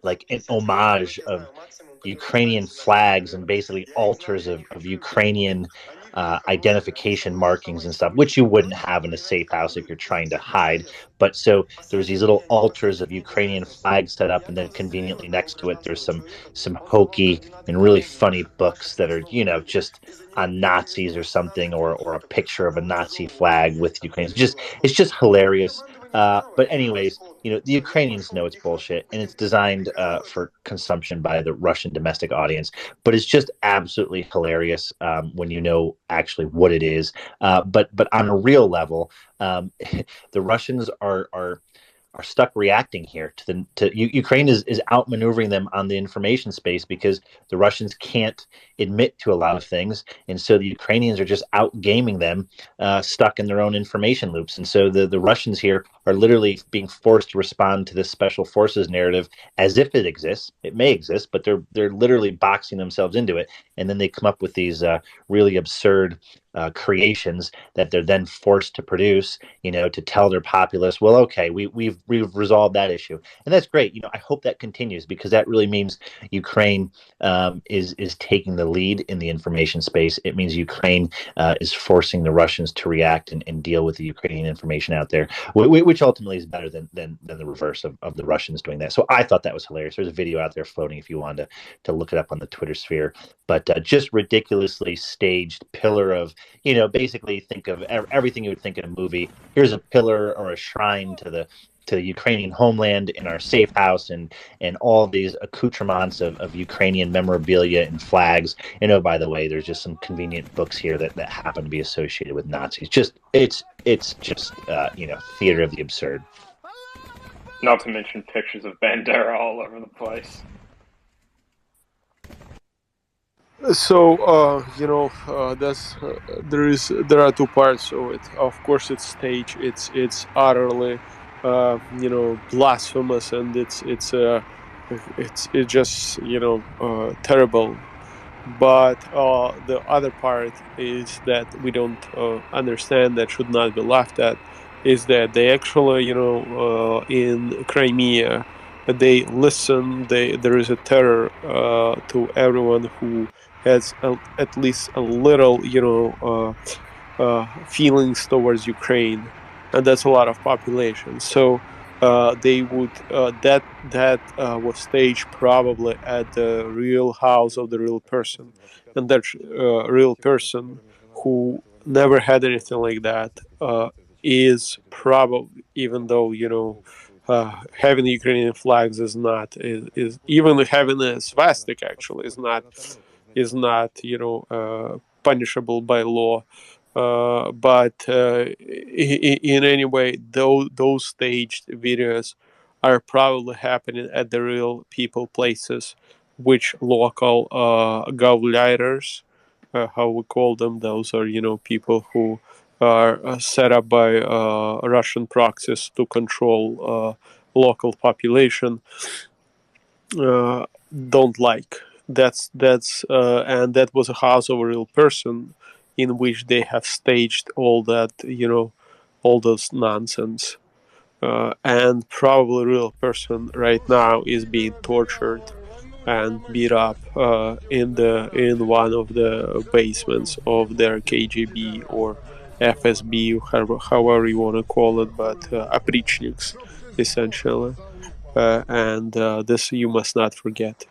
Speaker 19: like an homage of Ukrainian flags and basically altars of Ukrainian identification markings and stuff, which you wouldn't have in a safe house if you're trying to hide. But so there's these little altars of Ukrainian flags set up, and then conveniently next to it, there's some hokey and really funny books that are, just on Nazis or something, or a picture of a Nazi flag with Ukraine. It's just hilarious. But anyways, the Ukrainians know it's bullshit, and it's designed for consumption by the Russian domestic audience. But it's just absolutely hilarious when you know actually what it is. But on a real level, the Russians are stuck reacting here to Ukraine is outmaneuvering them on the information space because the Russians can't admit to a lot of things, and so the Ukrainians are just outgaming them, stuck in their own information loops. And so the Russians here are literally being forced to respond to this special forces narrative as if it exists. It may exist, but they're literally boxing themselves into it, and then they come up with these really absurd creations that they're then forced to produce, to tell their populace, well, okay, we've resolved that issue, and that's great. I hope that continues because that really means Ukraine is taking the lead in the information space. It means Ukraine is forcing the Russians to react and deal with the Ukrainian information out there, which ultimately is better than the reverse of the Russians doing that. So I thought that was hilarious. There's a video out there floating if you wanted to look it up on the Twitter sphere, but just ridiculously staged pillar of, basically think of everything you would think in a movie. Here's a pillar or a shrine to the Ukrainian homeland in our safe house, and all these accoutrements of Ukrainian memorabilia and flags. And oh, by the way, there's just some convenient books here that happen to be associated with Nazis. It's just theater of the absurd.
Speaker 21: Not to mention pictures of Bandera all over the place.
Speaker 6: So there are two parts of it. Of course, it's staged. It's utterly blasphemous, and it's just terrible. But the other part is that we don't understand, that should not be laughed at, is that they actually in Crimea they listen. There is a terror to everyone who has at least a little feelings towards Ukraine, and that's a lot of population. So they would that was staged probably at the real house of the real person, and that real person who never had anything like that is probably, even though having Ukrainian flags is not is even having a swastika actually is not punishable by law. But in any way, those staged videos are probably happening at the real people places, which local gauleiters, how we call them, those are people who are set up by Russian proxies to control local population, don't like. And that was a house of a real person in which they have staged all that, all those nonsense. And probably a real person right now is being tortured and beat up in one of the basements of their KGB or FSB, however you want to call it, but oprichniks, essentially. And this you must not forget.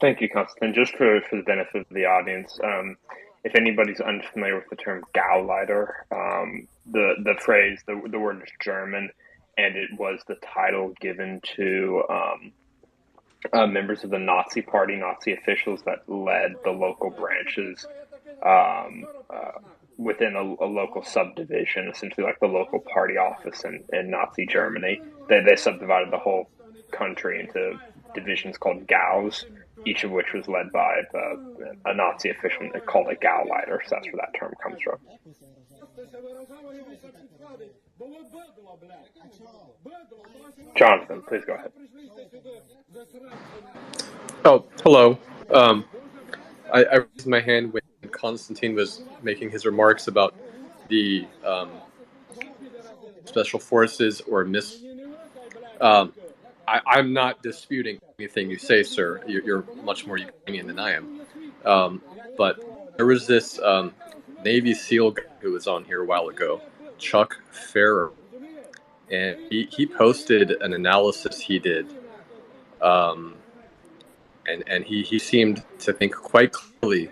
Speaker 21: Thank you, Konstantin. Just for the benefit of the audience, if anybody's unfamiliar with the term Gauleiter, the phrase, the word is German, and it was the title given to members of the Nazi Party, Nazi officials that led the local branches within a local subdivision, essentially like the local party office in Nazi Germany. They subdivided the whole country into divisions called Gaus, each of which was led by a Nazi official called a Gauleiter, so that's where that term comes from. Jonathan, please go ahead.
Speaker 11: Oh, hello. I raised my hand when Konstantin was making his remarks about the special forces or I'm not disputing anything you say, sir. You're much more Ukrainian than I am. But there was this Navy SEAL guy who was on here a while ago, Chuck Ferrer, and he posted an analysis he did, and he seemed to think quite clearly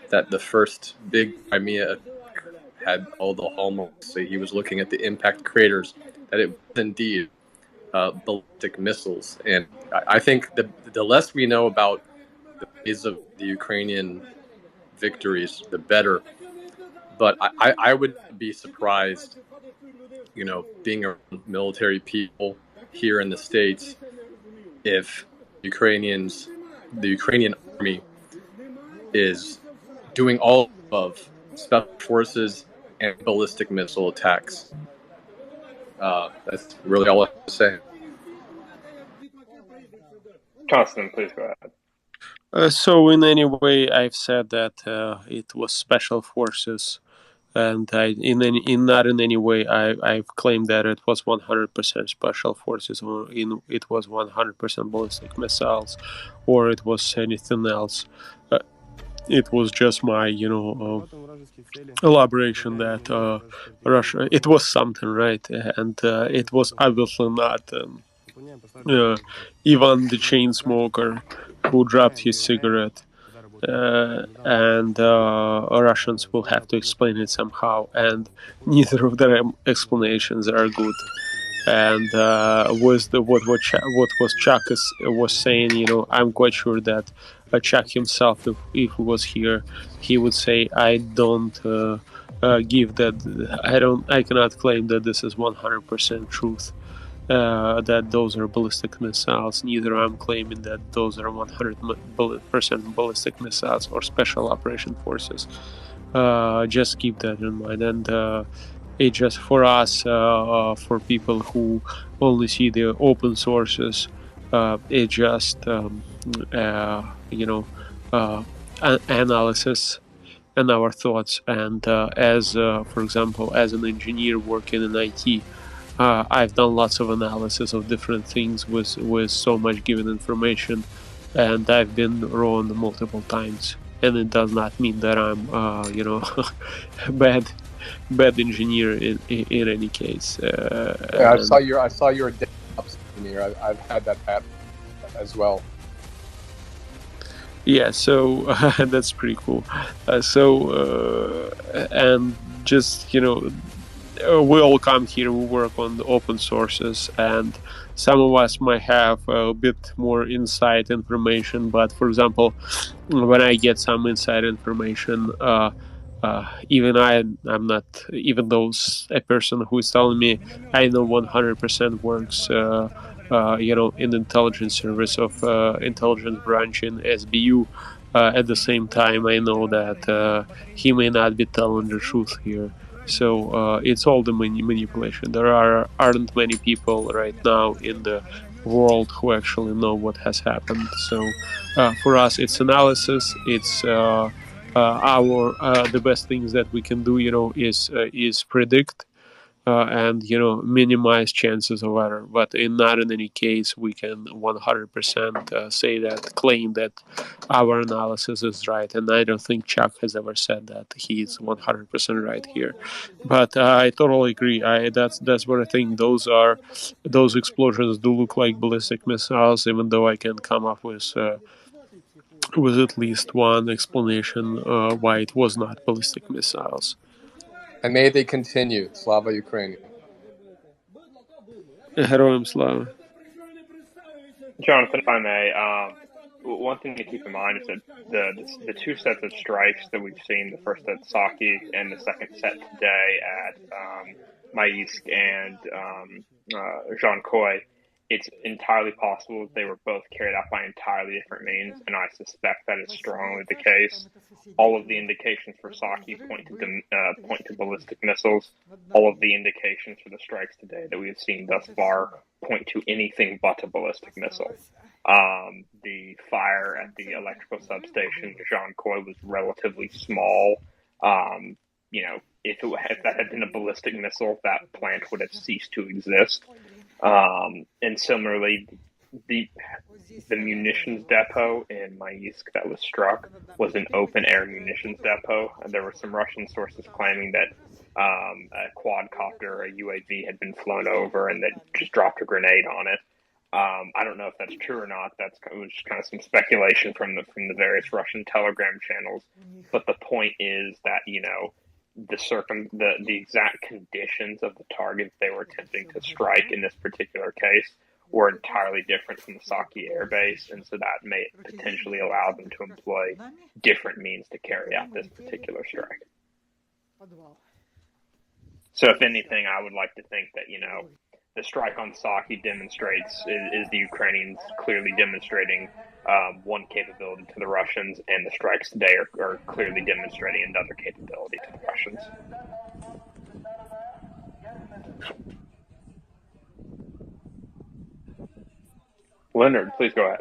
Speaker 11: that the first big Crimea had all the hallmarks. So he was looking at the impact craters, that it was indeed ballistic missiles. And I think the less we know about the ways of the Ukrainian victories, the better. But I would be surprised, being around military people here in the States, if the Ukrainian army is doing all of special forces and ballistic missile attacks. That's really all I have to say.
Speaker 21: Constantine, please go ahead.
Speaker 6: So in any way, I've said that it was special forces, and not in any way I've claimed that it was 100% special forces, or it was 100% ballistic missiles, or it was anything else. It was just my, elaboration that Russia, it was something, right? And it was obviously not Ivan the chain smoker who dropped his cigarette. And Russians will have to explain it somehow, and neither of their explanations are good. And what was Chuck was saying, I'm quite sure that Chuck himself, if he was here, he would say, I don't give that, I cannot claim that this is 100% truth. that those are ballistic missiles. Neither I'm claiming that those are 100% ballistic missiles or special operation forces. Just keep that in mind. And it just for us, for people who only see the open sources, it just analysis and our thoughts. And as for example, as an engineer working in IT, I've done lots of analysis of different things with so much given information, and I've been wrong multiple times. And it does not mean that I'm bad engineer in any case.
Speaker 11: Yeah, I saw you're a DevOps engineer. I've had that pattern as well.
Speaker 6: Yeah, so that's pretty cool. And just we all come here, we work on the open sources, and some of us might have a bit more inside information. But for example, when I get some inside information, even I'm not, even though a person who is telling me I know 100% works, in the intelligence service of intelligence branch in SBU. At the same time, I know that he may not be telling the truth here. So it's all the manipulation. There aren't many people right now in the world who actually know what has happened. So for us, it's analysis. It's the best things that we can do, is predict and minimize chances of error. But not in any case we can 100% claim that our analysis is right. And I don't think Chuck has ever said that he's 100% right here. But I totally agree. That's what I think. Those explosions do look like ballistic missiles, even though I can come up with at least one explanation why it was not ballistic missiles.
Speaker 11: And may they continue. Slava Ukraini.
Speaker 6: Героям слава.
Speaker 21: Jonathan, if I may, one thing to keep in mind is that the two sets of strikes that we've seen, the first at Saki and the second set today at Maysk and Zhankoy, it's entirely possible that they were both carried out by entirely different means, and I suspect that is strongly the case. All of the indications for Saki point to ballistic missiles. All of the indications for the strikes today that we have seen thus far point to anything but a ballistic missile. The fire at the electrical substation in Zhankoy was relatively small. If that had been a ballistic missile, that plant would have ceased to exist. And similarly, the munitions depot in Maysk that was struck was an open-air munitions depot. And there were some Russian sources claiming that a quadcopter, a UAV, had been flown over and that just dropped a grenade on it. I don't know if that's true or not. It was just kind of some speculation from the various Russian Telegram channels. But the point is that the exact conditions of the target they were attempting to strike in this particular case were entirely different from the Saki Air Base, and so that may potentially allow them to employ different means to carry out this particular strike. So if anything, I would like to think that, the strike on Saki demonstrates, is the Ukrainians clearly demonstrating one capability to the Russians, and the strikes today are clearly demonstrating another capability to the Russians. Leonard, please go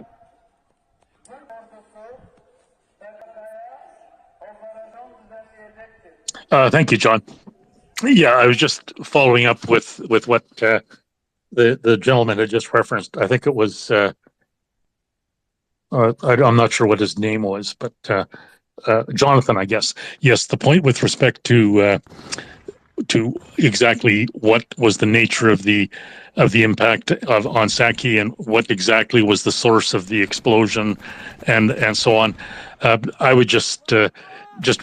Speaker 21: ahead.
Speaker 16: Thank you, John. Yeah, I was just following up with what the gentleman had just referenced. I think it was I'm not sure what his name was, but Jonathan, I guess. Yes, the point with respect to exactly what was the nature of the impact on Saki and what exactly was the source of the explosion and so on. I would just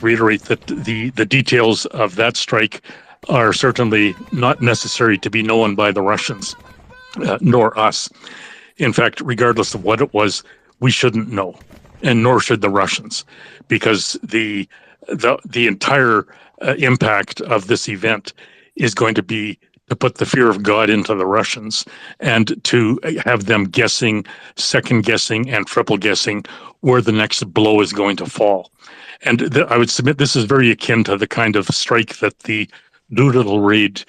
Speaker 16: reiterate that the details of that strike are certainly not necessary to be known by the Russians, nor us. In fact, regardless of what it was, we shouldn't know, and nor should the Russians, because the entire impact of this event is going to be to put the fear of God into the Russians and to have them guessing, second guessing, and triple guessing where the next blow is going to fall. And I would submit this is very akin to the kind of strike that the Doolittle raid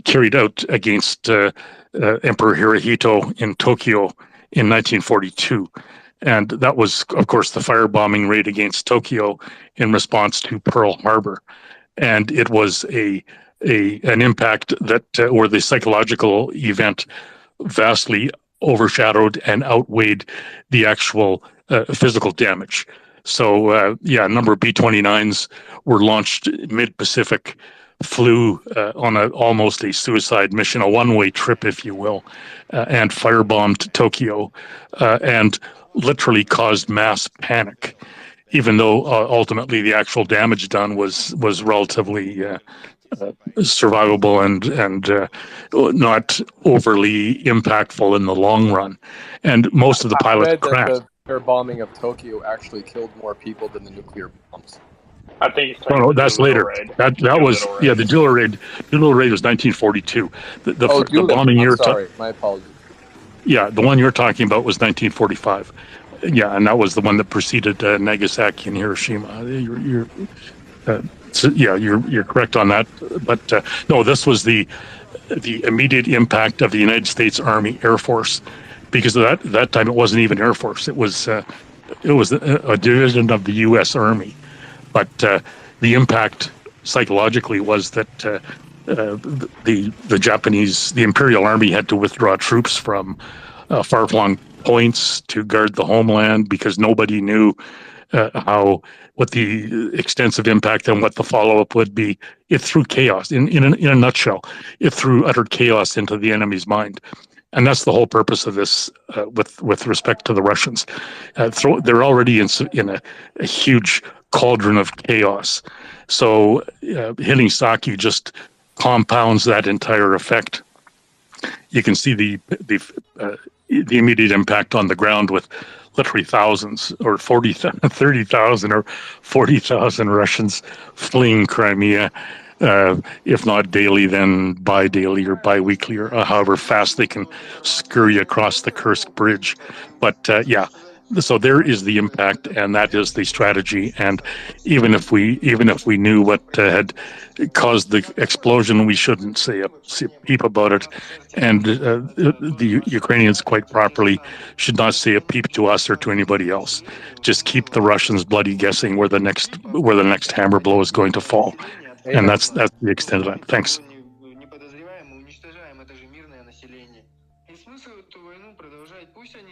Speaker 16: carried out against Emperor Hirohito in Tokyo in 1942. And that was, of course, the firebombing raid against Tokyo in response to Pearl Harbor. And it was an impact that, or the psychological event, vastly overshadowed and outweighed the actual physical damage. So, a number of B-29s were launched mid-Pacific, flew on almost a suicide mission, a one-way trip, if you will, and firebombed Tokyo, and literally caused mass panic, even though ultimately the actual damage done was relatively survivable and not overly impactful in the long run. And most of the pilots crashed.
Speaker 11: The bombing of Tokyo actually killed more people than the nuclear bombs.
Speaker 21: I think he's
Speaker 16: No, that's later. That was the Doolittle raid. Doolittle raid was 1942. The bombing year.
Speaker 11: Sorry, my apologies.
Speaker 16: Yeah, the one you're talking about was 1945. Yeah, and that was the one that preceded Nagasaki and Hiroshima. You're correct on that. But no, this was the immediate impact of the United States Army Air Force, because at that time it wasn't even Air Force. It was a division of the U.S. Army. But the impact psychologically was that the Japanese, the Imperial Army had to withdraw troops from far-flung points to guard the homeland, because nobody knew what the extensive impact and what the follow-up would be. It threw chaos, in a nutshell, it threw utter chaos into the enemy's mind. And that's the whole purpose of this with respect to the Russians. They're already in a huge cauldron of chaos. So hitting Saki just compounds that entire effect. You can see the immediate impact on the ground with literally thousands or 30,000 or 40,000 Russians fleeing Crimea, if not daily, then bi-daily or bi-weekly, or however fast they can scurry across the Kursk bridge. But so there is the impact, and that is the strategy. And even if we knew what had caused the explosion, we shouldn't say a peep about it. And the Ukrainians, quite properly, should not say a peep to us or to anybody else. Just keep the Russians bloody guessing where the next hammer blow is going to fall. And that's the extent of that. Thanks.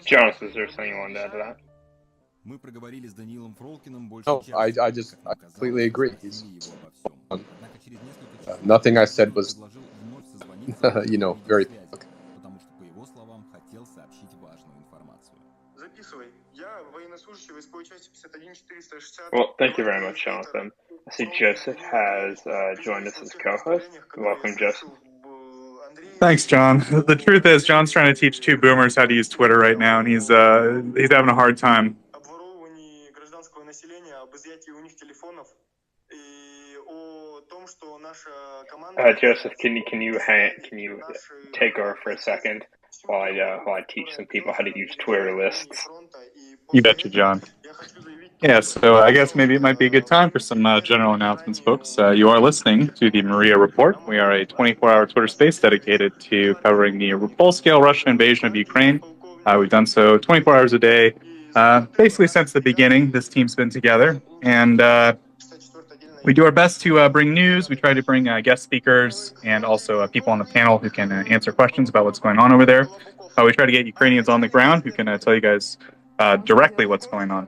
Speaker 21: Jonathan, is there something you wanted to add to that?
Speaker 11: No, I completely agree. Nothing I said was, very public.
Speaker 21: Well, thank you very much, Jonathan. I see Joseph has joined us as co-host. Welcome, Joseph.
Speaker 17: Thanks, John. The truth is, John's trying to teach two boomers how to use Twitter right now, and he's having a hard time.
Speaker 21: Joseph, can you take over for a second while I teach some people how to use Twitter lists?
Speaker 17: You betcha, John. Yeah, so I guess maybe it might be a good time for some general announcements, folks. You are listening to the Maria Report. We are a 24-hour Twitter space dedicated to covering the full-scale Russian invasion of Ukraine. We've done so 24 hours a day, basically since the beginning. This team's been together, and we do our best to bring news. We try to bring guest speakers and also people on the panel who can answer questions about what's going on over there. We try to get Ukrainians on the ground who can tell you guys directly what's going on.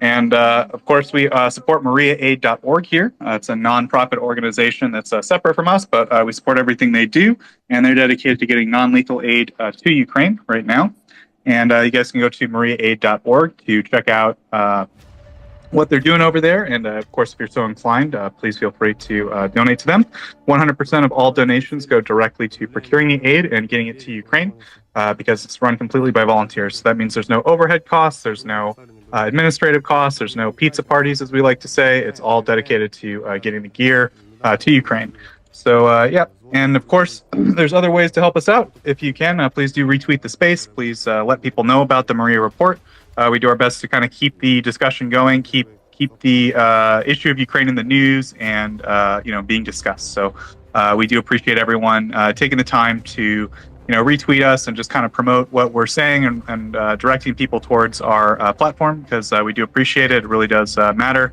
Speaker 17: And, of course, we support MariaAid.org here. It's a nonprofit organization that's separate from us, but we support everything they do, and they're dedicated to getting non-lethal aid to Ukraine right now. And you guys can go to MariaAid.org to check out what they're doing over there. And, of course, if you're so inclined, please feel free to donate to them. 100% of all donations go directly to procuring the aid and getting it to Ukraine because it's run completely by volunteers. So that means there's no overhead costs, there's no administrative costs, there's no pizza parties, as we like to say. It's all dedicated to getting the gear to Ukraine. So, And of course, there's other ways to help us out. If you can, please do retweet the space. Please let people know about the Maria Report. We do our best to kind of keep the discussion going, keep the issue of Ukraine in the news and being discussed. So we do appreciate everyone taking the time to retweet us and just kind of promote what we're saying and directing people towards our platform, because we do appreciate it. It really does matter.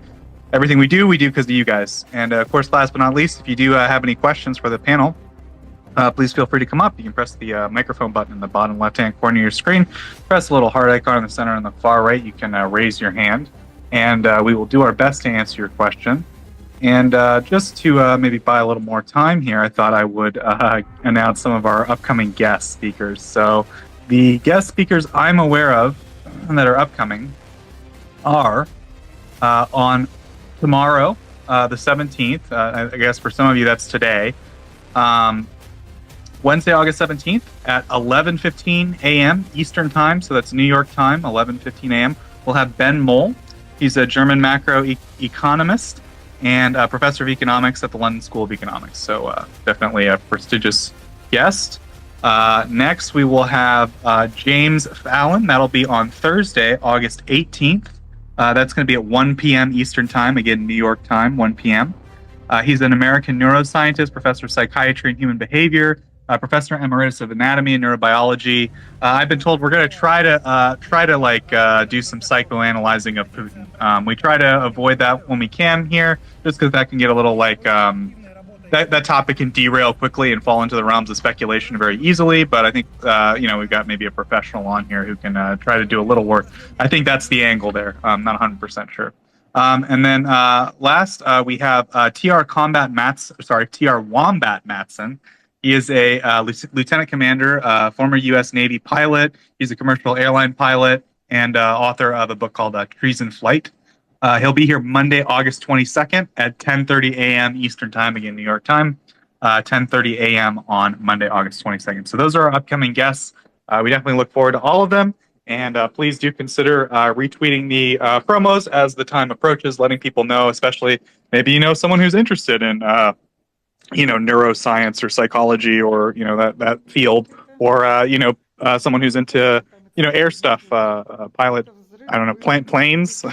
Speaker 17: Everything we do because of you guys. And of course, last but not least, if you do have any questions for the panel, please feel free to come up. You can press the microphone button in the bottom left-hand corner of your screen. Press the little heart icon in the center on the far right. You can raise your hand, and we will do our best to answer your question. And just to maybe buy a little more time here, I thought I would announce some of our upcoming guest speakers. So the guest speakers I'm aware of that are upcoming are on tomorrow, the 17th. I guess for some of you that's today. Wednesday, August 17th at 11:15 a.m. Eastern Time. So that's New York time, 11:15 a.m. We'll have Ben Moll. He's a German macroeconomist and a professor of economics at the London School of Economics. So definitely a prestigious guest. Next, we will have James Fallon. That'll be on Thursday, August 18th. That's going to be at 1 p.m. Eastern Time, again, New York time, 1 p.m. He's an American neuroscientist, professor of psychiatry and human behavior, professor emeritus of anatomy and neurobiology. I've been told we're going to try to do some psychoanalyzing of Putin. We try to avoid that when we can here, just because that can get a little that topic can derail quickly and fall into the realms of speculation very easily. But I think we've got maybe a professional on here who can try to do a little work. I think that's the angle there. I'm not 100% sure. And then last we have TR Wombat Matson. He is a lieutenant commander, former U.S. Navy pilot. He's a commercial airline pilot and author of a book called Treason Flight. He'll be here Monday, August 22nd at 10:30 a.m. Eastern Time, again, New York time, 10:30 a.m. on Monday, August 22nd. So those are our upcoming guests. We definitely look forward to all of them. And please do consider retweeting the promos as the time approaches, letting people know, especially maybe someone who's interested in neuroscience or psychology or that field, or someone who's into air stuff, pilot. I don't know, planes.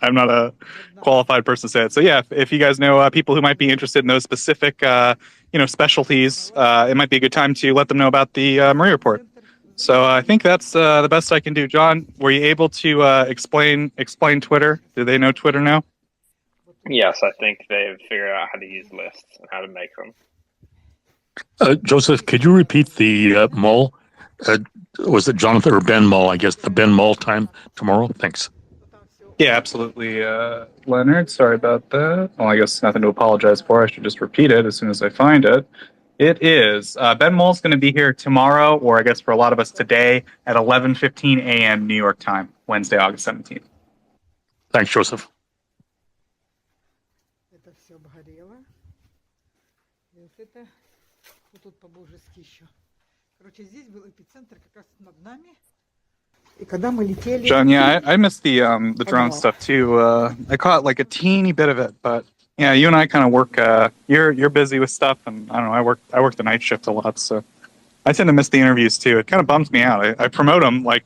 Speaker 17: I'm not a qualified person to say it. So yeah, if you guys know people who might be interested in those specific specialties, it might be a good time to let them know about the Maria Report. So I think that's the best I can do. John, were you able to explain Twitter? Do they know Twitter now?
Speaker 21: Yes, I think they've figured out how to use lists and how to make them.
Speaker 16: Joseph, could you repeat the Mull? Was it Jonathan or Ben Mull? I guess the Ben Mull time tomorrow. Thanks.
Speaker 17: Yeah, absolutely, Leonard. Sorry about that. Well, I guess nothing to apologize for. I should just repeat it as soon as I find it. It is Ben Mull's going to be here tomorrow, or I guess for a lot of us today, at 11:15 a.m. New York time, Wednesday, August 17th.
Speaker 16: Thanks, Joseph.
Speaker 17: John, yeah, I missed the drone stuff too. I caught like a teeny bit of it, but yeah, you and I kind of work. You're busy with stuff, and I don't know. I work the night shift a lot, so I tend to miss the interviews too. It kind of bums me out. I promote them I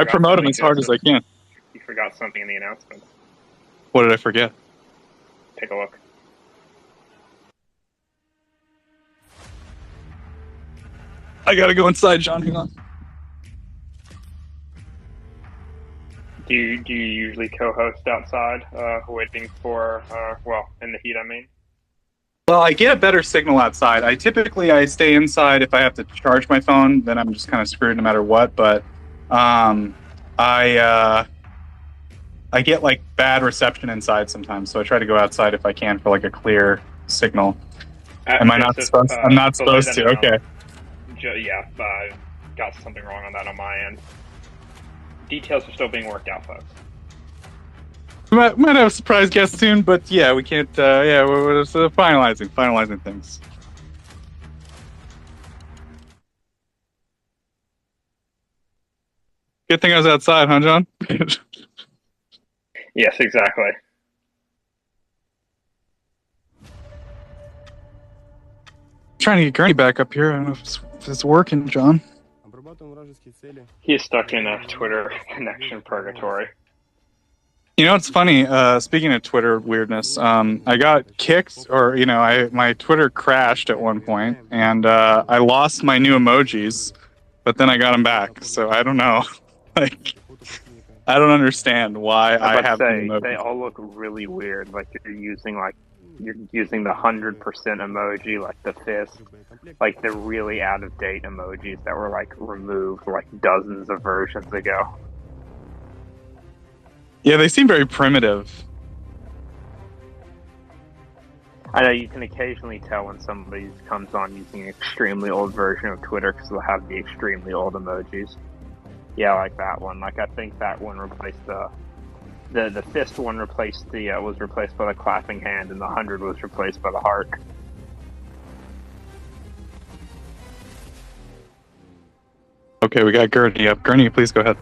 Speaker 17: promote them as hard as I can.
Speaker 21: You forgot something in the announcement.
Speaker 17: What did I forget?
Speaker 21: Take a look.
Speaker 17: I gotta go inside, John. Hang on.
Speaker 21: Do you usually co-host outside, waiting for in the heat? I mean.
Speaker 17: Well, I get a better signal outside. I stay inside if I have to charge my phone. Then I'm just kind of screwed no matter what. But I get like bad reception inside sometimes, so I try to go outside if I can for like a clear signal. Am I not supposed? I'm not supposed to. Okay.
Speaker 21: Yeah, got something wrong on that on my end. Details are still being worked out, folks.
Speaker 17: We might have a surprise guest soon, but yeah, we can't. We're just finalizing things. Good thing I was outside, huh, John?
Speaker 21: Yes, exactly.
Speaker 17: trying to get Gurney back up here. I don't know if it's working, John.
Speaker 21: He's stuck in a Twitter connection purgatory.
Speaker 17: You know, it's funny. Speaking of Twitter weirdness, I got kicked, or my Twitter crashed at one point, and I lost my new emojis, but then I got them back. So I don't know. Like, I don't understand why I have the emojis.
Speaker 21: They all look really weird. Like you're using the 100% emoji, like the fist, like the really out of date emojis that were like removed like dozens of versions ago.
Speaker 17: Yeah, they seem very primitive.
Speaker 21: I know you can occasionally tell when somebody comes on using an extremely old version of Twitter because they'll have the extremely old emojis. Yeah, like that one. Like I think that one replaced the fist one was replaced by the clapping hand, and the 100 was replaced by the heart.
Speaker 17: Okay, we got Gurney up. Gurney, please go ahead.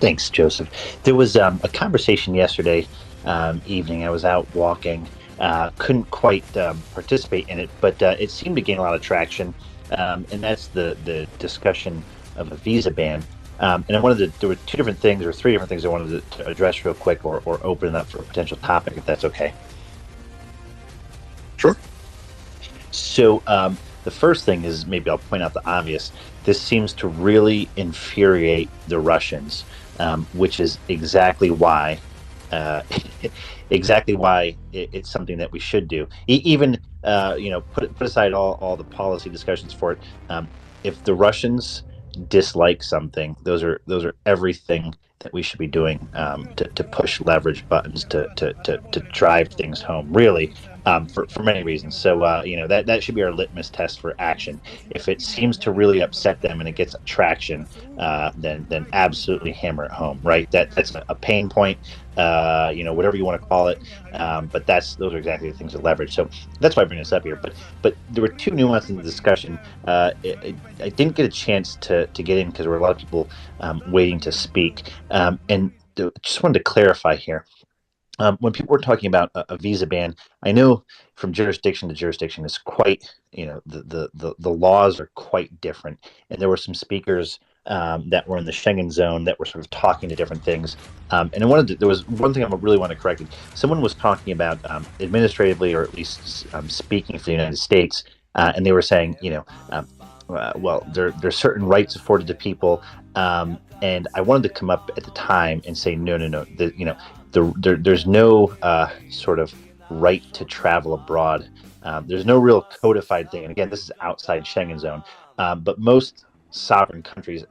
Speaker 19: Thanks, Joseph. There was a conversation yesterday evening. I was out walking, couldn't quite participate in it, but it seemed to gain a lot of traction, and that's the discussion of a visa ban. And there were two different things, or three different things I wanted to address real quick, or open it up for a potential topic, if that's okay.
Speaker 17: Sure.
Speaker 19: So the first thing is, maybe I'll point out the obvious. This seems to really infuriate the Russians, which is exactly why it's something that we should do. Even put aside all the policy discussions for it. If the Russians dislike something, those are everything that we should be doing to push leverage buttons to drive things home, really, for many reasons. So that should be our litmus test for action. If it seems to really upset them and it gets traction, then absolutely hammer it home, right? That's a pain point, whatever you want to call it, but those are exactly the things to leverage. So that's why I bring this up here. But there were two nuances in the discussion. I didn't get a chance to get in because there were a lot of people waiting to speak, and just wanted to clarify here. When people were talking about a visa ban, I know from jurisdiction to jurisdiction is quite, the laws are quite different. And there were some speakers that were in the Schengen zone that were sort of talking to different things. And there was one thing I really want to correct. Someone was talking about administratively, or at least speaking for the United States, and they were saying, well, there's certain rights afforded to people. And I wanted to come up at the time and say, no. There's no sort of right to travel abroad. There's no real codified thing. And again, this is outside Schengen zone. But most sovereign countries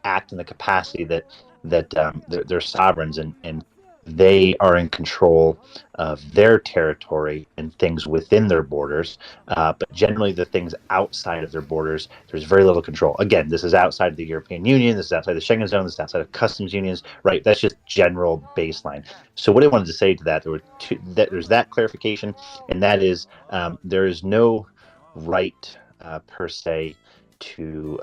Speaker 19: act in the capacity that they're sovereigns, and they are in control of their territory and things within their borders. But generally, the things outside of their borders, there's very little control. Again, this is outside of the European Union. This is outside the Schengen zone. This is outside of customs unions, right? That's just general baseline. So what I wanted to say to that, there's that clarification, and that is there is no right per se to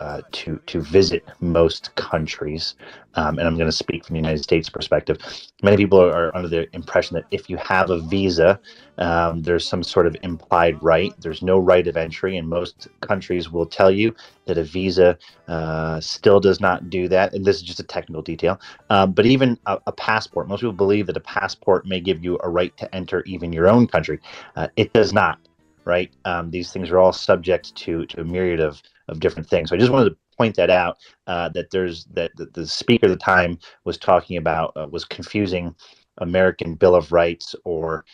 Speaker 19: visit most countries, and I'm going to speak from the United States perspective. Many people are under the impression that if you have a visa, there's some sort of implied right. There's no right of entry, and most countries will tell you that a visa still does not do that. And this is just a technical detail. But even a passport, most people believe that a passport may give you a right to enter even your own country. It does not. Right? These things are all subject to a myriad of different things. So I just wanted to point that out, that the speaker at the time was talking about, was confusing American Bill of Rights or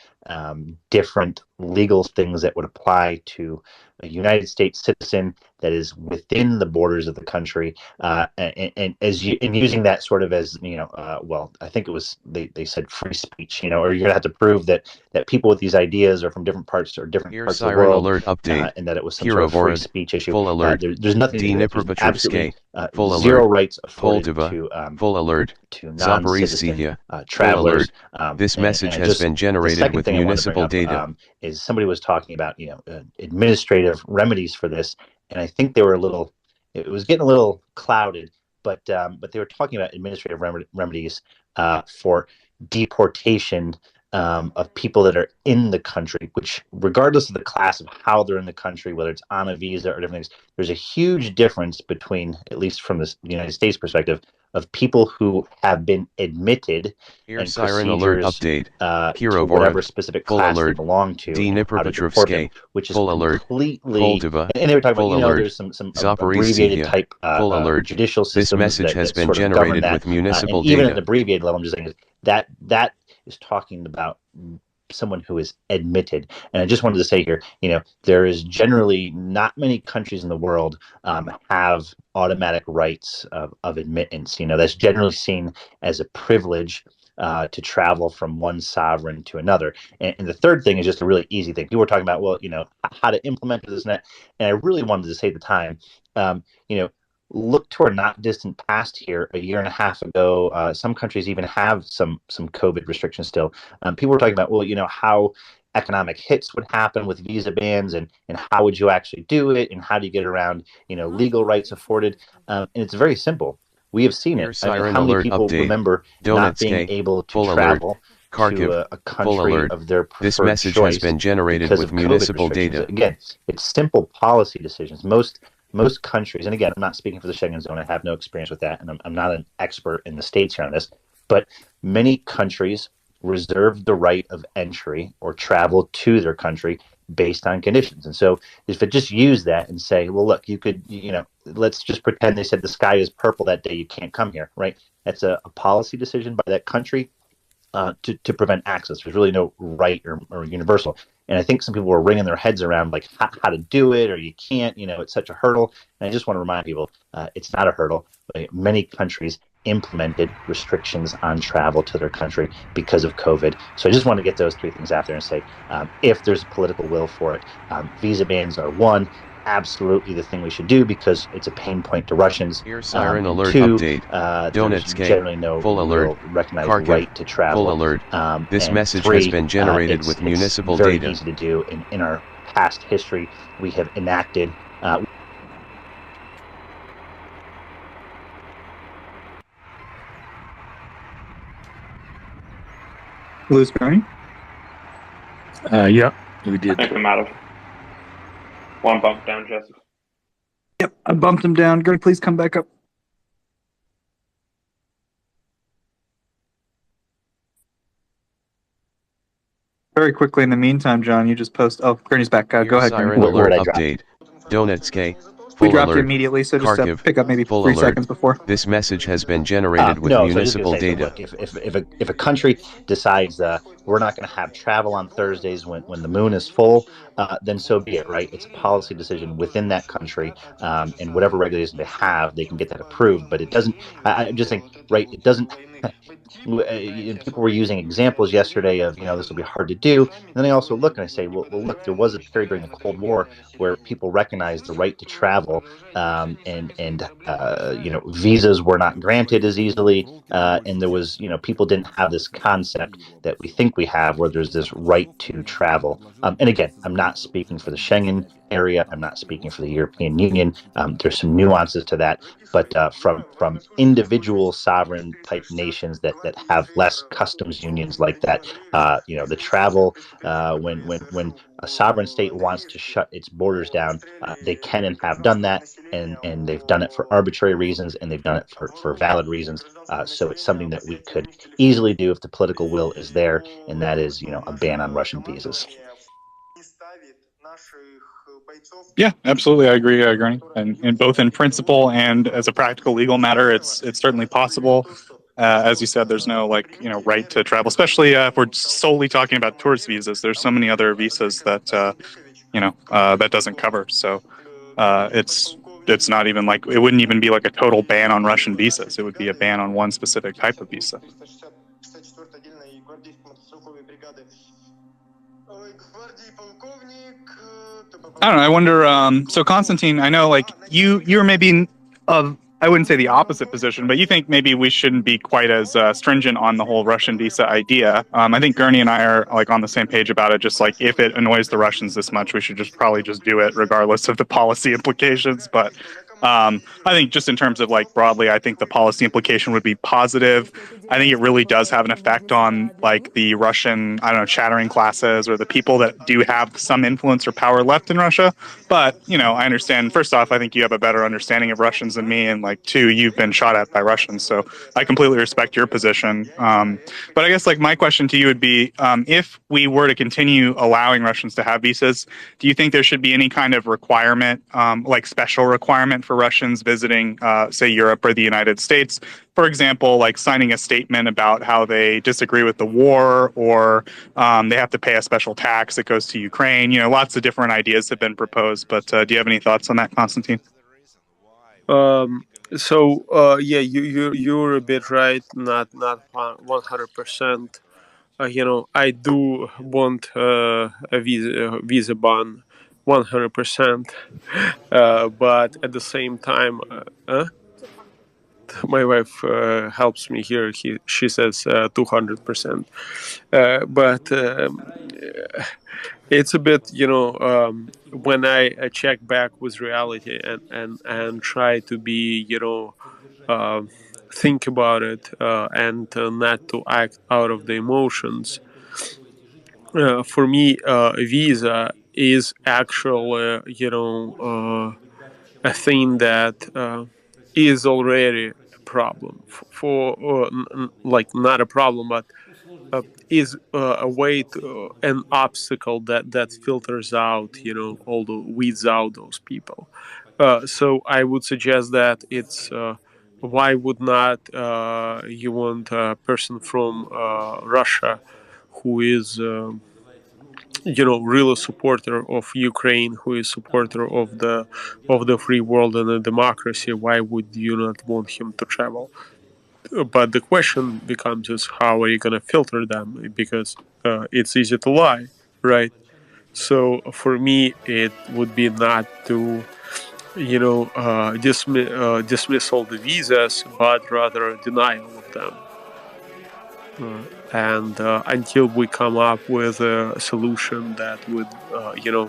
Speaker 19: different legal things that would apply to a United States citizen that is within the borders of the country, and using that sort of as, well, I think it was they said free speech, or you're gonna have to prove that people with these ideas are from different parts or different
Speaker 2: Here's
Speaker 19: parts of the
Speaker 2: Siren
Speaker 19: world,
Speaker 2: Alert update.
Speaker 19: and that it was some
Speaker 2: Hero
Speaker 19: sort of free
Speaker 2: Vorad.
Speaker 19: speech issue.
Speaker 2: Full alert.
Speaker 19: There's nothing.
Speaker 2: Dnipropetrovsk. Full
Speaker 19: Zero
Speaker 2: alert.
Speaker 19: rights afforded
Speaker 2: Poltava.
Speaker 19: to
Speaker 2: Full alert.
Speaker 19: to non-citizen
Speaker 2: Zaporizhzhia.
Speaker 19: travelers.
Speaker 2: Full alert. This message has been
Speaker 19: the
Speaker 2: generated
Speaker 19: second
Speaker 2: with
Speaker 19: thing I wanted to
Speaker 2: municipal
Speaker 19: bring up,
Speaker 2: data.
Speaker 19: is somebody was talking about administrative remedies for this, and I think they were it was getting a little clouded, but they were talking about administrative remedies for deportation of people that are in the country, which regardless of the class of how they're in the country, whether it's on a visa or different things, there's a huge difference between, at least from the United States perspective, of people who have been admitted
Speaker 2: Air
Speaker 19: and
Speaker 2: siren alert
Speaker 19: procedures
Speaker 2: update.
Speaker 19: to whatever specific
Speaker 2: full
Speaker 19: class
Speaker 2: alert.
Speaker 19: they belong to, and how to deport them, which is
Speaker 2: full alert.
Speaker 19: completely.
Speaker 2: Poltava,
Speaker 19: And they were talking
Speaker 2: full
Speaker 19: about,
Speaker 2: alert.
Speaker 19: there's some abbreviated
Speaker 2: Zaporizhzhia,
Speaker 19: type
Speaker 2: full alert.
Speaker 19: judicial
Speaker 2: This
Speaker 19: systems
Speaker 2: message
Speaker 19: that,
Speaker 2: has
Speaker 19: that
Speaker 2: been
Speaker 19: sort of govern
Speaker 2: generated
Speaker 19: that.
Speaker 2: with municipal
Speaker 19: and even
Speaker 2: data.
Speaker 19: at an abbreviated level, I'm just saying that is talking about someone who is admitted. And I just wanted to say here, there is generally not many countries in the world have automatic rights of admittance. That's generally seen as a privilege to travel from one sovereign to another. And the third thing is just a really easy thing. People were talking about, how to implement this and that. And I really wanted to say at the time, look to our not distant past here. A year and a half ago, some countries even have some COVID restrictions still. People were talking about, how economic hits would happen with visa bans, and how would you actually do it, and how do you get around, legal rights afforded. And it's very simple. We have seen it.
Speaker 2: Siren
Speaker 19: how many
Speaker 2: alert
Speaker 19: people
Speaker 2: update.
Speaker 19: remember not being
Speaker 2: Donetsk,
Speaker 19: able to
Speaker 2: full
Speaker 19: travel
Speaker 2: alert.
Speaker 19: to
Speaker 2: Kharkiv,
Speaker 19: a
Speaker 2: full
Speaker 19: country
Speaker 2: alert.
Speaker 19: of their preferred
Speaker 2: This message
Speaker 19: choice
Speaker 2: has been generated
Speaker 19: because
Speaker 2: with
Speaker 19: of COVID
Speaker 2: municipal
Speaker 19: restrictions?
Speaker 2: data.
Speaker 19: Again, it's simple policy decisions. Most countries, and again, I'm not speaking for the Schengen zone. I have no experience with that, and I'm not an expert in the States here on this, but many countries reserve the right of entry or travel to their country based on conditions. And so if it just use that and say, well, look, you could, let's just pretend they said the sky is purple that day, you can't come here, right? That's a policy decision by that country to prevent access. There's really no right or universal. And I think some people were wringing their heads around like how to do it, or you can't, it's such a hurdle. And I just want to remind people, it's not a hurdle. Many countries implemented restrictions on travel to their country because of COVID. So I just want to get those three things out there and say, if there's political will for it, visa bans are one, absolutely the thing we should do because it's a pain point to Russians.
Speaker 2: Air siren alert
Speaker 19: two,
Speaker 2: update.
Speaker 19: there's
Speaker 2: Donetsk,
Speaker 19: generally no
Speaker 2: full alert.
Speaker 19: recognized
Speaker 2: Kharkiv,
Speaker 19: right to travel.
Speaker 2: full alert. This
Speaker 19: And
Speaker 2: message
Speaker 19: three,
Speaker 2: has been generated
Speaker 19: it's
Speaker 2: with municipal
Speaker 19: very
Speaker 2: data.
Speaker 19: easy to do. In our past history, we have enacted
Speaker 17: Lose Gurney?
Speaker 16: Yeah, we did.
Speaker 21: I think I'm out of one bump down, Joseph.
Speaker 17: Yep, I bumped him down. Gurney, please come back up. Very quickly in the meantime, John, you just post. Oh, Gurney's back. Go ahead,
Speaker 2: Siren
Speaker 17: Gurney.
Speaker 2: alert update. Donetsk,
Speaker 17: We
Speaker 2: full
Speaker 17: dropped you
Speaker 2: alert.
Speaker 17: immediately, so just
Speaker 2: Kharkiv,
Speaker 17: pick up maybe
Speaker 2: full
Speaker 17: 3
Speaker 2: alert.
Speaker 17: seconds before.
Speaker 2: This message has been generated with
Speaker 19: no, so I was just
Speaker 2: municipal
Speaker 19: gonna say,
Speaker 2: data.
Speaker 19: so look, if a country decides we're not going to have travel on Thursdays when the moon is full, then so be it, right? It's a policy decision within that country, and whatever regulations they have, they can get that approved. But it doesn't. I'm just saying, right? It doesn't. People were using examples yesterday of this will be hard to do, and then I also look and I say, well look, there was a period during the Cold War where people recognized the right to travel, and visas were not granted as easily, and there was people didn't have this concept that we think we have, where there's this right to travel. And again, I'm not speaking for the Schengen area. I'm not speaking for the European Union. There's some nuances to that, but from individual sovereign type nations that have less customs unions like that, the travel, when a sovereign state wants to shut its borders down, they can and have done that, and they've done it for arbitrary reasons, and they've done it for valid reasons. So it's something that we could easily do if the political will is there, and that is a ban on Russian visas.
Speaker 17: Yeah, absolutely. I agree, Gurney. And both in principle and as a practical legal matter, it's certainly possible. As you said, there's no right to travel, especially if we're solely talking about tourist visas. There's so many other visas that that doesn't cover. So it's not even it wouldn't even be like a total ban on Russian visas. It would be a ban on one specific type of visa. I don't know. I wonder. So Constantine, I know you're maybe of, I wouldn't say the opposite position, but you think maybe we shouldn't be quite as stringent on the whole Russian visa idea. I think Gurney and I are on the same page about it. Just if it annoys the Russians this much, we should probably just do it regardless of the policy implications. But I think just in terms of like broadly, I think the policy implication would be positive. I think it really does have an effect on like the Russian, I don't know, chattering classes or the people that do have some influence or power left in Russia. But, you know, I understand, first off, I think you have a better understanding of Russians than me. And like, two, you've been shot at by Russians. So I completely respect your position. But I guess like my question to you would be, if we were to continue allowing Russians to have visas, do you think there should be any kind of requirement, like special requirement for Russians visiting, say, Europe or the United States? For example, like signing a statement about how they disagree with the war, or they have to pay a special tax that goes to Ukraine. You know, lots of different ideas have been proposed. But do you have any thoughts on that, Konstantin?
Speaker 6: Yeah, you're a bit right. Not 100%. You know, I do want a visa ban 100%, but at the same time, my wife helps me here. She says 200%, but it's a bit, you know, when I check back with reality and try to be, you know, think about it and not to act out of the emotions. For me, a visa is actually, you know, a thing that is already a problem like not a problem, but is a way to an obstacle that filters out, you know, weeds out those people. So I would suggest that it's why would not you want a person from Russia who is you know, real supporter of Ukraine, who is supporter of the free world and the democracy? Why would you not want him to travel? But the question becomes is how are you going to filter them? Because it's easy to lie, right? So for me, it would be not to, you know, dismiss all the visas, but rather deny all of them. And until we come up with a solution that would, you know,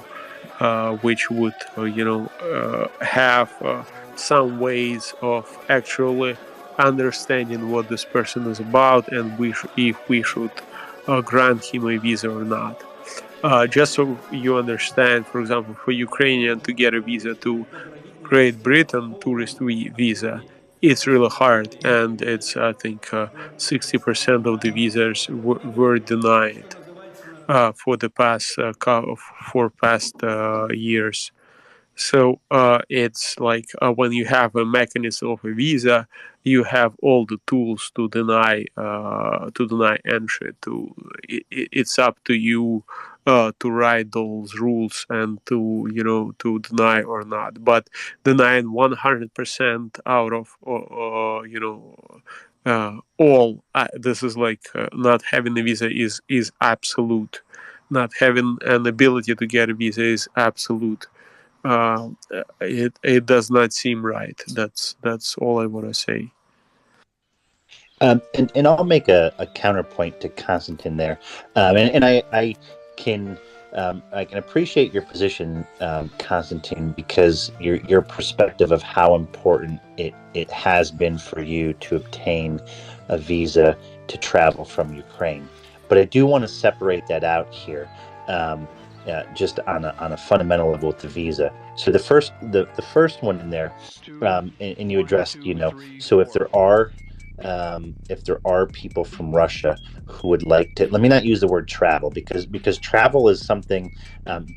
Speaker 6: which would, you know, have some ways of actually understanding what this person is about and if we should grant him a visa or not. Just so you understand, for example, for Ukrainian to get a visa to Great Britain, tourist visa, it's really hard, and it's I think 60% of the visas were denied for the past years. So it's like when you have a mechanism of a visa, you have all the tools to deny entry. It's up to you to write those rules and to, you know, to deny or not. But denying 100% out of you know, all this is like not having a visa is absolute. Not having an ability to get a visa is absolute. It does not seem right. That's all I want to say.
Speaker 19: And I'll make a counterpoint to Konstantin there, and I can appreciate your position, Konstantin, because your perspective of how important it has been for you to obtain a visa to travel from Ukraine. But I do want to separate that out here. Just on a fundamental level with the visa. So the first one in there, and you addressed, you know, so if there are people from Russia who would like to, let me not use the word travel because travel is something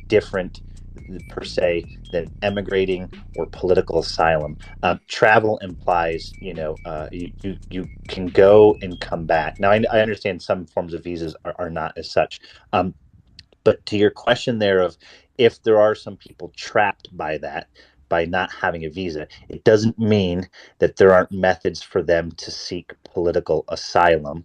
Speaker 19: different per se than emigrating or political asylum. Travel implies, you know, you can go and come back. Now I understand some forms of visas are not as such. But to your question there of if there are some people trapped by that, by not having a visa, it doesn't mean that there aren't methods for them to seek political asylum.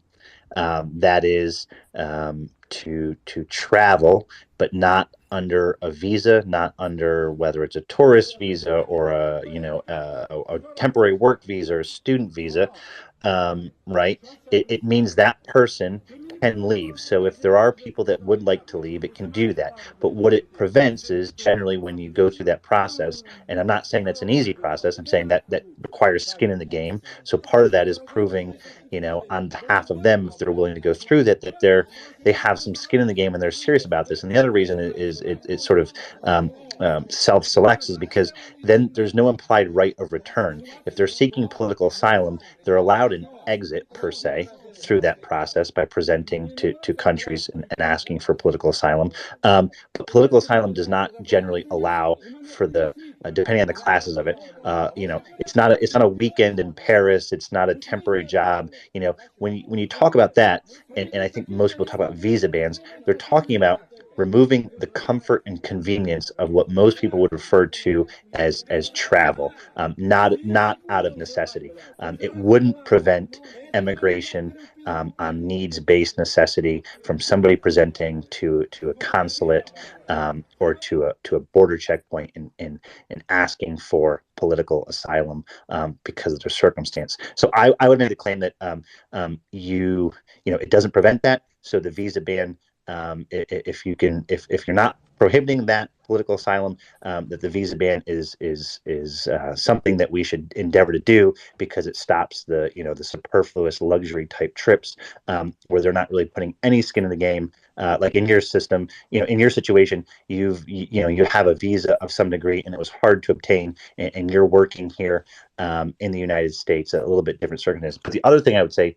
Speaker 19: That is to travel, but not under a visa, not under whether it's a tourist visa or a, you know, a temporary work visa or a student visa, right? It means that person can leave. So if there are people that would like to leave, it can do that. But what it prevents is generally when you go through that process, and I'm not saying that's an easy process, I'm saying that requires skin in the game. So part of that is proving, on behalf of them, if they're willing to go through that they have some skin in the game and they're serious about this. And the other reason is it sort of self-selects is because then there's no implied right of return. If they're seeking political asylum, they're allowed an exit per se through that process by presenting to countries and asking for political asylum. But political asylum does not generally allow for the depending on the classes of it. It's not a weekend in Paris. It's not a temporary job. When you talk about that, and I think most people talk about visa bans, they're talking about removing the comfort and convenience of what most people would refer to as travel, not out of necessity. It wouldn't prevent emigration on needs-based necessity from somebody presenting to a consulate or to a border checkpoint and asking for political asylum because of their circumstance. So I would make the claim that it doesn't prevent that. So the visa ban, if you're not prohibiting that political asylum, that the visa ban is something that we should endeavor to do because it stops the superfluous luxury type trips where they're not really putting any skin in the game. Like in your system, in your situation, you have a visa of some degree and it was hard to obtain, and you're working here in the United States, a little bit different circumstances. But the other thing I would say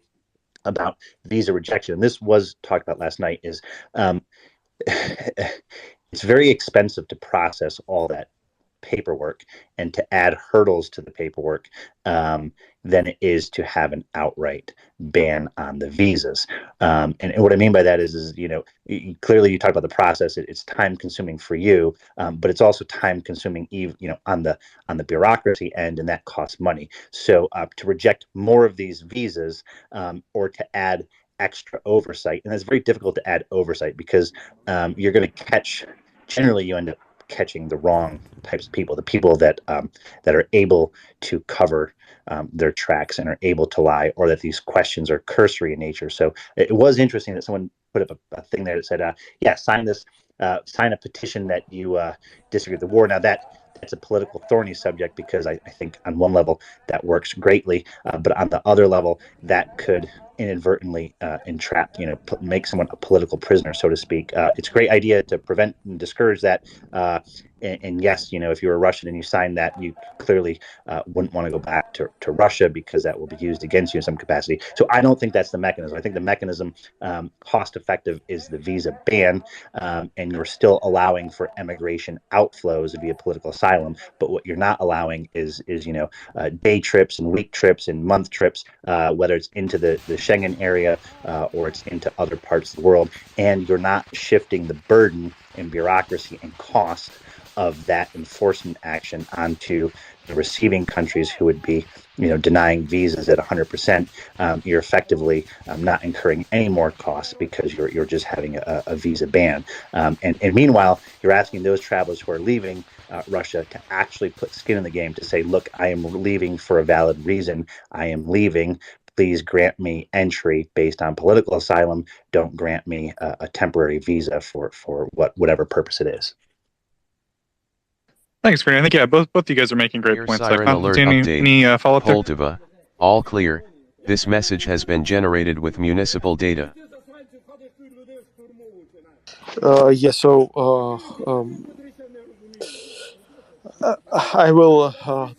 Speaker 19: about visa rejection, and this was talked about last night, is it's very expensive to process all that paperwork and to add hurdles to the paperwork than it is to have an outright ban on the visas. And what I mean by that is clearly you talk about the process. It's time consuming for you, but it's also time consuming, on the bureaucracy end, and that costs money. So to reject more of these visas or to add extra oversight, and it's very difficult to add oversight because you're going to generally you end up catching the wrong types of people, the people that are able to cover their tracks and are able to lie, or that these questions are cursory in nature. So it was interesting that someone put up a thing there that said, sign a petition that you disagree with the war. Now that's a political thorny subject because I think on one level that works greatly, but on the other level that could inadvertently entrap, make someone a political prisoner, so to speak. It's a great idea to prevent and discourage that. And yes, if you're a Russian and you sign that, you clearly wouldn't want to go back to Russia because that will be used against you in some capacity. So I don't think that's the mechanism. I think the mechanism, cost effective, is the visa ban, and you're still allowing for emigration outflows via political asylum. But what you're not allowing is day trips and week trips and month trips, whether it's into the Schengen area or it's into other parts of the world. And you're not shifting the burden and bureaucracy and cost of that enforcement action onto the receiving countries who would be, denying visas at 100%. You're effectively not incurring any more costs because you're just having a visa ban. And meanwhile, you're asking those travelers who are leaving Russia to actually put skin in the game to say, look, I am leaving for a valid reason. I am leaving. Please grant me entry based on political asylum. Don't grant me a temporary visa for whatever purpose it is.
Speaker 17: Thanks, Green. I think, both of you guys are making great
Speaker 2: Here,
Speaker 17: points.
Speaker 2: siren alert update.
Speaker 17: Any follow-up there?
Speaker 2: Poltava, all clear. This message has been generated with municipal data.
Speaker 6: I will.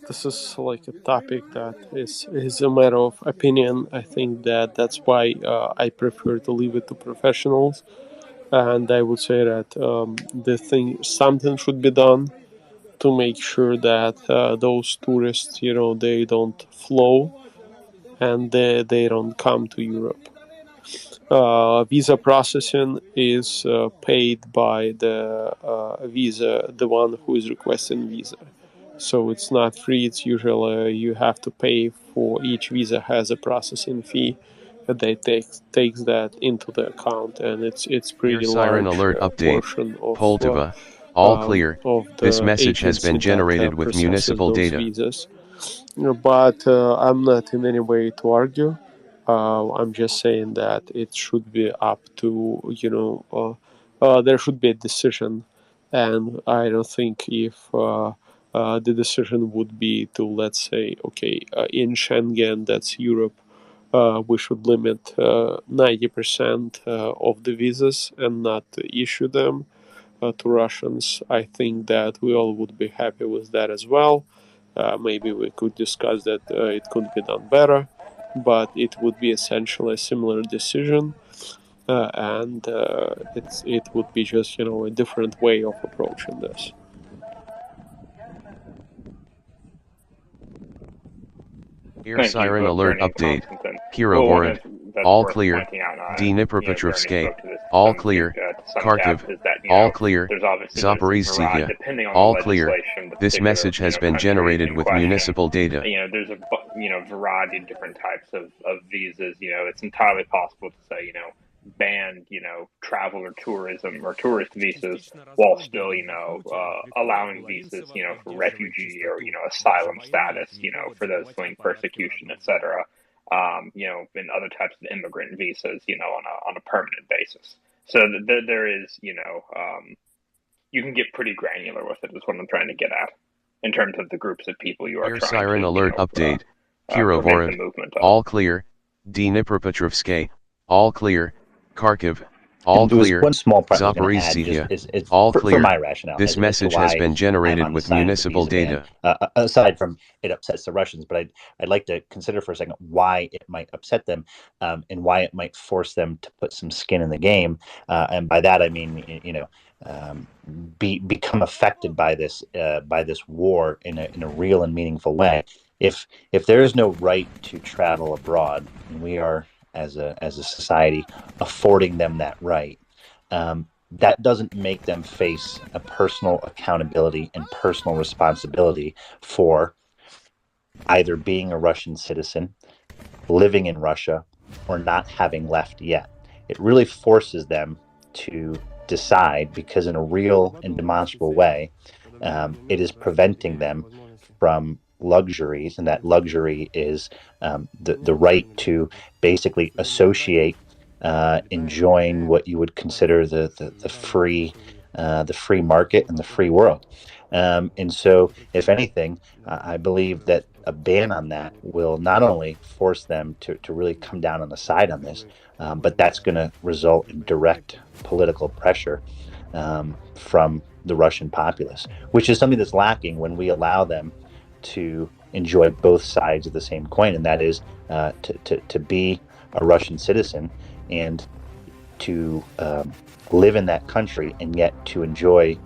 Speaker 6: This is like a topic that is a matter of opinion. I think that's why I prefer to leave it to professionals, and I would say that something should be done to make sure that those tourists, they don't flow and they don't come to Europe. Visa processing is paid by the one who is requesting visa. So it's not free. It's usually you have to pay for each visa has a processing fee that they takes that into the account, and it's pretty
Speaker 2: Here, siren
Speaker 6: large
Speaker 2: alert update.
Speaker 6: portion of
Speaker 2: Poltava, all clear.
Speaker 6: of
Speaker 2: This
Speaker 6: the
Speaker 2: message has
Speaker 6: agency
Speaker 2: been generated
Speaker 6: that
Speaker 2: with
Speaker 6: processes
Speaker 2: municipal
Speaker 6: those
Speaker 2: data.
Speaker 6: visas. But I'm not in any way to argue I'm just saying that it should be up to, there should be a decision. And I don't think if the decision would be to, let's say, okay, in Schengen, that's Europe, we should limit 90% of the visas and not issue them to Russians. I think that we all would be happy with that as well. Maybe we could discuss that it could be done better, but it would be essentially a similar decision, and it would be just a different way of approaching this.
Speaker 2: Air siren alert update. Kirovohrad, all clear. Dnipropetrovsk, all clear. Kharkiv, all clear. Zaporizhzhia, all clear. This message has been generated with municipal data.
Speaker 21: There's a variety of different types of visas. It's entirely possible to say ban travel or tourism or tourist visas while still allowing visas for refugee or asylum status for those fleeing persecution, etc. And other types of immigrant visas on a permanent basis. So there is you can get pretty granular with it is what I'm trying to get at in terms of the groups of people you are
Speaker 2: Air
Speaker 21: trying
Speaker 2: siren
Speaker 21: to
Speaker 2: alert update.
Speaker 21: prevent
Speaker 2: Kirovohrad,
Speaker 21: the movement of.
Speaker 2: all clear. Dnipropetrovsk, all clear. Kharkiv, all
Speaker 19: And there was
Speaker 2: clear.
Speaker 19: one small point I was gonna add,
Speaker 2: Zaporizhzhia,
Speaker 19: is
Speaker 2: all
Speaker 19: for
Speaker 2: clear.
Speaker 19: my rationale
Speaker 2: This
Speaker 19: as to
Speaker 2: message has
Speaker 19: why
Speaker 2: been generated
Speaker 19: I'm on the
Speaker 2: with
Speaker 19: side of the
Speaker 2: municipal
Speaker 19: visa ban.
Speaker 2: data.
Speaker 19: Aside from it upsets the Russians, but I'd like to consider for a second why it might upset them, and why it might force them to put some skin in the game. And by that I mean, become affected by this war in a real and meaningful way. If there is no right to travel abroad, and we are as a society affording them that right, that doesn't make them face a personal accountability and personal responsibility for either being a Russian citizen, living in Russia, or not having left yet. It really forces them to decide, because in a real and demonstrable way, it is preventing them from luxuries, and that luxury is the right to basically associate, enjoying what you would consider the free market and the free world. And so, if anything, I believe that a ban on that will not only force them to really come down on the side on this, but that's going to result in direct political pressure from the Russian populace, which is something that's lacking when we allow them to enjoy both sides of the same coin, and that is to be a Russian citizen and to live in that country, and yet to enjoy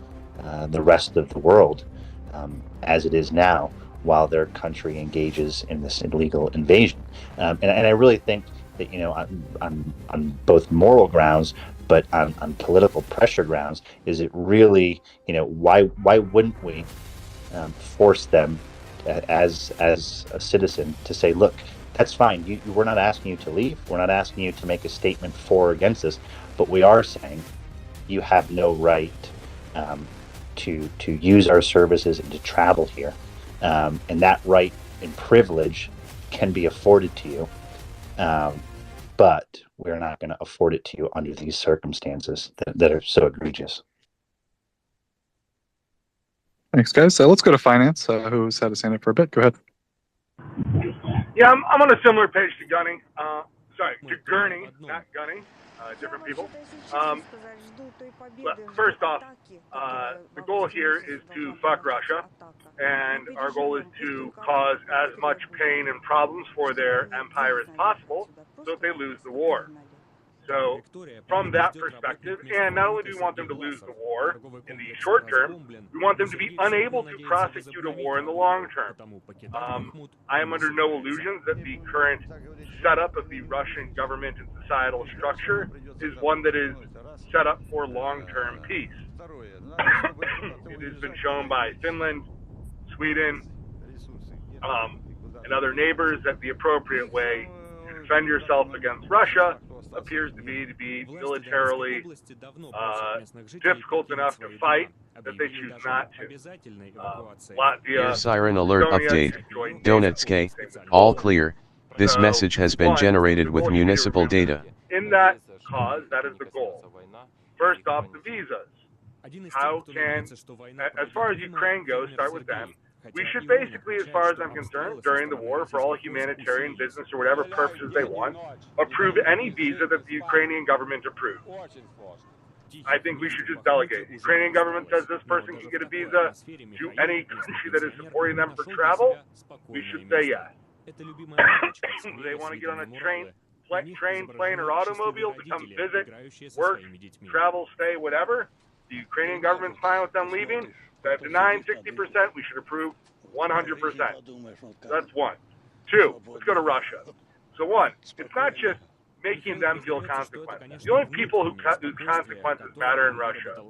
Speaker 19: the rest of the world as it is now, while their country engages in this illegal invasion. And I really think that on both moral grounds, but on political pressure grounds, is it really why wouldn't we force them as a citizen to say, look, that's fine. We're not asking you to leave. We're not asking you to make a statement for or against us, but we are saying you have no right to use our services and to travel here, and that right and privilege can be afforded to you, but we're not going to afford it to you under these circumstances that are so egregious.
Speaker 17: Thanks, guys. So let's go to finance. Who's had his hand up for a bit? Go ahead.
Speaker 1: Yeah, I'm on a similar page to Gunny. To Gurney, not Gunny. Different people. First off, the goal here is to fuck Russia, and our goal is to cause as much pain and problems for their empire as possible so that they lose the war. So from that perspective, and not only do we want them to lose the war in the short term, we want them to be unable to prosecute a war in the long term. I am under no illusions that the current setup of the Russian government and societal structure is one that is set up for long-term peace. It has been shown by Finland, Sweden, and other neighbors that the appropriate way to defend yourself against Russia appears to be militarily difficult enough to fight that they choose not to. Latvia,
Speaker 2: Air siren alert
Speaker 1: Estonia,
Speaker 2: update.
Speaker 1: have joined
Speaker 2: Donetsk, all clear. This
Speaker 1: So,
Speaker 2: message has been
Speaker 1: one,
Speaker 2: generated
Speaker 1: the
Speaker 2: with
Speaker 1: goal should be to
Speaker 2: municipal
Speaker 1: review
Speaker 2: data.
Speaker 1: in that cause, that is the goal. First off, the visas. How can, as far as Ukraine goes, start with them. We should basically, as far as I'm concerned, during the war, for all humanitarian, business, or whatever purposes they want, approve any visa that the Ukrainian government approves. I think we should just delegate. The Ukrainian government says this person can get a visa to any country that is supporting them for travel. We should say yes. They want to get on a train, plane, or automobile to come visit, work, travel, stay, whatever. The Ukrainian government's fine with them leaving. They have denied 60%. We should approve 100%. That's one. Two, let's go to Russia. So one, it's not just making them feel consequences. The only people whose consequences matter in Russia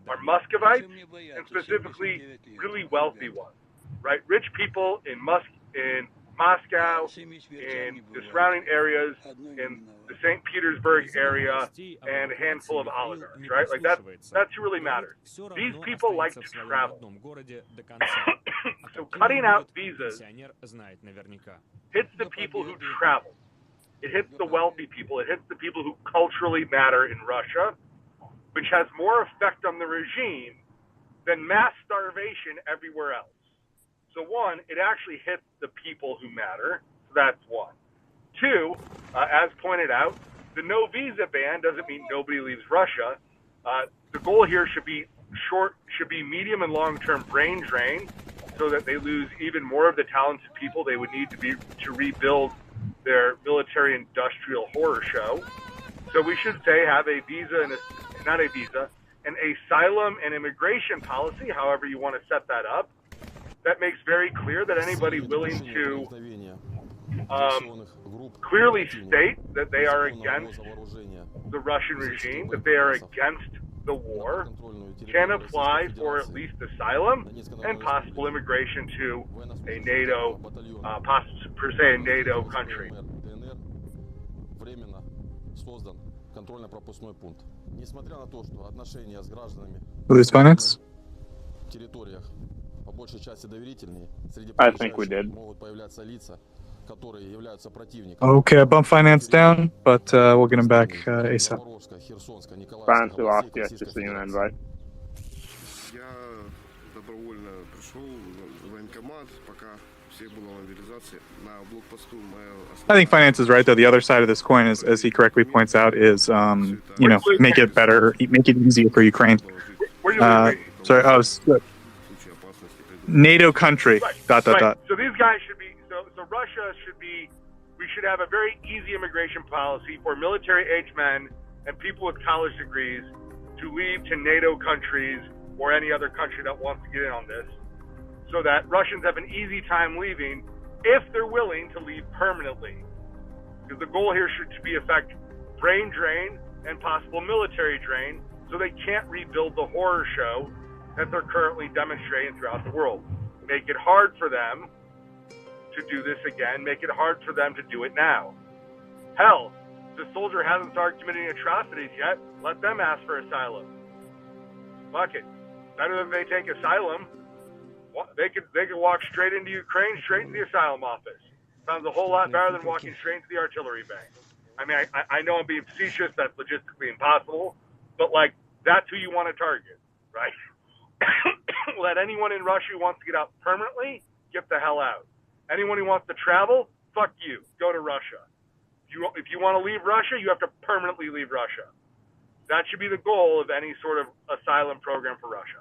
Speaker 1: are Muscovites, and specifically really wealthy ones, right? Rich people in Moscow, in the surrounding areas, in the St. Petersburg area, and a handful of oligarchs, right? Like that's who really matters. These people like to travel. So cutting out visas hits the people who travel. It hits the wealthy people. It hits the people who culturally matter in Russia, which has more effect on the regime than mass starvation everywhere else. So one, it actually hits the people who matter. So that's one. Two, as pointed out, the no visa ban doesn't mean nobody leaves Russia. The goal here should be medium and long-term brain drain, so that they lose even more of the talented people they would need to rebuild their military-industrial horror show. So we should say have a visa an asylum and immigration policy, however you want to set that up, that makes very clear that anybody willing to clearly state that they are against the Russian regime, that they are against the war, can apply for at least asylum and possible immigration to a NATO, per se a NATO country.
Speaker 17: Police finance?
Speaker 21: I think we did.
Speaker 17: Okay, I bumped finance down, but we'll get him back ASAP.
Speaker 21: Finance, we lost you. Just so you know, invite.
Speaker 17: I think finance is right, though. The other side of this coin, is, as he correctly points out, is make it better, make it easier for Ukraine. NATO country.
Speaker 1: Right. So these guys should be. So Russia should be. We should have a very easy immigration policy for military-aged men and people with college degrees to leave to NATO countries or any other country that wants to get in on this, so that Russians have an easy time leaving if they're willing to leave permanently. Because the goal here should be effect brain drain and possible military drain, so they can't rebuild the horror show that they're currently demonstrating throughout the world. Make it hard for them to do this again. Make it hard for them to do it now. Hell, if the soldier hasn't started committing atrocities yet, let them ask for asylum. Fuck it. Better than they take asylum. They could walk straight into Ukraine, straight into the asylum office. Sounds a whole lot better than walking straight into the artillery bank. I mean, I know I'm being facetious. That's logistically impossible. But, like, that's who you want to target, right? Let anyone in Russia who wants to get out permanently, get the hell out. Anyone who wants to travel, fuck you. Go to Russia. If you want to leave Russia, you have to permanently leave Russia. That should be the goal of any sort of asylum program for Russia.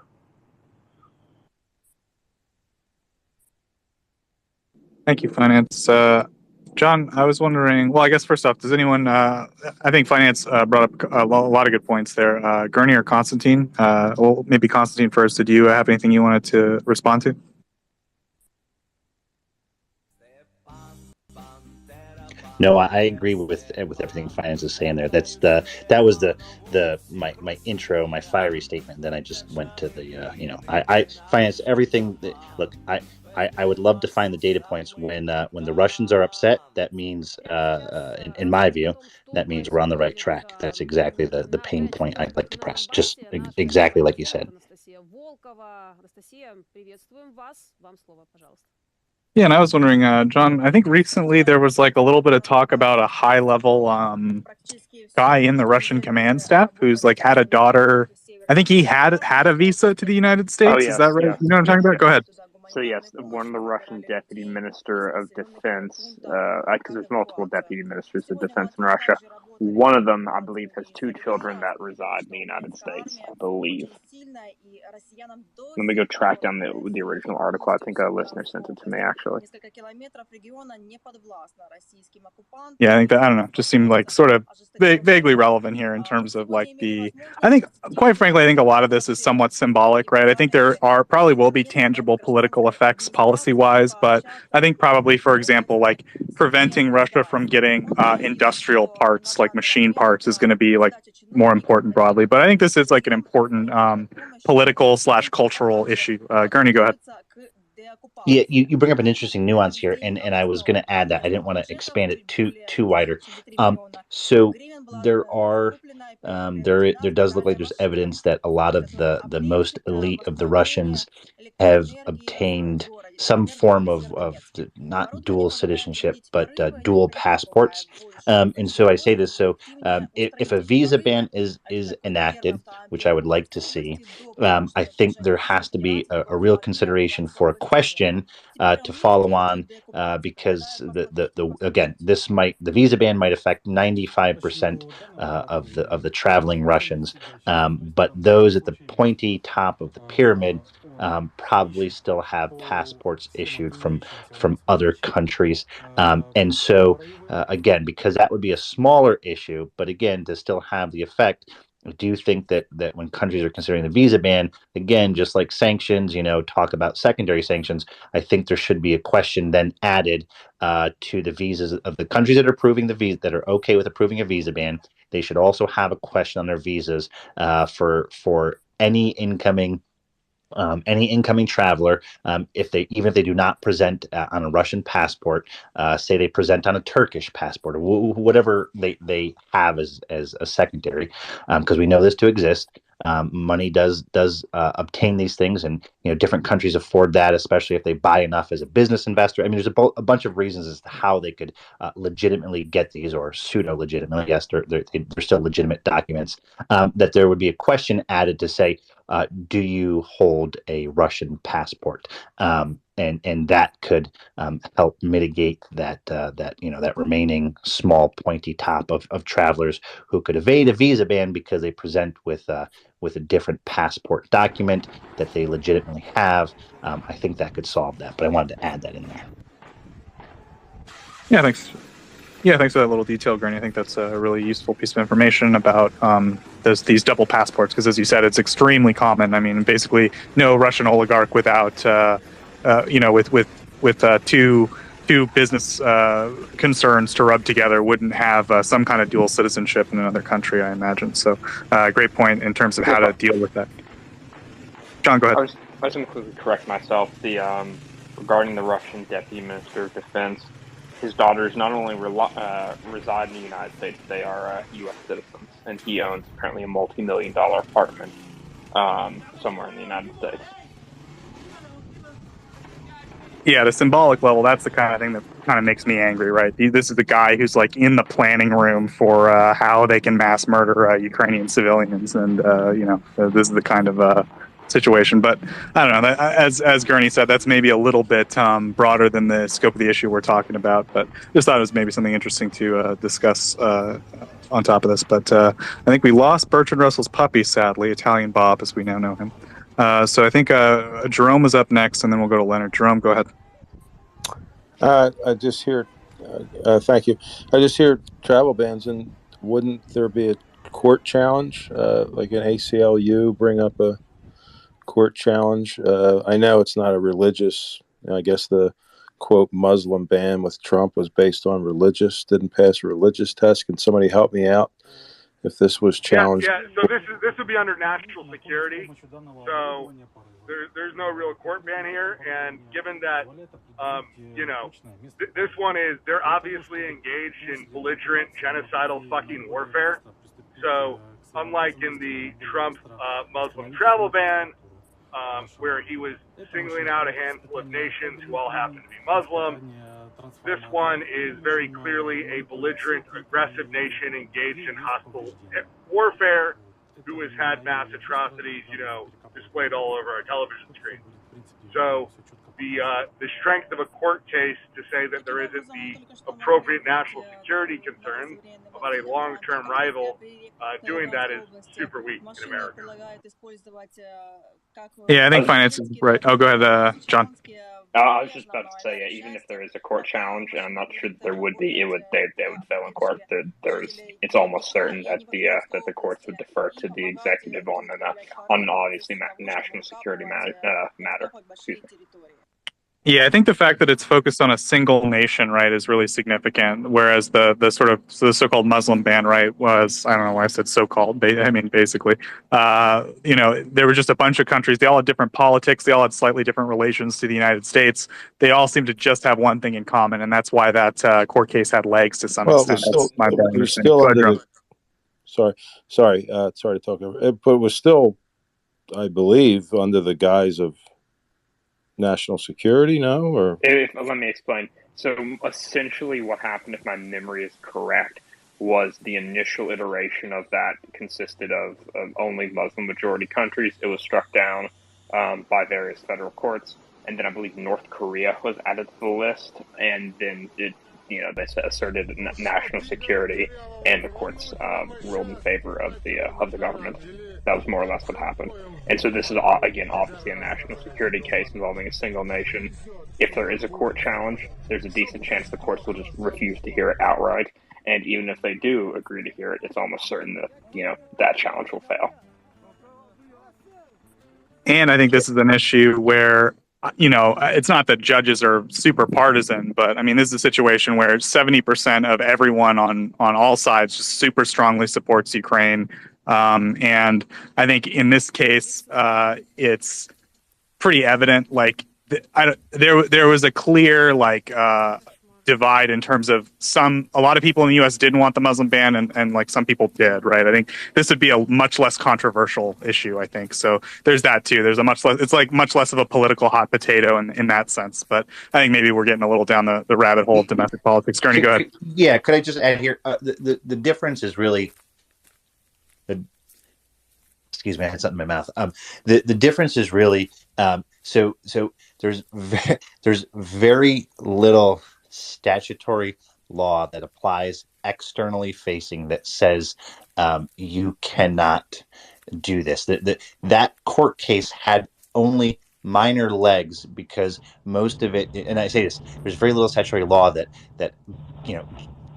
Speaker 17: Thank you, Finance. John, I was wondering, well, I guess first off, does anyone, I think Finance brought up a lot of good points there. Gurney or Constantine? Well, maybe Constantine first. Did you have anything you wanted to respond to?
Speaker 19: No, I agree with everything Finance is saying there. That was my intro, my fiery statement. Then I just went to the I Finance everything. Look, I would love to find the data points when the Russians are upset. That means, in my view, that means we're on the right track. That's exactly the pain point I'd like to press. Just exactly like you said.
Speaker 17: Yeah, and I was wondering, John, I think recently there was like a little bit of talk about a high-level guy in the Russian command staff who's like had a daughter. I think he had a visa to the United
Speaker 21: Oh
Speaker 17: States. Is
Speaker 21: yes,
Speaker 17: that right?
Speaker 21: yes,
Speaker 17: You know what I'm talking
Speaker 21: yes,
Speaker 17: about?
Speaker 21: yes.
Speaker 17: Go ahead.
Speaker 21: So yes, one of the Russian deputy minister of defense, because there's multiple deputy ministers of defense in Russia. One of them, I believe, has 2 children that reside in the United States. I believe. Let me go track down the original article. I think a listener sent it to me actually.
Speaker 17: Yeah, I think that, I don't know, just seemed like sort of vaguely relevant here in terms of like I think, quite frankly, I think a lot of this is somewhat symbolic, right? I think there probably will be tangible political effects policy-wise, but I think probably, for example, like preventing Russia from getting industrial parts, like machine parts, is going to be like more important broadly. But I think this is like an important political/cultural issue. Gurney, go ahead.
Speaker 19: Yeah, you bring up an interesting nuance here, and I was going to add that I didn't want to expand it too wider. So there are there does look like there's evidence that a lot of the most elite of the Russians have obtained some form of not dual citizenship, but dual passports. And so I say this, so if a visa ban is enacted, which I would like to see, I think there has to be a real consideration for a question to follow on, because the again, the visa ban might affect 95% of the traveling Russians, but those at the pointy top of the pyramid probably still have passports issued from other countries, and so again, because that would be a smaller issue, but again, to still have the effect. I do think that when countries are considering the visa ban, again, just like sanctions, talk about secondary sanctions, I think there should be a question then added to the visas of the countries that are approving the visa, that are okay with approving a visa ban. They should also have a question on their visas for any incoming traveler, if they do not present on a Russian passport, say they present on a Turkish passport or whatever they have as a secondary, because we know this to exist. Money does obtain these things, and different countries afford that, especially if they buy enough as a business investor. I mean, there's a bunch of reasons as to how they could legitimately get these, or pseudo legitimately. Yes, they're still legitimate documents. That there would be a question added to say, do you hold a Russian passport? And that could help mitigate that remaining small pointy top of travelers who could evade a visa ban because they present with a different passport document that they legitimately have. I think that could solve that, but I wanted to add that in there.
Speaker 17: Yeah, thanks. Yeah, thanks for that little detail, Gurney. I think that's a really useful piece of information about these double passports, because as you said, it's extremely common. I mean, basically, no Russian oligarch without, with two business concerns to rub together wouldn't have some kind of dual citizenship in another country, I imagine. So, great point in terms of how to deal with that. John, go ahead.
Speaker 21: I was going to quickly correct myself. Regarding the Russian Deputy Minister of Defense, his daughters not only reside in the United States, they are U.S. citizens, and he owns apparently a multi-million-dollar apartment somewhere in the United States.
Speaker 17: Yeah, the symbolic level, that's the kind of thing that kind of makes me angry, right? This is the guy who's like in the planning room for how they can mass murder Ukrainian civilians, and this is the kind of situation. But I don't know, as Gurney said, that's maybe a little bit broader than the scope of the issue we're talking about, but just thought it was maybe something interesting to discuss on top of this. But I think we lost Bertrand Russell's puppy, sadly, Italian Bob, as we now know him. So I think Jerome is up next, and then we'll go to Leonard. Jerome, go ahead.
Speaker 5: I just hear, thank you. I just hear travel bans, and wouldn't there be a court challenge, like an ACLU bring up a court challenge? I know it's not a religious, I guess the quote Muslim ban with Trump was based on religious, didn't pass a religious test. Can somebody help me out if this was challenged?
Speaker 1: Yeah. So this would be under national security. So there's no real court ban here, and given that this one is, they're obviously engaged in belligerent genocidal fucking warfare. So unlike in the Trump Muslim travel ban, where he was singling out a handful of nations who all happen to be Muslim. This one is very clearly a belligerent, aggressive nation engaged in hostile warfare who has had mass atrocities, displayed all over our television screens. So the strength of a court case to say that there isn't the appropriate national security concern about a long-term rival doing that is super weak in America.
Speaker 17: Yeah, I think finance is right. Oh, go ahead, John.
Speaker 21: I was just about to say, even if there is a court challenge, and I'm not sure that there would be, they would fail in court. It's almost certain that the courts would defer to the executive on an obviously national security matter. Excuse me.
Speaker 17: Yeah, I think the fact that it's focused on a single nation, right, is really significant. Whereas the so-called Muslim ban, right, was, I don't know why I said so-called. I mean, basically, there were just a bunch of countries. They all had different politics. They all had slightly different relations to the United States. They all seemed to just have one thing in common, and that's why that court case had legs to some extent.
Speaker 5: It was still under the. Sorry to talk over it, but it was still, I believe, under the guise of national security, no? Or
Speaker 21: let me explain. So essentially what happened, if my memory is correct, was the initial iteration of that consisted of only Muslim majority countries. It was struck down by various federal courts, and then I believe North Korea was added to the list, and then they asserted national security, and the courts ruled in favor of the government. That was more or less what happened. And so this is, again, obviously a national security case involving a single nation. If there is a court challenge, there's a decent chance the courts will just refuse to hear it outright. And even if they do agree to hear it, it's almost certain that, that challenge will fail.
Speaker 17: And I think this is an issue where, it's not that judges are super partisan, but I mean, this is a situation where 70% of everyone on all sides just super strongly supports Ukraine. And I think in this case, it's pretty evident, like there was a clear divide in terms of a lot of people in the U.S. didn't want the Muslim ban, and like some people did, right? I think this would be a much less controversial issue, I think. So there's that too. There's it's like much less of a political hot potato in that sense. But I think maybe we're getting a little down the rabbit hole of domestic politics. Gurney, go ahead.
Speaker 19: Yeah, could I just add here? The difference is really excuse me, I had something in my mouth. The difference is really so there's very little statutory law that applies externally facing that says you cannot do this. That court case had only minor legs because most of it, and I say this, there's very little statutory law that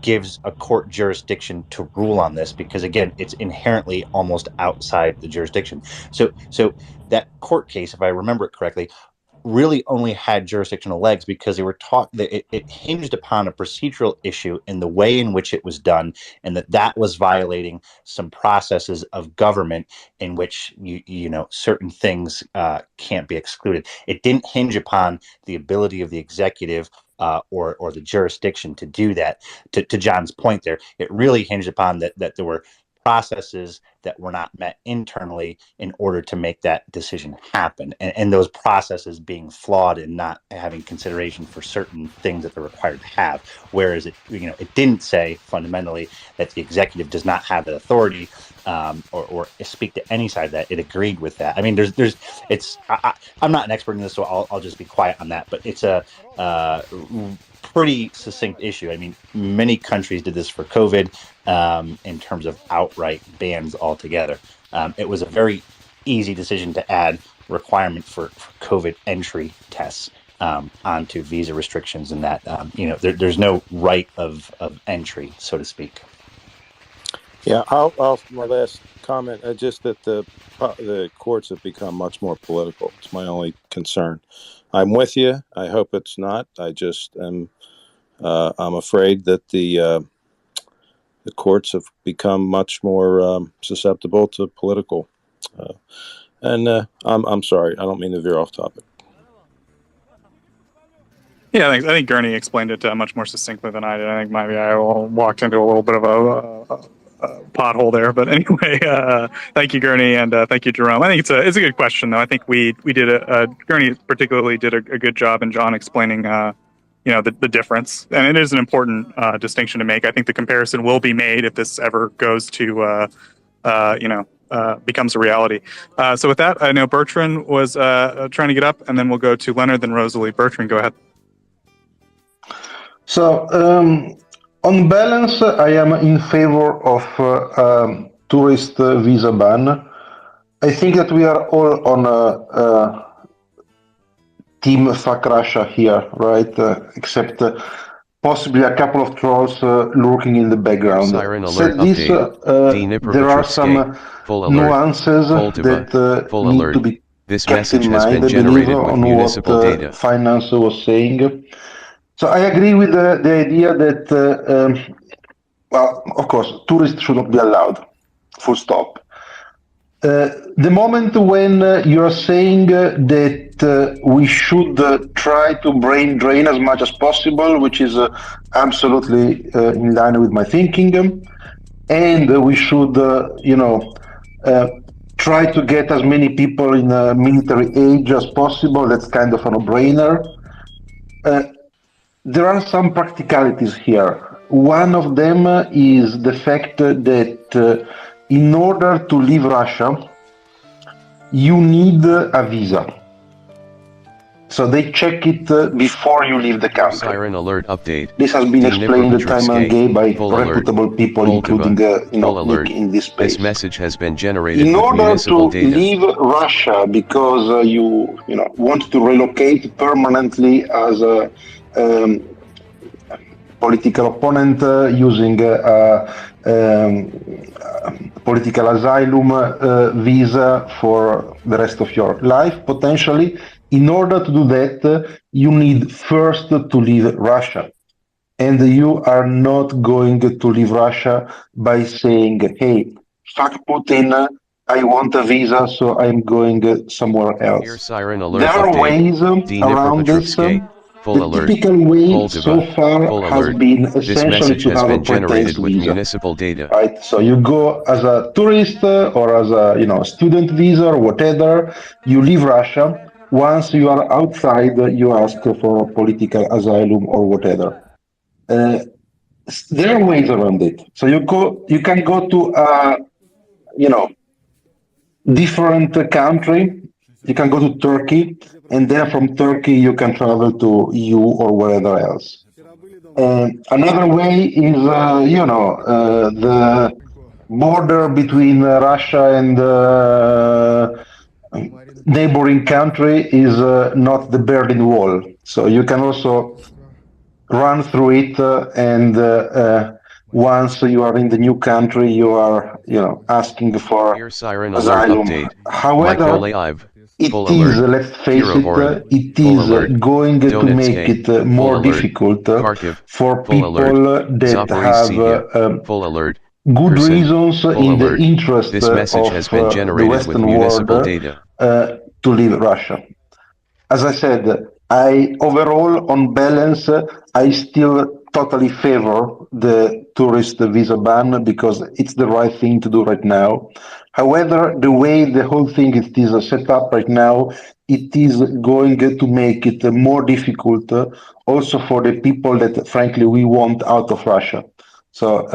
Speaker 19: gives a court jurisdiction to rule on this, because again, it's inherently almost outside the jurisdiction. So that court case, if I remember it correctly, really only had jurisdictional legs because they were it hinged upon a procedural issue in the way in which it was done, and that was violating some processes of government in which certain things can't be excluded. It didn't hinge upon the ability of the executive or the jurisdiction to do that. To John's point there, it really hinged upon that there were processes that were not met internally in order to make that decision happen, and those processes being flawed and not having consideration for certain things that they're required to have. Whereas it didn't say fundamentally that the executive does not have the authority or speak to any side of that. It agreed with that. I mean, I'm not an expert in this, so I'll just be quiet on that. But it's a pretty succinct issue. I mean, many countries did this for COVID in terms of outright bans altogether. It was a very easy decision to add requirement for COVID entry tests onto visa restrictions, and that there's no right of entry, so to speak.
Speaker 5: Yeah, I'll my last comment, just that the courts have become much more political. It's my only concern. I'm with you. I hope it's not. I just am. I'm afraid that the courts have become much more susceptible to political. I'm sorry. I don't mean to veer off topic.
Speaker 17: Yeah, I think Gurney explained it much more succinctly than I did. I think maybe I walked into a little bit of pothole there. But anyway, thank you, Gurney, and thank you, Jerome. I think it's a good question, though. I think we did Gurney particularly did a good job, and John explaining the difference, and it is an important distinction to make. I think the comparison will be made if this ever goes to becomes a reality. So with that, I know Bertrand was trying to get up, and then we'll go to Leonard, then Rosalie. Bertrand, go ahead.
Speaker 3: So, on balance, I am in favor of tourist visa ban. I think that we are all on team fuck Russia here, right? Except possibly a couple of trolls lurking in the background. Said this, there are some nuances that need to be kept in mind, I believe, on what Finance was saying. So I agree with the idea that, well, of course, tourists should not be allowed, full stop. The moment when you are saying that we should try to brain drain as much as possible, which is absolutely in line with my thinking, and we should, try to get as many people in military age as possible, that's kind of a no-brainer. There are some practicalities here. One of them is the fact that in order to leave Russia, you need a visa. So they check it before you leave the country.
Speaker 2: Siren alert update.
Speaker 3: This has been explained time and again by reputable people, including Nick in this space.
Speaker 2: This message has been generated
Speaker 3: in
Speaker 2: with
Speaker 3: order
Speaker 2: municipal
Speaker 3: to
Speaker 2: data.
Speaker 3: leave Russia because you want to relocate permanently as a political opponent using political asylum visa for the rest of your life, potentially. In order to do that, you need first to leave Russia. And you are not going to leave Russia by saying, hey, fuck Putin, I want a visa, so I'm going somewhere else.
Speaker 2: Siren alert
Speaker 3: there are ways around this. The typical way so far has been essentially to have a pretend visa. Right? So you go as a tourist or as a student visa or whatever, you leave Russia. Once you are outside, you ask for political asylum or whatever. There are ways around it. So you can go to a different country. You can go to Turkey, and then from Turkey you can travel to EU or wherever else. Another way is, the border between Russia and neighboring country is not the Berlin Wall. So you can also run through it, and once you are in the new country, you are, asking for asylum. However, it is, let's face it, it is going to make it more difficult for people that have good reasons in the interest of the Western world to leave Russia. As I said, overall, on balance, I still totally favor the tourist visa ban because it's the right thing to do right now. However, the way the whole thing is set up right now, it is going to make it more difficult also for the people that, frankly, we want out of Russia. So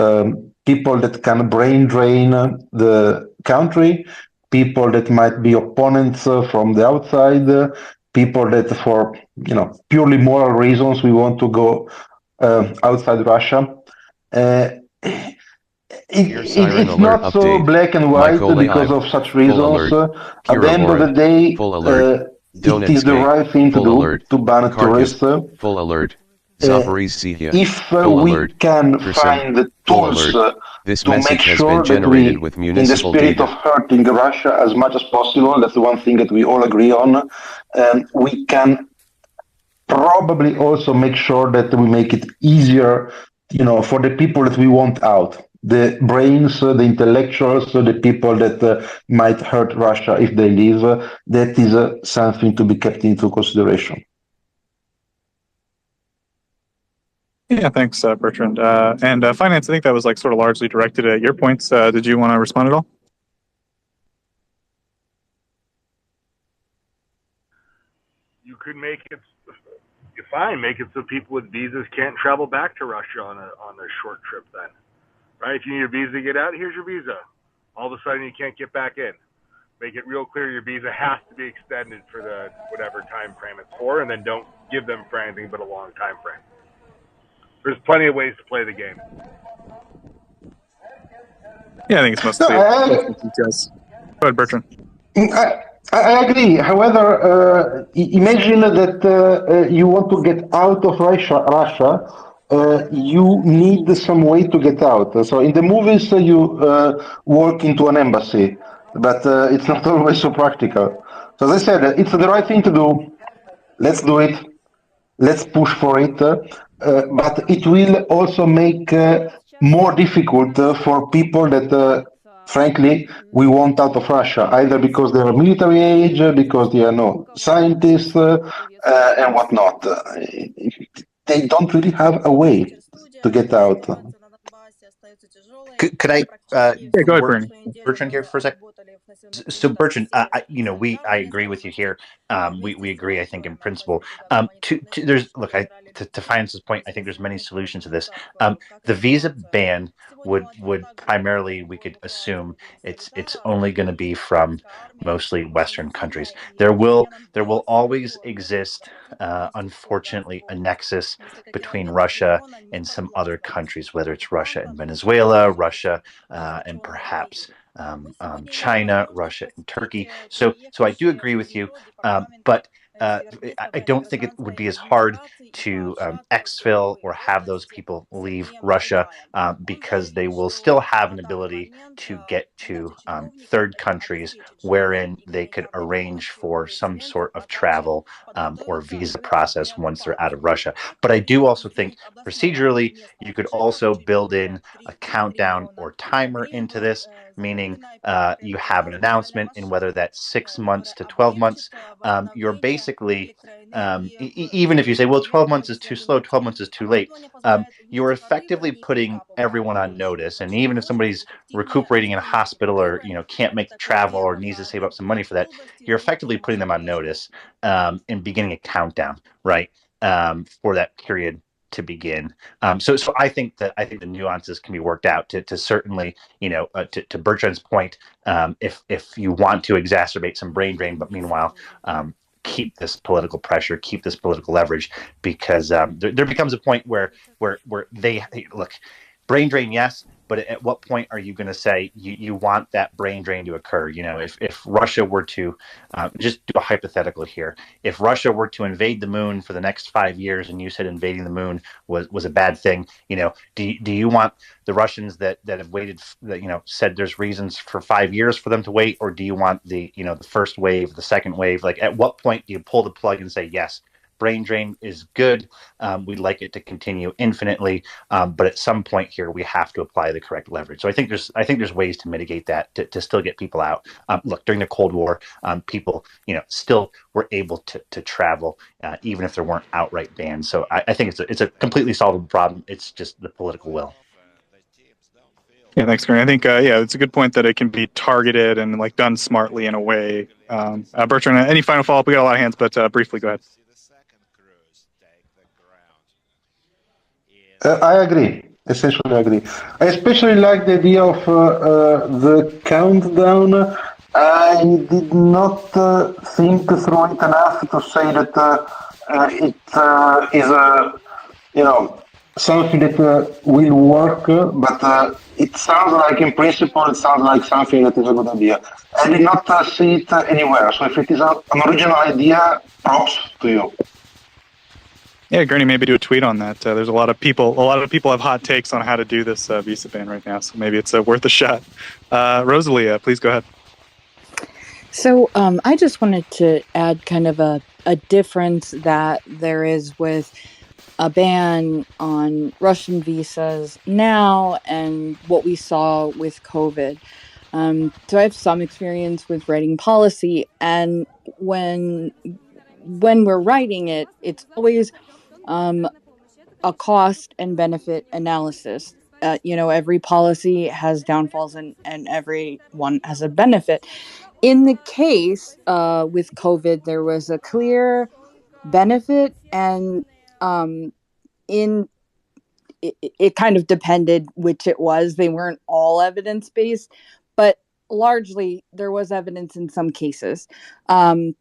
Speaker 3: people that can brain drain the country, people that might be opponents from the outside, people that for purely moral reasons we want to go outside Russia. It's not so black and white because of such reasons. At the end of the day, it is the right thing to do to ban tourists. If we can find the tools to make sure that we, in the spirit of hurting Russia as much as possible, that's the one thing that we all agree on, we can probably also make sure that we make it easier, for the people that we want out. The brains, the intellectuals, the people that might hurt Russia if they leave, that is something to be kept into consideration.
Speaker 17: Yeah, thanks, Bertrand. And finance, I think that was like sort of largely directed at your points. Did you want to respond at all?
Speaker 1: You could make it fine. Make it so people with visas can't travel back to Russia on a short trip. Then, right? If you need a visa to get out, here's your visa. All of a sudden, you can't get back in. Make it real clear your visa has to be extended for the whatever time frame it's for, and then don't give them for anything but a long time frame. There's plenty of ways to play the game.
Speaker 17: Yeah, I think it's mostly details. Go ahead, Bertrand.
Speaker 3: I agree. However, imagine that you want to get out of Russia. You need some way to get out. So in the movies, you walk into an embassy, but it's not always so practical. So as I said, it's the right thing to do. Let's do it. Let's push for it. But it will also make more difficult for people that, frankly, we want out of Russia, either because they are military age, because they are no scientists, and whatnot. They don't really have a way to get out.
Speaker 19: Could I
Speaker 17: go ahead,
Speaker 19: Bertrand here for a sec? So Bertrand, I agree with you here. We agree, I think, in principle. To Finance's point, I think there's many solutions to this. The visa ban would primarily, we could assume, it's only going to be from mostly Western countries. There will always exist, unfortunately, a nexus between Russia and some other countries, whether it's Russia and Venezuela, Russia and perhaps China, Russia, and Turkey. So I do agree with you, but I don't think it would be as hard to exfil or have those people leave Russia because they will still have an ability to get to third countries wherein they could arrange for some sort of travel or visa process once they're out of Russia. But I do also think procedurally, you could also build in a countdown or timer into this, meaning you have an announcement, and whether that's 6 months to 12 months, you're basically, even if you say, well, 12 months is too slow, 12 months is too late, you're effectively putting everyone on notice. And even if somebody's recuperating in a hospital or can't make the travel or needs to save up some money for that, you're effectively putting them on notice and beginning a countdown, right, for that period to begin. So I think the nuances can be worked out to certainly, to Bertrand's point, if you want to exacerbate some brain drain, but meanwhile, keep this political pressure, keep this political leverage, because there becomes a point where they look, brain drain, yes, but at what point are you going to say you want that brain drain to occur? If Russia were to, just do a hypothetical here, if Russia were to invade the moon for the next 5 years, and you said invading the moon was a bad thing, do you want the Russians that have waited, that said there's reasons for 5 years for them to wait, or do you want the the first wave, the second wave? Like, at what point do you pull the plug and say, yes, brain drain is good, we'd like it to continue infinitely, but at some point here we have to apply the correct leverage. So I think there's ways to mitigate that to still get people out. Look, during the Cold War, people still were able to travel even if there weren't outright bans. So I think it's a completely solvable problem. It's just the political will.
Speaker 17: Yeah, thanks, Gary. I think it's a good point that it can be targeted and done smartly in a way. Bertrand, any final follow-up? We got a lot of hands, but briefly, go ahead.
Speaker 3: I agree. Essentially agree. I especially like the idea of the countdown. I did not think through it enough to say that it is something that will work, but it sounds like, in principle, it sounds like something that is a good idea. I did not see it anywhere. So if it is an original idea, props to you.
Speaker 17: Yeah, Gurney, maybe do a tweet on that. There's a lot of people have hot takes on how to do this visa ban right now, so maybe it's worth a shot. Rosalie, please go ahead.
Speaker 12: So I just wanted to add kind of a difference that there is with a ban on Russian visas now and what we saw with COVID. So I have some experience with writing policy, and when we're writing it, it's always a cost and benefit analysis. Every policy has downfalls and every one has a benefit. In the case with COVID, there was a clear benefit, and in it kind of depended which it was. They weren't all evidence based, but largely there was evidence in some cases. The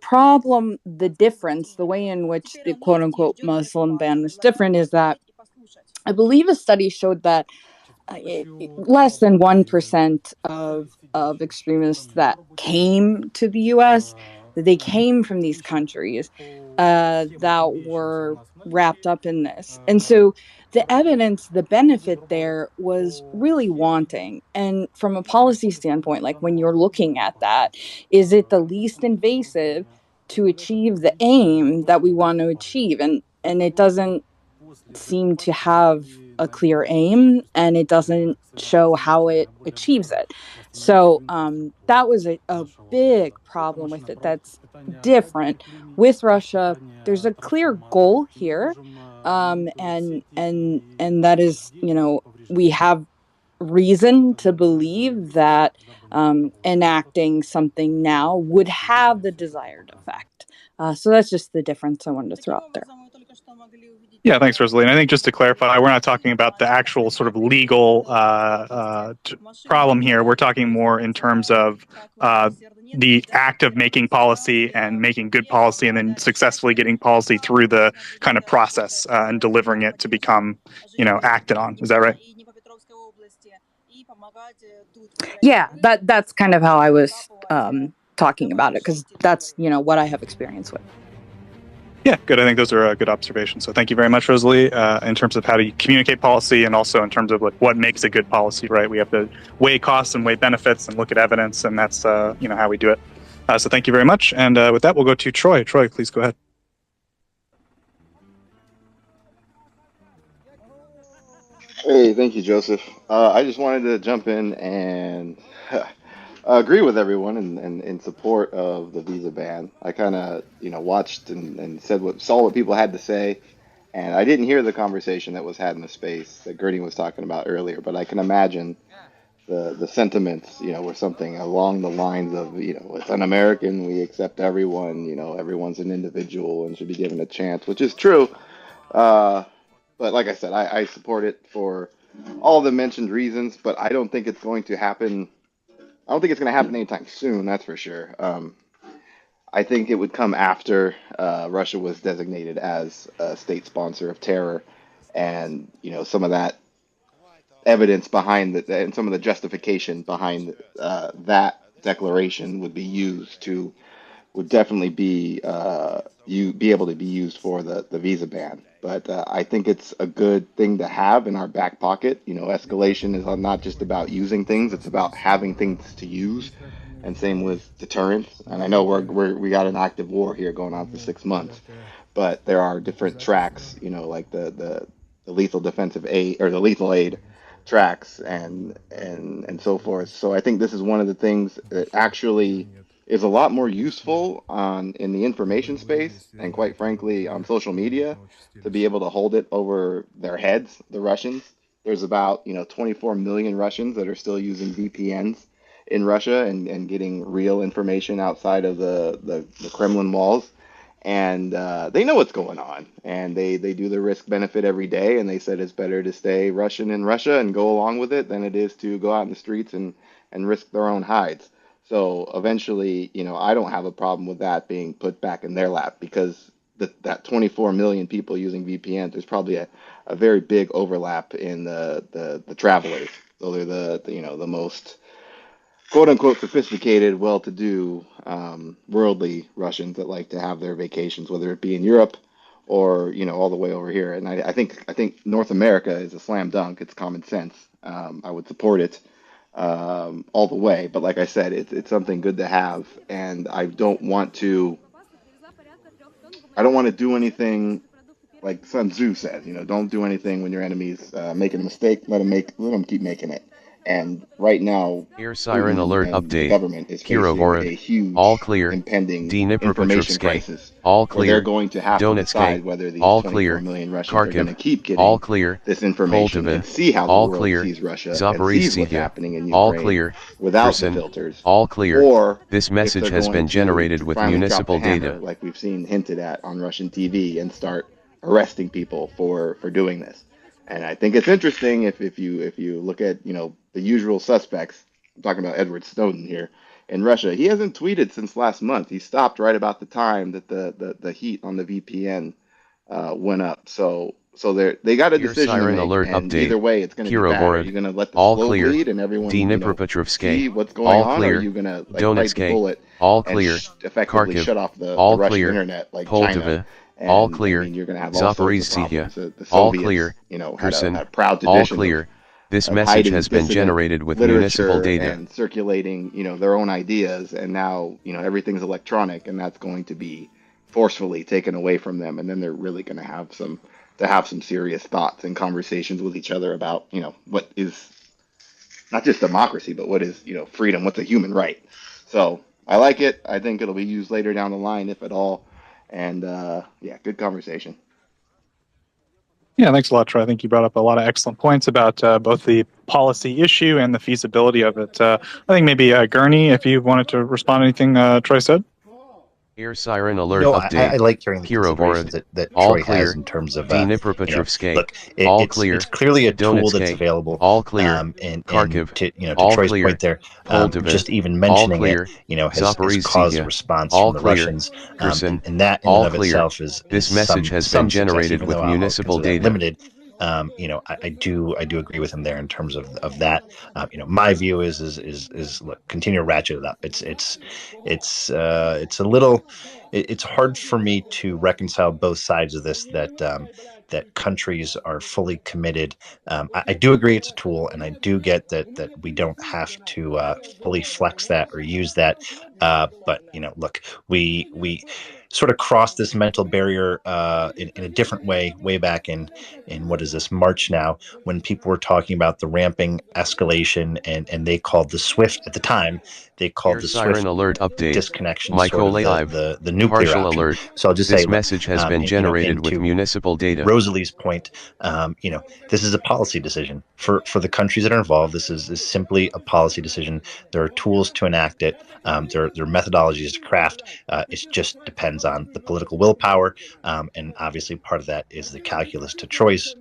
Speaker 12: problem, the difference, the way in which the quote unquote Muslim ban was different is that I believe a study showed that less than 1% of extremists that came to the US, they came from these countries that were wrapped up in this. And so the evidence, the benefit there was really wanting. And from a policy standpoint, like when you're looking at that, is it the least invasive to achieve the aim that we want to achieve? And it doesn't seem to have a clear aim, and it doesn't show how it achieves it. So that was a big problem with it. That's different with Russia. There's a clear goal here, and that is, we have reason to believe that enacting something now would have the desired effect. So that's just the difference I wanted to throw out there.
Speaker 17: Yeah, thanks, Rosalie. And I think just to clarify, we're not talking about the actual sort of legal problem here. We're talking more in terms of the act of making policy and making good policy and then successfully getting policy through the kind of process and delivering it to become, acted on. Is that right?
Speaker 12: Yeah, that's kind of how I was talking about it, because that's, what I have experience with.
Speaker 17: Yeah, good. I think those are good observations. So thank you very much, Rosalie, in terms of how to communicate policy and also in terms of what makes a good policy, right? We have to weigh costs and weigh benefits and look at evidence, and that's, how we do it. So thank you very much. And with that, we'll go to Troy. Troy, please go ahead.
Speaker 7: Hey, thank you, Joseph. I just wanted to jump in and agree with everyone in support of the visa ban. I kind of, watched and saw what people had to say, and I didn't hear the conversation that was had in the space that Gertie was talking about earlier. But I can imagine the sentiments, were something along the lines of, it's un-American. We accept everyone. Everyone's an individual and should be given a chance, which is true. But like I said, I support it for all the mentioned reasons. But I don't think it's going to happen. I don't think it's going to happen anytime soon, that's for sure. I think it would come after Russia was designated as a state sponsor of terror, and some of that evidence behind and some of the justification behind that declaration would definitely be able to be used for the visa ban. But I think it's a good thing to have in our back pocket. Escalation is not just about using things; it's about having things to use. And same with deterrence. And I know we got an active war here going on for 6 months, but there are different tracks. Like the lethal defensive aid or the lethal aid tracks and so forth. So I think this is one of the things that actually is a lot more useful in the information space and quite frankly on social media to be able to hold it over their heads, the Russians. There's about 24 million Russians that are still using VPNs in Russia and getting real information outside of the Kremlin walls. And they know what's going on, and they do the risk benefit every day, and they said it's better to stay Russian in Russia and go along with it than it is to go out in the streets and risk their own hides. So eventually, I don't have a problem with that being put back in their lap, because that 24 million people using VPNs, there's probably a very big overlap in the travelers. So they're the most quote unquote sophisticated, well-to-do, worldly Russians that like to have their vacations, whether it be in Europe or all the way over here. And I think North America is a slam dunk. It's common sense. I would support it all the way. But like I said, it's something good to have, and I don't want to do anything like Sun Tzu says. Don't do anything when your enemy's making a mistake. Let them keep making it. And right now,
Speaker 2: Air siren
Speaker 7: Putin
Speaker 2: alert
Speaker 7: and the
Speaker 2: update.
Speaker 7: government is facing a
Speaker 2: Kirovorod.
Speaker 7: huge
Speaker 2: All clear.
Speaker 7: impending
Speaker 2: Dnipropetrovsk.
Speaker 7: information crisis.
Speaker 2: All
Speaker 7: Where they're
Speaker 2: clear.
Speaker 7: going to have to
Speaker 2: Donetsk.
Speaker 7: decide whether these
Speaker 2: All
Speaker 7: 24
Speaker 2: clear.
Speaker 7: million Russians are going to
Speaker 2: Kharkiv.
Speaker 7: keep
Speaker 2: All
Speaker 7: getting
Speaker 2: clear.
Speaker 7: this information and
Speaker 2: Poltava.
Speaker 7: see how the
Speaker 2: All
Speaker 7: world
Speaker 2: clear.
Speaker 7: sees Russia and sees what's
Speaker 2: Zaporizhzhia.
Speaker 7: happening in
Speaker 2: All
Speaker 7: Ukraine
Speaker 2: clear.
Speaker 7: without the
Speaker 2: Kherson.
Speaker 7: filters,
Speaker 2: All clear.
Speaker 7: or
Speaker 2: This
Speaker 7: if
Speaker 2: message
Speaker 7: they're
Speaker 2: has
Speaker 7: going
Speaker 2: been
Speaker 7: to
Speaker 2: generated with
Speaker 7: finally drop
Speaker 2: municipal
Speaker 7: the hammer,
Speaker 2: data.
Speaker 7: like we've seen hinted at on Russian TV, and start arresting people for doing this. And I think it's interesting if you look at the usual suspects. I'm talking about Edward Snowden here in Russia. He hasn't tweeted since last month. He stopped right about the time that the heat on the VPN went up. So they got a
Speaker 2: Air
Speaker 7: decision to
Speaker 2: siren
Speaker 7: make,
Speaker 2: alert
Speaker 7: and
Speaker 2: update.
Speaker 7: either way, it's going to be bad. Are
Speaker 2: Kirovorod.
Speaker 7: you going to let the
Speaker 2: All
Speaker 7: slow
Speaker 2: clear.
Speaker 7: bleed and everyone
Speaker 2: Dnipropetrovsk.
Speaker 7: see what's going
Speaker 2: All
Speaker 7: on, or are
Speaker 2: clear.
Speaker 7: you going to bite the
Speaker 2: Donetsk.
Speaker 7: bullet
Speaker 2: All
Speaker 7: and
Speaker 2: clear.
Speaker 7: effectively
Speaker 2: Kharkiv.
Speaker 7: shut off the
Speaker 2: All
Speaker 7: Russian
Speaker 2: clear.
Speaker 7: internet like
Speaker 2: Poltava.
Speaker 7: China? And
Speaker 2: All clear.
Speaker 7: I mean, you're going to have all sorts of
Speaker 2: Zaporizhzhia.
Speaker 7: problems. The
Speaker 2: All
Speaker 7: Soviets,
Speaker 2: clear.
Speaker 7: had
Speaker 2: Kherson.
Speaker 7: a proud
Speaker 2: All
Speaker 7: tradition
Speaker 2: clear. This
Speaker 7: of
Speaker 2: message
Speaker 7: hiding
Speaker 2: has been
Speaker 7: dissident
Speaker 2: generated with municipal
Speaker 7: literature
Speaker 2: data.
Speaker 7: and circulating, their own ideas, and now, everything's electronic, and that's going to be forcefully taken away from them, and then they're really going to have some serious thoughts and conversations with each other about, what is not just democracy, but what is, freedom, what's a human right. So I like it. I think it'll be used later down the line, if at all. And yeah, good conversation.
Speaker 17: Yeah, thanks a lot, Troy. I think you brought up a lot of excellent points about both the policy issue and the feasibility of it. I think maybe Gurney, if you wanted to respond to anything Troy said.
Speaker 2: Air siren alert
Speaker 19: No,
Speaker 2: update.
Speaker 19: I like hearing the
Speaker 2: Kirovorod.
Speaker 19: considerations that
Speaker 2: All
Speaker 19: Troy
Speaker 2: clear.
Speaker 19: has in terms of,
Speaker 2: Dnipropetrovsk.
Speaker 19: look,
Speaker 2: All
Speaker 19: it's
Speaker 2: clear.
Speaker 19: clearly a tool
Speaker 2: Donetsk.
Speaker 19: that's available.
Speaker 2: All clear.
Speaker 19: And
Speaker 2: Kharkiv.
Speaker 19: to
Speaker 2: All
Speaker 19: Troy's
Speaker 2: clear.
Speaker 19: point there,
Speaker 2: Poltava.
Speaker 19: just even
Speaker 2: All
Speaker 19: mentioning
Speaker 2: clear.
Speaker 19: it, has caused a
Speaker 2: Zaporizhzhia.
Speaker 19: response
Speaker 2: All
Speaker 19: from the
Speaker 2: clear.
Speaker 19: Russians.
Speaker 2: Kherson.
Speaker 19: And that in
Speaker 2: All
Speaker 19: and of
Speaker 2: clear.
Speaker 19: itself is
Speaker 2: This message has
Speaker 19: some
Speaker 2: been
Speaker 19: success,
Speaker 2: generated
Speaker 19: even
Speaker 2: with
Speaker 19: though I'll
Speaker 2: municipal
Speaker 19: consider that
Speaker 2: data.
Speaker 19: limited. I do agree with him there in terms of that. My view is look, continue to ratchet it up. It's a little. It's hard for me to reconcile both sides of this. That countries are fully committed. I do agree it's a tool, and I do get that we don't have to fully flex that or use that. But look, we sort of crossed this mental barrier in a different way back in what is this, March now, when people were talking about the ramping escalation, and they called the SWIFT at the time. They called
Speaker 2: Air
Speaker 19: the
Speaker 2: siren
Speaker 19: SWIFT
Speaker 2: alert update.
Speaker 19: disconnection sort of the nuclear
Speaker 2: Partial
Speaker 19: option.
Speaker 2: alert.
Speaker 19: So I'll just
Speaker 2: This
Speaker 19: say,
Speaker 2: message has been generated with
Speaker 19: to
Speaker 2: municipal data.
Speaker 19: Rosalie's point, this is a policy decision for the countries that are involved. This is simply a policy decision. There are tools to enact it. There are methodologies to craft. It just depends on the political willpower, and obviously part of that is the calculus to Troy's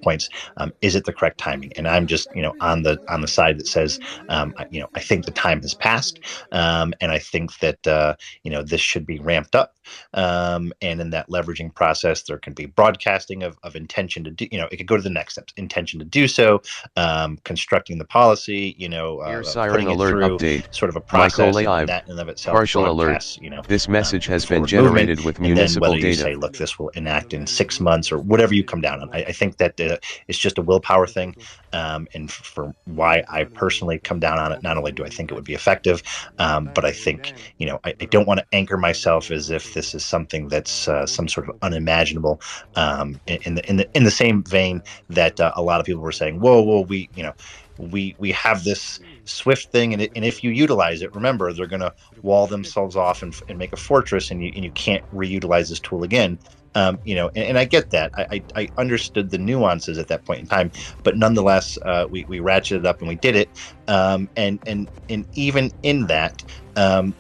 Speaker 19: points. Is it the correct timing? And I'm just on the side that says I think the time has passed, and I think that this should be ramped up. And in that leveraging process, there can be broadcasting of intention to do. It could go to the next steps: intention to do so, constructing the policy.
Speaker 2: Air siren
Speaker 19: putting it
Speaker 2: alert
Speaker 19: through
Speaker 2: update.
Speaker 19: sort of a process,
Speaker 2: Michael
Speaker 19: and that in and of itself
Speaker 2: Partial alert.
Speaker 19: broadcasts.
Speaker 2: This message has been
Speaker 19: forward
Speaker 2: generated
Speaker 19: movement,
Speaker 2: with
Speaker 19: and then
Speaker 2: municipal
Speaker 19: whether you
Speaker 2: data.
Speaker 19: say, look, this will enact in 6 months or whatever you come down on. I think that it's just a willpower thing, and for why I personally come down on it. Not only do I think it would be effective, but I think I don't want to anchor myself as if this is something that's some sort of unimaginable. In the same vein that a lot of people were saying, whoa, we have this SWIFT thing, and if you utilize it, remember they're going to wall themselves off and make a fortress, and you can't reutilize this tool again. And I get that. I understood the nuances at that point in time, but nonetheless, we ratcheted up and we did it. And even in that,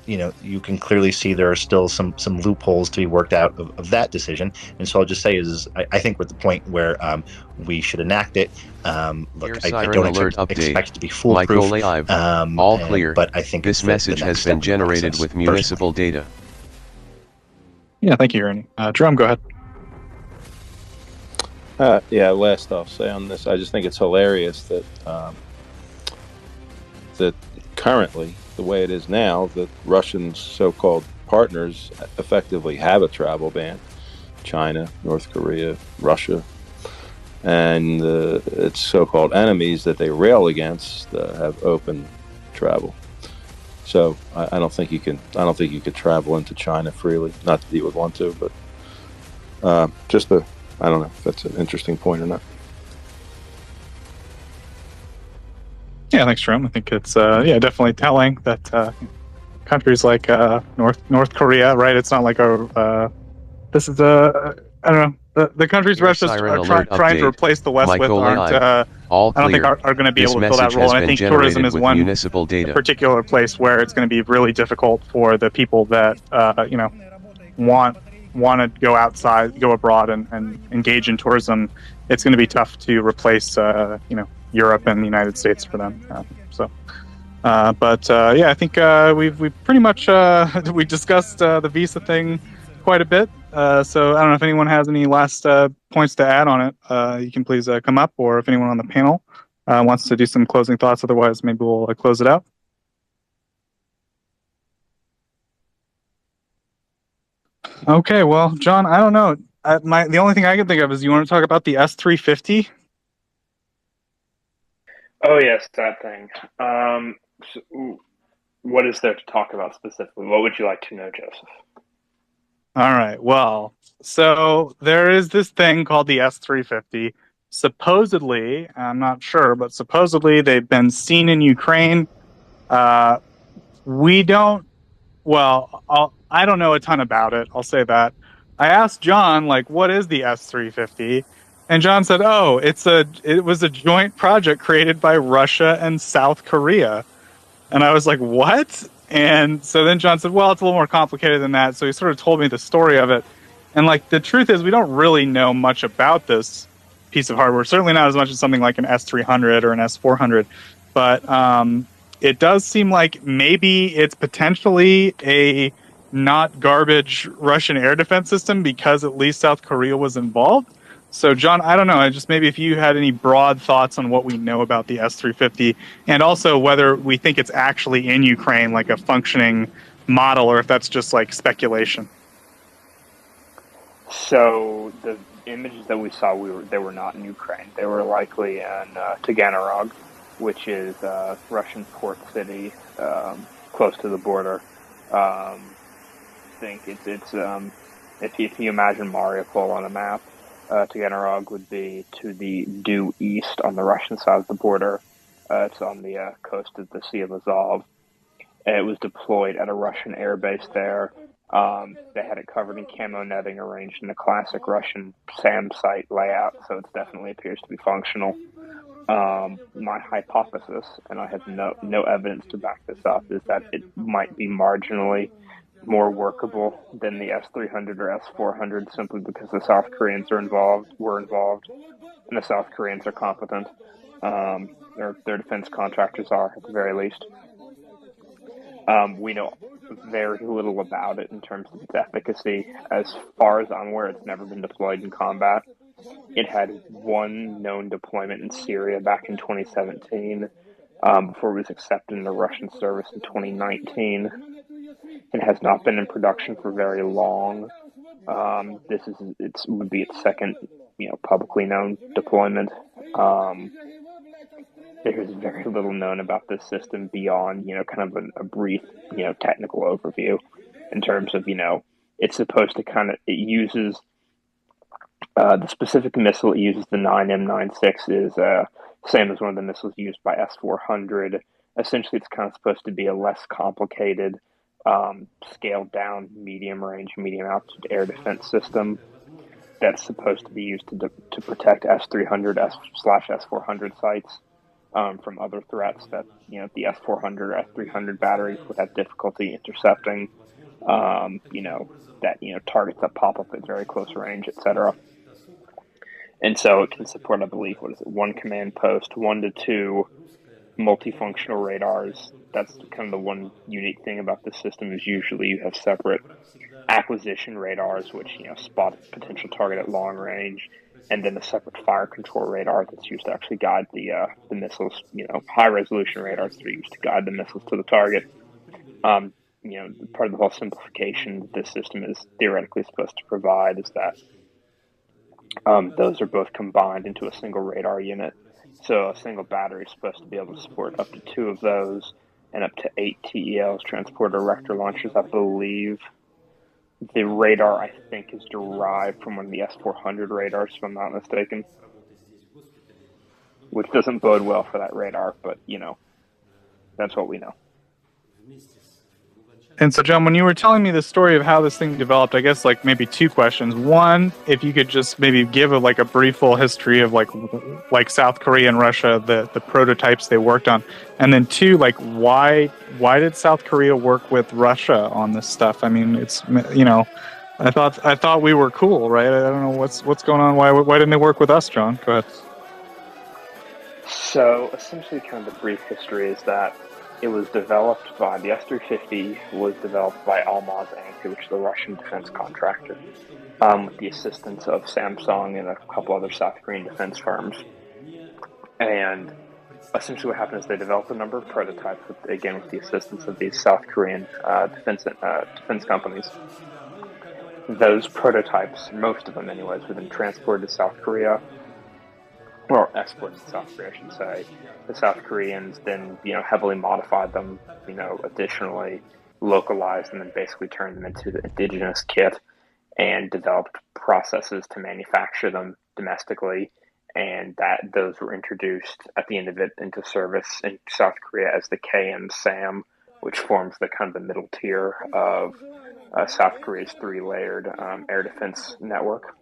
Speaker 19: you can clearly see there are still some loopholes to be worked out of that decision. And so I'll just say I think we're at the point where we should enact it. Look, I don't expect it to be foolproof.
Speaker 2: All clear.
Speaker 19: But I think
Speaker 2: this message has been generated with municipal data.
Speaker 17: Yeah, thank you, Ernie. Jerome, go ahead.
Speaker 5: Last I'll say on this, I just think it's hilarious that that currently, the way it is now, that Russians' so-called partners effectively have a travel ban. China, North Korea, Russia, and its so-called enemies that they rail against have open travel. So I don't think you could travel into China freely. Not that you would want to, but I don't know if that's an interesting point or not.
Speaker 17: Yeah, thanks, Jerome. I think it's definitely telling that countries like North Korea, right? It's not like this is I don't know. The countries Russia are trying to replace the West with aren't. I don't think are going to be able to fill that role. And I think tourism is one particular place where it's going to be really difficult for the people that want to go outside, go abroad, and engage in tourism. It's going to be tough to replace Europe and the United States for them. I think we've pretty much we discussed the visa thing quite a bit. So I don't know if anyone has any last points to add on it. You can please come up, or if anyone on the panel wants to do some closing thoughts. Otherwise, maybe we'll close it out. Okay, well, John, I don't know. The only thing I can think of is, you want to talk about the S350?
Speaker 21: Oh yes, that thing. So what is there to talk about specifically? What would you like to know, Joseph?
Speaker 17: All right. Well, so there is this thing called the S350. Supposedly, I'm not sure, but supposedly they've been seen in Ukraine. We don't. Well, I don't know a ton about it. I'll say that. I asked John, what is the S350? And John said, "Oh, it was a joint project created by Russia and South Korea." And I was like, "What?" And so then John said, "Well, it's a little more complicated than that." So he sort of told me the story of it. And the truth is, we don't really know much about this piece of hardware. Certainly not as much as something like an S300 or an S400. But it does seem like maybe it's potentially a not garbage Russian air defense system, because at least South Korea was involved. So, John, I don't know. Just maybe if you had any broad thoughts on what we know about the S350, and also whether we think it's actually in Ukraine, like a functioning model, or if that's just speculation.
Speaker 21: So the images that we saw, they were not in Ukraine. They were likely in Taganrog, which is a Russian port city close to the border. I think it's if you imagine Mariupol on a map, Taganrog would be to the due east on the Russian side of the border. It's on the coast of the Sea of Azov. It was deployed at a Russian air base there. They had it covered in camo netting, arranged in a classic Russian SAM site layout, so it definitely appears to be functional. My hypothesis, and I have no evidence to back this up, is that it might be marginally more workable than the S300 or S400, simply because the South Koreans were involved, and the South Koreans are competent. Their defense contractors are, at the very least. We know very little about it in terms of its efficacy. As far as I'm aware, it's never been deployed in combat. It had one known deployment in Syria back in 2017, before it was accepted into Russian service in 2019. It has not been in production for very long. This would be its second, publicly known deployment. There's very little known about this system beyond, kind of a brief, technical overview in terms of, it's supposed to it uses, the specific missile it uses, the 9M96, is same as one of the missiles used by S-400. Essentially, it's kind of supposed to be a less complicated, scaled down, medium range, medium altitude air defense system that's supposed to be used to protect S-300 S/S-400 sites from other threats that the S-400 or S-300 batteries would have difficulty intercepting. Targets that pop up at very close range, etc. And so it can support, I believe, one command post, 1 to 2 multifunctional radars. That's kind of the one unique thing about this system, is usually you have separate acquisition radars, which spot a potential target at long range, and then a separate fire control radar that's used to actually guide the missiles. High resolution radars that are used to guide the missiles to the target. Part of the whole simplification this system is theoretically supposed to provide is that those are both combined into a single radar unit. So a single battery is supposed to be able to support up to 2 of those and up to 8 TELs, transporter erector launchers, I believe. The radar, I think, is derived from one of the S-400 radars, if I'm not mistaken. which doesn't bode well for that radar, but, you know, that's what we know.
Speaker 17: And so, John, when you were telling me the story of how this thing developed, I guess like maybe two questions. One, if you could just maybe give a brief full history of like South Korea and Russia, the prototypes they worked on, and then two, like why did South Korea work with Russia on this stuff? I mean, it's, you know, I thought we were cool, right? I don't know what's going on. Why didn't they work with us, John? Go ahead.
Speaker 21: So essentially, kind of the brief history is that it was developed by the S-350 was developed by Almaz Antey, which is a Russian defense contractor, with the assistance of Samsung and a couple other South Korean defense firms. And essentially, what happened is they developed a number of prototypes, with the assistance of these South Korean defense companies. Those prototypes, most of them anyways, were then transported to South Korea, or exported to South Korea, I should say. The South Koreans then, you know, heavily modified them, you know, additionally localized them and basically turned them into the indigenous kit and developed processes to manufacture them domestically. And those were introduced at the end of it into service in South Korea as the KM-SAM, which forms the kind of the middle tier of South Korea's three-layered air defense network.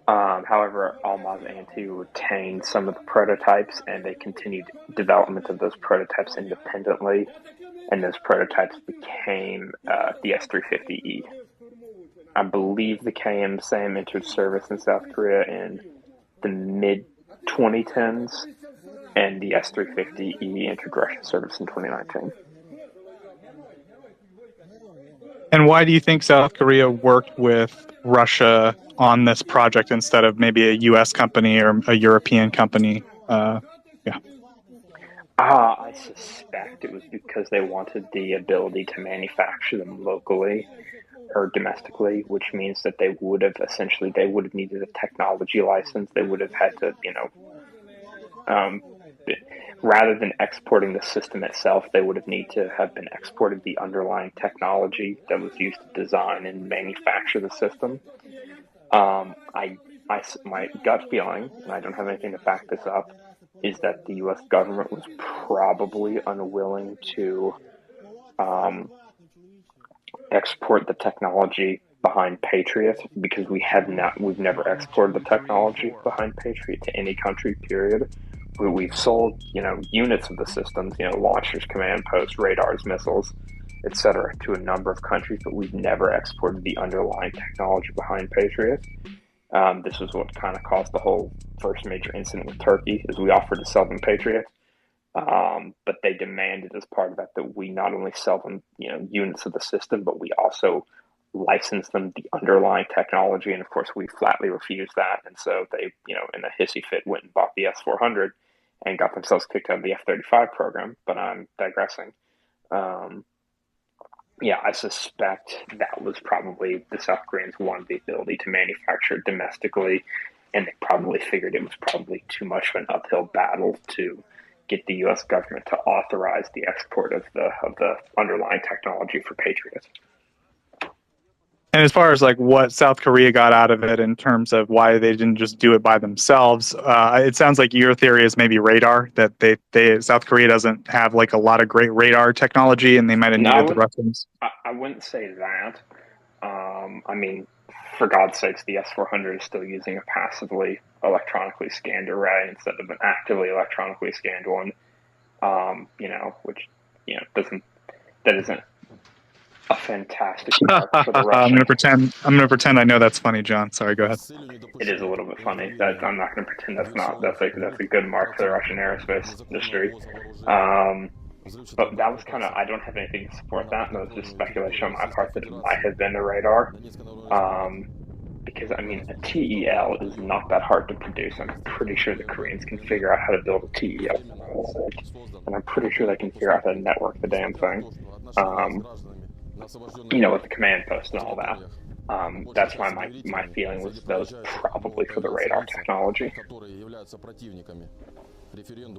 Speaker 21: However, Almaz Antey retained some of the prototypes, and they continued development of those prototypes independently, and those prototypes became the S-350E. I believe the KM-SAM entered service in South Korea in the mid-2010s, and the S-350E entered Russian service in 2019.
Speaker 17: And why do you think South Korea worked with Russia on this project instead of maybe a U.S. company or a European company?
Speaker 21: I suspect it was because they wanted the ability to manufacture them locally or domestically, which means that they would have needed a technology license. They would have had to, you know, rather than exporting the system itself, they would have needed to have been exported the underlying technology that was used to design and manufacture the system. My gut feeling, and I don't have anything to back this up, is that the U.S. government was probably unwilling to export the technology behind Patriot, because we've never exported the technology behind Patriot to any country, period. We've sold, you know, units of the systems, you know, launchers, command posts, radars, missiles, etc., to a number of countries, but we've never exported the underlying technology behind Patriot. This was what kind of caused the whole first major incident with Turkey, is we offered to sell them Patriot, but they demanded as part of that we not only sell them, you know, units of the system, but we also license them the underlying technology. And of course, we flatly refused that. And so they, you know, in a hissy fit, went and bought the S-400 and got themselves kicked out of the F-35 program. But I'm digressing. I suspect that was probably the South Koreans wanted the ability to manufacture it domestically, and they probably figured it was probably too much of an uphill battle to get the U.S. government to authorize the export of the underlying technology for Patriot.
Speaker 17: And as far as like what South Korea got out of it in terms of why they didn't just do it by themselves, it sounds like your theory is maybe radar, that South Korea doesn't have like a lot of great radar technology, and they might have needed the Russians.
Speaker 21: I wouldn't say that. I mean, for God's sakes, the S-400 is still using a passively electronically scanned array instead of an actively electronically scanned one. Which that isn't a fantastic mark for the Russians.
Speaker 17: I'm gonna pretend I know that's funny, John. Sorry, go ahead.
Speaker 21: It is a little bit funny. I'm not gonna pretend that's a good mark for the Russian aerospace industry. But that was kind of, I don't have anything to support that, and that was just speculation on my part that it might have been a radar. Because, I mean, a TEL is not that hard to produce. I'm pretty sure the Koreans can figure out how to build a TEL, and I'm pretty sure they can figure out how to network the damn thing. With the command post and all that. That's why my feeling was those probably for the radar technology.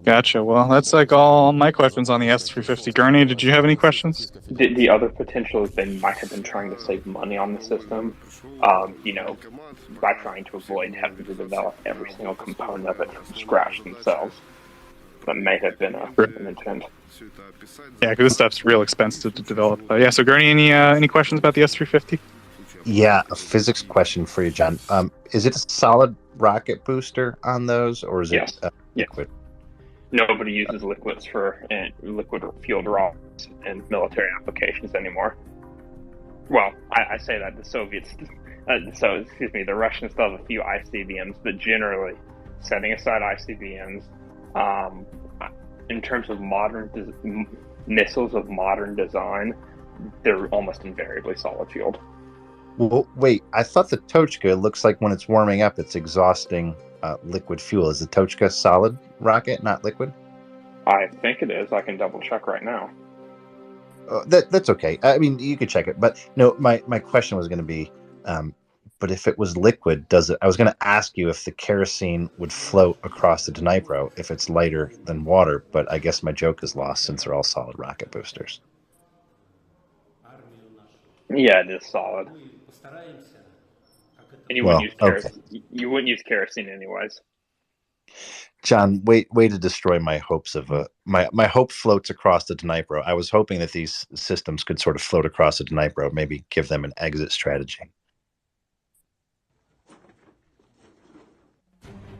Speaker 17: Gotcha. Well, that's like all my questions on the S350. Gurney, did you have any questions?
Speaker 22: The other potential is they might have been trying to save money on the system, by trying to avoid having to develop every single component of it from scratch themselves. That may have been an intent.
Speaker 17: Yeah, because this stuff's real expensive to develop. So Gurney, any questions about the S350?
Speaker 19: Yeah, a physics question for you, John. Is it a solid rocket booster on those, or is it liquid?
Speaker 22: Nobody uses liquids for liquid fueled rockets in military applications anymore. Well, I say that the Soviets, the Russians still have a few ICBMs, but generally, setting aside ICBMs, in terms of modern missiles of modern design, they're almost invariably solid fueled.
Speaker 19: Well, wait, I thought the Tochka looks like when it's warming up, it's exhausting liquid fuel. Is the Tochka solid rocket, not liquid?
Speaker 22: I think it is. I can double check right now.
Speaker 19: That's okay. I mean, you could check it, but no, my question was going to be, but if it was liquid, I was going to ask you if the kerosene would float across the Dnipro if it's lighter than water, but I guess my joke is lost since they're all solid rocket boosters.
Speaker 22: Yeah, it is solid. And you wouldn't use kerosene. You wouldn't use kerosene anyways.
Speaker 19: John, way to destroy my hopes of my hope floats across the Dnipro. I was hoping that these systems could sort of float across the Dnipro, maybe give them an exit strategy.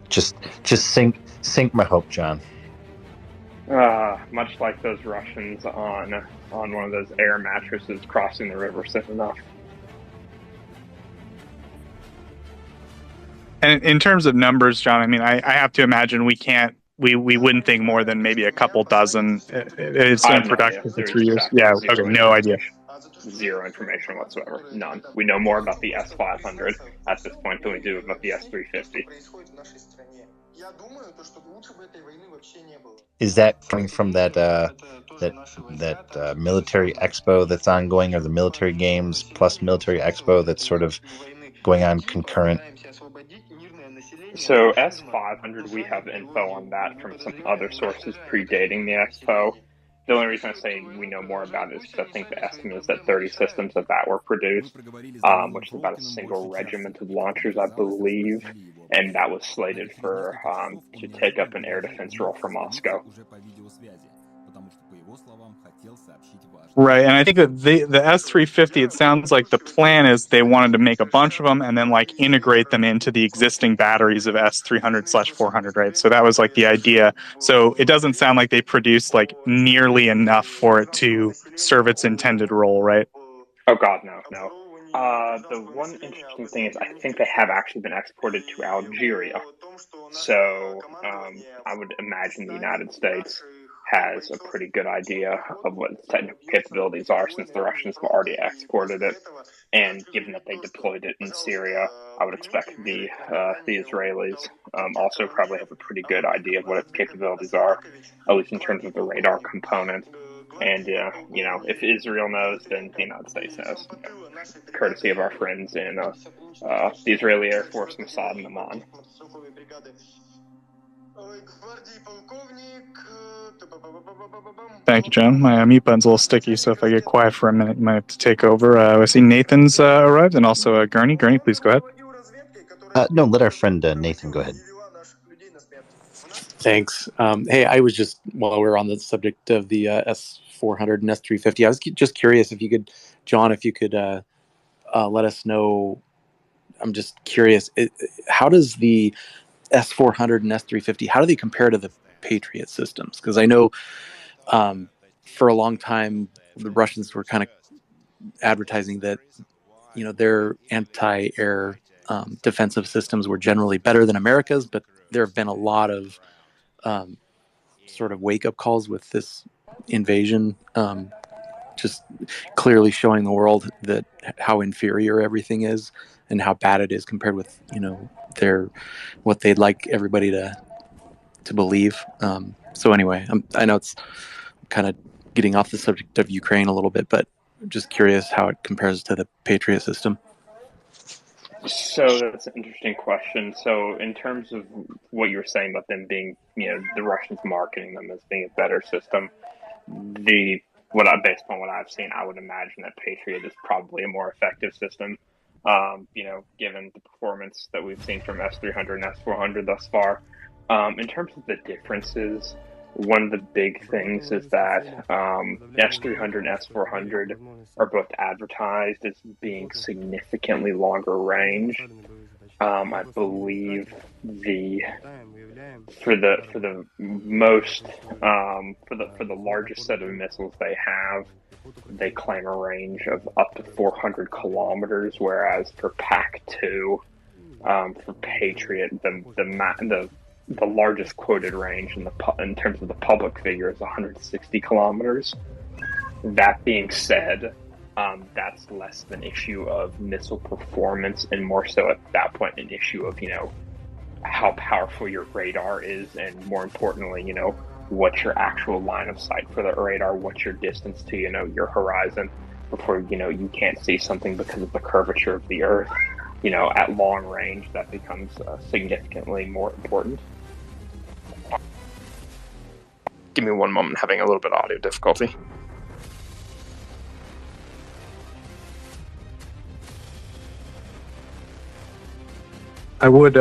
Speaker 19: Just sink my hope, John.
Speaker 22: Much like those Russians on one of those air mattresses crossing the river soon enough.
Speaker 17: And in terms of numbers, John, I mean, I have to imagine we wouldn't think more than maybe a couple dozen. It's in production for 3 years. Yeah, okay, no idea.
Speaker 22: Zero information whatsoever. None. We know more about the S500 at this point than we do about the S350.
Speaker 19: Is that coming from that military expo that's ongoing, or the military games plus military expo that's sort of going on concurrent?
Speaker 22: So S500, we have info on that from some other sources predating the expo. The only reason I say we know more about it is because I think the estimate is that 30 systems of that were produced, which is about a single regiment of launchers, I believe, and that was slated for to take up an air defense role for Moscow.
Speaker 17: Right, and I think that the S350, it sounds like the plan is they wanted to make a bunch of them and then like integrate them into the existing batteries of S300/400, right? So that was like the idea. So it doesn't sound like they produced like nearly enough for it to serve its intended role, right?
Speaker 22: Oh God, no. The one interesting thing is I think they have actually been exported to Algeria. So I would imagine the United States has a pretty good idea of what its technical capabilities are, since the Russians have already exported it. And given that they deployed it in Syria, I would expect the Israelis also probably have a pretty good idea of what its capabilities are, at least in terms of the radar component. And, if Israel knows, then the United States knows, courtesy of our friends in the Israeli Air Force, Mossad and Amman.
Speaker 17: Thank you, John. My mute button's a little sticky, so if I get quiet for a minute, you might have to take over. I see Nathan's arrived, and also Gurney. Gurney, please go ahead.
Speaker 19: No, let our friend Nathan go ahead.
Speaker 15: Thanks. Hey, I was just, while we're on the subject of the S400 and S350, I was just curious if you could, John, if you could let us know, I'm just curious, how does the S400 and S350, how do they compare to the Patriot systems? Because I know for a long time, the Russians were kind of advertising that, their anti-air defensive systems were generally better than America's, but there have been a lot of sort of wake-up calls with this invasion, just clearly showing the world that how inferior everything is and how bad it is compared with, what they'd like everybody to believe. So anyway, I know it's kind of getting off the subject of Ukraine a little bit, but I'm just curious how it compares to the Patriot system.
Speaker 22: So that's an interesting question. So in terms of what you were saying about them being, the Russians marketing them as being a better system, based on what I've seen, I would imagine that Patriot is probably a more effective system. Given the performance that we've seen from S300 and S400 thus far. In terms of the differences, one of the big things is that S300 and S400 are both advertised as being significantly longer range. I believe for the largest set of missiles they claim a range of up to 400 kilometers, whereas for PAC-2, for Patriot, the largest quoted range in terms of the public figure is 160 kilometers. That being said, that's less of an issue of missile performance and more so at that point an issue of, how powerful your radar is, and more importantly, what's your actual line of sight for the radar, what's your distance to, your horizon before, you can't see something because of the curvature of the Earth. At long range, that becomes significantly more important. Give me one moment, having a little bit of audio difficulty.
Speaker 17: I would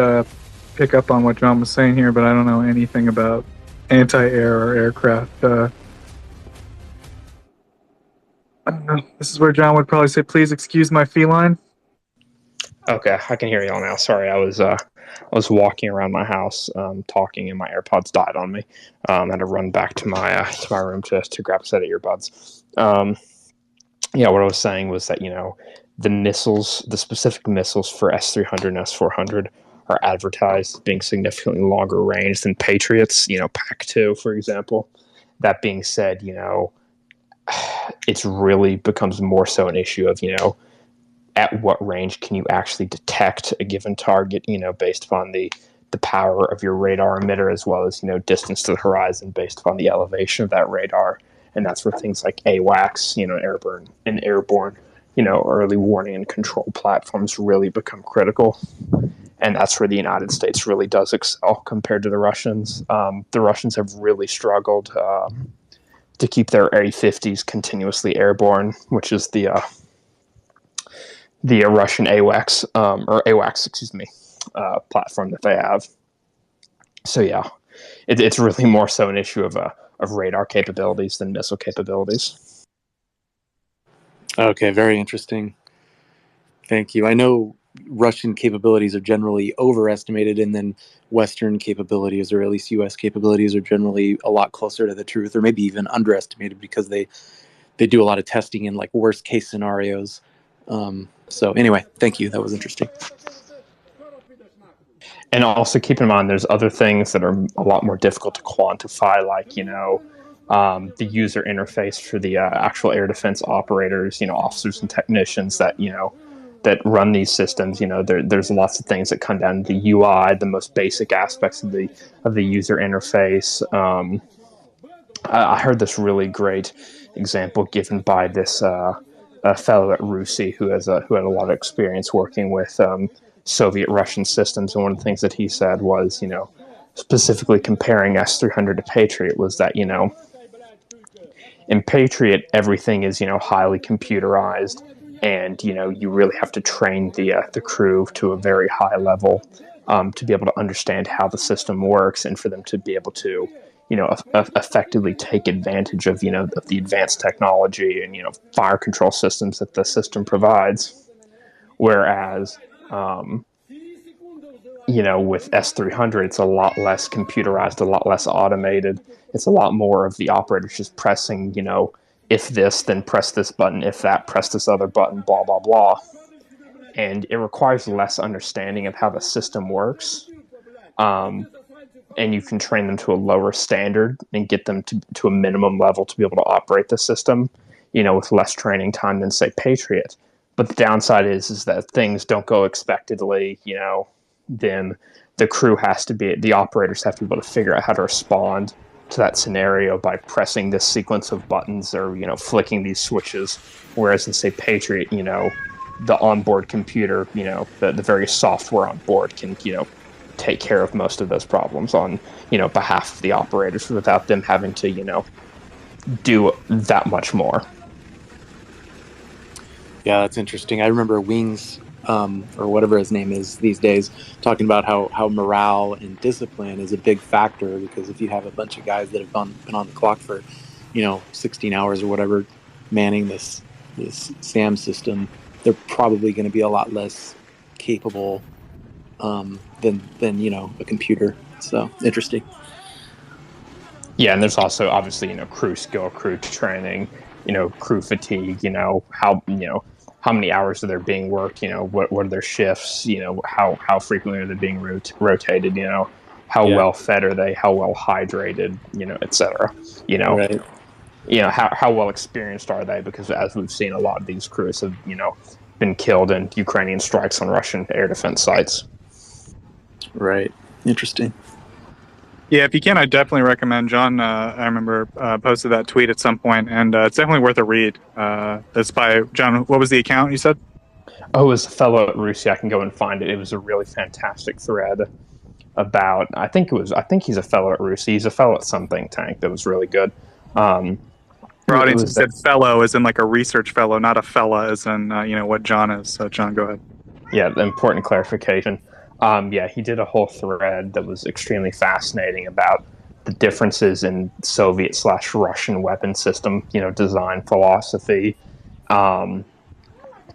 Speaker 17: pick up on what John was saying here, but I don't know anything about anti-air or aircraft. I don't know. This is where John would probably say, "Please excuse my feline."
Speaker 22: Okay, I can hear y'all now. Sorry, I was walking around my house, talking, and my AirPods died on me. I had to run back to my room to grab a set of earbuds. What I was saying was that the specific missiles for S300 and S400 are advertised as being significantly longer range than Patriots. PAC-2, for example. That being said, it's really becomes more so an issue of at what range can you actually detect a given target, based upon the power of your radar emitter, as well as, distance to the horizon based upon the elevation of that radar. And that's where things like AWACS, airborne, early warning and control platforms really become critical. And that's where the United States really does excel compared to the Russians. The Russians have really struggled to keep their A-50s continuously airborne, which is the Russian AWACS, platform that they have. So yeah, it's really more so an issue of radar capabilities than missile capabilities.
Speaker 15: Okay, very interesting. Thank you. I know Russian capabilities are generally overestimated, and then Western capabilities, or at least U.S. capabilities, are generally a lot closer to the truth, or maybe even underestimated because they do a lot of testing in like worst case scenarios. So anyway, thank you. That was interesting.
Speaker 22: And also keep in mind, there's other things that are a lot more difficult to quantify, like, the user interface for the actual air defense operators, officers and technicians that, that run these systems. There's lots of things that come down to the UI, the most basic aspects of the user interface. I heard this really great example given by this a fellow at RUSI who had a lot of experience working with Soviet Russian systems, and one of the things that he said was, specifically comparing S300 to Patriot, was that in Patriot everything is highly computerized, and you really have to train the crew to a very high level to be able to understand how the system works, and for them to be able to effectively take advantage of of the advanced technology and fire control systems that the system provides. Whereas with S300, it's a lot less computerized, a lot less automated. It's a lot more of the operators just pressing, if this, then press this button, if that, press this other button, blah, blah, blah. And it requires less understanding of how the system works. And you can train them to a lower standard and get them to a minimum level to be able to operate the system, with less training time than, say, Patriot. But the downside is that things don't go expectedly, then the operators have to be able to figure out how to respond to that scenario by pressing this sequence of buttons or, flicking these switches. Whereas in, say, Patriot, the onboard computer, the very software on board can, take care of most of those problems on, behalf of the operators without them having to, do that much more.
Speaker 15: Yeah, that's interesting. I remember Wings, or whatever his name is these days, talking about how morale and discipline is a big factor, because if you have a bunch of guys that have been on the clock for, 16 hours or whatever, manning this SAM system, they're probably going to be a lot less capable than a computer. So interesting.
Speaker 22: Yeah, and there's also obviously crew skill, crew training, crew fatigue. How many hours are they being worked? What are their shifts? How frequently are they being rotated? How well fed are they? How well hydrated? etc.
Speaker 15: Right.
Speaker 22: How well experienced are they? Because as we've seen, a lot of these crews have been killed in Ukrainian strikes on Russian air defense sites.
Speaker 15: Right. Interesting.
Speaker 17: Yeah, if you can, I definitely recommend, John. I remember posted that tweet at some point, and it's definitely worth a read. It's by John. What was the account you said?
Speaker 22: Oh, it was a fellow at Russia. I can go and find it. It was a really fantastic thread about. I think he's a fellow at Russia. He's a fellow at some think tank that was really good.
Speaker 17: For audience, said fellow as in like a research fellow, not a fella as in what John is. So John, go ahead.
Speaker 22: Yeah, the important clarification. He did a whole thread that was extremely fascinating about the differences in Soviet/Russian weapon system, design philosophy,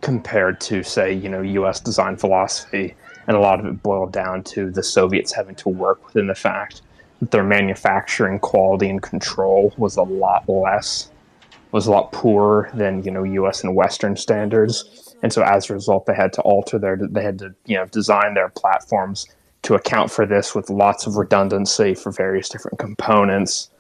Speaker 22: compared to, say, U.S. design philosophy. And a lot of it boiled down to the Soviets having to work within the fact that their manufacturing quality and control was a lot poorer than, U.S. and Western standards. And so as a result, they had to design their platforms to account for this with lots of redundancy for various different components.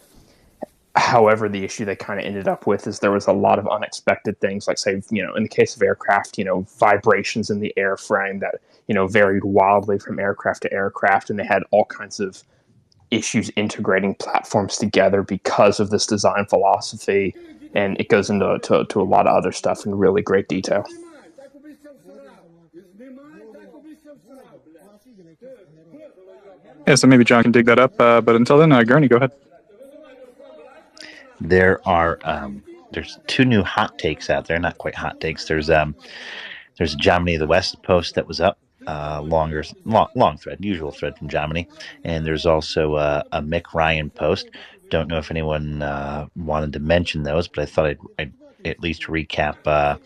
Speaker 22: However, the issue they kind of ended up with is there was a lot of unexpected things, like, say, in the case of aircraft, vibrations in the airframe that, varied wildly from aircraft to aircraft. And they had all kinds of issues integrating platforms together because of this design philosophy. And it goes into a lot of other stuff in really great detail.
Speaker 17: Yeah, so maybe John can dig that up. But until then, Gurney, go ahead.
Speaker 19: There's two new hot takes out there. Not quite hot takes. There's Jomny the West post that was up, long thread, usual thread from Jomny, and there's also a Mick Ryan post. Don't know if anyone wanted to mention those, but I thought I'd at least recap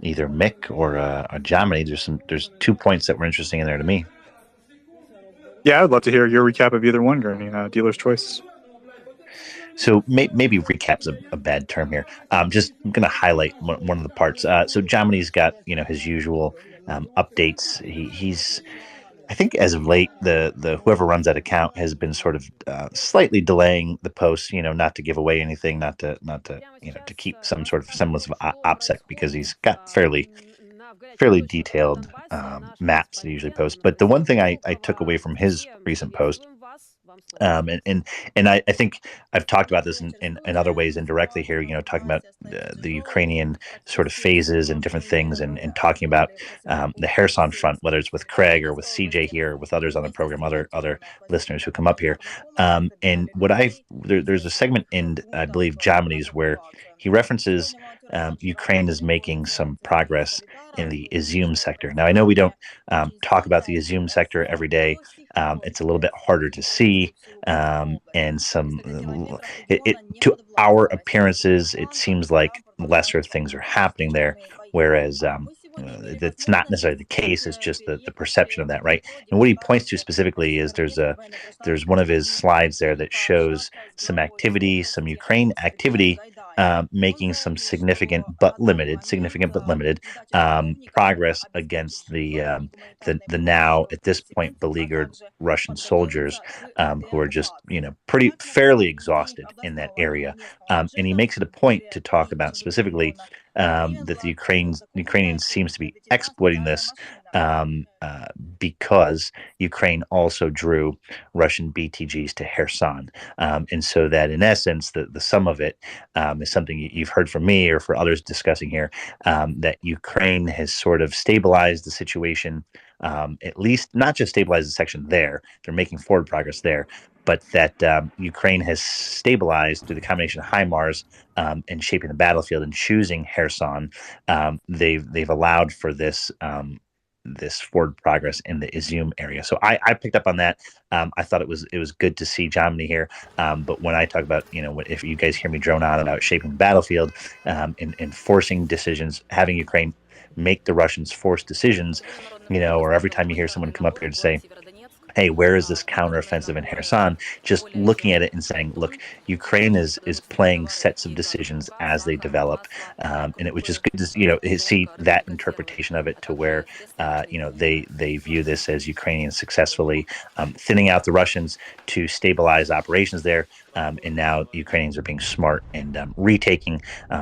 Speaker 19: either Mick or Jomny. There's 2 points that were interesting in there to me.
Speaker 17: Yeah, I'd love to hear your recap of either one, Gurney. Dealer's choice.
Speaker 19: So maybe recap's a bad term here. I'm going to highlight one of the parts. So Jomny's got his usual updates. He's I think as of late, the whoever runs that account has been sort of slightly delaying the posts. Not to give away anything, not to to keep some sort of semblance of OPSEC, because he's got fairly detailed maps that he usually posts. But the one thing I took away from his recent post, and I think I've talked about this in other ways indirectly here, talking about the Ukrainian sort of phases and different things, and talking about the Kherson front, whether it's with Craig or with CJ here, or with others on the program, other listeners who come up here. And what there's a segment in, I believe, Jomny's, where he references Ukraine is making some progress in the Izium sector. Now, I know we don't talk about the Izium sector every day. It's a little bit harder to see, and to our appearances, it seems like lesser things are happening there, whereas that's not necessarily the case. It's just the perception of that, right? And what he points to specifically is there's one of his slides there that shows some Ukraine activity, making some significant but limited progress against the now at this point beleaguered Russian soldiers, who are just fairly exhausted in that area. And he makes it a point to talk about specifically that the Ukrainians seems to be exploiting this because Ukraine also drew Russian BTGs to Kherson, and so that in essence, the sum of it is something you've heard from me or for others discussing here, that Ukraine has sort of stabilized the situation, at least not just stabilized the section there. They're making forward progress there, but that Ukraine has stabilized through the combination of HIMARS and shaping the battlefield and choosing Kherson. They've allowed for this this forward progress in the Izium area. So I picked up on that. I thought it was good to see Jomny here. But when I talk about, if you guys hear me drone on about shaping the battlefield and forcing decisions, having Ukraine make the Russians force decisions, or every time you hear someone come up here to say, hey, where is this counteroffensive in Kherson? Just looking at it and saying, look, Ukraine is playing sets of decisions as they develop, and it was just good to see that interpretation of it to where they view this as Ukrainians successfully thinning out the Russians to stabilize operations there, and now the Ukrainians are being smart and retaking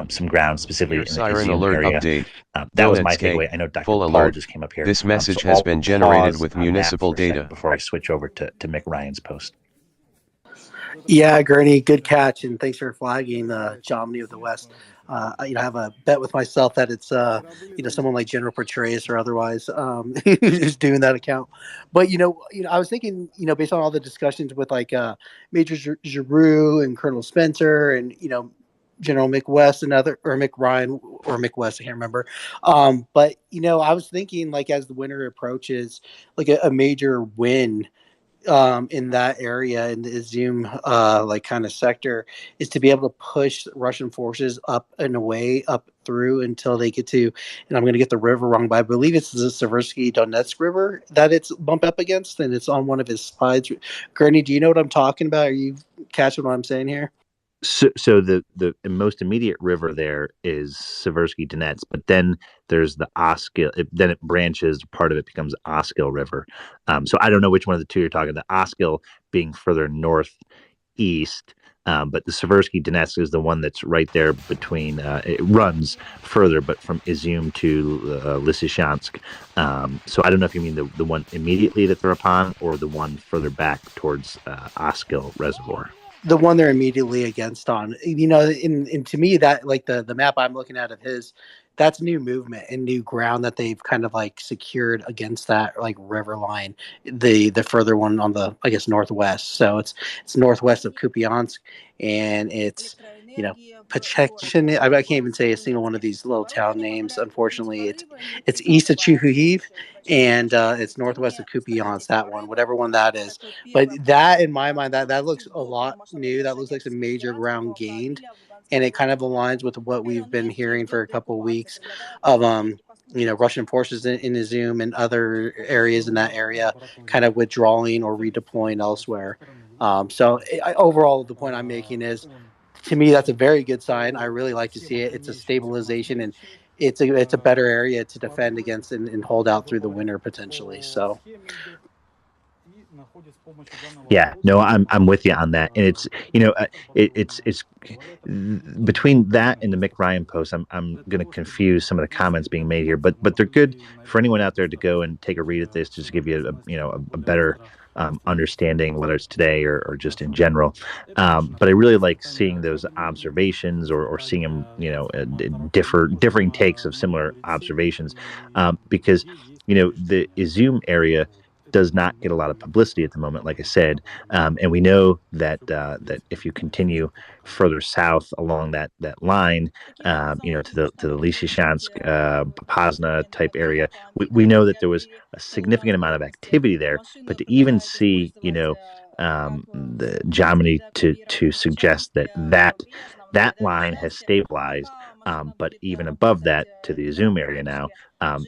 Speaker 19: some ground specifically in the
Speaker 2: Siren alert
Speaker 19: area.
Speaker 2: update.
Speaker 19: That was my takeaway. I know Dr.
Speaker 2: Full
Speaker 19: Paul
Speaker 2: alert.
Speaker 19: just came up here.
Speaker 2: This message
Speaker 19: So
Speaker 2: has
Speaker 19: I'll
Speaker 2: been generated
Speaker 19: pause
Speaker 2: with
Speaker 19: on that
Speaker 2: municipal
Speaker 19: for a second
Speaker 2: data.
Speaker 19: before I switch over to Mick Ryan's post.
Speaker 10: Yeah, Gurney, good catch, and thanks for flagging Jomny of the West. I have a bet with myself that it's someone like General Petraeus or otherwise who's doing that account. But I was thinking, based on all the discussions with like Major Giroux and Colonel Spencer and General Mick West or Mick Ryan or Mick West, I can't remember. But I was thinking, like, as the winter approaches, like a major win in that area in the Izium like kind of sector is to be able to push Russian forces up and away up through until they get to, and I'm going to get the river wrong, but I believe it's the Seversky Donetsk River that it's bumped up against, and it's on one of his slides. Gurney, do you know what I'm talking about? Are you catching what I'm saying here?
Speaker 19: So the most immediate river there is Seversky Donetsk, but then there's the Oskil. Then it branches. Part of it becomes Oskil River. So I don't know which one of the two you're talking. The Oskil being further northeast, but the Seversky Donetsk is the one that's right there between. It runs further, but from Izium to Lysychansk. So I don't know if you mean the one immediately that they're upon, or the one further back towards Oskil Reservoir.
Speaker 10: The one they're immediately against on, and to me that, like, the map I'm looking at of his, that's new movement and new ground that they've kind of like secured against that like river line, the further one on the, I guess, northwest. So it's northwest of Kupiansk, and it's Pachechin. I can't even say a single one of these little town names. Unfortunately, it's east of Chuhuiv, and it's northwest of Kupiansk. That one, whatever one that is. But that, in my mind, that looks a lot new. That looks like some major ground gained, and it kind of aligns with what we've been hearing for a couple of weeks of Russian forces in Izium and other areas in that area kind of withdrawing or redeploying elsewhere. So overall, the point I'm making is, to me, that's a very good sign. I really like to see it. It's a stabilization, and it's a better area to defend against and hold out through the winter potentially. So.
Speaker 19: Yeah, no, I'm with you on that, and it's it's between that and the Mick Ryan post. I'm going to confuse some of the comments being made here, but they're good for anyone out there to go and take a read at this, just to give you a better understanding, whether it's today or just in general. But I really like seeing those observations or seeing them, differing takes of similar observations, because the Izium area does not get a lot of publicity at the moment, like I said, and we know that if you continue further south along that line, to the Lysychansk, Popasna type area, we know that there was a significant amount of activity there. But to even see, the Jomny to suggest that line has stabilized, but even above that to the Izium area now,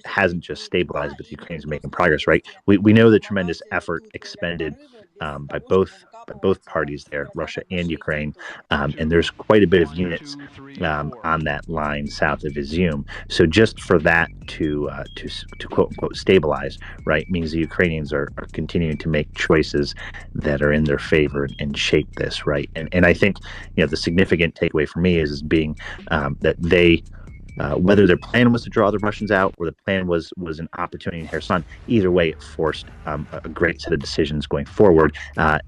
Speaker 19: hasn't just stabilized, but the Ukrainians are making progress, right? We know the tremendous effort expended by both parties there, Russia and Ukraine, and there's quite a bit of units on that line south of Izium. So just for that to quote unquote stabilize, right, means the Ukrainians are continuing to make choices that are in their favor and shape this, right? And I think the significant takeaway for me is being that they whether their plan was to draw the Russians out or the plan was an opportunity in Kherson, either way, it forced a great set of decisions going forward.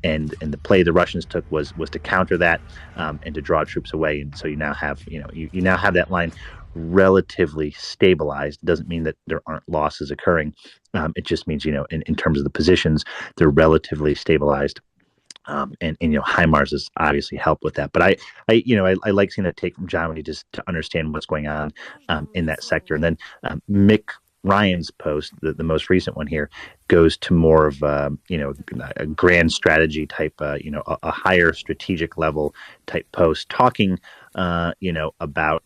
Speaker 19: And the play the Russians took was to counter that and to draw troops away. And so you now have you now have that line relatively stabilized. It doesn't mean that there aren't losses occurring. It just means in terms of the positions, they're relatively stabilized. And HIMARS has obviously helped with that. But I like seeing that take from Germany just to understand what's going on in that sector. And then Mick Ryan's post, the most recent one here, goes to more of a grand strategy type, a higher strategic level type post, talking about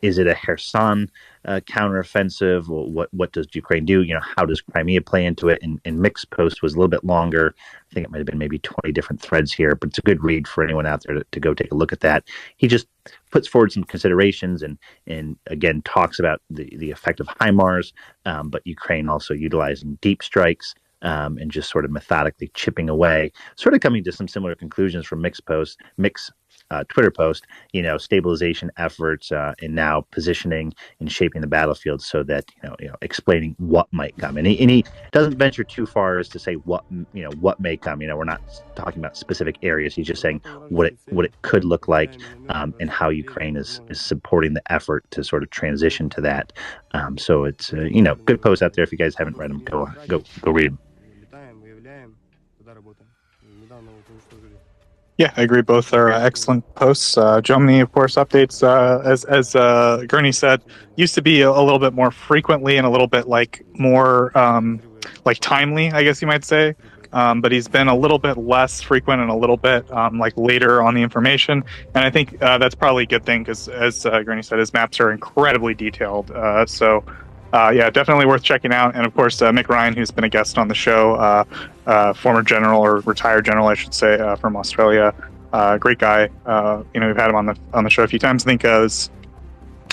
Speaker 19: is it a Kherson counteroffensive? Well, what does Ukraine do? How does Crimea play into it? And Mick's post was a little bit longer. I think it might have been maybe 20 different threads here, but it's a good read for anyone out there to go take a look at that. He just puts forward some considerations and again talks about the effect of HIMARS, but Ukraine also utilizing deep strikes and just sort of methodically chipping away, sort of coming to some similar conclusions from Mick's Twitter post, stabilization efforts and now positioning and shaping the battlefield so that explaining what might come. And he doesn't venture too far as to say what may come. We're not talking about specific areas. He's just saying what it could look like and how Ukraine is supporting the effort to sort of transition to that. So it's good post out there. If you guys haven't read them, go read them.
Speaker 17: Yeah, I agree. Both are excellent posts. Germany, of course, updates, as Gurney said, used to be a little bit more frequently and a little bit more timely, I guess you might say. But he's been a little bit less frequent and a little bit later on the information. And I think that's probably a good thing because, as Gurney said, his maps are incredibly detailed. Yeah, definitely worth checking out. And of course, Mick Ryan, who's been a guest on the show, former general or retired general, I should say, from Australia. Great guy. We've had him on the show a few times. I think his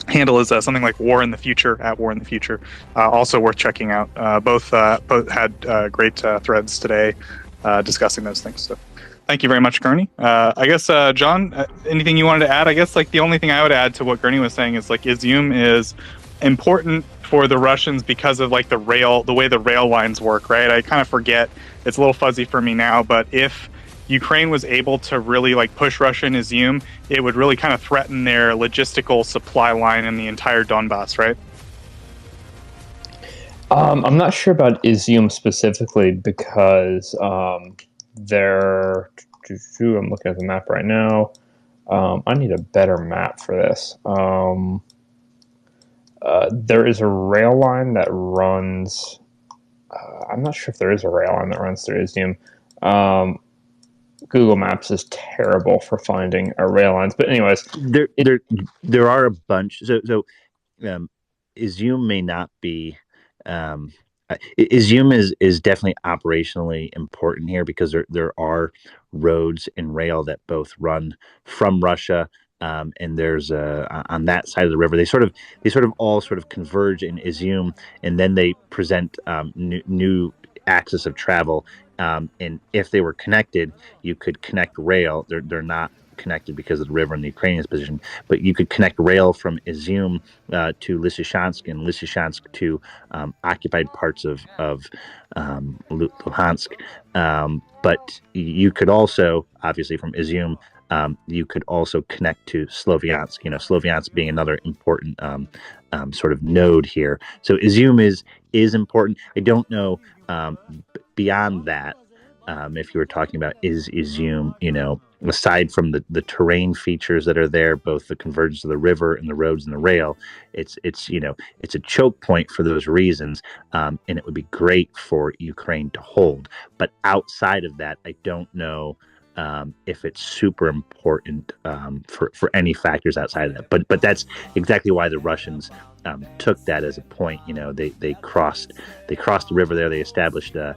Speaker 17: handle is something like War in the Future, at War in the Future. Also worth checking out. Both had great threads today discussing those things. So thank you very much, Gurney. I guess, John, anything you wanted to add? I guess the only thing I would add to what Gurney was saying is Izium is important for the Russians because of the way the rail lines work, right? I kind of forget, it's a little fuzzy for me now, but if Ukraine was able to really push Russia in Izium, it would really kind of threaten their logistical supply line in the entire Donbass, right?
Speaker 22: I'm not sure about Izium specifically because I'm looking at the map right now. I need a better map for this. There is a rail line that runs. I'm not sure if there is a rail line that runs through Izium. Google Maps is terrible for finding rail lines, but anyways,
Speaker 19: there are a bunch. So Izium may not be. Izium is definitely operationally important here because there are roads and rail that both run from Russia. And there's on that side of the river, they sort of all converge in Izium, and then they present new axis of travel. And if they were connected, you could connect rail. They're not connected because of the river and the Ukrainian position, but you could connect rail from Izium to Lysychansk and Lysychansk to occupied parts of Luhansk. But you could also, obviously, from Izium. You could also connect to Sloviansk, Sloviansk being another important sort of node here. So Izium is important. I don't know beyond that, if you were talking about is Izium, aside from the terrain features that are there, both the convergence of the river and the roads and the rail, it's a choke point for those reasons, and it would be great for Ukraine to hold. But outside of that, I don't know if it's super important for any factors outside of that. But that's exactly why the Russians took that as a point. They crossed the river there. They established a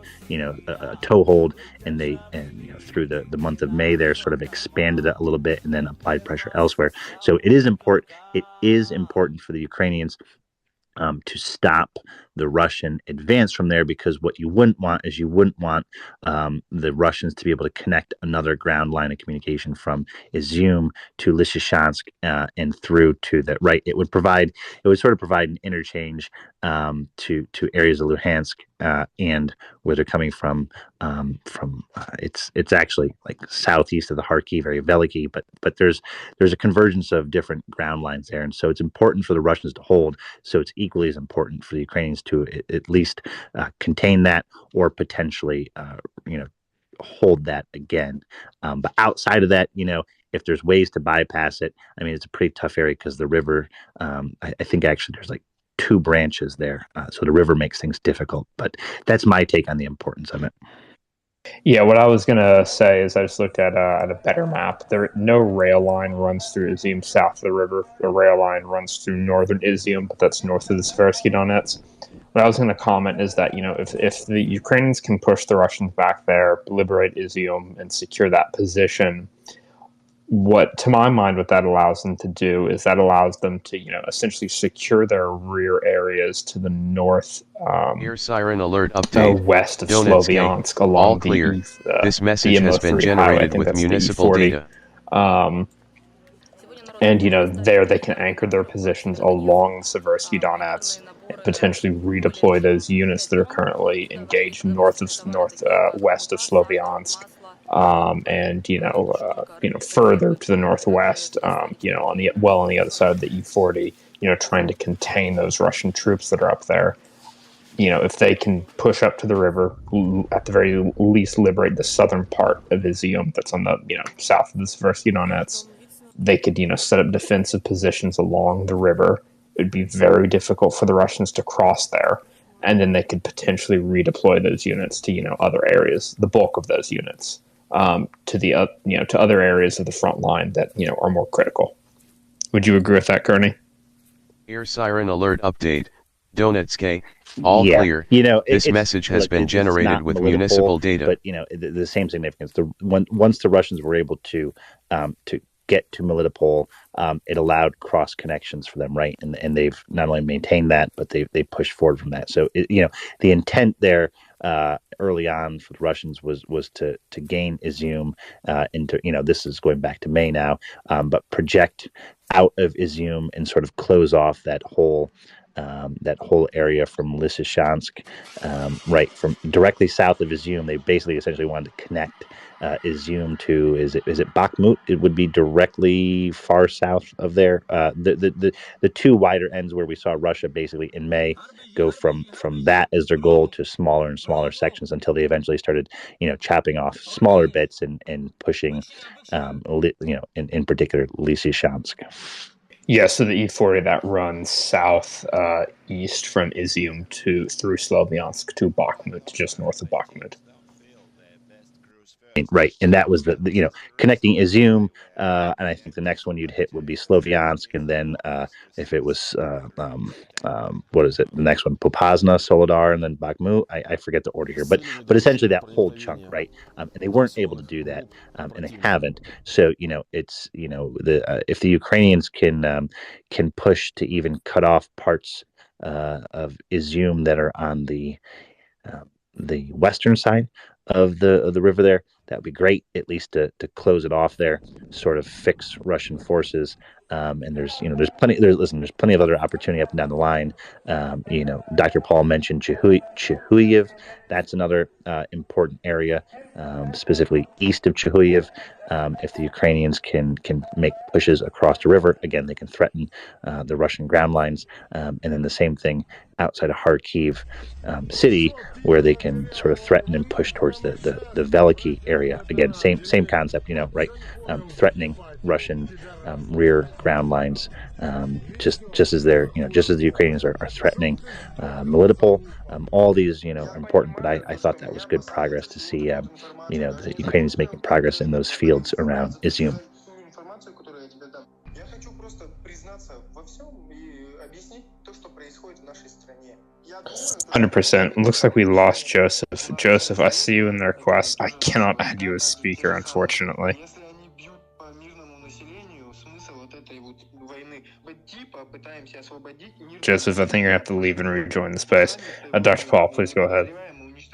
Speaker 19: toehold, and through the month of May there sort of expanded it a little bit and then applied pressure elsewhere. So it is important. It is important for the Ukrainians to stop the Russian advance from there, because what you wouldn't want is the Russians to be able to connect another ground line of communication from Izium to Lysychansk and through to the right. It would sort of provide an interchange to areas of Luhansk and where they're coming from. It's actually like southeast of the Kharkiv area, Veliky, but there's a convergence of different ground lines there, and so it's important for the Russians to hold. So it's equally as important for the Ukrainians to at least contain that, or potentially hold that again. But outside of that, if there's ways to bypass it, I mean, it's a pretty tough area because the river, I think actually there's like 2 branches there. So the river makes things difficult, but that's my take on the importance of it.
Speaker 22: Yeah, what I was going to say is I just looked at a better map. No rail line runs through Izium south of the river. The rail line runs through northern Izium, but that's north of the Seversky Donets. What I was going to comment is that, if the Ukrainians can push the Russians back there, liberate Izium, and secure that position, to my mind, what that allows them to do is that allows them to, essentially secure their rear areas to the north.
Speaker 2: Air siren alert update.
Speaker 22: West of
Speaker 2: Donetsk,
Speaker 22: Sloviansk, along
Speaker 2: all clear. This message has been generated with municipal data.
Speaker 22: And there they can anchor their positions along the Seversky Donets and potentially redeploy those units that are currently engaged west of Sloviansk. And further to the northwest, on the other side of the E40, trying to contain those Russian troops that are up there. If they can push up to the river, at the very least liberate the southern part of Izium that's on the south of the Seversky Donets, they could set up defensive positions along the river. It would be very difficult for the Russians to cross there, and then they could potentially redeploy those units to other areas, the bulk of those units. To other areas of the front line that are more critical. Would you agree with that, Kearney?
Speaker 2: Air siren alert update. Donetsk, all clear. This message has been generated with municipal data.
Speaker 19: But the same significance. Once the Russians were able to get to Melitopol, it allowed cross connections for them, right? And they've not only maintained that, but they pushed forward from that. So the intent there early on for the Russians was to gain Izium into this is going back to May now, but project out of Izium and sort of close off that whole area from Lysychansk, right from directly south of Izium. They basically essentially wanted to connect Izium to is it Bakhmut? It would be directly far south of there. The 2 wider ends where we saw Russia basically in May go from that as their goal to smaller and smaller sections until they eventually started chopping off smaller bits and pushing in particular Lysychansk.
Speaker 22: Yeah, so the E40 that runs south east from Izium through Sloviansk to Bakhmut, just north of Bakhmut.
Speaker 19: Right, and that was the connecting Izium, and I think the next one you'd hit would be Sloviansk, and then if it was what is it? The next one, Popasna, Soledar, and then Bakhmut. I forget the order here, but essentially that whole chunk, right? And they weren't able to do that, and they haven't. So it's if the Ukrainians can push to even cut off parts of Izium that are on the western side of the river there, that would be great, at least to close it off there, sort of fix Russian forces. And there's plenty of other opportunity up and down the line. Dr. Paul mentioned Chehuyev. That's another important area, specifically east of Chehuyev. If the Ukrainians can make pushes across the river, again, they can threaten the Russian ground lines. And then the same thing outside of Kharkiv city, where they can sort of threaten and push towards the Veliky area. Again, same concept, right? Threatening Russian rear ground lines, just as the Ukrainians are threatening Melitopol. All these, are important, but I thought that was good progress to see, the Ukrainians making progress in those fields around Izium.
Speaker 22: 100%. Looks like we lost Joseph. Joseph, I see you in the request. I cannot add you as speaker, unfortunately. Joseph, I think you're going to have to leave and rejoin the space. Dr. Paul, please go ahead.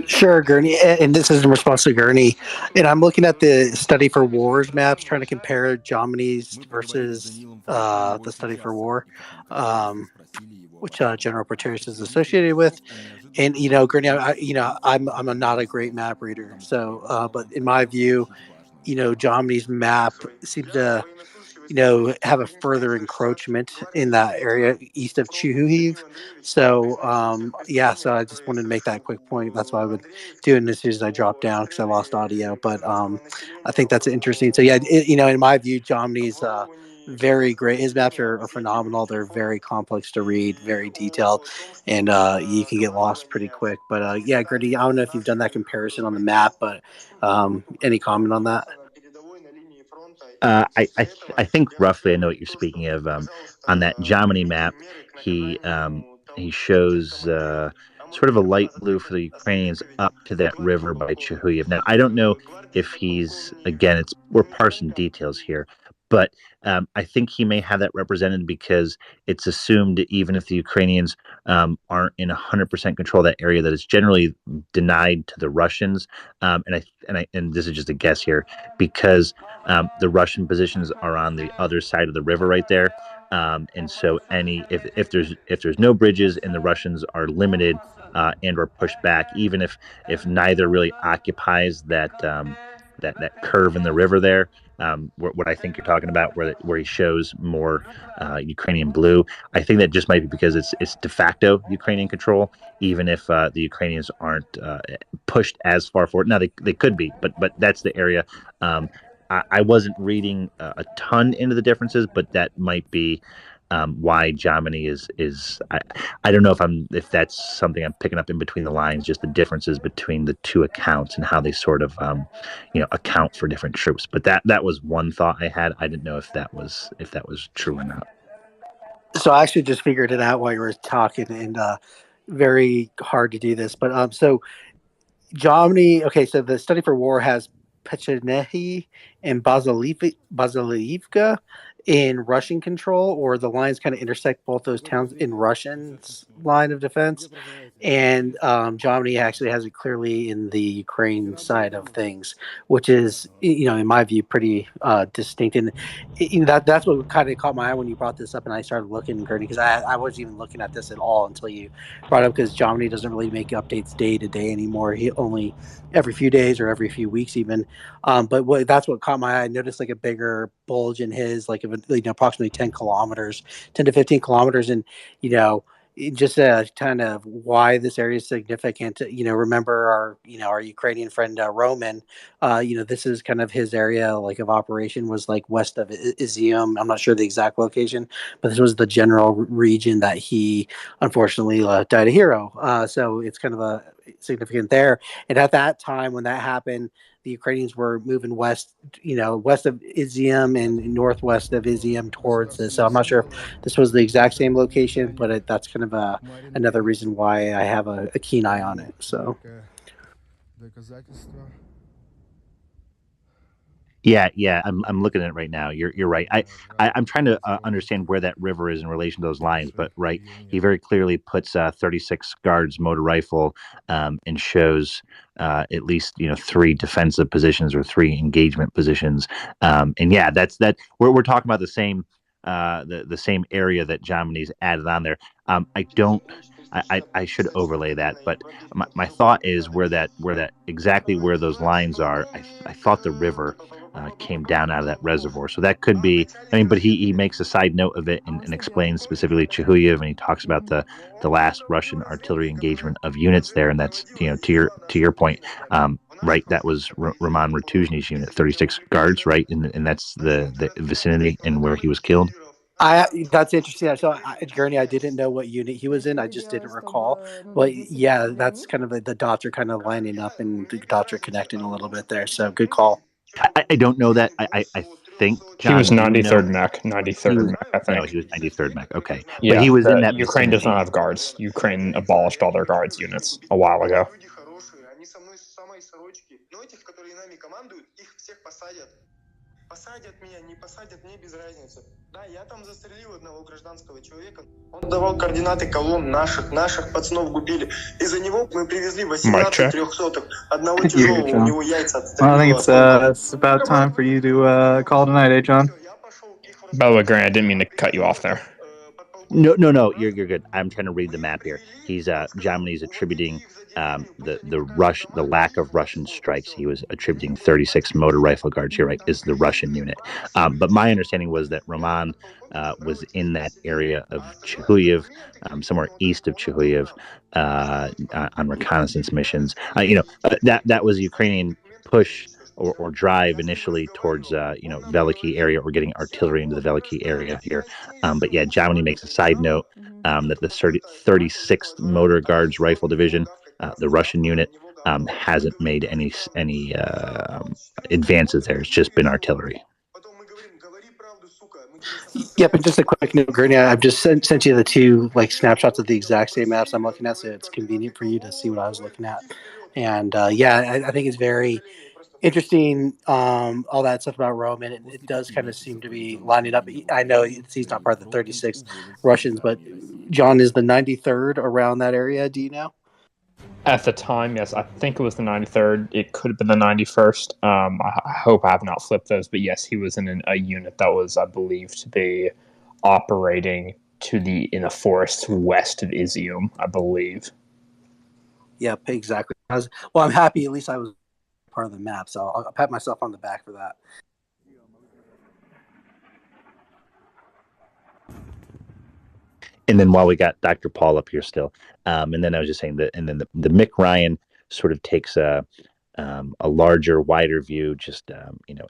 Speaker 10: Sure, Gurney, and this is in response to Gurney. And I'm looking at the study for wars maps, trying to compare Jomini's versus the study for war, which General Pretorius is associated with. And Gurney, I'm not a great map reader, so but in my view, Jomini's map seems to have a further encroachment in that area east of Chuhuiv. So, so I just wanted to make that quick point. That's what I would do as soon as I drop down because I lost audio. But I think that's interesting. So, yeah, in my view, Jomini's very great. His maps are phenomenal. They're very complex to read, very detailed, and you can get lost pretty quick. But yeah, Gritty, I don't know if you've done that comparison on the map, but any comment on that?
Speaker 19: I think roughly I know what you're speaking of. On that Jomini map, he shows sort of a light blue for the Ukrainians up to that river by Chuhuyev. Now I don't know if he's we're parsing details here, but I think he may have that represented because it's assumed even if the Ukrainians aren't in 100% control of that area, that it's generally denied to the Russians. And this is just a guess here because the Russian positions are on the other side of the river right there. And so if there's no bridges and the Russians are limited and or pushed back, even if neither really occupies that curve in the river there, what I think you're talking about, where he shows more Ukrainian blue, I think that just might be because it's de facto Ukrainian control, even if the Ukrainians aren't pushed as far forward. Now they could be, but that's the area. I wasn't reading a ton into the differences, but that might be why Jomini is. I don't know if that's something I'm picking up in between the lines, just the differences between the two accounts and how they sort of account for different troops. But that was one thought I had. I didn't know if that was true or not.
Speaker 10: So I actually just figured it out while you were talking, and very hard to do this. But so Jomini. Okay, so the study for war has Pechenehi and Basilievka in Russian control, or the lines kind of intersect both those towns in Russian's line of defense. And Jomini actually has it clearly in the Ukraine side of things, which is, in my view, pretty distinct. And that's what kind of caught my eye when you brought this up, and I started looking, Gurney, because I wasn't even looking at this at all until you brought it up, because Jomini doesn't really make updates day to day anymore. He only every few days or every few weeks even. But that's what caught my eye. I noticed like a bigger bulge in his, like approximately 10 to 15 kilometers. And, just kind of why this area is significant. Remember our Ukrainian friend Roman. This is kind of his area like of operation was like west of Izium. I'm not sure the exact location, but this was the general region that he unfortunately died a hero. So it's kind of significant there. And at that time when that happened, the Ukrainians were moving west, west of Izium and northwest of Izium towards this. So I'm not sure if this was the exact same location, but that's kind of another reason why I have a keen eye on it. So.
Speaker 19: Yeah, I'm looking at it right now. You're right. I'm trying to understand where that river is in relation to those lines, but right, he very clearly puts 36 guards motor rifle and shows at least 3 defensive positions or 3 engagement positions. And yeah, that's we're talking about the same the same area that Jomini's added on there. I should overlay that, but my thought is where exactly where those lines are. I thought the river came down out of that reservoir, so that could be. But he makes a side note of it and explains specifically Chuhuyev, and he talks about the last Russian artillery engagement of units there, and that's to your point. Right, that was Roman Ratuzhny's unit, 36 guards, right, and that's the vicinity and where he was killed.
Speaker 10: That's interesting. So, Gurney, I didn't know what unit he was in. I just didn't recall. But yeah, that's kind of the dots are kind of lining up and the dots are connecting a little bit there. So good call.
Speaker 19: I don't know that. I think
Speaker 22: John, he was 93rd Mech. 93rd Mech, I think.
Speaker 19: No, he was 93rd Mech. Okay,
Speaker 22: yeah,
Speaker 19: but he was in that.
Speaker 22: Ukraine does not have guards. Ukraine abolished all their guards units a while ago.
Speaker 18: Он давал координаты колонн наших пацанов губили. Из-за него мы привезли
Speaker 20: Mic
Speaker 18: 18
Speaker 20: check.
Speaker 18: трехсотых. Одного
Speaker 17: Thank you,
Speaker 18: тяжелого, у
Speaker 17: John.
Speaker 18: него яйца
Speaker 17: Well, I think
Speaker 18: отстрелило.
Speaker 17: it's about time for you to call it a night, eh, John?
Speaker 20: By the way, Grant, I didn't mean to cut you off there.
Speaker 19: No, you're good. I'm trying to read the map here. He's Germany's attributing the lack of Russian strikes. He was attributing 36 motor rifle guards here, right, is the Russian unit. But my understanding was that Roman was in that area of Chuhuyev, somewhere east of Chuhuyev, on reconnaissance missions. That was a Ukrainian push or drive initially towards Veliky area, or getting artillery into the Veliky area here. But yeah, Germany makes a side note that the 36th Motor Guards Rifle Division, the Russian unit, hasn't made any advances there. It's just been artillery.
Speaker 10: Yep, and just a quick note, Gurney, I've just sent you the two snapshots of the exact same maps I'm looking at, so it's convenient for you to see what I was looking at. And I think it's very interesting, all that stuff about Rome, and it does kind of seem to be lining up. I know he's not part of the 36 Russians, but John, is the 93rd around that area? Do you know?
Speaker 20: At the time, yes, I think it was the 93rd. It could have been the 91st. I hope I have not flipped those, but yes, he was in a unit that was, I believe, to be operating in the forests west of Izium, I believe.
Speaker 10: Yep, exactly. I'm happy at least I was part of the map, so I'll pat myself on the back for that.
Speaker 19: And then while we got Dr. Paul up here still, and then I was just saying that, and then the Mick Ryan sort of takes a larger, wider view, just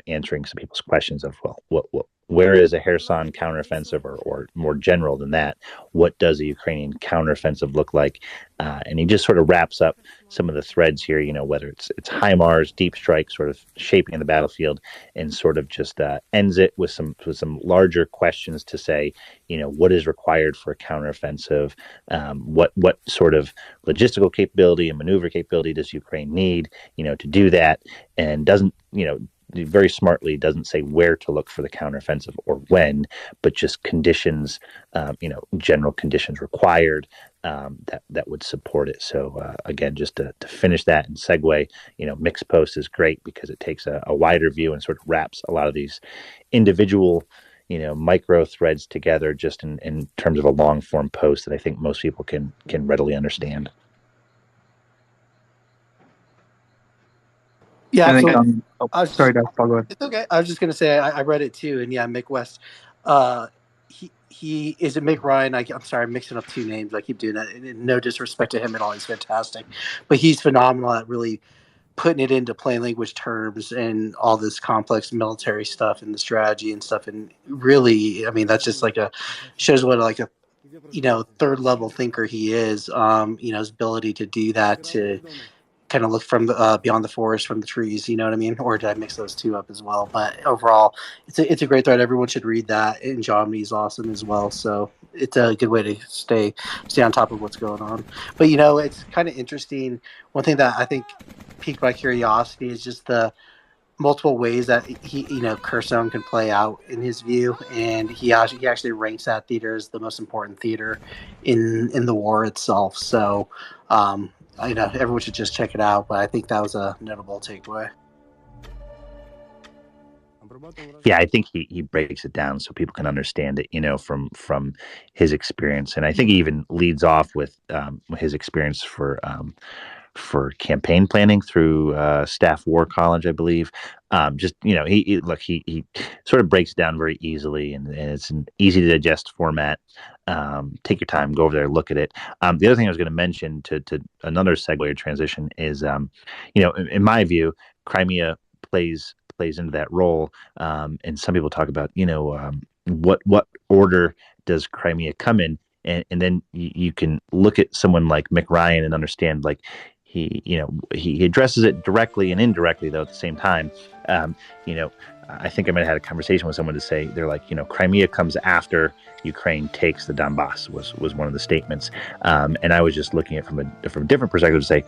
Speaker 19: answering some people's questions of, well, where is a Kherson counteroffensive, or more general than that, what does a Ukrainian counteroffensive look like? And he just sort of wraps up some of the threads here, whether it's HIMARS, deep strike, sort of shaping the battlefield, and sort of just ends it with some larger questions to say, what is required for a counteroffensive? What sort of logistical capability and maneuver capability does Ukraine need, to do that? And doesn't, very smartly doesn't say where to look for the counteroffensive or when, but just conditions, general conditions required that would support it. So again, just to finish that and segue, Mixed Post is great because it takes a wider view and sort of wraps a lot of these individual, micro threads together, just in terms of a long form post that I think most people can readily understand.
Speaker 10: Yeah,
Speaker 17: sorry, Dr. Paul, go ahead.
Speaker 10: It's okay. I was just going to say I read it too, and yeah, Mick West. He is it Mick Ryan? I'm sorry, I'm mixing up two names. I keep doing that. And no disrespect to him at all. He's fantastic, but he's phenomenal at really putting it into plain language terms and all this complex military stuff and the strategy and stuff. And really, I mean, that's just shows what a third level thinker he is. His ability to do that, to kind of look from beyond the forest, from the trees, you know what I mean? Or did I mix those two up as well? But overall, it's a great thread. Everyone should read that. And Jomny's awesome as well. So it's a good way to stay on top of what's going on. But it's kind of interesting. One thing that I think piqued my curiosity is just the multiple ways that Kherson can play out in his view, and he actually ranks that theater as the most important theater in the war itself. So everyone should just check it out, but I think that was a notable takeaway.
Speaker 19: Yeah, I think he breaks it down so people can understand it, from his experience, and I think he even leads off with his experience for campaign planning through Staff War College, I believe. He sort of breaks it down very easily, and it's an easy to digest format. Take your time, go over there, look at it. The other thing I was going to mention to another segue or transition is, in my view, Crimea plays into that role. And some people talk about, what order does Crimea come in? And then you can look at someone like Mick Ryan and understand, he addresses it directly and indirectly, though, at the same time. I think I might have had a conversation with someone to say, they're like, Crimea comes after Ukraine takes the Donbass was one of the statements. And I was just looking at it from a different perspective to say,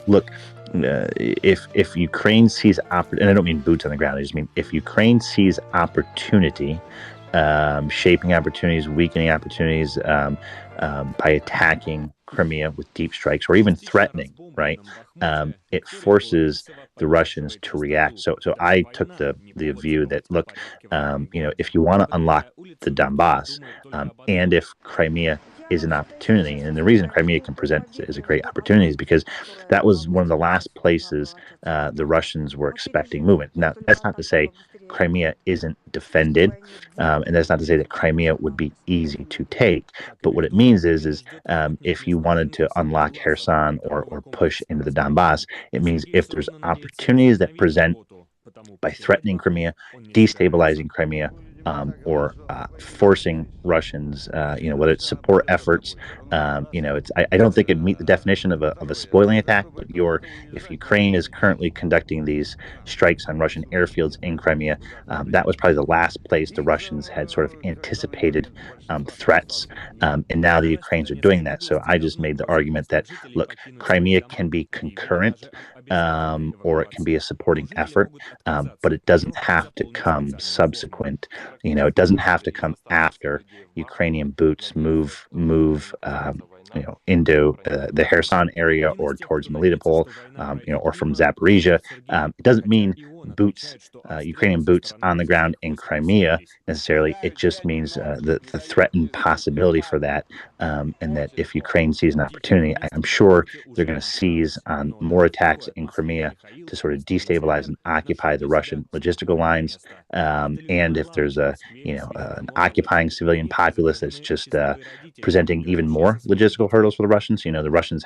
Speaker 19: look, if Ukraine sees and I don't mean boots on the ground, I just mean if Ukraine sees opportunity, shaping opportunities, weakening opportunities, by attacking Crimea with deep strikes or even threatening, right? It forces the Russians to react. So I took the view that, look, if you want to unlock the Donbass, and if Crimea is an opportunity, and the reason Crimea can present as a great opportunity is because that was one of the last places the Russians were expecting movement. Now, that's not to say Crimea isn't defended, and that's not to say that Crimea would be easy to take. But what it means is if you wanted to unlock Kherson or push into the Donbass, it means if there's opportunities that present by threatening Crimea, destabilizing Crimea, or forcing Russians, whether it's support efforts, I don't think it'd meet the definition of a spoiling attack. But if Ukraine is currently conducting these strikes on Russian airfields in Crimea, that was probably the last place the Russians had sort of anticipated threats, and now the Ukrainians are doing that. So I just made the argument that, look, Crimea can be concurrent, or it can be a supporting effort, but it doesn't have to come subsequent. It doesn't have to come after Ukrainian boots move into the Kherson area or towards Melitopol, or from Zaporizhia. It doesn't mean Ukrainian boots on the ground in Crimea necessarily. It just means the threatened possibility for that, and that if Ukraine sees an opportunity, I'm sure they're going to seize on more attacks in Crimea to sort of destabilize and occupy the Russian logistical lines. And if there's an occupying civilian populace that's just presenting even more logistical hurdles for the Russians. The Russians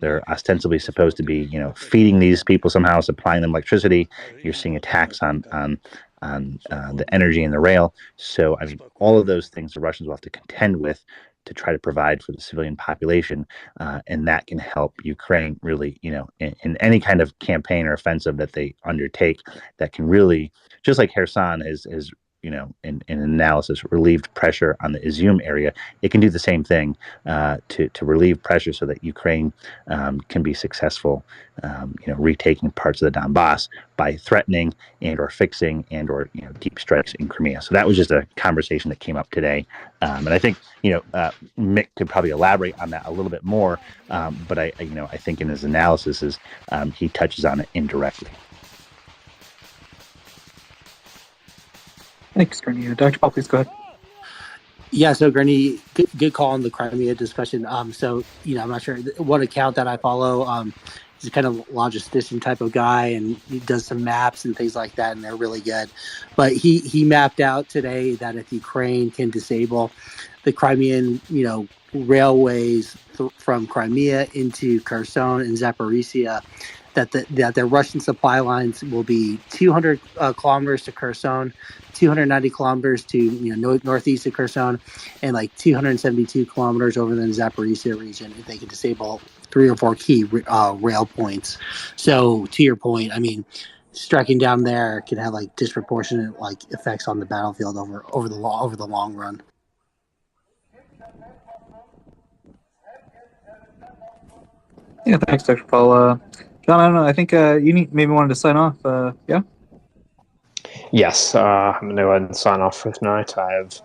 Speaker 19: they're ostensibly supposed to be, feeding these people somehow, supplying them electricity. You're seeing attacks on the energy and the rail. So, I mean, all of those things the Russians will have to contend with to try to provide for the civilian population, and that can help Ukraine really, in any kind of campaign or offensive that they undertake, that can really, just like Kherson is in analysis, relieved pressure on the Izium area. It can do the same thing to relieve pressure so that Ukraine can be successful, retaking parts of the Donbass by threatening and or fixing and or deep strikes in Crimea. So that was just a conversation that came up today, and I think Mick could probably elaborate on that a little bit more. But I think in his analysis he touches on it indirectly.
Speaker 17: Thanks, Gurney. Dr. Paul, please go ahead.
Speaker 10: Yeah, so Gurney, good call on the Crimea discussion. So, I'm not sure. One account that I follow, he's a kind of logistician type of guy, and he does some maps and things like that, and they're really good. But he mapped out today that if Ukraine can disable the Crimean, railways from Crimea into Kherson and Zaporizhia, that the Russian supply lines will be 200 kilometers to Kherson, 290 kilometers to northeast of Kherson, and like 272 kilometers over the Zaporizhia region if they can disable 3 or 4 key rail points. So to your point, I mean, striking down there can have like disproportionate effects on the battlefield over the long run.
Speaker 17: Yeah, thanks, Dr. Paul. John, I don't know. I think you maybe wanted to sign off. Yeah?
Speaker 20: Yes, I'm going to go ahead and sign off for tonight. I have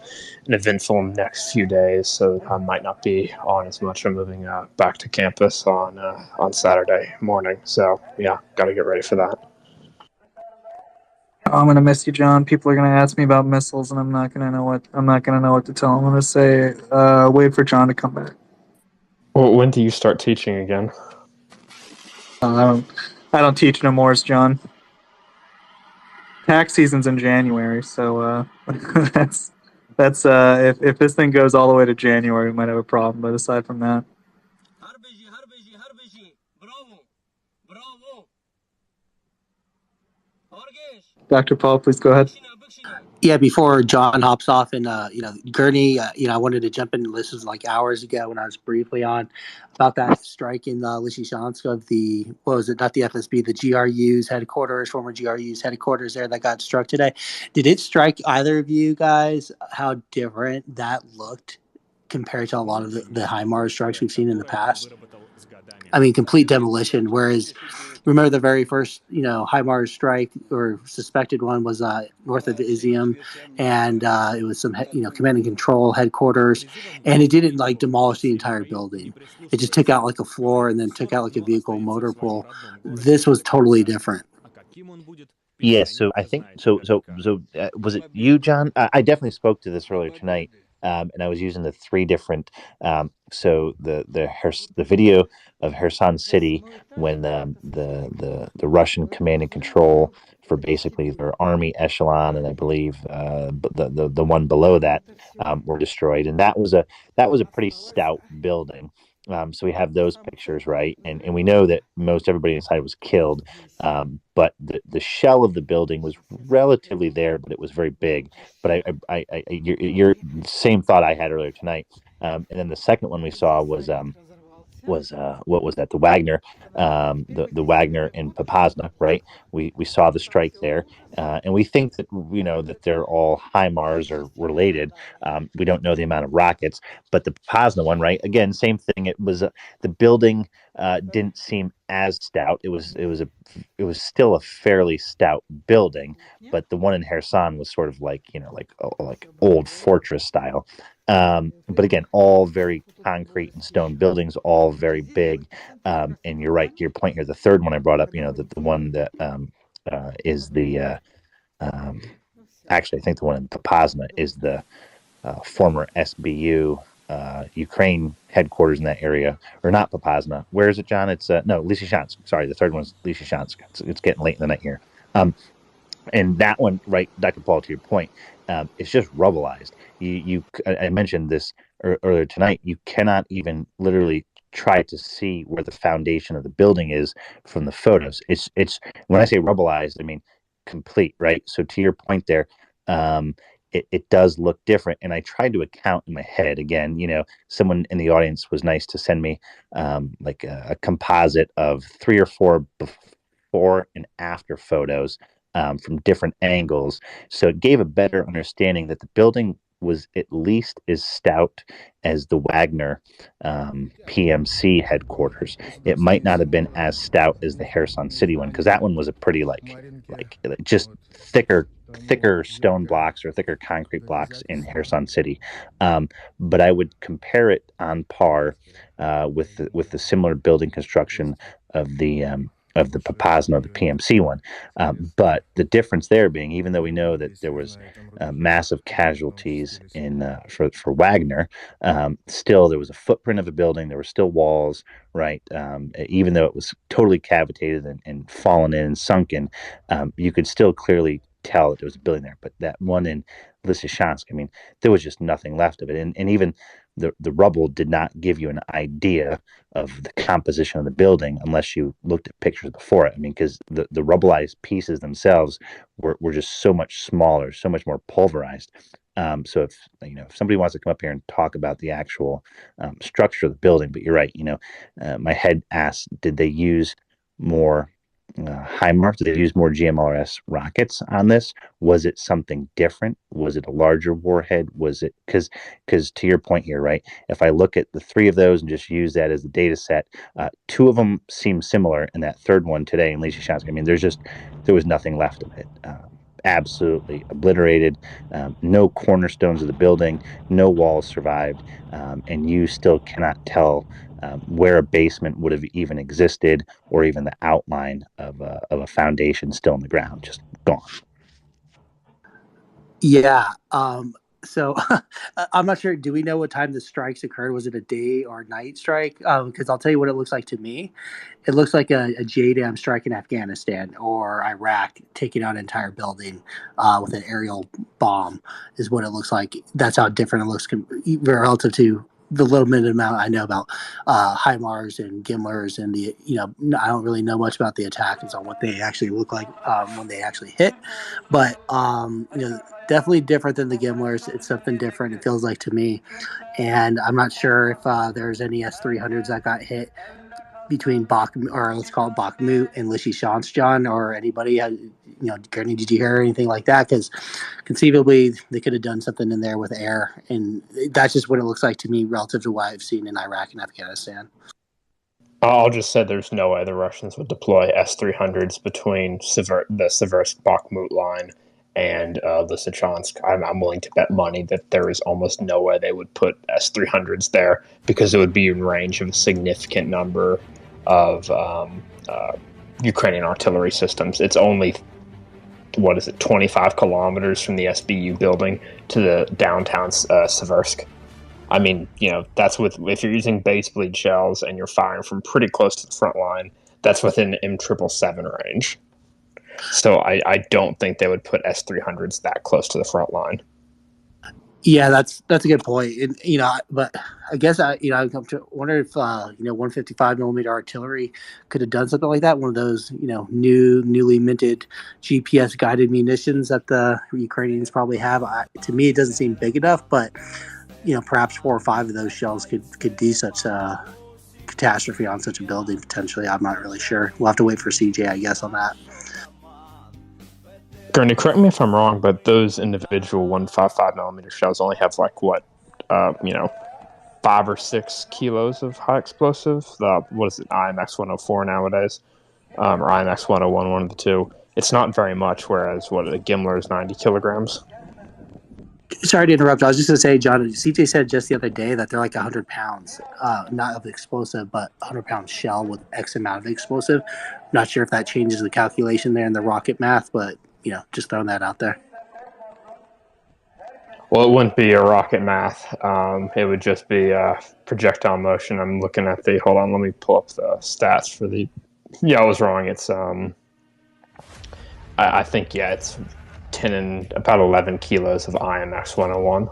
Speaker 20: an eventful next few days, so I might not be on as much. I'm moving back to campus on Saturday morning. So, yeah, got to get ready for that.
Speaker 17: I'm going to miss you, John. People are going to ask me about missiles, and I'm not going to know what to tell them. I'm going to say, wait for John to come back.
Speaker 20: Well, when do you start teaching again?
Speaker 17: I don't teach no more, John. Tax season's in January, so that's if this thing goes all the way to January, we might have a problem. But aside from that, Dr. Paul, please go ahead.
Speaker 10: Yeah, before John hops off, and Gurney, I wanted to jump in. This was like hours ago when I was briefly on about that strike in Lysychansk of the, what was it? Not the FSB, the GRU's headquarters, former GRU's headquarters there that got struck today. Did it strike either of you guys how different that looked compared to a lot of the HIMARS strikes we've seen in the past? I mean, complete demolition. Whereas, remember the very first, HIMARS strike or suspected one was north of Izium, and it was some, command and control headquarters, and it didn't like demolish the entire building. It just took out like a floor and then took out like a vehicle motor pool. This was totally different.
Speaker 19: Yes, so I think was it you, John? I definitely spoke to this earlier tonight, and I was using the three different. So the video of Kherson City when the Russian command and control for basically their army echelon, and I believe the one below that were destroyed, and that was a pretty stout building. So we have those pictures, right? And we know that most everybody inside was killed, but the shell of the building was relatively there, but it was very big. But your same thought I had earlier tonight. And then the second one we saw was what was that? The Wagner, the Wagner in Popasna, right? We saw the strike there, and we think that that they're all HIMARS or related. We don't know the amount of rockets, but the Popasna one, right? Again, same thing. It was the building didn't seem as stout. It was still a fairly stout building, but the one in Kherson was sort of like like old fortress style. But again, all very concrete and stone buildings, all very big. And you're right, to your point here, the third one I brought up, the one that is the actually, I think the one in Popasna is the former SBU Ukraine headquarters in that area, or not Popasna. Where is it, John? It's no, Lysychansk. Sorry, the third one's Lysychansk. It's getting late in the night here. And that one, right, Dr. Paul, to your point, it's just rubbleized. I mentioned this earlier tonight. You cannot even literally try to see where the foundation of the building is from the photos. It's when I say rubbleized, I mean complete, right? So to your point there, it does look different. And I tried to account in my head again. Someone in the audience was nice to send me like a composite of 3 or 4 before and after photos. From different angles. So it gave a better understanding that the building was at least as stout as the Wagner PMC headquarters. It might not have been as stout as the Kherson City one, because that one was a pretty like just thicker stone blocks or thicker concrete blocks in Kherson City. But I would compare it on par with the similar building construction of the Popasna, the PMC one. But the difference there being, even though we know that there was massive casualties for Wagner, still there was a footprint of a building. There were still walls, right? Even though it was totally cavitated and fallen in and sunken, you could still clearly tell that there was a building there. But that one in Lysychansk, I mean, there was just nothing left of it. And even the rubble did not give you an idea of the composition of the building unless you looked at pictures before it. I mean, because the rubbleized pieces themselves were just so much smaller, so much more pulverized. So if somebody wants to come up here and talk about the actual structure of the building, but you're right. My head asked, did they use more HIMARS? Did they use more GMLRS rockets on this? Was it something different? Was it a larger warhead? Was it because to your point here, right? If I look at the 3 of those and just use that as the data set, 2 of them seem similar, and that third one today in Lysychansk, I mean, there was nothing left of it. Absolutely obliterated. No cornerstones of the building, no walls survived, and you still cannot tell where a basement would have even existed, or even the outline of a foundation still in the ground, just gone.
Speaker 10: Yeah. So I'm not sure. Do we know what time the strikes occurred? Was it a day or night strike? Because I'll tell you what it looks like to me. It looks like a JDAM strike in Afghanistan or Iraq, taking out an entire building with an aerial bomb is what it looks like. That's how different it looks relative to the limited amount I know about HIMARS and GIMLers and I don't really know much about the attackers on what they actually look like when they actually hit, but definitely different than the GIMLers. It's something different. It feels like to me, and I'm not sure if there's any S300s that got hit between let's call it Bakhmut and Lysychansk, John, or anybody. Gurney, did you hear anything like that? Because conceivably they could have done something in there with air, and that's just what it looks like to me relative to what I've seen in Iraq and Afghanistan.
Speaker 20: I'll just say there's no way the Russians would deploy S-300s between the Seversk-Bakhmut line and Lysychansk. I'm willing to bet money that there is almost no way they would put S-300s there, because it would be in range of a significant number of Ukrainian artillery systems. It's only 25 kilometers from the SBU building to the downtown Seversk. I mean, that's if you're using base bleed shells and you're firing from pretty close to the front line, that's within M777 range. So I don't think they would put S-300s that close to the front line.
Speaker 10: Yeah, that's a good point. And, but I guess I come to wonder if 155 millimeter artillery could have done something like that. One of those newly minted GPS guided munitions that the Ukrainians probably have. To me, it doesn't seem big enough, but perhaps 4 or 5 of those shells could do such a catastrophe on such a building potentially. I'm not really sure. We'll have to wait for CJ, I guess, on that.
Speaker 20: Gurney, correct me if I'm wrong, but those individual 155 millimeter shells only have 5 or 6 kilos of high explosive. What is it, IMX 104 nowadays, or IMX 101, one of the two. It's not very much, whereas the GIMLR is 90 kilograms.
Speaker 10: Sorry to interrupt. I was just going to say, John, CJ said just the other day that they're like 100 pounds, not of explosive, but 100-pound shell with X amount of explosive. Not sure if that changes the calculation there in the rocket math, but just throwing that out there.
Speaker 20: Well, it wouldn't be a rocket math. It would just be projectile motion. I'm looking at hold on, let me pull up the stats for the. Yeah, I was wrong. It's I think it's 10 and about 11 kilos of IMX 101.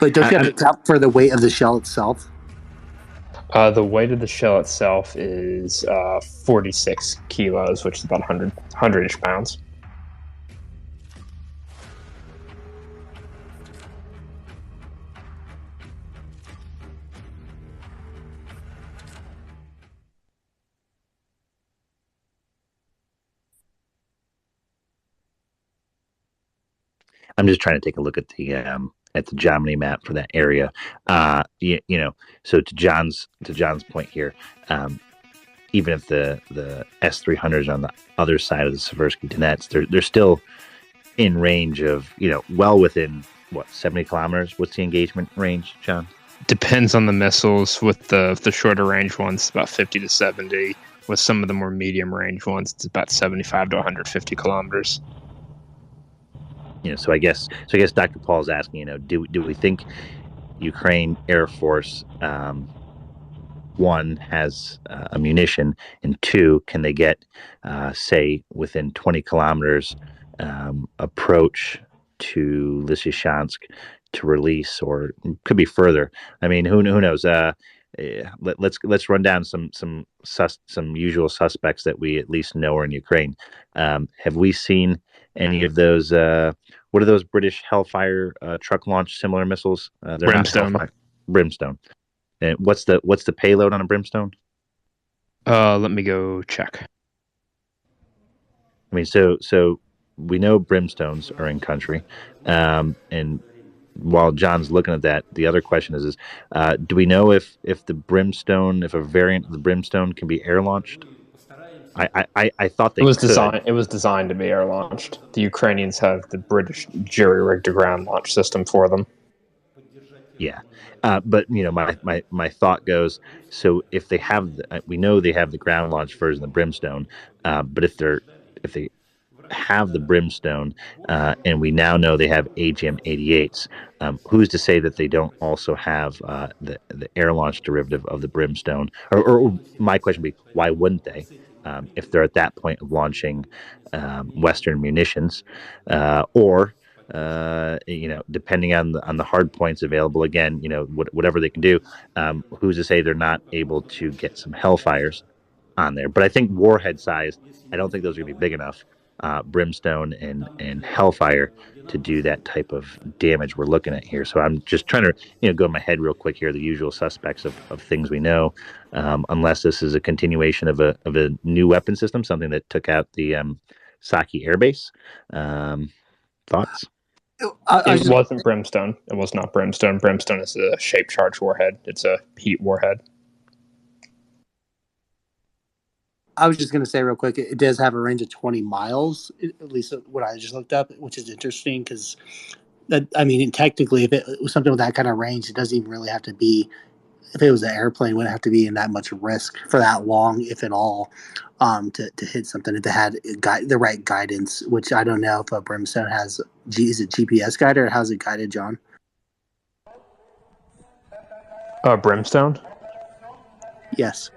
Speaker 10: But don't you have to account for the weight of the shell itself?
Speaker 20: The weight of the shell itself is 46 kilos, which is about 100-ish pounds.
Speaker 19: I'm just trying to take a look at the Germany map for that area. So to John's point here, even if the S-300s are on the other side of the Seversky Donets, they're still in range of well within 70 kilometers. What's the engagement range, John?
Speaker 20: Depends on the missiles. With the shorter range ones, it's about 50 to 70. With some of the more medium range ones, it's about 75 to 150 kilometers.
Speaker 19: So I guess Dr. Paul's asking, do we think Ukraine Air Force, one, has ammunition, and two, can they get, say, within 20 kilometers approach to Lysychansk to release, or could be further? I mean, who knows? Let's run down some usual suspects that we at least know are in Ukraine. Have we seen any of those? What are those British Hellfire truck launch similar missiles? They're
Speaker 20: Brimstone.
Speaker 19: Not Brimstone. And what's the payload on a Brimstone?
Speaker 20: Let me go check.
Speaker 19: I mean, so we know Brimstones are in country, and while John's looking at that, the other question is do we know if the Brimstone, if a variant of the Brimstone can be air launched? I thought they could.
Speaker 20: It was designed to be air launched. The Ukrainians have the British jury-rigged ground launch system for them.
Speaker 19: Yeah, but my thought goes. So if they have, we know they have the ground launch version of the Brimstone, but if they have the Brimstone, and we now know they have AGM-88s, who's to say that they don't also have the air launch derivative of the Brimstone? Or my question would be, why wouldn't they? if they're at that point of launching Western munitions, or depending on the hard points available, again, whatever they can do, who's to say they're not able to get some Hellfires on there? But I think warhead size, I don't think those are going to be big enough, Brimstone and Hellfire, to do that type of damage we're looking at here. So I'm just trying to go in my head real quick here, the usual suspects of things we know, unless this is a continuation of a new weapon system, something that took out the Saki Air Base. Thoughts?
Speaker 20: It wasn't Brimstone. It was not Brimstone. Brimstone is a shape charge warhead. It's a heat warhead.
Speaker 10: I was just going to say real quick, it does have a range of 20 miles, at least what I just looked up, which is interesting because, technically, if it was something with that kind of range, it doesn't even really have to be, if it was an airplane, it wouldn't have to be in that much risk for that long, if at all, to hit something if it had the right guidance, which I don't know if a Brimstone has. Is it GPS guided or how's it guided, John?
Speaker 20: Brimstone?
Speaker 10: Yes.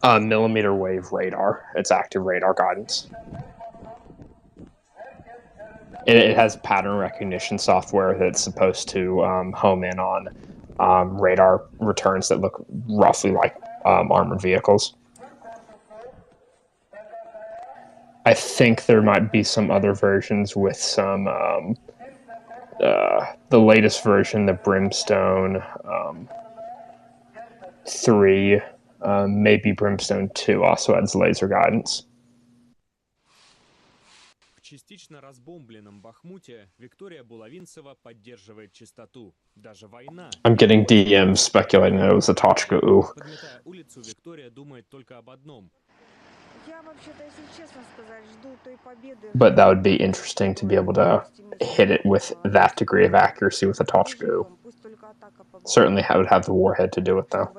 Speaker 20: Millimeter wave radar. It's active radar guidance. It has pattern recognition software that's supposed to home in on radar returns that look roughly like armored vehicles. I think there might be some other versions with some the latest version, the Brimstone 3. Maybe Brimstone 2 also adds laser guidance.
Speaker 8: Частично разбомбленном Бахмуте Виктория Булавинцева поддерживает чистоту. Даже война.
Speaker 20: I'm getting DMs speculating that it was a Tochka U.
Speaker 8: Подметая улицу, Виктория думает только об одном.
Speaker 20: But that would be interesting to be able to hit it with that degree of accuracy with a Tochka U. Certainly I would have the warhead to do it, though.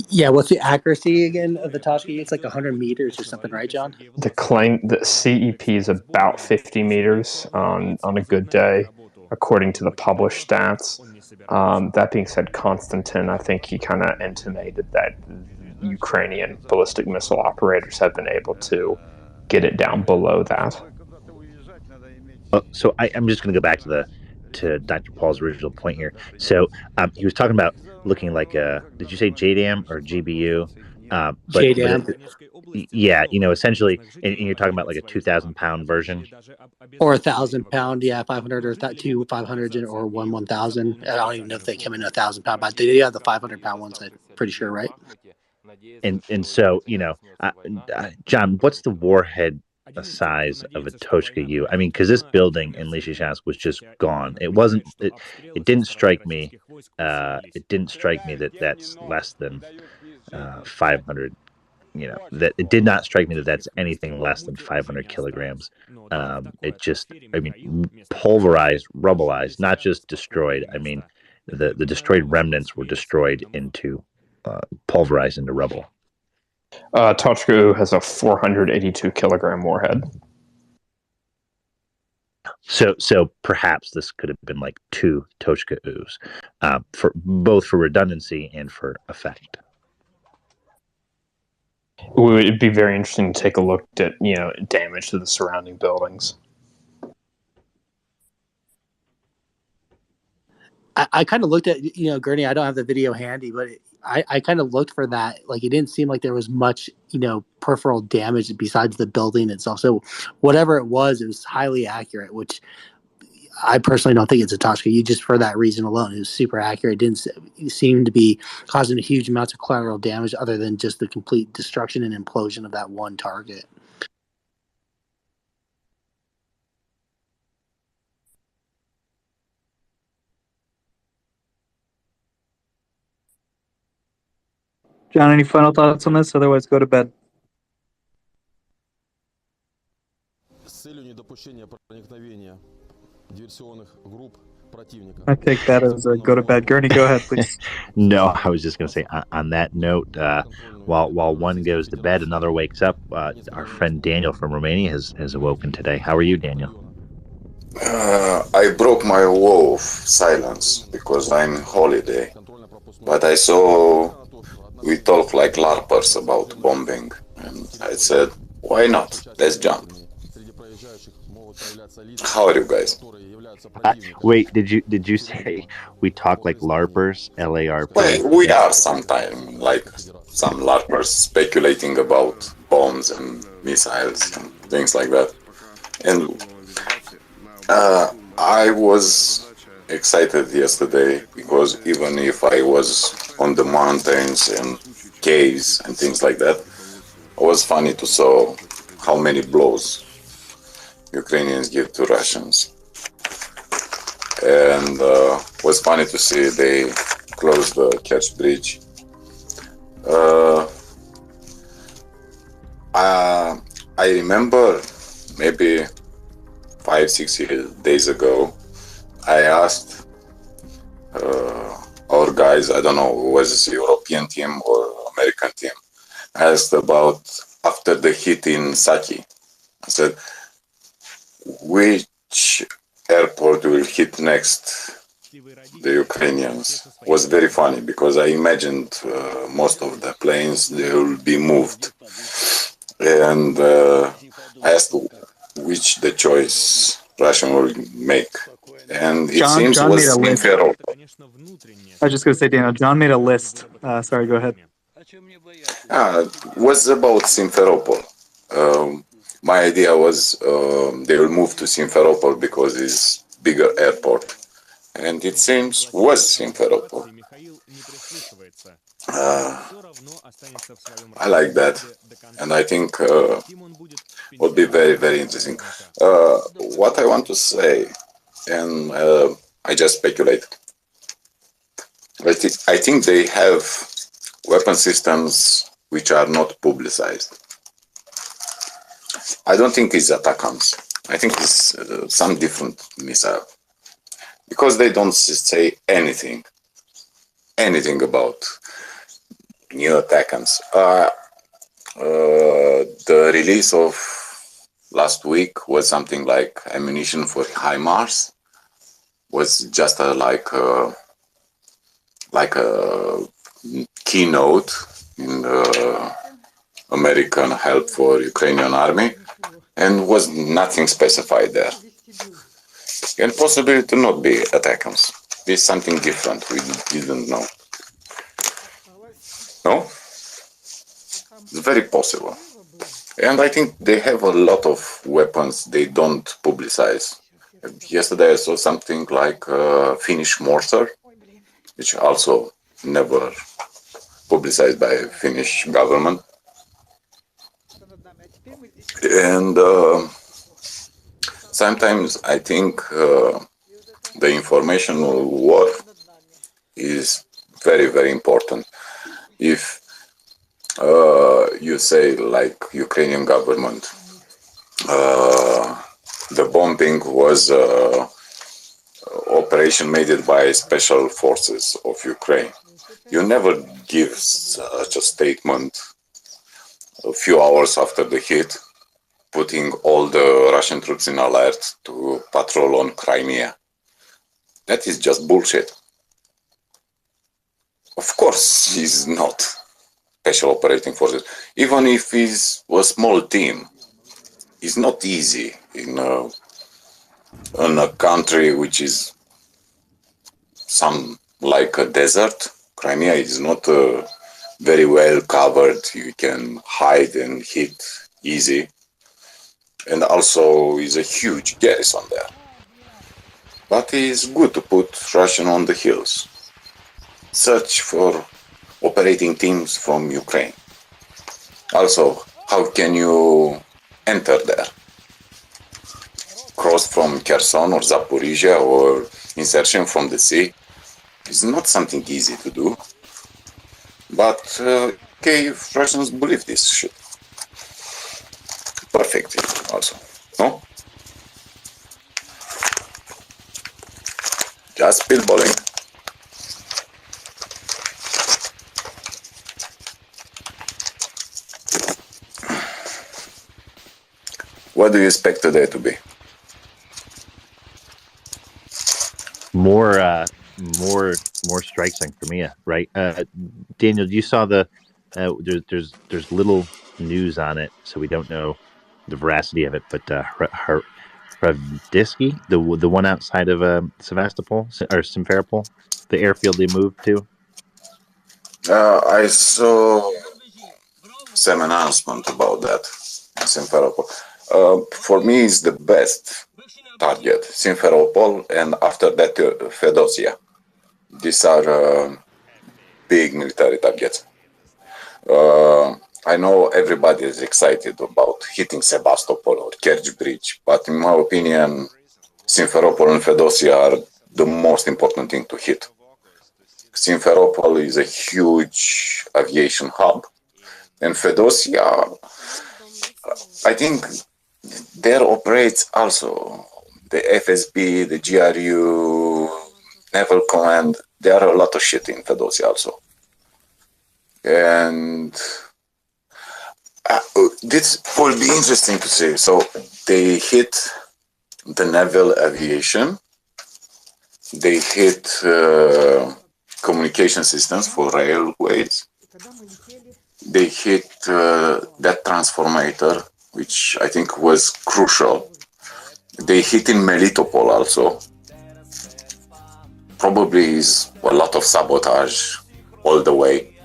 Speaker 10: Yeah, what's the accuracy again of the Tochka? It's like 100 meters or something, right, John?
Speaker 20: The CEP is about 50 meters on a good day, according to the published stats. That being said, Konstantin, I think he kind of intimated that Ukrainian ballistic missile operators have been able to get it down below that.
Speaker 19: So I'm just going to go back to Dr. Paul's original point here. So he was talking about looking like did you say JDAM or GBU?
Speaker 10: JDAM.
Speaker 19: Yeah, essentially, and you're talking about like a 2,000-pound version,
Speaker 10: or 1,000-pound, yeah, 500 or 2 500s or 1,000. I don't even know if they come in 1,000-pound, but they have the 500-pound ones. I'm pretty sure, right?
Speaker 19: And so John, what's the warhead size of a Tochka U? I mean, because this building in Lysychansk was just gone. It wasn't. It didn't strike me. It didn't strike me that that's less than 500. That it did not strike me that that's anything less than 500 kilograms. It just, pulverized, rubbleized, not just destroyed. I mean, the destroyed remnants were destroyed into pulverized into rubble.
Speaker 20: Tochka U has a 482 kilogram warhead.
Speaker 19: So perhaps this could have been like 2 Tochka U's, for both for redundancy and for effect.
Speaker 20: It would be very interesting to take a look at damage to the surrounding buildings.
Speaker 10: I kind of looked at Gurney. I don't have the video handy, but I kind of looked for that. Like, it didn't seem like there was much peripheral damage besides the building itself. So whatever it was highly accurate, which I personally don't think it's a Tochka U just for that reason alone. It was super accurate. It didn't seem to be causing huge amounts of collateral damage other than just the complete destruction and implosion of that one target.
Speaker 17: John, any final thoughts on this? Otherwise, go to bed. I take that as a go to bed. Gurney, go ahead, please.
Speaker 19: No, I was just going to say on that note, while one goes to bed, another wakes up. Our friend Daniel from Romania has awoken today. How are you, Daniel?
Speaker 14: I broke my law of silence because I'm on holiday, but I saw we talk like LARPers about bombing. And I said, why not? Let's jump. How are you guys?
Speaker 19: Wait, did you say we talk like LARPers? LARP?
Speaker 14: Well, we are sometimes like some LARPers speculating about bombs and missiles and things like that. And I was excited yesterday because even if I was on the mountains and caves and things like that, it was funny to saw how many blows Ukrainians give to Russians. And was funny to see they closed the Kerch Bridge. I remember maybe 5-6 days ago, I asked our guys, I don't know, was it European team or American team, asked about after the hit in Saki. I said, which airport will hit next the Ukrainians? Was very funny because I imagined most of the planes, they will be moved. And I asked which the choice Russia will make. And it seems
Speaker 17: John
Speaker 14: was
Speaker 17: made a list.
Speaker 14: Simferopol.
Speaker 17: I was just going to say, Daniel, John made a list. Sorry, go ahead.
Speaker 14: Was about Simferopol. My idea was they will move to Simferopol because it's bigger airport. And it seems was Simferopol. I like that. And I think would be very, very interesting. What I want to say, and I just speculate, I think they have weapon systems which are not publicized. I don't think it's ATACMS. I think it's some different missile. Because they don't say anything about new ATACMS. The release of last week was something like ammunition for HIMARS. Was just like a keynote in the American help for Ukrainian army, and was nothing specified there. And possibly to not be ATACMS. It's something different we didn't know. No? It's very possible. And I think they have a lot of weapons they don't publicize. Yesterday I saw something like Finnish mortar, which also never publicized by Finnish government. And sometimes I think the informational war is very, very important. If you say, like Ukrainian government, the bombing was operation made by special forces of Ukraine, you never give such a statement a few hours after the hit, putting all the Russian troops in alert to patrol on Crimea. That is just bullshit. Of course, he's not special operating forces. Even if he's a small team, it's not easy in a country which is some like a desert. Crimea is not very well covered. You can hide and hit easy. And also is a huge garrison there. But it's good to put Russian on the hills. Search for operating teams from Ukraine. Also, how can you enter there? Cross from Kherson or Zaporizhia or insertion from the sea is not something easy to do. But okay, if Russians believe this shit. Perfect also, no? Just spitballing. What do you expect today to be?
Speaker 19: More more strikes on Crimea, right? Daniel, you saw there's little news on it, so we don't know the veracity of it. But Hraditsky, the one outside of Sevastopol or Simferopol, the airfield they moved to.
Speaker 14: I saw some announcement about that in Simferopol. For me, it's the best target, Simferopol, and after that, Fedosia. These are big military targets. I know everybody is excited about hitting Sebastopol or Kerch Bridge, but in my opinion, Simferopol and Fedosia are the most important thing to hit. Simferopol is a huge aviation hub, and Fedosia, I think there operates also the FSB, the GRU, Naval Command. There are a lot of shit in Fedosia also. And this will be interesting to see. So they hit the naval aviation, they hit communication systems for railways, they hit that transformator, which I think was crucial. They hit in Melitopol also. Probably is a lot of sabotage all the way.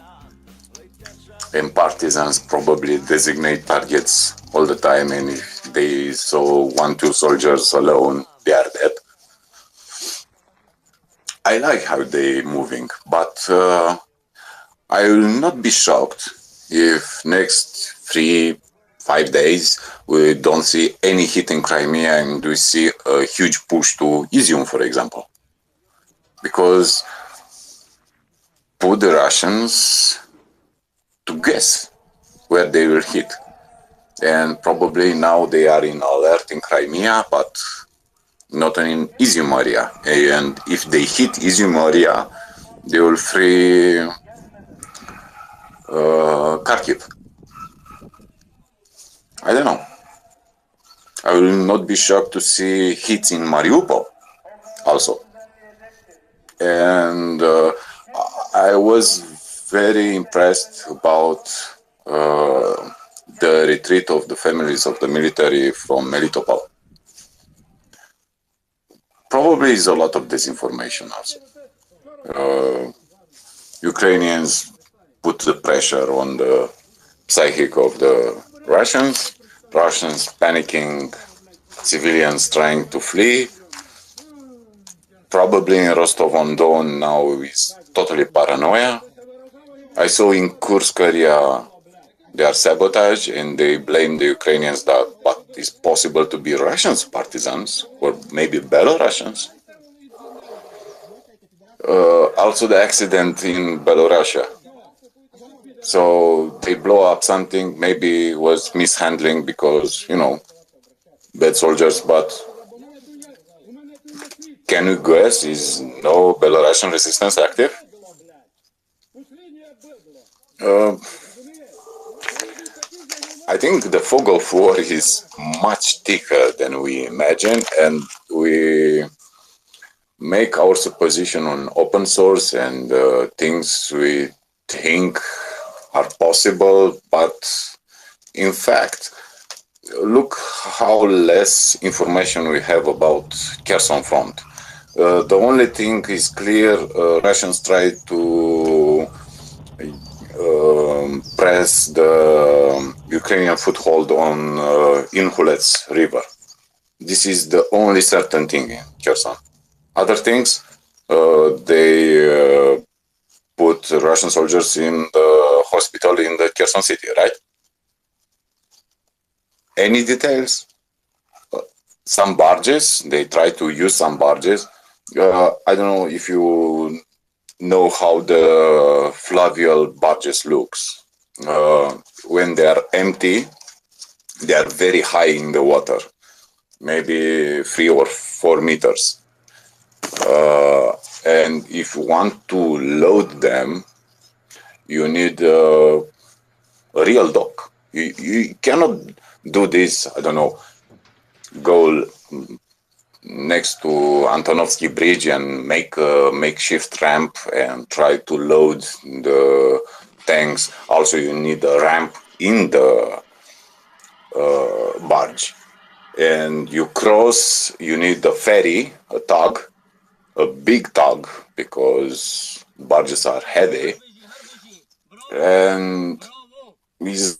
Speaker 14: And partisans probably designate targets all the time, and if they saw 1-2 soldiers alone, they are dead. I like how they're moving, but I will not be shocked if next 3-5 days we don't see any hit in Crimea and we see a huge push to Izium, for example. Because put the Russians to guess where they will hit. And probably now they are in alert in Crimea, but not in Izium area. And if they hit Izium area, they will free Kharkiv. I don't know. I will not be shocked to see hits in Mariupol also. And I was very impressed about the retreat of the families of the military from Melitopol. Probably is a lot of disinformation also. Ukrainians put the pressure on the psychic of the Russians panicking, civilians trying to flee. Probably in Rostov-on-Don now is totally paranoia. I saw in Kursk area they are sabotage and they blame the Ukrainians that but it's possible to be Russians partisans or maybe Belarusians. Also the accident in Belarusia. So they blow up something, maybe it was mishandling because, you know, bad soldiers, but can you guess, is no Belarusian resistance active? I think the fog of war is much thicker than we imagine, and we make our supposition on open source and things we think are possible, but in fact, look how less information we have about Kherson front. The only thing is clear, Russians try to press the Ukrainian foothold on Inhulets river. This is the only certain thing in Kherson. Other things, they put Russian soldiers in the hospital in the Kherson city, right? Any details? Some barges, they try to use some barges. I don't know if you know how the fluvial barges looks. When they are empty, they are very high in the water, maybe 3 or 4 meters. And if you want to load them, you need a real dock. You cannot do this, I don't know, go next to Antonovsky Bridge and make a makeshift ramp and try to load the tanks. Also, you need a ramp in the barge. And you cross, you need a ferry, a tug, a big tug, because barges are heavy. And it's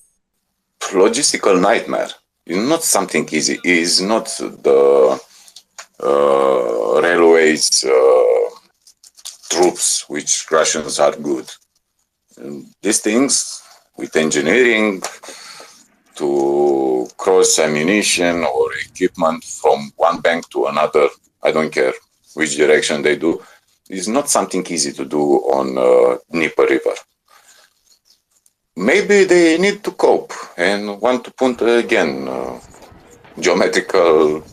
Speaker 14: logistical nightmare. It's not something easy. It's not the railways troops, which Russians are good. And these things, with engineering, to cross ammunition or equipment from one bank to another, I don't care which direction they do, is not something easy to do on Dnieper River. Maybe they need to cope and want to put again geometrical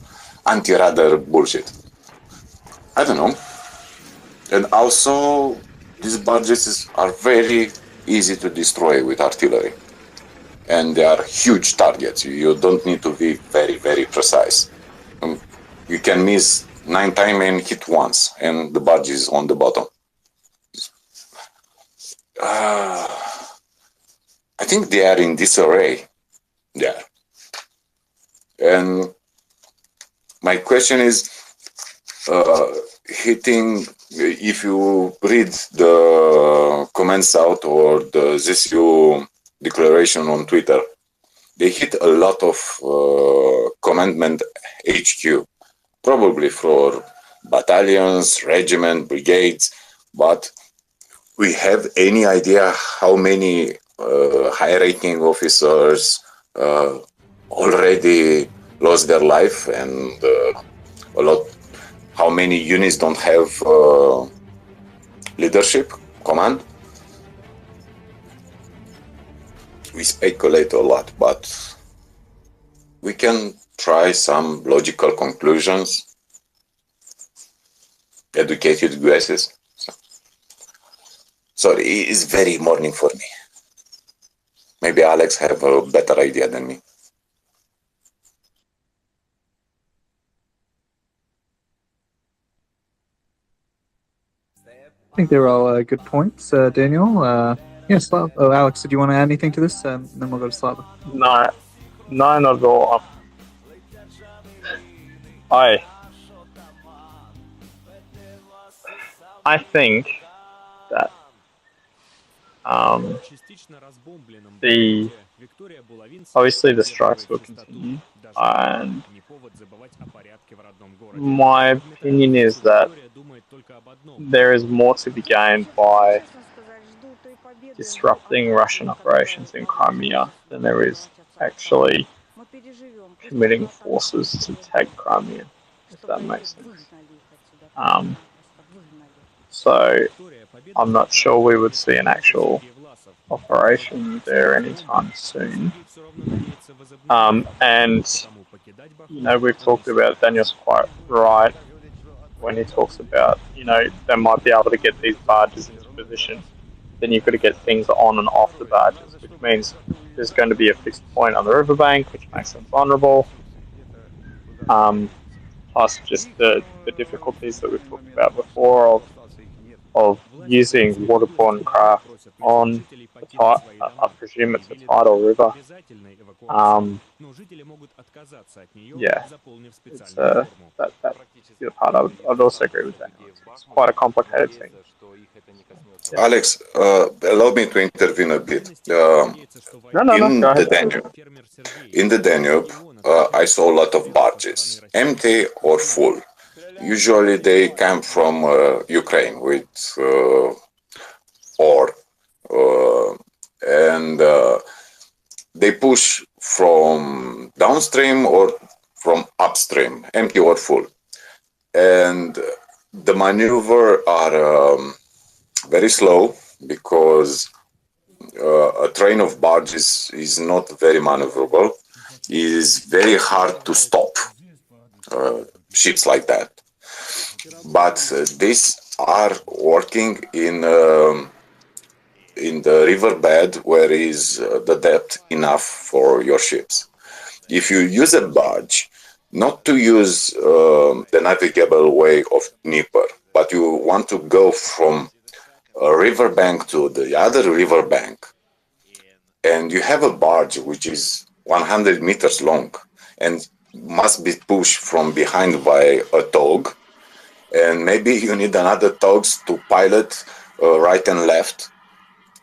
Speaker 14: anti-radar bullshit. I don't know. And also, these barges are very easy to destroy with artillery. And they are huge targets. You don't need to be very, very precise. You can miss 9 times and hit once, and the barge is on the bottom. I think they are in disarray there. And my question is, if you read the comments out or the ZSU declaration on Twitter, they hit a lot of commandment HQ, probably for battalions, regiment, brigades, but we have any idea how many high-ranking officers already lost their life, and how many units don't have leadership, command? We speculate a lot, but we can try some logical conclusions, educated guesses. Sorry, it's very morning for me. Maybe Alex have a better idea than me.
Speaker 17: I think they were all good points, Daniel. Yes, Alex, did you want to add anything to this? Then we'll go to Slava.
Speaker 20: No, not at all. I think that obviously the strikes will continue, and my opinion is that there is more to be gained by disrupting Russian operations in Crimea than there is actually committing forces to take Crimea, if that makes sense. So I'm not sure we would see an actual operation there anytime soon. And we've talked about, Daniel's quite right when he talks about, they might be able to get these barges into position. Then you've got to get things on and off the barges, which means there's going to be a fixed point on the riverbank, which makes them vulnerable. Plus just the difficulties that we've talked about before of using waterborne craft on I presume it's a tidal river. Yeah, it's that particular part I'd also agree with that. It's quite a complicated thing. Yeah.
Speaker 14: Alex, allow me to intervene a bit. In the Danube, I saw a lot of barges, empty or full. Usually they come from Ukraine with ore, and they push from downstream or from upstream, empty or full. And the maneuver are very slow because a train of barges is not very maneuverable. It is very hard to stop ships like that. But these are working in the riverbed where is the depth enough for your ships. If you use a barge, not to use the navigable way of Dnieper, but you want to go from a riverbank to the other riverbank, and you have a barge which is 100 meters long and must be pushed from behind by a tug, and maybe you need another tugs to pilot right and left,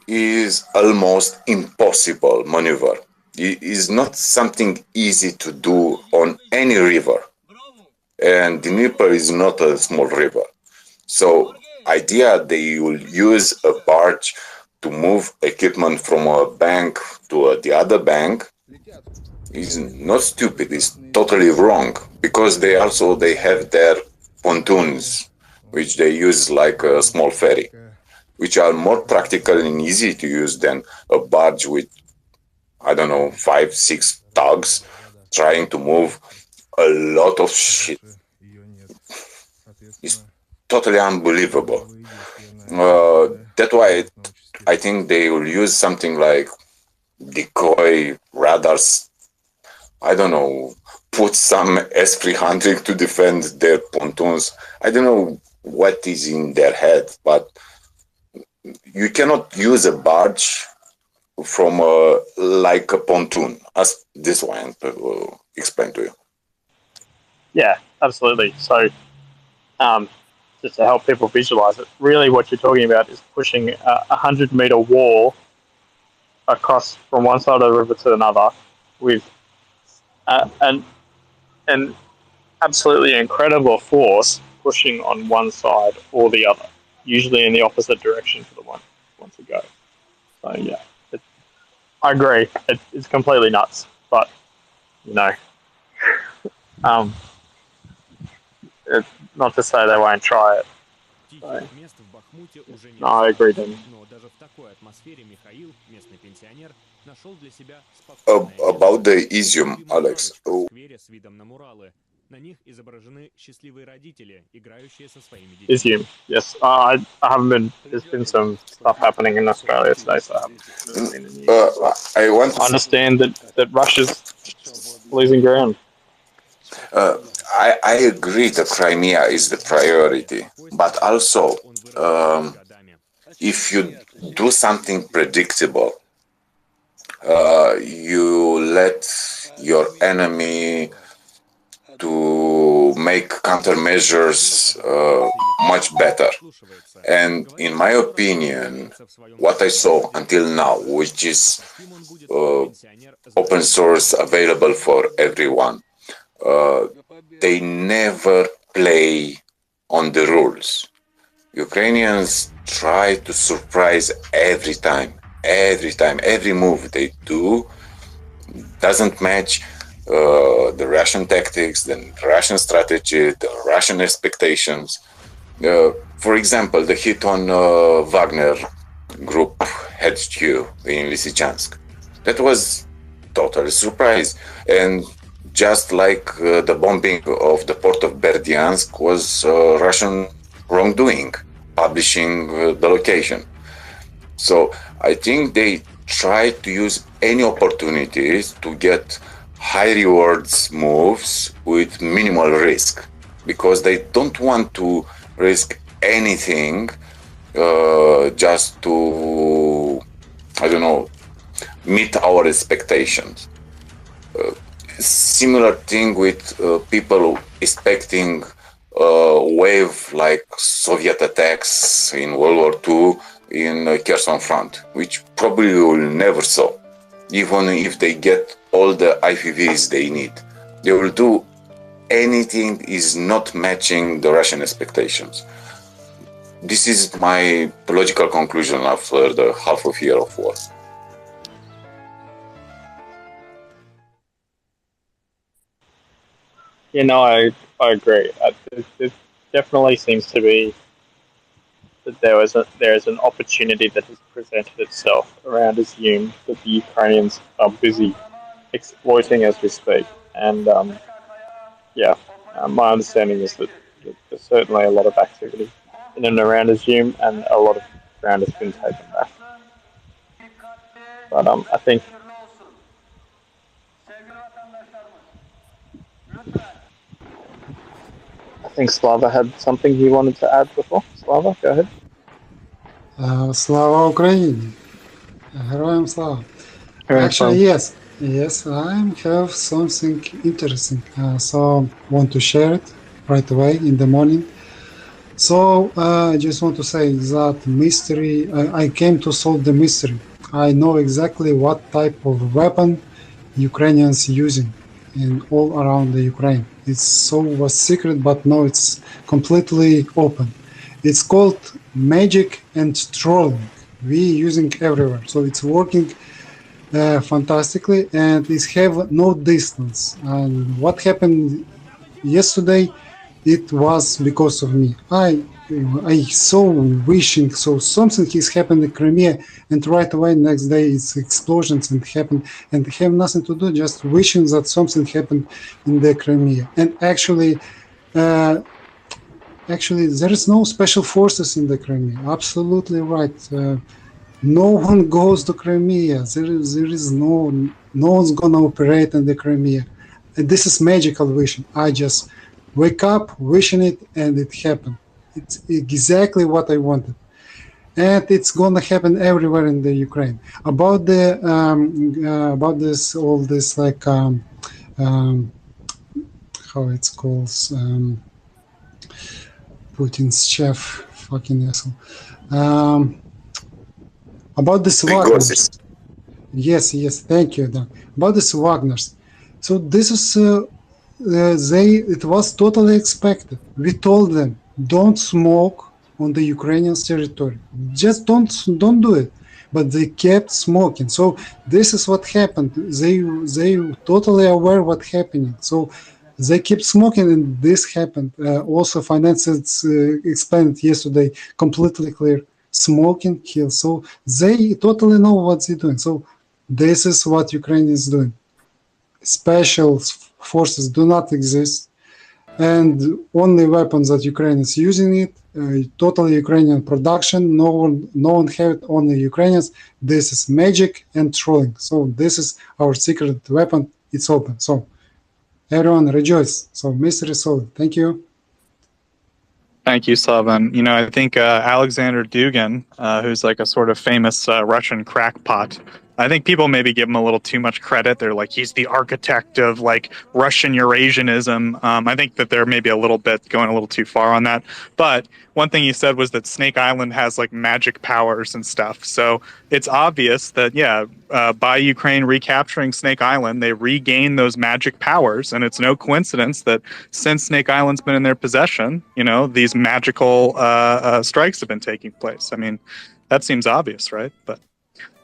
Speaker 14: is almost impossible maneuver. It is not something easy to do on any river, and Dnieper is not a small river. So idea they will use a barge to move equipment from a bank to the other bank is not stupid, it's totally wrong, because they have their pontoons, which they use like a small ferry, which are more practical and easy to use than a barge with, I don't know, 5-6 tugs trying to move a lot of shit. It's totally unbelievable. That's why I think they will use something like decoy radars. I don't know, put some S-300 to defend their pontoons. I don't know what is in their head, but you cannot use a barge from like a pontoon, as this one will explain to you.
Speaker 9: Yeah, absolutely. So just to help people visualize it, really what you're talking about is pushing a 100-meter wall across from one side of the river to another with an absolutely incredible force pushing on one side or the other, usually in the opposite direction to the one you want to go. So yeah, I agree. It's completely nuts, but you know, it's not to say they won't try it. So, no, I agree, Danny.
Speaker 14: About the Izium, Alex.
Speaker 9: Izium, yes. I haven't been. There's been some stuff happening in Australia today, so I haven't seen the news. I understand that Russia's losing ground.
Speaker 14: I agree that Crimea is the priority, but also if you do something predictable, you let your enemy to make countermeasures much better. And in my opinion, what I saw until now, which is open source available for everyone, they never play on the rules. Ukrainians try to surprise every time. Every move they do doesn't match the Russian tactics, the Russian strategy, the Russian expectations. For example, the hit on Wagner Group HQ in Lysychansk. That was totally surprise. And just like the bombing of the port of Berdyansk was Russian wrongdoing, publishing the location. So I think they try to use any opportunities to get high rewards moves with minimal risk, because they don't want to risk anything just to, I don't know, meet our expectations. Similar thing with people expecting a wave like Soviet attacks in World War II in Kherson front, which probably will never saw. Even if they get all the IFVs they need, they will do anything is not matching the Russian expectations. This is my logical conclusion after the half of year of war.
Speaker 9: You know, I agree. It definitely seems to be that there is an opportunity that has presented itself around Izium that the Ukrainians are busy exploiting as we speak. And my understanding is that there's certainly a lot of activity in and around Izium, and a lot of ground has been taken back. But I think think Slava had something he wanted to add before. Slava, go ahead.
Speaker 4: Slava Ukraini. Героям слава. Actually, yes. Yes, I have something interesting. So want to share it right away in the morning. So I just want to say that mystery, I came to solve the mystery. I know exactly what type of weapon Ukrainians using in all around the Ukraine. It's so was secret, but now it's completely open. It's called magic and trolling. We using everywhere, so it's working fantastically, and it have no distance. And what happened yesterday, it was because of me. I so wishing so something is happened in Crimea, and right away next day it's explosions and happen, and have nothing to do, just wishing that something happened in the Crimea. And actually there is no special forces in the Crimea. Absolutely right. No one goes to Crimea. There is no one's gonna operate in the Crimea. And this is magical wishing. I just wake up wishing it, and it happened. It's exactly what I wanted, and it's gonna happen everywhere in the Ukraine. About the about this all this like how it's called Putin's chef, fucking asshole. About this Wagners. Yes, thank you. Dan. About this Wagners. So this is it was totally expected. We told them don't smoke on the Ukrainian territory. Just don't do it. But they kept smoking. So this is what happened. They totally aware what happening. So they kept smoking, and this happened. Also, finances explained yesterday completely clear. Smoking kills. So they totally know what they're doing. So this is what Ukraine is doing. Special forces do not exist, and only weapons that Ukraine is using it. Totally Ukrainian production. No one have it. Only Ukrainians. This is magic and trolling. So this is our secret weapon. It's open. So everyone rejoice. So mystery solved. Thank you.
Speaker 17: Thank you, Slavan. You know, I think Alexander Dugin, who's like a sort of famous Russian crackpot, I think people maybe give him a little too much credit. They're like, he's the architect of like Russian Eurasianism. I think that they're maybe a little bit going a little too far on that. But one thing he said was that Snake Island has like magic powers and stuff. So it's obvious that, yeah, by Ukraine recapturing Snake Island, they regain those magic powers. And it's no coincidence that since Snake Island's been in their possession, you know, these magical strikes have been taking place. I mean, that seems obvious, right? But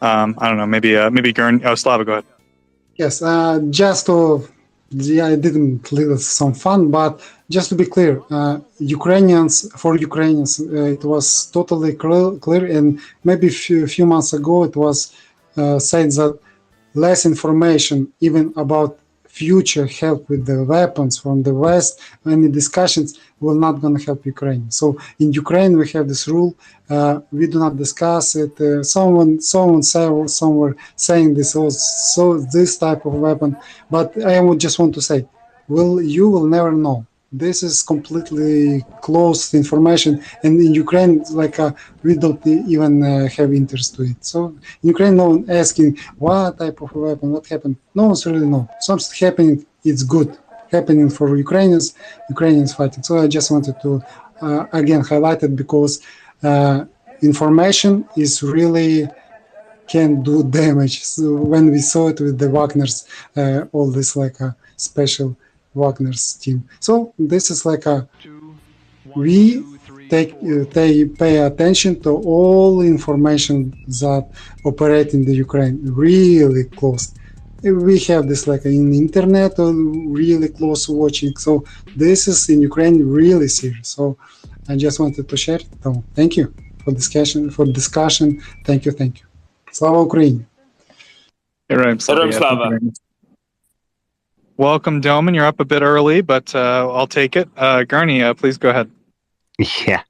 Speaker 17: I don't know. Maybe Gern. Oh, Slava, go ahead.
Speaker 4: Yes. Just to, I didn't leave some fun, but just to be clear, Ukrainians, it was totally clear. And maybe a few months ago, it was said that less information, even about future help with the weapons from the West, any discussions will not going to help Ukraine. So in Ukraine, we have this rule, we do not discuss it. Someone said somewhere saying this type of weapon, but I would just want to say, you will never know. This is completely closed information, and in Ukraine, like we don't even have interest to it. So in Ukraine, no one asking what type of weapon, what happened. No one's really know. Something happening, it's good happening for Ukrainians fighting. So I just wanted to again highlight it because information is really can do damage. So when we saw it with the Wagner's, all this like a special Wagner's team. So this is like we pay attention to all information that operate in the Ukraine really close. We have this like in internet really close watching. So this is in Ukraine really serious. So I just wanted to share it. So thank you for discussion. Thank you. Slava Ukraini.
Speaker 17: Slava. Welcome, Doman. You're up a bit early, but I'll take it. Gurney, please go ahead.
Speaker 19: Yeah,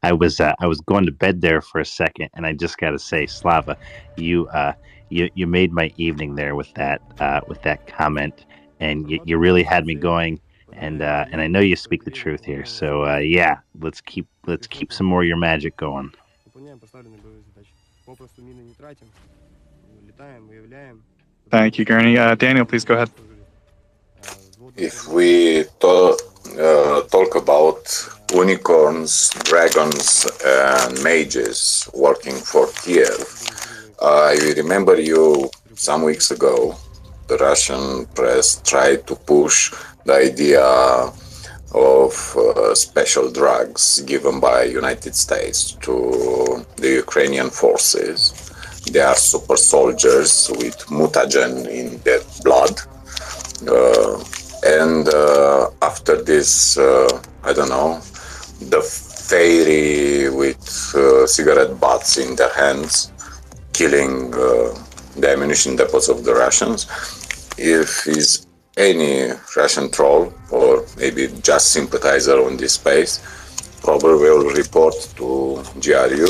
Speaker 19: I was going to bed there for a second, and I just got to say, Slava, you made my evening there with that comment, and you really had me going. and I know you speak the truth here. So yeah, let's keep some more of your magic going.
Speaker 17: Thank you, Gurney. Daniel, please go ahead.
Speaker 14: If we talk about unicorns, dragons, and mages working for Kiev, I remember you some weeks ago, the Russian press tried to push the idea of special drugs given by United States to the Ukrainian forces. They are super soldiers with mutagen in their blood. And after this, I don't know, the fairy with cigarette butts in their hands, killing the ammunition depots of the Russians. If is any Russian troll or maybe just sympathizer on this space, probably will report to GRU.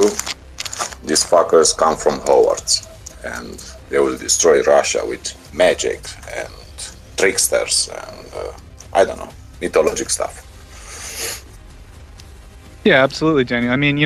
Speaker 14: These fuckers come from Hogwarts and they will destroy Russia with magic and tricksters and I don't know, mythologic stuff.
Speaker 17: Yeah, absolutely, Daniel. I mean,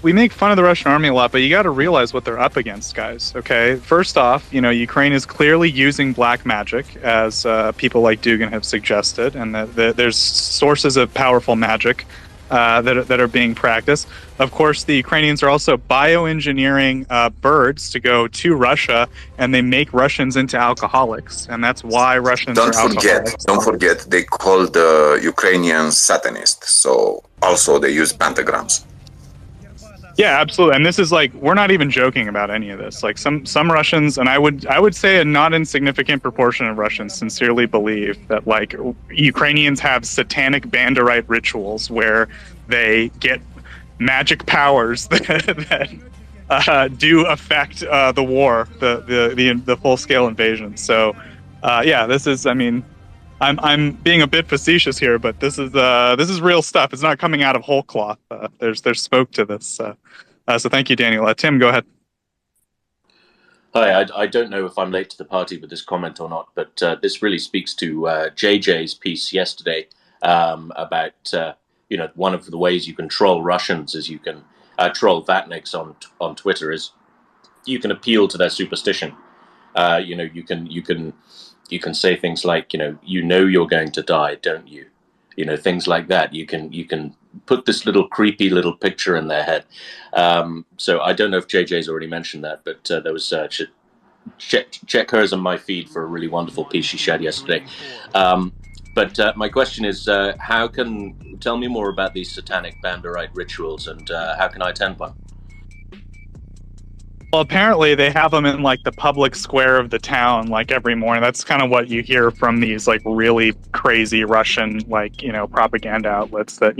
Speaker 17: we make fun of the Russian army a lot, but you got to realize what they're up against, guys. Okay, first off, Ukraine is clearly using black magic, as people like Dugin have suggested, and that there's sources of powerful magic that are being practiced. Of course, the Ukrainians are also bioengineering birds to go to Russia, and they make Russians into alcoholics, and that's why Russians are alcoholics.
Speaker 14: Don't forget, they call the Ukrainians Satanists, so also they use pentagrams.
Speaker 17: Yeah, absolutely. And this is like, we're not even joking about any of this. Like some Russians, and I would say a not insignificant proportion of Russians sincerely believe that like Ukrainians have satanic Banderite rituals where they get magic powers that do affect the war, the full scale invasion. So yeah, this is, I mean, I'm being a bit facetious here, but this is real stuff. It's not coming out of whole cloth. There's smoke to this. So thank you, Daniel. Tim, go ahead.
Speaker 11: Hi, I don't know if I'm late to the party with this comment or not, but this really speaks to JJ's piece yesterday about one of the ways you can troll Russians is you can troll Vatniks on Twitter is you can appeal to their superstition. You can say things like, you're going to die, don't you? Things like that. You can put this little creepy little picture in their head. So I don't know if JJ's already mentioned that, but there was check hers on my feed for a really wonderful piece she shared yesterday. But my question is, tell me more about these satanic Banderite rituals and how can I attend one?
Speaker 17: Well, apparently they have them in like the public square of the town, like every morning. That's kind of what you hear from these like really crazy Russian, propaganda outlets that,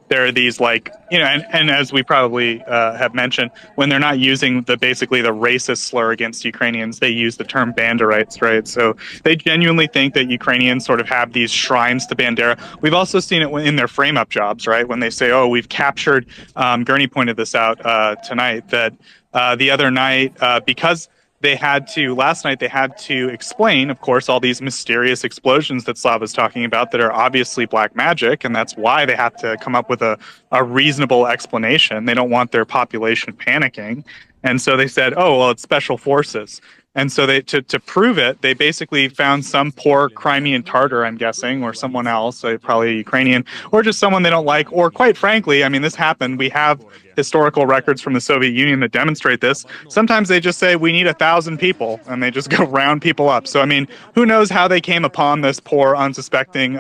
Speaker 17: there are these like, and as we probably have mentioned, when they're not using basically the racist slur against Ukrainians, they use the term Banderites, right? So they genuinely think that Ukrainians sort of have these shrines to Bandera. We've also seen it in their frame-up jobs, right? When they say, oh, we've captured, Gurney pointed this out tonight, that the other night, because last night they had to explain, of course, all these mysterious explosions that Slav was talking about that are obviously black magic, and that's why they have to come up with a reasonable explanation. They don't want their population panicking. And so they said, oh, well, it's special forces. And so to prove it, they basically found some poor Crimean Tartar, I'm guessing, or someone else, probably a Ukrainian, or just someone they don't like. Or quite frankly, I mean, this happened. We have historical records from the Soviet Union that demonstrate this. Sometimes they just say, we need 1,000 people, and they just go round people up. So, I mean, who knows how they came upon this poor, unsuspecting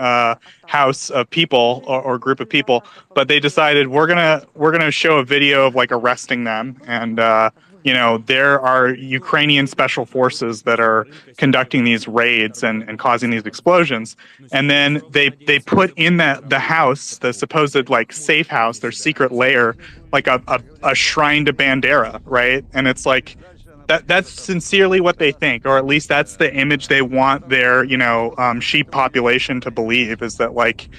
Speaker 17: house of people or group of people. But they decided, we're gonna show a video of, like, arresting them, and there are Ukrainian special forces that are conducting these raids and causing these explosions. And then they put in the house, the supposed like safe house, their secret lair, like a shrine to Bandera, right? And it's like that's sincerely what they think, or at least that's the image they want their sheep population to believe, is that like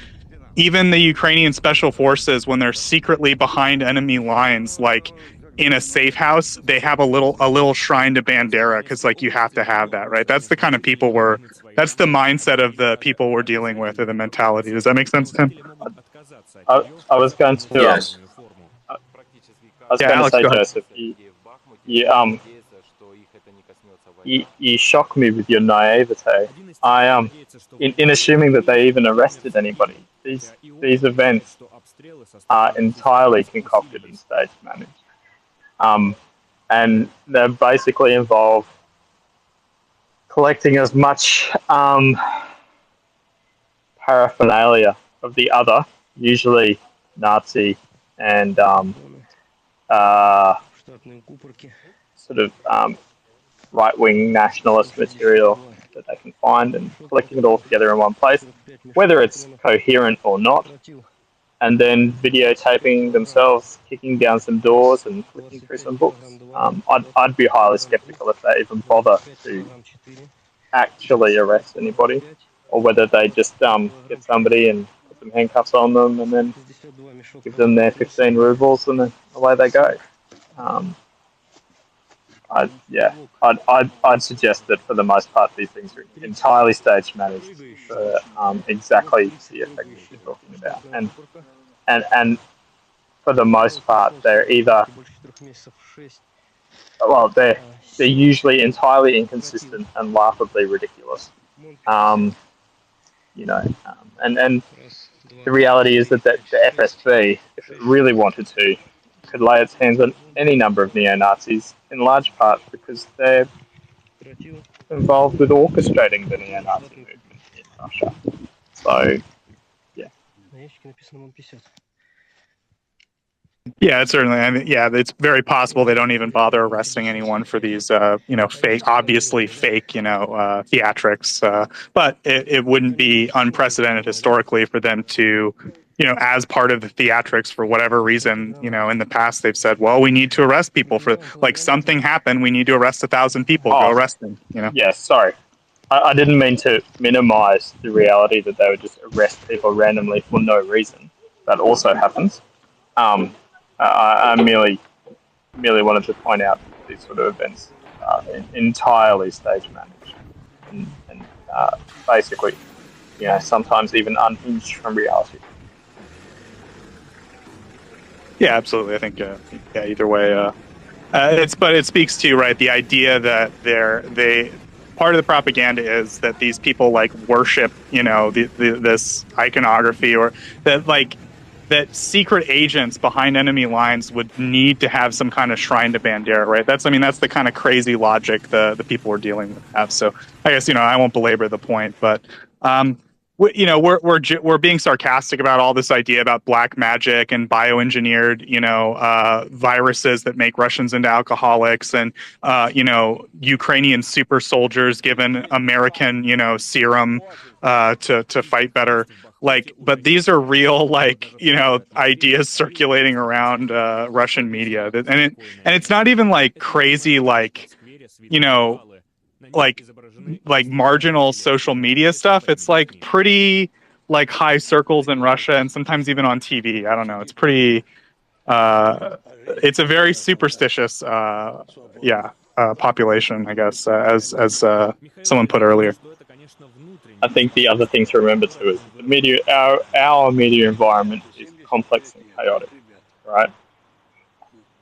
Speaker 17: even the Ukrainian special forces, when they're secretly behind enemy lines, like in a safe house, they have a little shrine to Bandera, because like you have to have that, right? That's the kind of people we're That's the mindset of the people we're dealing with, or the mentality. Does that make sense, Tim?
Speaker 9: I was going to.
Speaker 11: Yes.
Speaker 9: I was going to say, Joseph, you shock me with your naivete. In assuming that they even arrested anybody. These events are entirely concocted and stage managed, and they basically involve collecting as much paraphernalia of the other, usually Nazi and sort of right-wing nationalist material that they can find, and collecting it all together in one place, whether it's coherent or not, and then videotaping themselves kicking down some doors and flicking through some books. I'd be highly skeptical if they even bother to actually arrest anybody, or whether they just get somebody and put some handcuffs on them and then give them their 15 rubles and then away they go. I'd suggest that for the most part these things are entirely stage managed for exactly the effect that you're talking about, and for the most part they're either they're usually entirely inconsistent and laughably ridiculous, and the reality is that the FSB, if it really wanted to, could lay its hands on any number of neo-Nazis, in large part because they're involved with orchestrating the neo-Nazi movement in Russia. So, yeah.
Speaker 17: Yeah, it's certainly. I mean, yeah, it's very possible they don't even bother arresting anyone for these, obviously fake, theatrics. But it wouldn't be unprecedented historically for them to, as part of the theatrics, for whatever reason, in the past they've said, well, we need to arrest people for something happened. We need to arrest 1,000 people. Go arrest them.
Speaker 9: Yeah, sorry. I didn't mean to minimize the reality that they would just arrest people randomly for no reason. That also happens. I merely wanted to point out that these sort of events are entirely stage managed and basically, sometimes even unhinged from reality.
Speaker 17: Yeah, absolutely. I think either way, it speaks to, right, the idea that part of the propaganda is that these people worship, this iconography, or that secret agents behind enemy lines would need to have some kind of shrine to Bandera, right? That's the kind of crazy logic the people we're dealing with have. So I guess, I won't belabor the point, but, we're being sarcastic about all this idea about black magic and bioengineered, viruses that make Russians into alcoholics, and, Ukrainian super soldiers given American, serum to fight better. But these are real, ideas circulating around Russian media, and it's not even crazy, marginal social media stuff. It's pretty high circles in Russia, and sometimes even on TV. I don't know. It's pretty. It's a very superstitious, population, I guess, as someone put earlier.
Speaker 9: I think the other thing to remember too is the media. Our media environment is complex and chaotic, right?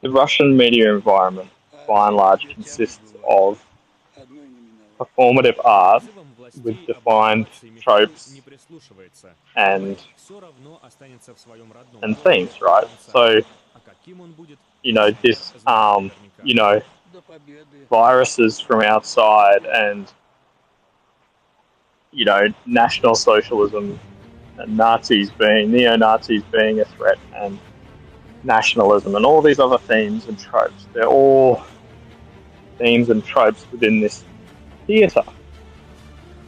Speaker 9: The Russian media environment, by and large, consists of performative art with defined tropes and themes, right? So, this, viruses from outside and, National Socialism and neo-Nazis being a threat, and nationalism and all these other themes and tropes. They're all themes and tropes within this theatre.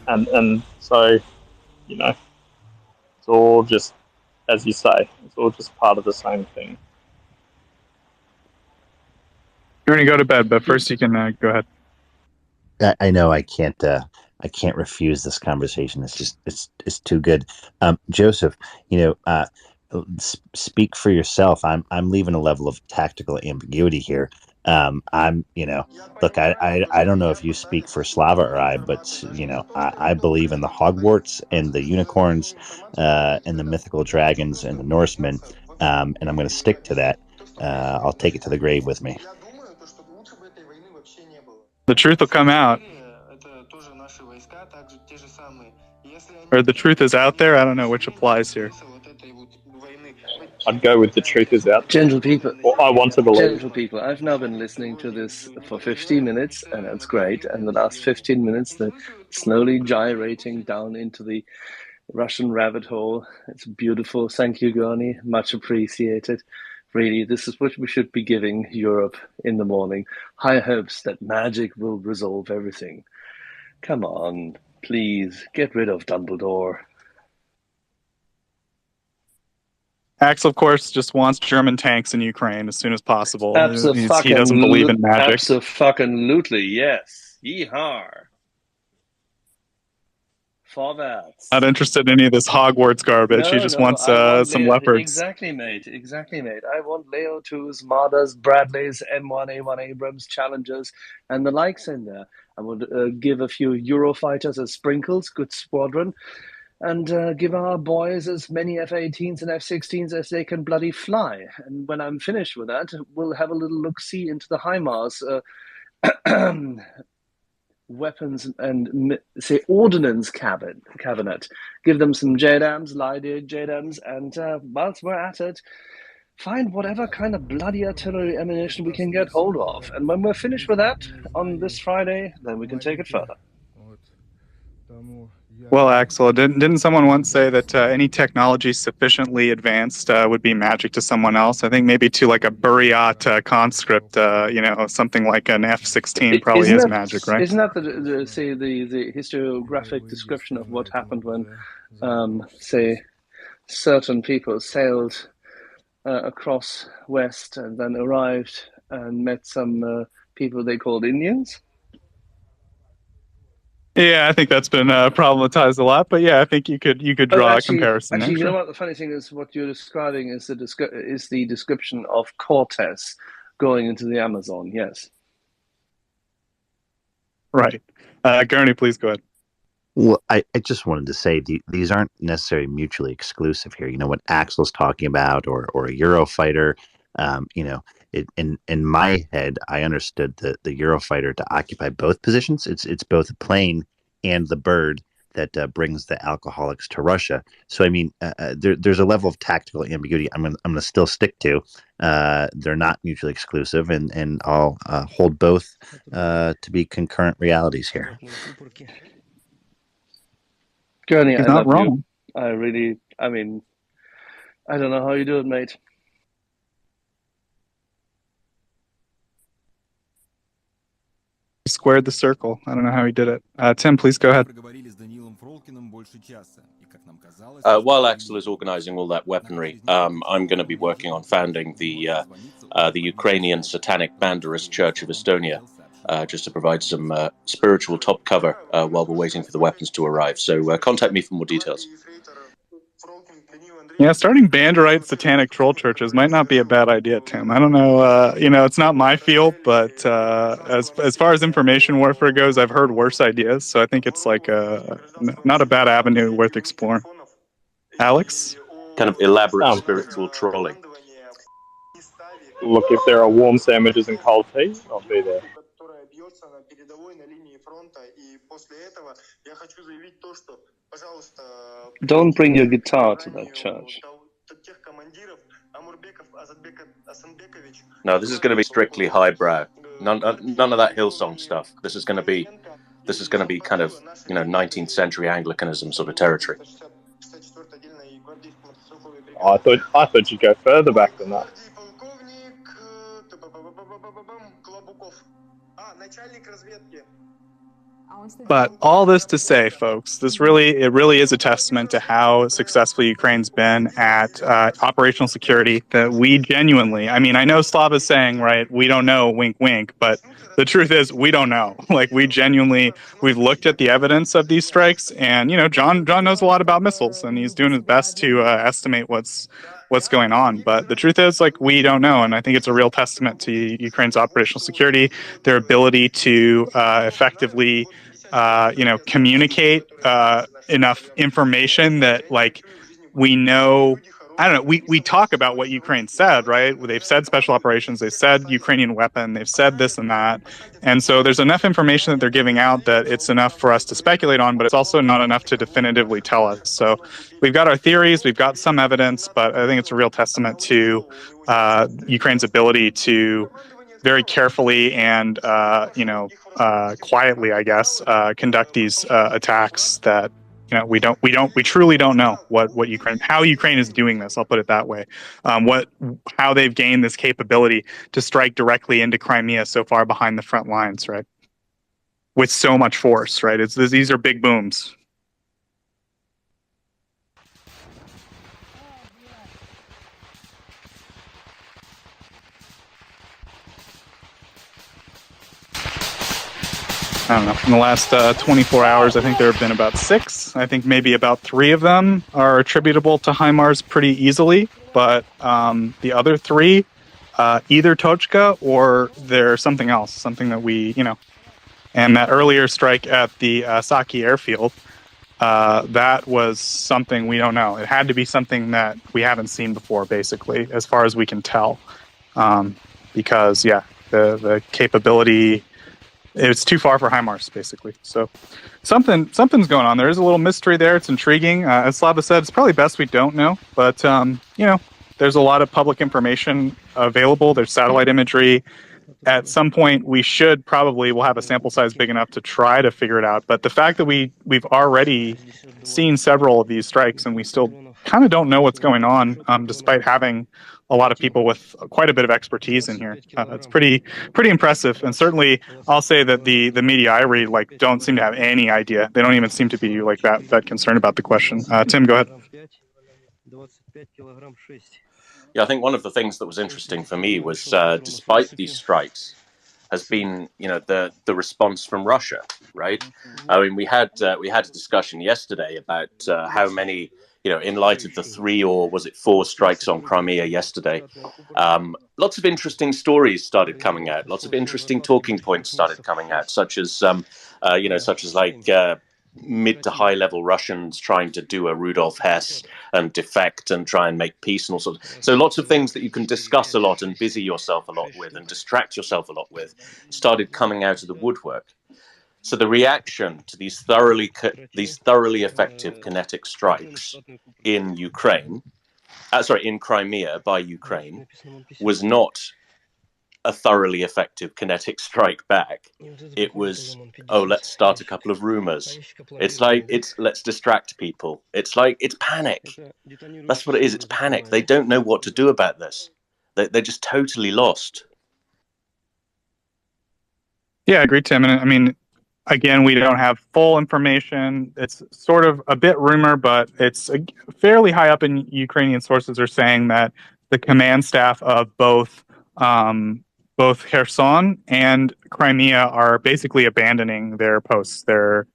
Speaker 9: And so, it's all just, as you say, it's all just part of the same thing.
Speaker 17: You're going to go to bed, but first you can go ahead.
Speaker 19: I know I can't refuse this conversation. It's just it's too good. Joseph, speak for yourself. I'm leaving a level of tactical ambiguity here. I'm, look, I don't know if you speak for Slava or I, but I believe in the Hogwarts and the unicorns, and the mythical dragons and the Norsemen, and I'm going to stick to that. I'll take it to the grave with me.
Speaker 17: The truth will come out. Or the truth is out there. I don't know which applies here.
Speaker 13: I'd go with the truth is out.
Speaker 16: Gentle people.
Speaker 13: Or I want to believe.
Speaker 16: Gentle people. I've now been listening to this for 15 minutes, and that's great. And the last 15 minutes, they're slowly gyrating down into the Russian rabbit hole. It's beautiful. Thank you, Gurney. Much appreciated. Really, this is what we should be giving Europe in the morning. High hopes that magic will resolve everything. Come on, please, get rid of Dumbledore.
Speaker 17: Axel, of course, just wants German tanks in Ukraine as soon as possible.
Speaker 16: Absolutely.
Speaker 17: He doesn't believe in magic.
Speaker 16: Absolutely, yes. Yeehaw. Vorwärts.
Speaker 17: Not interested in any of this Hogwarts garbage. He just wants some leopards.
Speaker 16: Exactly, mate. I want Leo 2s, Mardas, Bradleys, M1A1 Abrams, Challengers, and the likes in there. I would give a few Eurofighters as sprinkles, good squadron, and give our boys as many F-18s and F-16s as they can bloody fly. And when I'm finished with that, we'll have a little look-see into the HIMARS weapons and, say, ordnance cabinet. Give them some JDAMs, Lydig JDAMs, and whilst we're at it, find whatever kind of bloody artillery ammunition we can get hold of. And when we're finished with that on this Friday, then we can take it further.
Speaker 17: Well, Axel, didn't someone once say that any technology sufficiently advanced would be magic to someone else? I think maybe to like a Buryat conscript, something like an F-16 probably is magic, right?
Speaker 16: Isn't that the historiographic description of what happened when, say, certain people sailed across west and then arrived and met some people they called Indians?
Speaker 17: Yeah, I think that's been problematized a lot, but yeah, I think you could draw a comparison.
Speaker 16: Actually, you know what? The funny thing is, what you're describing is the description of Cortes going into the Amazon. Yes.
Speaker 17: Right. Gurney, please go ahead.
Speaker 19: Well, I just wanted to say these aren't necessarily mutually exclusive here. What Axel's talking about, or a Eurofighter. In my head, I understood the Eurofighter to occupy both positions. It's both a plane and the bird that brings the alcoholics to Russia. So I mean, there's a level of tactical ambiguity. I'm gonna still stick to. They're not mutually exclusive, and I'll hold both to be concurrent realities here.
Speaker 16: Gurney,
Speaker 17: He's
Speaker 16: I
Speaker 17: not
Speaker 16: love
Speaker 17: wrong.
Speaker 16: you. I don't know how you do it, mate.
Speaker 17: He squared the circle. I don't know how he did it. Tim, please go ahead.
Speaker 11: While Axel is organizing all that weaponry, I'm going to be working on founding the Ukrainian Satanic Banderist Church of Estonia, just to provide some spiritual top cover while we're waiting for the weapons to arrive. So contact me for more details.
Speaker 17: Yeah, starting Banderite satanic troll churches might not be a bad idea, Tim. I don't know. It's not my field, but as far as information warfare goes, I've heard worse ideas. So I think it's like not a bad avenue worth exploring. Alex?
Speaker 11: Kind of elaborate spiritual trolling.
Speaker 13: Look, if there are warm sandwiches and cold tea, I'll be there.
Speaker 16: Don't bring your guitar to that church.
Speaker 11: No, this is going to be strictly highbrow. None of that Hillsong stuff. This is going to be kind of 19th century Anglicanism sort of territory.
Speaker 13: Oh, I thought you'd go further back than that.
Speaker 17: But all this to say, folks, it really is a testament to how successful Ukraine's been at operational security. That we genuinely, I know Slava's saying, right, we don't know, wink, wink, but the truth is we don't know. Like, we've looked at the evidence of these strikes, and John knows a lot about missiles, and he's doing his best to estimate what's what's going on. But the truth is, like, we don't know, and I think it's a real testament to Ukraine's operational security, their ability to effectively, communicate enough information that, like, we know. I don't know. We talk about what Ukraine said, right? They've said special operations, they've said Ukrainian weapon, they've said this and that. And so there's enough information that they're giving out that it's enough for us to speculate on, but it's also not enough to definitively tell us. So we've got our theories, we've got some evidence, but I think it's a real testament to Ukraine's ability to very carefully and, quietly, I guess, conduct these attacks that, we truly don't know how Ukraine is doing this. I'll put it that way. How they've gained this capability to strike directly into Crimea so far behind the front lines, right? With so much force, right? These are big booms. I don't know. In the last 24 hours, I think there have been about 6. I think maybe about 3 of them are attributable to HIMARS pretty easily. But the other 3, either Tochka or they're something else, something that we, And that earlier strike at the Saki airfield, that was something we don't know. It had to be something that we haven't seen before, basically, as far as we can tell. Because, the capability... It's too far for HIMARS, basically. So something's going on. There is a little mystery there. It's intriguing. As Slava said, it's probably best we don't know. But, there's a lot of public information available. There's satellite imagery. At some point, we'll have a sample size big enough to try to figure it out. But the fact that we've already seen several of these strikes and we still kind of don't know what's going on, despite having a lot of people with quite a bit of expertise in here. It's pretty impressive. And certainly I'll say that the media I read don't seem to have any idea. They don't even seem to be that concerned about the question. Tim, go ahead.
Speaker 11: Yeah, I think one of the things that was interesting for me was despite these strikes has been, the response from Russia, right? I mean, we had a discussion yesterday about how many, in light of the 3 or was it 4 strikes on Crimea yesterday, lots of interesting stories started coming out. Lots of interesting talking points started coming out, such as mid to high level Russians trying to do a Rudolf Hess and defect and try and make peace and all sorts. So lots of things that you can discuss a lot and busy yourself a lot with and distract yourself a lot with started coming out of the woodwork. So the reaction to these thoroughly effective kinetic strikes in Crimea by Ukraine was not a thoroughly effective kinetic strike back. It was, let's start a couple of rumors. It's let's distract people. It's panic. That's what it is. It's panic. They don't know what to do about this. They're just totally lost.
Speaker 17: Yeah, I agree, Tim. And I mean, again, we don't have full information. It's sort of a bit rumor, but it's fairly high up in Ukrainian sources are saying that the command staff of both Kherson and Crimea are basically abandoning their posts. They're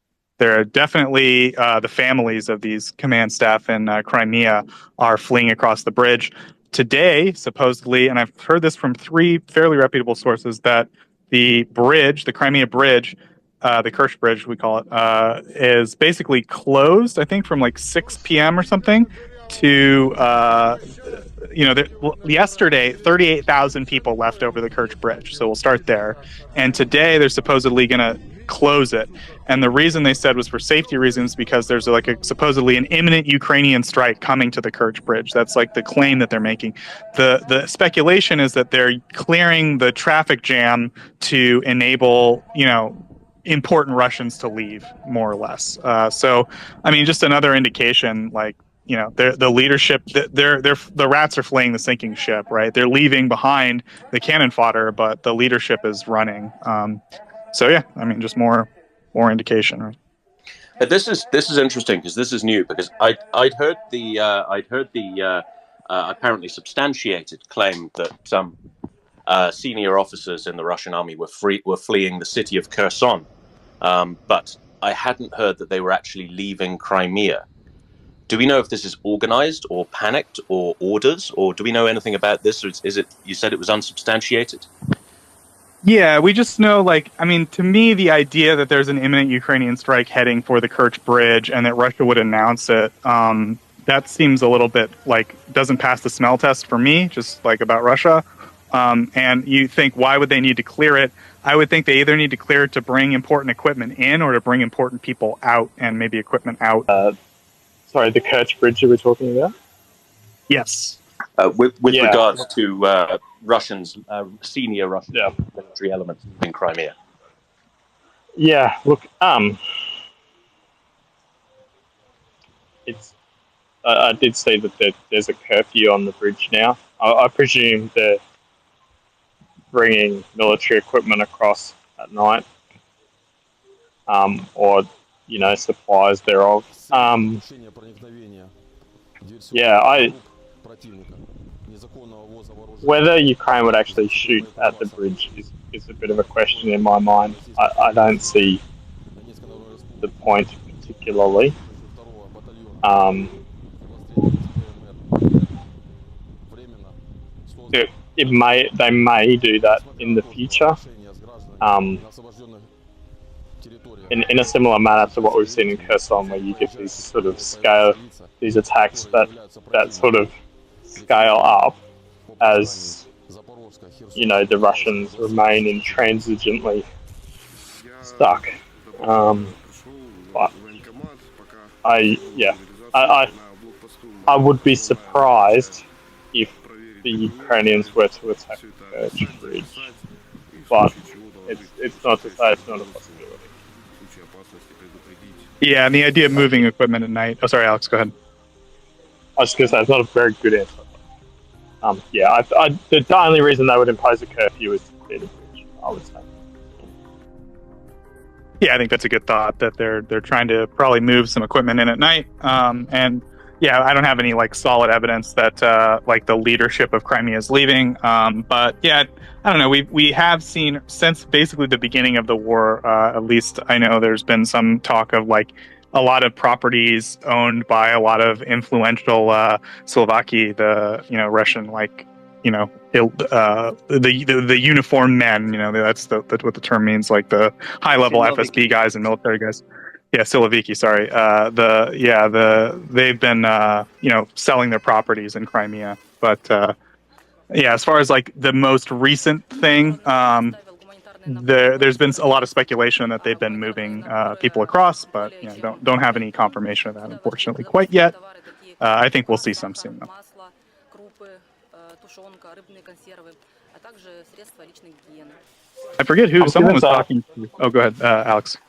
Speaker 17: definitely the families of these command staff in Crimea are fleeing across the bridge. Today, supposedly, and I've heard this from 3 fairly reputable sources, that the bridge, the Crimea bridge, the Kerch Bridge, we call it, is basically closed, I think, from 6 p.m. or something to, yesterday, 38,000 people left over the Kerch Bridge. So we'll start there. And today they're supposedly going to close it. And the reason they said was for safety reasons, because there's supposedly an imminent Ukrainian strike coming to the Kerch Bridge. That's the claim that they're making. The speculation is that they're clearing the traffic jam to enable, important Russians to leave, more or less. So, I mean, just another indication, the leadership, the rats are fleeing the sinking ship, right? They're leaving behind the cannon fodder, but the leadership is running. So yeah, I mean, just more indication. Right?
Speaker 11: But this is interesting because this is new, because I'd heard the apparently substantiated claim that some senior officers in the Russian army were fleeing the city of Kherson, but I hadn't heard that they were actually leaving Crimea. Do we know if this is organized or panicked or orders, or do we know anything about this? Or is it? You said it was unsubstantiated.
Speaker 17: Yeah, we just know, like, I mean, to me, the idea that there's an imminent Ukrainian strike heading for the Kerch Bridge and that Russia would announce it, that seems a little bit like doesn't pass the smell test for me, just like about Russia. And you think, why would they need to clear it? I would think they either need to clear it to bring important equipment in or to bring important people out and maybe equipment out.
Speaker 13: Sorry, the Kerch Bridge you were talking about?
Speaker 17: Yes.
Speaker 11: With regards to Russians, senior Russian military elements in Crimea.
Speaker 13: Yeah, look, it's. I did see that there's a curfew on the bridge now. I presume they're bringing military equipment across at night, or supplies thereof. Whether Ukraine would actually shoot at the bridge is a bit of a question in my mind. I don't see the point particularly. They may do that in the future, in a similar manner to what we've seen in Kherson, where you get these sort of these attacks that sort of scale up as the Russians remain intransigently stuck. But I would be surprised if the Ukrainians were to attack the Kerch Bridge, but it's not to say it's not a possibility.
Speaker 17: Yeah, and the idea of moving equipment at night. Oh, sorry, Alex, go ahead.
Speaker 13: I was going to say it's not a very good answer. The only reason they would impose a curfew is to clear the bridge, I would say.
Speaker 17: Yeah, I think that's a good thought, that they're trying to probably move some equipment in at night. And yeah, I don't have any solid evidence that the leadership of Crimea is leaving. But yeah, I don't know. We have seen since basically the beginning of the war. At least I know there's been some talk of a lot of properties owned by a lot of influential Slovaki, the Russian the uniformed men. That's what the term means, like the high level FSB guys and military guys. Yeah, Siloviki, sorry. They've been selling their properties in Crimea. But as far as the most recent thing, there's been a lot of speculation that they've been moving people across, but don't have any confirmation of that, unfortunately, quite yet. I think we'll see some soon, though. I forget who someone was talking to. Oh, go ahead, Alex.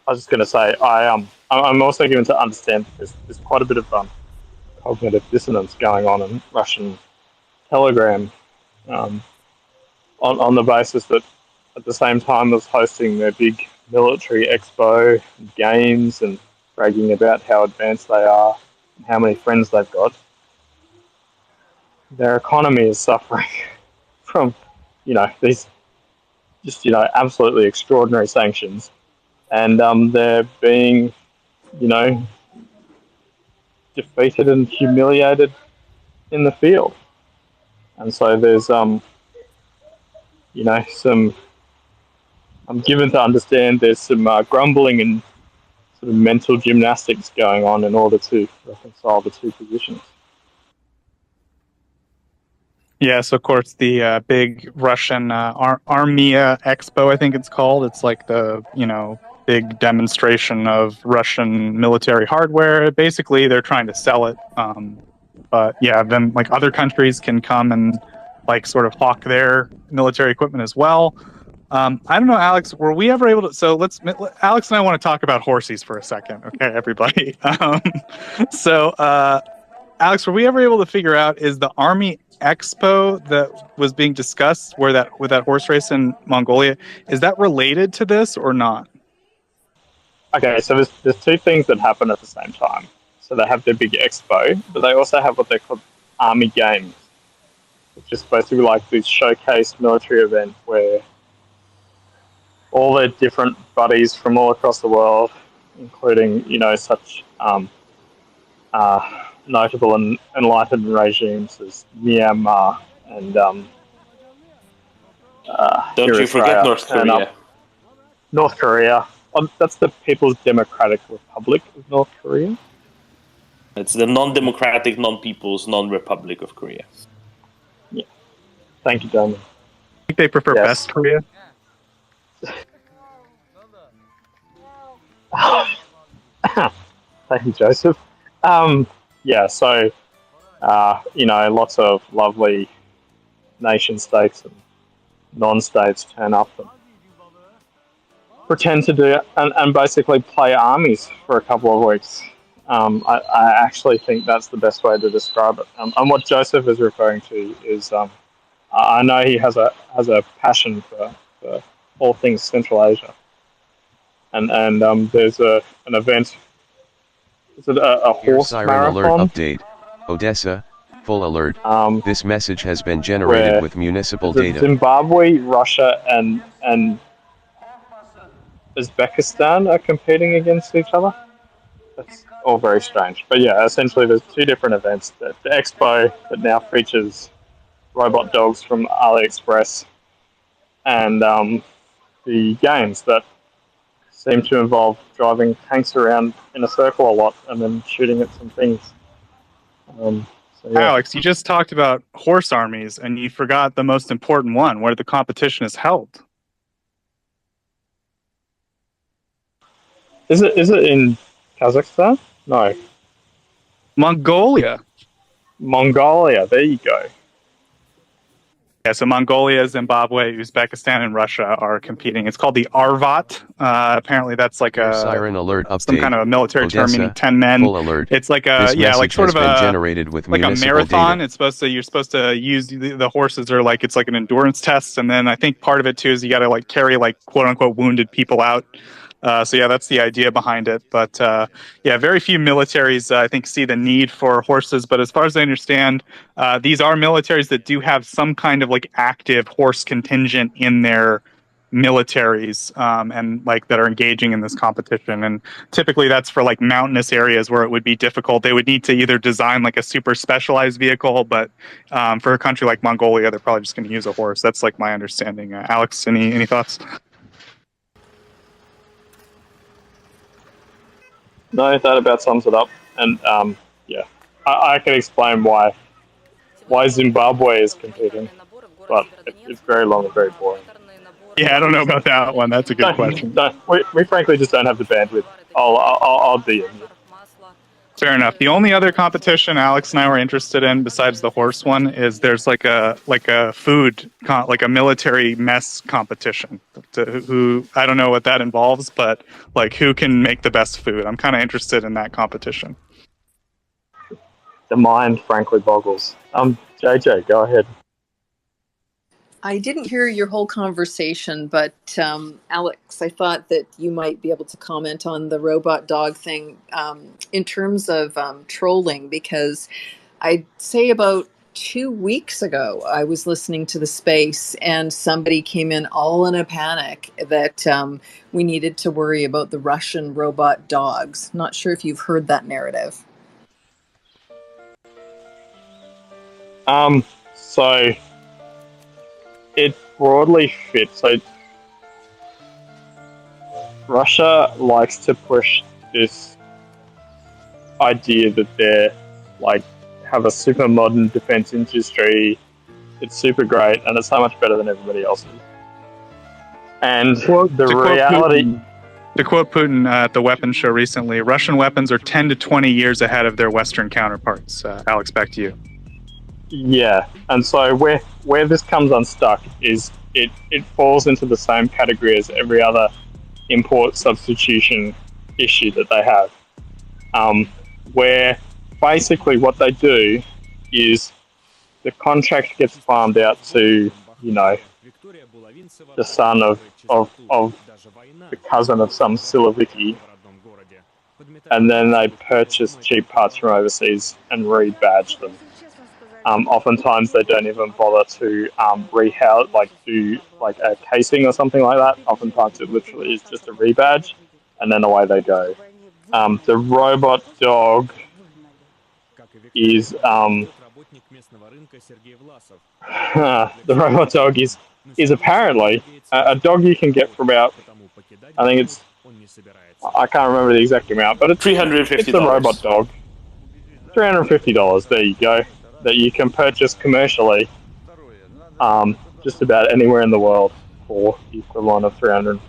Speaker 13: I was just going to say, I'm also given to understand there's quite a bit of cognitive dissonance going on in Russian Telegram, on the basis that at the same time as hosting their big military expo games and bragging about how advanced they are and how many friends they've got, their economy is suffering from these just absolutely extraordinary sanctions. And they're being, defeated and humiliated in the field. And so there's, I'm given to understand there's some grumbling and sort of mental gymnastics going on in order to reconcile the two positions.
Speaker 17: Yes, of course, the big Russian Armia Expo, I think it's called. It's like the, big demonstration of Russian military hardware. Basically, they're trying to sell it. But yeah, then other countries can come and sort of hawk their military equipment as well. I don't know, Alex, were we ever able to... So Alex and I want to talk about horses for a second. Okay, everybody. Alex, were we ever able to figure out, is the Army Expo that was being discussed with that horse race in Mongolia, is that related to this or not?
Speaker 13: Okay, so there's two things that happen at the same time. So they have their big expo, but they also have what they call Army Games, which is supposed to be like this showcase military event where all the different buddies from all across the world, including, such
Speaker 9: notable and enlightened regimes as Myanmar and
Speaker 11: don't you forget North Korea.
Speaker 9: North Korea. That's the People's Democratic Republic of North Korea.
Speaker 11: It's the non-democratic, non-people's, non-republic of Korea.
Speaker 9: Yeah. Thank you, Damon.
Speaker 17: I think they prefer Best Korea.
Speaker 9: Thank you, Joseph. Yeah, so, lots of lovely nation states and non-states turn up and pretend to do and basically play armies for a couple of weeks. I actually think that's the best way to describe it. And what Joseph is referring to is, I know he has a passion for all things Central Asia, and there's an event. Is it a horse
Speaker 2: Siren
Speaker 9: marathon?
Speaker 2: alert update. Odessa, full alert. This message has been generated with municipal data.
Speaker 9: Zimbabwe, Russia, and Uzbekistan are competing against each other. That's all very strange. But yeah, essentially there's two different events. The expo that now features robot dogs from AliExpress, and the games that seem to involve driving tanks around in a circle a lot and then shooting at some things.
Speaker 17: Alex, you just talked about horse armies, and you forgot the most important one, where the competition is held.
Speaker 9: Is it in Kazakhstan? No.
Speaker 17: Mongolia.
Speaker 9: Mongolia, there you go.
Speaker 17: Yeah, so Mongolia, Zimbabwe, Uzbekistan, and Russia are competing. It's called the Arvat. Apparently, that's like a
Speaker 2: Siren alert update.
Speaker 17: Some kind of a military term
Speaker 2: Odessa,
Speaker 17: meaning 10 men.
Speaker 2: Full alert.
Speaker 17: It's like a like sort of a
Speaker 2: generated with
Speaker 17: like a
Speaker 2: municipal
Speaker 17: marathon.
Speaker 2: data.
Speaker 17: You're supposed to use the horses are like it's like an endurance test, and then I think part of it too is you got to like carry like quote unquote wounded people out. So yeah, that's the idea behind it. But yeah, very few militaries I think see the need for horses. But as far as I understand, these are militaries that do have some kind of like active horse contingent in their militaries, and like that are engaging in this competition. And typically that's for like mountainous areas where it would be difficult. They would need to either design like a super specialized vehicle, but for a country like Mongolia, they're probably just going to use a horse. That's like my understanding. Alex, any thoughts?
Speaker 9: No, that about sums it up. And yeah, I can explain why Zimbabwe is competing, but it's very long and very boring.
Speaker 17: Yeah, I don't know about that one. That's a good question.
Speaker 9: We frankly just don't have the bandwidth. I'll DM you.
Speaker 17: Fair enough. The only other competition Alex and I were interested in, besides the horse one, is there's like a food, like a military mess competition. Who I don't know what that involves, but like who can make the best food. I'm kind of interested in that competition.
Speaker 9: The mind frankly boggles. JJ, go ahead.
Speaker 1: I didn't hear your whole conversation, but Alex, I thought that you might be able to comment on the robot dog thing in terms of trolling, because I'd say about 2 weeks ago, I was listening to The Space and somebody came in all in a panic that we needed to worry about the Russian robot dogs. Not sure if you've heard that narrative.
Speaker 9: So it broadly fits. So Russia likes to push this idea that they're like have a super modern defense industry. It's super great and it's so much better than everybody else's. And the reality.
Speaker 17: To quote Putin at the weapons show recently, Russian weapons are 10 to 20 years ahead of their Western counterparts. Alex, back to you.
Speaker 9: Yeah, and so where this comes unstuck is it falls into the same category as every other import substitution issue that they have, where basically what they do is the contract gets farmed out to, you know, the son of the cousin of some Siloviki, and then they purchase cheap parts from overseas and rebadge them. Oftentimes they don't even bother to rehouse, like do like a casing or something like that. Oftentimes it literally is just a rebadge, and then away they go. The robot dog is the robot dog is apparently a dog you can get for about, I think it's, I can't remember the exact amount, but it's
Speaker 22: $350.
Speaker 9: It's a robot dog. $350. There you go. That you can purchase commercially, just about anywhere in the world for the equivalent of $350.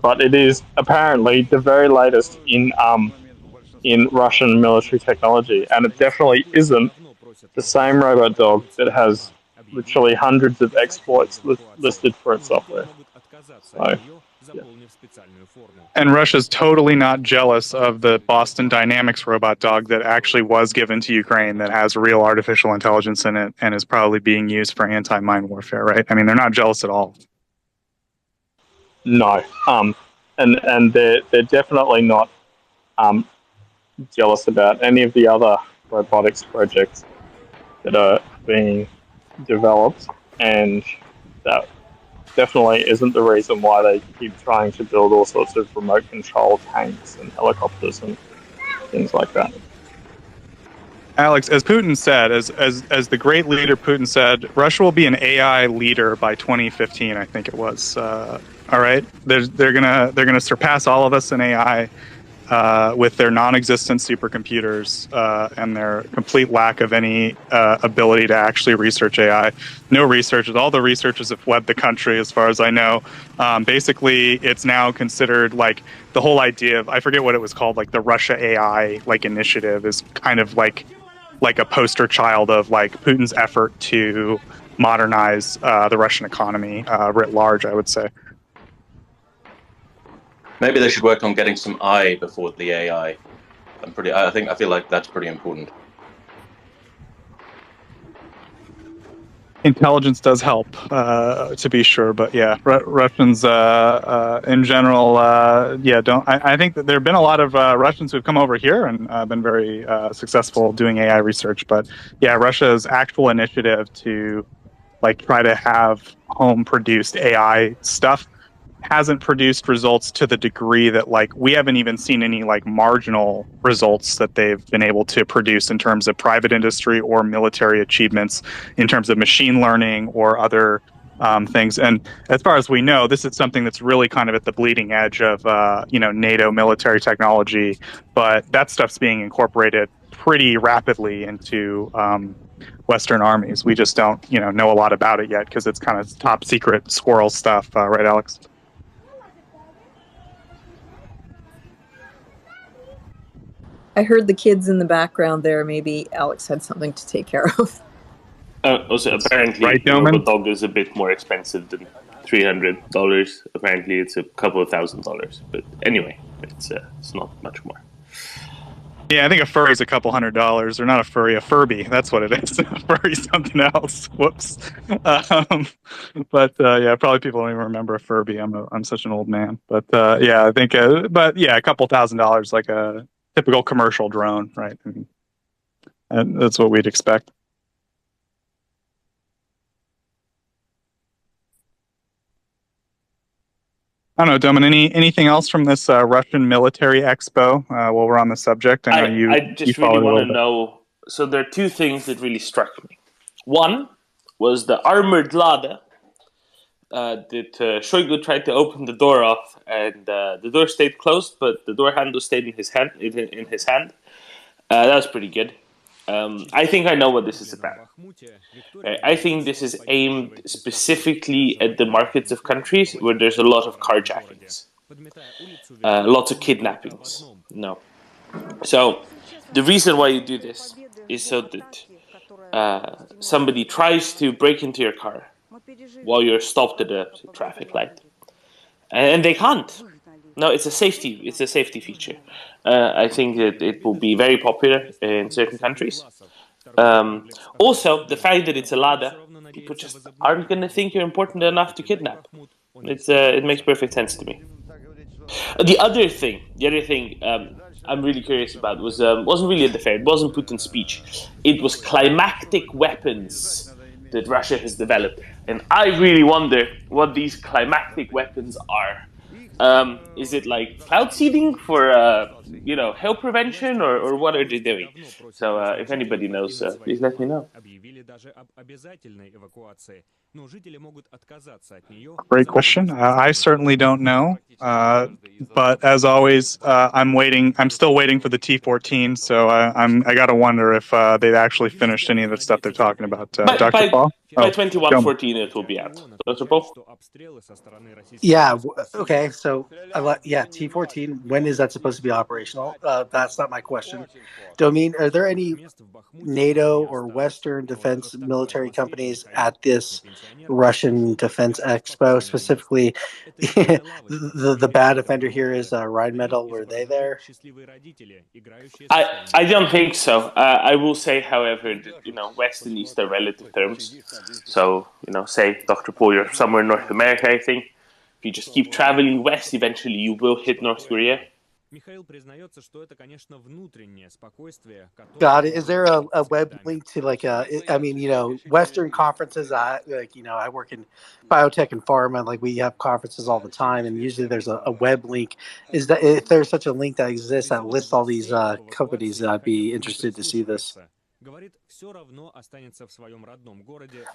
Speaker 9: But it is apparently the very latest in Russian military technology, and it definitely isn't the same robot dog that has literally hundreds of exploits listed for its software. So, yeah.
Speaker 17: And Russia's totally not jealous of the Boston Dynamics robot dog that actually was given to Ukraine, that has real artificial intelligence in it and is probably being used for anti-mine warfare, right? I mean, they're not jealous at all.
Speaker 9: No, and they're definitely not jealous about any of the other robotics projects that are being developed, and that definitely isn't the reason why they keep trying to build all sorts of remote control tanks and helicopters and things like that.
Speaker 17: Alex, as Putin said, as the great leader Putin said, Russia will be an AI leader by 2015. I think it was. All right, they're gonna surpass all of us in AI with their non-existent supercomputers and their complete lack of any ability to actually research AI. No researchers. All the researchers have fled the country, as far as I know. Basically, it's now considered like the whole idea of, I forget what it was called, like the Russia AI initiative is kind of like a poster child of like Putin's effort to modernize the Russian economy writ large, I would say.
Speaker 11: Maybe they should work on getting some I before the AI. I feel like that's pretty important.
Speaker 17: Intelligence does help, to be sure, but yeah, Russians in general, don't. I think that there have been a lot of Russians who've come over here and been very successful doing AI research, but yeah, Russia's actual initiative to like try to have home-produced AI stuff hasn't produced results to the degree that like we haven't even seen any like marginal results that they've been able to produce in terms of private industry or military achievements in terms of machine learning or other things. And as far as we know, this is something that's really kind of at the bleeding edge of NATO military technology, but that stuff's being incorporated pretty rapidly into Western armies. We just don't know a lot about it yet because it's kind of top secret squirrel stuff, right, Alex?
Speaker 1: I heard the kids in the background there. Maybe Alex had something to take care of.
Speaker 22: Also, apparently,
Speaker 17: right,
Speaker 22: Robot Dog is a bit more expensive than $300. Apparently, it's a couple of $1,000s. But anyway, it's not much more.
Speaker 17: Yeah, I think a furry is a couple $100s, or not a furry, a Furby. That's what it is. A furry's something else. Whoops. But yeah, probably people don't even remember a Furby. I'm such an old man. But yeah, I think. But yeah, a couple $1,000s, like a typical commercial drone, right? I mean, and that's what we'd expect. I don't know, Domin, anything else from this Russian military expo while we're on the subject?
Speaker 22: I just really want to know. So there are two things that really struck me. One was the armored Lada that Shoigu tried to open the door off, and the door stayed closed, but the door handle stayed in his hand. That was pretty good. I think I know what this is about. I think this is aimed specifically at the markets of countries where there's a lot of carjackings, lots of kidnappings. No. So the reason why you do this is so that somebody tries to break into your car while you're stopped at a traffic light, and they can't. No, it's a safety feature. I think that it will be very popular in certain countries. Also, the fact that it's a Lada, people just aren't going to think you're important enough to kidnap. It makes perfect sense to me. The other thing I'm really curious about wasn't really at the fair. It wasn't Putin's speech. It was climactic weapons that Russia has developed, and I really wonder what these climactic weapons are. Is it like cloud seeding for
Speaker 3: hail prevention, or what are they doing? So if anybody knows, please let me know.
Speaker 17: Great question. I certainly don't know. But as always, I'm still waiting for the T14. So I gotta wonder if they've actually finished any of the stuff they're talking about. Dr. Paul?
Speaker 3: By 2114, it will be out. Dr. Paul?
Speaker 10: Yeah. Okay. So, T14. When is that supposed to be operational? That's not my question. Domin, are there any NATO or Western defense military companies at this Russian Defense Expo? Specifically, the bad offender here is Rheinmetall. Were they there?
Speaker 3: I don't think so. I will say, however, that West and East are relative terms. So say Dr. Paul, you're somewhere in North America. I think if you just keep traveling west, eventually you will hit North Korea.
Speaker 10: Got it. Is there a web link to Western conferences? I work in biotech and pharma. We have conferences all the time, and usually there's a web link. Is that if there's such a link that exists that lists all these companies, I'd be interested to see this.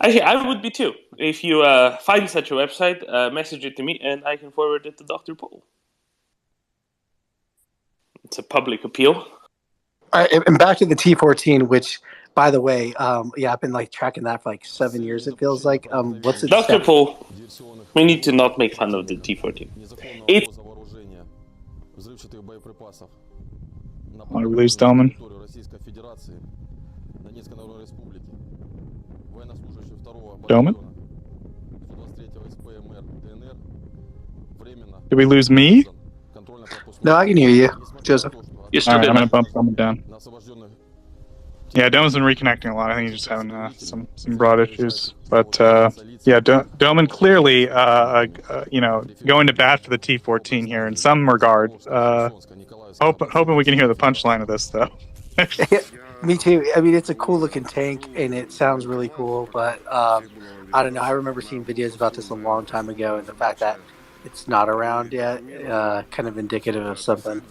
Speaker 3: Actually, I would be too. If you find such a website, message it to me, and I can forward it to Dr. Paul. It's a public appeal.
Speaker 10: And back to the T14, which, by the way, I've been tracking that for 7 years. It feels like. What's it?
Speaker 3: Dr. Paul, we need to not make fun of the T14.
Speaker 17: Want to release Domin? Domin? Did we lose me?
Speaker 10: No, I can hear you, Joseph.
Speaker 17: All right, I'm going to bump Domin down. Yeah, Domin's been reconnecting a lot. I think he's just having some broad issues. But Domin clearly, going to bat for the T14 here in some regard. Hoping we can hear the punchline of this, though.
Speaker 10: Me too. I mean, it's a cool looking tank, and it sounds really cool. But I don't know. I remember seeing videos about this a long time ago, and the fact that it's not around yet, kind of indicative of something.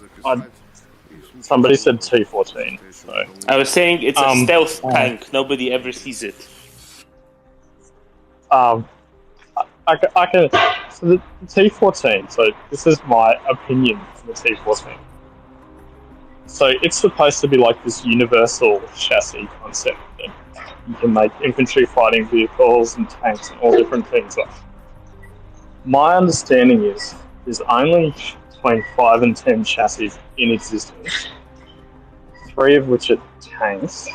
Speaker 9: Somebody said T14. So.
Speaker 3: I was saying it's a stealth tank. Nobody ever sees it.
Speaker 9: I can. So the T14. So this is my opinion for the T14. So it's supposed to be like this universal chassis concept that you can make infantry fighting vehicles and tanks and all different things of. My understanding is there's only between 5 and 10 chassis in existence, 3 of which are tanks,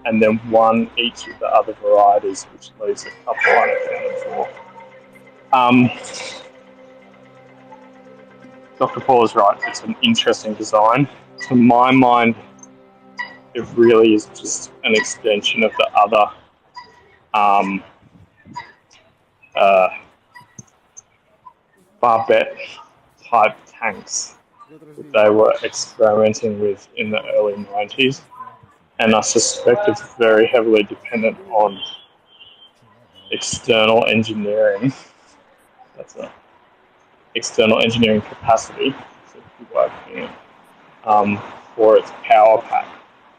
Speaker 9: and then 1 each of the other varieties, which leaves a couple unaccounted for. Dr. Paul is right, it's an interesting design. To my mind, it really is just an extension of the other Barbette type tanks that they were experimenting with in the early 90s, and I suspect it's very heavily dependent on external engineering. That's an external engineering capacity for its power pack,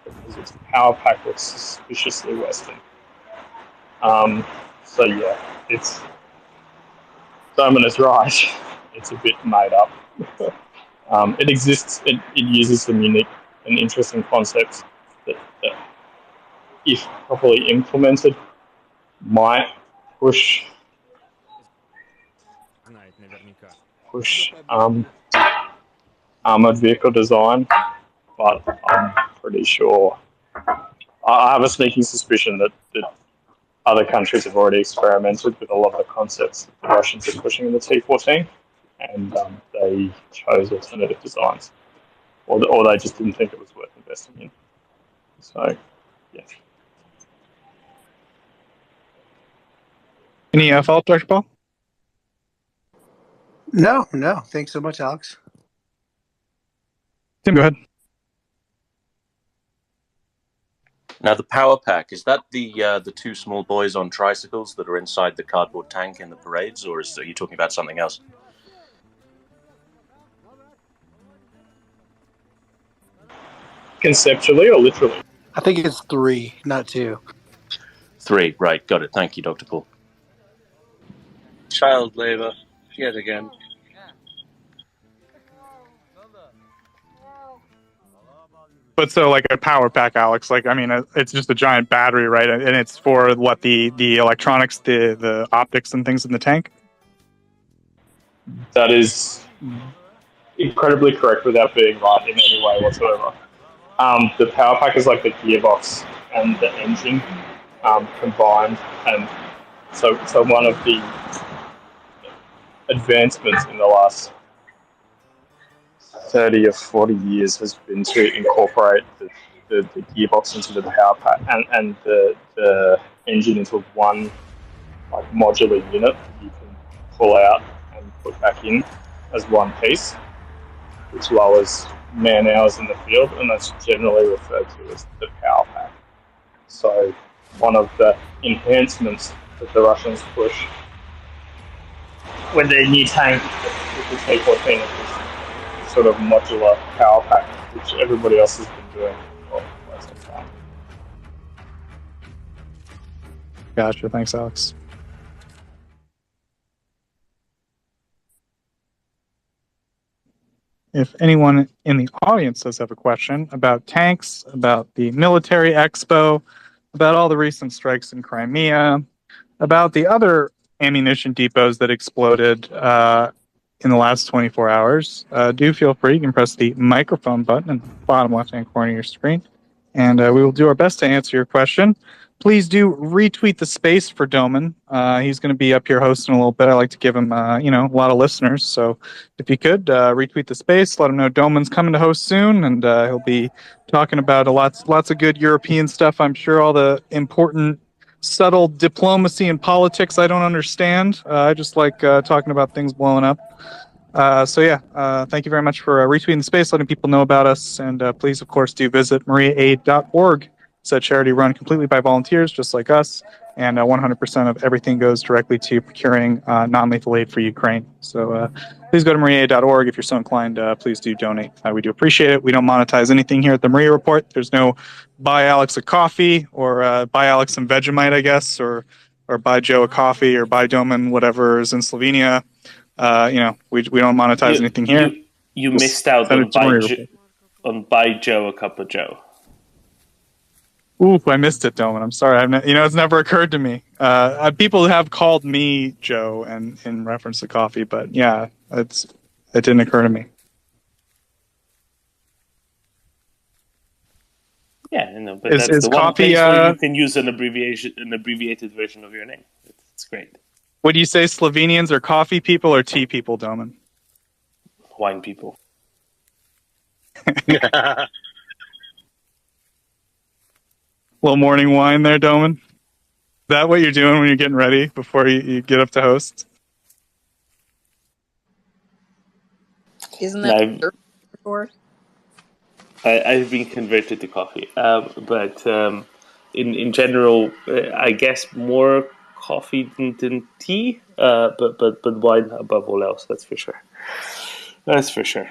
Speaker 9: because its power pack looks suspiciously Western. It's Domin is right. It's a bit made up. It exists. It uses some unique and interesting concepts that if properly implemented, might push armored vehicle design, but I'm pretty sure. I have a sneaking suspicion that other countries have already experimented with a lot of the concepts the Russians are pushing in the T14, and they chose alternative designs, or they just didn't think it was worth investing in. So, yeah.
Speaker 17: Any follow-up, Dr. Paul?
Speaker 10: No. Thanks so much, Alex.
Speaker 17: Tim, go ahead.
Speaker 11: Now, the power pack, is that the 2 small boys on tricycles that are inside the cardboard tank in the parades, or are you talking about something else?
Speaker 9: Conceptually or literally?
Speaker 10: I think it's 3, not 2.
Speaker 11: 3, right? Got it. Thank you, Dr. Paul.
Speaker 16: Child labor, yet again.
Speaker 17: But so like a power pack, Alex, like, I mean, it's just a giant battery, right? And it's for what, the electronics, the optics and things in the tank?
Speaker 9: That is incredibly correct without being right in any way whatsoever. The power pack is like the gearbox and the engine combined, and so one of the advancements in the last 30 or 40 years has been to incorporate the gearbox into the power pack and the engine into one like modular unit you can pull out and put back in as one piece, which lowers man hours in the field, and that's generally referred to as the power pack. So one of the enhancements that the Russians push when their new tank with the T-14 is sort of modular power pack, which everybody else has been doing for quite some time.
Speaker 17: Gotcha. Thanks, Alex. If anyone in the audience does have a question about tanks, about the military expo, about all the recent strikes in Crimea, about the other ammunition depots that exploded in the last 24 hours, do feel free. You can press the microphone button in the bottom left-hand corner of your screen, and we will do our best to answer your question. Please do retweet the space for Doman. He's going to be up here hosting a little bit. I like to give him, a lot of listeners. So if you could retweet the space, let him know Doman's coming to host soon, and he'll be talking about lots of good European stuff. I'm sure all the important, subtle diplomacy and politics I don't understand. I just like talking about things blowing up. Thank you very much for retweeting the space, letting people know about us, and please, of course, do visit mariaaid.org. It's a charity run completely by volunteers, just like us, and 100% of everything goes directly to procuring non-lethal aid for Ukraine. So please go to mariaaid.org if you're so inclined. Please do donate. We do appreciate it. We don't monetize anything here at the Maria Report. There's no buy Alex a coffee or buy Alex some Vegemite, I guess, or buy Joe a coffee or buy Doman whatever is in Slovenia. We don't monetize anything here.
Speaker 3: You missed out on buy Joe a cup of Joe.
Speaker 17: Ooh, I missed it, Doman. I'm sorry. It's never occurred to me. People have called me Joe and in reference to coffee, but yeah, it didn't occur to me.
Speaker 3: Yeah, but that's the one place where you can use an abbreviated version of your name. It's great.
Speaker 17: What do you say, Slovenians are coffee people or tea people, Doman?
Speaker 3: Wine people.
Speaker 17: Little morning wine there, Doman? Is that what you're doing when you're getting ready before you get up to host?
Speaker 1: Isn't that before?
Speaker 3: I've been converted to coffee, but in general, I guess more coffee than tea, but wine above all else. That's for sure. That's for sure.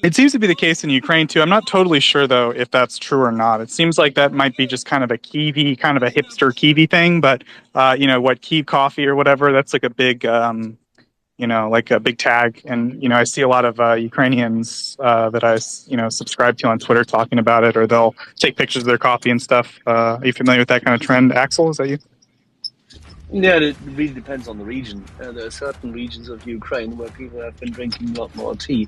Speaker 17: It seems to be the case in Ukraine too. I'm not totally sure though if that's true or not. It seems like that might be just kind of a Kiwi, kind of a hipster Kiwi thing. But what Kyiv coffee or whatever, that's like a big, like a big tag. And I see a lot of Ukrainians that I subscribe to on Twitter talking about it, or they'll take pictures of their coffee and stuff. Are you familiar with that kind of trend, Axel? Is that you?
Speaker 16: Yeah, it really depends on the region. There are certain regions of Ukraine where people have been drinking a lot more tea,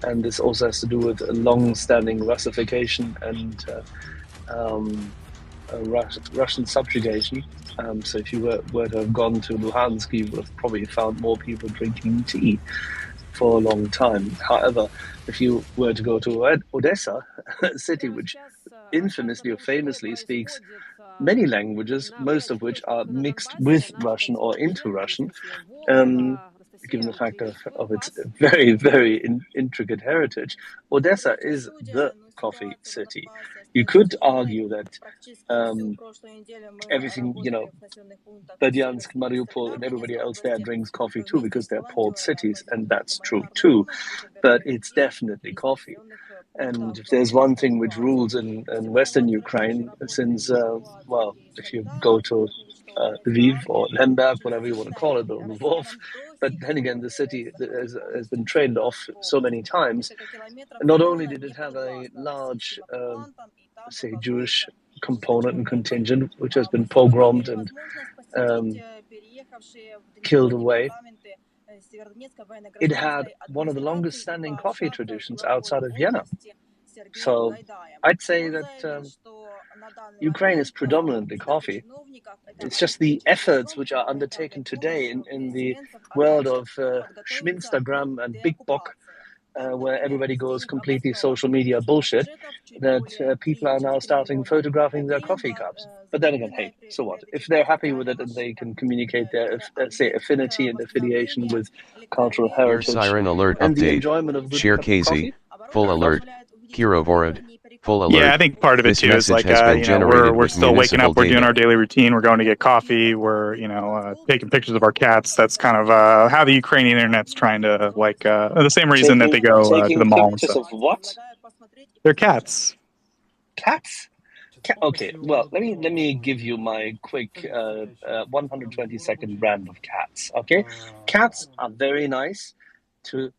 Speaker 16: and this also has to do with a long-standing Russification and Russian subjugation. So if you were to have gone to Luhansk, you would have probably found more people drinking tea for a long time. However, if you were to go to Odessa, a city which infamously or famously speaks many languages, most of which are mixed with Russian or into Russian, given the fact of its very, very intricate heritage, Odessa is the coffee city. You could argue that everything, Berdyansk, Mariupol, and everybody else there drinks coffee too because they're port cities, and that's true too. But it's definitely coffee. And if there's one thing which rules in Western Ukraine, since, if you go to Lviv or Lemberg, whatever you want to call it, or Lvov, but then again, the city has been traded off so many times. Not only did it have a large, say, Jewish component and contingent, which has been pogromed and killed away, it had one of the longest standing coffee traditions outside of Vienna. So I'd say that Ukraine is predominantly coffee. It's just the efforts which are undertaken today in the world of Schminstagram and Big Bock, where everybody goes completely social media bullshit, that people are now starting photographing their coffee cups. But then again, hey, so what? If they're happy with it and they can communicate their, say, affinity and affiliation with cultural heritage
Speaker 2: Siren alert
Speaker 16: and
Speaker 2: update.
Speaker 16: the enjoyment of good
Speaker 2: Share
Speaker 16: cup of
Speaker 2: Casey,
Speaker 16: coffee,
Speaker 2: full alert. Kirovorod, full alert.
Speaker 17: Yeah, I think part of it
Speaker 2: This
Speaker 17: too is
Speaker 2: message
Speaker 17: like
Speaker 2: has been generated
Speaker 17: we're
Speaker 2: with
Speaker 17: still waking
Speaker 2: municipal
Speaker 17: up, we're doing
Speaker 2: data.
Speaker 17: our daily routine, we're going to get coffee, we're taking pictures of our cats. That's kind of how the Ukrainian internet's trying to the same reason that they go to the mall and
Speaker 16: pictures
Speaker 17: stuff.
Speaker 16: of what?
Speaker 17: They're cats.
Speaker 16: Cats? Okay, well, let me give you my quick 120-second brand of cats, okay? Cats are very nice to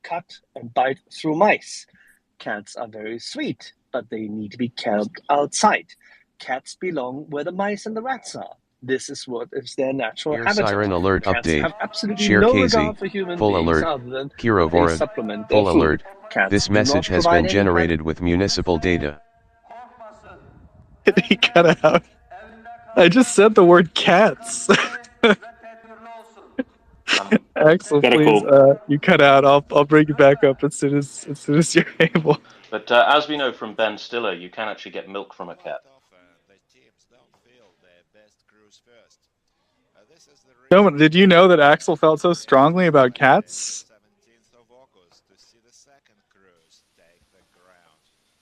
Speaker 16: cut and bite through mice. Cats are very sweet, but they need to be kept outside. Cats belong where the mice and the rats are. This is what is their natural
Speaker 2: Ear
Speaker 16: habitat.
Speaker 2: siren alert
Speaker 16: Cats
Speaker 2: update.
Speaker 16: have absolutely
Speaker 2: Share
Speaker 16: no
Speaker 2: Casey,
Speaker 16: regard for human
Speaker 2: full
Speaker 16: beings
Speaker 2: alert.
Speaker 16: other than they
Speaker 2: Kirovorod,
Speaker 16: supplement their
Speaker 2: full
Speaker 16: food.
Speaker 2: alert.
Speaker 16: Cats
Speaker 2: This
Speaker 16: do
Speaker 2: message
Speaker 16: not
Speaker 2: has
Speaker 16: provide
Speaker 2: been
Speaker 16: any
Speaker 2: generated with municipal data.
Speaker 17: He cut out. I just said the word cats. Axel,
Speaker 11: Gotta
Speaker 17: please,
Speaker 11: go.
Speaker 17: you cut out. I'll bring you back up as soon as you're able.
Speaker 11: But as we know from Ben Stiller, you can actually get milk from a cat.
Speaker 17: No, did you know that Axel felt so strongly about cats?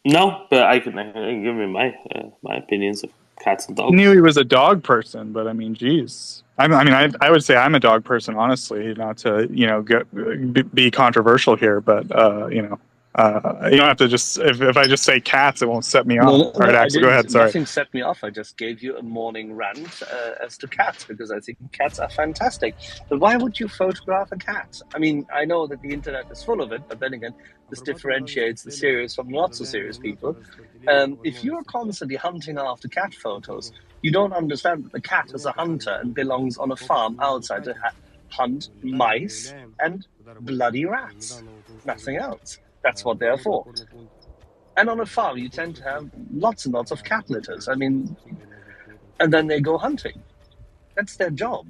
Speaker 3: No, but I can give you my opinions of cats and dogs.
Speaker 17: I knew he was a dog person, but I mean, geez. I would say I'm a dog person, honestly, not to be controversial here, but you don't have to just if I just say cats, it won't set me off. All right, Axel, go ahead. Sorry.
Speaker 16: Nothing set me off. I just gave you a morning rant as to cats because I think cats are fantastic. But why would you photograph a cat? I mean, I know that the internet is full of it, but then again, this differentiates the serious from not so serious people. If you're constantly hunting after cat photos, you don't understand that the cat is a hunter and belongs on a farm outside to hunt mice and bloody rats. Nothing else. That's what they're for. And on a farm, you tend to have lots and lots of cat litters. I mean, and then they go hunting. That's their job.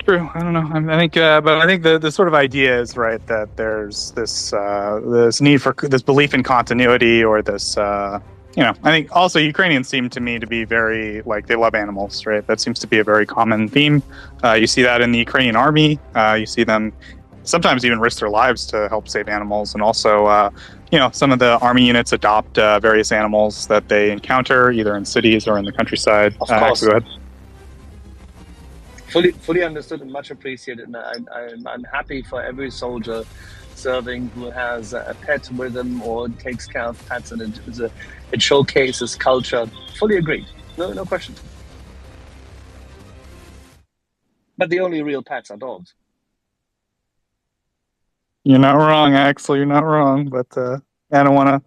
Speaker 17: True. I don't know. I think, but I think the sort of idea is right that there's this need for this belief in continuity, or this. I think also Ukrainians seem to me to be very they love animals, right? That seems to be a very common theme. You see that in the Ukrainian army. You see them sometimes even risk their lives to help save animals, and also some of the army units adopt various animals that they encounter either in cities or in the countryside.
Speaker 16: Of course.
Speaker 17: Go ahead.
Speaker 16: Fully understood and much appreciated. And I'm happy for every soldier serving who has a pet with them or takes care of pets, and it showcases culture. Fully agreed. No question. But the only real pets are dogs.
Speaker 17: You're not wrong, Axel. You're not wrong. But I don't want to.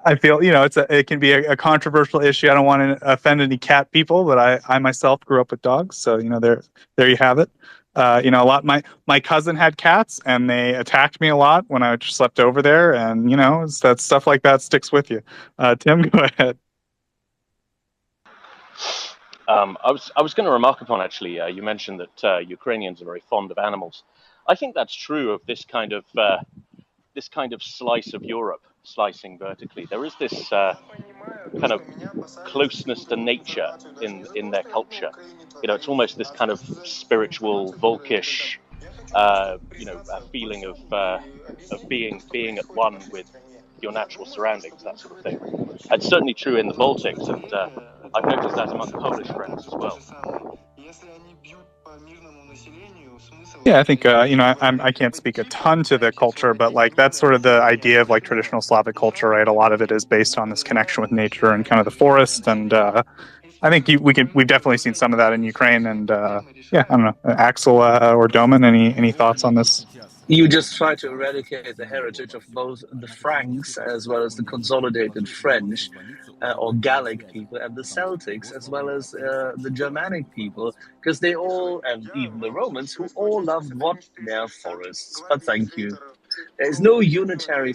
Speaker 17: I feel it can be a controversial issue. I don't want to offend any cat people, but I myself grew up with dogs, so there you have it. A lot. My cousin had cats, and they attacked me a lot when I slept over there, and that stuff like that sticks with you. Tim, go ahead.
Speaker 11: I was going to remark upon actually. You mentioned that Ukrainians are very fond of animals. I think that's true of this kind of slice of Europe, slicing vertically. There is this kind of closeness to nature in their culture. It's almost this kind of spiritual, Volkish feeling of being at one with your natural surroundings, that sort of thing. It's certainly true in the Baltics, and I've noticed that among Polish friends as well.
Speaker 17: Yeah, I think I can't speak a ton to the culture, but like that's sort of the idea of like traditional Slavic culture, right? A lot of it is based on this connection with nature and kind of the forest, and I think we've definitely seen some of that in Ukraine. And yeah, I don't know, Axel or Doman, any thoughts on this?
Speaker 16: You just try to eradicate the heritage of both the Franks as well as the consolidated French or Gallic people and the Celtics as well as the Germanic people, because they all, and even the Romans, who all loved what? Their forests. But thank you. There's no unitary